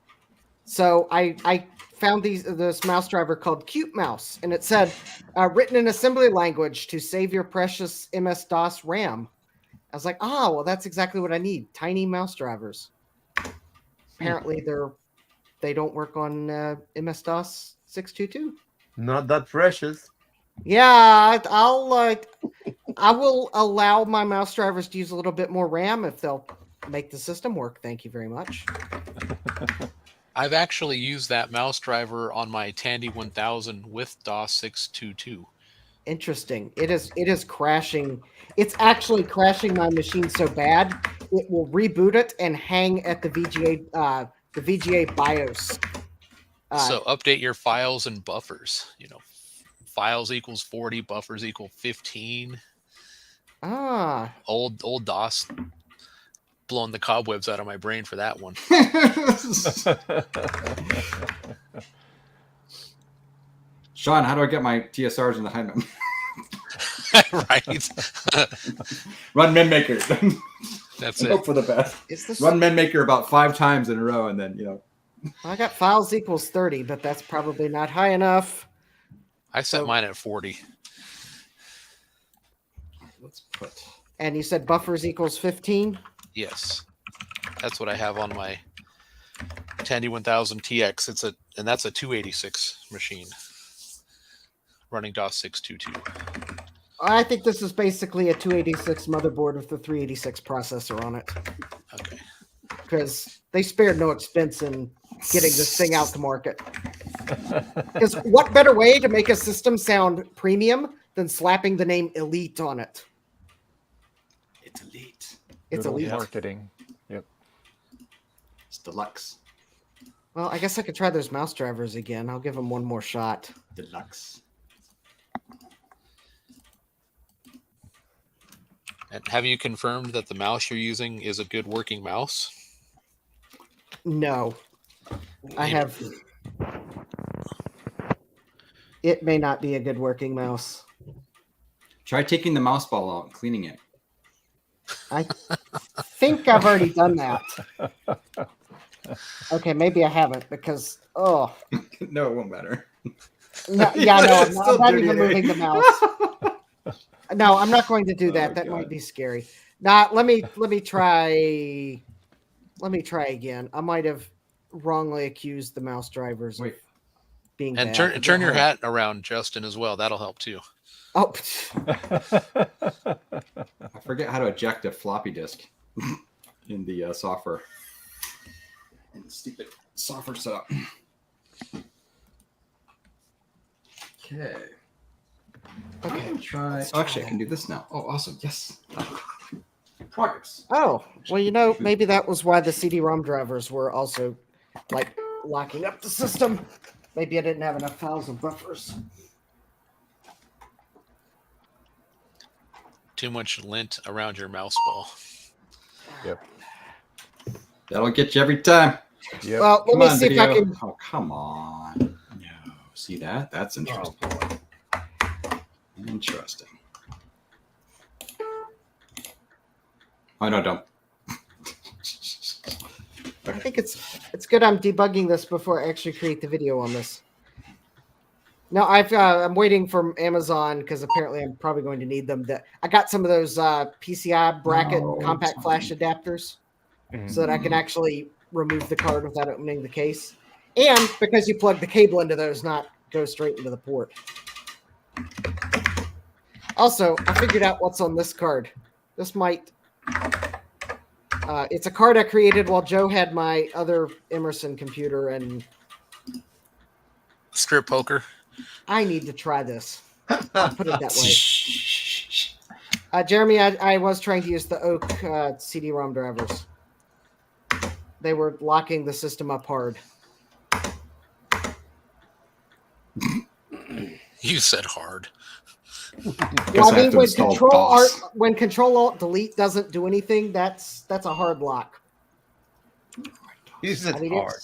Speaker 7: So I found this mouse driver called Cute Mouse, and it said, written in assembly language to save your precious MS-DOS RAM. I was like, well, that's exactly what I need. Tiny mouse drivers. Apparently, they don't work on MS-DOS 622.
Speaker 8: Not that precious.
Speaker 7: Yeah, I will allow my mouse drivers to use a little bit more RAM if they'll make the system work. Thank you very much.
Speaker 10: I've actually used that mouse driver on my Tandy 1000 with DOS 622.
Speaker 7: Interesting. It is crashing. It's actually crashing my machine so bad it will reboot it and hang at the VGA BIOS.
Speaker 10: So update your files and buffers. You know, files equals 40, buffers equal 15. Old DOS blowing the cobwebs out of my brain for that one.
Speaker 2: Sean, how do I get my TSRs in the high mem?
Speaker 10: Right.
Speaker 2: Run MemMaker.
Speaker 10: That's
Speaker 2: Hope
Speaker 10: it.
Speaker 2: for the best.
Speaker 7: Is this?
Speaker 2: Run MemMaker about 5 times in a row, and then
Speaker 7: I got files equals 30, but that's probably not high enough.
Speaker 10: I set mine at 40.
Speaker 2: Let's put.
Speaker 7: And you said buffers equals 15.
Speaker 10: Yes. That's what I have on my Tandy 1000 TX. And that's a 286 machine running DOS 622.
Speaker 7: I think this is basically a 286 motherboard with a 386 processor on it.
Speaker 10: Okay.
Speaker 7: Because they spared no expense in getting this thing out to market. Because what better way to make a system sound premium than slapping the name Elite on it?
Speaker 2: It's elite.
Speaker 7: It's
Speaker 1: Good old
Speaker 7: Elite.
Speaker 1: marketing. Yep.
Speaker 2: It's deluxe.
Speaker 7: Well, I guess I could try those mouse drivers again. I'll give them one more shot.
Speaker 2: Deluxe.
Speaker 10: And have you confirmed that the mouse you're using is a good working mouse?
Speaker 7: No. I have... It may not be a good working mouse.
Speaker 2: Try taking the mouse ball out and cleaning it.
Speaker 7: I think I've already done that. Okay, maybe I haven't because
Speaker 2: No, it won't matter.
Speaker 7: no, yeah, no,
Speaker 2: It's
Speaker 7: I'm
Speaker 2: still
Speaker 7: not
Speaker 2: dirty
Speaker 7: even
Speaker 2: anyway.
Speaker 7: moving the mouse. No, I'm not going to do that.
Speaker 2: Oh,
Speaker 7: That
Speaker 2: God.
Speaker 7: might be scary. Nah, let me try. Let me try again. I might have wrongly accused the mouse drivers of
Speaker 2: Wait.
Speaker 7: being
Speaker 10: And
Speaker 7: bad.
Speaker 10: turn your hat around, Justin, as well. That'll help too.
Speaker 7: Oh,
Speaker 2: I forget how to eject a floppy disk in the software. And stupid software setup. Okay.
Speaker 7: okay.
Speaker 2: Try. Oh, actually, I can do this now. Oh, awesome! Yes. Progress.
Speaker 7: Oh, well, maybe that was why the CD-ROM drivers were also like locking up the system. Maybe I didn't have enough files and buffers.
Speaker 10: Too much lint around your mouse ball.
Speaker 1: Yep.
Speaker 2: That'll get you every time.
Speaker 1: Yep.
Speaker 7: Well, let
Speaker 2: Come
Speaker 7: me
Speaker 2: on,
Speaker 7: see
Speaker 2: video.
Speaker 7: if I can.
Speaker 2: Oh, come on. No. See that? That's interesting. Interesting. Oh, no, don't.
Speaker 7: I think it's good. I'm debugging this before I actually create the video on this. No, I'm waiting for Amazon because apparently I'm probably going to need them. I got some of those PCI bracket compact flash adapters so that I can actually remove the card without opening the case, and because you plug the cable into those, not go straight into the port. Also, I figured out what's on this card. This might. It's a card I created while Joe had my other Emerson computer, and
Speaker 10: Strip poker.
Speaker 7: I need to try this. I'll put it that way. Jeremy, I was trying to use the Oak CD-ROM drivers. They were locking the system up hard.
Speaker 10: You said hard.
Speaker 7: Well, I mean, when Control Alt Delete doesn't do anything, that's a hard lock.
Speaker 8: You said hard.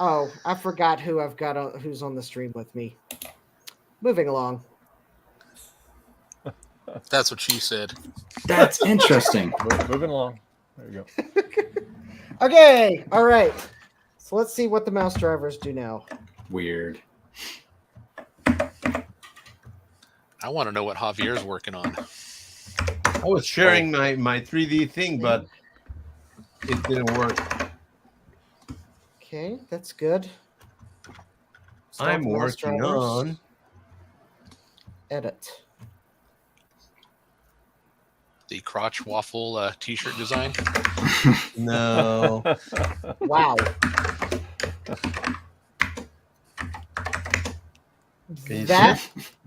Speaker 7: Oh, I forgot who I've got who's on the stream with me. Moving along.
Speaker 10: That's what she said.
Speaker 2: That's interesting.
Speaker 1: Moving along. There you go.
Speaker 7: Okay, all right. So let's see what the mouse drivers do now.
Speaker 2: Weird.
Speaker 10: I want to know what Javier's working on.
Speaker 8: I was sharing my 3D thing, but it didn't work.
Speaker 7: Okay, that's good. Start
Speaker 8: I'm
Speaker 7: the mouse
Speaker 8: working
Speaker 7: drivers.
Speaker 8: on.
Speaker 7: Edit.
Speaker 10: The crotch waffle t-shirt design.
Speaker 8: No.
Speaker 7: Wow. That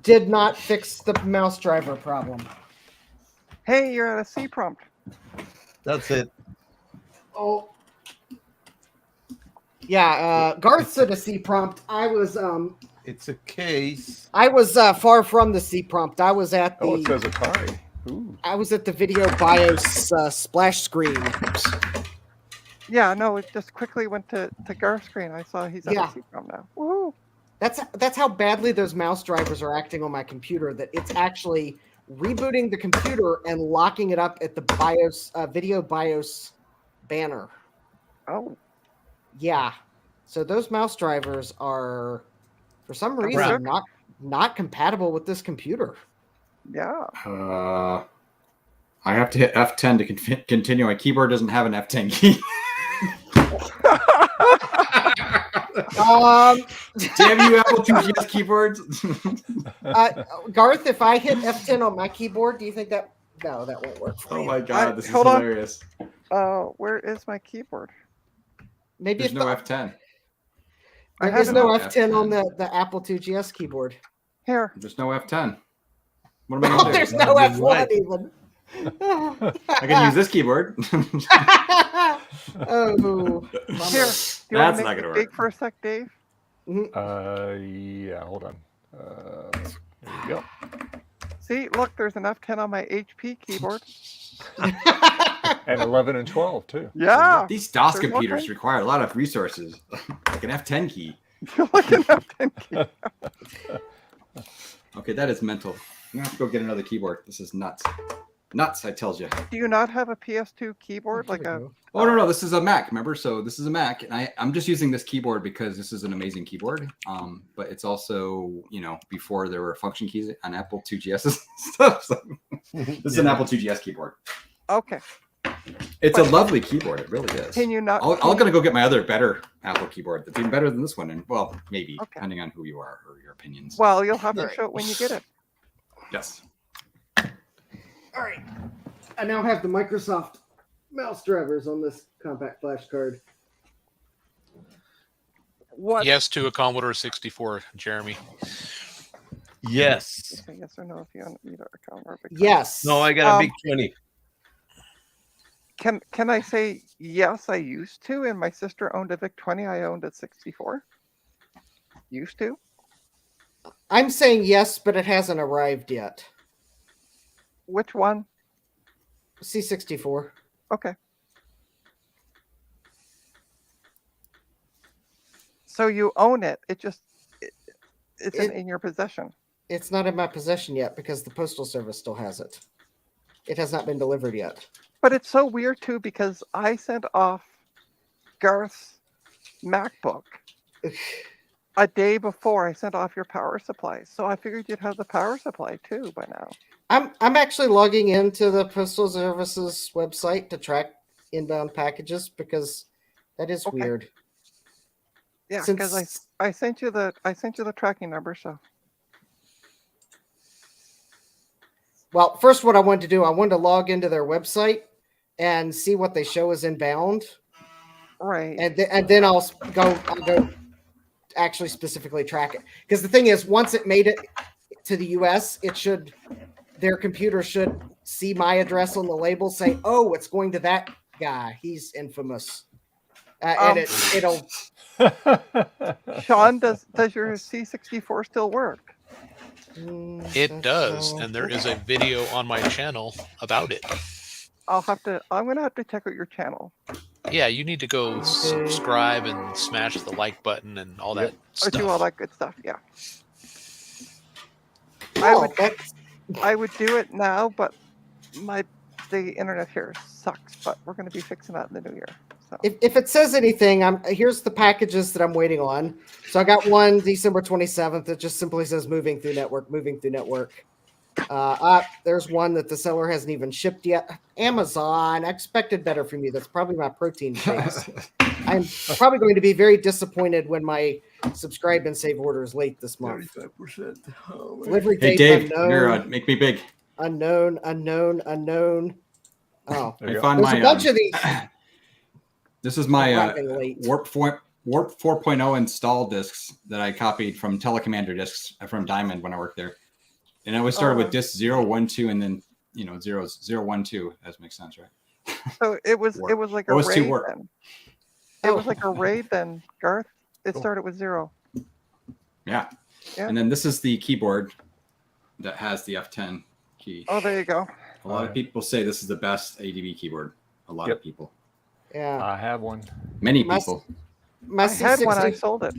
Speaker 7: did not fix the mouse driver problem.
Speaker 3: Hey, you're at a C prompt.
Speaker 8: That's it.
Speaker 7: Oh. Yeah, Garth said a C prompt. I was
Speaker 8: It's a case.
Speaker 7: I was far from the C prompt. I was at the
Speaker 1: Oh, it says Atari. Ooh.
Speaker 7: I was at the video BIOS splash screen.
Speaker 3: Yeah, no, it just quickly went to Garth's screen. I saw he's at
Speaker 7: Yeah.
Speaker 3: a C prompt now. Woo!
Speaker 7: That's how badly those mouse drivers are acting on my computer, that it's actually rebooting the computer and locking it up at the BIOS video BIOS banner.
Speaker 3: Oh,
Speaker 7: Yeah. So those mouse drivers are, for some
Speaker 3: Right.
Speaker 7: reason, not compatible with this computer.
Speaker 3: yeah.
Speaker 2: I have to hit F10 to continue. My keyboard doesn't have an F10 key. Damn you, Apple IIgs keyboards.
Speaker 7: Garth, if I hit F10 on my keyboard, do you think that? No, that won't work for
Speaker 2: Oh
Speaker 7: me.
Speaker 2: my god, this is
Speaker 3: hold on.
Speaker 2: hilarious.
Speaker 3: Where is my keyboard?
Speaker 7: Maybe
Speaker 2: There's
Speaker 7: if
Speaker 2: no F10.
Speaker 7: there's
Speaker 3: have
Speaker 7: no
Speaker 2: an
Speaker 7: F10 on the Apple IIgs keyboard.
Speaker 3: Here.
Speaker 2: There's no F10. What am I
Speaker 7: Oh,
Speaker 2: gonna do?
Speaker 7: there's no
Speaker 8: You're
Speaker 7: F1
Speaker 8: right.
Speaker 7: even.
Speaker 2: I can use this keyboard.
Speaker 7: Oh,
Speaker 3: Here. Do you
Speaker 2: That's
Speaker 3: want to
Speaker 2: not
Speaker 3: make
Speaker 2: gonna
Speaker 3: it
Speaker 2: work.
Speaker 3: big for a sec, Dave?
Speaker 1: Yeah, hold on. There you go.
Speaker 3: See, look, there's an F10 on my HP keyboard.
Speaker 1: And 11 and 12 too.
Speaker 3: Yeah.
Speaker 2: These DOS
Speaker 3: There's one
Speaker 2: computers
Speaker 3: thing.
Speaker 2: require a lot of resources, like an F10 key.
Speaker 3: You're like an F10 keyboard.
Speaker 2: Okay, that is mental. I'm gonna have to go get another keyboard. This is nuts. Nuts, I tells you.
Speaker 3: Do you not have a PS2 keyboard? Like a
Speaker 2: Oh no, this is a Mac. Remember, so this is a Mac, and I'm just using this keyboard because this is an amazing keyboard. But it's also, before there were function keys on Apple 2GS and stuff. So this is an Apple 2GS keyboard.
Speaker 3: Okay.
Speaker 2: It's a lovely keyboard. It really is.
Speaker 3: Can you not?
Speaker 2: I'm gonna go get my other better Apple keyboard that's even better than this one, and well, maybe depending on who you are or your opinions.
Speaker 3: Well, you'll have to show it when you get it.
Speaker 2: Yes.
Speaker 7: All right. I now have the Microsoft mouse drivers on this compact flash card.
Speaker 3: What?
Speaker 10: Yes to a Commodore 64, Jeremy.
Speaker 8: Yes.
Speaker 3: Say yes or no if you need a account or a big
Speaker 7: Yes.
Speaker 8: No, I got a big 20.
Speaker 3: Can I say yes? I used to, and my sister owned a VIC 20. I owned a 64. Used to.
Speaker 7: I'm saying yes, but it hasn't arrived yet.
Speaker 3: Which one?
Speaker 7: C64.
Speaker 3: Okay. So you own it. It's in your possession.
Speaker 7: It's not in my possession yet because the Postal Service still has it. It has not been delivered yet.
Speaker 3: But it's so weird too because I sent off Garth's MacBook a day before I sent off your power supply. So I figured you'd have the power supply too by now.
Speaker 7: I'm actually logging into the Postal Service's website to track inbound packages because that is weird.
Speaker 3: Yeah, because I sent you the tracking number. So
Speaker 7: well, first what I wanted to do, I wanted to log into their website and see what they show as inbound.
Speaker 3: Right.
Speaker 7: And then I'll go actually specifically track it. Because the thing is, once it made it to the US, their computer should see my address on the label, say, "Oh, it's going to that guy. He's infamous," and it'll.
Speaker 3: Sean, does your C64 still work?
Speaker 10: It does, and there is a video on my channel about it.
Speaker 3: I'm gonna have to check out your channel.
Speaker 10: Yeah, you need to go subscribe and smash the like button and all that
Speaker 3: Or
Speaker 10: stuff.
Speaker 3: do all that good stuff. Yeah.
Speaker 7: Oh,
Speaker 3: I would do it now, but the internet here sucks. But we're going to be fixing that in the new year. So.
Speaker 7: If it says anything, here's the packages that I'm waiting on. So I got one December 27th that just simply says moving through network. There's one that the seller hasn't even shipped yet. Amazon, I expected better from you. That's probably my protein shakes. I'm probably going to be very disappointed when my subscribe and save order is late this month.
Speaker 8: 35%. Oh,
Speaker 7: Delivery
Speaker 2: Hey,
Speaker 7: date
Speaker 2: Dave,
Speaker 7: unknown.
Speaker 2: you're make me big.
Speaker 7: Unknown. Oh,
Speaker 2: I found
Speaker 7: there's
Speaker 2: my
Speaker 7: a bunch of these.
Speaker 2: This is my
Speaker 7: arriving late.
Speaker 2: Warp 4.0 install discs that I copied from Telecommander discs from Diamond when I worked there. And I always started with disc 0, 1, 2, and then 0, 0, 1, 2. That makes sense, right?
Speaker 3: So it was like a
Speaker 2: OS2
Speaker 3: raid
Speaker 2: warp.
Speaker 3: then. It was like a raid then, Garth. It started with 0.
Speaker 2: Yeah. And then this is the keyboard that has the F10 key.
Speaker 3: Oh, there you go.
Speaker 2: A lot of people say this is the best ADB keyboard. A lot of people.
Speaker 7: Yeah.
Speaker 1: I have one.
Speaker 2: Many people.
Speaker 7: My
Speaker 3: I had one. I
Speaker 7: C60
Speaker 3: sold it.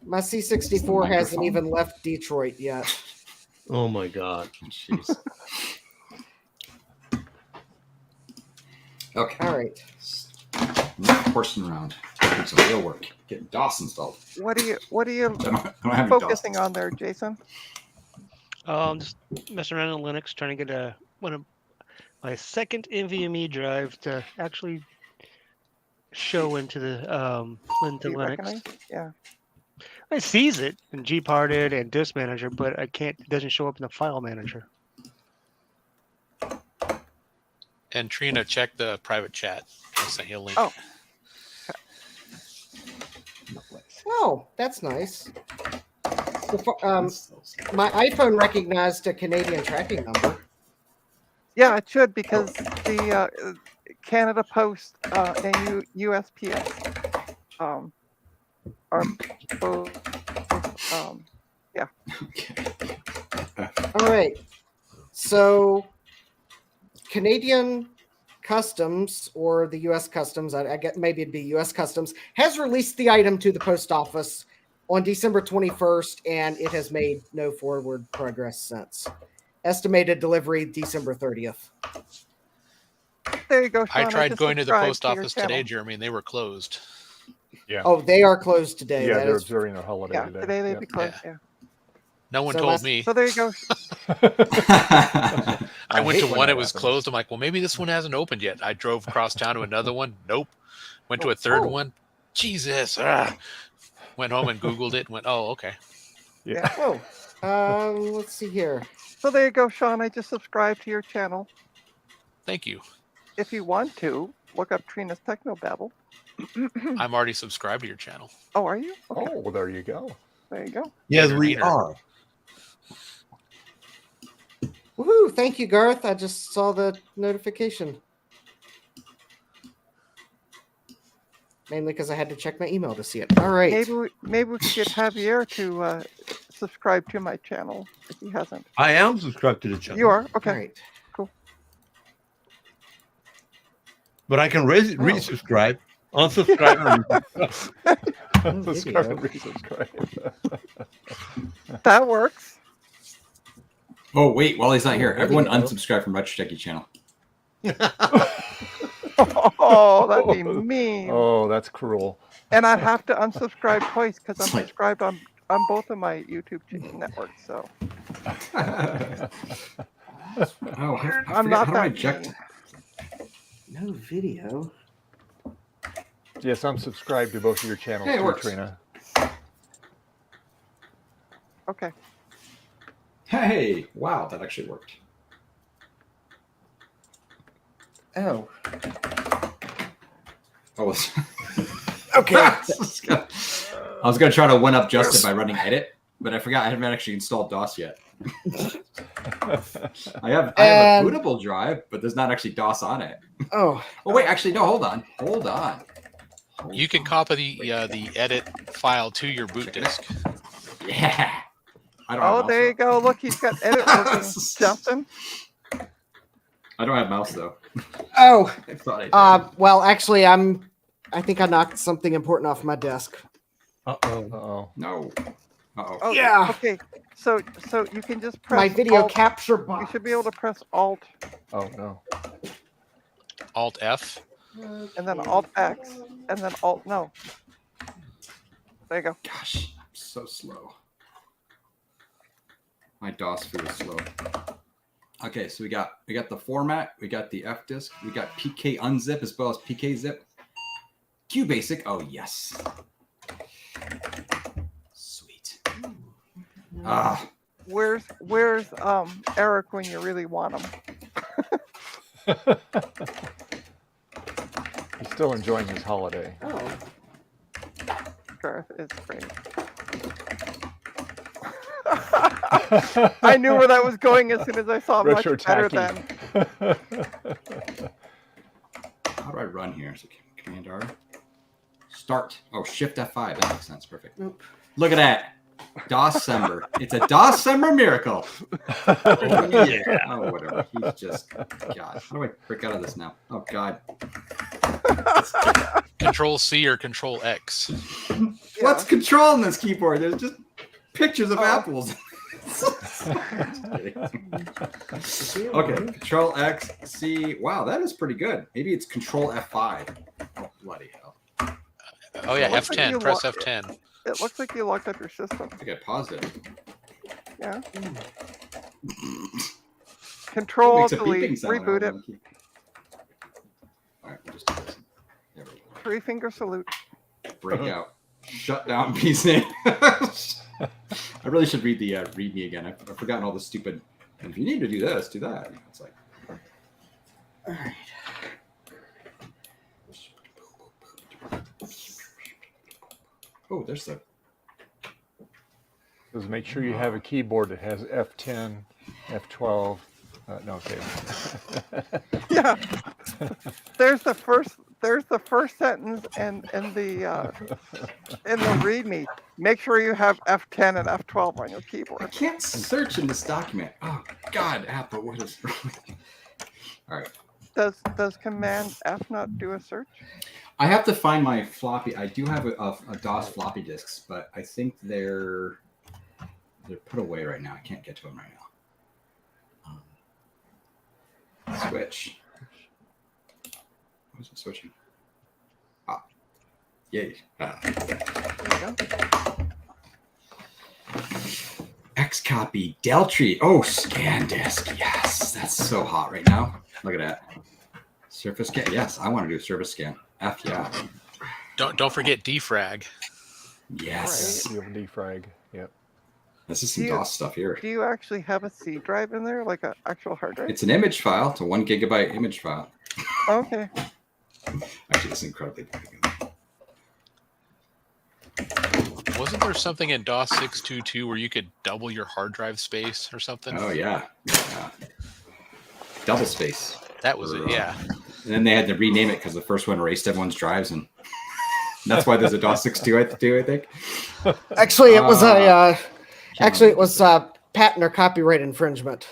Speaker 7: My C64 hasn't even left Detroit yet.
Speaker 8: Oh my God.
Speaker 2: Jeez. Okay.
Speaker 7: All right.
Speaker 2: Not horsing around. Doing some real work. Getting DOS installed.
Speaker 3: What are you
Speaker 2: I don't have any
Speaker 3: focusing
Speaker 2: DOS.
Speaker 3: on there, Jason?
Speaker 4: Just messing around on Linux, trying to get my second NVMe drive to actually show into the into
Speaker 3: Do you
Speaker 4: Linux.
Speaker 3: recognize? Yeah.
Speaker 4: It sees it in gparted and disk manager, but it doesn't show up in the file manager.
Speaker 10: And Trina, check the private chat. I sent you a link.
Speaker 3: Oh.
Speaker 7: Oh, that's nice. My iPhone recognized a Canadian tracking number.
Speaker 3: Yeah, it should because the Canada Post and USPS are both. Yeah.
Speaker 7: All right. So Canadian Customs, or the U.S. Customs, I get maybe it'd be U.S. Customs, has released the item to the post office on December 21st, and it has made no forward progress since. Estimated delivery December 30th.
Speaker 3: There you go, Sean.
Speaker 10: I tried
Speaker 3: just
Speaker 10: going to the
Speaker 3: subscribed
Speaker 10: post
Speaker 3: to your
Speaker 10: office today,
Speaker 3: channel.
Speaker 10: Jeremy, and they were closed.
Speaker 1: Yeah.
Speaker 7: Oh, they are closed today.
Speaker 1: Yeah,
Speaker 7: That
Speaker 1: they're
Speaker 7: is-
Speaker 1: observing their holiday
Speaker 3: Yeah,
Speaker 1: today.
Speaker 3: today they'd
Speaker 1: Yep.
Speaker 3: be closed. Yeah.
Speaker 10: No one
Speaker 7: So
Speaker 10: told
Speaker 7: must-
Speaker 10: me.
Speaker 3: So there you go.
Speaker 10: I went
Speaker 1: hate
Speaker 10: to
Speaker 1: when
Speaker 10: one,
Speaker 1: that
Speaker 10: it was
Speaker 1: happens.
Speaker 10: closed. I'm like, well, maybe this one hasn't opened yet. I drove across town to another one. Nope. Went to a third
Speaker 7: Oh.
Speaker 10: one. Jesus. Went home and Googled it and went, oh, okay.
Speaker 1: Yeah.
Speaker 7: Whoa. Let's see here.
Speaker 3: So there you go, Sean. I just subscribed to your channel.
Speaker 10: Thank you.
Speaker 3: If you want to, look up Trina's Technobabble.
Speaker 10: I'm already subscribed to your channel.
Speaker 3: Oh, are you? Okay.
Speaker 1: Oh, well, there you go.
Speaker 3: There you go.
Speaker 8: Yes,
Speaker 10: Neener,
Speaker 8: we
Speaker 10: neener.
Speaker 8: are.
Speaker 7: Woohoo! Thank you, Garth. I just saw the notification. Mainly because I had to check my email to see it. All right.
Speaker 3: Maybe we could get Javier to subscribe to my channel if he hasn't.
Speaker 8: I am subscribed to the channel.
Speaker 3: You are? Okay.
Speaker 7: All right.
Speaker 8: But I can resubscribe, unsubscribe, and
Speaker 1: Subscribe and
Speaker 7: video.
Speaker 1: resubscribe.
Speaker 3: That works.
Speaker 2: Oh wait, while he's not here,
Speaker 7: There
Speaker 2: everyone
Speaker 7: we go.
Speaker 2: unsubscribe from Retro Techie channel.
Speaker 3: Oh, that'd be mean.
Speaker 1: Oh, that's cruel.
Speaker 3: And I'd have to unsubscribe twice because I'm
Speaker 2: It's like-
Speaker 3: subscribed on both of my YouTube networks. So
Speaker 2: Oh, I
Speaker 3: I'm
Speaker 2: forgot,
Speaker 3: not
Speaker 2: how do I
Speaker 3: that
Speaker 2: eject?
Speaker 3: mean.
Speaker 7: No video.
Speaker 1: Yes, I'm subscribed to both of your channels
Speaker 2: Hey, it
Speaker 1: too,
Speaker 2: works.
Speaker 1: Trina.
Speaker 3: Okay.
Speaker 2: Hey, wow, that actually worked.
Speaker 7: Oh.
Speaker 2: Oh,
Speaker 7: Okay.
Speaker 2: I was gonna try to one up Justin by running edit, but I forgot I haven't actually installed DOS yet. I have a
Speaker 7: And-
Speaker 2: bootable drive, but there's not actually DOS on it.
Speaker 7: Oh.
Speaker 2: Oh wait, actually no, hold on.
Speaker 10: You can copy the edit file to your boot disk.
Speaker 2: Yeah. I don't
Speaker 3: Oh,
Speaker 2: have
Speaker 3: there you go. Look, he's got edit working. Justin.
Speaker 2: I don't have mouse though.
Speaker 7: Oh.
Speaker 2: I thought I did.
Speaker 7: Well, actually, I think I knocked something important off my desk.
Speaker 8: Uh-oh.
Speaker 1: Uh-oh.
Speaker 2: No. Uh-oh.
Speaker 3: Oh,
Speaker 7: Yeah.
Speaker 3: Okay. So you can just press
Speaker 7: My video
Speaker 3: Alt.
Speaker 7: capture
Speaker 3: You
Speaker 7: box.
Speaker 3: should be able to press Alt
Speaker 1: Oh, no.
Speaker 10: Alt F.
Speaker 3: and then Alt X and then Alt no. There you go.
Speaker 2: Gosh, I'm so slow. My DOS feed is slow. Okay, so we got the format, we got the F disk, we got PK unzip as well as PK zip. QBasic. Oh yes. Sweet. Ah,
Speaker 3: Where's Eric when you really want him?
Speaker 1: He's still enjoying his holiday.
Speaker 7: Oh.
Speaker 3: Garth is great. I knew where that was going as soon as I saw much
Speaker 1: Retro
Speaker 3: better
Speaker 1: tacky.
Speaker 3: than.
Speaker 2: how do I run here? So Command R. Start. Oh, Shift F5. That makes sense. Perfect.
Speaker 7: Nope.
Speaker 2: Look at that. DOS-sember. It's a DOS-sember miracle.
Speaker 8: Yeah.
Speaker 2: Oh, whatever. He's just, God. How do I break out of this now? Oh, God.
Speaker 10: Control C or Control X.
Speaker 2: What's controlling this keyboard? There's just pictures of
Speaker 3: Oh.
Speaker 2: apples. Okay, Control X, C. Wow, that is pretty good. Maybe it's Control F5. Oh, bloody hell.
Speaker 10: Oh yeah,
Speaker 3: It looks like you
Speaker 10: F10. Press
Speaker 3: lo-
Speaker 10: F10.
Speaker 3: It looks like you locked up your system.
Speaker 2: I think I paused it.
Speaker 3: Yeah.
Speaker 2: It
Speaker 3: Control
Speaker 2: makes a
Speaker 3: delete.
Speaker 2: beeping sound.
Speaker 3: Reboot it.
Speaker 2: All right, we'll just do this. There we go.
Speaker 3: 3-finger salute.
Speaker 2: Breakout. Shut down PC. I really should read the README again. I've forgotten all the stupid. And if you need to do this, do that. It's like.
Speaker 7: All right.
Speaker 2: Oh, there's the.
Speaker 1: Just make sure you have a keyboard that has F10, F12. No, okay.
Speaker 3: Yeah. There's the first sentence and the README. Make sure you have F10 and F12 on your
Speaker 2: I
Speaker 3: keyboard.
Speaker 2: can't search in this document. Oh God, Apple, what is? All right.
Speaker 3: Does Command F not do a search?
Speaker 2: I have to find my floppy. I do have a DOS floppy disks, but I think they're put away right now. I can't get to them right now. Switch. What's it switching? Ah, yay! Xcopy Deltree. Oh, scan disk. Yes, that's so hot right now. Look at that. Surface scan. Yes, I want to do a surface scan. F yeah.
Speaker 10: Don't forget defrag.
Speaker 2: Yes.
Speaker 1: You have a defrag. Yep.
Speaker 2: This is some DOS stuff here.
Speaker 3: Do you actually have a C drive in there, like an actual hard drive?
Speaker 2: It's an image file. It's a 1 gigabyte image file.
Speaker 3: Okay.
Speaker 2: Actually, it's incredibly big.
Speaker 10: Wasn't there something in DOS 6.2.2 where you could double your hard drive space or something?
Speaker 2: Oh yeah. Double space.
Speaker 10: That was it. Yeah.
Speaker 2: And then they had to rename it because the first one erased everyone's drives, and that's why there's a DOS 6.2, I think.
Speaker 7: Actually, it was it was patent or copyright infringement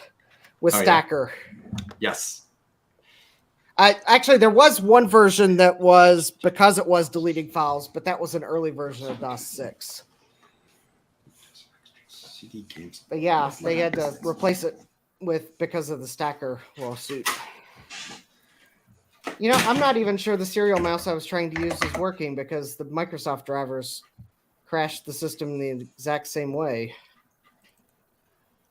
Speaker 7: with
Speaker 2: Oh, yeah.
Speaker 7: Stacker.
Speaker 2: Yes.
Speaker 7: Actually, there was one version that was because it was deleting files, but that was an early version of DOS 6.
Speaker 2: CD games.
Speaker 7: But yeah, they had to replace it because of the Stacker lawsuit. You know, I'm not even sure the serial mouse I was trying to use is working because the Microsoft drivers crashed the system the exact same way.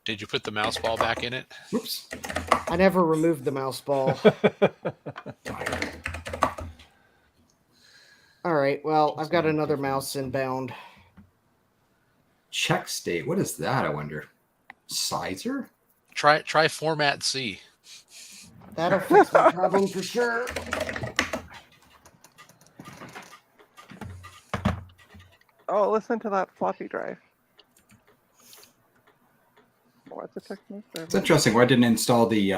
Speaker 10: Did you put the mouse ball back in it?
Speaker 2: Whoops.
Speaker 7: I never removed the mouse ball. All right, well, I've got another mouse inbound.
Speaker 2: Check state. What is that, I wonder? Sizer?
Speaker 10: Try format C.
Speaker 7: That'll fix my problem for sure.
Speaker 3: Oh, listen to that floppy drive. What's the technique there?
Speaker 2: It's interesting. Why I didn't install the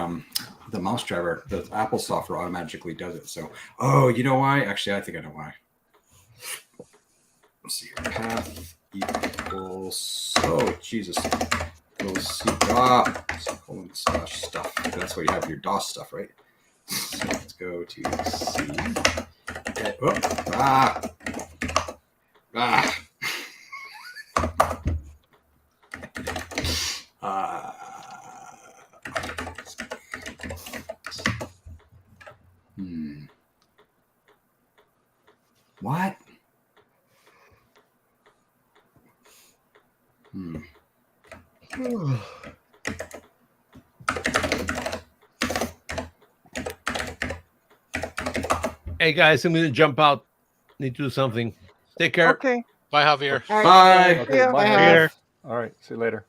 Speaker 2: mouse driver? The Apple software automatically does it. So, oh, you know why? Actually, I think I know why. Let's see here. Path equals. Oh, Jesus. Equals C. Colon slash stuff. That's where you have your DOS stuff, right? So let's go to C. Okay. Oh, What?
Speaker 8: Hey guys, I'm gonna jump out. Need to do something. Take care.
Speaker 3: Okay.
Speaker 10: Bye, Javier.
Speaker 7: All right.
Speaker 2: Bye.
Speaker 1: Okay,
Speaker 3: Yeah.
Speaker 1: bye,
Speaker 7: Bye,
Speaker 1: Javier.
Speaker 7: Javier.
Speaker 1: All right. See you later.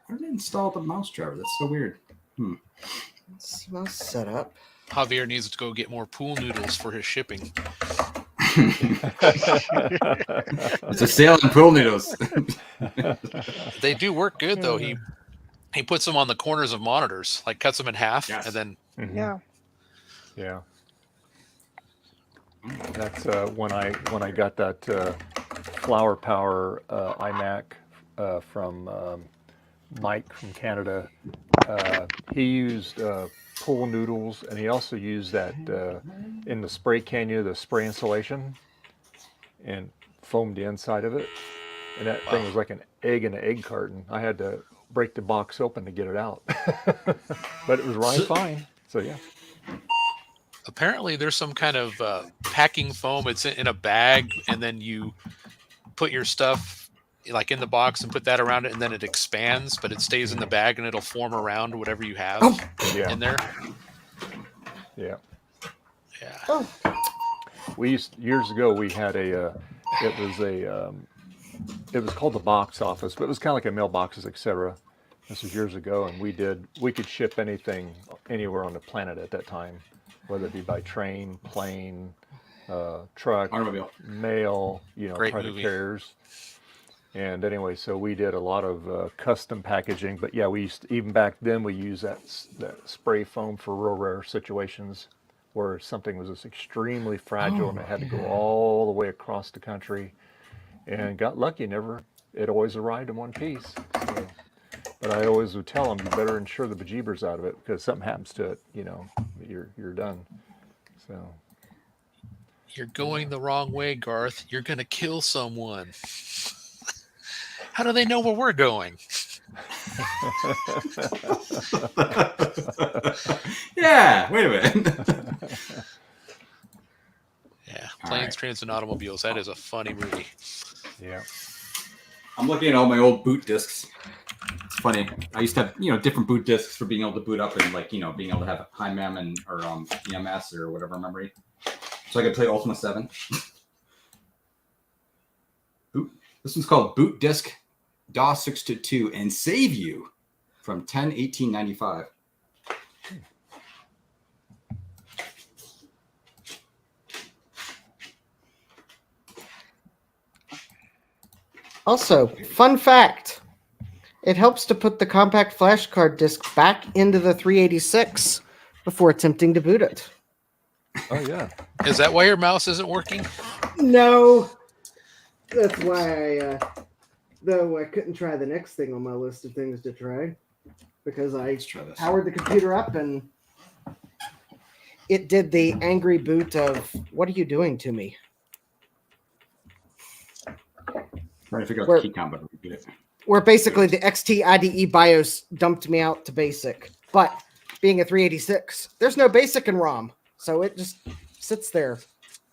Speaker 2: Why did I install the mouse driver? That's so weird.
Speaker 7: Let's mouse setup.
Speaker 10: Javier needs to go get more pool noodles for his shipping.
Speaker 2: It's a sale on pool noodles.
Speaker 10: They do work good though. He puts them on the corners of monitors, like cuts them in half,
Speaker 2: Yes.
Speaker 10: and then
Speaker 3: Yeah.
Speaker 1: Yeah. That's when I got that Flower Power iMac from Mike from Canada. He used pool noodles, and he also used that in the spray can, the spray insulation, and foamed the inside of it. And that thing was like an egg in an egg carton. I had to break the box open to get it out, but it was running fine. So yeah.
Speaker 10: apparently there's some kind of packing foam. It's in a bag, and then you put your stuff like in the box and put that around it, and then it expands, but it stays in the bag and it'll form around whatever you have
Speaker 1: Yeah.
Speaker 10: in there.
Speaker 1: Yeah.
Speaker 10: Yeah.
Speaker 1: We used years ago. We had it was called the box office, but it was kind of like a mailboxes, etc. This was years ago, and we could ship anything anywhere on the planet at that time, whether it be by train, plane, truck,
Speaker 2: Automobile.
Speaker 1: mail,
Speaker 10: Great
Speaker 1: private
Speaker 10: movie.
Speaker 1: carriers. And anyway, so we did a lot of custom packaging, but yeah, even back then we used that spray foam for real rare situations where something was just extremely fragile and it had to go all the way across the country. And got lucky, it always arrived in one piece. So But I always would tell them, you better insure the bejeebers out of it, because something happens to it, you're done. So
Speaker 10: You're going the wrong way, Garth. You're going to kill someone. How do they know where we're going?
Speaker 2: Yeah, wait a minute.
Speaker 10: Yeah,
Speaker 2: All
Speaker 10: Planes,
Speaker 2: right.
Speaker 10: Trains, and Automobiles. That is a funny movie.
Speaker 1: yeah.
Speaker 2: I'm looking at all my old boot discs. It's funny. I used to have, different boot discs for being able to boot up and being able to have high mem and or EMS or whatever memory, so I could play Ultima 7. This one's called Boot Disc DOS 622 and Save You from 10/18/95.
Speaker 7: Also, fun fact. It helps to put the compact flash card disk back into the 386 before attempting to boot it.
Speaker 1: Oh yeah.
Speaker 10: Is that why your mouse isn't working?
Speaker 7: No. That's why though I couldn't try the next thing on my list of things to try, because I
Speaker 2: try this.
Speaker 7: powered the computer up and it did the angry boot of, what are you doing to me?
Speaker 2: Trying to figure out
Speaker 7: Where-
Speaker 2: the key combo to get it.
Speaker 7: Where basically the XT IDE BIOS dumped me out to basic. But being a 386, there's no basic in ROM, so it just sits there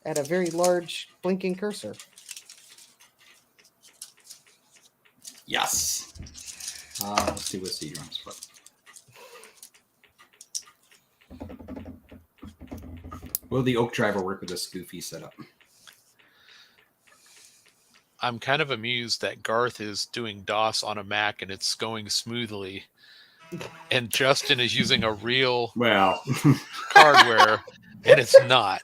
Speaker 7: at a very large blinking cursor.
Speaker 2: Yes. Let's see what CD-ROMs put. Will the Oak driver work with this goofy setup?
Speaker 10: I'm kind of amused that Garth is doing DOS on a Mac and it's going smoothly. And Justin is using a real
Speaker 2: Well,
Speaker 10: hardware and it's not.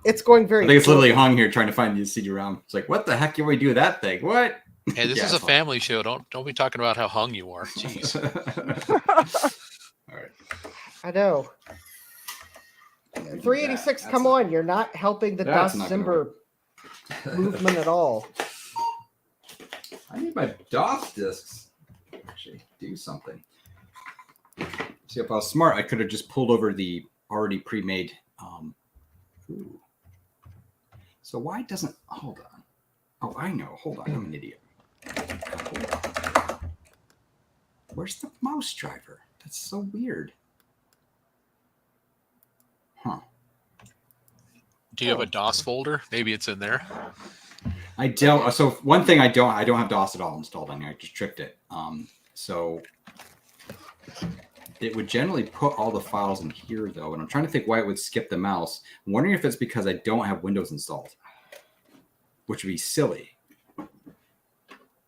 Speaker 7: It's going very
Speaker 2: I think it's literally
Speaker 7: poorly.
Speaker 2: hung here trying to find the CD-ROM. It's like, what the heck can we do with that thing? What?
Speaker 10: Hey, this
Speaker 2: Yeah,
Speaker 10: is a
Speaker 2: it's fine.
Speaker 10: family show. Don't be talking about how hung you are. Jeez.
Speaker 2: All right.
Speaker 7: I know. 386, come on, you're not helping the
Speaker 2: That's
Speaker 7: DOS
Speaker 2: not gonna
Speaker 7: Simber movement at all.
Speaker 2: I need my DOS discs to actually do something. See, if I was smart, I could have just pulled over the already pre-made. Ooh. So why doesn't? Hold on. Oh, I know. Hold on. I'm an idiot. Where's the mouse driver? That's so weird. Huh.
Speaker 10: Do you have a DOS folder? Maybe it's in there.
Speaker 2: I don't. So one thing I don't have DOS at all installed on here. I just tricked it. So it would generally put all the files in here though, and I'm trying to think why it would skip the mouse. I'm wondering if it's because I don't have Windows installed, which would be silly.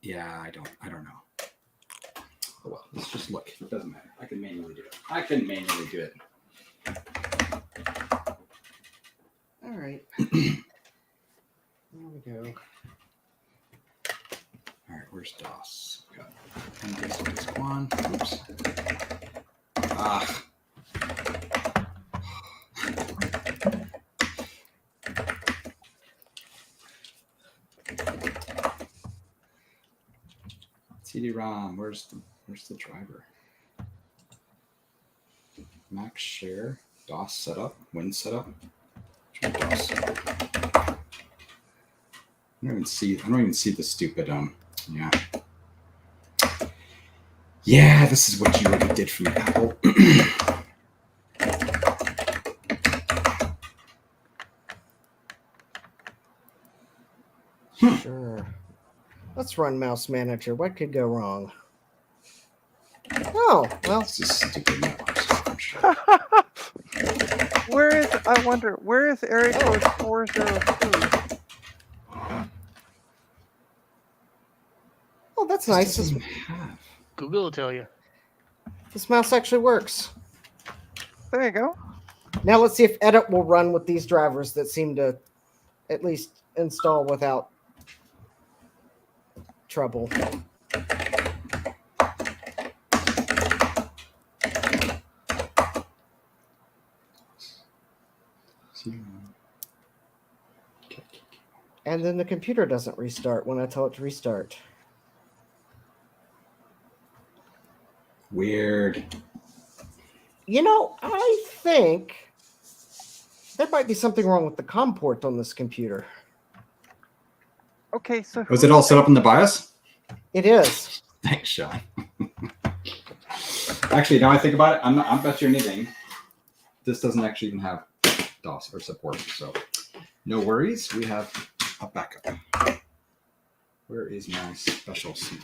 Speaker 2: Yeah, I don't know. Oh well, let's just look. It doesn't matter. I can manually do it.
Speaker 7: All right. There we go.
Speaker 2: All right, where's DOS? Got disk one. Oops. Ah. CD-ROM. Where's the driver? Mac share. DOS setup. Win setup. DOS setup. I don't even see the stupid yeah. Yeah, this is what you already did for me, Apple.
Speaker 7: Sure. Let's run Mouse Manager. What could go wrong? Oh, well.
Speaker 2: This is stupid network stuff, I'm sure.
Speaker 3: Where is area code 402?
Speaker 7: Oh, that's nice.
Speaker 2: This doesn't have.
Speaker 4: Google will tell you.
Speaker 7: This mouse actually works.
Speaker 3: There you go.
Speaker 7: Now let's see if Edit will run with these drivers that seem to at least install without trouble. And then the computer doesn't restart when I tell it to restart.
Speaker 2: Weird.
Speaker 7: You know, I think there might be something wrong with the COM port on this computer.
Speaker 3: Okay, so
Speaker 2: Was it all set up in the BIOS?
Speaker 7: It is.
Speaker 2: Thanks, Sean. Actually, now I think about it, I bet you anything, this doesn't actually even have DOS or support. So no worries. We have a backup. Where is my special seat?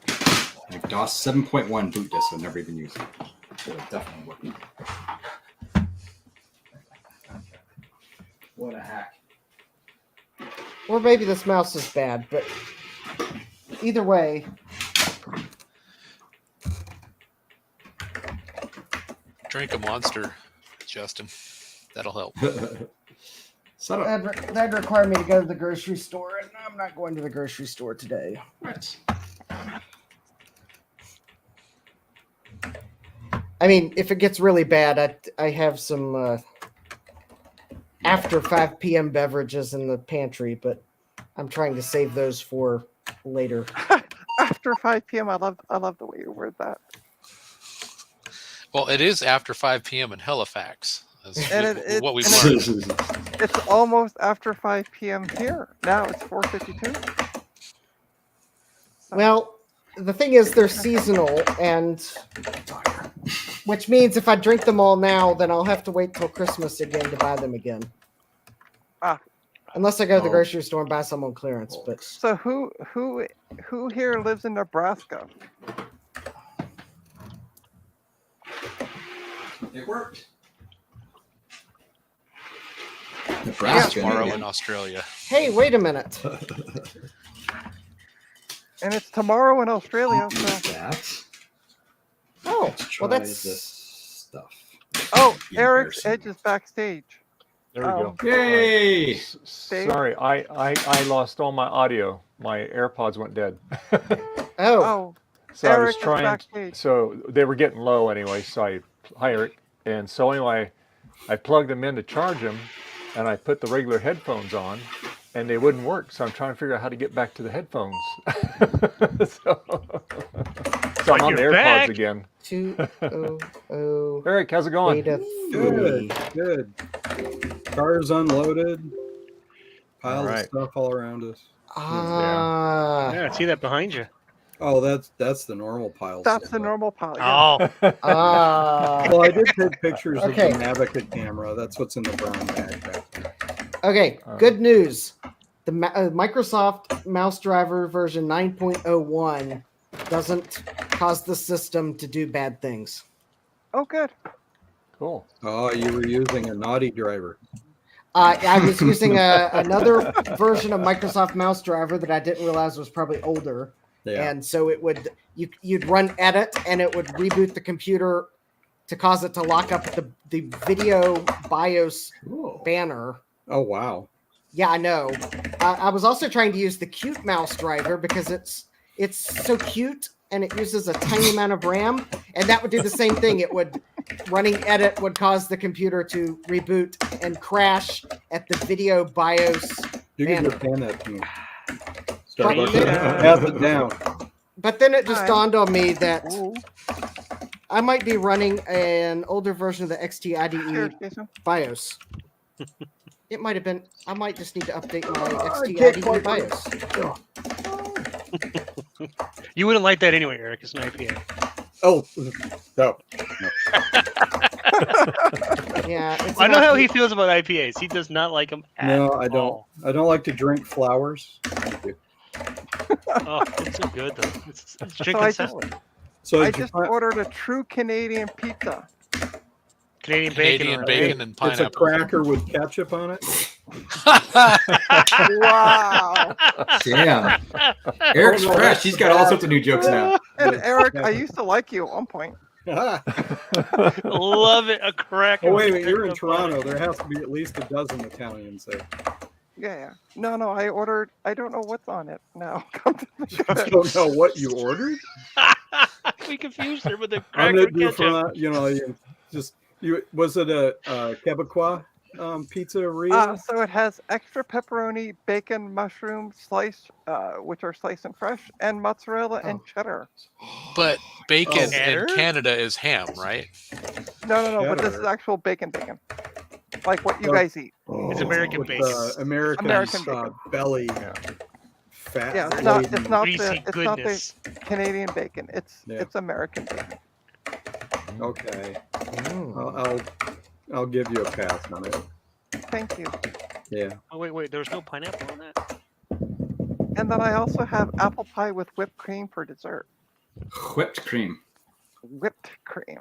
Speaker 2: I have DOS 7.1 boot disk. I've never even used it. So it's definitely working. What a hack.
Speaker 7: Or maybe this mouse is bad, but either way.
Speaker 10: Drink a Monster, Justin. That'll help.
Speaker 7: That'd require me to go to the grocery store, and I'm not going to the grocery store today.
Speaker 2: Right.
Speaker 7: I mean, if it gets really bad, I have some after 5 p.m. beverages in the pantry, but I'm trying to save those for later.
Speaker 3: After 5 p.m., I love the way you word that.
Speaker 10: Well, it is after 5 p.m. in Halifax.
Speaker 3: And
Speaker 10: What we've
Speaker 3: and
Speaker 10: learned.
Speaker 3: It's almost after 5 p.m. here. Now it's 4:52.
Speaker 7: Well, the thing is, they're seasonal, and which means if I drink them all now, then I'll have to wait till Christmas again to buy them again. Unless I go to the grocery store and buy some on clearance. But
Speaker 3: So who here lives in Nebraska?
Speaker 2: It worked.
Speaker 10: Nebraska. Tomorrow in Australia.
Speaker 7: Hey, wait a minute.
Speaker 3: And it's tomorrow in Australia. So.
Speaker 7: Oh, well, that's
Speaker 2: this stuff.
Speaker 3: Oh, Eric's Edge is backstage.
Speaker 1: There we go.
Speaker 2: Yay!
Speaker 1: Sorry, I lost all my audio. My AirPods went dead.
Speaker 3: Oh,
Speaker 1: So
Speaker 3: Eric
Speaker 1: I was
Speaker 3: is
Speaker 1: trying.
Speaker 3: backstage.
Speaker 1: So they were getting low anyway. So hi Eric. And so anyway, I plugged them in to charge them, and I put the regular headphones on, and they wouldn't work. So I'm trying to figure out how to get back to the headphones. so I'm on the AirPods
Speaker 7: back.
Speaker 1: again.
Speaker 7: 200.
Speaker 1: Eric, how's it going?
Speaker 9: Good. Cars unloaded. Piles
Speaker 1: All right.
Speaker 9: of stuff all around us.
Speaker 4: Yeah, I see that behind you.
Speaker 9: Oh, that's the normal piles.
Speaker 3: That's the normal pile.
Speaker 4: Oh.
Speaker 9: Well, I did take pictures
Speaker 7: Okay.
Speaker 9: of the Navica camera. That's what's in the brown bag back there.
Speaker 7: Okay, good news. The Microsoft mouse driver version 9.01 doesn't cause the system to do bad things.
Speaker 3: Oh, good.
Speaker 1: Cool.
Speaker 9: Oh, you were using a naughty driver.
Speaker 7: I was using another version of Microsoft mouse driver that I didn't realize was probably older.
Speaker 9: Yeah.
Speaker 7: And so it would you'd run edit and it would reboot the computer to cause it to lock up the video BIOS banner.
Speaker 9: Oh, wow.
Speaker 7: Yeah, I know. I was also trying to use the cute mouse driver because it's so cute and it uses a tiny amount of RAM, and that would do the same thing. It would running edit would cause the computer to reboot and crash at the video BIOS
Speaker 9: You can
Speaker 7: banner.
Speaker 9: just hand that to me.
Speaker 7: But
Speaker 9: StarBuck.
Speaker 7: then-
Speaker 9: Pass it down.
Speaker 7: But then it just
Speaker 3: Hi.
Speaker 7: dawned on me that
Speaker 3: Ooh.
Speaker 7: I might be running an older version of the XT IDE
Speaker 3: Cheers, Jason.
Speaker 7: BIOS. It might have been. I might just need to update my XT
Speaker 9: can't
Speaker 7: IDE
Speaker 9: quite-
Speaker 7: BIOS.
Speaker 4: You wouldn't like that anyway, Eric. It's an IPA.
Speaker 9: Oh, no.
Speaker 7: Yeah, it's
Speaker 4: I know
Speaker 7: not-
Speaker 4: how he feels about IPAs. He does not like them at
Speaker 9: No, I don't.
Speaker 4: all.
Speaker 9: I don't like to drink flowers. Thank you.
Speaker 4: Oh, it's so good though. It's drinking
Speaker 3: I just-
Speaker 4: salad.
Speaker 9: So
Speaker 3: I
Speaker 9: did you
Speaker 3: just
Speaker 9: find-
Speaker 3: ordered a true Canadian pizza.
Speaker 4: Canadian
Speaker 10: Canadian
Speaker 4: bacon.
Speaker 10: bacon and
Speaker 9: it's a
Speaker 10: pineapple.
Speaker 9: cracker with ketchup on it?
Speaker 3: Wow.
Speaker 2: Damn. Eric's fresh. He's got all sorts of new jokes now.
Speaker 3: And Eric, I used to like you at one point.
Speaker 9: Ah.
Speaker 4: Love it. A cracker.
Speaker 9: Oh, wait a
Speaker 4: with
Speaker 9: minute. You're in
Speaker 4: ketchup on it.
Speaker 9: Toronto. There has to be at least a dozen Italians there.
Speaker 3: Yeah. No, I ordered. I don't know what's on it now.
Speaker 9: I don't know what you ordered.
Speaker 4: We confused her with the
Speaker 9: I'm
Speaker 4: cracker
Speaker 9: gonna do
Speaker 4: ketchup.
Speaker 9: was it a Quebecois
Speaker 8: pizzeria?
Speaker 3: So it has extra pepperoni, bacon, mushroom, sliced, which are sliced and fresh, and mozzarella and cheddar.
Speaker 10: But bacon in
Speaker 4: Cheddar?
Speaker 10: Canada is ham, right?
Speaker 3: No. But this is
Speaker 8: Cheddar.
Speaker 3: actual bacon, like what you
Speaker 8: Well,
Speaker 3: guys eat.
Speaker 4: It's American
Speaker 8: with
Speaker 4: bacon.
Speaker 8: American,
Speaker 3: American bacon.
Speaker 8: belly fat.
Speaker 3: Yeah, it's not. It's
Speaker 8: laden-
Speaker 3: not
Speaker 4: Greasy
Speaker 3: the. It's not the
Speaker 4: goodness.
Speaker 3: Canadian bacon. It's
Speaker 8: Yeah.
Speaker 3: it's American bacon.
Speaker 8: Okay,
Speaker 7: Mm.
Speaker 8: I'll give you a pass on it.
Speaker 3: Thank you.
Speaker 8: Yeah.
Speaker 4: Oh, wait. There's no pineapple on that?
Speaker 3: And then I also have apple pie with whipped cream for dessert.
Speaker 2: Whipped cream.
Speaker 3: Whipped cream.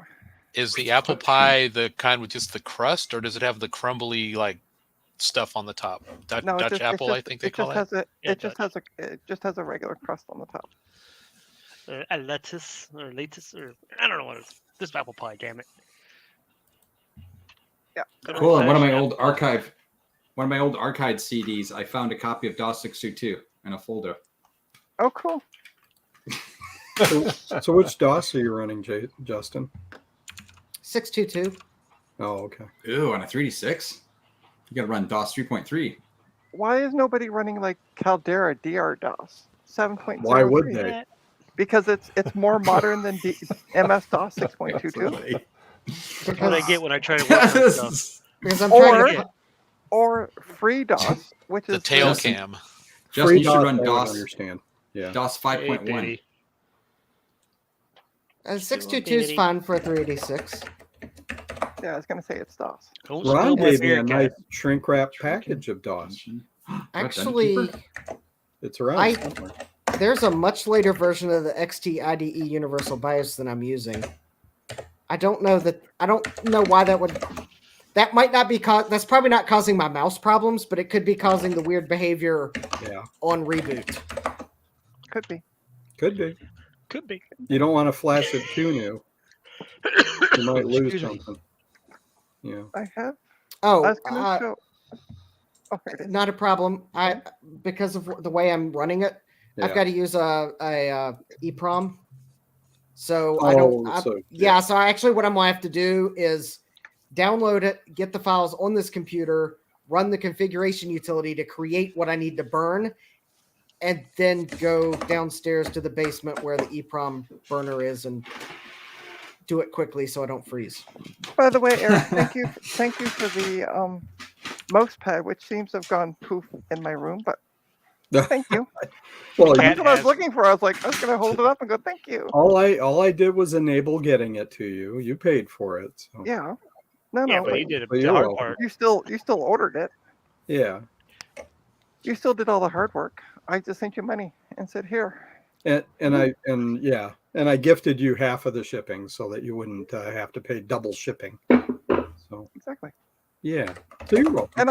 Speaker 10: Is the apple pie the kind with just the crust, or does it have the crumbly like stuff on the top? Dutch
Speaker 3: No, it just,
Speaker 10: apple, I think they call it.
Speaker 4: Yeah,
Speaker 3: It just has a regular crust on the top.
Speaker 4: A lettuce or I don't know what it is. This apple pie, damn it.
Speaker 3: Yeah.
Speaker 4: Good
Speaker 2: Cool. And one of my
Speaker 4: old-fashioned
Speaker 2: old archived CDs, I found a copy of DOS 622 in a folder.
Speaker 3: Oh, cool.
Speaker 8: So which DOS are you running, Justin?
Speaker 7: 622.
Speaker 8: Oh, okay.
Speaker 2: Ooh, on a 3D6? You got to run DOS 3.3.
Speaker 3: Why is nobody running like Caldera DR DOS 7.03?
Speaker 8: Why would they?
Speaker 3: Because it's more modern than MS DOS 6.22.
Speaker 4: That's what I get when I try to work on stuff.
Speaker 7: Because I'm trying to.
Speaker 3: Or free DOS, which
Speaker 10: The
Speaker 3: is
Speaker 10: tail
Speaker 2: Justin.
Speaker 10: cam.
Speaker 2: Justin,
Speaker 8: Free
Speaker 2: you should
Speaker 8: DOS,
Speaker 2: run
Speaker 8: I would
Speaker 2: DOS,
Speaker 8: understand. Yeah.
Speaker 2: DOS
Speaker 4: Hey,
Speaker 2: 5.1.
Speaker 4: baby.
Speaker 7: 622 is fine for a 386.
Speaker 3: Yeah, I was gonna say it's DOS.
Speaker 4: Don't
Speaker 8: Ron
Speaker 4: spill my
Speaker 8: gave me
Speaker 4: beer,
Speaker 8: a
Speaker 4: Cat.
Speaker 8: nice shrink wrap package of DOS.
Speaker 7: Actually,
Speaker 8: It's around
Speaker 7: I-
Speaker 8: somewhere.
Speaker 7: there's a much later version of the XT IDE Universal BIOS than I'm using. I don't know why that would. That might not be. That's probably not causing my mouse problems, but it could be causing the weird behavior
Speaker 8: Yeah,
Speaker 7: on reboot.
Speaker 3: Could be.
Speaker 8: could be.
Speaker 4: Could be.
Speaker 8: You don't want to flash it too new. You might lose
Speaker 4: Excuse me.
Speaker 8: something. Yeah.
Speaker 3: I have.
Speaker 7: Oh,
Speaker 3: I was gonna show. Oh, here it is.
Speaker 7: not a problem. Because of the way I'm running it, I've
Speaker 8: Yeah.
Speaker 7: got to use a EEPROM. So I don't. So actually, what I'm gonna have to do is download it, get the files on this computer, run the configuration utility to create what I need to burn, and then go downstairs to the basement where the EEPROM burner is and do it quickly so I don't freeze.
Speaker 3: By the way, Eric, thank you for the mouse pad, which seems to have gone poof in my room, but thank you.
Speaker 8: Well,
Speaker 3: That's what I was looking for. I was like, I was gonna hold it up and go, thank you.
Speaker 8: all I did was enable getting it to you. You paid for it. So.
Speaker 3: Yeah. No,
Speaker 4: Yeah,
Speaker 3: no,
Speaker 4: but
Speaker 3: but
Speaker 4: he did
Speaker 8: but
Speaker 4: the
Speaker 8: you're
Speaker 4: hard
Speaker 8: welcome.
Speaker 4: part.
Speaker 3: you still ordered it.
Speaker 8: Yeah.
Speaker 3: You still did all the hard work. I just sent you money and said, here.
Speaker 8: And I gifted you half of the shipping so that you wouldn't have to pay double shipping. So
Speaker 3: Exactly.
Speaker 8: yeah. So you're welcome.
Speaker 3: And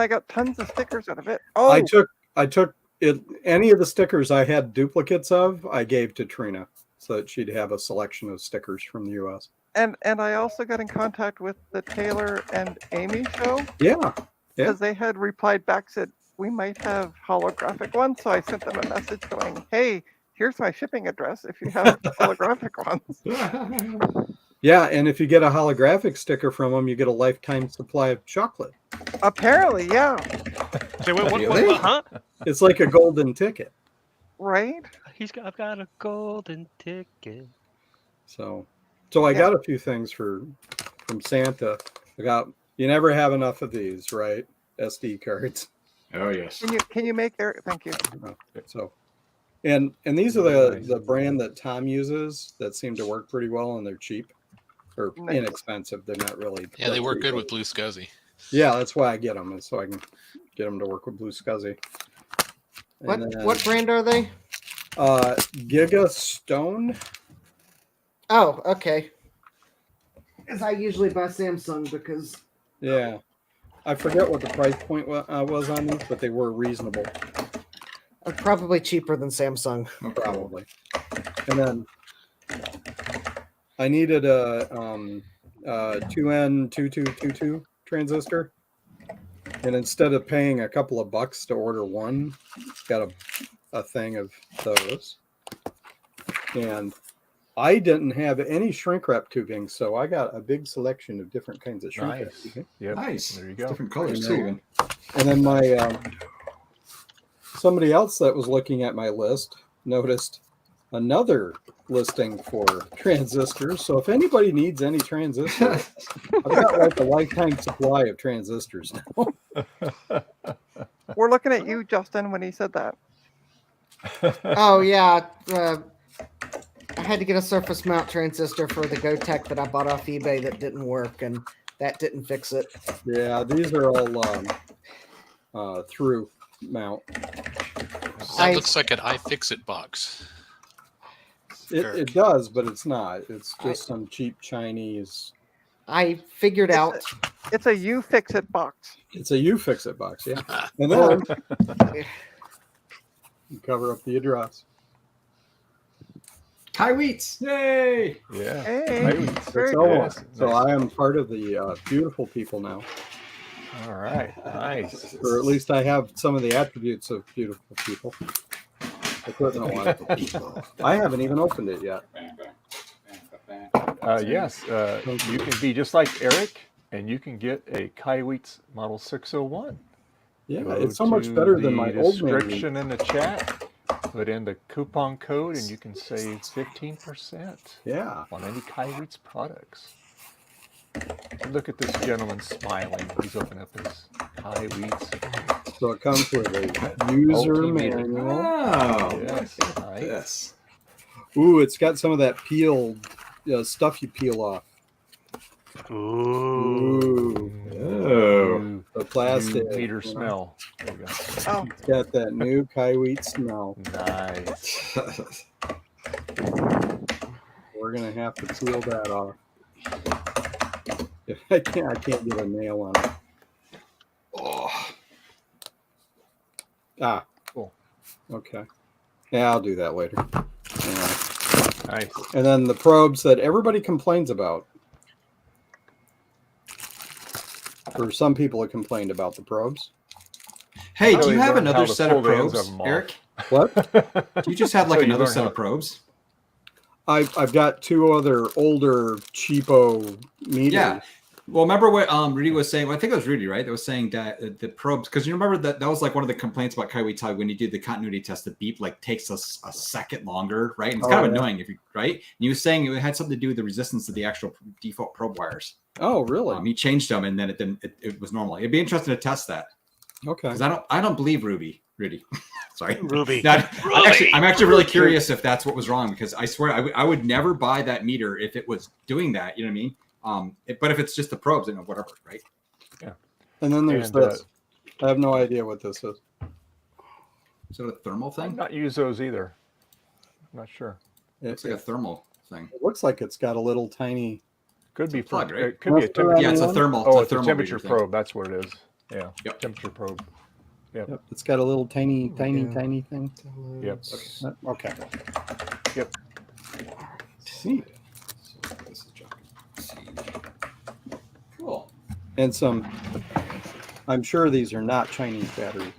Speaker 3: I got tons of stickers out of it. Oh,
Speaker 8: I took it. Any of the stickers I had duplicates of, I gave to Trina so that she'd have a selection of stickers from the U.S.
Speaker 3: and I also got in contact with the Taylor and Amy show
Speaker 8: Yeah.
Speaker 3: because they had replied back, said we might have holographic ones. So I sent them a message going, hey, here's my shipping address if you have holographic ones.
Speaker 8: Yeah, and if you get a holographic sticker from them, you get a lifetime supply of chocolate.
Speaker 3: Apparently, yeah.
Speaker 4: Say, wait,
Speaker 2: Really?
Speaker 4: what, huh?
Speaker 8: It's like a golden ticket.
Speaker 3: Right?
Speaker 4: I've got a golden ticket.
Speaker 8: So I got a few things from Santa. You never have enough of these, right? SD cards.
Speaker 2: Oh, yes.
Speaker 3: Can you make their thank you.
Speaker 8: So, and these are the brand that Tom uses that seem to work pretty well, and they're cheap or
Speaker 3: Nice.
Speaker 8: inexpensive. They're not really.
Speaker 10: Yeah, they work
Speaker 8: pretty
Speaker 10: good with Blue Scuzzy.
Speaker 8: Yeah, that's why I get them, is so I can get them to work with Blue Scuzzy. And then,
Speaker 7: What brand are they?
Speaker 8: Giga Stone.
Speaker 7: Oh, okay. Because I usually buy Samsung because
Speaker 8: Yeah, I forget what the price point was on these, but they were reasonable.
Speaker 7: probably cheaper than Samsung.
Speaker 8: Probably. And then I needed a 2N2222 transistor. And instead of paying a couple of bucks to order one, got a thing of those. And
Speaker 9: I didn't have any shrink wrap tubing, so I got a big selection of different kinds of shrink wrap
Speaker 1: Nice.
Speaker 9: tubing.
Speaker 1: Yep.
Speaker 2: Nice.
Speaker 1: There you go.
Speaker 2: Different colors
Speaker 9: And
Speaker 2: too.
Speaker 9: then-
Speaker 2: Even.
Speaker 9: And then my somebody else that was looking at my list noticed another listing for transistors. So if anybody needs any transistors, I've got like a lifetime supply of transistors now.
Speaker 3: We're looking at you, Justin, when he said that.
Speaker 7: Oh yeah, I had to get a surface mount transistor for the GoTech that I bought off eBay that didn't work, and that didn't fix it.
Speaker 9: Yeah, these are all through mount.
Speaker 10: That looks like an iFixit box.
Speaker 9: It does, but it's not. It's just some cheap Chinese.
Speaker 7: I figured out.
Speaker 3: It's a you fix it box.
Speaker 9: It's a you fix it box, yeah. And then you cover up the address.
Speaker 2: Kaiweets. Yay!
Speaker 1: Yeah.
Speaker 3: Hey, very
Speaker 9: So,
Speaker 3: cool.
Speaker 9: so I am part of the beautiful people now.
Speaker 1: All right. Nice.
Speaker 9: Or at least I have some of the attributes of beautiful people. Equipment wise. I haven't even opened it yet.
Speaker 1: Yes. You can be just like Eric, and you can get a Kaiweets Model 601.
Speaker 9: Yeah,
Speaker 1: Go
Speaker 9: it's so much
Speaker 1: to
Speaker 9: better than my old
Speaker 1: description in the chat. Put in the coupon code, and you can save 15%.
Speaker 9: Yeah.
Speaker 1: On any Kaiweets products. Look at this gentleman smiling. He's opening up his Kaiweets.
Speaker 9: So it comes with a user
Speaker 1: Multimeter.
Speaker 9: manual.
Speaker 2: Oh,
Speaker 1: Yes. Nice.
Speaker 2: yes.
Speaker 9: Ooh, it's got some of that peeled stuff you peel off.
Speaker 4: Ooh.
Speaker 2: Oh.
Speaker 9: The plastic.
Speaker 1: Meter
Speaker 9: you know.
Speaker 1: smell. There you go.
Speaker 3: Oh,
Speaker 9: It's got that new Kaiweets smell.
Speaker 1: Nice.
Speaker 9: We're gonna have to peel that off. I can't get a nail on it.
Speaker 2: Oh.
Speaker 9: Ah,
Speaker 1: Cool.
Speaker 9: okay. Yeah, I'll do that later. Yeah.
Speaker 1: Nice.
Speaker 9: And then the probes that everybody complains about. For some people, have complained about the probes.
Speaker 2: Hey,
Speaker 1: Until
Speaker 2: do you
Speaker 1: you
Speaker 2: have
Speaker 1: learn how
Speaker 2: another
Speaker 1: to
Speaker 2: set
Speaker 1: pull
Speaker 2: of
Speaker 1: the ends
Speaker 2: probes,
Speaker 1: of 'em off.
Speaker 2: Eric?
Speaker 9: What?
Speaker 2: Do you just have like
Speaker 1: Until you
Speaker 2: another
Speaker 1: learn
Speaker 2: set
Speaker 1: how-
Speaker 2: of probes?
Speaker 9: I've got two other older cheapo meters.
Speaker 2: Yeah. Well, remember what Rudy was saying? Well, I think it was Rudy, right? That was saying that the probes, because you remember that was like one of the complaints about Kaiweets, when you do the continuity test, the beep like takes us a second longer, right? And it's kind of annoying if you, right? And he was saying it had something to do with the resistance of the actual default probe wires.
Speaker 9: Oh, really?
Speaker 2: He changed them, and then it didn't. It was normal. It'd be interesting to test that.
Speaker 9: Okay.
Speaker 2: Because I don't believe Rudy. Sorry,
Speaker 4: Ruby.
Speaker 2: No, I'm actually really curious if that's what was wrong, because I swear I would never buy that meter if it was doing that. You know what I mean? But if it's just the probes, then whatever, right?
Speaker 1: Yeah.
Speaker 9: And then there's
Speaker 1: And,
Speaker 9: this. I have no idea what this is.
Speaker 2: Is it a thermal
Speaker 1: I've
Speaker 2: thing?
Speaker 1: not used those either. I'm not sure.
Speaker 2: It's like a thermal thing.
Speaker 9: It looks like it's got a little tiny.
Speaker 1: Could be
Speaker 2: plug,
Speaker 1: for,
Speaker 2: right?
Speaker 1: it could be a
Speaker 9: Must be
Speaker 1: temperature.
Speaker 2: Yeah, it's a
Speaker 9: one?
Speaker 2: thermal.
Speaker 1: Oh,
Speaker 2: a
Speaker 1: it's a
Speaker 2: thermal
Speaker 1: temperature
Speaker 2: reader thing.
Speaker 1: probe. That's what it is. Yeah.
Speaker 2: Yep.
Speaker 1: Temperature probe.
Speaker 9: Yep, it's got a little tiny
Speaker 1: Yeah.
Speaker 9: thing.
Speaker 1: Yep.
Speaker 9: Okay.
Speaker 1: Yep.
Speaker 9: Neat.
Speaker 2: Cool.
Speaker 9: And some. I'm sure these are not Chinese batteries.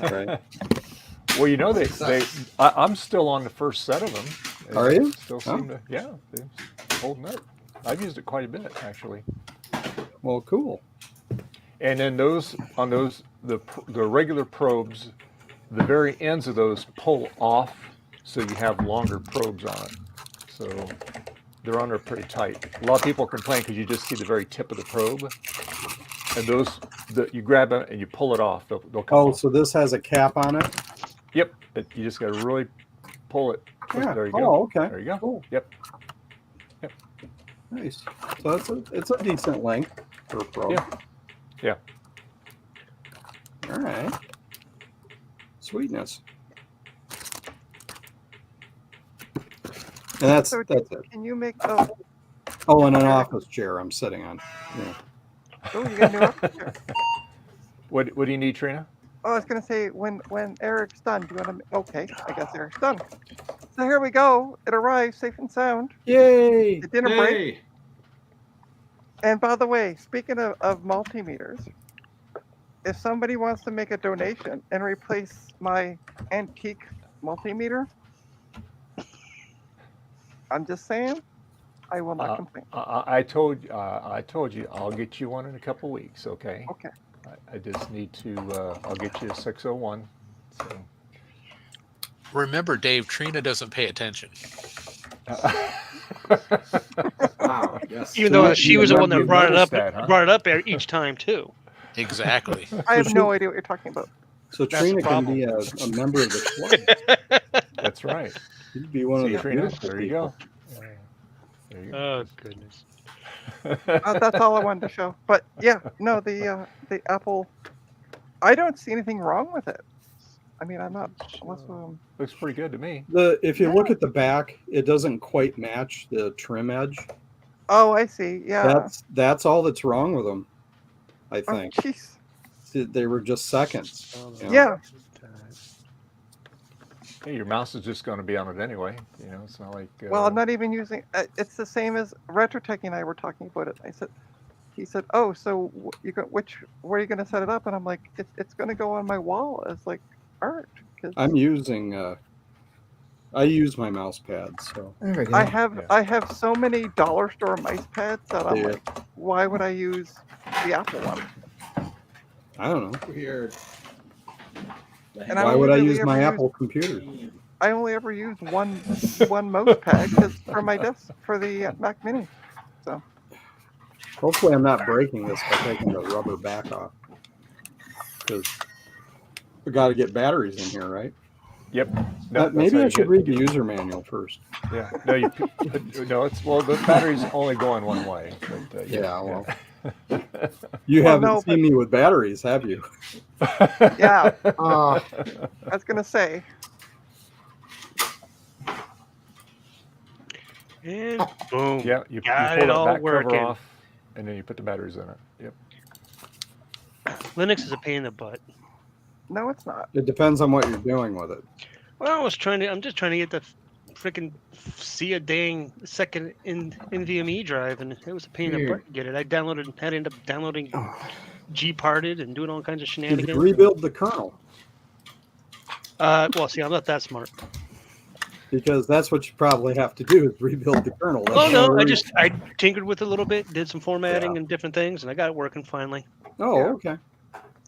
Speaker 9: Right.
Speaker 1: Well, you know I'm still on the first set of them. They
Speaker 9: Are you?
Speaker 1: Still seem to, yeah, they're holding up. I've used it quite a bit actually.
Speaker 9: Well, cool.
Speaker 1: And then the regular probes, the very ends of those pull off, so you have longer probes on it. So they're on there pretty tight. A lot of people complain because you just see the very tip of the probe, and you grab it and you pull it off. They'll come
Speaker 9: Oh,
Speaker 1: off.
Speaker 9: so this has a cap on it?
Speaker 1: Yep. You just got to really pull it.
Speaker 9: Yeah.
Speaker 1: There you
Speaker 9: Oh,
Speaker 1: go.
Speaker 9: okay.
Speaker 1: There you go.
Speaker 9: Cool.
Speaker 1: Yep.
Speaker 9: Nice. So it's a decent length for a probe.
Speaker 1: Yeah. Yeah.
Speaker 9: All right. Sweetness. And that's
Speaker 3: so
Speaker 9: it.
Speaker 3: can you make?
Speaker 9: Oh, and an office chair I'm sitting on. Yeah.
Speaker 3: Oh, you got a new office chair.
Speaker 1: What do you need, Trina?
Speaker 3: Oh, I was gonna say when Eric's done, do you want to? Okay, I guess Eric's done. So here we go. It arrived safe and sound.
Speaker 9: Yay!
Speaker 3: It didn't break.
Speaker 2: Yay!
Speaker 3: And by the way, speaking of multimeters, if somebody wants to make a donation and replace my antique multimeter, I'm just saying, I will not complain.
Speaker 1: I told you I'll get you one in a couple weeks. Okay.
Speaker 3: Okay.
Speaker 1: I just need to. I'll get you a 601. So.
Speaker 10: Remember, Dave, Trina doesn't pay attention.
Speaker 2: Wow. Yes.
Speaker 4: Even though she was the one that
Speaker 1: You've
Speaker 4: brought it up,
Speaker 1: noticed that, huh?
Speaker 4: brought it up each time too.
Speaker 10: Exactly.
Speaker 3: I have
Speaker 9: she-
Speaker 3: no idea what you're talking about.
Speaker 9: So
Speaker 4: That's the
Speaker 9: Trina can
Speaker 4: problem.
Speaker 9: be a member of the club.
Speaker 1: That's right.
Speaker 9: You'd be one
Speaker 1: See,
Speaker 9: of the
Speaker 1: Trina,
Speaker 9: beautiful
Speaker 1: there you
Speaker 9: people.
Speaker 1: go. There you go.
Speaker 4: Oh goodness.
Speaker 3: That's all I wanted to show. But yeah, no, the Apple. I don't see anything wrong with it. I mean, I'm not. Unless,
Speaker 1: Looks pretty good to me.
Speaker 9: If you look at the back, it doesn't quite match the trim edge.
Speaker 3: oh, I see. Yeah.
Speaker 9: That's all that's wrong with them. I
Speaker 3: Oh,
Speaker 9: think
Speaker 3: jeez.
Speaker 9: they were just seconds. you know?
Speaker 3: Yeah.
Speaker 1: Hey, your mouse is just going to be on it anyway. You know, it's not like.
Speaker 3: Well, I'm not even using. It's the same as RetroTech and I were talking about it. He said, "Oh, so where are you going to set it up?" And I'm like, "It's going to go on my wall as like art." Cause
Speaker 9: I'm using. I use my mouse pad, so
Speaker 7: There we go.
Speaker 3: I have so many dollar store mice pads that I'm
Speaker 9: Yeah.
Speaker 3: like, why would I use the Apple one?
Speaker 9: I don't know.
Speaker 2: Weird.
Speaker 3: And
Speaker 9: Why would I
Speaker 3: only
Speaker 9: use
Speaker 3: ever
Speaker 9: my Apple computer?
Speaker 3: I only ever use one mouse pad 'cause for my desk for the Mac Mini. So
Speaker 9: Hopefully, I'm not breaking this by taking the rubber back off. Because we got to get batteries in here, right?
Speaker 1: Yep. No, that's
Speaker 9: Maybe
Speaker 1: how
Speaker 9: I
Speaker 1: you
Speaker 9: should
Speaker 1: get-
Speaker 9: read the user manual first.
Speaker 1: Yeah. No, no. It's the battery's only going one way. But,
Speaker 9: Yeah, well. You
Speaker 3: Well,
Speaker 9: haven't
Speaker 3: no,
Speaker 9: seen me with batteries, have you?
Speaker 3: yeah,
Speaker 7: Ah,
Speaker 3: I was gonna say.
Speaker 4: And boom.
Speaker 1: Yeah. You
Speaker 4: Got
Speaker 1: pull
Speaker 4: it
Speaker 1: that
Speaker 4: all
Speaker 1: back
Speaker 4: working.
Speaker 1: cover off, and then you put the batteries in it. Yep.
Speaker 4: Linux is a pain in the butt.
Speaker 3: No, it's not.
Speaker 9: It depends on what you're doing with it.
Speaker 4: Well, I'm just trying to get the freaking see a dang second NVMe drive, and it was a pain in the butt to get it. had to end up downloading Gparted and doing all kinds of
Speaker 9: Did
Speaker 4: shenanigans.
Speaker 9: you rebuild the kernel?
Speaker 4: Well, see, I'm not that smart.
Speaker 9: Because that's what you probably have to do is rebuild the kernel. That's
Speaker 4: Oh no,
Speaker 9: the
Speaker 4: I
Speaker 9: reason.
Speaker 4: tinkered with it a little bit, did some formatting
Speaker 9: Yeah.
Speaker 4: and different things, and I got it working finally.
Speaker 9: Oh,
Speaker 3: Yeah.
Speaker 9: okay.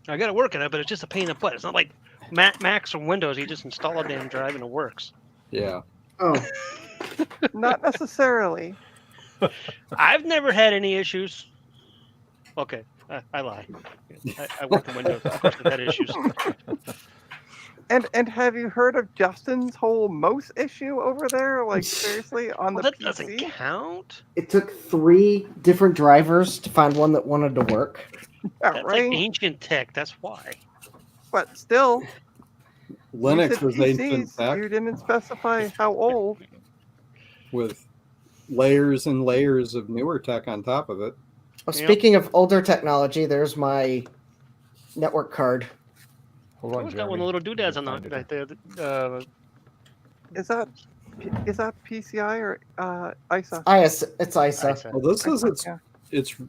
Speaker 4: I got it working, but it's just a pain in the butt. It's not like Macs or Windows. You just install a damn drive and it works.
Speaker 9: Yeah.
Speaker 7: oh,
Speaker 3: Not necessarily.
Speaker 4: I've never had any issues. Okay, I lie. I work in Windows. Of course, I've had issues.
Speaker 3: And have you heard of Justin's whole mouse issue over there? Like seriously, on
Speaker 4: Well,
Speaker 3: the
Speaker 4: that doesn't
Speaker 3: PC?
Speaker 4: count.
Speaker 7: it took 3 different drivers to find one that wanted to work.
Speaker 3: Yeah,
Speaker 4: That's
Speaker 3: right.
Speaker 4: like ancient tech. That's why.
Speaker 3: But still,
Speaker 9: Linux
Speaker 3: you said
Speaker 9: is ancient
Speaker 3: PCs,
Speaker 9: tech
Speaker 3: you didn't specify how old.
Speaker 9: with layers and layers of newer tech on top of it.
Speaker 7: Well,
Speaker 4: Yep.
Speaker 7: speaking of older technology, there's my network card.
Speaker 1: Hold
Speaker 4: Oh,
Speaker 1: on,
Speaker 4: it's got one of the little doodads on
Speaker 1: Find
Speaker 4: the
Speaker 1: it.
Speaker 4: right there.
Speaker 3: Is that PCI or ISA?
Speaker 7: It's ISA.
Speaker 4: ISA.
Speaker 9: Well, this is
Speaker 3: Yeah.
Speaker 9: it's to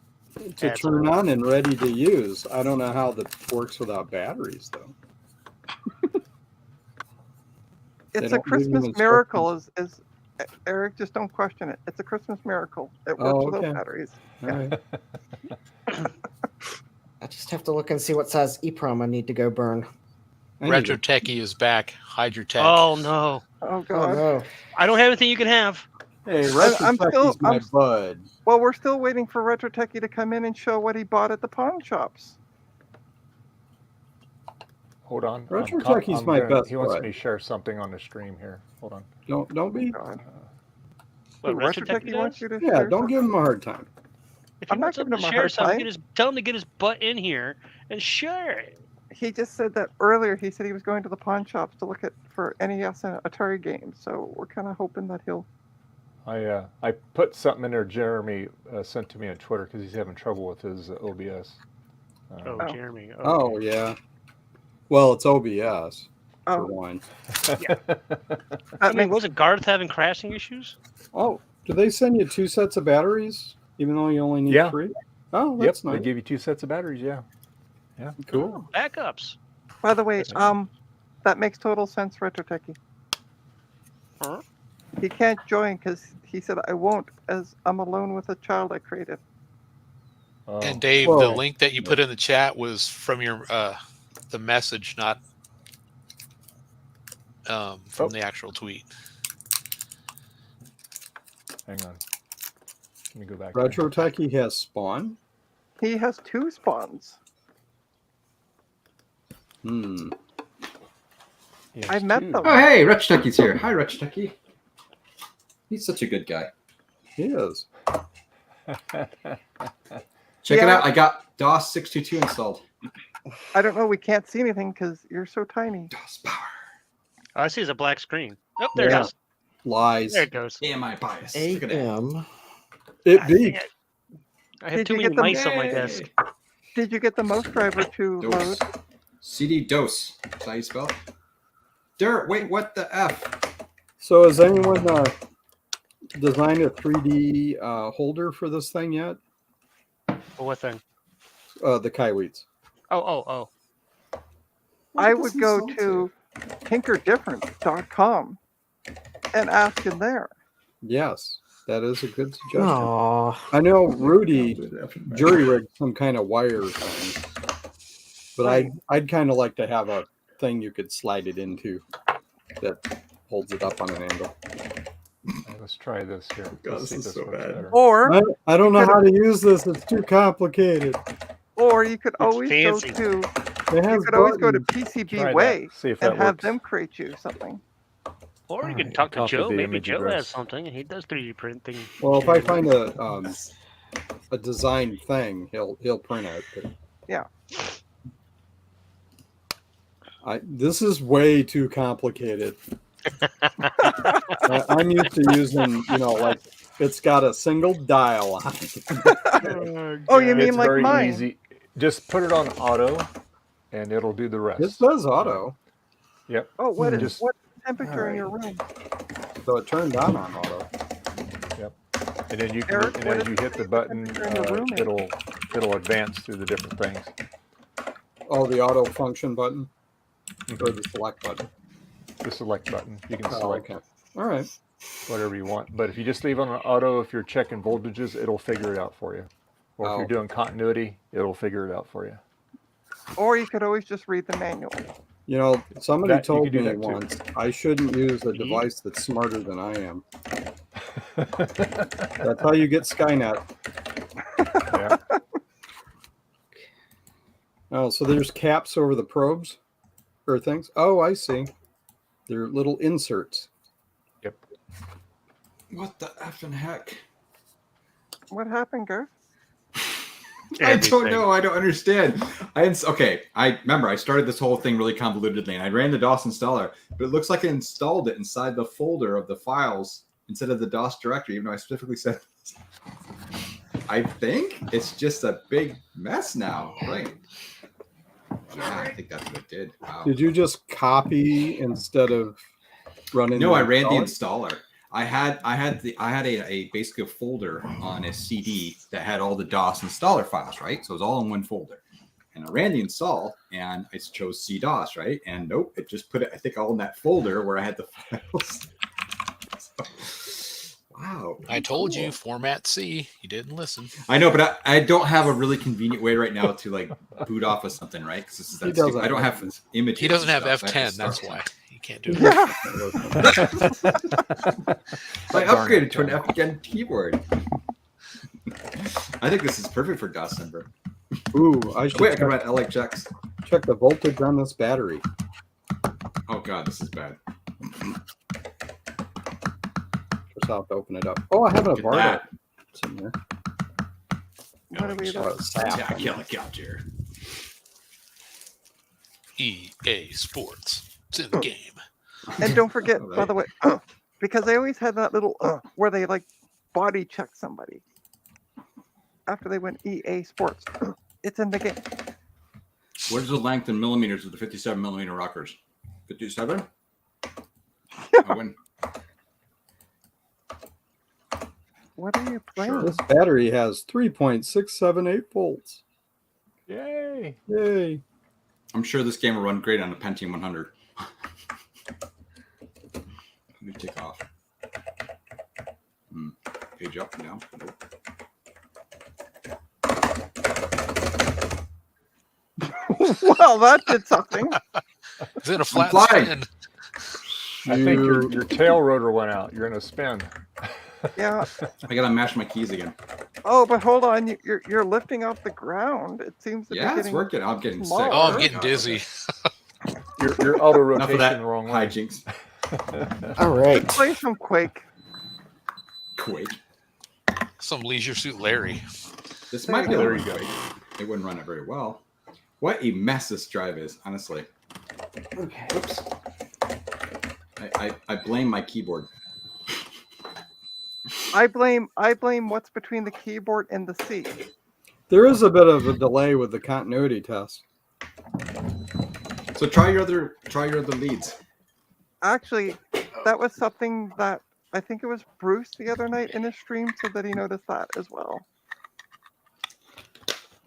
Speaker 4: That's
Speaker 9: turn
Speaker 4: old.
Speaker 9: on and ready to use. I don't know how that works without batteries, though.
Speaker 3: It's a
Speaker 9: don't give you
Speaker 3: Christmas
Speaker 9: instructions.
Speaker 3: miracle. Is Eric? Just don't question it. It's a Christmas miracle. It works
Speaker 9: Oh,
Speaker 3: without
Speaker 9: okay.
Speaker 3: batteries.
Speaker 9: All right.
Speaker 7: I just have to look and see what size EEPROM I need to go burn.
Speaker 9: I need
Speaker 10: Retro
Speaker 9: it.
Speaker 10: Techie is back. Hide your tech.
Speaker 4: Oh no,
Speaker 3: Oh
Speaker 7: Oh
Speaker 3: god.
Speaker 7: no.
Speaker 4: I don't have anything you can have.
Speaker 9: Hey,
Speaker 3: I'm
Speaker 9: Retro
Speaker 3: still-
Speaker 9: Techie's my
Speaker 3: I'm-
Speaker 9: bud.
Speaker 3: Well, we're still waiting for Retro Techie to come in and show what he bought at the pawn shops.
Speaker 1: Hold on.
Speaker 9: Retro
Speaker 1: I'm
Speaker 9: Techie's my best
Speaker 1: He wants
Speaker 9: bud.
Speaker 1: me to share something on the stream here. Hold on.
Speaker 9: Don't be.
Speaker 3: God.
Speaker 4: What,
Speaker 3: Who,
Speaker 4: Retro
Speaker 3: Retro
Speaker 4: Techie
Speaker 3: Techie wants
Speaker 4: does?
Speaker 3: you to
Speaker 9: Yeah,
Speaker 3: share
Speaker 9: don't
Speaker 3: something?
Speaker 9: give him a hard time.
Speaker 4: If you
Speaker 3: I'm not
Speaker 4: want
Speaker 3: giving
Speaker 4: something to
Speaker 3: him a
Speaker 4: share
Speaker 3: hard
Speaker 4: something,
Speaker 3: time.
Speaker 4: tell him to get his butt in here and share it.
Speaker 3: He just said that earlier. He said he was going to the pawn shops to look for NES and Atari games. So we're kind of hoping that he'll.
Speaker 1: I put something in there Jeremy sent to me on Twitter because he's having trouble with his OBS.
Speaker 4: Oh,
Speaker 3: Oh.
Speaker 4: Jeremy. Okay.
Speaker 9: Oh yeah. Well, it's OBS for
Speaker 3: Oh,
Speaker 9: one.
Speaker 4: I
Speaker 3: that
Speaker 4: mean,
Speaker 3: makes,
Speaker 4: wasn't Garth having crashing issues?
Speaker 9: Oh, do they send you 2 sets of batteries, even though you only need
Speaker 1: Yeah.
Speaker 9: 3? Oh,
Speaker 1: Yep,
Speaker 9: that's
Speaker 1: they
Speaker 9: nice.
Speaker 1: give you 2 sets of batteries. Yeah.
Speaker 9: Cool.
Speaker 4: Oh, backups.
Speaker 3: by the way,
Speaker 1: That's
Speaker 3: that makes total sense, Retro Techie.
Speaker 4: Huh?
Speaker 3: He can't join because he said I won't, as I'm alone with a child I created.
Speaker 1: Oh.
Speaker 10: And Dave,
Speaker 9: Whoa.
Speaker 10: the link that you put in the chat was from your the message, not from the actual tweet.
Speaker 1: Hang on. Let me go back. here.
Speaker 9: Retro Techie has Spawn.
Speaker 3: He has 2 spawns.
Speaker 9: Hmm.
Speaker 1: He has
Speaker 3: I met
Speaker 1: 2.
Speaker 3: them.
Speaker 2: Oh, hey, Retch Techie's here. Hi, Retch Techie. He's such a good guy.
Speaker 9: He is.
Speaker 2: Check it
Speaker 3: Yeah.
Speaker 2: out. I got DOS 622 installed.
Speaker 3: I don't know. We can't see anything because you're so tiny.
Speaker 2: DOS power.
Speaker 4: All I see is a black screen. Oh, there
Speaker 9: Yeah.
Speaker 4: it goes.
Speaker 9: Lies.
Speaker 4: There it goes.
Speaker 2: AI bias. Look at that.
Speaker 12: AM.
Speaker 9: It
Speaker 4: I
Speaker 9: beat.
Speaker 4: think I have
Speaker 3: Did
Speaker 4: too
Speaker 3: you
Speaker 4: many
Speaker 3: get them?
Speaker 4: mice on my
Speaker 2: Yay.
Speaker 4: desk.
Speaker 3: Did you get the mouse driver to
Speaker 2: Dose.
Speaker 3: load?
Speaker 2: CD dose. Is that how you spell it? Dirt. Wait, what the F?
Speaker 9: So has anyone designed a 3D holder for this thing yet?
Speaker 4: For what thing?
Speaker 9: The Kaiweets.
Speaker 4: Oh.
Speaker 3: I would go to tinkerdifferent.com and ask in there.
Speaker 9: Yes, that is a good suggestion.
Speaker 12: Aw.
Speaker 9: I know Rudy jury rigged some kind of wire thing, but I'd kind of like to have a thing you could slide it into that holds it up on an angle.
Speaker 1: Let's try this here.
Speaker 2: God,
Speaker 1: Let's see
Speaker 2: this
Speaker 1: if
Speaker 2: is so
Speaker 1: works
Speaker 2: bad.
Speaker 1: better.
Speaker 3: Or
Speaker 9: I don't know how to use this. It's too complicated.
Speaker 3: you could always
Speaker 4: fancy.
Speaker 3: go to
Speaker 9: It has
Speaker 3: you could always go to
Speaker 9: buttons.
Speaker 1: Try
Speaker 3: PCB
Speaker 1: that.
Speaker 3: Way
Speaker 1: See if that
Speaker 3: and have
Speaker 1: works.
Speaker 3: them create you something.
Speaker 4: Or you
Speaker 12: Alright,
Speaker 4: can talk to
Speaker 1: copy
Speaker 4: Joe.
Speaker 1: the
Speaker 4: Maybe
Speaker 1: image
Speaker 4: Joe
Speaker 1: address.
Speaker 4: has something, and he does 3D printing.
Speaker 9: Well, if I find a design thing, he'll print it. But
Speaker 3: Yeah.
Speaker 9: this is way too complicated. I'm used to using, like it's got a single dial on it.
Speaker 3: Oh, you mean
Speaker 1: It's
Speaker 3: like
Speaker 1: very
Speaker 3: mine?
Speaker 1: easy. Just put it on auto, and it'll do the rest.
Speaker 9: It says auto,
Speaker 1: Yep.
Speaker 3: Oh, what is
Speaker 1: Just-
Speaker 3: what temperature in your room?
Speaker 9: so it turned on auto.
Speaker 1: And then you can,
Speaker 3: Eric,
Speaker 1: and
Speaker 3: what
Speaker 1: as
Speaker 3: is
Speaker 1: you
Speaker 3: the
Speaker 1: hit the button,
Speaker 3: temperature in your room is?
Speaker 1: it'll advance through the different things.
Speaker 9: Oh, the auto function button or the select button.
Speaker 1: The select button. You can
Speaker 9: Oh,
Speaker 1: select
Speaker 9: okay. All right.
Speaker 1: whatever you want. But if you just leave on an auto, if you're checking voltages, it'll figure it out for you. Or if
Speaker 9: Oh.
Speaker 1: you're doing continuity, it'll figure it out for you.
Speaker 3: Or you could always just read the manual.
Speaker 9: Somebody
Speaker 1: That- you
Speaker 9: told
Speaker 1: could do
Speaker 9: me
Speaker 1: that too.
Speaker 9: once I shouldn't use a device that's smarter than I am. That's how you get Skynet.
Speaker 1: Yeah.
Speaker 9: Oh, so there's caps over the probes or things. Oh, I see. They're little inserts.
Speaker 1: Yep.
Speaker 2: What the effing heck?
Speaker 3: What happened, Garth?
Speaker 2: I don't
Speaker 4: Everything.
Speaker 2: know. I don't understand. I remember I started this whole thing really convolutedly, and I ran the DOS installer, but it looks like I installed it inside the folder of the files instead of the DOS directory, even though I specifically said. I think it's just a big mess now, right? Yeah, I think that's what it did. Wow.
Speaker 9: Did you just copy instead of running?
Speaker 2: No,
Speaker 9: the
Speaker 2: I ran the
Speaker 9: installer?
Speaker 2: installer. I had a basically a folder on a CD that had all the DOS installer files, right? So it was all in one folder. And I ran the install and I chose CDOS, right? And nope, it just put it, I think, all in that folder where I had the files. Wow.
Speaker 10: I told you, format C. You didn't listen.
Speaker 2: I know, but I don't have a really convenient way right now to like boot off of something, right? Because this is
Speaker 9: He
Speaker 2: that stupid.
Speaker 9: doesn't
Speaker 2: I don't
Speaker 9: have
Speaker 2: have images.
Speaker 10: He doesn't
Speaker 2: and
Speaker 10: have
Speaker 2: stuff. I
Speaker 10: F10.
Speaker 2: to
Speaker 10: That's
Speaker 2: start-
Speaker 10: why you can't do it.
Speaker 3: Yeah.
Speaker 2: I
Speaker 1: Darn
Speaker 2: upgraded
Speaker 1: it,
Speaker 2: to an
Speaker 1: John.
Speaker 2: F10 keyboard. I think this is perfect for DOS number.
Speaker 9: Ooh, I should
Speaker 2: Wait, I can run LHX.
Speaker 9: check the voltage on this battery.
Speaker 2: Oh god, this is bad.
Speaker 9: Just have to open it up. Oh, I have a
Speaker 2: Look at
Speaker 9: Varda.
Speaker 2: that.
Speaker 9: It's in there.
Speaker 3: What are we doing?
Speaker 2: Yeah, kill it, here.
Speaker 10: EA Sports. It's in the game.
Speaker 3: And don't forget,
Speaker 2: All
Speaker 3: by
Speaker 2: right.
Speaker 3: the way, because they always had that little where they like body check somebody after they went EA Sports. It's in the game.
Speaker 2: What is the length in millimeters of the 57 millimeter rockers? 57? I win.
Speaker 3: What are you playing?
Speaker 9: This battery has 3.678 volts.
Speaker 1: Yay!
Speaker 9: Yay.
Speaker 2: I'm sure this game will run great on a Pentium 100. Let me take off. Page up now. Nope.
Speaker 3: Well, that did something.
Speaker 10: It's in a flat
Speaker 2: flying.
Speaker 10: spin.
Speaker 1: I think your tail rotor went out. You're in a spin.
Speaker 3: Yeah.
Speaker 2: I gotta mash my keys again.
Speaker 3: Oh, but hold on. You're lifting off the ground. It seems to be
Speaker 2: Yeah, it's
Speaker 3: getting
Speaker 2: working. I'm getting sick.
Speaker 3: smaller.
Speaker 10: Oh, I'm getting dizzy.
Speaker 1: Your auto
Speaker 2: Enough of that
Speaker 1: rotation the wrong way.
Speaker 2: hijinks.
Speaker 7: All right.
Speaker 3: Play some Quake.
Speaker 2: Quake.
Speaker 10: Some Leisure Suit Larry.
Speaker 2: This might be
Speaker 1: There
Speaker 2: a
Speaker 1: you go.
Speaker 2: Quake. It wouldn't run it very well. What a mess this drive is, honestly.
Speaker 7: Okay.
Speaker 2: Oops. I blame my keyboard.
Speaker 3: I blame what's between the keyboard and the seat.
Speaker 9: There is a bit of a delay with the continuity test.
Speaker 2: So try your other leads.
Speaker 3: Actually, that was something that I think it was Bruce the other night in his stream said that he noticed that as well.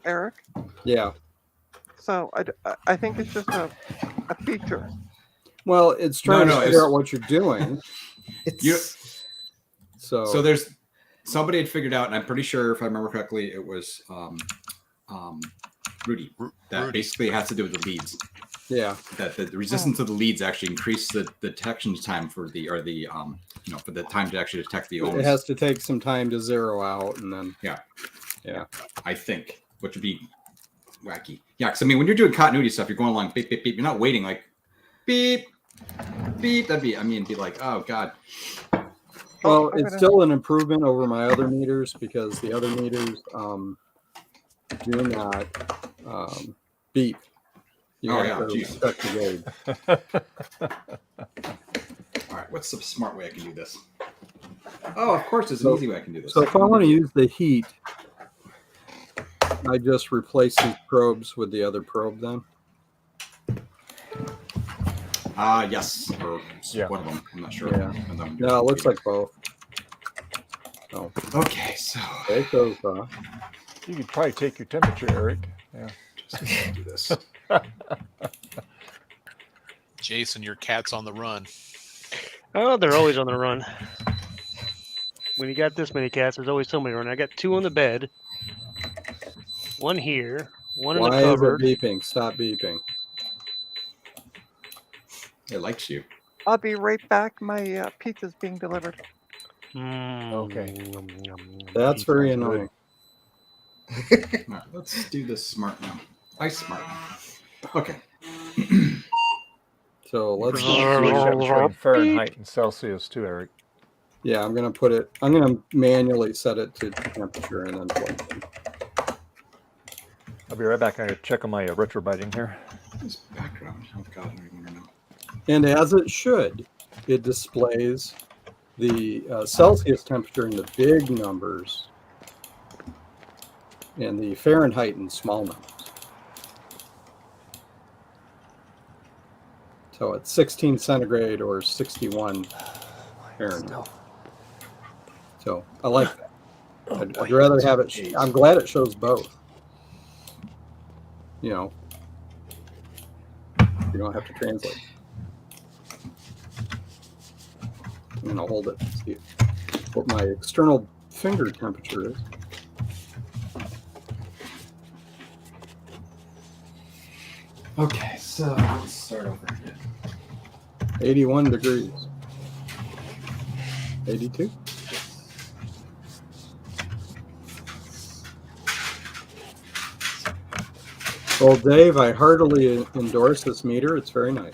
Speaker 3: Eric.
Speaker 9: Yeah.
Speaker 3: So I think it's just a feature.
Speaker 9: Well, it's trying
Speaker 2: No,
Speaker 9: to figure out what you're doing.
Speaker 2: So there's somebody had figured out, and I'm pretty sure if I remember correctly, it was Rudy. That
Speaker 10: Rudy.
Speaker 2: basically has to do with the leads.
Speaker 9: Yeah.
Speaker 2: That the resistance of the leads actually increase the detection time for the for the time to actually detect the ohms.
Speaker 9: It has to take some time to zero out, and then
Speaker 2: yeah. I think, which would be wacky. Yeah, because I mean, when you're doing continuity stuff, you're going along beep beep beep. You're not waiting like beep beep. It'd be like, oh god.
Speaker 9: Well, it's still an improvement over my other meters because the other meters do not beep. You
Speaker 2: Oh,
Speaker 9: have
Speaker 2: yeah,
Speaker 9: to
Speaker 2: geez.
Speaker 9: check the gauge.
Speaker 2: All right, what's the smart way I can do this? Oh, of course, there's an easy way I can do this.
Speaker 9: So if I want to use the heat, I just replace these probes with the other probe then.
Speaker 2: Yes, or one of them. I'm not sure.
Speaker 9: Yeah. No, it looks like both. Oh.
Speaker 2: Okay, so
Speaker 9: it goes.
Speaker 1: You could probably take your temperature, Eric. Yeah.
Speaker 2: Just do this.
Speaker 10: Jason, your cat's on the run.
Speaker 4: Oh, they're always on the run. When you got this many cats, there's always somebody running. I got 2 on the bed, 1 here, 1 in the
Speaker 9: Why is it
Speaker 4: cupboard.
Speaker 9: beeping? Stop beeping.
Speaker 2: It likes you.
Speaker 3: I'll be right back. My pizza's being delivered.
Speaker 1: Okay.
Speaker 9: That's very annoying.
Speaker 2: All right, let's do this smart now. Smart. Okay.
Speaker 9: So let's.
Speaker 1: Fahrenheit and Celsius too, Eric.
Speaker 9: Yeah, I'm gonna put it. I'm gonna manually set it to temperature and then plug it in.
Speaker 1: I'll be right back. I gotta check on my retrobiting here.
Speaker 2: This background. Oh god, I don't even want to know.
Speaker 9: And as it should, it displays the Celsius temperature in the big numbers and the Fahrenheit in small numbers. So it's 16 centigrade or 61 Fahrenheit. So I like that. I'd rather have it. I'm glad it shows both. You know, you don't have to translate. I'm gonna hold it and see what my external finger temperature is.
Speaker 2: Okay, so let's start over again.
Speaker 9: 81 degrees. 82. Well, Dave, I heartily endorse this meter. It's very nice.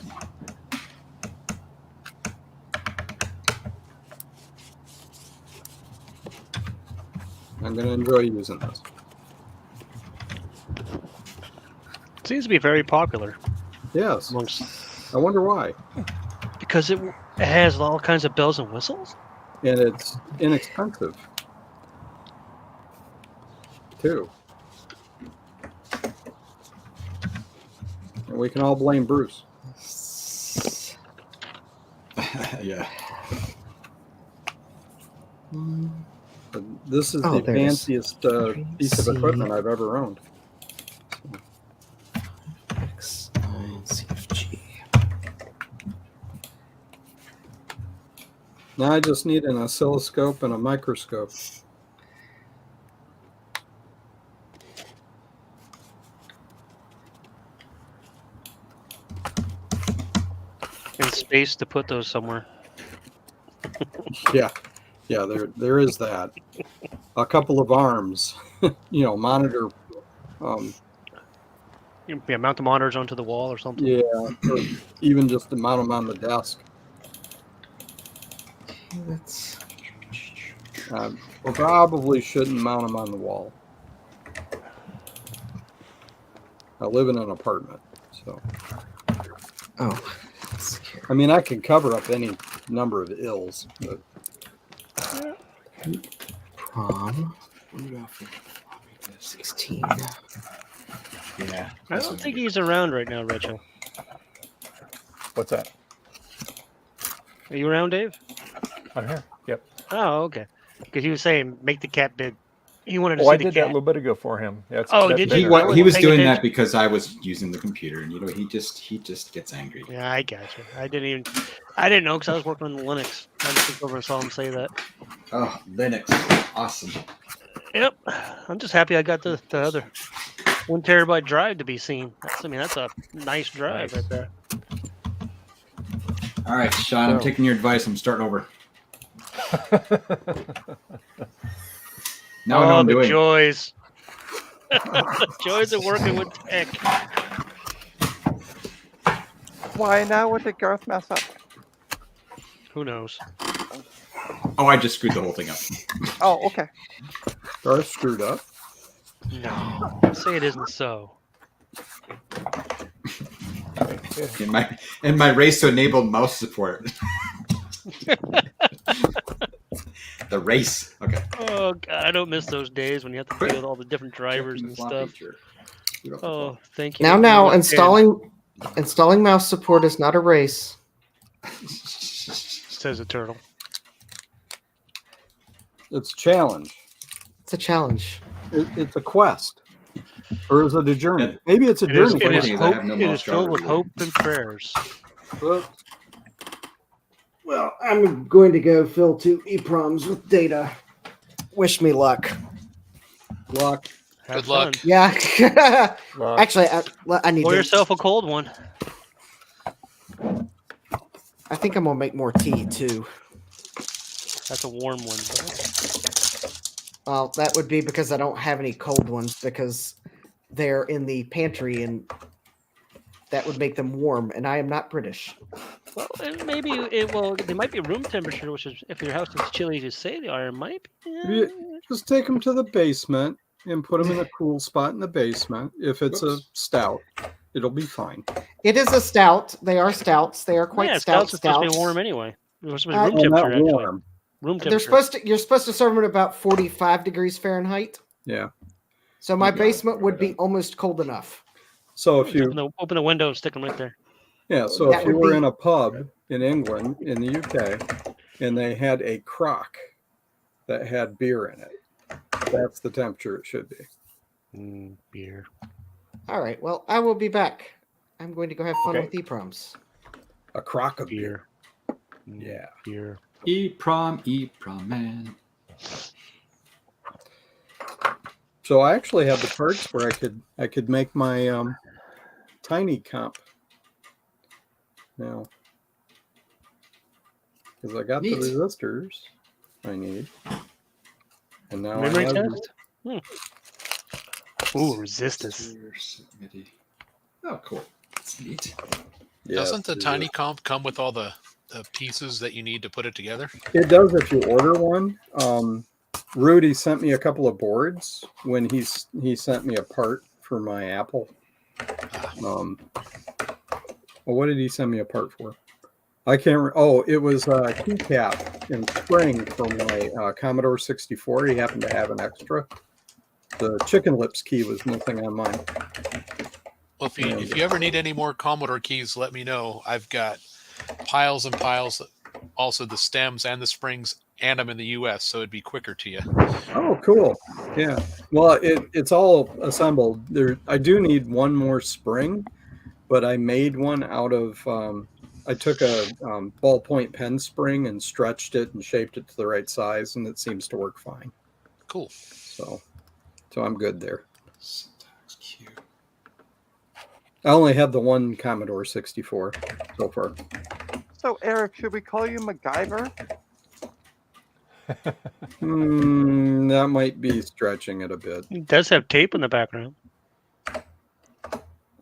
Speaker 9: I'm going to enjoy using this.
Speaker 4: Seems to be very popular.
Speaker 9: Yes.
Speaker 4: Amongst,
Speaker 9: I wonder why.
Speaker 4: because it has all kinds of bells and whistles.
Speaker 9: And it's inexpensive, too. And we can all blame Bruce.
Speaker 2: Yeah.
Speaker 9: But this is
Speaker 7: Oh,
Speaker 9: the
Speaker 7: there it is.
Speaker 9: fanciest piece of equipment I've ever owned.
Speaker 7: X, I, CFG.
Speaker 9: Now I just need an oscilloscope and a microscope.
Speaker 4: And space to put those somewhere.
Speaker 9: Yeah, there is that. A couple of arms, monitor.
Speaker 4: Yeah, mount the monitors onto the wall or something.
Speaker 9: Yeah, or even just to mount them on the desk.
Speaker 12: That's
Speaker 9: Probably shouldn't mount them on the wall. I live in an apartment, so.
Speaker 12: oh.
Speaker 9: I mean, I can cover up any number of ills, but
Speaker 12: Prom. 16.
Speaker 5: Yeah.
Speaker 4: I don't think he's around right now, Rachel.
Speaker 1: What's that?
Speaker 4: Are you around, Dave?
Speaker 1: I'm here. Yep.
Speaker 4: Oh, okay. Because he was saying make the cat big. He wanted to
Speaker 1: Oh,
Speaker 4: see
Speaker 1: I
Speaker 4: the
Speaker 1: did
Speaker 4: cat.
Speaker 1: that a little bit ago for him. That's,
Speaker 4: Oh,
Speaker 1: that's
Speaker 4: did
Speaker 2: He,
Speaker 4: you?
Speaker 1: bigger.
Speaker 2: he was
Speaker 4: Paying
Speaker 2: doing
Speaker 4: attention.
Speaker 2: that because I was using the computer, and he just gets angry.
Speaker 4: Yeah, I got you. I didn't know because I was working on Linux. I just looked over and saw him say that.
Speaker 2: Oh, Linux, awesome.
Speaker 4: Yep. I'm just happy I got the other 1 terabyte drive to be seen. That's a nice drive right there.
Speaker 2: All right, Sean, I'm
Speaker 4: So-
Speaker 2: taking your advice. I'm starting over. Now I know what I'm
Speaker 4: the
Speaker 2: doing.
Speaker 4: joys. The joys of working with tech.
Speaker 3: Why now? What did Garth mess up?
Speaker 4: Who knows?
Speaker 2: Oh, I just screwed the whole thing up.
Speaker 3: Oh, okay.
Speaker 9: Garth screwed up.
Speaker 4: No. Say it isn't so.
Speaker 2: In my race to enable mouse support. The race. Okay.
Speaker 4: Oh god, I don't miss those days when you have to deal with all the different drivers and stuff. Oh, thank you.
Speaker 12: Now,
Speaker 4: Okay.
Speaker 12: installing mouse support is not a race.
Speaker 4: Says a turtle.
Speaker 9: It's a challenge.
Speaker 12: It's a challenge.
Speaker 9: It's a quest. Or is it a journey?
Speaker 2: Yeah.
Speaker 9: Maybe it's a
Speaker 4: It is,
Speaker 9: journey.
Speaker 4: it is,
Speaker 2: thing is I
Speaker 4: hope,
Speaker 2: have no
Speaker 4: it
Speaker 2: mouse
Speaker 4: is filled with
Speaker 2: drivers.
Speaker 4: hope and prayers.
Speaker 9: But
Speaker 12: Well, I'm going to go fill 2 EPROMs with data. Wish me luck.
Speaker 4: Have
Speaker 10: Good luck.
Speaker 4: fun.
Speaker 12: Yeah.
Speaker 1: Well,
Speaker 12: Actually, I need
Speaker 4: Pour
Speaker 12: to.
Speaker 4: yourself a cold one.
Speaker 12: I think I'm gonna make more tea too.
Speaker 4: That's a warm one.
Speaker 12: Well, that would be because I don't have any cold ones because they're in the pantry and that would make them warm. And I am not British.
Speaker 4: Well, they might be room temperature, which is if your house is chilly as you say they are, it might be.
Speaker 9: Yeah. Just take them to the basement and put them in a cool spot in the basement. If it's a stout, it'll be fine.
Speaker 12: It is a stout. They are stouts. They are quite
Speaker 4: yeah,
Speaker 12: stout
Speaker 4: stouts are supposed to
Speaker 12: stouts.
Speaker 4: be warm anyway. They're supposed to be
Speaker 12: Uh,
Speaker 4: room
Speaker 9: Well,
Speaker 4: temperature,
Speaker 9: not
Speaker 4: actually.
Speaker 9: warm.
Speaker 4: Room
Speaker 12: They're
Speaker 4: temperature.
Speaker 12: you're supposed to serve them at about 45 degrees Fahrenheit.
Speaker 9: Yeah.
Speaker 12: So my
Speaker 2: You got it.
Speaker 12: basement would be almost cold enough.
Speaker 9: So if you
Speaker 4: Open the window and stick them right there.
Speaker 9: so
Speaker 12: That
Speaker 9: if you
Speaker 12: would
Speaker 9: were
Speaker 12: be-
Speaker 9: in a pub in England, in the UK, and they had a crock that had beer in it, that's the temperature it should be.
Speaker 4: Beer.
Speaker 12: All right. Well, I will be back. I'm going to go have fun
Speaker 1: Okay.
Speaker 12: with EPROMs.
Speaker 9: A crock of beer.
Speaker 4: Beer.
Speaker 9: Yeah.
Speaker 4: Beer.
Speaker 2: E-prom, man.
Speaker 9: So I actually have the parts where I could make my tiny comp now, because I got
Speaker 2: Neat.
Speaker 9: the resistors I need, and now
Speaker 4: Memory
Speaker 9: I have
Speaker 4: test? Ooh, resistance.
Speaker 2: Oh, cool. That's neat.
Speaker 10: Doesn't the
Speaker 9: it
Speaker 10: tiny
Speaker 9: is.
Speaker 10: comp come with all the pieces that you need to put it together?
Speaker 9: It does if you order one. Rudy sent me a couple of boards when he sent me a part for my Apple. Well, what did he send me a part for? I can't. It was a keycap and spring for my Commodore 64. He happened to have an extra. The chicken lips key was missing on mine.
Speaker 10: Well, if you ever need any more Commodore keys, let me know. I've got piles and piles, also the stems and the springs, and I'm in the U.S., so it'd be quicker to you.
Speaker 9: Oh, cool. Yeah. Well, it's all assembled. There, I do need one more spring, but I made one out of I took a ballpoint pen spring and stretched it and shaped it to the right size, and it seems to work fine.
Speaker 10: Cool.
Speaker 9: So I'm good there.
Speaker 2: Sometimes cute.
Speaker 9: I only have the one Commodore 64 so far.
Speaker 3: So, Eric, should we call you MacGyver?
Speaker 9: That might be stretching it a bit.
Speaker 4: It does have tape in the background.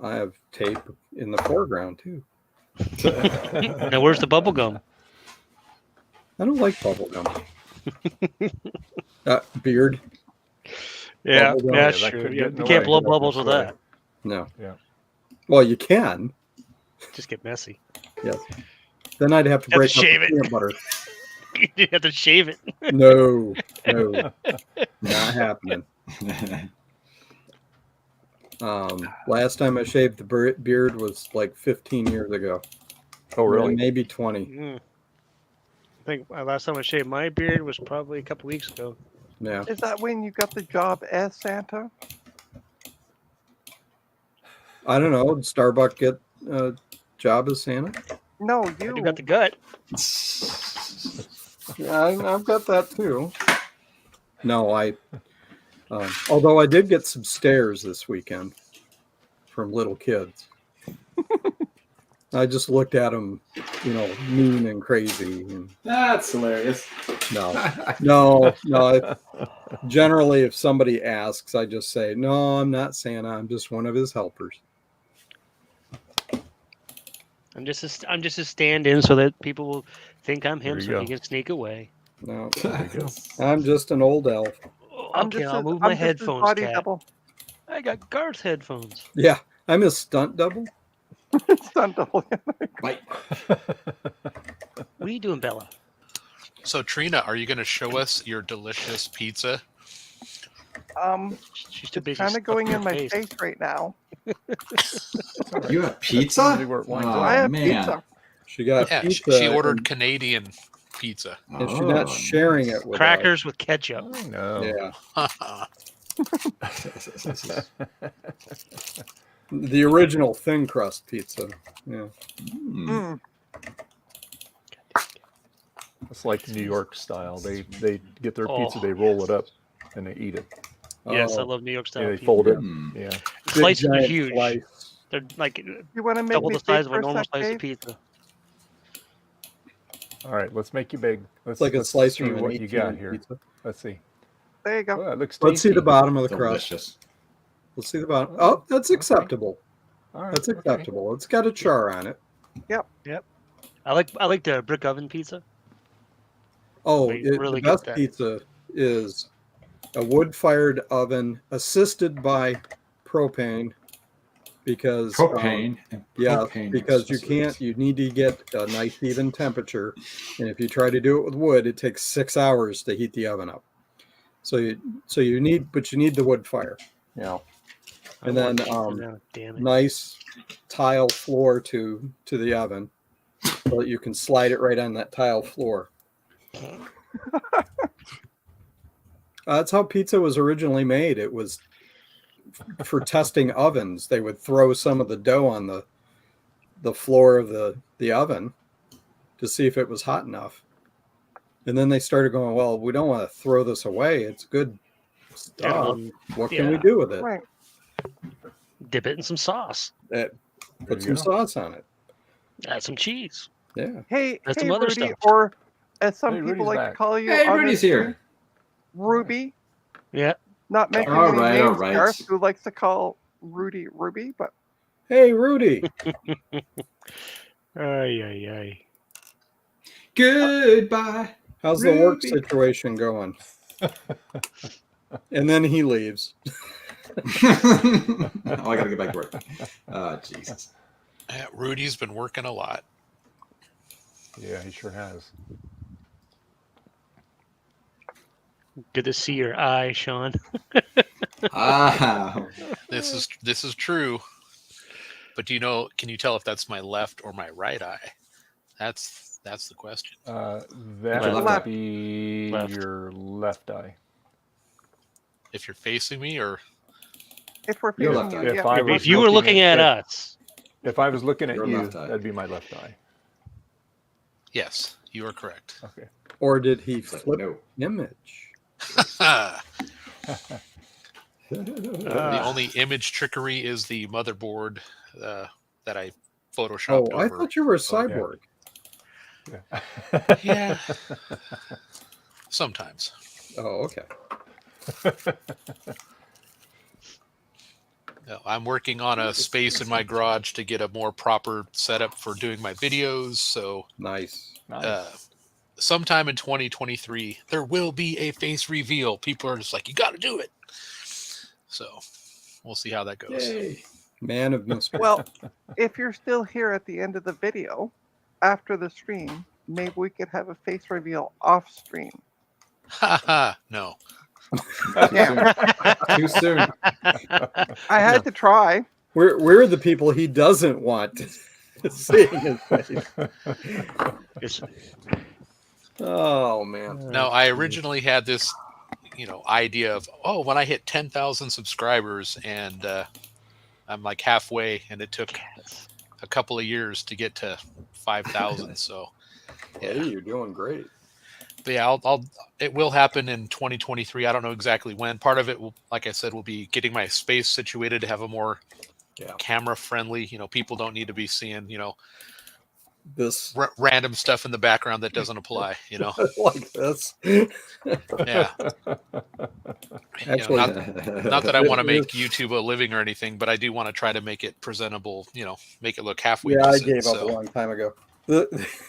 Speaker 9: I have tape in the foreground too.
Speaker 4: Now, where's the bubble gum?
Speaker 9: I don't like bubble gum. Beard.
Speaker 4: Yeah,
Speaker 9: Bubble gum.
Speaker 4: yeah,
Speaker 1: Yeah,
Speaker 4: that's
Speaker 1: that
Speaker 4: true.
Speaker 1: could
Speaker 4: Yeah,
Speaker 1: get in
Speaker 4: you
Speaker 1: the
Speaker 4: can't
Speaker 1: way.
Speaker 4: blow
Speaker 1: Get up
Speaker 4: bubbles
Speaker 1: this
Speaker 4: with
Speaker 1: way.
Speaker 4: that.
Speaker 9: No.
Speaker 1: Yeah.
Speaker 9: Well, you can.
Speaker 4: Just get messy.
Speaker 9: Yes. Then I'd have to
Speaker 4: Have to
Speaker 9: break up
Speaker 4: shave
Speaker 9: the
Speaker 4: it.
Speaker 9: peanut butter.
Speaker 4: You have to shave it.
Speaker 9: No, not happening. Last time I shaved the beard was like 15 years ago.
Speaker 1: Oh, really?
Speaker 9: Maybe 20.
Speaker 4: I think last time I shaved my beard was probably a couple weeks ago.
Speaker 9: Yeah.
Speaker 3: Is that when you got the job as Santa?
Speaker 9: I don't know. Did StarBuck get a job as Santa?
Speaker 3: No,
Speaker 4: You
Speaker 3: you.
Speaker 4: got the gut.
Speaker 9: Yeah, I've got that too. No, although I did get some stares this weekend from little kids. I just looked at them, mean and crazy. And
Speaker 2: That's hilarious.
Speaker 9: no. Generally, if somebody asks, I just say, no, I'm not Santa. I'm just one of his helpers.
Speaker 4: I'm just a stand-in so that people will think I'm him,
Speaker 1: There you
Speaker 4: so
Speaker 1: go.
Speaker 4: he can sneak away.
Speaker 9: No,
Speaker 1: There you go.
Speaker 9: I'm just an old elf.
Speaker 4: Okay, I'll move my headphones,
Speaker 3: body
Speaker 4: Cat.
Speaker 3: double.
Speaker 4: I got Garth headphones.
Speaker 9: Yeah, I'm a stunt double.
Speaker 3: Stunt double.
Speaker 2: Bite.
Speaker 4: What are you doing, Bella?
Speaker 10: So Trina, are you going to show us your delicious pizza?
Speaker 4: She's too
Speaker 3: It's
Speaker 4: busy.
Speaker 3: kind of going in my
Speaker 4: face.
Speaker 3: face right now.
Speaker 2: You have pizza?
Speaker 1: Usually where it winds
Speaker 2: Oh,
Speaker 1: up.
Speaker 3: I have
Speaker 2: man.
Speaker 3: pizza.
Speaker 9: She got
Speaker 10: Yeah,
Speaker 9: pizza.
Speaker 10: she ordered Canadian pizza.
Speaker 9: and she's not sharing it with
Speaker 4: Crackers with ketchup.
Speaker 1: I know.
Speaker 9: us. Yeah, the original thin crust pizza. Yeah.
Speaker 3: Mm.
Speaker 1: It's like New York style. They get their pizza,
Speaker 4: Oh.
Speaker 1: they roll it up, and they eat it.
Speaker 4: Yes, I
Speaker 9: Oh,
Speaker 4: love New York
Speaker 1: Yeah,
Speaker 4: style.
Speaker 1: they
Speaker 4: pizza.
Speaker 1: fold it.
Speaker 2: Mm.
Speaker 1: Yeah.
Speaker 4: The slices are
Speaker 9: giant
Speaker 4: huge.
Speaker 9: slice.
Speaker 4: They're like
Speaker 3: You want to make
Speaker 4: double
Speaker 3: me
Speaker 4: the size
Speaker 3: big
Speaker 4: of a
Speaker 3: for
Speaker 4: normal
Speaker 3: sec,
Speaker 4: slice of
Speaker 3: Dave?
Speaker 4: pizza.
Speaker 1: All right, let's make you big.
Speaker 9: It's like a slice
Speaker 1: see
Speaker 9: from an
Speaker 1: what you got
Speaker 9: 18
Speaker 1: here.
Speaker 9: pizza.
Speaker 1: Let's see.
Speaker 3: There you go.
Speaker 1: Oh, it looks
Speaker 9: Let's see the
Speaker 1: tasty.
Speaker 9: bottom of the crust.
Speaker 2: Delicious.
Speaker 9: Let's see the bottom. Oh, that's acceptable.
Speaker 1: All right,
Speaker 9: That's
Speaker 1: okay.
Speaker 9: acceptable. It's got a char on it.
Speaker 4: I like the brick oven pizza.
Speaker 9: Oh,
Speaker 4: Where you really
Speaker 9: the
Speaker 4: get
Speaker 9: best
Speaker 4: that.
Speaker 9: pizza is a wood-fired oven assisted by propane, because
Speaker 2: Propane.
Speaker 9: yeah,
Speaker 2: Propane
Speaker 9: because you
Speaker 2: accessories.
Speaker 9: can't. You need to get a nice even temperature, and if you try to do it with wood, it takes 6 hours to heat the oven up. So you need the wood fire.
Speaker 1: Yeah.
Speaker 9: And
Speaker 4: I want
Speaker 9: then,
Speaker 4: pizza now, damn it.
Speaker 9: Nice tile floor to the oven, so that you can slide it right on that tile floor. That's how pizza was originally made. It was for testing ovens. They would throw some of the dough on the floor of the oven to see if it was hot enough. And then they started going, well, we don't want to throw this away. It's good stuff. What can we do with it?
Speaker 3: Right.
Speaker 4: Dip it in some sauce.
Speaker 9: Put
Speaker 1: There
Speaker 9: some
Speaker 1: you go.
Speaker 9: sauce on it.
Speaker 4: Add some cheese.
Speaker 9: Yeah.
Speaker 3: Hey,
Speaker 4: That's
Speaker 3: hey,
Speaker 4: some other
Speaker 3: Rudy,
Speaker 4: stuff.
Speaker 3: or as some
Speaker 1: Hey,
Speaker 3: people
Speaker 1: Rudy's
Speaker 3: like
Speaker 1: back.
Speaker 3: to call you.
Speaker 2: Hey,
Speaker 3: on
Speaker 2: Rudy's
Speaker 3: this
Speaker 2: here.
Speaker 3: stream, Ruby.
Speaker 4: Yeah.
Speaker 3: Not mentioning
Speaker 2: All
Speaker 3: any
Speaker 2: right,
Speaker 3: names,
Speaker 2: all right.
Speaker 3: Garth, who likes to call Rudy Ruby, but
Speaker 9: Hey, Rudy.
Speaker 4: Ay, ay, ay.
Speaker 2: Goodbye.
Speaker 9: How's the work
Speaker 2: Ruby.
Speaker 9: situation going? And then he leaves.
Speaker 2: Oh, I gotta get back to work. Jesus.
Speaker 10: Rudy's been working a lot.
Speaker 1: Yeah, he sure has.
Speaker 4: Good to see your eye, Sean.
Speaker 2: Ah.
Speaker 10: This is true. But can you tell if that's my left or my right eye? That's the question.
Speaker 1: That
Speaker 2: Left
Speaker 1: would
Speaker 2: eye.
Speaker 1: be
Speaker 4: Left.
Speaker 1: your left eye.
Speaker 10: If you're facing me or
Speaker 3: if we're
Speaker 2: Your
Speaker 3: facing
Speaker 2: left
Speaker 3: you,
Speaker 2: eye.
Speaker 1: If
Speaker 3: yeah.
Speaker 1: I
Speaker 4: If
Speaker 1: was
Speaker 4: you were looking at
Speaker 1: if-
Speaker 4: us,
Speaker 1: If I was looking at
Speaker 2: Your
Speaker 1: you,
Speaker 2: left eye.
Speaker 1: that'd be my left eye.
Speaker 10: Yes, you are correct.
Speaker 1: Okay.
Speaker 9: Or did he
Speaker 2: It's like,
Speaker 9: flip
Speaker 2: no.
Speaker 9: image?
Speaker 10: The only image trickery is the motherboard that I photoshopped
Speaker 9: Oh,
Speaker 10: over.
Speaker 9: I thought you were a cyborg.
Speaker 1: Yeah.
Speaker 10: Yeah. Sometimes.
Speaker 9: Oh, okay.
Speaker 10: No, I'm working on a space in my garage to get a more proper setup for doing my videos. So
Speaker 9: Nice.
Speaker 1: Nice.
Speaker 10: sometime in 2023, there will be a face reveal. People are just like, you got to do it. So we'll see how that goes.
Speaker 2: Yay.
Speaker 9: Man of mystery.
Speaker 3: Well, if you're still here at the end of the video, after the stream, maybe we could have a face reveal off stream.
Speaker 10: Haha, no.
Speaker 3: Yeah,
Speaker 2: Too soon.
Speaker 3: I had to try.
Speaker 9: We're the people he doesn't want seeing his face.
Speaker 4: It's-
Speaker 9: Oh man.
Speaker 10: No, I originally had this, idea of, when I hit 10,000 subscribers, and I'm like halfway, and it took a couple of years to get to 5,000. So,
Speaker 9: Hey, you're doing great.
Speaker 10: but yeah, it will happen in 2023. I don't know exactly when. Part of it will, like I said, will be getting my space situated to have a more camera friendly. People don't need to be seeing,
Speaker 9: This
Speaker 10: random stuff in the background that doesn't apply.
Speaker 9: like this.
Speaker 10: Yeah.
Speaker 9: Actually,
Speaker 10: Not that I want to make YouTube a living or anything, but I do want to try to make it presentable. Make it look halfway.
Speaker 9: Yeah, I
Speaker 10: decent,
Speaker 9: gave up a
Speaker 10: so.
Speaker 9: long time ago.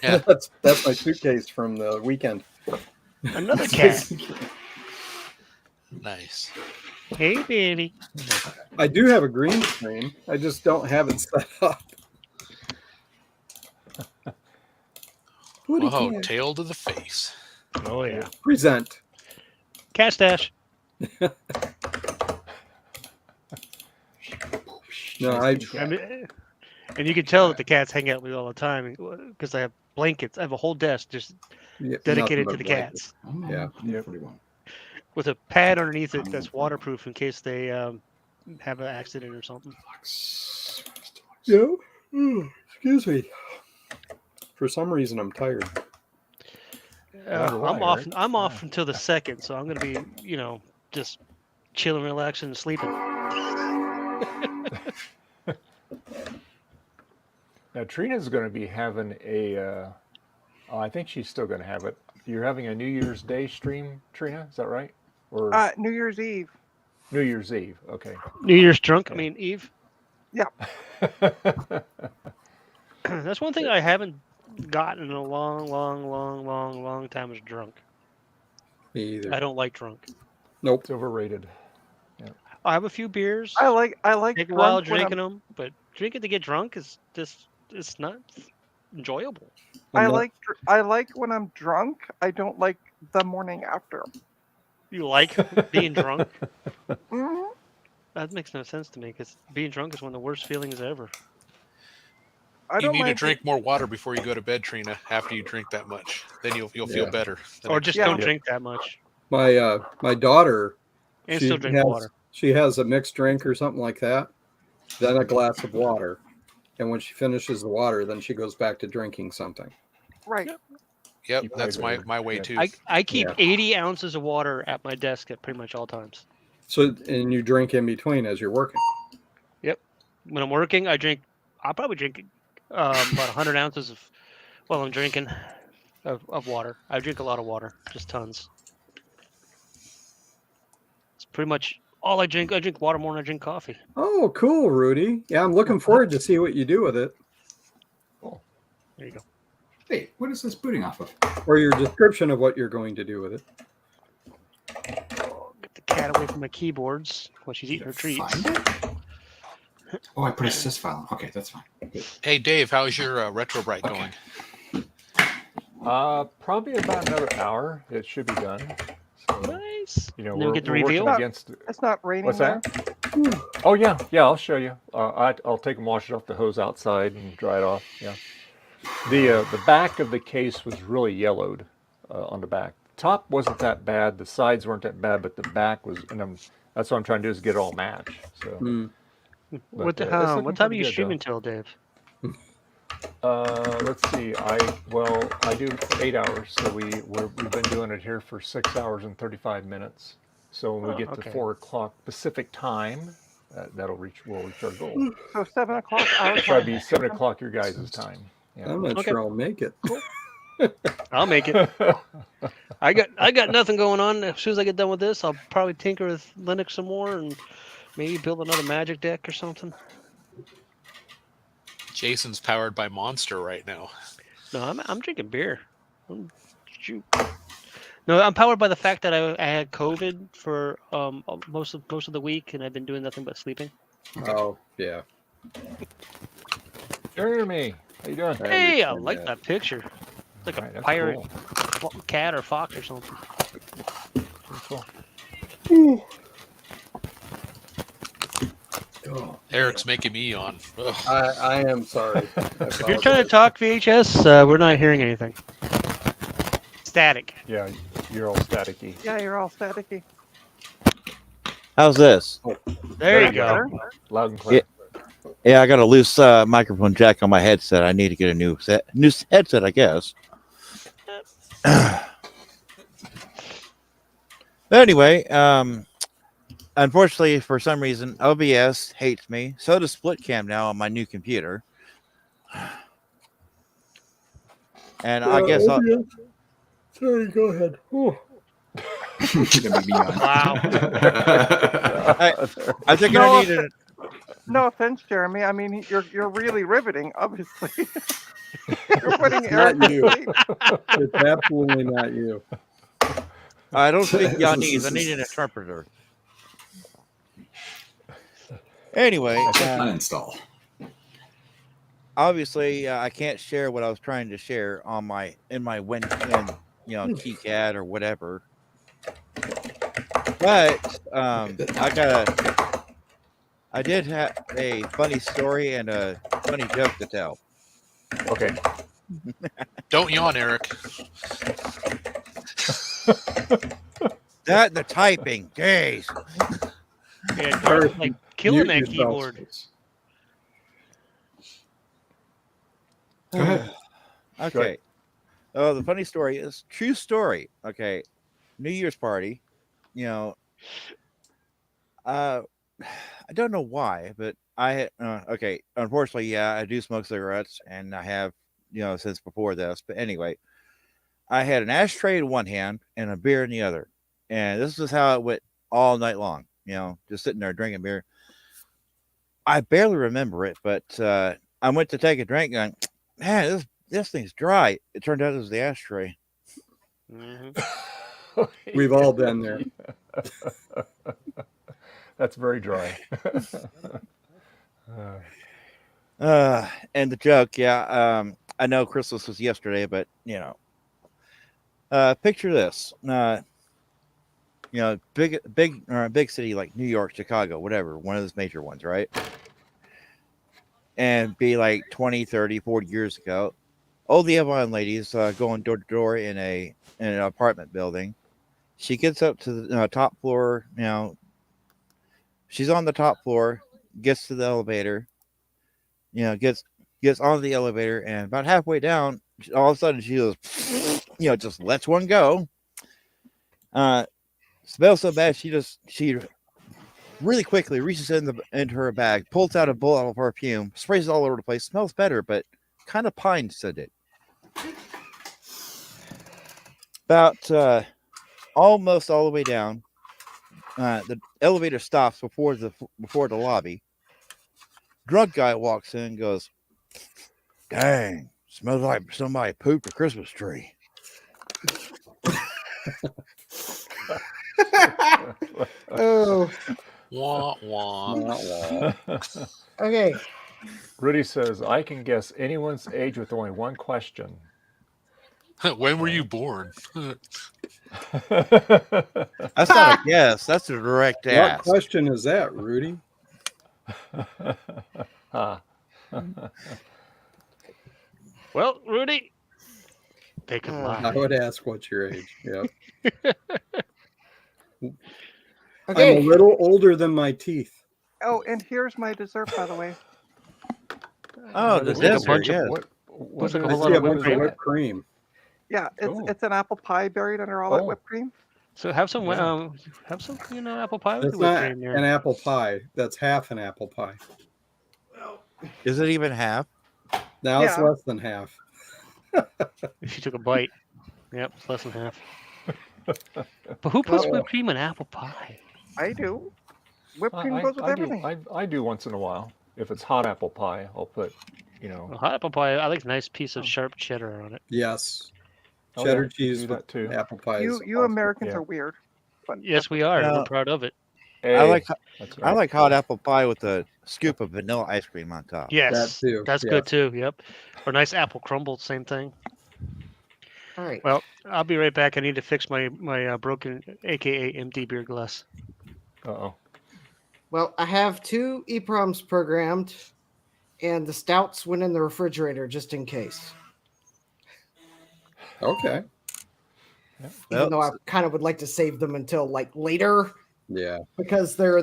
Speaker 10: Yeah.
Speaker 9: That's my suitcase from the weekend.
Speaker 4: Another cat.
Speaker 10: Nice.
Speaker 4: Hey, Benny.
Speaker 9: I do have a green screen. I just don't have it set up.
Speaker 10: Oh, tail to the face.
Speaker 4: Oh, yeah.
Speaker 9: Present.
Speaker 4: Cat stash.
Speaker 9: No,
Speaker 4: And you can tell that the cats hang out with me all the time because I have blankets. I have a whole desk just dedicated to the cats.
Speaker 9: Yeah.
Speaker 4: With a pad underneath it that's waterproof in case they have an accident or something.
Speaker 9: Yeah. Excuse me. For some reason, I'm tired.
Speaker 4: I'm off. I'm off until the 2nd, so I'm gonna be, just chilling, relaxing, and sleeping.
Speaker 1: Now Trina's going to be having I think she's still going to have it. You're having a New Year's Day stream, Trina? Is that right? Or
Speaker 3: New Year's Eve.
Speaker 1: New Year's Eve? Okay.
Speaker 4: New Year's drunk. I mean, Eve.
Speaker 3: Yeah.
Speaker 4: That's one thing I haven't gotten in a long time is drunk.
Speaker 9: Me either.
Speaker 4: I don't like drunk.
Speaker 9: Nope.
Speaker 1: It's overrated.
Speaker 4: I have a few beers.
Speaker 3: I like
Speaker 4: Take a while
Speaker 3: drunk when
Speaker 4: drinking them, but drinking to get drunk is just it's not enjoyable.
Speaker 3: I like when I'm drunk. I don't like the morning after.
Speaker 4: You like being drunk?
Speaker 3: Hmm.
Speaker 4: That makes no sense to me because being drunk is one of the worst feelings ever.
Speaker 10: You need to drink more water before you go to bed, Trina. After you drink that much, then you'll feel better.
Speaker 4: Or just don't drink that much.
Speaker 9: My daughter.
Speaker 4: And still drink water.
Speaker 9: She has a mixed drink or something like that, then a glass of water, and when she finishes the water, then she goes back to drinking something.
Speaker 3: Right.
Speaker 10: Yep, that's my way too.
Speaker 4: I keep 80 ounces of water at my desk at pretty much all times.
Speaker 9: So, and you drink in between as you're working.
Speaker 4: Yep. When I'm working, I'll probably drink about 100 ounces while I'm drinking of water. I drink a lot of water, just tons. It's pretty much all I drink. I drink water more than I drink coffee.
Speaker 9: Oh, cool, Rudy. Yeah, I'm looking forward to see what you do with it.
Speaker 1: Cool.
Speaker 4: There you go.
Speaker 2: Hey, what is this booting off of?
Speaker 9: Or your description of what you're going to do with it.
Speaker 4: Get the cat away from my keyboards while she's eating her treats.
Speaker 2: Oh, I put a sys file on. Okay, that's fine.
Speaker 10: Hey, Dave, how's your RetroBrite going?
Speaker 1: Probably about another hour. It should be done. So,
Speaker 4: nice.
Speaker 1: We're
Speaker 4: get the
Speaker 1: working
Speaker 4: reveal?
Speaker 1: against.
Speaker 3: It's not raining.
Speaker 1: What's that? Oh yeah. I'll show you. I'll take and wash it off the hose outside and dry it off. Yeah. The back of the case was really yellowed on the back. The top wasn't that bad. The sides weren't that bad, but the back was. And that's what I'm trying to do is get it all matched. So.
Speaker 4: What
Speaker 1: But,
Speaker 4: time are you
Speaker 1: good,
Speaker 4: streaming till, Dave?
Speaker 1: Let's see. I do 8 hours, so we've been doing it here for 6 hours and 35 minutes. So when we get to
Speaker 4: okay.
Speaker 1: 4 o'clock Pacific time, we'll reach our goal.
Speaker 3: So 7 o'clock our
Speaker 1: Try to
Speaker 3: time.
Speaker 1: be 7 o'clock your guys' time. Yeah.
Speaker 9: I'm not
Speaker 4: Okay.
Speaker 9: sure I'll make it.
Speaker 4: I'll make it. I got nothing going on. As soon as I get done with this, I'll probably tinker with Linux some more and maybe build another Magic deck or something.
Speaker 10: Jason's powered by Monster right now.
Speaker 4: No, I'm drinking beer. Shoot. No, I'm powered by the fact that I had COVID for most of the week, and I've been doing nothing but sleeping.
Speaker 9: Oh, yeah.
Speaker 1: Jeremy, how you doing?
Speaker 4: Hey, I
Speaker 9: understand
Speaker 4: like
Speaker 9: that.
Speaker 4: that picture. It's like
Speaker 1: Right,
Speaker 4: a
Speaker 1: that's
Speaker 4: pirate
Speaker 1: cool.
Speaker 4: cat or fox or something.
Speaker 1: Cool.
Speaker 9: Oh,
Speaker 10: Eric's making me yawn. Ugh.
Speaker 9: I am sorry. I
Speaker 4: If you're trying to
Speaker 9: apologize.
Speaker 4: talk VHS, we're not hearing anything. Static.
Speaker 1: Yeah, you're all staticky.
Speaker 3: Yeah, you're all staticky.
Speaker 13: How's this?
Speaker 4: There you
Speaker 1: you go.
Speaker 4: go.
Speaker 1: Loud and clear.
Speaker 13: Yeah, I got a loose microphone jack on my headset. I need to get a new headset, I guess. Anyway, unfortunately, for some reason, OBS hates me. So does SplitCam now on my new computer. And I guess
Speaker 9: Sorry, go ahead.
Speaker 2: Gonna be on.
Speaker 4: Wow.
Speaker 13: I think
Speaker 3: No,
Speaker 13: I need it.
Speaker 3: No offense, Jeremy. I mean, you're really riveting, obviously. You're putting
Speaker 9: It's
Speaker 3: Eric
Speaker 9: not
Speaker 3: to
Speaker 9: you.
Speaker 3: sleep.
Speaker 9: It's absolutely not you.
Speaker 13: I don't speak Yanese. I need an interpreter. Anyway,
Speaker 2: Uninstall.
Speaker 13: obviously, I can't share what I was trying to share on my KiCad or whatever. But I did have a funny story and a funny joke to tell.
Speaker 1: Okay.
Speaker 10: Don't yawn, Eric.
Speaker 13: That and the typing, jeez.
Speaker 4: Yeah, Eric's like killing that
Speaker 9: Mute yourself.
Speaker 4: keyboard.
Speaker 2: Go ahead.
Speaker 13: Okay. Oh, the funny story is true story. Okay. New Year's party. I don't know why, but okay. Unfortunately, yeah, I do smoke cigarettes, and I have, since before this. But anyway, I had an ashtray in one hand and a beer in the other, and this is how it went all night long. Just sitting there drinking beer. I barely remember it, but I went to take a drink, going, man, this thing's dry. It turned out it was the ashtray.
Speaker 4: Mm-hmm.
Speaker 9: We've all been there.
Speaker 1: That's very dry.
Speaker 13: And the joke, yeah. I know Christmas was yesterday, but picture this. Big city like New York, Chicago, whatever, one of those major ones, right? And be like 20, 30, 40 years ago. Old Avon ladies going door to door in an apartment building. She gets up to the top floor. She's on the top floor, gets to the elevator. Gets on the elevator, and about halfway down, all of a sudden she goes, just lets one go. Smells so bad, she really quickly reaches into her bag, pulls out a bottle of perfume, sprays it all over the place. Smells better, but kind of pine scented. About almost all the way down, the elevator stops before the lobby. Drunk guy walks in and goes, dang, smells like somebody pooped a Christmas tree.
Speaker 12: Oh,
Speaker 10: Wah, wah.
Speaker 12: okay.
Speaker 1: Rudy says, I can guess anyone's age with only one question.
Speaker 10: When were you born?
Speaker 13: That's not a guess. That's a direct
Speaker 9: What
Speaker 13: ask.
Speaker 9: question is that, Rudy?
Speaker 4: Well, Rudy, they can lie.
Speaker 9: I would ask what's your age. Yep.
Speaker 12: Okay.
Speaker 9: I'm a little older than my teeth.
Speaker 3: Oh, and here's my dessert, by the way.
Speaker 13: Oh,
Speaker 1: What
Speaker 13: the
Speaker 1: is
Speaker 4: like a
Speaker 1: it?
Speaker 13: desert.
Speaker 4: bunch of
Speaker 13: Yes.
Speaker 1: What
Speaker 4: looks like a
Speaker 9: I
Speaker 4: whole
Speaker 9: see
Speaker 4: lot
Speaker 9: a
Speaker 4: of whipped
Speaker 9: bunch of
Speaker 4: cream.
Speaker 9: whipped cream.
Speaker 3: Yeah,
Speaker 1: Oh.
Speaker 3: it's an apple pie buried under all that
Speaker 1: Oh.
Speaker 3: whipped cream.
Speaker 4: So have some
Speaker 1: Yeah.
Speaker 4: apple pie with
Speaker 9: That's
Speaker 4: the whipped
Speaker 9: not
Speaker 4: cream there.
Speaker 9: an apple pie. That's half an apple pie.
Speaker 13: Is it even half?
Speaker 9: Now it's
Speaker 3: Yeah.
Speaker 9: less than half.
Speaker 4: If you took a bite, yep, it's less than half. But who puts
Speaker 3: Well,
Speaker 4: whipped cream in apple pie?
Speaker 3: I do. Whipped cream
Speaker 1: I,
Speaker 3: goes with
Speaker 1: I do
Speaker 3: everything.
Speaker 1: I do once in a while. If it's hot apple pie, I'll put, you know.
Speaker 4: Well, hot apple pie, I like a nice piece of sharp cheddar on it.
Speaker 9: Yes.
Speaker 1: Oh,
Speaker 9: Cheddar
Speaker 1: yeah, you can
Speaker 9: cheese
Speaker 1: do
Speaker 9: with
Speaker 1: that too.
Speaker 9: apple pie is
Speaker 3: You
Speaker 9: awesome.
Speaker 3: Americans
Speaker 1: Yeah.
Speaker 3: are weird. But
Speaker 4: Yes, we are.
Speaker 13: You
Speaker 4: and
Speaker 13: know,
Speaker 4: We're proud of it.
Speaker 13: I like
Speaker 1: Hey, that's
Speaker 13: I
Speaker 1: right.
Speaker 13: like hot apple pie with a scoop of vanilla ice cream on top.
Speaker 9: That
Speaker 4: Yes,
Speaker 9: too.
Speaker 4: that's
Speaker 9: Yes.
Speaker 4: good too. Yep. Or nice apple crumble, same thing.
Speaker 12: All right.
Speaker 4: Well, I'll be right back. I need to fix my broken, aka empty beer glass.
Speaker 1: Uh-oh.
Speaker 7: Well, I have 2 EPROMs programmed, and the stouts went in the refrigerator just in case.
Speaker 9: Okay.
Speaker 7: Even though I kind of would like to save them until like later,
Speaker 9: Yeah.
Speaker 7: because they're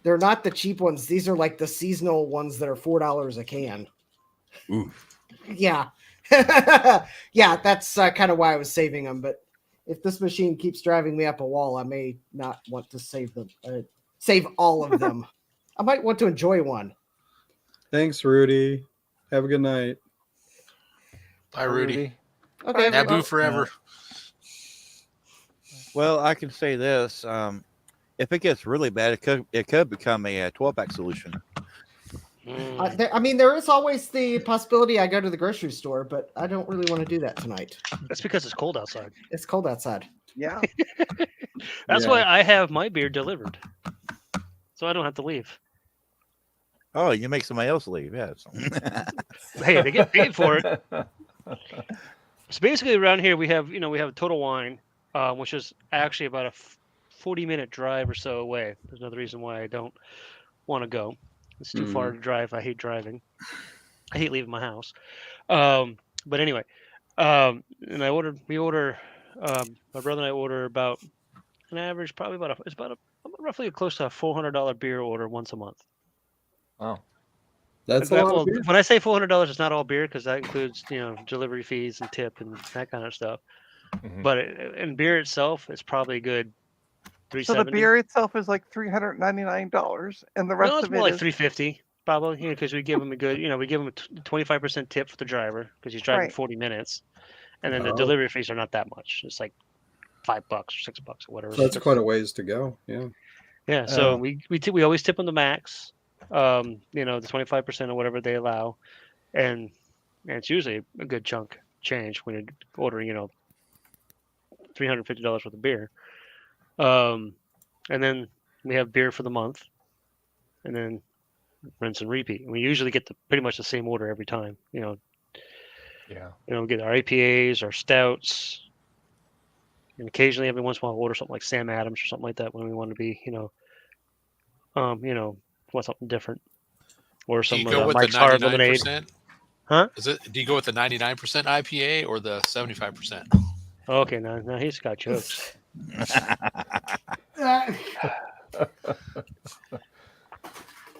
Speaker 7: not the cheap ones. These are like the seasonal ones that are $4 a can.
Speaker 2: Ooh.
Speaker 7: Yeah. Yeah, that's kind of why I was saving them. But if this machine keeps driving me up a wall, I may not want to save them. Save all of them. I might want to enjoy one.
Speaker 9: Thanks, Rudy. Have a good night.
Speaker 10: Bye, Rudy.
Speaker 7: Okay.
Speaker 10: Naboo
Speaker 7: well,
Speaker 10: forever.
Speaker 13: Well, I can say this: if it gets really bad, it could become a 12-pack solution.
Speaker 7: I mean, there is always the possibility I go to the grocery store, but I don't really want to do that tonight.
Speaker 4: That's because it's cold outside.
Speaker 7: It's cold outside.
Speaker 3: Yeah.
Speaker 4: That's
Speaker 9: Yeah.
Speaker 4: why I have my beer delivered, so I don't have to leave.
Speaker 13: Oh, you make somebody else leave? Yes.
Speaker 4: Hey, they get paid for it. So basically, around here we have Total Wine, which is actually about a 40-minute drive or so away. There's another reason why I don't want to go. It's too far to drive. I hate driving. I hate leaving my house. But anyway, and we order. My brother and I order about an average, probably about roughly close to a $400 beer order once a month.
Speaker 1: Wow.
Speaker 9: That's a lot of beer.
Speaker 4: When I say $400, it's not all beer because that includes delivery fees and tip and that kind of stuff.
Speaker 1: Mhm.
Speaker 4: But in beer itself, it's probably a good $370.
Speaker 3: So the beer itself is like $399, and the rest
Speaker 4: No, it's
Speaker 3: of
Speaker 4: more
Speaker 3: it
Speaker 4: like
Speaker 3: is
Speaker 4: $350 probably. Because we give him a good, we give him a 25% tip for the driver because he's driving
Speaker 3: Right.
Speaker 4: 40 minutes, and then the
Speaker 9: Oh.
Speaker 4: delivery fees are not that much. It's like $5 or $6 or whatever.
Speaker 9: So that's quite a ways to go. Yeah.
Speaker 4: Yeah, so we always tip them the max, the 25% or whatever they allow, and it's usually a good chunk change when you're ordering, $350 worth of beer. And then we have beer for the month, and then rinse and repeat. And we usually get pretty much the same order every time.
Speaker 1: Yeah.
Speaker 4: We get our IPAs, our stouts, and occasionally every once in a while we'll order something like Sam Adams or something like that when we want to be, want something different. Or
Speaker 10: Do
Speaker 4: some
Speaker 10: you
Speaker 4: of
Speaker 10: go
Speaker 4: the
Speaker 10: with
Speaker 4: Mike's
Speaker 10: the
Speaker 4: Hard Lemonade.
Speaker 10: 99%?
Speaker 4: Huh?
Speaker 10: Do you go with the 99% IPA or the 75%?
Speaker 4: Okay, now he's got jokes.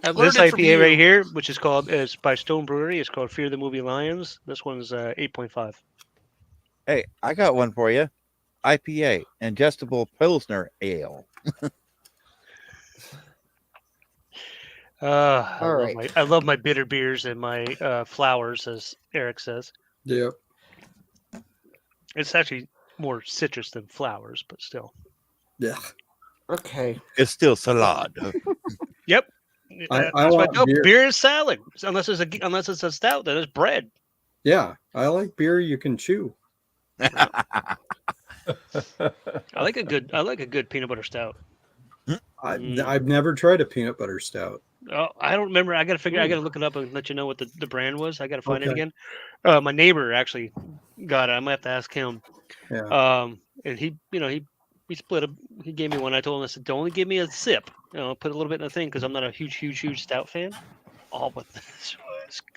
Speaker 10: I learned
Speaker 4: This
Speaker 10: it from
Speaker 4: IPA
Speaker 10: you.
Speaker 4: right here, which is by Stone Brewery, it's called Fear the Movie Lions. This one's 8.5.
Speaker 13: Hey, I got one for you. IPA, ingestible Pilsner Ale.
Speaker 4: I love my bitter beers and my flowers, as Eric says.
Speaker 9: Yep.
Speaker 4: It's actually more citrus than flowers, but still.
Speaker 9: Yeah.
Speaker 7: Okay.
Speaker 13: It's still salad.
Speaker 4: Yep.
Speaker 9: I
Speaker 4: That's why
Speaker 9: want beer.
Speaker 4: beer is salad, unless it's a stout, then it's bread.
Speaker 9: Yeah. I like beer you can chew.
Speaker 4: I like a good peanut butter stout.
Speaker 9: I've never tried a peanut butter stout.
Speaker 4: Oh, I don't remember. I gotta look it up and let you know what the brand was. I gotta find it
Speaker 9: Okay.
Speaker 4: again. My neighbor actually got it. I might have to ask him.
Speaker 9: Yeah.
Speaker 4: And he split a. He gave me one. I told him, I said, "Don't only give me a sip. Put a little bit in the thing because I'm not a huge stout fan." Oh, but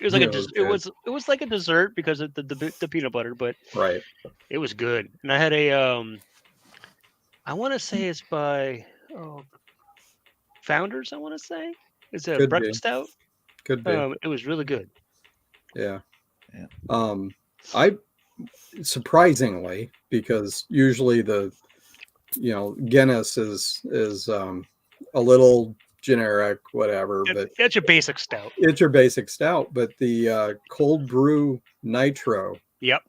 Speaker 4: it was like it was like a dessert because of the peanut butter, but
Speaker 9: Right.
Speaker 4: it was good. And I had a I want to say it's by Founders. I want to say it's a
Speaker 9: Could be.
Speaker 4: breakfast stout.
Speaker 9: Could be.
Speaker 4: It was really good.
Speaker 9: Yeah.
Speaker 13: Yeah.
Speaker 9: I surprisingly, because usually the Guinness is a little generic, whatever, but
Speaker 4: It's your basic stout.
Speaker 9: it's your basic stout. But the cold brew nitro,
Speaker 4: Yep.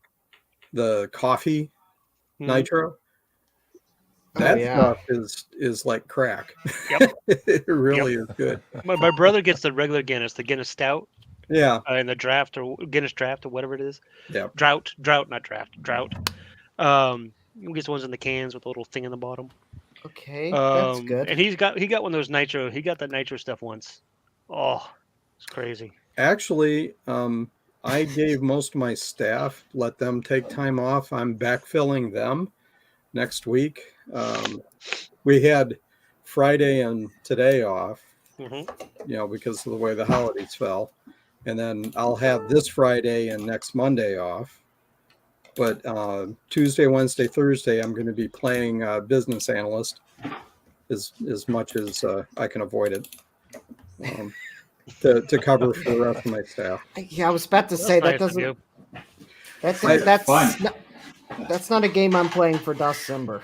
Speaker 9: the coffee
Speaker 4: Mhm.
Speaker 9: nitro,
Speaker 12: Oh,
Speaker 9: that
Speaker 12: yeah.
Speaker 9: stuff is like crack.
Speaker 4: Yep.
Speaker 9: It really is good.
Speaker 4: My brother gets the regular Guinness, the Guinness Stout,
Speaker 9: Yeah.
Speaker 4: in the draft or Guinness Draft or whatever it is.
Speaker 9: Yeah.
Speaker 4: Drought, not draft, drought. He gets the ones in the cans with a little thing in the bottom.
Speaker 12: Okay, that's good.
Speaker 4: And he got one of those nitro. He got that nitro stuff once. Oh, it's crazy.
Speaker 9: Actually, I gave most of my staff, let them take time off. I'm backfilling them next week. We had Friday and today off, because of the way the holidays fell. And then I'll have this Friday and next Monday off. But Tuesday, Wednesday, Thursday, I'm going to be playing business analyst as much as I can avoid it. To cover for the rest of my staff.
Speaker 12: Yeah, I was about to say that
Speaker 4: nice of
Speaker 12: doesn't.
Speaker 4: you.
Speaker 12: That's
Speaker 2: fun.
Speaker 12: that's not a game I'm playing for December.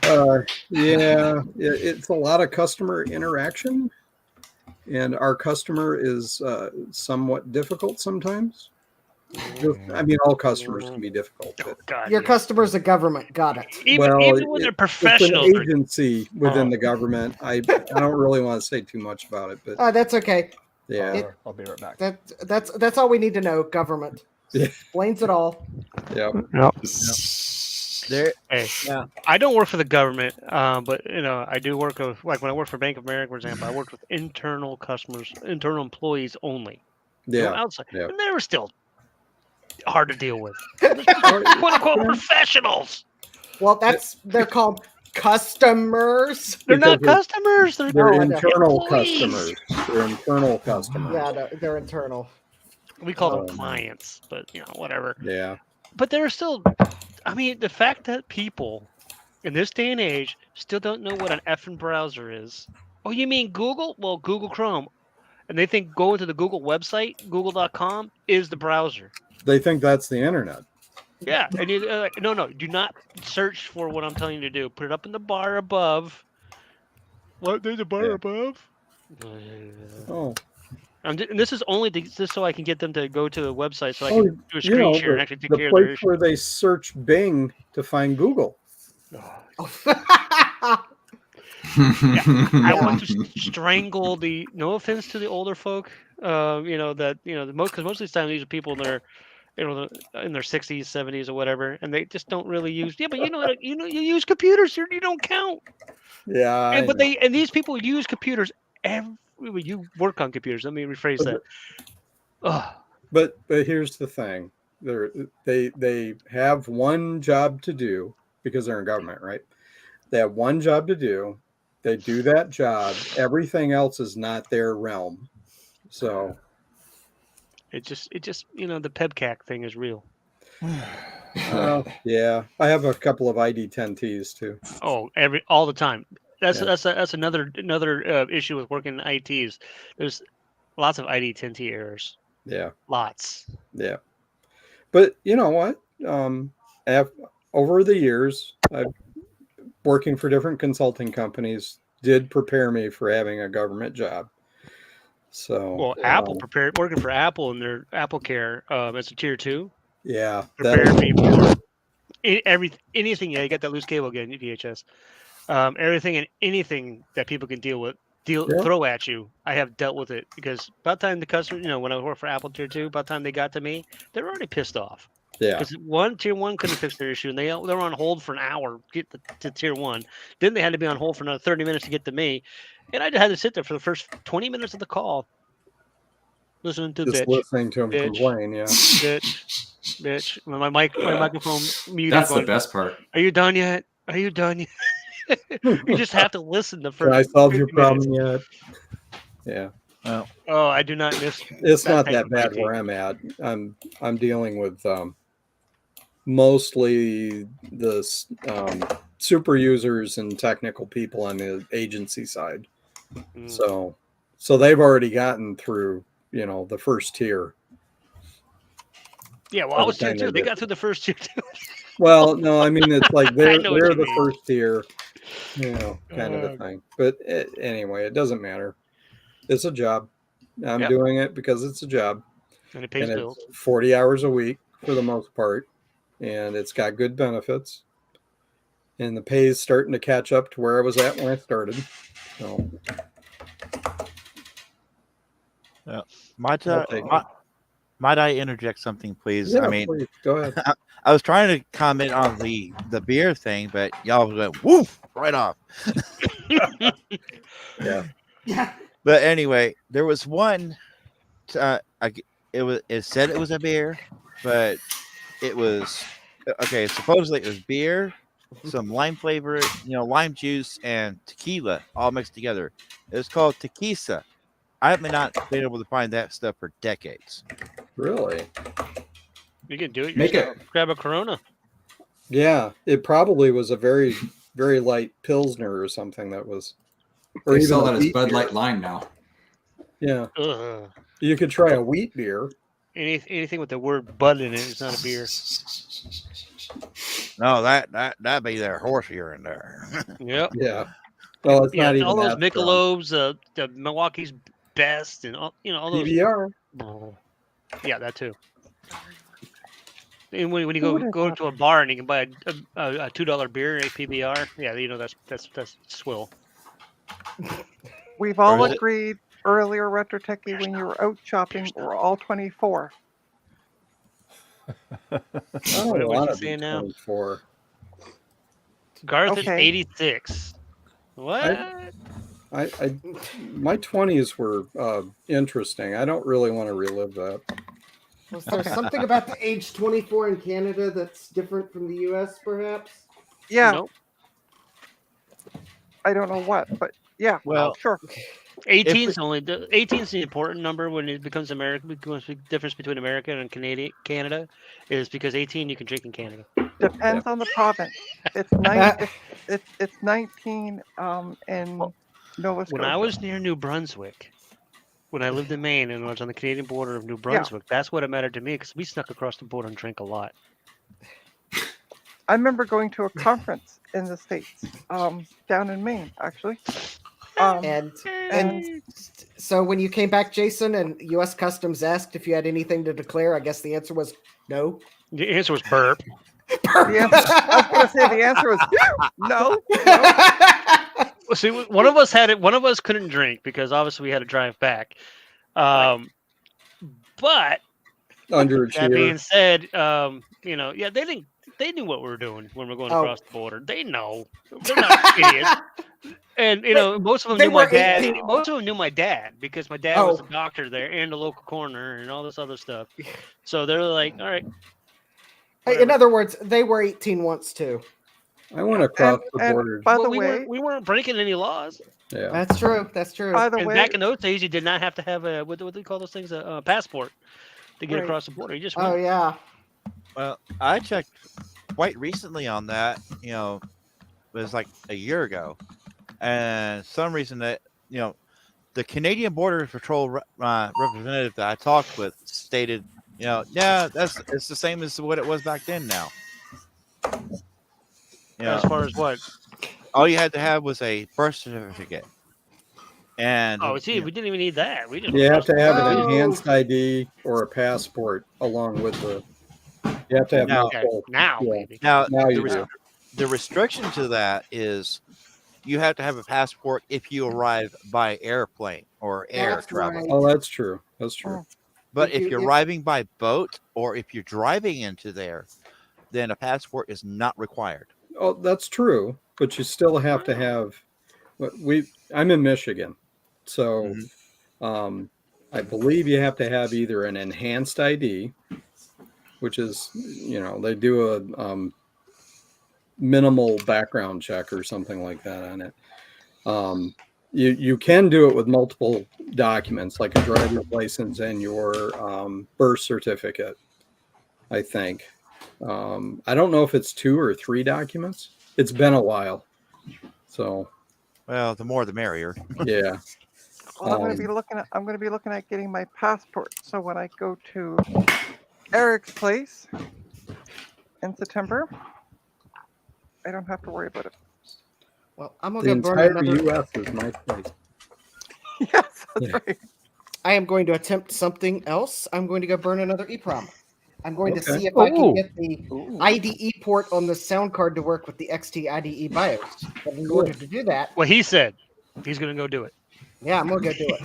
Speaker 9: Yeah, it's a lot of customer interaction, and our customer is somewhat difficult sometimes. I mean, all customers can be difficult. But,
Speaker 4: God,
Speaker 12: Your
Speaker 4: yeah.
Speaker 12: customer's a government. Got it.
Speaker 4: Even when they're
Speaker 9: it's
Speaker 4: professionals,
Speaker 9: an
Speaker 4: they're-
Speaker 9: agency within the government. I don't really want to say too much about it, but
Speaker 12: That's okay.
Speaker 9: yeah,
Speaker 1: I'll be right back.
Speaker 12: That's all we need to know. Government
Speaker 9: Yeah.
Speaker 12: explains it all.
Speaker 9: yeah.
Speaker 13: There,
Speaker 4: Hey,
Speaker 13: yeah.
Speaker 4: I don't work for the government, but I do work with, like when I worked for Bank of America, for example, I worked with internal customers, internal employees only. No
Speaker 9: Yeah.
Speaker 4: outside,
Speaker 9: Yeah.
Speaker 4: and they were still hard to deal with. "Quote unquote professionals."
Speaker 12: Well, they're called customers.
Speaker 4: They're not
Speaker 9: Because
Speaker 4: customers. They're
Speaker 9: They're
Speaker 12: Oh, I know.
Speaker 9: internal
Speaker 4: employees.
Speaker 9: customers. They're internal customers.
Speaker 12: Yeah, they're internal.
Speaker 4: We call them
Speaker 9: Um,
Speaker 4: clients, but whatever.
Speaker 9: Yeah.
Speaker 4: But they're still. I mean, the fact that people in this day and age still don't know what an effing browser is. Oh, you mean Google? Well, Google Chrome. And they think going to the Google website, google.com, is the browser.
Speaker 9: They think that's the internet.
Speaker 4: Yeah. And you no, do not search for what I'm telling you to do. Put it up in the bar above. What? There's a bar
Speaker 9: Yeah.
Speaker 4: above?
Speaker 9: Oh.
Speaker 4: And this is only just so I can get them to go to the website so I
Speaker 9: Oh,
Speaker 4: can do a screen share and actually take
Speaker 9: the
Speaker 4: care of their
Speaker 9: place
Speaker 4: issue.
Speaker 9: where they search Bing to find Google.
Speaker 4: I want to strangle the. No offense to the older folk, because most of the time these are people in their, in their 60s, 70s, or whatever, and they just don't really use. Yeah, but you use computers. You don't count.
Speaker 9: Yeah.
Speaker 4: And these people use computers you work on computers. Let me rephrase that.
Speaker 9: But here's the thing: they have one job to do because they're in government, right? They have one job to do. They do that job. Everything else is not their realm. So
Speaker 4: It just the PEBCAC thing is real.
Speaker 9: yeah, I have a couple of ID10Ts too.
Speaker 4: Oh, all the time. That's
Speaker 9: Yeah.
Speaker 4: that's another issue with working in ITs. There's lots of ID10T errors.
Speaker 9: Yeah.
Speaker 4: Lots.
Speaker 9: Yeah. But you know what? Over the years, I've working for different consulting companies did prepare me for having a government job. So
Speaker 4: Well, Apple working for Apple in their Apple Care as a tier 2.
Speaker 9: Yeah.
Speaker 4: Prepared me for anything. Yeah, you got that loose cable again, VHS. Everything and anything that people can throw at you, I have dealt with it because by the time the customer, when I worked for Apple Tier 2, by the time they got to me, they were already pissed off.
Speaker 9: Yeah.
Speaker 4: Because Tier 1 couldn't fix their issue, and they were on hold for an hour to get to Tier 1. Then they had to be on hold for another 30 minutes to get to me, and I just had to sit there for the first 20 minutes of the call, listening to
Speaker 9: listening to him complain. Yeah.
Speaker 4: Bitch. My microphone muted.
Speaker 2: That's the best part.
Speaker 4: Are you done yet? Are you done yet? You just have to listen the first.
Speaker 9: Can I solve your
Speaker 4: 50 minutes.
Speaker 9: problem yet? Yeah.
Speaker 4: Oh, I do not miss.
Speaker 9: It's not
Speaker 4: type
Speaker 9: that
Speaker 4: of
Speaker 9: bad
Speaker 4: IT.
Speaker 9: where I'm at. I'm dealing with mostly the super users and technical people on the agency side. So they've already gotten through, the first tier.
Speaker 4: Yeah, well,
Speaker 9: by
Speaker 4: I
Speaker 9: the
Speaker 4: was tier
Speaker 9: time
Speaker 4: 2. They
Speaker 9: get
Speaker 4: got through the first tier 2.
Speaker 9: Well, no, I mean it's like
Speaker 4: I
Speaker 9: they're
Speaker 4: know what
Speaker 9: they're
Speaker 4: you
Speaker 9: the
Speaker 4: mean.
Speaker 9: first tier, kind of a thing. But anyway, it doesn't matter. It's a job. I'm
Speaker 4: Yep.
Speaker 9: doing it because it's a job,
Speaker 4: And it pays
Speaker 9: and
Speaker 4: bills.
Speaker 9: it's 40 hours a week for the most part, and it's got good benefits, and the pay is starting to catch up to where I was at when I started. So
Speaker 13: Might
Speaker 9: I'll take it.
Speaker 13: might I interject something, please?
Speaker 9: Yeah,
Speaker 13: I mean,
Speaker 9: please go ahead.
Speaker 13: I was trying to comment on the beer thing, but y'all went woof right off.
Speaker 9: Yeah.
Speaker 13: But anyway, there was one. It said it was a beer, but it was okay. Supposedly it was beer, some lime flavor, lime juice, and tequila all mixed together. It's called tequila. I have not been able to find that stuff for decades.
Speaker 9: Really?
Speaker 4: You can do it
Speaker 2: Make
Speaker 4: yourself.
Speaker 2: it.
Speaker 4: Grab a Corona.
Speaker 9: Yeah, it probably was a very, very light Pilsner or something that was, or
Speaker 2: They
Speaker 9: even
Speaker 2: sell
Speaker 9: a
Speaker 2: that as
Speaker 9: wheat
Speaker 2: Bud
Speaker 9: beer.
Speaker 2: Light Lime now.
Speaker 9: Yeah,
Speaker 4: Ugh.
Speaker 9: you could try a wheat beer.
Speaker 4: Anything with the word "bud" in it is not a beer.
Speaker 13: No, that be their horse urine there.
Speaker 4: Yep.
Speaker 9: Yeah. Well, it's
Speaker 4: Yeah,
Speaker 9: not even
Speaker 4: all those
Speaker 9: that strong.
Speaker 4: Michelobes, the Milwaukee's Best, and all those.
Speaker 9: PBR.
Speaker 4: Yeah, that too. And when you
Speaker 3: What is
Speaker 4: go
Speaker 3: that?
Speaker 4: to a bar and you can buy a $2 beer, a PBR, yeah, that's swill.
Speaker 3: We've all
Speaker 13: is it-
Speaker 3: agreed earlier, Retro Techie, when you were out shopping, we're all 24.
Speaker 9: I don't
Speaker 4: What was
Speaker 9: want
Speaker 4: he
Speaker 9: to be
Speaker 4: saying now?
Speaker 9: 24.
Speaker 4: Garth is
Speaker 3: Okay.
Speaker 4: 86. What?
Speaker 9: My 20s were interesting. I don't really want to relive that.
Speaker 7: Was there something about the age 24 in Canada that's different from the US, perhaps?
Speaker 3: Yeah,
Speaker 4: Nope.
Speaker 3: I don't know what, but yeah,
Speaker 13: Well,
Speaker 3: sure.
Speaker 4: 18 is the important number when it becomes America. Becomes the difference between America and Canada is because 18 you can drink in Canada.
Speaker 3: Depends on the province. It's it's 19 in Nova
Speaker 4: When I
Speaker 3: Scotia.
Speaker 4: was near New Brunswick, when I lived in Maine and I was on the Canadian border of New Brunswick, that's what it mattered to me because we snuck across the border and drank a lot.
Speaker 3: I remember going to a conference in the States, down in Maine, actually.
Speaker 7: And so when you came back, Jason, and U.S. Customs asked if you had anything to declare, I guess the answer was no.
Speaker 4: The answer was burp.
Speaker 3: I was going to say the answer was no.
Speaker 4: Well, see, one of us had it. One of us couldn't drink because obviously we had to drive back. But that being
Speaker 9: Underachiever.
Speaker 4: said, yeah, they knew what we were doing when we're going across the border. They know. They're not idiots. And most of them
Speaker 7: they
Speaker 4: knew my
Speaker 7: were
Speaker 4: dad.
Speaker 7: 18.
Speaker 4: Most of them knew my dad because my dad was a doctor there and a local coroner and all this other stuff. So they're like, all right.
Speaker 7: In other words, they were 18 once too.
Speaker 9: I went across the border.
Speaker 3: By the way,
Speaker 4: we weren't breaking any laws.
Speaker 9: Yeah,
Speaker 7: that's true. That's true.
Speaker 3: By the
Speaker 4: And
Speaker 3: way,
Speaker 4: back in those days, you did not have to have a what do they call those things? A passport to get across the border. You just went.
Speaker 7: Oh yeah.
Speaker 13: Well, I checked quite recently on that. It was like a year ago, and some reason that the Canadian Border Patrol representative that I talked with stated, yeah, it's the same as what it was back then now.
Speaker 4: As far as what?
Speaker 13: All you had to have was a birth certificate. And
Speaker 4: we didn't even need that. We didn't.
Speaker 9: you have to have an enhanced ID or a passport along with the. You have to have multiple.
Speaker 4: Now
Speaker 9: you do.
Speaker 13: The restriction to that is you have to have a passport if you arrive by airplane or air travel.
Speaker 7: Right.
Speaker 9: Oh, that's true. That's true.
Speaker 13: But if you're arriving by boat or if you're driving into there, then a passport is not required.
Speaker 9: Oh, that's true. But you still have to have. I'm in Michigan, so I believe you have to have either an enhanced ID, which is they do a minimal background check or something like that on it. You can do it with multiple documents, like a driver's license and your birth certificate, I think. I don't know if it's 2 or 3 documents. It's been a while. So,
Speaker 13: well, the more the merrier.
Speaker 9: Yeah.
Speaker 3: Well, I'm going to be looking at getting my passport. So when I go to Eric's place in September. I don't have to worry about it.
Speaker 12: Well, I'm
Speaker 9: The
Speaker 12: gonna go burn
Speaker 9: entire
Speaker 12: another.
Speaker 9: U.S. is my place.
Speaker 3: Yes, that's
Speaker 9: Yeah.
Speaker 3: right.
Speaker 12: I am going to attempt something else. I'm going to go burn another EEPROM. I'm going to
Speaker 9: Okay.
Speaker 12: see if I can
Speaker 1: Oh.
Speaker 12: get the IDE port on the sound card to work with the XT IDE BIOS. But in order to do that,
Speaker 4: What he said, he's gonna go do it.
Speaker 12: yeah, I'm gonna go do it.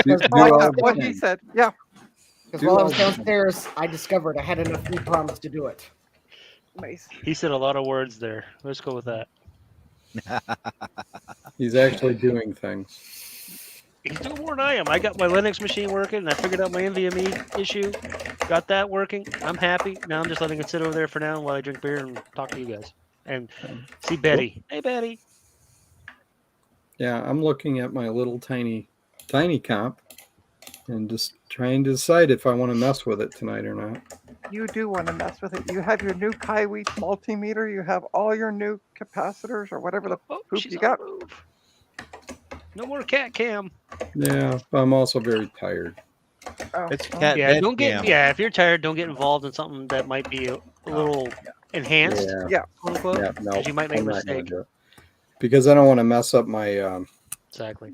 Speaker 9: Do,
Speaker 12: Because
Speaker 3: I like
Speaker 9: all
Speaker 3: that.
Speaker 9: the
Speaker 3: What he
Speaker 9: things.
Speaker 3: said. Yeah.
Speaker 9: Do
Speaker 12: while I
Speaker 9: all
Speaker 12: was
Speaker 9: the things.
Speaker 12: downstairs, I discovered I had enough EEPROMs to do it.
Speaker 3: Nice.
Speaker 4: He said a lot of words there. Let's go with that.
Speaker 9: He's actually doing things.
Speaker 4: He's doing more than I am. I got my Linux machine working, and I figured out my NVMe issue. Got that working. I'm happy. Now I'm just letting it sit over there for now while I drink beer and talk to you guys. And see Betty. Hey, Betty.
Speaker 9: Yeah, I'm looking at my little tiny comp and just trying to decide if I want to mess with it tonight or not.
Speaker 3: You do want to mess with it. You have your new Kaiweets multimeter. You have all your new capacitors or whatever the
Speaker 4: Oh,
Speaker 3: poop
Speaker 4: she's
Speaker 3: you
Speaker 4: on
Speaker 3: got.
Speaker 4: the move. No more cat cam.
Speaker 9: Yeah, but I'm also very tired.
Speaker 3: Oh,
Speaker 13: It's
Speaker 3: well,
Speaker 13: cat
Speaker 4: Yeah,
Speaker 13: bed
Speaker 4: don't get.
Speaker 13: cam.
Speaker 4: Yeah, if you're tired, don't get involved in something that might be a little enhanced,
Speaker 9: Yeah,
Speaker 4: quote unquote,
Speaker 9: yeah, no,
Speaker 4: because you might make a
Speaker 9: I'm not gonna
Speaker 4: mistake.
Speaker 9: do it. Because I don't want to mess up my
Speaker 4: Exactly.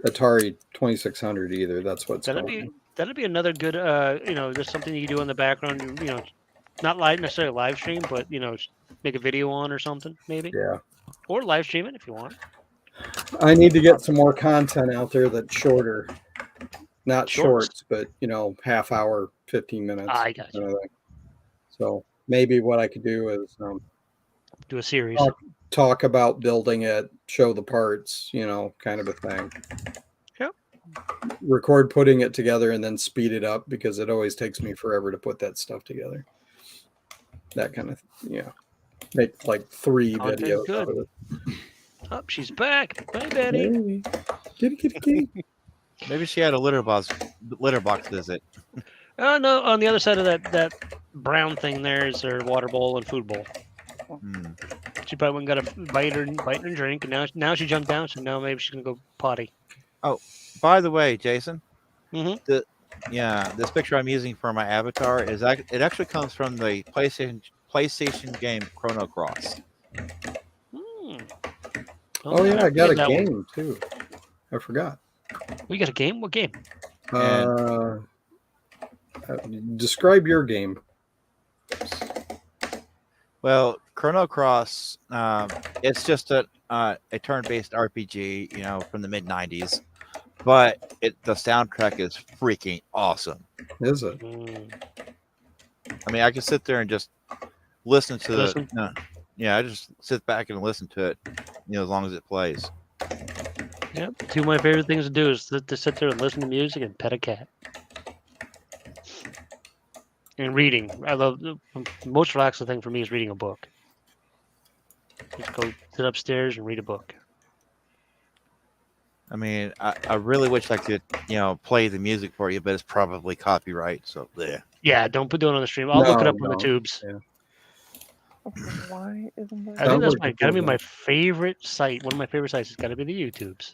Speaker 9: Atari 2600 either. That's what's
Speaker 4: That'd
Speaker 9: going.
Speaker 4: be another good just something you can do in the background. Not necessarily live stream, but make a video on or something maybe,
Speaker 9: Yeah,
Speaker 4: or live stream it if you want.
Speaker 9: I need to get some more content out there that's shorter, not
Speaker 4: Shorts.
Speaker 9: shorts, but half hour, 15 minutes.
Speaker 4: I got you.
Speaker 9: kind of thing. So maybe what I could do is
Speaker 4: Do a series.
Speaker 9: talk about building it, show the parts, kind of a thing.
Speaker 4: Yep.
Speaker 9: Record putting it together and then speed it up because it always takes me forever to put that stuff together. That kind of, make like 3
Speaker 4: Content
Speaker 9: videos
Speaker 4: good.
Speaker 9: out of it.
Speaker 4: Oh, she's back. Bye, Betty.
Speaker 9: Hey, kitty.
Speaker 13: Maybe she had a litter box visit.
Speaker 4: Oh no, on the other side of that brown thing there is her water bowl and food bowl.
Speaker 13: Hmm.
Speaker 4: She probably went and got a bite and drink, and now she jumped down, so now maybe she's gonna go potty.
Speaker 13: By the way, Jason,
Speaker 4: Mhm.
Speaker 13: this picture I'm using for my avatar it actually comes from the PlayStation game Chrono Cross.
Speaker 4: Hmm.
Speaker 9: Oh yeah, I got a
Speaker 4: that one.
Speaker 9: game too. I forgot.
Speaker 4: We got a game. What game?
Speaker 9: Describe your game.
Speaker 13: Well, Chrono Cross, it's just a turn-based RPG, from the mid '90s, but the soundtrack is freaking awesome.
Speaker 9: Is it?
Speaker 13: I mean, I can sit there and just listen to
Speaker 4: Listen?
Speaker 13: I just sit back and listen to it, as long as it plays.
Speaker 4: Yep. Two of my favorite things to do is to sit there and listen to music and pet a cat. And reading. I love the most relaxing thing for me is reading a book. Just go sit upstairs and read a book.
Speaker 13: I mean, I really wish I could, play the music for you, but it's probably copyright, so there.
Speaker 4: Yeah, don't put it on the stream. I'll look it up on the tubes.
Speaker 9: Yeah.
Speaker 3: why isn't that?
Speaker 4: I think that's
Speaker 9: Sounds like
Speaker 4: gotta be
Speaker 9: a good
Speaker 4: my favorite site. One of my favorite sites has got to be the YouTubes.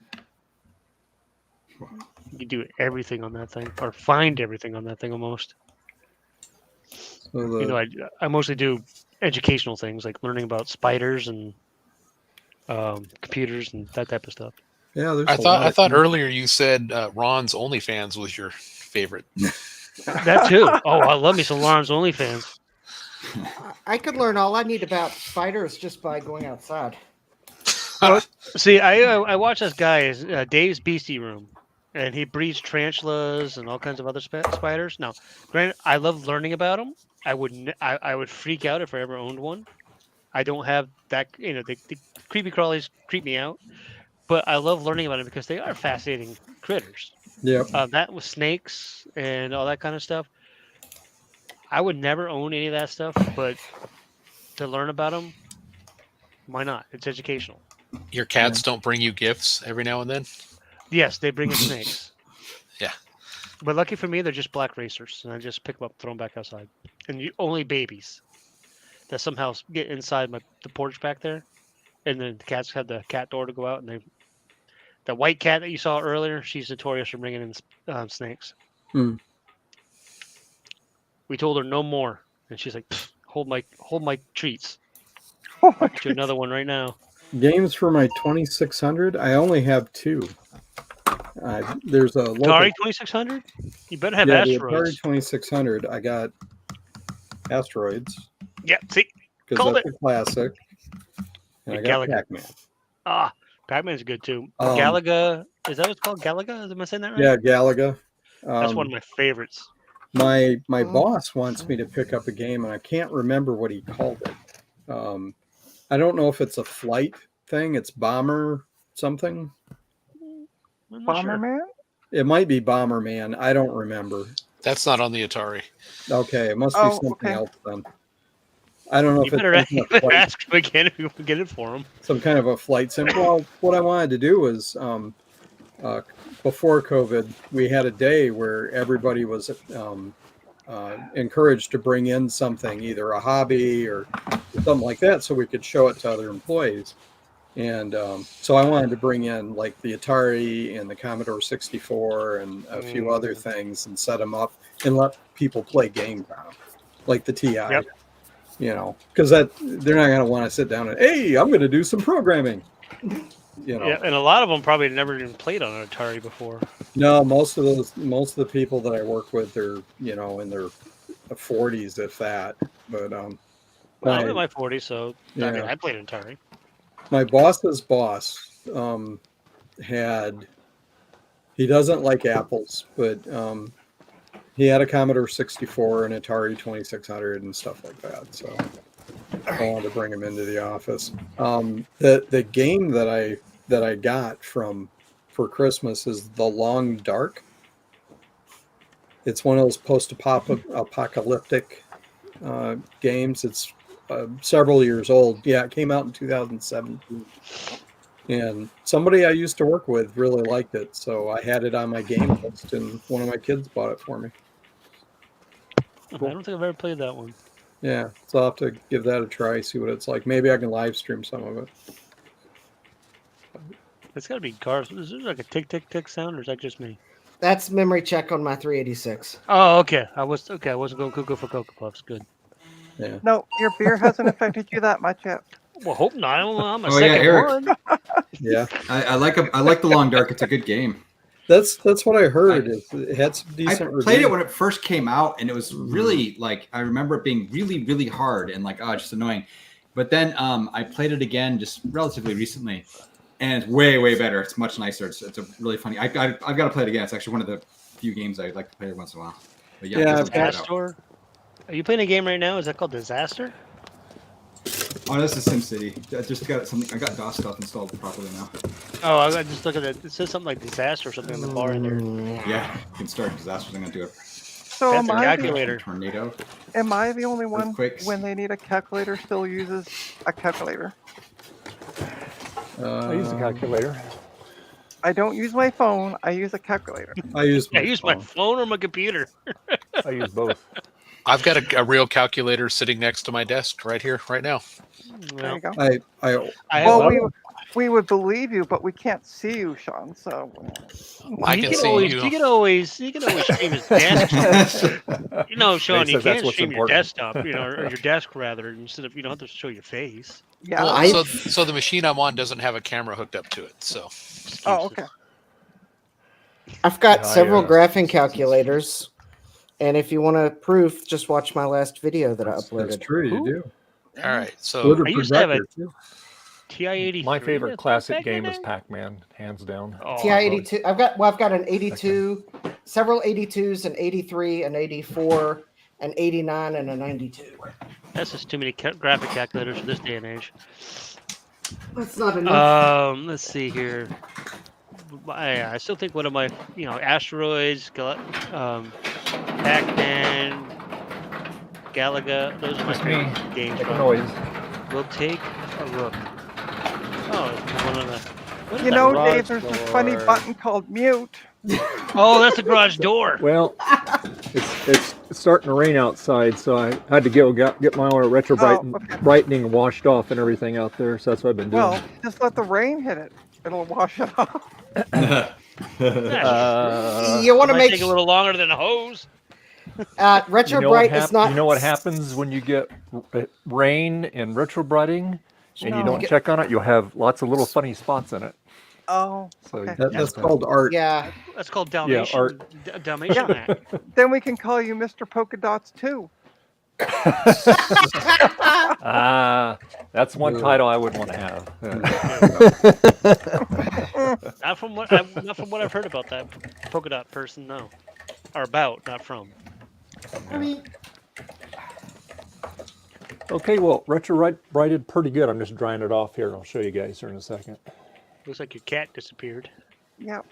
Speaker 4: You can do everything on that thing, or find everything on that thing almost.
Speaker 9: So
Speaker 4: I mostly do educational things like learning about spiders and computers and that type of stuff.
Speaker 9: yeah, there's
Speaker 10: I
Speaker 9: a lot of
Speaker 10: thought earlier you said Ron's OnlyFans was your favorite.
Speaker 4: That too. Oh, I love me some Lawrence OnlyFans.
Speaker 12: I could learn all I need about spiders just by going outside.
Speaker 4: See, I watch this guy, Dave's Beastie Room, and he breeds tarantulas and all kinds of other spiders. Now, granted, I love learning about them. I would freak out if I ever owned one. I don't have that. The creepy crawlies creep me out, but I love learning about them because they are fascinating critters.
Speaker 9: Yep.
Speaker 4: That with snakes and all that kind of stuff. I would never own any of that stuff, but to learn about them, why not? It's educational.
Speaker 10: Your cats don't bring you gifts every now and then?
Speaker 4: Yes, they bring in snakes.
Speaker 10: Yeah.
Speaker 4: But lucky for me, they're just black racers, and I just pick them up, throw them back outside. And only babies that somehow get inside the porch back there, and then the cats have the cat door to go out, and the white cat that you saw earlier, she's notorious for bringing in snakes.
Speaker 9: Hmm.
Speaker 4: We told her no more, and she's like, hold my treats.
Speaker 3: Oh, my
Speaker 4: Get you another one right now.
Speaker 9: Games for my 2600. I only have 2. There's a local.
Speaker 4: Atari 2600. You better have
Speaker 9: Yeah, the
Speaker 4: Asteroids.
Speaker 9: Atari 2600. I got Asteroids
Speaker 4: Yeah, see,
Speaker 9: because
Speaker 4: called
Speaker 9: that's
Speaker 4: it.
Speaker 9: a classic. And I got
Speaker 4: Galaga.
Speaker 9: Pac-Man.
Speaker 4: Ah, Pac-Man's good too.
Speaker 9: Um,
Speaker 4: Galaga, is that what it's called? Galaga? Am I saying that right?
Speaker 9: Yeah, Galaga.
Speaker 4: That's one of my favorites.
Speaker 9: My boss wants me to pick up a game, and I can't remember what he called it. I don't know if it's a flight thing. It's Bomber something.
Speaker 4: I'm not sure.
Speaker 3: Bomberman?
Speaker 9: It might be Bomberman. I don't remember.
Speaker 10: That's not on the Atari.
Speaker 9: Okay, it must be
Speaker 3: Oh,
Speaker 9: something
Speaker 3: okay.
Speaker 9: else then. I don't know
Speaker 4: You
Speaker 9: if it's
Speaker 4: better,
Speaker 9: some
Speaker 4: you
Speaker 9: kind of
Speaker 4: better
Speaker 9: flight,
Speaker 4: ask him again if you can get it for him.
Speaker 9: some kind of a flight sim. Well, what I wanted to do was before COVID, we had a day where everybody was encouraged to bring in something, either a hobby or something like that, so we could show it to other employees. And so I wanted to bring in like the Atari and the Commodore 64 and a few other things and set them up and let people play games on them, like the TI.
Speaker 4: Yep.
Speaker 9: You know, because they're not going to want to sit down and, hey, I'm going to do some programming. You know,
Speaker 4: Yeah, and a lot of them probably never even played on an Atari before.
Speaker 9: no, most of the people that I work with are, you know, in their 40s, if that. But
Speaker 4: Well, I'm in my 40s, so I mean,
Speaker 9: Yeah.
Speaker 4: I played an Atari.
Speaker 9: my boss's boss he doesn't like apples, but he had a Commodore 64 and Atari 2600 and stuff like that. So I wanted to bring him into the office. The game that I got for Christmas is The Long Dark. It's one of those post-apocalyptic games. It's several years old. Yeah, it came out in 2017. And somebody I used to work with really liked it, so I had it on my game list, and one of my kids bought it for me.
Speaker 4: I don't think I've ever played that one.
Speaker 9: Yeah, so I'll have to give that a try, see what it's like. Maybe I can live stream some of it.
Speaker 4: It's got to be cars. Is there like a tick tick tick sound, or is that just me?
Speaker 12: That's memory check on my 386.
Speaker 4: Oh, okay. I wasn't going cuckoo for Cocoa Puffs. Good.
Speaker 9: Yeah.
Speaker 3: No, your beer hasn't affected you that much yet.
Speaker 4: Well, hope not. I'm a
Speaker 2: Oh, yeah,
Speaker 4: second
Speaker 2: Eric.
Speaker 4: one.
Speaker 9: Yeah,
Speaker 2: I like the Long Dark. It's a good game.
Speaker 9: that's what I heard. It had some
Speaker 2: I
Speaker 9: decent
Speaker 2: played it
Speaker 9: reviews.
Speaker 2: when it first came out, and it was really like I remember it being really, really hard and like just annoying. But then I played it again just relatively recently, and it's way, way better. It's much nicer. It's a really funny. I've got to play it again. It's actually one of the few games I like to play once in a while. But
Speaker 9: Yeah,
Speaker 2: definitely check it out.
Speaker 4: Disaster. Are you playing a game right now? Is that called Disaster?
Speaker 2: Oh, this is SimCity. I just got something. I got DOS stuff installed properly now.
Speaker 4: Oh, I just look at it. It says something like Disaster or something on the bar in there.
Speaker 2: Yeah, you can start disasters. I'm gonna do it.
Speaker 3: So
Speaker 4: That's
Speaker 3: am
Speaker 4: a
Speaker 3: I,
Speaker 4: calculator.
Speaker 2: Tornado.
Speaker 3: am I the only one
Speaker 2: Earthquakes.
Speaker 3: when they need a calculator still uses a calculator?
Speaker 1: I use a calculator.
Speaker 3: I don't use my phone. I use a calculator.
Speaker 9: I use
Speaker 4: I use my phone or my computer.
Speaker 1: I use both.
Speaker 10: I've got a real calculator sitting next to my desk right here, right now.
Speaker 3: There you go.
Speaker 9: I
Speaker 4: I
Speaker 3: Well,
Speaker 4: have
Speaker 3: we would believe you, but we can't see you, Sean. So
Speaker 10: I
Speaker 4: you
Speaker 10: can
Speaker 4: can
Speaker 10: see
Speaker 4: always,
Speaker 10: you.
Speaker 4: you can always stream his desktop. You know, Sean,
Speaker 1: He
Speaker 4: you
Speaker 1: says that's
Speaker 4: can't
Speaker 1: what's
Speaker 4: stream your
Speaker 1: important.
Speaker 4: desktop, or your desk rather, instead of you don't have to show your face.
Speaker 3: yeah.
Speaker 10: Well, so the machine I'm on doesn't have a camera hooked up to it. So
Speaker 3: Oh, okay.
Speaker 12: I've got
Speaker 1: Yeah,
Speaker 12: several
Speaker 1: yeah.
Speaker 12: graphing calculators, and if you want a proof, just watch my last video that I
Speaker 9: that's
Speaker 12: uploaded.
Speaker 9: true. You do.
Speaker 10: all right, so
Speaker 9: With a
Speaker 4: I used to have a
Speaker 9: projector, too.
Speaker 4: TI-83.
Speaker 1: My favorite
Speaker 4: that's
Speaker 1: classic
Speaker 4: back in
Speaker 1: game was
Speaker 4: there.
Speaker 1: Pac-Man, hands down.
Speaker 4: Oh,
Speaker 12: TI-82. I've got an 82, several 82s, an 83, an 84, an 89, and a 92.
Speaker 4: that's just too many graphic calculators for this day and age.
Speaker 12: That's not enough.
Speaker 4: Let's see here. I still think one of my, Asteroids, Pac-Man, Galaga, those are my
Speaker 1: Just me.
Speaker 4: favorite games.
Speaker 1: Make a
Speaker 4: from.
Speaker 1: noise.
Speaker 4: We'll take a look. Oh, it's one of the. What is
Speaker 3: You
Speaker 4: that?
Speaker 3: know,
Speaker 1: garage
Speaker 3: Dave, there's this funny
Speaker 1: door.
Speaker 3: button called mute.
Speaker 4: Oh, that's the garage door.
Speaker 1: Well, it's starting to rain outside, so I had to get my retro
Speaker 3: okay.
Speaker 1: brightening washed off and everything out there. So that's what I've been doing.
Speaker 3: Well, just let the rain hit it. It'll wash it off.
Speaker 7: You want to
Speaker 4: Might
Speaker 7: make
Speaker 4: take a little longer than a hose.
Speaker 7: Retro
Speaker 1: You know what
Speaker 7: Bright is not.
Speaker 1: You know what happens when you get rain and retrobrighting, and you
Speaker 3: No.
Speaker 1: don't check on it? You'll have lots of little funny spots in it.
Speaker 3: Oh,
Speaker 1: So
Speaker 3: okay.
Speaker 9: That's called art.
Speaker 7: Yeah.
Speaker 4: That's called Dalmatian.
Speaker 1: art.
Speaker 4: Dalmatian
Speaker 3: Yeah.
Speaker 4: hat.
Speaker 3: Then we can call you Mr. Polka Dots too.
Speaker 1: That's one title I would want to have.
Speaker 4: Not from what I've heard about that polka dot person. No, or about, not from.
Speaker 7: I mean,
Speaker 1: Okay, well, retro-brighted pretty good. I'm just drying it off here, and I'll show you guys here in a second.
Speaker 4: Looks like your cat disappeared.
Speaker 3: Yep.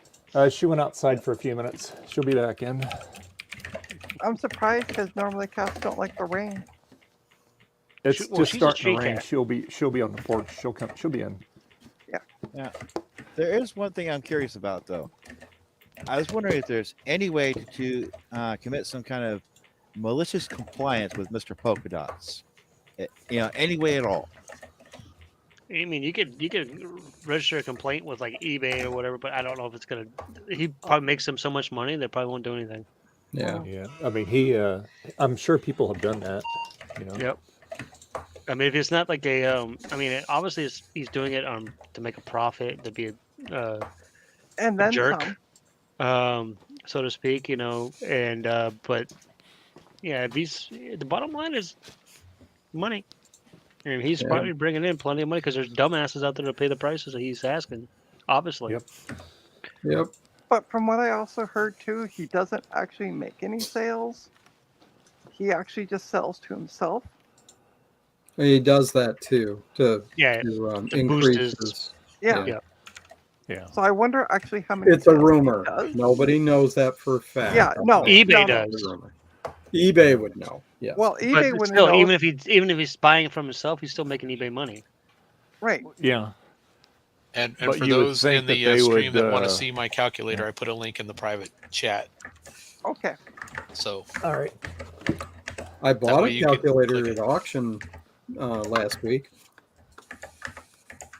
Speaker 1: She went outside for a few minutes. She'll be back in.
Speaker 3: I'm surprised because normally cats don't like the rain.
Speaker 1: It's
Speaker 4: She-
Speaker 1: just
Speaker 4: well, she's a
Speaker 1: starting
Speaker 4: stray
Speaker 1: to rain.
Speaker 4: cat.
Speaker 1: She'll be on the porch. She'll be in.
Speaker 13: Yeah. There is one thing I'm curious about, though. I was wondering if there's any way to commit some kind of malicious compliance with Mr. Polka Dots. Any way at all.
Speaker 4: I mean, you could register a complaint with like eBay or whatever, but I don't know if it's gonna. He probably makes them so much money they probably won't do anything.
Speaker 9: Yeah.
Speaker 1: Yeah. I mean, I'm sure people have done that. You know.
Speaker 4: Yep. I mean, if it's not like a, I mean, obviously he's doing it to make a profit, to be
Speaker 3: And
Speaker 4: a
Speaker 3: then
Speaker 4: jerk,
Speaker 3: some.
Speaker 4: so to speak, and but yeah, if the bottom line is money. And he's probably bringing in plenty of money because there's dumbasses out there to pay the prices that he's asking. Obviously.
Speaker 9: Yep.
Speaker 3: But from what I also heard too, he doesn't actually make any sales. He actually just sells to himself.
Speaker 9: He does that too to
Speaker 4: boost
Speaker 9: increase
Speaker 4: his-
Speaker 9: his.
Speaker 3: Yeah.
Speaker 1: Yeah.
Speaker 3: So I wonder actually how many.
Speaker 9: It's a
Speaker 3: sales he
Speaker 9: rumor.
Speaker 3: does.
Speaker 9: Nobody knows that for a fact.
Speaker 3: Yeah, no.
Speaker 4: eBay
Speaker 3: no.
Speaker 4: does.
Speaker 9: eBay would know. Yeah.
Speaker 3: Well,
Speaker 4: But
Speaker 3: eBay wouldn't
Speaker 4: still,
Speaker 3: know.
Speaker 4: even if he's buying it from himself, he's still making eBay money.
Speaker 3: Right.
Speaker 1: Yeah.
Speaker 6: And
Speaker 1: But
Speaker 6: for
Speaker 1: you would
Speaker 6: those
Speaker 1: think
Speaker 6: in
Speaker 1: that
Speaker 6: the
Speaker 1: they
Speaker 6: stream
Speaker 1: would,
Speaker 6: that want to see my calculator, I put a link in the private chat.
Speaker 3: Okay.
Speaker 6: So
Speaker 1: All right.
Speaker 9: I bought
Speaker 6: way
Speaker 9: a
Speaker 6: you can
Speaker 9: calculator
Speaker 6: click
Speaker 9: at auction last week.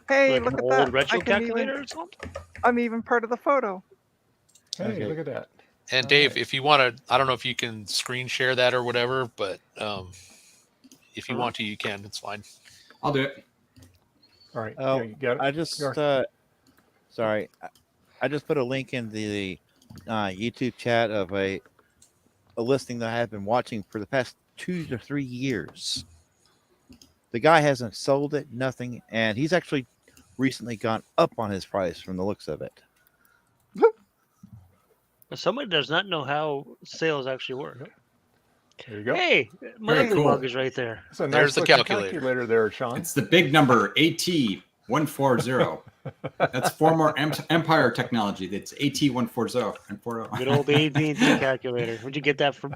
Speaker 3: Hey,
Speaker 4: Like
Speaker 3: look
Speaker 4: an
Speaker 3: at
Speaker 4: old
Speaker 3: that.
Speaker 4: retro
Speaker 3: I can
Speaker 4: calculator
Speaker 3: even,
Speaker 4: or something.
Speaker 3: I'm even part of the photo.
Speaker 1: Hey,
Speaker 13: Okay.
Speaker 1: look at that.
Speaker 6: And Dave, if you want to, I don't know if you can screen share that or whatever, but if you want to, you can. It's fine.
Speaker 2: I'll do it.
Speaker 1: All right.
Speaker 13: Oh,
Speaker 1: yeah, you got it.
Speaker 13: I just
Speaker 1: Garth?
Speaker 13: sorry, I just put a link in the YouTube chat of a listing that I have been watching for the past 2 to 3 years. The guy hasn't sold it, nothing, and he's actually recently gone up on his price from the looks of it.
Speaker 4: Somebody does not know how sales actually work.
Speaker 1: There you go.
Speaker 4: Hey, my
Speaker 2: Very
Speaker 4: ugly
Speaker 2: cool.
Speaker 4: mug is right there.
Speaker 1: That's a
Speaker 6: There's the
Speaker 1: looking
Speaker 6: calculator.
Speaker 1: there, Sean.
Speaker 2: It's the big number AT140. That's former Empire technology. That's AT140 and 40.
Speaker 4: Good old AT&T calculator. Would you get that for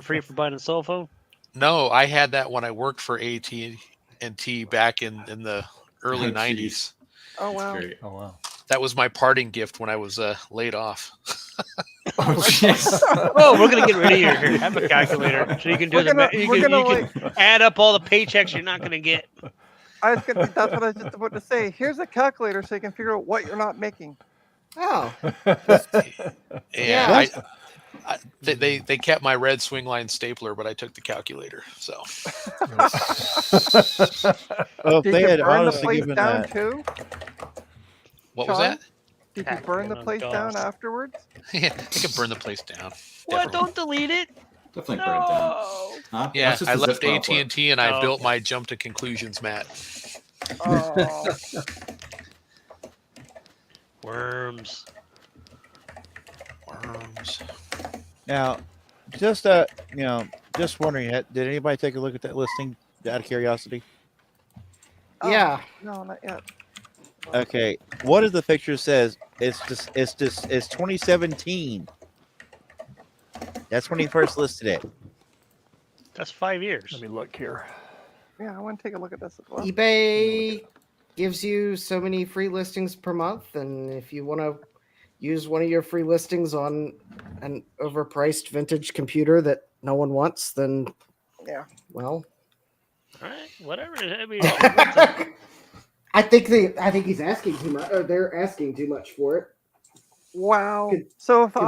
Speaker 4: free for buying a cell phone?
Speaker 6: No, I had that when I worked for AT&T back in the early
Speaker 2: Oh,
Speaker 6: 90s.
Speaker 2: geez.
Speaker 3: Oh wow.
Speaker 2: Great.
Speaker 1: Oh wow.
Speaker 6: That was my parting gift when I was laid off.
Speaker 2: Oh, jeez.
Speaker 4: Oh, we're gonna get rid of your here. Have a calculator so you can do
Speaker 3: We're gonna
Speaker 4: you can add up all the paychecks you're not gonna get.
Speaker 3: that's what I was just about to say. Here's a calculator so you can figure out what you're not making.
Speaker 7: oh,
Speaker 6: Yeah, they kept my red swing line stapler, but I took the calculator. So
Speaker 13: Well, if
Speaker 3: Did
Speaker 13: they
Speaker 3: you
Speaker 13: had
Speaker 3: burn the
Speaker 13: honestly
Speaker 3: place
Speaker 13: given
Speaker 3: down
Speaker 13: that,
Speaker 3: too?
Speaker 6: what was
Speaker 3: Sean?
Speaker 6: that?
Speaker 3: Did you burn the
Speaker 4: Oh,
Speaker 3: place down
Speaker 4: God.
Speaker 3: afterwards?
Speaker 6: Yeah, I could burn the place down.
Speaker 4: What?
Speaker 6: Definitely.
Speaker 4: Don't delete it.
Speaker 2: Definitely burn it down.
Speaker 4: No.
Speaker 2: Huh?
Speaker 6: Yeah,
Speaker 2: That's just
Speaker 6: I
Speaker 2: a zip
Speaker 6: left
Speaker 2: file
Speaker 6: AT
Speaker 2: for it.
Speaker 6: and T, and I
Speaker 4: Oh,
Speaker 6: built
Speaker 4: okay.
Speaker 6: my jump to conclusions mat.
Speaker 3: Oh.
Speaker 4: Worms.
Speaker 6: Worms.
Speaker 13: now, just just wondering, did anybody take a look at that listing out of curiosity?
Speaker 3: Oh,
Speaker 7: yeah.
Speaker 3: No, not yet.
Speaker 13: Okay, one of the pictures says it's 2017. That's when he first listed it.
Speaker 4: That's 5 years.
Speaker 1: Let me look here.
Speaker 3: Yeah, I want to take a look at this as well.
Speaker 7: eBay gives you so many free listings per month, and if you want to use one of your free listings on an overpriced vintage computer that no one wants, then
Speaker 3: Yeah.
Speaker 7: well,
Speaker 4: All right, whatever. I mean,
Speaker 7: I think he's asking too much, or they're asking too much for it.
Speaker 3: Wow.
Speaker 12: Could-
Speaker 3: So if
Speaker 12: could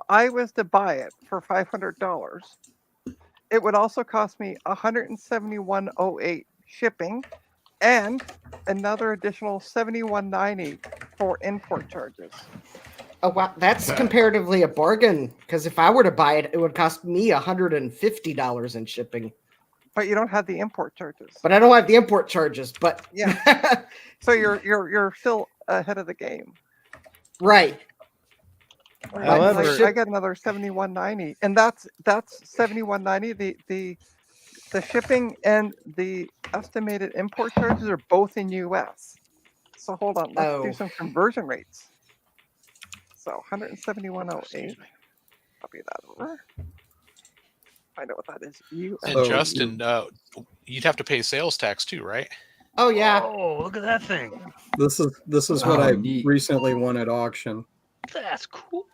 Speaker 3: I was to buy it for $500, it would also cost me $171.08 shipping and another additional $71.90 for import charges.
Speaker 12: Oh wow, that's comparatively a bargain. Because if I were to buy it, it would cost me $150 in shipping.
Speaker 3: But you don't have the import charges.
Speaker 12: But I don't have the import charges. But
Speaker 3: Yeah. So you're still ahead of the game.
Speaker 12: right.
Speaker 13: However-
Speaker 3: I got another $71.90, and that's $71.90. The shipping and the estimated import charges are both in US. So hold on, let's do
Speaker 12: Oh.
Speaker 3: some conversion rates. So 171.08. Copy that over. Find out what that is.
Speaker 10: And
Speaker 9: So-
Speaker 10: Justin, you'd have to pay sales tax too, right?
Speaker 12: Oh yeah.
Speaker 4: Oh, look at that thing.
Speaker 9: This is what
Speaker 2: Oh,
Speaker 9: I
Speaker 2: neat.
Speaker 9: recently won at auction.
Speaker 4: That's cool.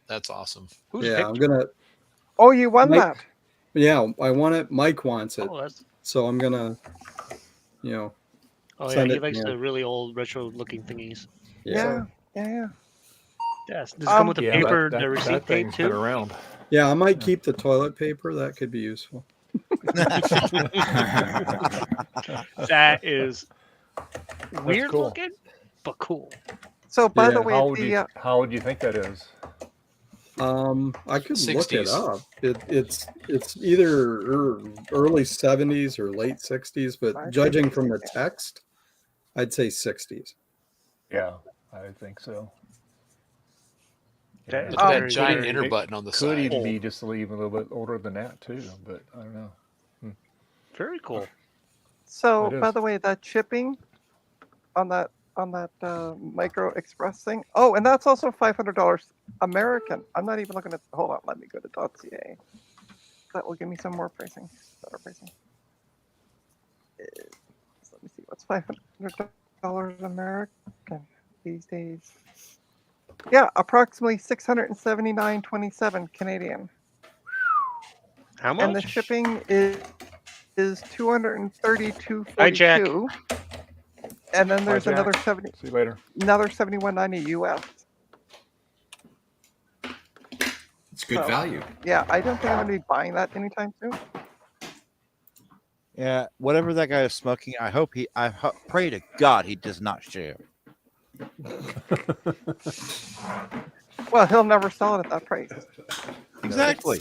Speaker 10: That's awesome.
Speaker 4: Who's
Speaker 9: Yeah,
Speaker 4: picked
Speaker 9: I'm
Speaker 4: it?
Speaker 9: gonna.
Speaker 3: Oh, you won
Speaker 9: Mike-
Speaker 3: that.
Speaker 9: Yeah, I want it. Mike wants it,
Speaker 4: Oh, that's.
Speaker 9: so I'm gonna, you know,
Speaker 4: Oh yeah,
Speaker 9: Send
Speaker 4: he
Speaker 9: it,
Speaker 4: likes
Speaker 9: yeah.
Speaker 4: the really old retro-looking thingies.
Speaker 3: Yeah. Yeah.
Speaker 4: Yes. Does it come with the
Speaker 1: Yeah,
Speaker 4: paper,
Speaker 1: that
Speaker 4: the receipt
Speaker 1: that
Speaker 4: tape
Speaker 1: thing's been
Speaker 4: too?
Speaker 1: around.
Speaker 9: Yeah, I might keep the toilet paper. That could be useful.
Speaker 4: That is weird
Speaker 1: cool.
Speaker 4: looking, but cool.
Speaker 3: So by the
Speaker 9: Yeah,
Speaker 3: way,
Speaker 1: How would you think that is?
Speaker 9: I could look it
Speaker 10: 60s.
Speaker 9: up. It's either early 70s or late 60s, but
Speaker 3: I
Speaker 9: judging
Speaker 3: think
Speaker 9: from the
Speaker 3: it's-
Speaker 9: text, I'd say 60s.
Speaker 1: Yeah, I think so.
Speaker 4: That is
Speaker 10: Look at
Speaker 4: very,
Speaker 10: that giant
Speaker 4: very-
Speaker 10: enter button on the
Speaker 1: Could
Speaker 10: side.
Speaker 1: even be just a little bit older than that too, but I don't know.
Speaker 4: Very cool.
Speaker 3: So
Speaker 1: It
Speaker 3: by
Speaker 1: is.
Speaker 3: the way, that shipping on that Micro Express thing. Oh, and that's also $500 American. I'm not even looking at. Hold on, let me go to .ca. That will give me some more pricing, better pricing. Let me see, what's $500 American these days? Yeah, approximately $679.27 Canadian.
Speaker 4: How much?
Speaker 3: And the shipping is $232.42.
Speaker 4: Hi, Jack.
Speaker 3: And then there's
Speaker 1: Jack.
Speaker 3: another
Speaker 1: See you later.
Speaker 3: $71.90 US.
Speaker 2: It's good
Speaker 3: So-
Speaker 2: value.
Speaker 3: Yeah, I don't think I'm gonna be buying that anytime soon.
Speaker 13: Yeah, whatever that guy is smoking, pray to God he does not share.
Speaker 3: Well, he'll never sell it at that price.
Speaker 13: Exactly.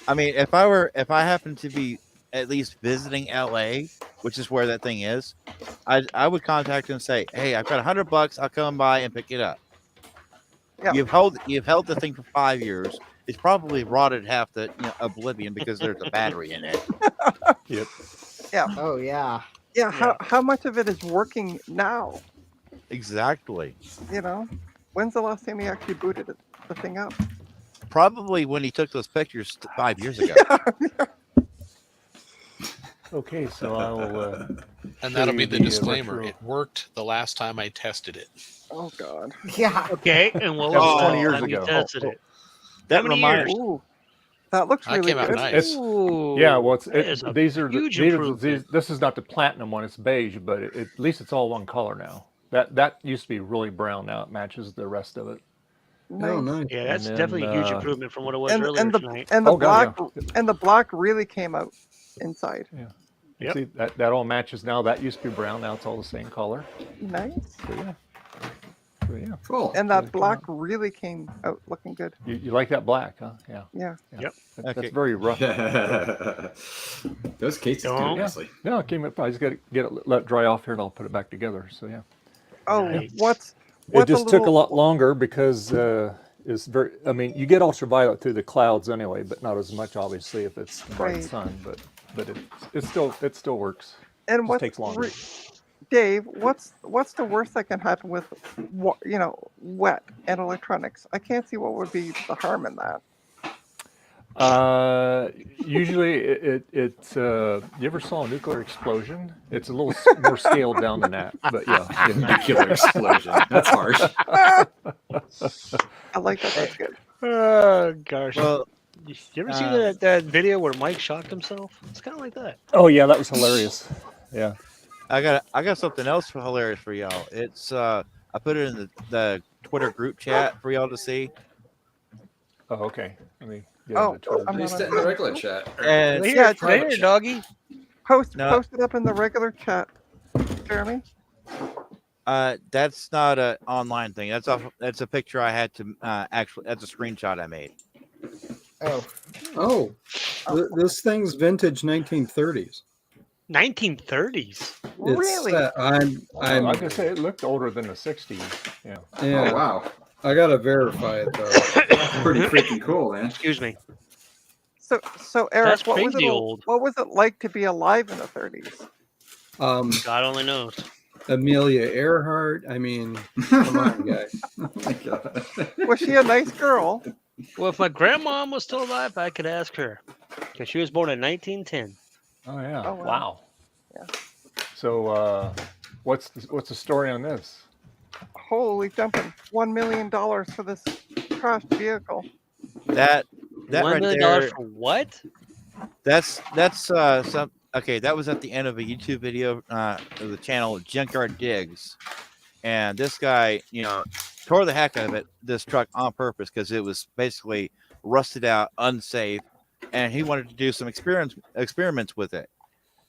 Speaker 13: I mean, if I happen to be at least visiting LA, which is where that thing is, I would contact him and say, "Hey, I've got $100. I'll come by and pick it up."
Speaker 3: Yeah.
Speaker 13: You've held the thing for 5 years. It's probably rotted half to oblivion because there's a battery in it.
Speaker 1: Yep.
Speaker 12: Oh yeah.
Speaker 3: Yeah, how much of it is working now?
Speaker 13: Exactly.
Speaker 3: You know, when's the last time he actually booted the thing up?
Speaker 13: Probably when he took those pictures 5 years ago.
Speaker 1: Okay, so I'll.
Speaker 10: And
Speaker 1: show
Speaker 10: that'll
Speaker 1: you
Speaker 10: be the
Speaker 1: the,
Speaker 10: disclaimer.
Speaker 1: retro-
Speaker 10: It worked the last time I tested it.
Speaker 3: Oh God.
Speaker 12: Yeah.
Speaker 4: Okay, and what
Speaker 1: That was
Speaker 4: was
Speaker 1: 20
Speaker 4: the
Speaker 1: years
Speaker 4: last time you
Speaker 1: ago.
Speaker 4: tested it?
Speaker 13: That
Speaker 4: How many
Speaker 13: reminds-
Speaker 4: years?
Speaker 3: Ooh, that looks
Speaker 10: That
Speaker 3: really
Speaker 10: came out
Speaker 3: good.
Speaker 10: nice.
Speaker 4: Ooh,
Speaker 1: Yeah, well,
Speaker 4: that is a
Speaker 1: these are the,
Speaker 4: huge
Speaker 1: these are
Speaker 4: improvement.
Speaker 1: this is not the platinum one; it's beige, but at least it's all one color now. That used to be really brown. Now it matches the rest of it.
Speaker 9: Oh,
Speaker 3: Nice.
Speaker 9: nice.
Speaker 4: Yeah, that's
Speaker 1: And
Speaker 4: definitely a
Speaker 1: then,
Speaker 4: huge improvement from what it was
Speaker 3: And
Speaker 4: earlier
Speaker 3: the
Speaker 4: tonight.
Speaker 3: and the
Speaker 1: Oh, God,
Speaker 3: black and the black really came out inside.
Speaker 1: You
Speaker 4: Yep.
Speaker 1: See that all matches now. That used to be brown. Now it's all the same color.
Speaker 3: Nice.
Speaker 1: So yeah. So yeah.
Speaker 2: Cool.
Speaker 3: And
Speaker 1: Really
Speaker 3: that
Speaker 1: came
Speaker 3: black
Speaker 1: out.
Speaker 3: really came out looking good.
Speaker 1: You like that black, huh? Yeah.
Speaker 3: Yeah.
Speaker 4: Yep.
Speaker 1: That's
Speaker 13: Okay.
Speaker 1: very rough.
Speaker 2: Those cases do
Speaker 4: Don't-
Speaker 2: nicely.
Speaker 1: No, it came up. I just got to get it, let it dry off here, and I'll put it back together. So yeah.
Speaker 3: Oh,
Speaker 4: Nice.
Speaker 3: what's
Speaker 1: It just took a
Speaker 3: little-
Speaker 1: lot longer because it's very. I mean, you get ultraviolet through the clouds anyway, but not as much obviously if it's bright
Speaker 3: Right.
Speaker 1: sun. But it still works.
Speaker 3: And
Speaker 1: Just
Speaker 3: what
Speaker 1: takes longer.
Speaker 3: Dave, what's the worst that can happen with wet and electronics? I can't see what would be the harm in that.
Speaker 1: Usually you ever saw a nuclear explosion? It's a little more scaled down than that, but yeah.
Speaker 2: Nuclear explosion. That's harsh.
Speaker 3: I like that. That's good.
Speaker 4: Oh gosh.
Speaker 13: Well,
Speaker 4: You ever see that video where Mike shocked himself? It's kind of like that.
Speaker 1: Oh yeah, that was hilarious. Yeah.
Speaker 13: I got something else hilarious for y'all. It's I put it in the Twitter group chat for y'all to see.
Speaker 1: Oh, okay. Let me get
Speaker 3: Oh,
Speaker 1: into Twitter.
Speaker 3: I'm not
Speaker 2: Paste
Speaker 3: on
Speaker 2: it in the
Speaker 3: Twitter.
Speaker 2: regular chat.
Speaker 13: And
Speaker 3: Yeah, it's
Speaker 2: private
Speaker 4: there,
Speaker 2: chat.
Speaker 4: doggy.
Speaker 3: Post
Speaker 13: No.
Speaker 3: it up in the regular chat, Jeremy.
Speaker 13: That's not an online thing. That's a picture I had to actually. That's a screenshot I made.
Speaker 12: Oh,
Speaker 9: Oh, this thing's vintage 1930s.
Speaker 4: 1930s.
Speaker 3: Really?
Speaker 9: I'm
Speaker 1: I was gonna say it looked older than the '60s. Yeah.
Speaker 9: yeah.
Speaker 2: Oh wow,
Speaker 9: I gotta verify it though.
Speaker 2: pretty freaking cool, man.
Speaker 4: Excuse me.
Speaker 3: So Eric,
Speaker 4: That's
Speaker 3: what was it?
Speaker 4: crazy old.
Speaker 3: What was it like to be alive in the 30s?
Speaker 4: God only knows.
Speaker 9: Amelia Earhart. I mean, come on, guys.
Speaker 2: Oh my god.
Speaker 3: Was she a nice girl?
Speaker 4: Well, if my grandmom was still alive, I could ask her. Because she was born in 1910.
Speaker 1: Oh yeah.
Speaker 3: Oh, wow.
Speaker 1: Wow.
Speaker 3: Yeah.
Speaker 1: So what's the story on this?
Speaker 3: Holy jumping! $1 million for this crashed vehicle.
Speaker 13: That
Speaker 4: $1
Speaker 13: right
Speaker 4: million
Speaker 13: there.
Speaker 4: for what?
Speaker 13: That's some. Okay, that was at the end of a YouTube video of the channel Junkyard Digs, and this guy, tore the heck out of this truck on purpose because it was basically rusted out, unsafe, and he wanted to do some experiments with it,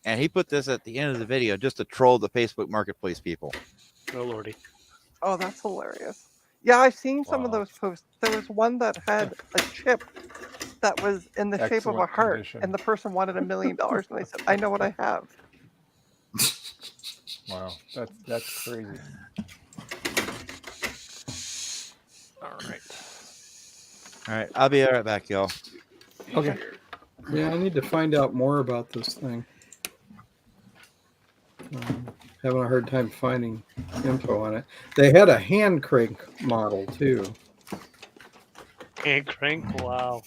Speaker 13: and he put this at the end of the video just to troll the Facebook Marketplace people.
Speaker 4: Oh lordy.
Speaker 3: Oh, that's hilarious. Yeah, I've seen some of
Speaker 1: Wow.
Speaker 3: those posts. There was one that had a chip that was in the shape of a
Speaker 1: Excellent
Speaker 3: heart,
Speaker 1: condition.
Speaker 3: and the person wanted $1 million, and they said, "I know what I have."
Speaker 1: Wow. That's crazy. All right.
Speaker 13: All right, I'll be right back, y'all.
Speaker 1: Okay.
Speaker 9: Yeah, I need to find out more about this thing. Having a hard time finding info on it. They had a hand crank model too.
Speaker 4: Hand crank. Wow.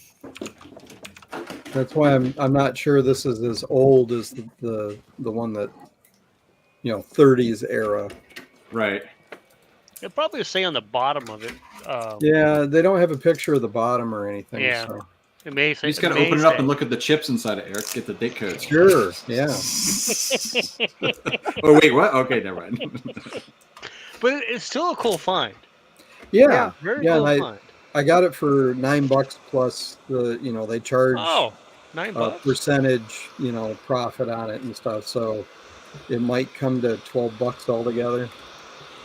Speaker 9: That's why I'm not sure this is as old as the one that 30s era.
Speaker 2: Right.
Speaker 4: It probably say on the bottom of it.
Speaker 9: Yeah, they don't have a picture of the bottom or anything.
Speaker 4: Yeah.
Speaker 9: So.
Speaker 4: It may say.
Speaker 2: You just gotta open it up and look at the chips inside it, Eric. Get the date codes.
Speaker 9: Sure. Yeah.
Speaker 2: Oh wait, what? Okay, never mind.
Speaker 4: But it's still a cool find.
Speaker 9: Yeah.
Speaker 4: Very
Speaker 9: Yeah.
Speaker 4: cool
Speaker 9: And
Speaker 4: find.
Speaker 9: I got it for $9 plus the they charge
Speaker 4: Oh, $9.
Speaker 9: a percentage profit on it and stuff. So it might come to $12 altogether.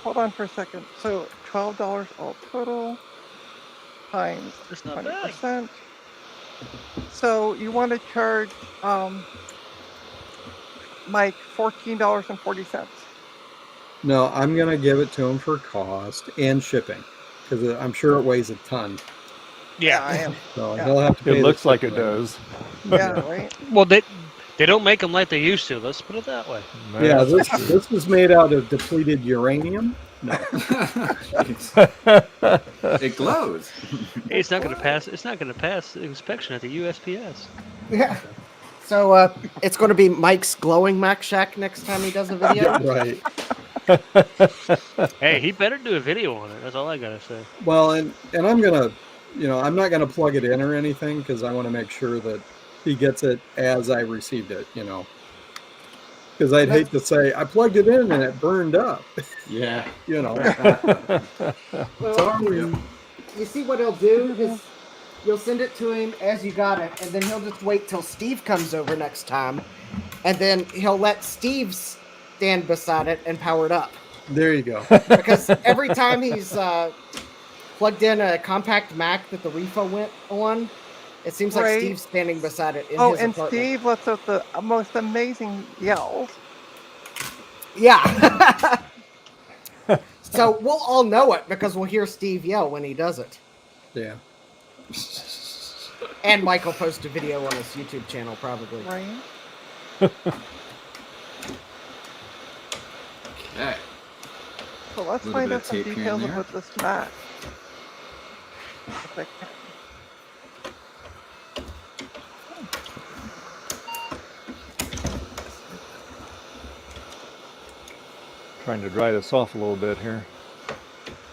Speaker 3: Hold on for a second. So $12 all total times
Speaker 4: That's not bad.
Speaker 3: 20%. So you want to charge Mike $14.40.
Speaker 9: No, I'm gonna give it to him for cost and shipping because I'm sure it weighs a ton.
Speaker 3: Yeah, I am.
Speaker 9: So
Speaker 3: Yeah.
Speaker 9: he'll have to pay.
Speaker 1: It
Speaker 9: the
Speaker 1: looks like it
Speaker 9: shipping.
Speaker 1: does.
Speaker 3: Yeah, right.
Speaker 4: Well, they don't make them like they used to. Let's put it that way.
Speaker 9: Yeah, this is made out of depleted uranium. No.
Speaker 2: It glows.
Speaker 4: Hey, it's not going to pass. It's not going to pass inspection at the USPS.
Speaker 12: yeah. So it's going to be Mike's glowing Mac Shack next time he does a video.
Speaker 9: Right.
Speaker 4: Hey, he better do a video on it. That's all I gotta say.
Speaker 9: Well, and I'm gonna, I'm not gonna plug it in or anything because I want to make sure that he gets it as I received it. Because I'd hate to say I plugged it in and it burned up.
Speaker 2: Yeah.
Speaker 12: Well, you see what he'll do is you'll send it to him as you got it, and then he'll just wait till Steve comes over next time, and then he'll let Steve stand beside it and power it up.
Speaker 9: There you go.
Speaker 12: Because every time he's plugged in a compact Mac that the refill went on, it seems like
Speaker 3: Right.
Speaker 12: Steve's standing beside it in
Speaker 3: Oh,
Speaker 12: his
Speaker 3: and
Speaker 12: apartment.
Speaker 3: Steve lets out the most amazing yells.
Speaker 12: Yeah. So we'll all know it because we'll hear Steve yell when he does it.
Speaker 9: Yeah.
Speaker 12: And Mike will post a video on his YouTube channel probably.
Speaker 3: Right.
Speaker 2: Okay.
Speaker 3: So let's
Speaker 2: Little
Speaker 3: find
Speaker 2: bit
Speaker 3: out
Speaker 2: of
Speaker 3: some
Speaker 2: tape here and
Speaker 3: details
Speaker 2: there.
Speaker 3: about this Mac. If I can.
Speaker 1: Trying to dry this off a little bit here.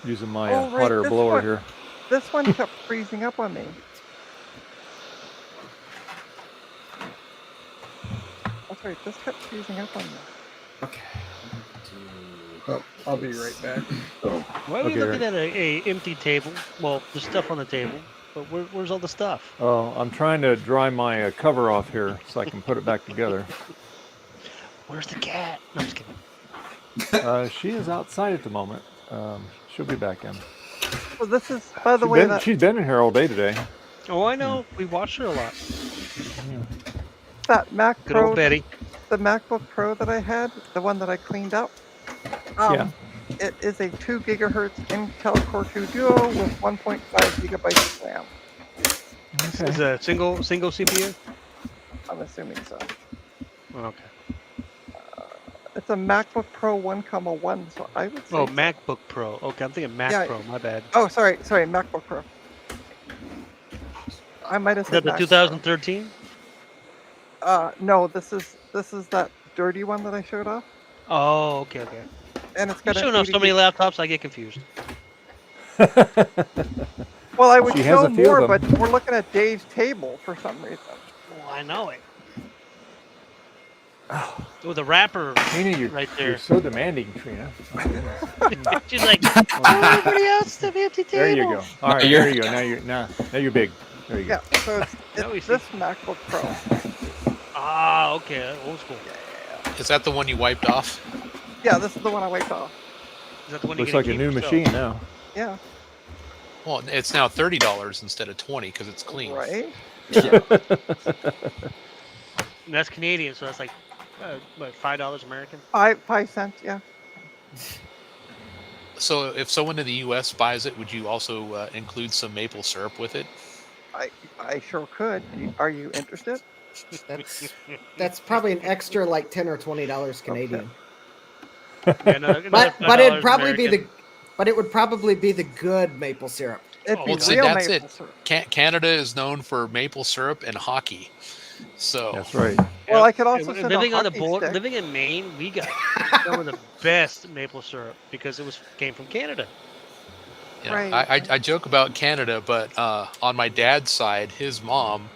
Speaker 1: Using my
Speaker 3: Oh, right,
Speaker 1: hot air
Speaker 3: this
Speaker 1: blower
Speaker 3: one.
Speaker 1: here.
Speaker 3: This one kept freezing up on me. That's right, this kept freezing up on me.
Speaker 2: Okay.
Speaker 9: Oh, I'll be right back.
Speaker 4: Why are we
Speaker 1: Okay,
Speaker 4: looking at a empty table? Well, there's stuff on the table, but where's all the stuff?
Speaker 1: Oh, I'm trying to dry my cover off here so I can put it back together.
Speaker 4: Where's the cat? No, I'm just kidding.
Speaker 1: She is outside at the moment. She'll be back in.
Speaker 3: So this is, by the way, that
Speaker 1: She's been in here all day today.
Speaker 4: Oh, I know. We watched her a lot.
Speaker 3: that Mac
Speaker 4: Good
Speaker 3: Pro,
Speaker 4: old Betty.
Speaker 3: the MacBook Pro that I had, the one that I cleaned up.
Speaker 1: Yeah.
Speaker 3: It is a 2 gigahertz Intel Core 2 Duo with 1.5 gigabytes of RAM.
Speaker 4: Is it a single CPU?
Speaker 3: I'm assuming so.
Speaker 4: Okay.
Speaker 3: It's a MacBook Pro 1,1, so I would say.
Speaker 4: Oh, MacBook Pro. Okay, I'm thinking Mac
Speaker 3: Yeah.
Speaker 4: Pro. My bad.
Speaker 3: Oh, sorry, MacBook Pro. I might have
Speaker 4: Is that
Speaker 3: said
Speaker 4: the
Speaker 3: Mac
Speaker 4: 2013?
Speaker 3: Pro. No, this is that dirty one that I showed off,
Speaker 4: Oh, okay.
Speaker 3: and it's
Speaker 4: You're
Speaker 3: got
Speaker 4: showing
Speaker 3: an
Speaker 4: off
Speaker 3: 80
Speaker 4: so many laptops, I get confused.
Speaker 3: Well, I would
Speaker 1: She has
Speaker 3: show
Speaker 1: a few
Speaker 3: more,
Speaker 1: of
Speaker 3: but
Speaker 1: them.
Speaker 3: we're looking at Dave's table for some reason.
Speaker 4: Well, I know it. With a wrapper
Speaker 1: Trina,
Speaker 4: right
Speaker 1: you're
Speaker 4: there.
Speaker 1: so demanding, Trina. My goodness.
Speaker 4: She's like, everybody else to the empty table.
Speaker 1: There you go. All right, there you go. Now you're big. There you go.
Speaker 3: Yeah, so
Speaker 4: Now we
Speaker 3: it's
Speaker 4: see.
Speaker 3: this MacBook Pro.
Speaker 4: Ah, okay. Old school.
Speaker 10: Is that the one you wiped off?
Speaker 3: Yeah, this is the one I wiped off.
Speaker 4: Is that the one you
Speaker 1: Looks
Speaker 4: get
Speaker 1: like a
Speaker 4: keep
Speaker 1: new
Speaker 4: yourself?
Speaker 1: machine now.
Speaker 3: Yeah,
Speaker 10: Well, it's now $30 instead of $20 because it's clean.
Speaker 3: right.
Speaker 4: And that's Canadian, so that's like, what, $5 American?
Speaker 3: 5 cents. Yeah.
Speaker 10: So if someone in the U.S. buys it, would you also include some maple syrup with it?
Speaker 3: I sure could. Are you interested?
Speaker 12: That's probably an extra like $10 or $20 Canadian.
Speaker 4: Yeah, another
Speaker 12: But
Speaker 4: $5 American.
Speaker 12: it would probably be the good maple syrup.
Speaker 3: It'd be
Speaker 10: Well, see,
Speaker 3: real
Speaker 10: that's
Speaker 3: maple
Speaker 10: it.
Speaker 3: syrup.
Speaker 10: Canada is known for maple syrup and hockey. So
Speaker 1: That's right.
Speaker 3: Well, I could also send
Speaker 4: living
Speaker 3: a
Speaker 4: on the
Speaker 3: hockey
Speaker 4: border,
Speaker 3: stick.
Speaker 4: living in Maine, we got some of the best maple syrup because it came from Canada.
Speaker 10: you know,
Speaker 3: Right.
Speaker 10: I joke about Canada, but on my dad's side, his mom,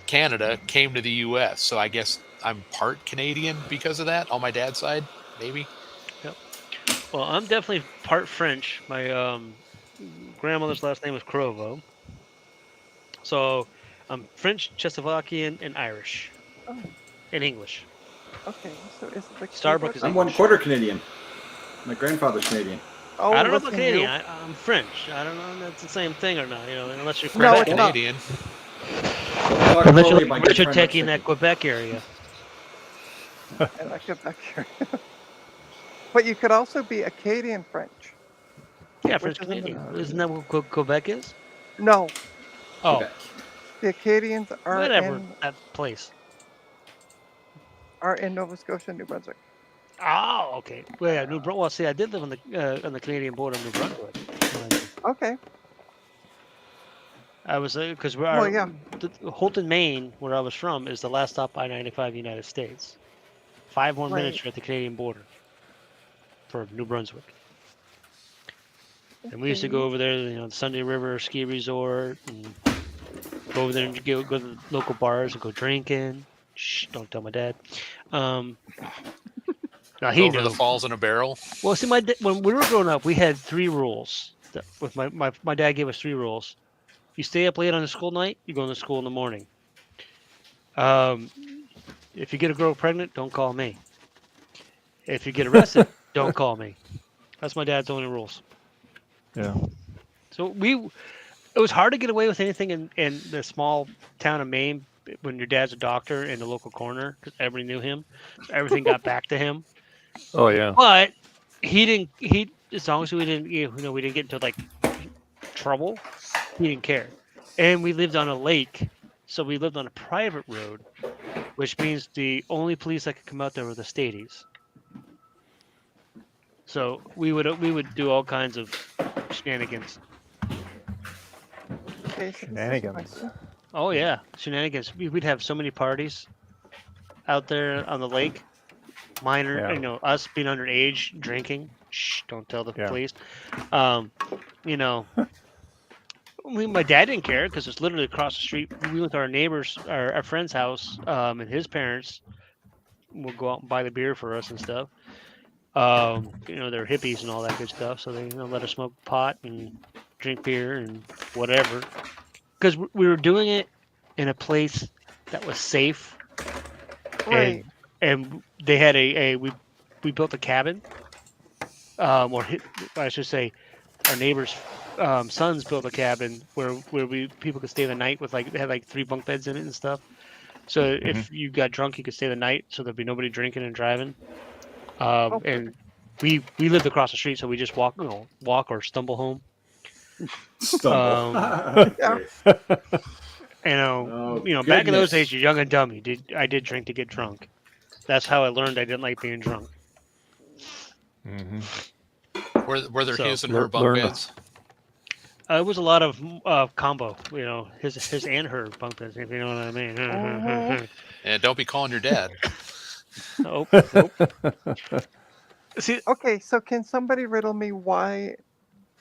Speaker 10: Canada, came to the U.S. So I guess I'm part Canadian because of that on my dad's side, maybe.
Speaker 4: Well, I'm definitely part French. My grandmother's last name was Crovo. So I'm French, Czechoslovakian, and Irish.
Speaker 3: Oh.
Speaker 4: And English.
Speaker 3: Okay, so is the
Speaker 4: StarBuck is
Speaker 2: I'm
Speaker 4: English.
Speaker 2: 1/4 Canadian. My grandfather's Canadian.
Speaker 3: Oh,
Speaker 4: I don't know about
Speaker 3: listen,
Speaker 4: Canadian.
Speaker 3: you-
Speaker 4: I'm French. I don't know if that's the same thing or not. Unless you're
Speaker 3: No,
Speaker 4: Quebec.
Speaker 3: it's not.
Speaker 10: Canadian.
Speaker 2: Talk
Speaker 4: Unless
Speaker 2: slowly,
Speaker 4: you're,
Speaker 2: my
Speaker 4: unless
Speaker 2: good
Speaker 4: you're
Speaker 2: friend
Speaker 4: taking that
Speaker 2: Mexican.
Speaker 4: Quebec area.
Speaker 3: And I get back here. But you could also be Acadian French.
Speaker 4: Yeah,
Speaker 3: Which
Speaker 4: French
Speaker 3: is in the-
Speaker 4: Canadian. Isn't that what Quebec is?
Speaker 3: No,
Speaker 4: Oh,
Speaker 2: Quebec.
Speaker 3: the Acadians are
Speaker 4: whatever. That place.
Speaker 3: in Nova Scotia, New Brunswick.
Speaker 4: Oh, okay. Well, yeah, New Brunswick. Well, see, I did live on the Canadian border of New Brunswick.
Speaker 3: Okay.
Speaker 4: I was because
Speaker 3: Well, yeah.
Speaker 4: Holton, Maine, where I was from, is the last stop I-95 United States. 5 more minutes,
Speaker 3: Right.
Speaker 4: you're at the Canadian border for New Brunswick. And we used to go over there, the Sunday River Ski Resort, and go over there and go to the local bars and go drinking. Shh, don't tell my dad. Now he
Speaker 10: Over
Speaker 4: knew.
Speaker 10: the falls in a barrel.
Speaker 4: Well, see, when we were growing up, we had 3 rules. With my dad gave us 3 rules. You stay up late on a school night, you go to school in the morning. If you get a girl pregnant, don't call me. If you get arrested, don't call me. That's my dad's only rules.
Speaker 1: Yeah.
Speaker 4: So it was hard to get away with anything in the small town of Maine when your dad's a doctor in the local coroner because everybody knew him. So everything got back to him.
Speaker 1: Oh yeah.
Speaker 4: But he as long as we didn't we didn't get into like trouble, he didn't care. And we lived on a lake, so we lived on a private road, which means the only police that could come out there were the stadies. So we would do all kinds of shenanigans.
Speaker 3: Okay, so this is
Speaker 1: Shenanigans.
Speaker 3: my-
Speaker 4: Oh yeah, shenanigans. We'd have so many parties out there on the lake. Minor,
Speaker 1: Yeah.
Speaker 4: us being underage, drinking. Shh, don't tell the
Speaker 1: Yeah.
Speaker 4: police. My dad didn't care because it's literally across the street. We went to our neighbor's, our friend's house, and his parents would go out and buy the beer for us and stuff. They're hippies and all that good stuff, so they let us smoke pot and drink beer and whatever. Because we were doing it in a place that was safe,
Speaker 3: Right.
Speaker 4: and they had we built a cabin, I should say, our neighbor's sons built a cabin where people could stay the night with it had 3 bunk beds in it and stuff. So if you got drunk, you could stay the night, so there'd be nobody drinking and driving. And we lived across the street, so we just walk or stumble home.
Speaker 2: Stumble.
Speaker 4: Back in those days, you're young and dumb. I did drink to get drunk. That's how I learned I didn't like being drunk.
Speaker 10: Were there his and her bunk
Speaker 1: learn-
Speaker 10: beds?
Speaker 4: It was a lot of combo. His and her bunk beds, if you know what I mean.
Speaker 10: And don't be calling your dad.
Speaker 4: Nope. See,
Speaker 3: Okay, so can somebody riddle me why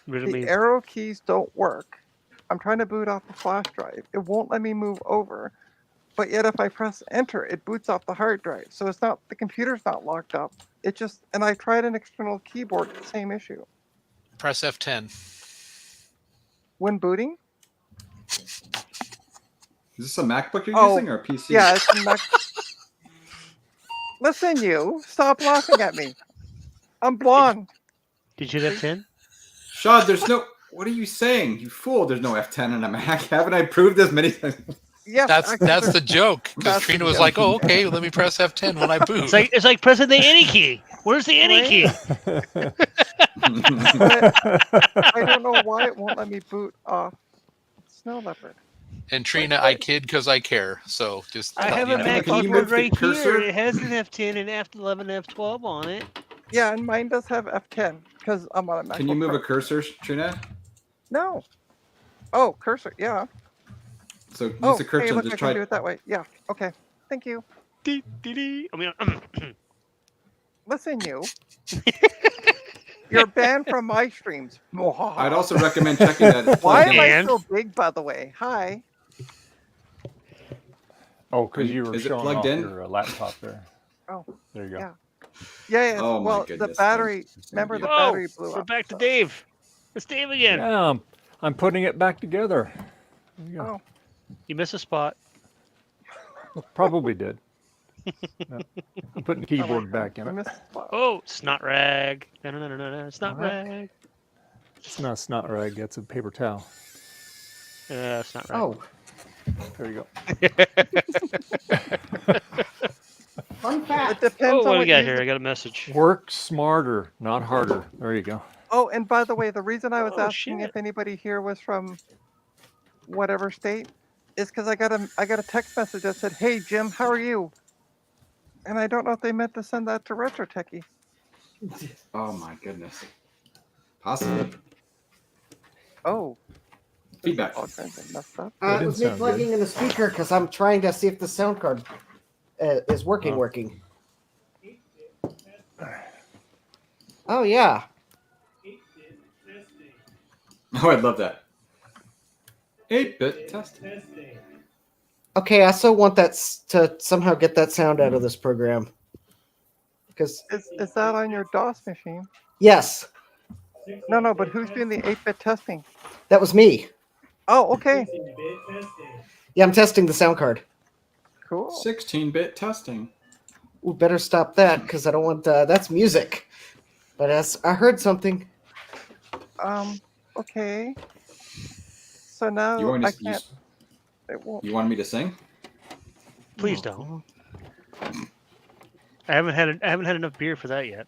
Speaker 3: the arrow keys don't work? I'm trying to boot off the flash drive. It won't let me move over. But yet if I press enter, it boots off the hard drive. So it's not, the computer's not locked up. It just, and I tried an external keyboard, same issue.
Speaker 10: Press F10.
Speaker 3: When booting?
Speaker 2: Is this a MacBook you're
Speaker 3: Oh,
Speaker 2: using or a PC?
Speaker 3: Yeah, it's a Mac. Listen, you, stop laughing at me. I'm blonde.
Speaker 4: Did you hit F10?
Speaker 2: Sean, there's no. What are you saying? You fool! There's no F10 in a Mac. Haven't I proved this many times?
Speaker 3: Yes,
Speaker 10: That's the joke. Because
Speaker 3: That's
Speaker 10: Trina
Speaker 3: the
Speaker 10: was
Speaker 3: joke.
Speaker 10: like, "Oh, okay, let me press F10 when I boot."
Speaker 4: It's like pressing the any key. Where's the any
Speaker 3: Right?
Speaker 4: key?
Speaker 3: I don't know why it won't let me boot off Snow Leopard.
Speaker 10: And Trina, I kid because I care. So just
Speaker 4: I have a Mac
Speaker 2: Can you
Speaker 4: keyboard
Speaker 2: move the
Speaker 4: right
Speaker 2: cursor?
Speaker 4: here. It has an F10 and F11 and F12 on it.
Speaker 3: Yeah, and mine does have F10 because I'm on a MacBook
Speaker 2: Can you move
Speaker 3: Pro.
Speaker 2: a cursor, Trina?
Speaker 3: No. Oh, cursor. Yeah.
Speaker 2: So use
Speaker 3: Oh,
Speaker 2: the cursor
Speaker 3: hey,
Speaker 2: and
Speaker 3: look,
Speaker 2: just
Speaker 3: I
Speaker 2: try.
Speaker 3: can do it that way. Yeah. Okay. Thank you.
Speaker 4: I mean,
Speaker 3: Listen, you. You're banned from my streams.
Speaker 2: I'd also recommend checking that. It's
Speaker 3: Why
Speaker 2: plugged
Speaker 3: am
Speaker 2: in.
Speaker 3: I so big, by the way? Hi.
Speaker 1: Oh, because you were
Speaker 2: Is it
Speaker 1: showing
Speaker 2: plugged
Speaker 1: off
Speaker 2: in?
Speaker 1: your laptop there.
Speaker 3: Oh.
Speaker 1: There you go.
Speaker 3: Yeah. Yeah.
Speaker 2: Oh my
Speaker 3: Well, the
Speaker 2: goodness,
Speaker 3: battery.
Speaker 2: that's gonna
Speaker 3: Remember
Speaker 2: be
Speaker 3: the
Speaker 2: a-
Speaker 3: battery blew
Speaker 4: we're
Speaker 3: up.
Speaker 4: back to Dave. It's Dave again.
Speaker 1: Yeah, I'm putting it back together. There you go.
Speaker 3: Oh.
Speaker 4: You missed a spot.
Speaker 1: Probably did. No. I'm putting the keyboard back in
Speaker 3: I
Speaker 1: it.
Speaker 3: missed the spot.
Speaker 4: Oh, snot rag. No, snot rag.
Speaker 1: It's not a snot rag. That's a paper towel.
Speaker 4: Snot rag.
Speaker 12: Oh,
Speaker 1: There you go.
Speaker 12: fun
Speaker 3: It
Speaker 12: fact.
Speaker 3: depends
Speaker 4: Oh,
Speaker 3: on
Speaker 4: what do we
Speaker 3: what
Speaker 4: got
Speaker 3: user-
Speaker 4: here? I got a message.
Speaker 1: Work smarter, not harder. There you go.
Speaker 3: Oh, and by the way, the reason I was
Speaker 4: Oh,
Speaker 3: asking
Speaker 4: shit.
Speaker 3: if anybody here was from whatever state is because I got a text message that said, "Hey Jim, how are you?" And I don't know if they meant to send that to Retro Techie.
Speaker 2: Oh my goodness. Possibly.
Speaker 3: Oh,
Speaker 2: Feedback.
Speaker 3: all kinds of messed up.
Speaker 1: That
Speaker 12: It was
Speaker 1: didn't
Speaker 12: me
Speaker 1: sound good.
Speaker 12: plugging in the speaker because I'm trying to see if the sound card is working.
Speaker 1: Oh.
Speaker 12: Working. Oh yeah.
Speaker 2: Oh, I'd love that. 8-bit testing.
Speaker 12: Okay, I still want that to somehow get that sound out of this program. Because
Speaker 3: Is that on your DOS machine?
Speaker 12: yes,
Speaker 3: No, but who's doing the 8-bit testing?
Speaker 12: that was me.
Speaker 3: Oh, okay,
Speaker 12: Yeah, I'm testing the sound card.
Speaker 3: cool.
Speaker 2: 16-bit testing.
Speaker 12: Ooh, better stop that because I don't want that's music. But as I heard something.
Speaker 3: Okay. So now
Speaker 2: You want
Speaker 3: I
Speaker 2: me to,
Speaker 3: can't. It won't.
Speaker 2: you want me to sing?
Speaker 4: Please don't. I haven't had enough beer for that yet.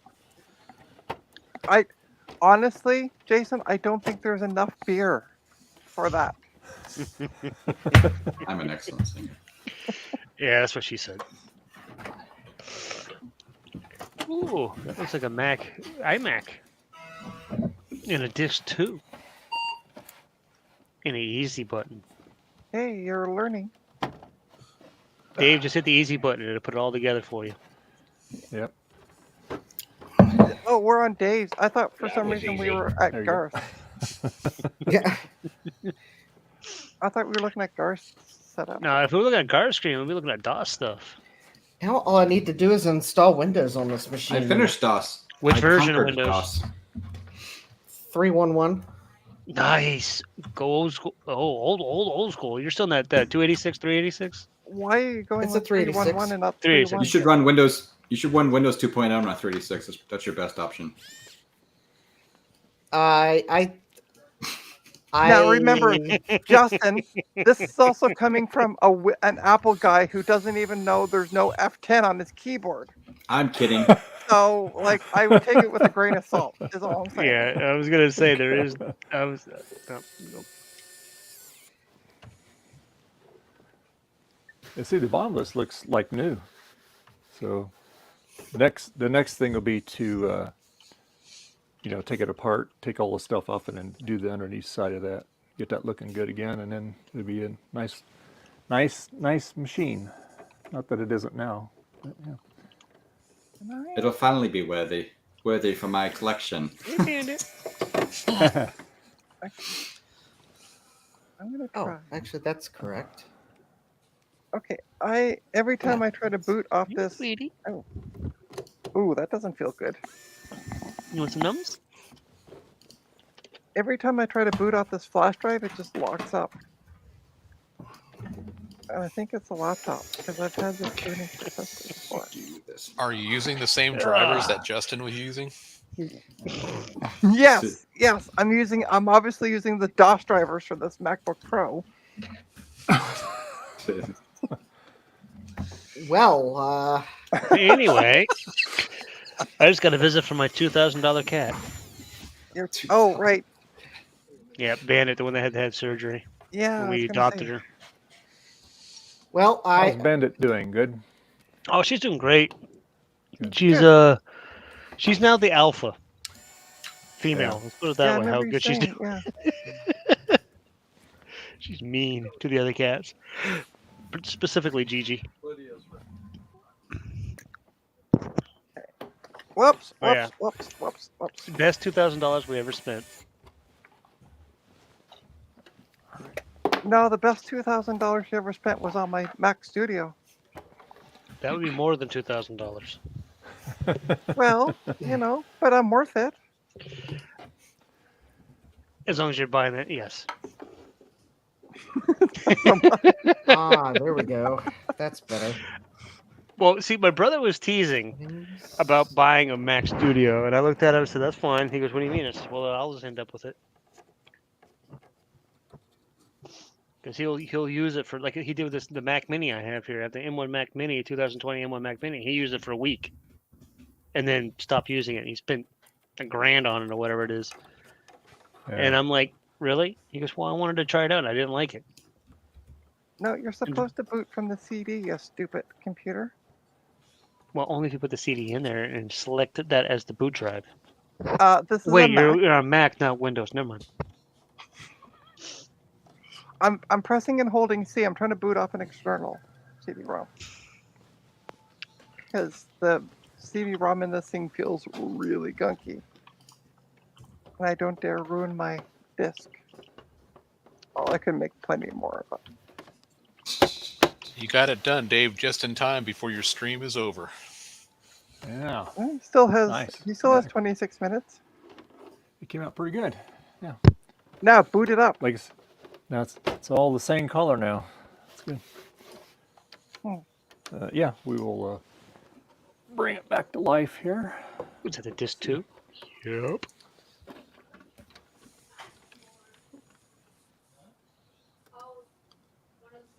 Speaker 3: Honestly, Jason, I don't think there's enough beer for that.
Speaker 2: I'm an excellent singer.
Speaker 4: Yeah, that's what she said. Ooh, that looks like a iMac. And a disc too. And an easy button.
Speaker 3: Hey, you're learning.
Speaker 4: Dave, just hit the easy button and it'll put it all together for you.
Speaker 1: Yep.
Speaker 3: Oh, we're on Dave's. I thought for some reason we were at
Speaker 1: There you go.
Speaker 3: Garth.
Speaker 12: Yeah.
Speaker 3: I thought we were looking at Garth's setup.
Speaker 4: Now, if we were looking at Gar's screen, we'd be looking at DOS stuff.
Speaker 12: Now all I need to do is install Windows on this machine.
Speaker 2: I finished DOS.
Speaker 4: Which
Speaker 2: I
Speaker 4: version of
Speaker 2: conquered
Speaker 4: Windows?
Speaker 2: DOS.
Speaker 12: 311.
Speaker 4: Nice. Go old school. Oh, old school. You're still in that 286, 386?
Speaker 3: Why are you going
Speaker 12: It's a
Speaker 3: with 311
Speaker 12: 386.
Speaker 3: and not
Speaker 4: 386.
Speaker 3: 311?
Speaker 2: You should run Windows. You should run Windows 2.0 on 386. That's your best option.
Speaker 3: Now remember, Justin, this is also coming from an Apple guy who doesn't even know there's no F10 on his keyboard.
Speaker 2: I'm kidding.
Speaker 3: So, like, I would take it with a grain of salt. Is all I'm saying.
Speaker 4: Yeah, I was gonna say there is. I was. No.
Speaker 1: And see, the bottom list looks like new. So the next thing will be to take it apart, take all the stuff off, and then do the underneath side of that, get that looking good again, and then it'll be a nice machine. Not that it isn't now. But yeah.
Speaker 2: It'll finally be worthy for my collection.
Speaker 4: You can it.
Speaker 3: I'm gonna try.
Speaker 12: Oh, actually, that's correct.
Speaker 3: Okay, every time I try to boot off this. Oh, ooh, that doesn't feel good.
Speaker 4: You want some numbers?
Speaker 3: Every time I try to boot off this flash drive, it just locks up. And I think it's a laptop because I've had this doing successfully before.
Speaker 10: Are you using the same drivers that Justin was using?
Speaker 3: Yes, I'm obviously using the DOS drivers for this MacBook Pro.
Speaker 12: Well,
Speaker 4: Anyway, I just got a visit from my $2,000 cat.
Speaker 3: Oh, right.
Speaker 4: Yeah, Bandit, the one that had surgery.
Speaker 3: Yeah,
Speaker 4: when
Speaker 3: I was
Speaker 4: we
Speaker 3: gonna
Speaker 4: adopted
Speaker 3: say.
Speaker 4: her.
Speaker 12: well,
Speaker 1: How's Bandit doing? Good.
Speaker 4: Oh, she's doing great.
Speaker 1: Good.
Speaker 4: She's now the alpha female.
Speaker 1: Yeah.
Speaker 4: Let's put it that
Speaker 3: Yeah, I
Speaker 4: way. How
Speaker 3: remember you
Speaker 4: good she's
Speaker 3: saying,
Speaker 4: doing.
Speaker 3: yeah.
Speaker 4: She's mean to the other cats, specifically Gigi.
Speaker 3: Whoops,
Speaker 4: Oh, yeah.
Speaker 3: whoops.
Speaker 4: Best $2,000 we ever spent.
Speaker 3: No, the best $2,000 you ever spent was on my Mac Studio.
Speaker 4: That would be more than $2,000.
Speaker 3: Well, but I'm worth it.
Speaker 4: As long as you're buying it, yes.
Speaker 12: there we go. That's better.
Speaker 4: Well, see, my brother was teasing about buying a Mac Studio, and I looked at him and said, "That's fine." He goes, "What do you mean?" I said, "Well, I'll just end up with it." Because he'll use it for, like he did with the Mac Mini I have here. I have the M1 Mac Mini, 2020 M1 Mac Mini. He used it for a week, and then stopped using it. He spent $1,000 on it or whatever it is.
Speaker 1: Yeah.
Speaker 4: And I'm like, "Really?" He goes, "Well, I wanted to try it out. And I didn't like it."
Speaker 3: No, you're supposed to boot from the CD, you stupid computer.
Speaker 4: Well, only if you put the CD in there and select that as the boot drive.
Speaker 3: This is
Speaker 4: Wait,
Speaker 3: a Mac.
Speaker 4: you're on Mac, not Windows. Never mind.
Speaker 3: I'm pressing and holding C. I'm trying to boot off an external CD-ROM. Because the CD-ROM in this thing feels really gunky. And I don't dare ruin my disk. Oh, I could make plenty more, but...
Speaker 10: You got it done, Dave, just in time before your stream is over.
Speaker 1: Yeah.
Speaker 3: He still has
Speaker 1: Nice.
Speaker 3: 26 minutes.
Speaker 1: It came out pretty good. Yeah.
Speaker 3: Now boot it up.
Speaker 1: Like now it's all the same color now. That's good. Yeah, we will bring it back to life here.
Speaker 4: Was that the disc 2? Yep.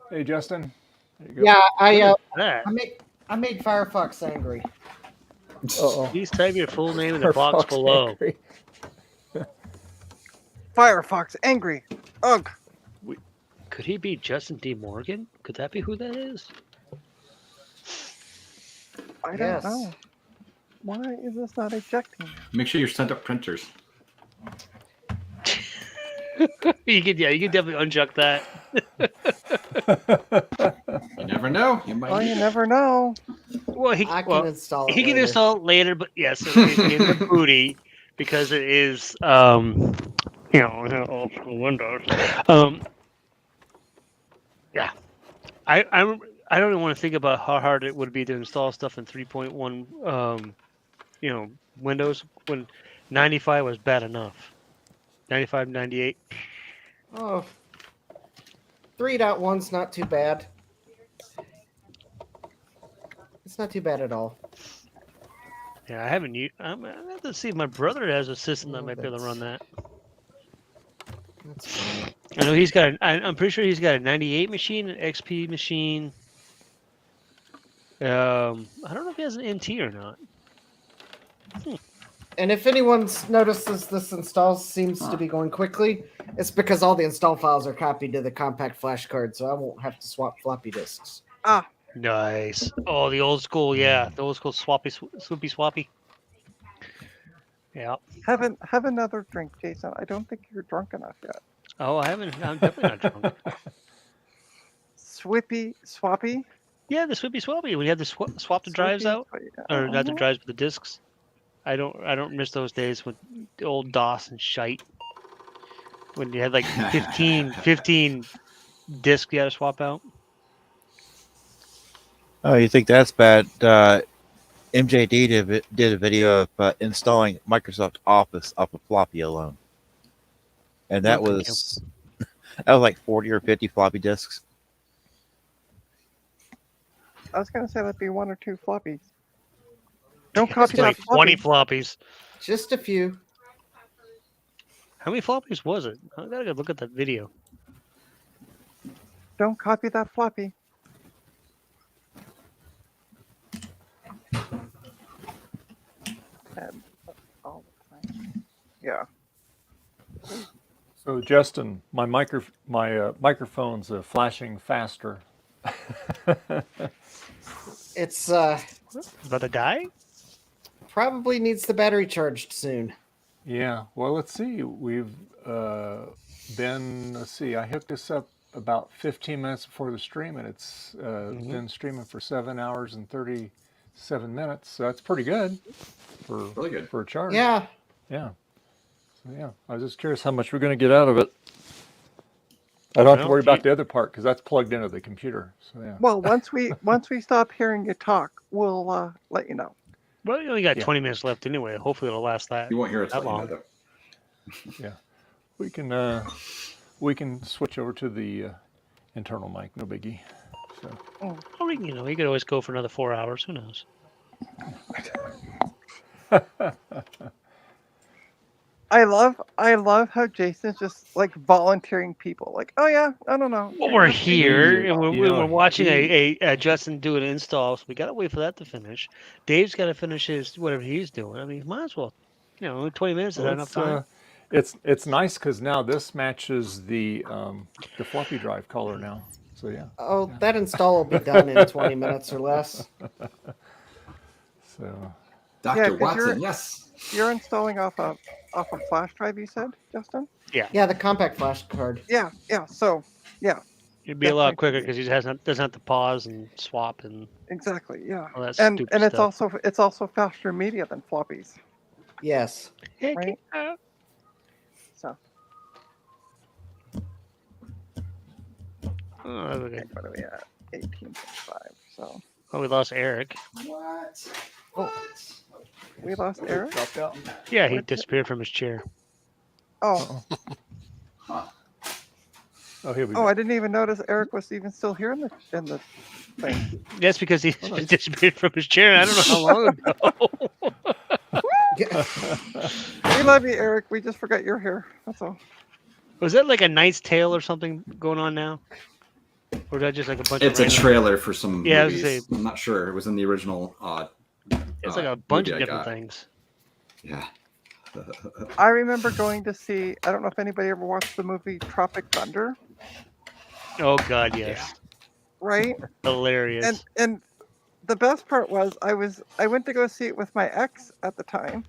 Speaker 1: Hey, Justin. There you go.
Speaker 12: Yeah, I
Speaker 4: That.
Speaker 12: I made Firefox angry.
Speaker 4: Please type your full name in the box below.
Speaker 1: Angry.
Speaker 3: Firefox angry. Ugh.
Speaker 4: Could he be Justin D. Morgan? Could that be who that is?
Speaker 3: I
Speaker 12: Yes.
Speaker 3: don't know. Why is this not ejecting?
Speaker 2: Make sure you're sent up printers.
Speaker 4: You could definitely unchuck that.
Speaker 2: You never know. You might.
Speaker 3: Oh, you never know.
Speaker 4: Well,
Speaker 12: I can install it.
Speaker 4: he can
Speaker 12: later.
Speaker 4: install it later, but yes, it's in the booty because it is old school Windows. Yeah, I don't even want to think about how hard it would be to install stuff in 3.1 Windows when 95 was bad enough. 95, 98.
Speaker 12: Oh, 3.1's not too bad. It's not too bad at all.
Speaker 4: Yeah, I haven't used. I have to see if my brother has a system that
Speaker 12: Oh,
Speaker 4: might be able to run that.
Speaker 12: That's fine.
Speaker 4: I know he's got. I'm pretty sure he's got a 98 machine, an XP machine. I don't know if he has an NT or not.
Speaker 12: And if anyone's notices this install seems to be going quickly, it's because all the install files are copied to the compact flash card, so I won't have to swap floppy disks.
Speaker 3: Ah,
Speaker 4: Nice. Oh, the old school, yeah, the old school swoopy. Yeah.
Speaker 3: have another drink, Jason. I don't think you're drunk enough yet.
Speaker 4: Oh, I haven't. I'm definitely not drunk.
Speaker 3: Swappy.
Speaker 4: Yeah, the swoopy. When you had to swap the drives out, or not the drives, but the discs. I don't miss those days with the old DOS and shite. When you had like 15 discs you had to swap out.
Speaker 13: Oh, you think that's bad? MJD did a video of installing Microsoft Office off of floppy alone, and that was like 40 or 50 floppy disks.
Speaker 3: I was gonna say that'd be 1 or 2 floppies. Don't copy that
Speaker 4: like
Speaker 3: floppy.
Speaker 4: 20 floppies.
Speaker 12: Just a few.
Speaker 4: How many floppies was it? I gotta go look at that video.
Speaker 3: Don't copy that floppy. And all the time. Yeah.
Speaker 1: So Justin, my microphone's flashing faster.
Speaker 12: It's
Speaker 4: about to die?
Speaker 12: Probably needs the battery charged soon.
Speaker 1: Yeah. Well, let's see. We've been. Let's see. I hooked this up about 15 minutes before the stream, and it's been streaming for 7 hours and 37 minutes. So that's pretty good for
Speaker 2: really good
Speaker 1: for a charge.
Speaker 12: Yeah.
Speaker 1: Yeah. So yeah, I was just curious how much we're going to get out of it. I don't have to worry about the other part because that's plugged into the computer. So yeah.
Speaker 3: Well, once we stop hearing you talk, we'll let you know.
Speaker 4: Well, you only got 20 minutes left anyway. Hopefully it'll last that.
Speaker 2: You won't hear us
Speaker 4: that
Speaker 2: let you know,
Speaker 4: long.
Speaker 2: though.
Speaker 1: Yeah, we can switch over to the internal mic. No biggie. So.
Speaker 4: Or we could always go for another 4 hours. Who knows?
Speaker 3: I love how Jason's just like volunteering people. Like, oh yeah, I don't know.
Speaker 4: Well, we're here and we're watching a Justin do an install, so we gotta wait for that to finish. Dave's got to finish his whatever he's doing. I mean, might as well. 20 minutes is
Speaker 1: Well,
Speaker 4: enough time.
Speaker 1: It's nice because now this matches the floppy drive color now. So yeah.
Speaker 12: Oh, that install will be done in 20 minutes or less.
Speaker 1: So.
Speaker 2: Dr. Watson, yes.
Speaker 3: You're installing off a flash drive, you said, Justin?
Speaker 12: Yeah, the compact flash card.
Speaker 3: Yeah. So yeah.
Speaker 4: It'd be a lot quicker because he doesn't have to pause and swap and
Speaker 3: exactly. Yeah.
Speaker 4: all that
Speaker 3: And
Speaker 4: stupid stuff.
Speaker 3: it's also faster media than floppies.
Speaker 12: Yes.
Speaker 3: Right. So.
Speaker 4: Oh, okay.
Speaker 3: What are we at? 18.5. So.
Speaker 4: Oh, we lost Eric.
Speaker 2: What?
Speaker 3: Oh. We lost Eric?
Speaker 1: Dropped out.
Speaker 4: Yeah, he disappeared from his chair.
Speaker 3: Oh.
Speaker 1: Oh, he'll be
Speaker 3: I didn't even notice Eric was even still here in the thing.
Speaker 4: That's because he disappeared from his chair. I don't know how long ago.
Speaker 3: We love you, Eric. We just forgot you're here. That's all.
Speaker 4: Was that like a Knight's Tale or something going on now? Or is that just like a bunch
Speaker 2: It's
Speaker 4: of
Speaker 2: a trailer for some movies.
Speaker 4: I was gonna say,
Speaker 2: I'm not sure. It was in the original.
Speaker 4: it's like a bunch of
Speaker 2: movie I
Speaker 4: different
Speaker 2: got.
Speaker 4: things.
Speaker 2: Yeah.
Speaker 3: I remember going to see, I don't know if anybody ever watched the movie Tropic Thunder.
Speaker 4: Oh God, yes.
Speaker 3: Right?
Speaker 4: Hilarious.
Speaker 3: And the best part was I went to go see it with my ex at the time.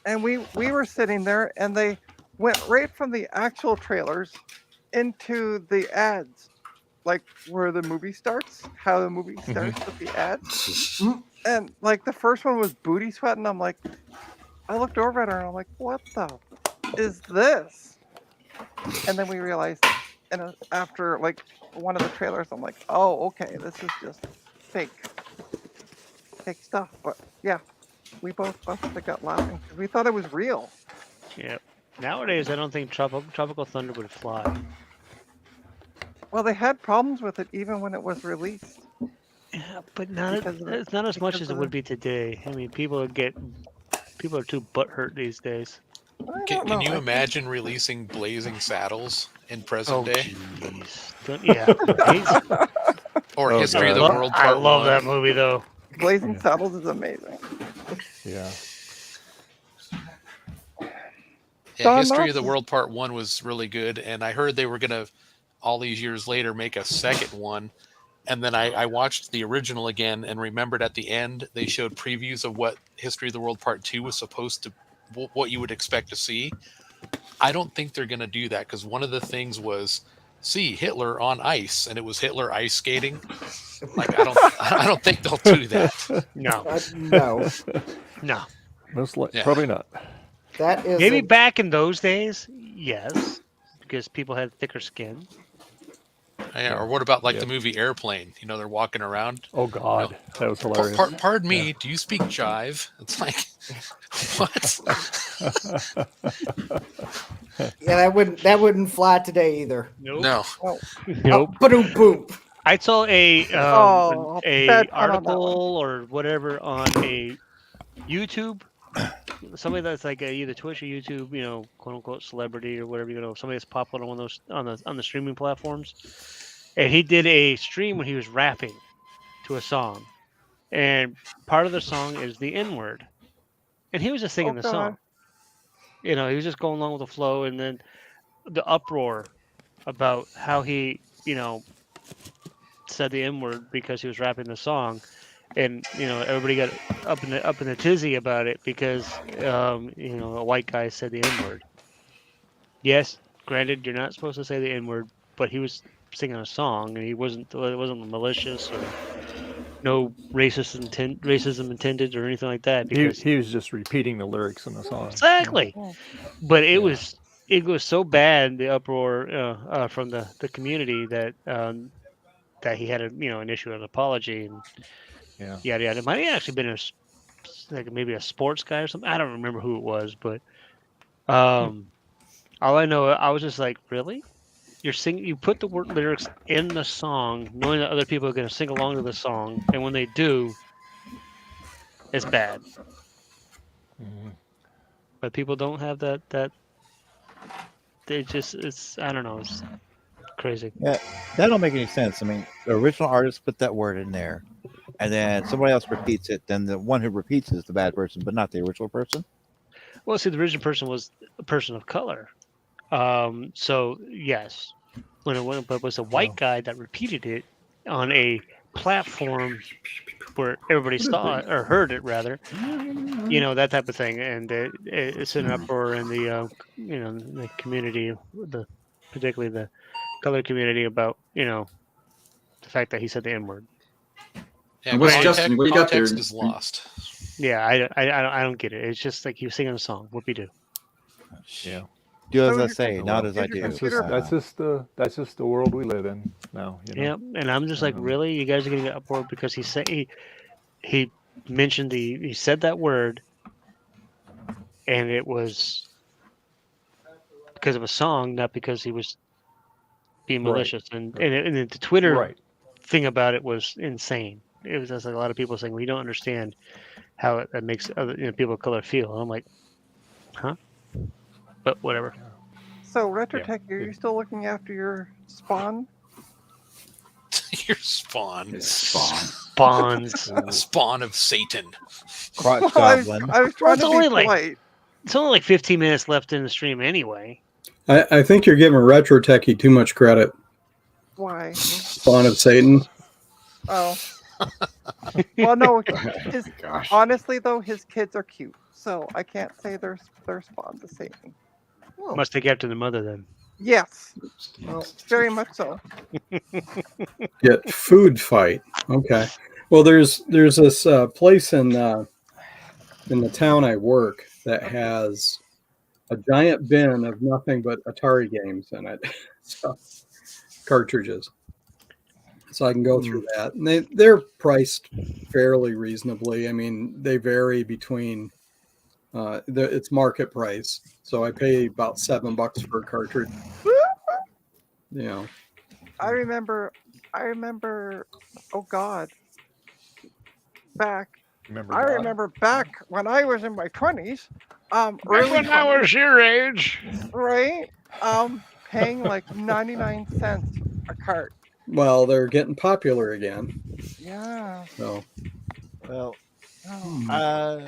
Speaker 3: And we were sitting there and they went right from the actual trailers into the ads. Like where the movie starts, how the movie starts with the ads. And like the first one was Booty Sweat, and I'm like, I looked over at her and I'm like, what the is this? And then we realized, and after like one of the trailers, I'm like, oh, okay, this is just fake stuff. But yeah, We both busted the gut laughing because we thought it was real.
Speaker 4: Yep. Nowadays, I don't think tropical thunder would fly.
Speaker 3: Well, they had problems with it even when it was released.
Speaker 4: Yeah, but not
Speaker 3: Because of it-
Speaker 4: it's not as much
Speaker 3: because
Speaker 4: as it
Speaker 3: of
Speaker 4: would
Speaker 3: the-
Speaker 4: be today. I mean, people are too butthurt these days.
Speaker 3: I
Speaker 10: Can,
Speaker 3: don't
Speaker 10: can
Speaker 3: know.
Speaker 10: you
Speaker 3: I think-
Speaker 10: imagine releasing Blazing Saddles in present
Speaker 4: Oh,
Speaker 10: day?
Speaker 4: jeez. Yeah. right?
Speaker 10: Or
Speaker 1: Oh,
Speaker 10: History of the
Speaker 1: God.
Speaker 10: World
Speaker 4: I
Speaker 10: Part
Speaker 4: love
Speaker 10: 1?
Speaker 4: that movie though.
Speaker 3: Blazing
Speaker 1: Yeah.
Speaker 3: Saddles is amazing.
Speaker 1: Yeah.
Speaker 10: Yeah,
Speaker 3: Don
Speaker 10: History of the
Speaker 3: Knotts-
Speaker 10: World Part 1 was really good, and I heard they were going to, all these years later, make a second one. And then I watched the original again and remembered at the end they showed previews of what History of the World Part 2 was supposed to, what you would expect to see. I don't think they're going to do that, because one of the things was, see Hitler on ice, and it was Hitler ice skating. Like, I don't think they'll do that.
Speaker 4: No.
Speaker 12: No,
Speaker 4: No.
Speaker 10: Yeah.
Speaker 1: Probably not.
Speaker 12: that is
Speaker 4: Maybe
Speaker 12: a-
Speaker 4: back in those days, yes, because people had thicker skin.
Speaker 10: Yeah, or what about like
Speaker 1: Yeah.
Speaker 10: the movie Airplane? You know, they're walking around.
Speaker 1: Oh God, that was hilarious.
Speaker 10: Pardon me, do you speak jive? It's like, what?
Speaker 12: yeah, that wouldn't fly today either.
Speaker 4: Nope.
Speaker 10: No.
Speaker 3: Oh,
Speaker 4: Nope.
Speaker 12: Boom, boom.
Speaker 4: I saw a
Speaker 3: Oh,
Speaker 4: a
Speaker 3: bad pun on that
Speaker 4: article or whatever on a YouTube. Somebody that's like either Twitch or YouTube, you know, quote unquote celebrity or whatever, you know, somebody that's popular on one of those on the streaming platforms. And he did a stream when he was rapping to a song, and part of the song is the N word, and he was just singing
Speaker 3: Oh,
Speaker 4: the
Speaker 3: God.
Speaker 4: song. You know, he was just going along with the flow, and then the uproar about how he, you know, said the N word because he was rapping the song, and you know everybody got up in the tizzy about it because you know a white guy said the N word. Yes, granted, you're not supposed to say the N word, but he was singing a song, and it wasn't malicious or no racism intended or anything like that.
Speaker 1: He,
Speaker 4: Because
Speaker 1: he was just repeating the lyrics in the song.
Speaker 4: exactly, but it
Speaker 1: Yeah.
Speaker 4: was so bad, the uproar from the community that that he had an issue an apology and
Speaker 1: Yeah.
Speaker 4: yada yada. It might have actually been like maybe a sports guy or something. I don't remember who it was, but all I know, I was just like, really? You're singing? You put the lyrics in the song, knowing that other people are going to sing along to the song, and when they do, it's bad.
Speaker 1: Mhm.
Speaker 4: But people don't have that. They just, it's, I don't know, it's crazy.
Speaker 13: Yeah, that don't make any sense. I mean, the original artist put that word in there, and then somebody else repeats it. Then the one who repeats it is the bad person, but not the original person.
Speaker 4: Well, see, the original person was a person of color. So yes, when it was a white guy that repeated it on a platform where everybody saw it or heard it, rather, you know, that type of thing, and it's an uproar in the you know, the community, particularly the color community, about, you know, the fact that he said the N word.
Speaker 10: Yeah,
Speaker 2: And what's
Speaker 10: context,
Speaker 2: Justin? What do you got there?
Speaker 10: context is lost.
Speaker 4: Yeah, I don't get it. It's just like he was singing a song. Whoopie-doo.
Speaker 1: Yeah.
Speaker 13: Do as
Speaker 3: So
Speaker 13: I
Speaker 3: you're-
Speaker 13: say, not as I do.
Speaker 1: That's just the world we live in now. You know?
Speaker 4: Yeah, and I'm just like, really, you guys are getting uproar because he mentioned he said that word, and it was because of a song, not because he was being
Speaker 1: Right.
Speaker 4: malicious. And the Twitter
Speaker 1: Right.
Speaker 4: thing about it was insane. It was just like a lot of people saying, we don't understand how it makes other, you know, people of color feel. And I'm like, huh? But whatever.
Speaker 3: So, Retro
Speaker 1: Yeah.
Speaker 3: Tech, are you still looking after your spawn?
Speaker 10: Your spawn.
Speaker 2: It's Spawn.
Speaker 4: Bonds.
Speaker 10: Spawn of Satan.
Speaker 13: Crotch
Speaker 3: I was
Speaker 13: goblin.
Speaker 3: trying
Speaker 4: it's
Speaker 3: to
Speaker 4: only
Speaker 3: be
Speaker 4: like-
Speaker 3: polite.
Speaker 4: It's only like 15 minutes left in the stream anyway.
Speaker 9: I think you're giving Retro Techie too much credit.
Speaker 3: Why?
Speaker 9: Spawn of Satan.
Speaker 3: Oh. Well, no.
Speaker 2: Gosh.
Speaker 3: Honestly, though, his kids are cute, so I can't say they're spawns of Satan.
Speaker 4: Must take after the mother then.
Speaker 3: Yes, very much so.
Speaker 9: Get food fight. Okay. Well, there's this place in the town I work that has a giant bin of nothing but Atari games in it, so, cartridges. So I can go through that, and they're priced fairly reasonably. I mean, they vary between it's market price. So I pay about $7 for a cartridge. You know,
Speaker 3: I remember. Oh God, back.
Speaker 1: Remember
Speaker 3: I
Speaker 1: God?
Speaker 3: remember back when I was in my 20s. Early
Speaker 4: when I
Speaker 3: 20s,
Speaker 4: was your age.
Speaker 3: right? Paying like 99 cents a cart.
Speaker 9: well, they're getting popular again.
Speaker 3: Yeah.
Speaker 9: So
Speaker 13: Well,
Speaker 3: Oh.
Speaker 13: I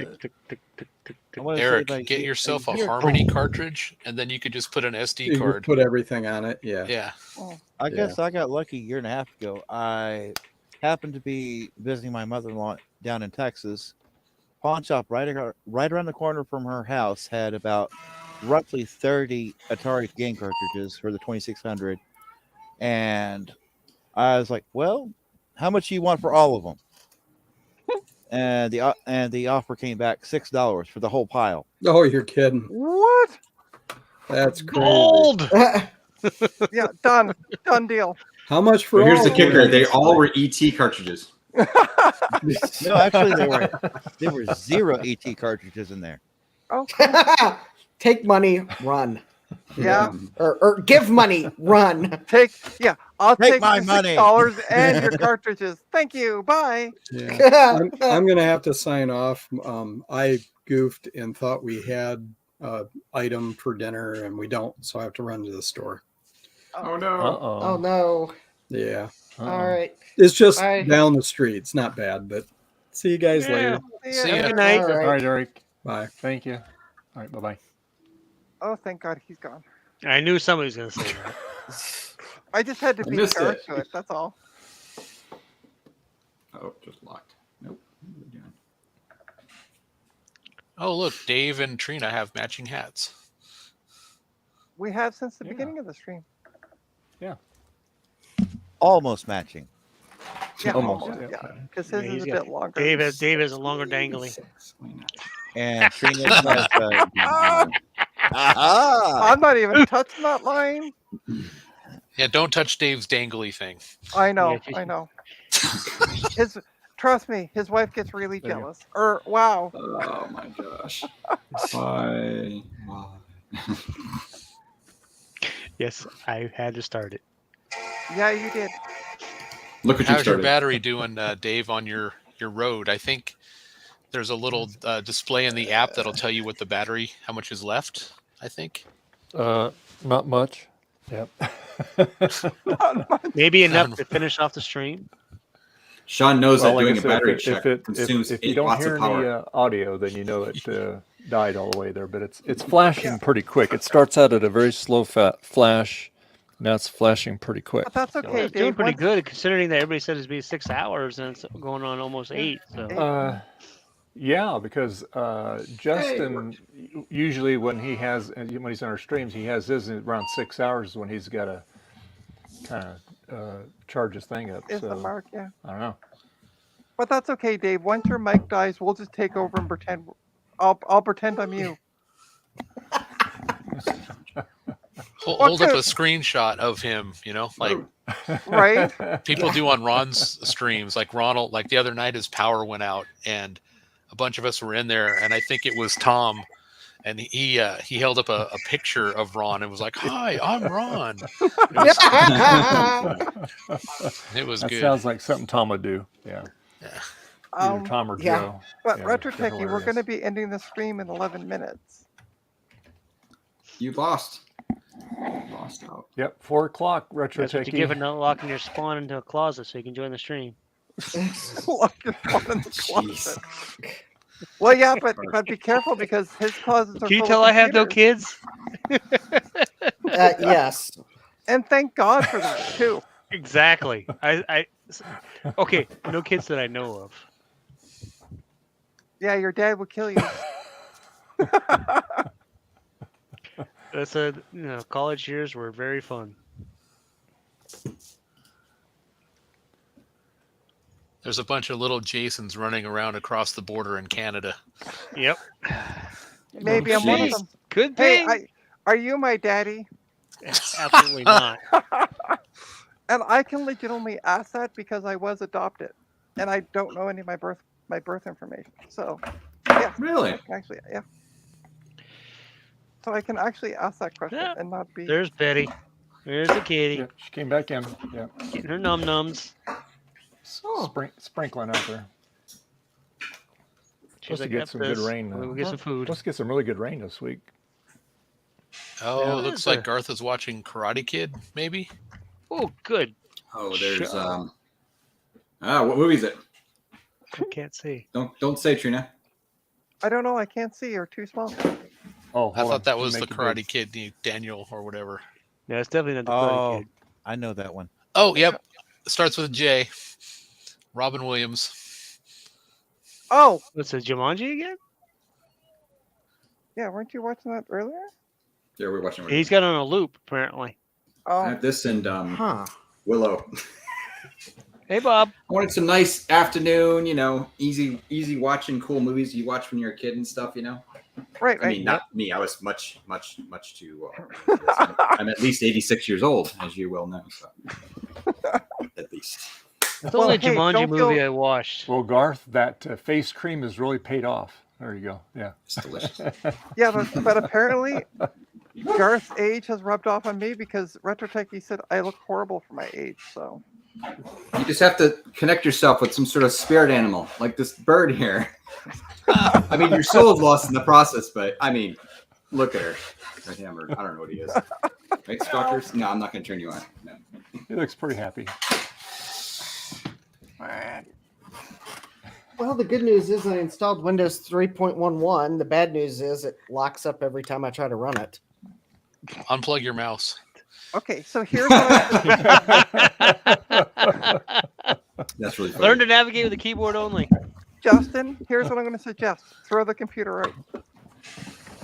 Speaker 13: want to say
Speaker 10: Eric,
Speaker 13: about
Speaker 10: get yourself a
Speaker 13: year-
Speaker 10: Harmony cartridge, and then you could just put an SD
Speaker 9: you
Speaker 10: card.
Speaker 9: just put everything on it. Yeah.
Speaker 10: Yeah.
Speaker 3: Oh.
Speaker 13: I
Speaker 9: Yeah.
Speaker 13: guess I got lucky a year and a half ago. I happened to be visiting my mother-in-law down in Texas. Pawn shop right around the corner from her house had about roughly 30 Atari game cartridges for the 2600, and I was like, "Well, how much do you want for all of them?" And the offer came back $6 for the whole pile.
Speaker 9: Oh, you're kidding.
Speaker 3: What?
Speaker 9: That's crazy.
Speaker 4: Gold.
Speaker 3: Yeah, done. Done deal.
Speaker 9: How much for
Speaker 2: But here's
Speaker 9: all
Speaker 2: the
Speaker 9: of
Speaker 2: kicker:
Speaker 9: them?
Speaker 2: they all were ET cartridges.
Speaker 13: No, actually, there were 0 ET cartridges in there.
Speaker 3: Oh, cool.
Speaker 12: Take money, run.
Speaker 3: Yeah.
Speaker 12: Or give money, run.
Speaker 3: I'll
Speaker 13: Take
Speaker 3: take
Speaker 13: my
Speaker 3: the
Speaker 13: money.
Speaker 3: $6 and your cartridges. Thank you. Bye.
Speaker 9: Yeah. I'm gonna have to sign off. I goofed and thought we had item for dinner, and we don't, so I have to run to the store.
Speaker 2: Oh no!
Speaker 12: Oh no.
Speaker 9: Yeah.
Speaker 12: All right.
Speaker 9: It's just
Speaker 12: Bye.
Speaker 9: down the street. It's not bad, but see you guys later.
Speaker 10: See
Speaker 3: ya.
Speaker 10: ya.
Speaker 4: Good night.
Speaker 12: All
Speaker 1: All
Speaker 12: right.
Speaker 1: right, Eric.
Speaker 9: Bye.
Speaker 1: Thank you. All right, bye-bye.
Speaker 3: Oh, thank God he's gone.
Speaker 4: I knew somebody was going to say that.
Speaker 3: I just had to
Speaker 2: I
Speaker 3: be
Speaker 2: missed
Speaker 3: fair
Speaker 2: it.
Speaker 3: to it. That's all.
Speaker 2: Oh, just locked. Nope. What are we doing?
Speaker 10: Oh, look, Dave and Trina have matching hats.
Speaker 3: We have since the
Speaker 1: Yeah.
Speaker 3: beginning of the stream.
Speaker 13: Almost matching.
Speaker 3: Yeah,
Speaker 1: Almost,
Speaker 3: almost.
Speaker 1: yeah.
Speaker 3: Yeah, because his
Speaker 4: Yeah,
Speaker 3: is a
Speaker 4: he's got-
Speaker 3: bit longer.
Speaker 4: Dave has a longer dangly.
Speaker 13: And Trina has
Speaker 3: I'm not even touching that line.
Speaker 10: Yeah, don't touch Dave's dangly thing.
Speaker 3: I know.
Speaker 4: Yeah,
Speaker 3: I know. Trust me, his wife gets really
Speaker 1: There you go.
Speaker 3: jealous. Wow.
Speaker 2: Oh my gosh! Why?
Speaker 4: Yes, I had to start it.
Speaker 3: Yeah, you did.
Speaker 2: Look what you
Speaker 10: How's your
Speaker 2: started.
Speaker 10: battery doing, Dave, on your road? I think there's a little display in the app that'll tell you what the battery, how much is left. I think.
Speaker 1: Not much. Yep.
Speaker 4: Maybe enough to finish off the stream.
Speaker 2: Sean knows that
Speaker 1: Well, like
Speaker 2: doing
Speaker 1: I
Speaker 2: a
Speaker 1: said,
Speaker 2: battery
Speaker 1: if
Speaker 2: check
Speaker 1: it-
Speaker 2: consumes
Speaker 1: if you
Speaker 2: 8
Speaker 1: don't
Speaker 2: watts
Speaker 1: hear
Speaker 2: of power.
Speaker 1: any audio, then you know it died all the way there. But it's flashing pretty quick. It starts out at a very slow flash. Now it's flashing pretty quick.
Speaker 3: But that's
Speaker 1: So-
Speaker 3: okay,
Speaker 4: It's doing
Speaker 3: Dave.
Speaker 4: pretty
Speaker 3: Once-
Speaker 4: good considering that everybody said it'd be 6 hours and it's going on almost 8. So
Speaker 1: Yeah, because Justin usually when he's on our streams, he has his around 6 hours when he's got to kind of charge his thing up.
Speaker 3: Is
Speaker 1: so
Speaker 3: the mark, yeah.
Speaker 1: I don't know.
Speaker 3: But that's okay, Dave. Once your mic dies, we'll just take over and pretend. I'll pretend I'm you.
Speaker 10: Hold up a screenshot of him. You know, like
Speaker 3: Right?
Speaker 10: people do on Ron's streams. Like Ronald, like the other night, his power went out, and a bunch of us were in there, and I think it was Tom, and he held up a picture of Ron and was like, "Hi, I'm Ron." It was
Speaker 1: That
Speaker 10: good.
Speaker 1: sounds like something Tom would do. Yeah. Either Tom or
Speaker 12: yeah.
Speaker 1: Joe.
Speaker 3: But
Speaker 1: Yeah,
Speaker 3: Retro
Speaker 1: they're
Speaker 3: Techie, we're
Speaker 1: hilarious.
Speaker 3: going to be ending the stream in 11 minutes.
Speaker 2: You lost. Lost out.
Speaker 1: Yep, 4 o'clock. Retro
Speaker 4: that's what you
Speaker 1: Techie.
Speaker 4: give it not locking your spawn into a closet so you can join the stream.
Speaker 3: Lock your phone in the closet. Well, yeah, but be careful because his closets are
Speaker 4: Can you
Speaker 3: full
Speaker 4: tell
Speaker 3: of
Speaker 4: I have no
Speaker 3: computers.
Speaker 4: kids?
Speaker 12: Yes.
Speaker 3: And thank God for that, too.
Speaker 4: Exactly. Okay, no kids that I know of.
Speaker 3: Yeah, your dad will kill you.
Speaker 4: That's college years were very fun.
Speaker 10: There's a bunch of little Jasons running around across the border in Canada.
Speaker 4: Yep.
Speaker 3: Maybe I'm one of them.
Speaker 4: Good
Speaker 3: Hey,
Speaker 4: thing.
Speaker 3: are you my daddy?
Speaker 4: Absolutely not.
Speaker 3: And I can legitimately ask that because I was adopted. and I don't know any of my birth information. So, yeah.
Speaker 2: Really?
Speaker 3: Actually, yeah. So I can actually ask that question
Speaker 4: Yeah.
Speaker 3: and not be.
Speaker 4: There's Betty. There's the kitty.
Speaker 1: Yeah, she came back in. Yeah.
Speaker 4: Getting her num nums.
Speaker 1: Sprinkling out there.
Speaker 4: She's
Speaker 1: Supposed
Speaker 4: like,
Speaker 1: to get
Speaker 4: "F
Speaker 1: some good
Speaker 4: this.
Speaker 1: rain.
Speaker 4: We'll get some food."
Speaker 1: Supposed to get some really good rain this week.
Speaker 10: Oh,
Speaker 1: Yeah.
Speaker 10: it looks like Garth is watching Karate Kid, maybe.
Speaker 4: Oh, good.
Speaker 2: Oh, there's what movie is it?
Speaker 4: I can't see.
Speaker 2: Don't say, Trina.
Speaker 3: I don't know. I can't see. You're too small.
Speaker 1: Oh,
Speaker 10: I thought that was
Speaker 1: Make
Speaker 10: the
Speaker 1: it
Speaker 10: Karate
Speaker 1: big.
Speaker 10: Kid, Daniel or whatever.
Speaker 4: No, it's definitely not the Karate Kid.
Speaker 13: I know that one.
Speaker 10: Oh, yep. Starts with a J. Robin Williams.
Speaker 3: Oh,
Speaker 4: What's it, Jumanji again?
Speaker 3: yeah. Weren't you watching that earlier?
Speaker 2: Yeah, we're watching.
Speaker 4: He's got on a loop, apparently.
Speaker 2: I
Speaker 3: Oh,
Speaker 2: have this and
Speaker 12: Huh.
Speaker 2: Willow.
Speaker 4: Hey, Bob.
Speaker 2: I wanted some nice afternoon, easy watching cool movies you watch when you're a kid and stuff,
Speaker 3: right.
Speaker 2: I mean, not me. I was much too. I'm at least 86 years old, as you well know. So. At least.
Speaker 4: It's only a
Speaker 3: hey,
Speaker 4: Jumanji
Speaker 3: don't
Speaker 4: movie
Speaker 3: feel-
Speaker 4: I watched.
Speaker 1: Well, Garth, that face cream has really paid off. There you go. Yeah.
Speaker 2: It's delicious.
Speaker 3: Yeah, but apparently Garth's age has rubbed off on me because Retro Techie said I look horrible for my age. So
Speaker 2: You just have to connect yourself with some sort of spirit animal, like this bird here. I mean, your soul is lost in the process, but I mean, look at her. Or him, or I don't know what he is. Right, Stalkers? No, I'm not going to turn you on. No.
Speaker 1: He looks pretty happy.
Speaker 12: Well, the good news is I installed Windows 3.11. The bad news is it locks up every time I try to run it.
Speaker 10: Unplug your mouse.
Speaker 3: okay, so here's what
Speaker 2: That's really funny.
Speaker 4: Learn to navigate with the keyboard only.
Speaker 3: Justin. Here's what I'm going to suggest: throw the computer out.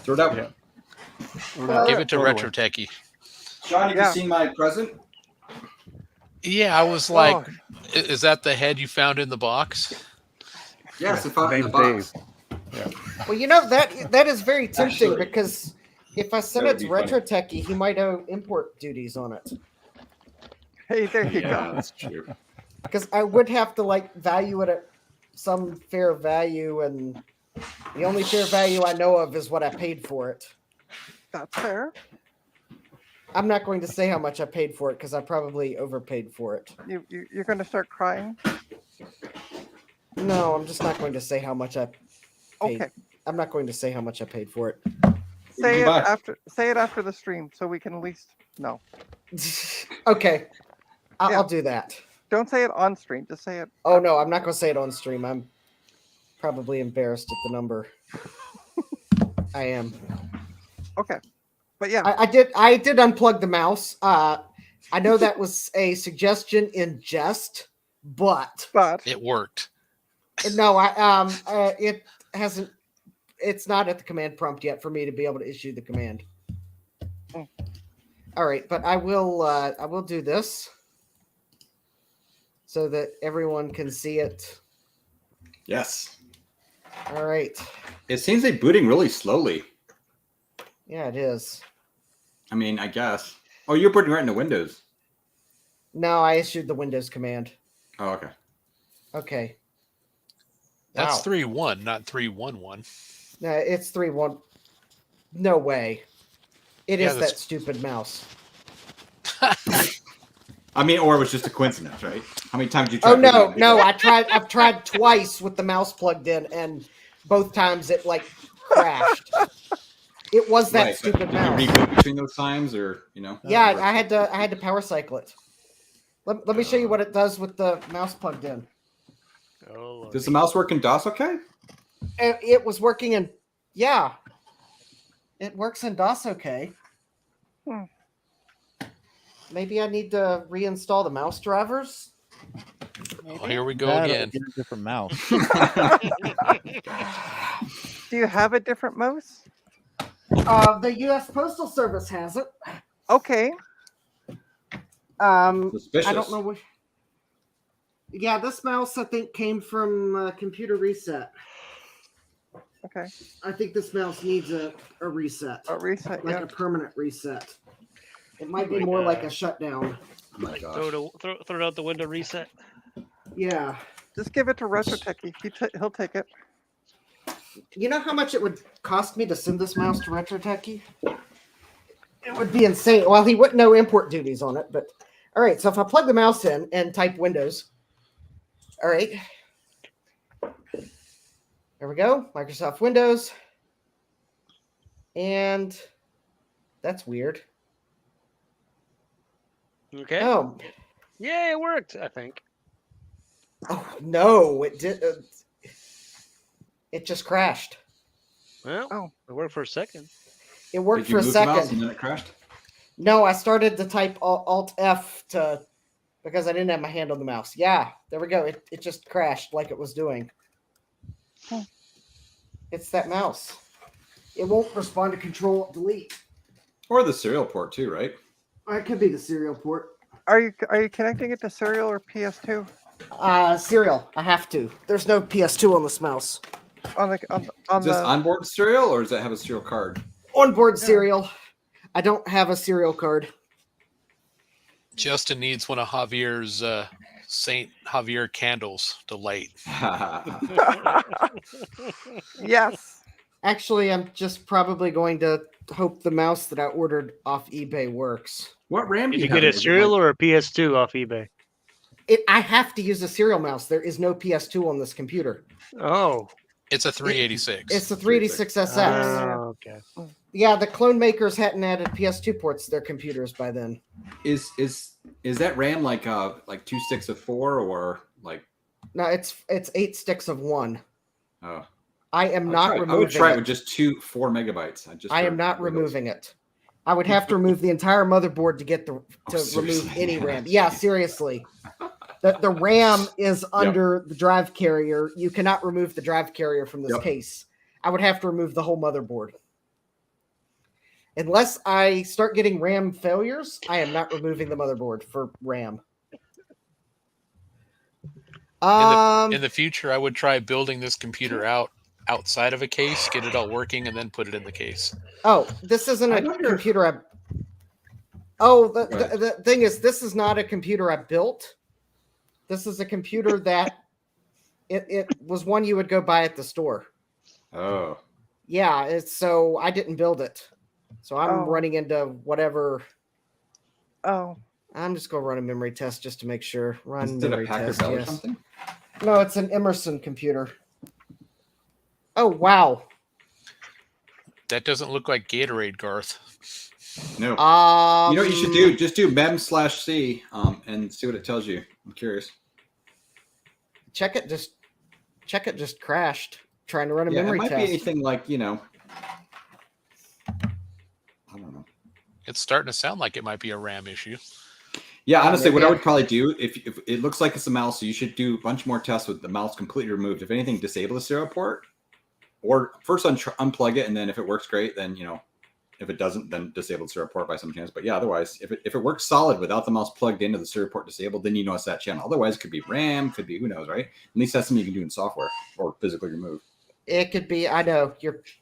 Speaker 2: Throw it out.
Speaker 1: Yeah.
Speaker 10: Give it to
Speaker 1: Throw it away.
Speaker 10: Retro Techie.
Speaker 2: John, have
Speaker 3: Yeah.
Speaker 2: you seen my present?
Speaker 10: Yeah, I was like, is that the head you found in the box?
Speaker 2: Yes, if I'm in the
Speaker 1: Name's
Speaker 2: box.
Speaker 1: Dave.
Speaker 12: Well, that is very tempting
Speaker 2: Actually,
Speaker 12: because if I send
Speaker 2: that
Speaker 12: it
Speaker 2: would
Speaker 12: to
Speaker 2: be funny.
Speaker 12: Retro Techie, he might owe import duties on it.
Speaker 3: Hey, there you
Speaker 2: Yeah,
Speaker 3: go.
Speaker 2: that's true.
Speaker 12: Because I would have to value it at some fair value, and the only fair value I know of is what I paid for it.
Speaker 3: That's fair.
Speaker 12: I'm not going to say how much I paid for it because I probably overpaid for it.
Speaker 3: You're going to start crying.
Speaker 12: No, I'm just not going to say how much I paid.
Speaker 3: Okay.
Speaker 12: I'm not going to say how much I paid for it.
Speaker 3: Say it
Speaker 2: buy?
Speaker 3: after the stream so we can at least know.
Speaker 12: Okay,
Speaker 3: Yeah.
Speaker 12: I'll do that.
Speaker 3: Don't say it on stream. Just say it.
Speaker 12: Oh no, I'm not going to say it on stream. I'm probably embarrassed at the number. I am.
Speaker 3: Okay. But yeah,
Speaker 12: I did unplug the mouse. I know that was a suggestion in jest, but
Speaker 10: It worked.
Speaker 12: no, it hasn't. It's not at the command prompt yet for me to be able to issue the command.
Speaker 3: Mm.
Speaker 12: All right, but I will do this so that everyone can see it.
Speaker 2: Yes.
Speaker 12: All right.
Speaker 2: It seems like booting really slowly.
Speaker 12: Yeah, it is.
Speaker 2: I mean, I guess. Oh, you're putting right into Windows.
Speaker 12: No, I issued the Windows command.
Speaker 2: Oh, okay.
Speaker 12: Okay.
Speaker 10: That's
Speaker 12: Wow.
Speaker 10: 3.1, not 3.11.
Speaker 12: No, it's 3.1. No way. It
Speaker 10: Yeah,
Speaker 12: is
Speaker 10: that's-
Speaker 12: that stupid mouse.
Speaker 2: I mean, or it was just a coincidence, right? How many times did you try?
Speaker 12: Oh no,
Speaker 2: booting it?
Speaker 12: no! I've tried twice with the mouse plugged in, and both times it crashed. It was that
Speaker 2: Right, but
Speaker 12: stupid
Speaker 2: did
Speaker 12: mouse.
Speaker 2: you reboot between those times, or
Speaker 12: Yeah, I had to power cycle it. Let me show you what it does with the mouse plugged in.
Speaker 4: Oh,
Speaker 2: Does the mouse work in DOS? Okay.
Speaker 12: It was working in, yeah. It works in DOS okay.
Speaker 3: Hmm.
Speaker 12: Maybe I need to reinstall the mouse drivers.
Speaker 10: Oh, here we go
Speaker 13: That'll
Speaker 10: again.
Speaker 13: get a different mouse.
Speaker 3: do you have a different mouse?
Speaker 12: The U.S. Postal Service has it.
Speaker 3: Okay.
Speaker 2: Suspicious.
Speaker 12: I don't know what. Yeah, this mouse I think came from Computer Reset.
Speaker 3: Okay.
Speaker 12: I think this mouse needs a reset,
Speaker 3: A reset.
Speaker 12: like
Speaker 3: Yeah.
Speaker 12: a permanent reset. It might be more like a shutdown.
Speaker 2: Oh my gosh.
Speaker 4: Throw it out the window, reset.
Speaker 12: Yeah.
Speaker 3: Just give it to RetroTechie. He'll take it.
Speaker 12: You know how much it would cost me to send this mouse to RetroTechie? It would be insane. Well, he wouldn't know import duties on it, but all right. So if I plug the mouse in and type Windows, all right. There we go. Microsoft Windows. And that's weird.
Speaker 4: Okay.
Speaker 12: Oh.
Speaker 4: Yeah, it worked, I think.
Speaker 12: Oh, no, it did. It just crashed.
Speaker 4: Well, it worked for a second.
Speaker 12: It worked
Speaker 2: Did you
Speaker 12: for a
Speaker 2: move the mouse
Speaker 12: second.
Speaker 2: and then it crashed?
Speaker 12: No, I started to type Alt F because I didn't have my hand on the mouse. Yeah, there we go. It just crashed like it was doing. It's that mouse. It won't respond to Control Delete.
Speaker 2: Or the serial port too, right?
Speaker 12: Or it could be the serial port.
Speaker 3: Are you connecting it to Serial or PS2?
Speaker 12: Serial. I have to. There's no PS2 on this mouse.
Speaker 3: On
Speaker 2: Is this onboard serial or does it have a serial card?
Speaker 12: Onboard serial. I don't have a serial card.
Speaker 10: Justin needs one of Javier's Saint Javier candles to light.
Speaker 3: Yes.
Speaker 12: Actually, I'm just probably going to hope the mouse that I ordered off eBay works.
Speaker 2: What RAM
Speaker 4: Did you get a serial or a PS2 off eBay?
Speaker 12: I have to use a serial mouse. There is no PS2 on this computer.
Speaker 4: Oh.
Speaker 10: It's a 386.
Speaker 12: It's the 386SX.
Speaker 4: Oh, okay.
Speaker 12: Yeah, the clone makers hadn't added PS2 ports to their computers by then.
Speaker 2: Is that RAM like 2 sticks of 4 or like?
Speaker 12: No, it's 8 sticks of 1.
Speaker 2: Oh.
Speaker 12: I am not removing it.
Speaker 2: I would try it with just 4 megabytes.
Speaker 12: I am not removing it. I would have to remove the entire motherboard to get remove any RAM. Yeah, seriously. The RAM is under the drive carrier. You cannot remove the drive carrier from this case. I would have to remove the whole motherboard. Unless I start getting RAM failures, I am not removing the motherboard for RAM.
Speaker 10: In the future, I would try building this computer outside of a case, get it all working, and then put it in the case.
Speaker 12: Oh, this isn't a computer the thing is, this is not a computer I built. This is a computer that it was one you would go buy at the store.
Speaker 2: Oh.
Speaker 12: Yeah, so I didn't build it. So I'm running into whatever.
Speaker 3: Oh.
Speaker 12: I'm just going to run a memory test just to make sure. Run
Speaker 2: Is it a
Speaker 12: memory
Speaker 2: Packard
Speaker 12: test,
Speaker 2: Bell or
Speaker 12: yes.
Speaker 2: something?
Speaker 12: No, it's an Emerson computer. Oh, wow.
Speaker 10: That doesn't look like Gatorade, Garth.
Speaker 2: No. You know what you should do? Just do mem/c and see what it tells you. I'm curious.
Speaker 12: Check it just crashed trying to run a memory
Speaker 2: it might
Speaker 12: test.
Speaker 2: be anything like, I don't know.
Speaker 10: It's starting to sound like it might be a RAM issue.
Speaker 2: Yeah, honestly, what I would probably do, if it looks like it's a mouse, so you should do a bunch more tests with the mouse completely removed. If anything, disable the serial port, or first unplug it, and then if it works great, then if it doesn't, then disable the serial port by some chance. But yeah, otherwise, if it works solid without the mouse plugged into the serial port disabled, then you know it's that channel. Otherwise, it could be RAM, could be who knows, right? At least that's something you can do in software or physically remove.
Speaker 12: It could be. I know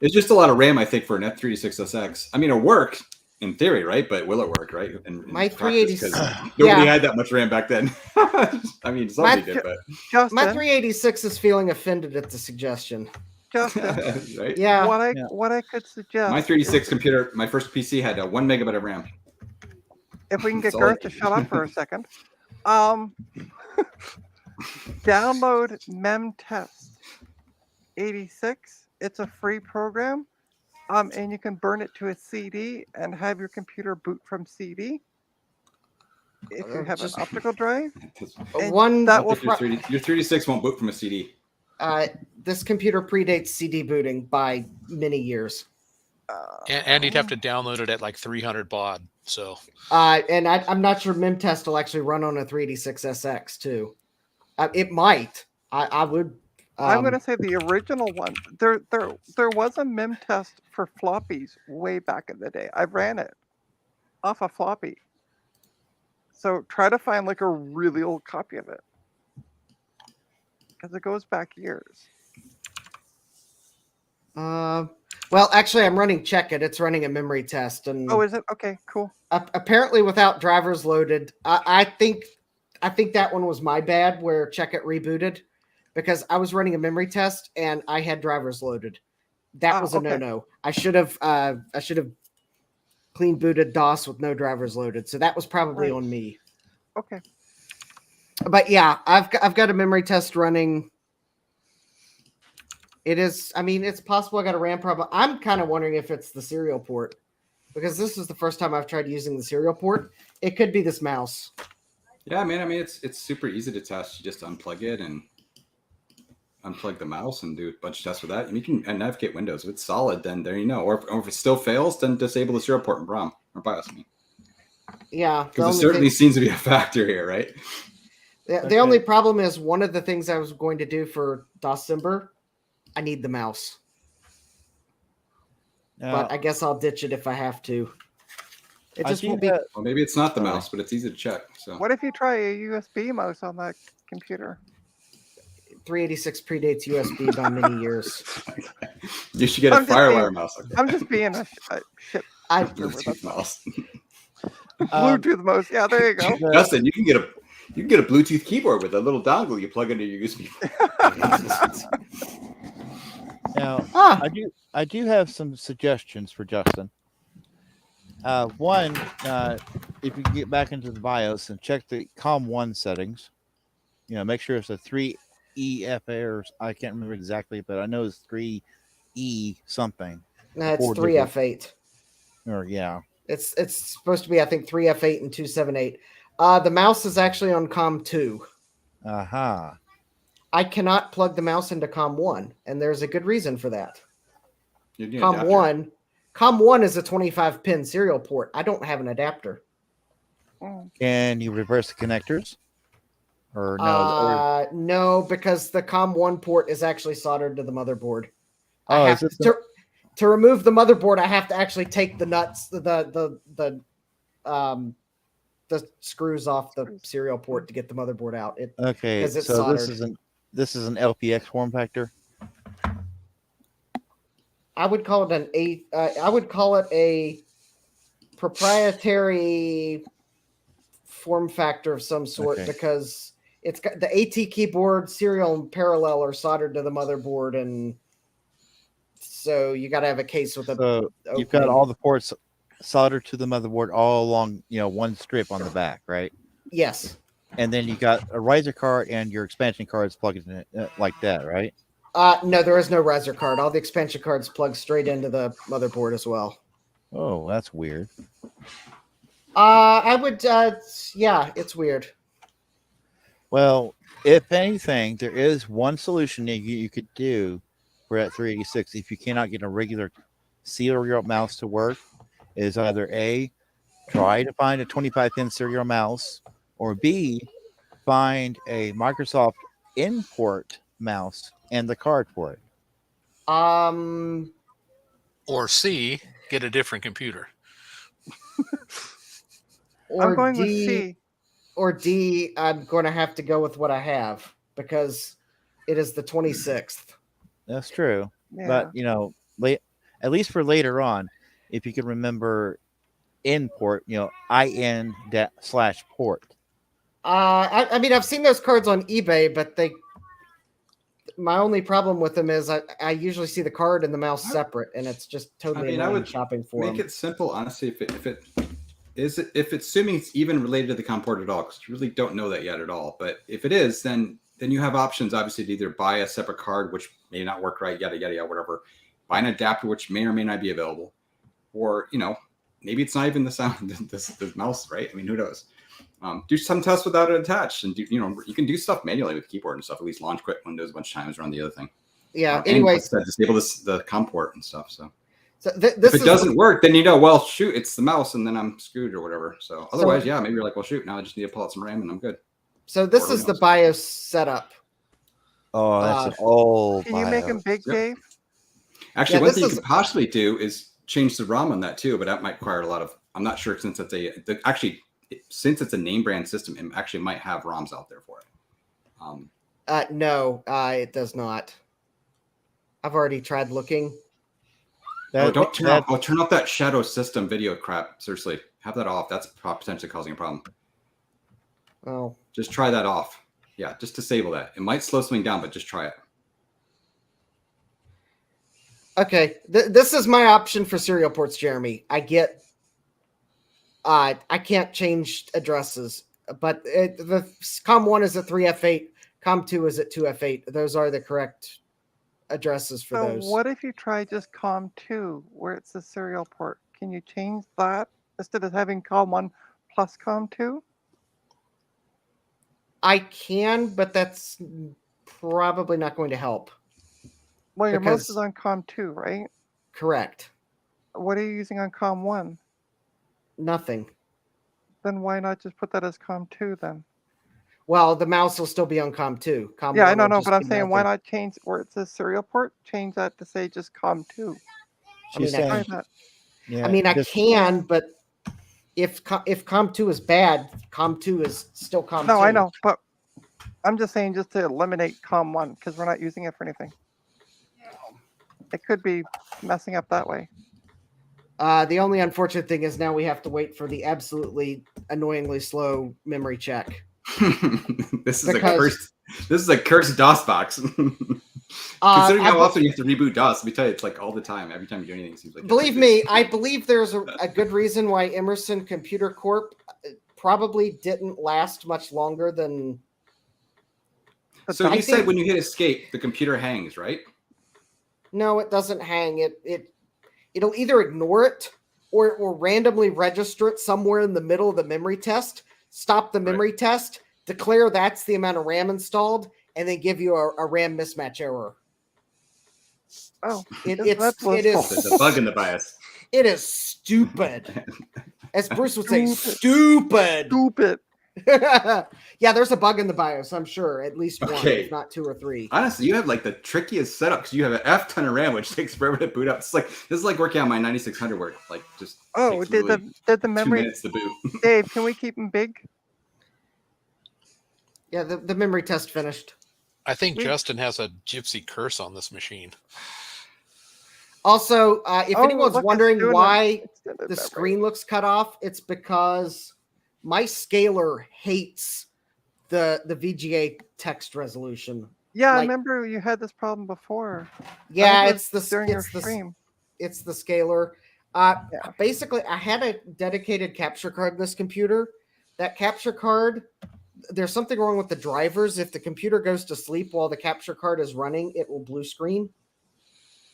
Speaker 2: It's just a lot of RAM, I think, for an F386SX. I mean, it'll work in theory, right? But will it work, right? In
Speaker 12: My
Speaker 2: practice,
Speaker 12: 386.
Speaker 2: nobody had that much RAM back then. I mean, somebody did, but
Speaker 3: Justin,
Speaker 12: my 386 is feeling offended at the suggestion.
Speaker 3: Justin,
Speaker 2: right?
Speaker 12: Yeah.
Speaker 3: What I could suggest.
Speaker 2: My 386 computer, my first PC had 1 megabyte of RAM.
Speaker 3: If we can get
Speaker 2: That's all I
Speaker 3: Garth to shut up for a second. Download memtest 86. It's a free program. And you can burn it to a CD and have your computer boot from CD. If you have an optical drive.
Speaker 12: One
Speaker 3: that will
Speaker 2: your 386 won't boot from a CD.
Speaker 12: This computer predates CD booting by many years.
Speaker 10: And he'd have to download it at like 300 baud. So.
Speaker 12: And I'm not sure memtest will actually run on a 386SX too. It might. I would.
Speaker 3: I'm going to say the original one. There was a memtest for floppies way back in the day. I ran it off a floppy. So try to find like a really old copy of it, because it goes back years.
Speaker 12: Well, actually, I'm running Check It. It's running a memory test, and
Speaker 3: oh, is it? Okay, cool.
Speaker 12: Apparently, without drivers loaded, I think that one was my bad where Check It rebooted. because I was running a memory test and I had drivers loaded. That was a
Speaker 3: okay.
Speaker 12: no-no. I should have clean booted DOS with no drivers loaded. So that was probably
Speaker 3: Right.
Speaker 12: on me.
Speaker 3: Okay.
Speaker 12: But yeah, I've got a memory test running. It is. I mean, it's possible I got a RAM problem. I'm kind of wondering if it's the serial port, because this is the first time I've tried using the serial port. It could be this mouse.
Speaker 2: Yeah, man. I mean, it's super easy to test. You just unplug it and unplug the mouse and do a bunch of tests with that. And you can navigate Windows. If it's solid, then there you know. Or if it still fails, then disable the serial port in ROM or BIOS. I mean,
Speaker 12: Yeah, the
Speaker 2: because it
Speaker 12: only
Speaker 2: certainly
Speaker 12: thing-
Speaker 2: seems to be a factor here, right?
Speaker 12: the only problem is one of the things I was going to do for December, I need the mouse. But I guess I'll ditch it if I have to. It just won't be.
Speaker 2: Well, maybe it's not the mouse, but it's easy to check. So
Speaker 3: What if you try a USB mouse on that computer?
Speaker 12: 386 predates USB by many years.
Speaker 2: you should get a
Speaker 3: I'm just
Speaker 2: FireWire
Speaker 3: being-
Speaker 2: mouse. Okay.
Speaker 3: I'm just being a shit.
Speaker 2: Bluetooth mouse.
Speaker 3: Bluetooth mouse. Yeah, there you go.
Speaker 2: Justin, you can get a Bluetooth keyboard with a little dongle you plug into your USB.
Speaker 13: Now, I do have some suggestions for Justin. One, if you can get back into the BIOS and check the COM1 settings, make sure it's a 3EFA or I can't remember exactly, but I know it's 3E something.
Speaker 12: That's 3F8.
Speaker 13: Or yeah.
Speaker 12: It's supposed to be, I think, 3F8 and 278. The mouse is actually on COM2.
Speaker 13: Aha.
Speaker 12: I cannot plug the mouse into COM1, and there's a good reason for that.
Speaker 2: You need an adapter.
Speaker 12: COM1 is a 25-pin serial port. I don't have an adapter.
Speaker 13: Can you reverse the connectors? Or no?
Speaker 12: No, because the COM1 port is actually soldered to the motherboard.
Speaker 13: Oh, is it
Speaker 12: to remove the motherboard, I have to actually take the nuts, the screws off the serial port to get the motherboard out.
Speaker 13: Okay,
Speaker 12: because it's
Speaker 13: so
Speaker 12: soldered.
Speaker 13: this is an LPX form factor.
Speaker 12: I would call it a proprietary form factor of some sort,
Speaker 13: Okay.
Speaker 12: because it's got the AT keyboard, serial and parallel are soldered to the motherboard, and so you got to have a case with a.
Speaker 13: So you've got all the ports soldered to the motherboard all along, one strip on the back, right?
Speaker 12: Yes.
Speaker 13: And then you got a riser card and your expansion cards plugged in it like that, right?
Speaker 12: No, there is no riser card. All the expansion cards plug straight into the motherboard as well.
Speaker 13: Oh, that's weird.
Speaker 12: I would, yeah, it's weird.
Speaker 13: Well, if anything, there is one solution that you could do for that 386 if you cannot get a regular serial mouse to work. Is either A, try to find a 25-pin serial mouse, or B, find a Microsoft import mouse and the card for it.
Speaker 10: Or C, get a different computer.
Speaker 12: Or
Speaker 3: I'm going
Speaker 12: D,
Speaker 3: with C.
Speaker 12: Or D, I'm going to have to go with what I have because it is the 26th.
Speaker 13: That's true.
Speaker 3: Yeah.
Speaker 13: But, at least for later on, if you can remember import, IN/port.
Speaker 12: I mean, I've seen those cards on eBay, but my only problem with them is I usually see the card and the mouse separate, and it's just totally
Speaker 2: I
Speaker 12: annoying
Speaker 2: would
Speaker 12: shopping for
Speaker 2: make
Speaker 12: them.
Speaker 2: it simple, honestly. If it's assuming it's even related to the COM port at all, because you really don't know that yet at all. But if it is, then you have options, obviously, to either buy a separate card, which may not work right, yada yada yada, whatever. Buy an adapter, which may or may not be available, or maybe it's not even the mouse, right? I mean, who knows? Do some tests without it attached, and you can do stuff manually with keyboard and stuff. At least launch quit Windows a bunch of times, run the other thing.
Speaker 12: Yeah.
Speaker 2: And
Speaker 12: Anyway,
Speaker 2: like I said, disable the COM port and stuff. So
Speaker 12: this
Speaker 2: if it doesn't work, then well, shoot, it's the mouse, and then I'm screwed or whatever. So otherwise, yeah, maybe you're like, well, shoot, now I just need to pull out some RAM and I'm good.
Speaker 12: So this
Speaker 2: Or
Speaker 12: is the
Speaker 2: Windows.
Speaker 12: BIOS setup.
Speaker 13: Oh, that's an old
Speaker 3: Can you make them
Speaker 13: BIOS.
Speaker 3: big, Dave?
Speaker 2: Actually,
Speaker 12: Yeah,
Speaker 2: one
Speaker 12: this
Speaker 2: thing you
Speaker 12: is-
Speaker 2: could possibly do is change the ROM on that too, but that might require a lot of. I'm not sure since it's since it's a name brand system, it actually might have ROMs out there for it.
Speaker 12: No, it does not. I've already tried looking.
Speaker 2: Don't turn off. Turn off that shadow system video crap. Seriously, have that off. That's potentially causing a problem.
Speaker 12: Oh,
Speaker 2: Just try that off. Yeah, just disable that. It might slow something down, but just try it.
Speaker 12: Okay, this is my option for serial ports, Jeremy. I get. I can't change addresses, but the COM1 is at 3F8, COM2 is at 2F8. Those are the correct addresses for
Speaker 3: So
Speaker 12: those.
Speaker 3: what if you try just COM2, where it's a serial port? Can you change that instead of having COM1 plus COM2?
Speaker 12: I can, but that's probably not going to help.
Speaker 3: Well, your mouse
Speaker 12: Because-
Speaker 3: is on COM2, right?
Speaker 12: Correct.
Speaker 3: What are you using on COM1?
Speaker 12: Nothing.
Speaker 3: Then why not just put that as COM2 then?
Speaker 12: Well, the mouse will still be on COM2. COM1
Speaker 3: Yeah, I
Speaker 12: will
Speaker 3: know,
Speaker 12: just
Speaker 3: but I'm
Speaker 12: be
Speaker 3: saying why
Speaker 12: nothing.
Speaker 3: not change where it says serial port? Change that to say just COM2.
Speaker 12: I mean,
Speaker 13: She's
Speaker 12: I
Speaker 3: Try
Speaker 13: saying,
Speaker 3: that.
Speaker 13: yeah,
Speaker 12: I mean, I
Speaker 13: just-
Speaker 12: can, but if COM2 is bad, COM2 is still COM2.
Speaker 3: No, I know, but I'm just saying just to eliminate COM1 because we're not using it for anything. It could be messing up that way.
Speaker 12: The only unfortunate thing is now we have to wait for the absolutely annoyingly slow memory check.
Speaker 2: This is
Speaker 12: Because-
Speaker 2: a cursed. This is a cursed DOS box. Considering
Speaker 12: I
Speaker 2: how
Speaker 12: be-
Speaker 2: often you have to reboot DOS, let me tell you, it's like all the time. Every time you do anything, it seems like.
Speaker 12: Believe me, I believe there's a good reason why Emerson Computer Corp probably didn't last much longer than.
Speaker 2: So
Speaker 12: I
Speaker 2: you said
Speaker 12: think-
Speaker 2: when you hit escape, the computer hangs, right?
Speaker 12: No, it doesn't hang. It'll either ignore it or randomly register it somewhere in the middle of the memory test, stop the memory test, declare that's the amount of RAM installed, and then give you a RAM mismatch error.
Speaker 3: Oh,
Speaker 12: It
Speaker 3: that's blissful.
Speaker 2: There's a bug in the BIOS.
Speaker 12: It is stupid. As Bruce would say, stupid.
Speaker 3: Stupid.
Speaker 12: Yeah, there's a bug in the BIOS, I'm sure. At least one,
Speaker 2: Okay.
Speaker 12: if not 2 or 3.
Speaker 2: Honestly, you have like the trickiest setup because you have an F ton of RAM, which takes forever to boot up. It's like this is like working on my 9600 work. Like just
Speaker 3: Oh,
Speaker 2: takes
Speaker 3: did
Speaker 2: literally
Speaker 3: the
Speaker 2: 2
Speaker 3: memory?
Speaker 2: minutes to boot.
Speaker 3: Dave, can we keep them big?
Speaker 12: Yeah, the memory test finished.
Speaker 10: I think Justin has a gypsy curse on this machine.
Speaker 12: Also, if
Speaker 3: Oh,
Speaker 12: anyone's
Speaker 3: look, it's
Speaker 12: wondering
Speaker 3: doing
Speaker 12: why
Speaker 3: extended
Speaker 12: the
Speaker 3: memory.
Speaker 12: screen looks cut off, it's because my scaler hates the VGA text resolution.
Speaker 3: Yeah, I
Speaker 12: like-
Speaker 3: remember you had this problem before.
Speaker 12: Yeah,
Speaker 3: I think it
Speaker 12: it's
Speaker 3: was
Speaker 12: the
Speaker 3: during your
Speaker 12: it's the
Speaker 3: stream.
Speaker 12: it's the scaler. Basically, I had a dedicated capture card in this computer. That capture card, there's something wrong with the drivers. If the computer goes to sleep while the capture card is running, it will blue screen.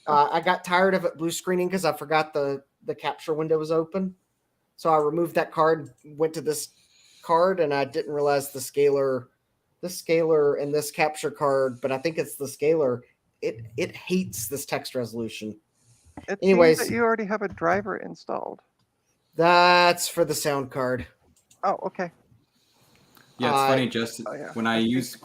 Speaker 12: I got tired of it blue screening because I forgot the capture window was open. So I removed that card, went to this card, and I didn't realize the scaler and this capture card, but I think it's the scaler. It hates this text resolution.
Speaker 3: It
Speaker 12: Anyways.
Speaker 3: seems that you already have a driver installed.
Speaker 12: That's for the sound card.
Speaker 3: Oh, okay.
Speaker 2: Yeah, it's funny. Just
Speaker 3: yeah.
Speaker 2: when I use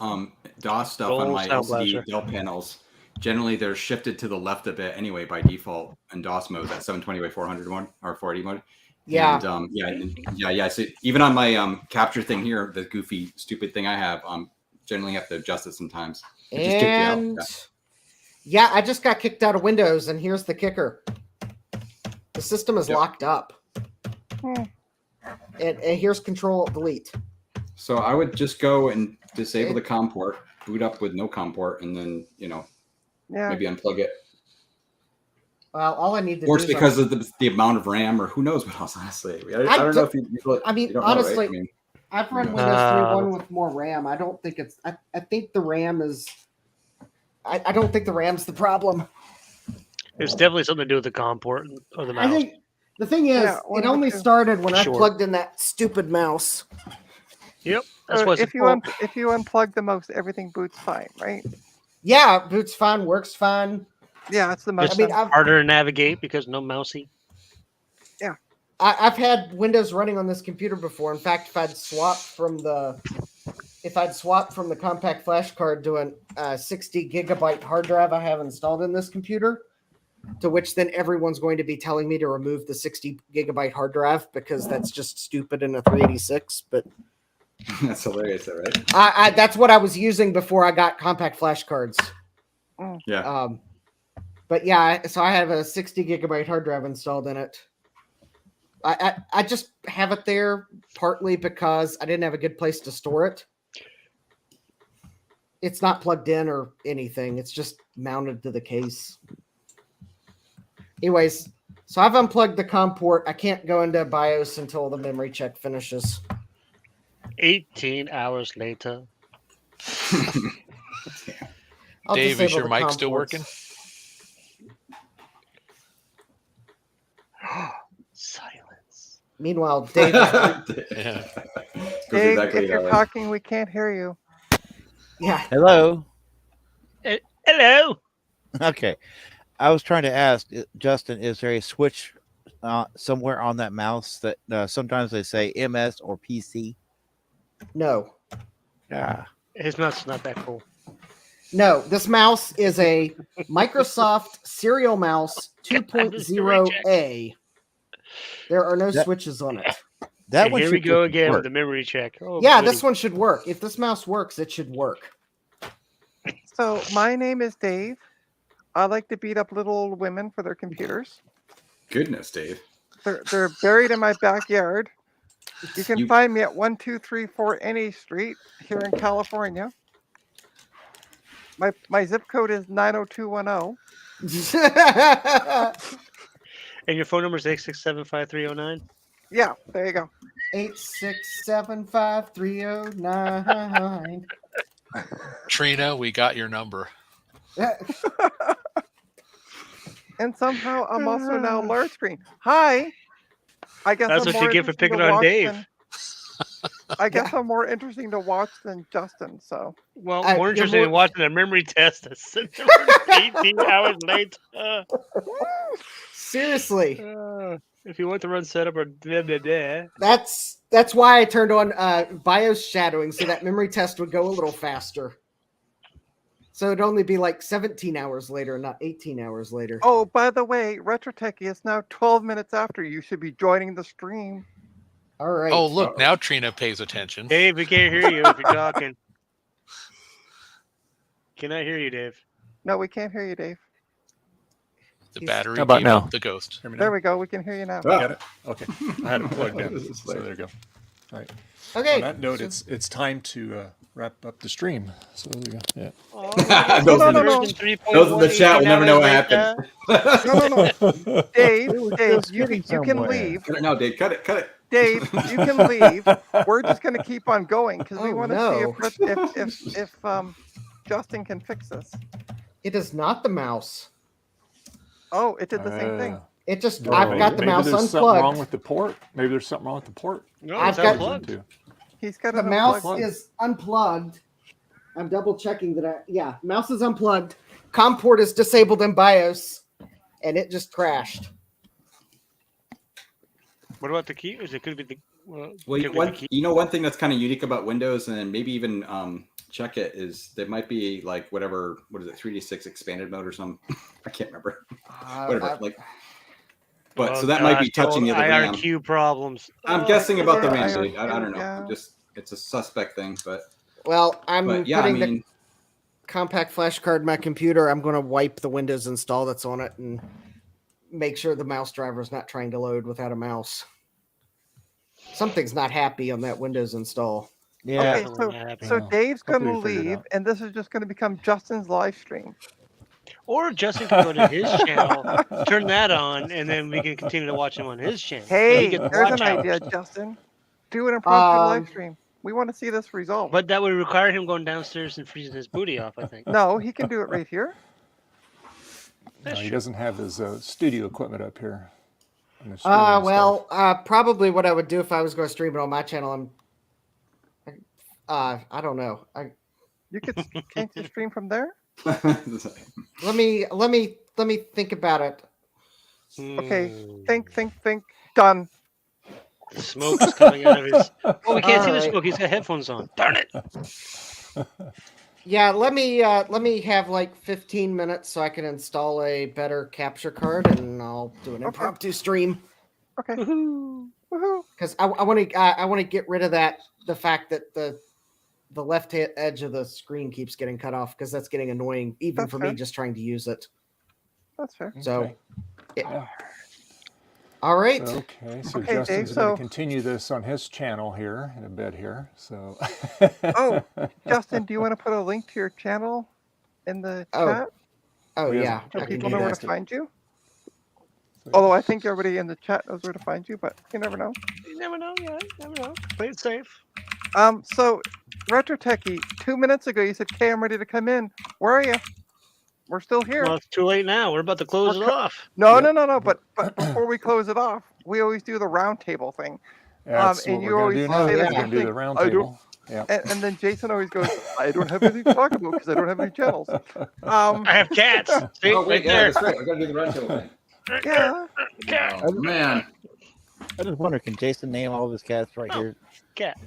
Speaker 2: DOS stuff on
Speaker 4: Roll
Speaker 2: my
Speaker 4: sound
Speaker 2: LCD
Speaker 4: blaster.
Speaker 2: Dell panels, generally they're shifted to the left a bit anyway by default in DOS mode, that 720 by 400 mode or 480 mode.
Speaker 12: Yeah.
Speaker 2: And, yeah. So even on my capture thing here, the goofy, stupid thing I have, generally have to adjust it sometimes. It just kicked you out.
Speaker 12: And yeah, I just got kicked out of Windows, and here's the kicker: the system is locked up.
Speaker 3: Hmm.
Speaker 12: And here's Control Delete.
Speaker 2: So I would just go and disable the COM port, boot up with no COM port, and then
Speaker 3: Yeah.
Speaker 2: maybe unplug it.
Speaker 12: Well, all I need to
Speaker 2: Or
Speaker 12: do
Speaker 2: it's
Speaker 12: is
Speaker 2: because of the amount of RAM, or who knows what else. Honestly, I don't know if you.
Speaker 12: I mean,
Speaker 2: you don't know, right?
Speaker 12: honestly,
Speaker 2: I mean,
Speaker 12: I've run
Speaker 2: you know.
Speaker 12: Windows 3.1 with more RAM. I don't think it's. I think the RAM is. I don't think the RAM's the problem.
Speaker 4: It's definitely something to do with the COM port or the mouse.
Speaker 12: I think the thing is,
Speaker 3: Yeah, one
Speaker 12: it
Speaker 3: of the
Speaker 12: only
Speaker 3: two.
Speaker 12: started when I
Speaker 4: Sure.
Speaker 12: plugged in that stupid mouse.
Speaker 4: Yep, that's what's
Speaker 3: if you if you unplug the mouse, everything boots fine, right?
Speaker 12: Yeah, boots fine, works fine.
Speaker 3: Yeah, it's the mouse.
Speaker 4: Just
Speaker 12: I mean, I've-
Speaker 4: harder to navigate because no mousey.
Speaker 12: I've had Windows running on this computer before. In fact, if I'd swapped from the compact flash card to a 60 gigabyte hard drive I have installed in this computer, to which then everyone's going to be telling me to remove the 60 gigabyte hard drive because that's just stupid in a 386. But
Speaker 2: that's hilarious, though, right?
Speaker 12: that's what I was using before I got compact flash cards.
Speaker 2: Yeah.
Speaker 12: But yeah, so I have a 60 gigabyte hard drive installed in it. I just have it there partly because I didn't have a good place to store it. It's not plugged in or anything. It's just mounted to the case. Anyways, so I've unplugged the COM port. I can't go into BIOS until the memory check finishes.
Speaker 4: 18 hours later.
Speaker 12: I'll
Speaker 10: Dave, is
Speaker 12: disable
Speaker 10: your
Speaker 12: the
Speaker 10: mic
Speaker 12: COM
Speaker 10: still
Speaker 12: ports.
Speaker 10: working?
Speaker 4: Silence.
Speaker 12: Meanwhile, Dave.
Speaker 10: Yeah.
Speaker 3: Dave, if you're talking, we can't hear you.
Speaker 12: Yeah.
Speaker 13: Hello.
Speaker 4: Hello.
Speaker 13: Okay. I was trying to ask Justin, is there a switch somewhere on that mouse that sometimes they say MS or PC?
Speaker 12: No.
Speaker 13: Yeah.
Speaker 4: His mouse is not that cool.
Speaker 12: No, this mouse is a Microsoft Serial Mouse 2.0A. There are no switches on it.
Speaker 13: That
Speaker 4: And
Speaker 13: one
Speaker 4: here we
Speaker 13: should
Speaker 4: go again
Speaker 13: work.
Speaker 4: with the memory check. Oh,
Speaker 12: Yeah,
Speaker 4: goody.
Speaker 12: this one should work. If this mouse works, it should work.
Speaker 3: So my name is Dave. I like to beat up little old women for their computers.
Speaker 2: Goodness, Dave.
Speaker 3: They're buried in my backyard. You can find me at 1234 NA Street here in California. My zip code is 90210.
Speaker 4: And your phone number is 867-5309?
Speaker 3: Yeah, there you go.
Speaker 12: 8675309.
Speaker 10: Trina, we got your number.
Speaker 3: And somehow I'm also now large screen. Hi. I guess
Speaker 4: That's
Speaker 3: I'm
Speaker 4: what
Speaker 3: more
Speaker 4: you get for
Speaker 3: interesting
Speaker 4: picking
Speaker 3: to
Speaker 4: on
Speaker 3: watch
Speaker 4: Dave.
Speaker 3: I guess I'm more interesting to watch than Justin. So
Speaker 4: Well,
Speaker 12: you're
Speaker 4: more interested in
Speaker 12: more-
Speaker 4: watching a memory test that's sitting there 18 hours late.
Speaker 12: Seriously.
Speaker 4: If you want to run setup or blah, blah, blah.
Speaker 12: That's why I turned on BIOS shadowing so that memory test would go a little faster. So it'd only be like 17 hours later, not 18 hours later.
Speaker 3: oh, by the way, Retrotechy, it's now 12 minutes after. You should be joining the stream.
Speaker 12: All right.
Speaker 10: Oh, look, now Trina pays attention.
Speaker 4: Dave, we can't hear you if you're talking. Cannot hear you, Dave.
Speaker 3: No, we can't hear you, Dave.
Speaker 10: The battery
Speaker 1: How about
Speaker 10: gave
Speaker 1: now?
Speaker 10: up the ghost.
Speaker 1: Hear me
Speaker 3: There
Speaker 1: now?
Speaker 3: we go. We can hear you now.
Speaker 1: Got it. Okay. I had it plugged in.
Speaker 2: This is
Speaker 1: So
Speaker 2: like-
Speaker 1: there you go. All right.
Speaker 12: Okay.
Speaker 1: On that note, it's time to wrap up the stream. So there you go. Yeah.
Speaker 4: Oh,
Speaker 2: Those are the-
Speaker 4: version 3.1,
Speaker 2: those in the chat will never know what
Speaker 4: 18
Speaker 2: happened.
Speaker 4: hours
Speaker 3: No. Dave,
Speaker 13: just
Speaker 3: you
Speaker 13: getting
Speaker 3: can
Speaker 13: somewhere.
Speaker 3: leave.
Speaker 2: Cut it now, Dave. Cut it. Cut it.
Speaker 3: Dave, you can leave. We're just going to keep on going because we
Speaker 12: Oh,
Speaker 3: want to
Speaker 12: no.
Speaker 3: see if Justin can fix this.
Speaker 12: It is not the mouse.
Speaker 3: Oh, it did the same thing.
Speaker 12: It just
Speaker 1: No,
Speaker 12: I've got the
Speaker 1: maybe
Speaker 12: mouse
Speaker 1: there's something
Speaker 12: unplugged.
Speaker 1: wrong with the port. Maybe there's something wrong with the port.
Speaker 4: No,
Speaker 12: I've
Speaker 4: it's
Speaker 12: got-
Speaker 4: unplugged.
Speaker 1: Too.
Speaker 3: He's got
Speaker 12: The
Speaker 3: it
Speaker 12: mouse
Speaker 3: unplugged.
Speaker 12: is unplugged. I'm double checking that. Mouse is unplugged. COM port is disabled in BIOS, and it just crashed.
Speaker 4: What about the key? Is it could be the
Speaker 2: Well,
Speaker 4: could be the key.
Speaker 2: one thing that's kind of unique about Windows, and maybe even check it, is there might be like what is it, 3D6 expanded mode or something? I can't remember. Whatever. But
Speaker 4: Oh,
Speaker 2: so that might be
Speaker 4: gosh,
Speaker 2: touching the
Speaker 4: old
Speaker 2: other RAM.
Speaker 4: IRQ problems.
Speaker 2: I'm guessing about the
Speaker 3: yeah,
Speaker 2: RAM.
Speaker 3: IRQ,
Speaker 2: Dave. I don't know.
Speaker 3: yeah.
Speaker 2: It's a suspect thing, but
Speaker 12: Well, I'm
Speaker 2: yeah,
Speaker 12: putting
Speaker 2: I mean,
Speaker 12: the compact flash card in my computer. I'm going to wipe the Windows install that's on it and make sure the mouse driver is not trying to load without a mouse. Something's not happy on that Windows install.
Speaker 13: Yeah.
Speaker 3: Okay,
Speaker 4: Definitely not happy.
Speaker 3: so Dave's going to
Speaker 1: Hopefully we figured it
Speaker 3: leave,
Speaker 1: out.
Speaker 3: and this is just going to become Justin's live stream.
Speaker 4: Or Justin can go to his channel, turn that on, and then we can continue to watch him on his channel.
Speaker 3: Hey,
Speaker 4: He gets
Speaker 3: there's
Speaker 4: watch
Speaker 3: an idea,
Speaker 4: hours.
Speaker 3: Justin. Do an impromptu
Speaker 12: Um,
Speaker 3: live stream. We want to see this resolved.
Speaker 4: But that would require him going downstairs and freezing his booty off, I think.
Speaker 3: No, he can do it right here.
Speaker 1: No,
Speaker 4: That's
Speaker 1: he
Speaker 4: true.
Speaker 1: doesn't have his studio equipment up here. on the streaming stuff.
Speaker 12: Well, probably what I would do if I was going to stream it on my channel. I don't know.
Speaker 3: You could can't you stream from there?
Speaker 12: Let me think about it.
Speaker 3: Okay,
Speaker 4: Hmm.
Speaker 3: think. Done.
Speaker 4: The smoke is coming out of his. Oh, we can't see the
Speaker 12: Alright.
Speaker 4: smoke. He's got headphones on. Darn it!
Speaker 12: Yeah, let me have like 15 minutes so I can install a better capture card, and I'll do an impromptu stream.
Speaker 3: Okay.
Speaker 4: Woohoo!
Speaker 3: Woohoo.
Speaker 12: Because I want to get rid of the fact that the left edge of the screen keeps getting cut off, because that's getting annoying even
Speaker 3: That's
Speaker 12: for
Speaker 3: fair.
Speaker 12: me just trying to use it.
Speaker 3: That's fair.
Speaker 12: So
Speaker 1: Okay.
Speaker 12: it-
Speaker 1: Yeah.
Speaker 12: All right.
Speaker 1: Okay, so
Speaker 3: Okay, Dave.
Speaker 1: Justin's going to
Speaker 3: So,
Speaker 1: continue this on his channel here in a bit here. So.
Speaker 3: oh, Justin, do you want to put a link to your channel in the chat
Speaker 12: Oh
Speaker 1: He
Speaker 12: yeah,
Speaker 3: so
Speaker 12: I can
Speaker 3: people
Speaker 12: do
Speaker 3: know where to
Speaker 12: that.
Speaker 3: find you? Although I think everybody in the chat knows where to find you, but you never know.
Speaker 4: You never know. Yeah, you never know. Play it safe.
Speaker 3: So Retro Techie, 2 minutes ago you said, "Okay, I'm ready to come in." Where are you? We're still here.
Speaker 4: Well, it's too late now. We're about to close it off.
Speaker 3: No. But before we close it off, we always do the round table thing.
Speaker 1: That's
Speaker 3: And
Speaker 1: what
Speaker 3: you
Speaker 1: we're going
Speaker 3: always
Speaker 1: to do now.
Speaker 3: say
Speaker 1: We're
Speaker 3: the
Speaker 1: going
Speaker 3: same
Speaker 1: to do
Speaker 3: thing.
Speaker 1: the round
Speaker 3: I don't.
Speaker 1: table. Yeah.
Speaker 3: And then Jason always goes, "I don't have anything to talk about because I don't have any channels."
Speaker 4: I have cats. See,
Speaker 2: Oh, wait,
Speaker 4: right
Speaker 2: yeah,
Speaker 4: there.
Speaker 2: that's right. I got to do the roundtable thing.
Speaker 3: Yeah.
Speaker 4: Cat.
Speaker 2: Oh, man.
Speaker 13: I just wonder, can Jason name all of his cats right here?
Speaker 4: Cat.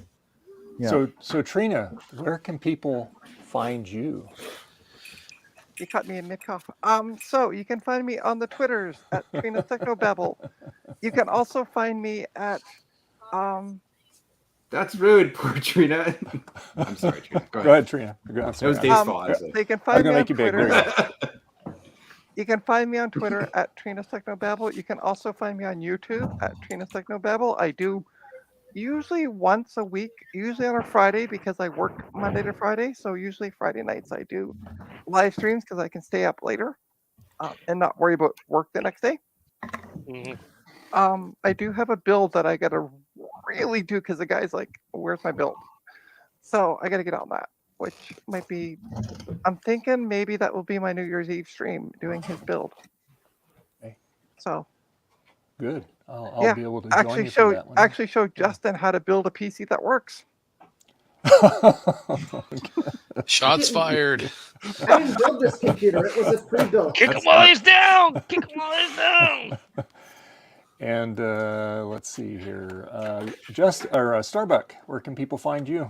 Speaker 13: Yeah.
Speaker 1: So Trina, where can people find you?
Speaker 3: You caught me in mid cough. So you can find me on the Twitters at Trina's Technobabble. You can also find me at
Speaker 2: That's rude, poor Trina. I'm sorry, Trina. Go ahead.
Speaker 1: Go ahead, Trina. I'm
Speaker 2: It
Speaker 1: sorry.
Speaker 2: was Dave's fault.
Speaker 3: So you can
Speaker 1: I'm
Speaker 3: find me
Speaker 1: going to
Speaker 3: on
Speaker 1: make you big. There
Speaker 3: Twitter.
Speaker 1: you go.
Speaker 3: You can find me on Twitter at Trina's Technobabble. You can also find me on YouTube at Trina's Technobabble. I do usually once a week, usually on a Friday because I work Monday to Friday. So usually Friday nights I do live streams because I can stay up later and not worry about work the next day. I do have a build that I gotta really do because the guy's like, "Where's my build?" So I gotta get on that, which might be. I'm thinking maybe that will be my New Year's Eve stream doing his build.
Speaker 1: Okay.
Speaker 3: So
Speaker 1: Good. I'll
Speaker 3: yeah,
Speaker 1: be able to join
Speaker 3: actually
Speaker 1: you for that one.
Speaker 3: show Justin how to build a PC that works.
Speaker 10: Shots fired.
Speaker 12: I didn't build this computer. It was a pre-built.
Speaker 4: Kick him while he's down. Kick him while he's down.
Speaker 1: And let's see here. StarBuck, where can people find you?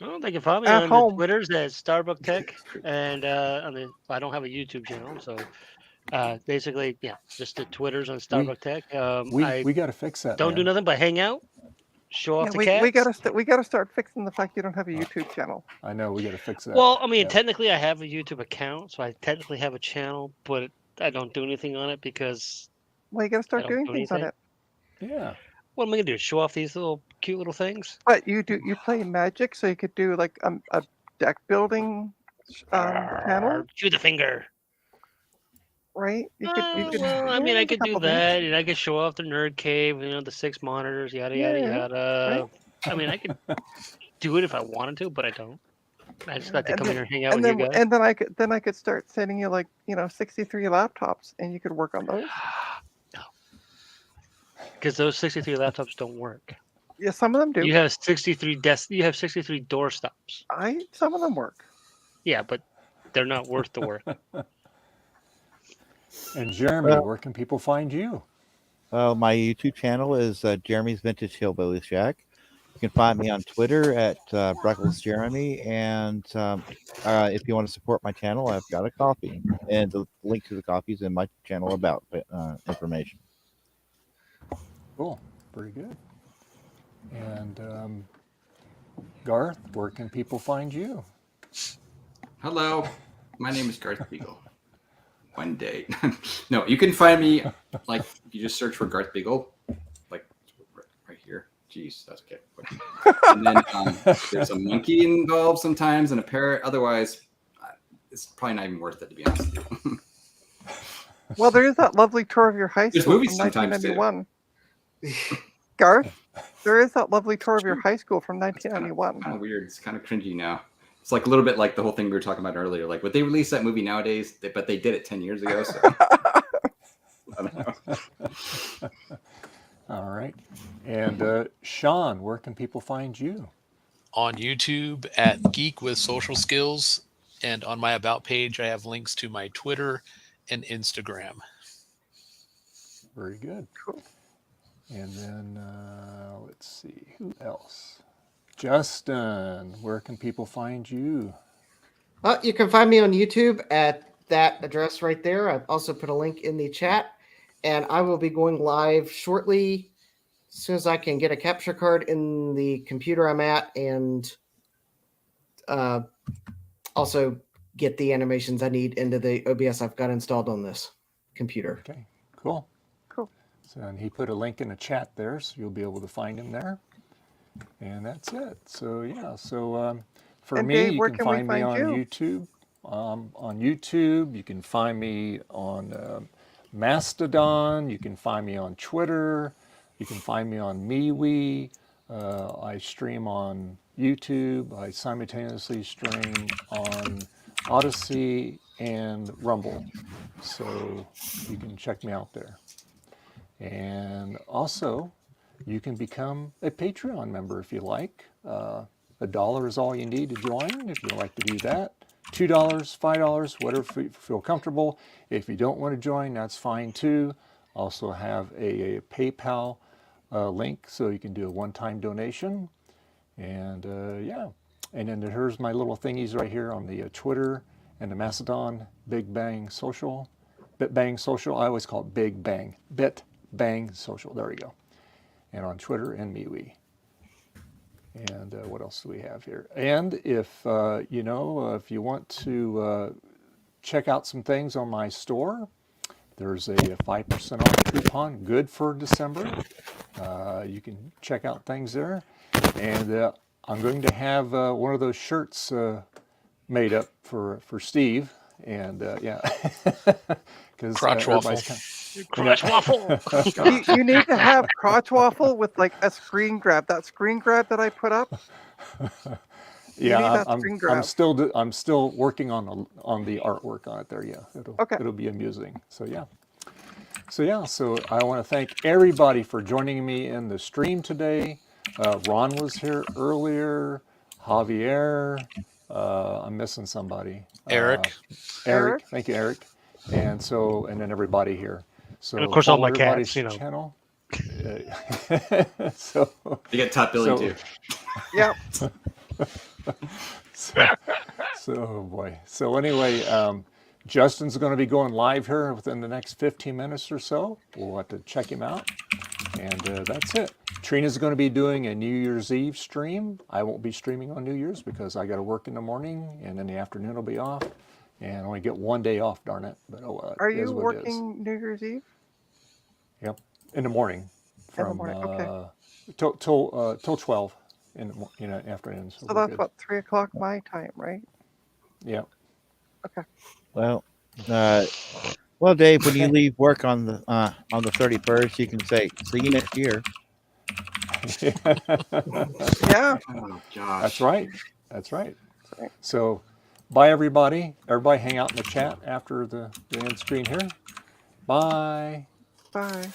Speaker 4: Well, they can find me
Speaker 3: At
Speaker 4: on
Speaker 3: home.
Speaker 4: the Twitters at StarBuck Tech, and I don't have a YouTube channel, so basically, yeah, just the Twitters on StarBuck Tech.
Speaker 1: We got to fix that.
Speaker 4: Don't do
Speaker 1: man.
Speaker 4: nothing but hang out, show off
Speaker 3: Yeah,
Speaker 4: the
Speaker 3: we
Speaker 4: cats.
Speaker 3: gotta start fixing the fact you don't have a YouTube channel.
Speaker 1: I know we got to fix that.
Speaker 4: Well, I mean,
Speaker 1: Yeah.
Speaker 4: technically, I have a YouTube account, so I technically have a channel, but I don't do anything on it because
Speaker 3: Well, you gotta
Speaker 4: I
Speaker 3: start
Speaker 4: don't
Speaker 3: doing
Speaker 4: do
Speaker 3: things on
Speaker 4: anything.
Speaker 3: it.
Speaker 1: Yeah.
Speaker 4: What am I gonna do? Show off these little cute little things?
Speaker 3: But you play Magic, so you could do like a deck building channel,
Speaker 4: Chew the finger.
Speaker 3: right? You could.
Speaker 4: Well, I mean,
Speaker 3: yeah,
Speaker 4: I
Speaker 3: there's a
Speaker 4: could do
Speaker 3: couple things.
Speaker 4: that, and I could show off the nerd cave, the 6 monitors, yada yada
Speaker 3: Yeah,
Speaker 4: yada.
Speaker 3: right.
Speaker 4: I mean, I could do it if I wanted to, but I don't. I just got to
Speaker 3: And
Speaker 4: come in
Speaker 3: then,
Speaker 4: here and hang out with you guys.
Speaker 3: and then I could start sending you 63 laptops, and you could work on those.
Speaker 4: Because those 63 laptops don't work.
Speaker 3: Yeah, some of them do.
Speaker 4: You have 63 You have 63 door stops.
Speaker 3: Some of them work.
Speaker 4: Yeah, but they're not worth the work.
Speaker 1: And Jeremy, where can people find you?
Speaker 13: My YouTube channel is Jeremy's Vintage Hillbilly Shack. You can find me on Twitter at Breckles Jeremy, and if you want to support my channel, I've got a coffee, and the link to the coffee is in my channel about information.
Speaker 1: Cool. Very good. And Garth, where can people find you?
Speaker 2: Hello, my name is Garth Beagle. One day. No, you can find me, like, if you just search for Garth Beagle, like, right here. Jeez, that's okay. And then there's a monkey involved sometimes and a parrot. Otherwise, it's probably not even worth it, to be honest with you.
Speaker 3: Well, there is that lovely tour of your high
Speaker 2: There's
Speaker 3: school
Speaker 2: movies
Speaker 3: from
Speaker 2: sometimes, too.
Speaker 3: 1991. Garth, there is that lovely tour of your high school from 1991.
Speaker 2: Kind of weird. It's kind of cringy now. It's like a little bit like the whole thing we were talking about earlier. Like, would they release that movie nowadays? But they did it 10 years ago. So. I don't know.
Speaker 1: All right. And Sean, where can people find you?
Speaker 10: On YouTube at Geek with Social Skills, and on my About page, I have links to my Twitter and Instagram.
Speaker 1: Very good. Cool. And then let's see, who else? Justin, where can people find you?
Speaker 12: You can find me on YouTube at that address right there. I've also put a link in the chat, and I will be going live shortly as soon as I can get a capture card in the computer I'm at, and also get the animations I need into the OBS I've got installed on this computer.
Speaker 1: Okay, cool.
Speaker 3: Cool.
Speaker 1: So, and he put a link in the chat there, so you'll be able to find him there. And that's it. So yeah. So for
Speaker 3: And
Speaker 1: me,
Speaker 3: Dave,
Speaker 1: you
Speaker 3: where
Speaker 1: can
Speaker 3: can we
Speaker 1: find me
Speaker 3: find
Speaker 1: on
Speaker 3: you?
Speaker 1: YouTube. On YouTube, you can find me on Mastodon. You can find me on Twitter. You can find me on MeWe. I stream on YouTube. I simultaneously stream on Odyssey and Rumble. So you can check me out there. And also, you can become a Patreon member if you like. $1 is all you need to join if you'd like to do that. $2, $5, whatever you feel comfortable. If you don't want to join, that's fine too. Also have a PayPal link so you can do a one-time donation. And yeah, and then here's my little thingies right here on the Twitter and the Mastodon, Big Bang Social, Bit Bang Social. I always call it Big Bang, Bit Bang Social. There we go. And on Twitter and MeWe. And what else do we have here? And if you know, if you want to check out some things on my store, there's a 5% off coupon, good for December. You can check out things there. And I'm going to have one of those shirts made up for Steve. And yeah, because
Speaker 10: Crotch waffle.
Speaker 4: Crotch waffle.
Speaker 3: You need to have crotch waffle with like a screen grab. That screen grab that I put up. You need
Speaker 1: yeah,
Speaker 3: that screen grab.
Speaker 1: I'm still working on the artwork on it there. Yeah, it'll be amusing. So yeah. So I want to thank everybody for joining me in the stream today. Ron was here earlier. Javier. I'm missing somebody.
Speaker 10: Eric.
Speaker 1: Thank you, Eric. And then everybody here. So
Speaker 4: and of course, all my
Speaker 1: everybody's
Speaker 4: cats, you know.
Speaker 1: channel. So
Speaker 2: You get top billing too.
Speaker 3: Yep.
Speaker 1: So oh boy. So anyway, Justin's going to be going live here within the next 15 minutes or so. We'll have to check him out. And that's it. Trina's going to be doing a New Year's Eve stream. I won't be streaming on New Year's because I got to work in the morning, and in the afternoon I'll be off. And I only get one day off, darn it. But
Speaker 3: Are
Speaker 1: it is
Speaker 3: you
Speaker 1: what it is.
Speaker 3: working New Year's Eve?
Speaker 1: Yep, in the morning.
Speaker 3: In the morning, okay.
Speaker 1: Till 12 in the afternoon.
Speaker 3: So that's what, 3 o'clock my time, right?
Speaker 1: Yeah.
Speaker 3: Okay.
Speaker 13: Well, Dave, when you leave work on the 31st, you can say, "See you next year."
Speaker 3: Yeah.
Speaker 2: Oh gosh.
Speaker 1: That's right. That's right. So, bye everybody. Everybody hang out in the chat after the end screen here. Bye.
Speaker 3: Bye.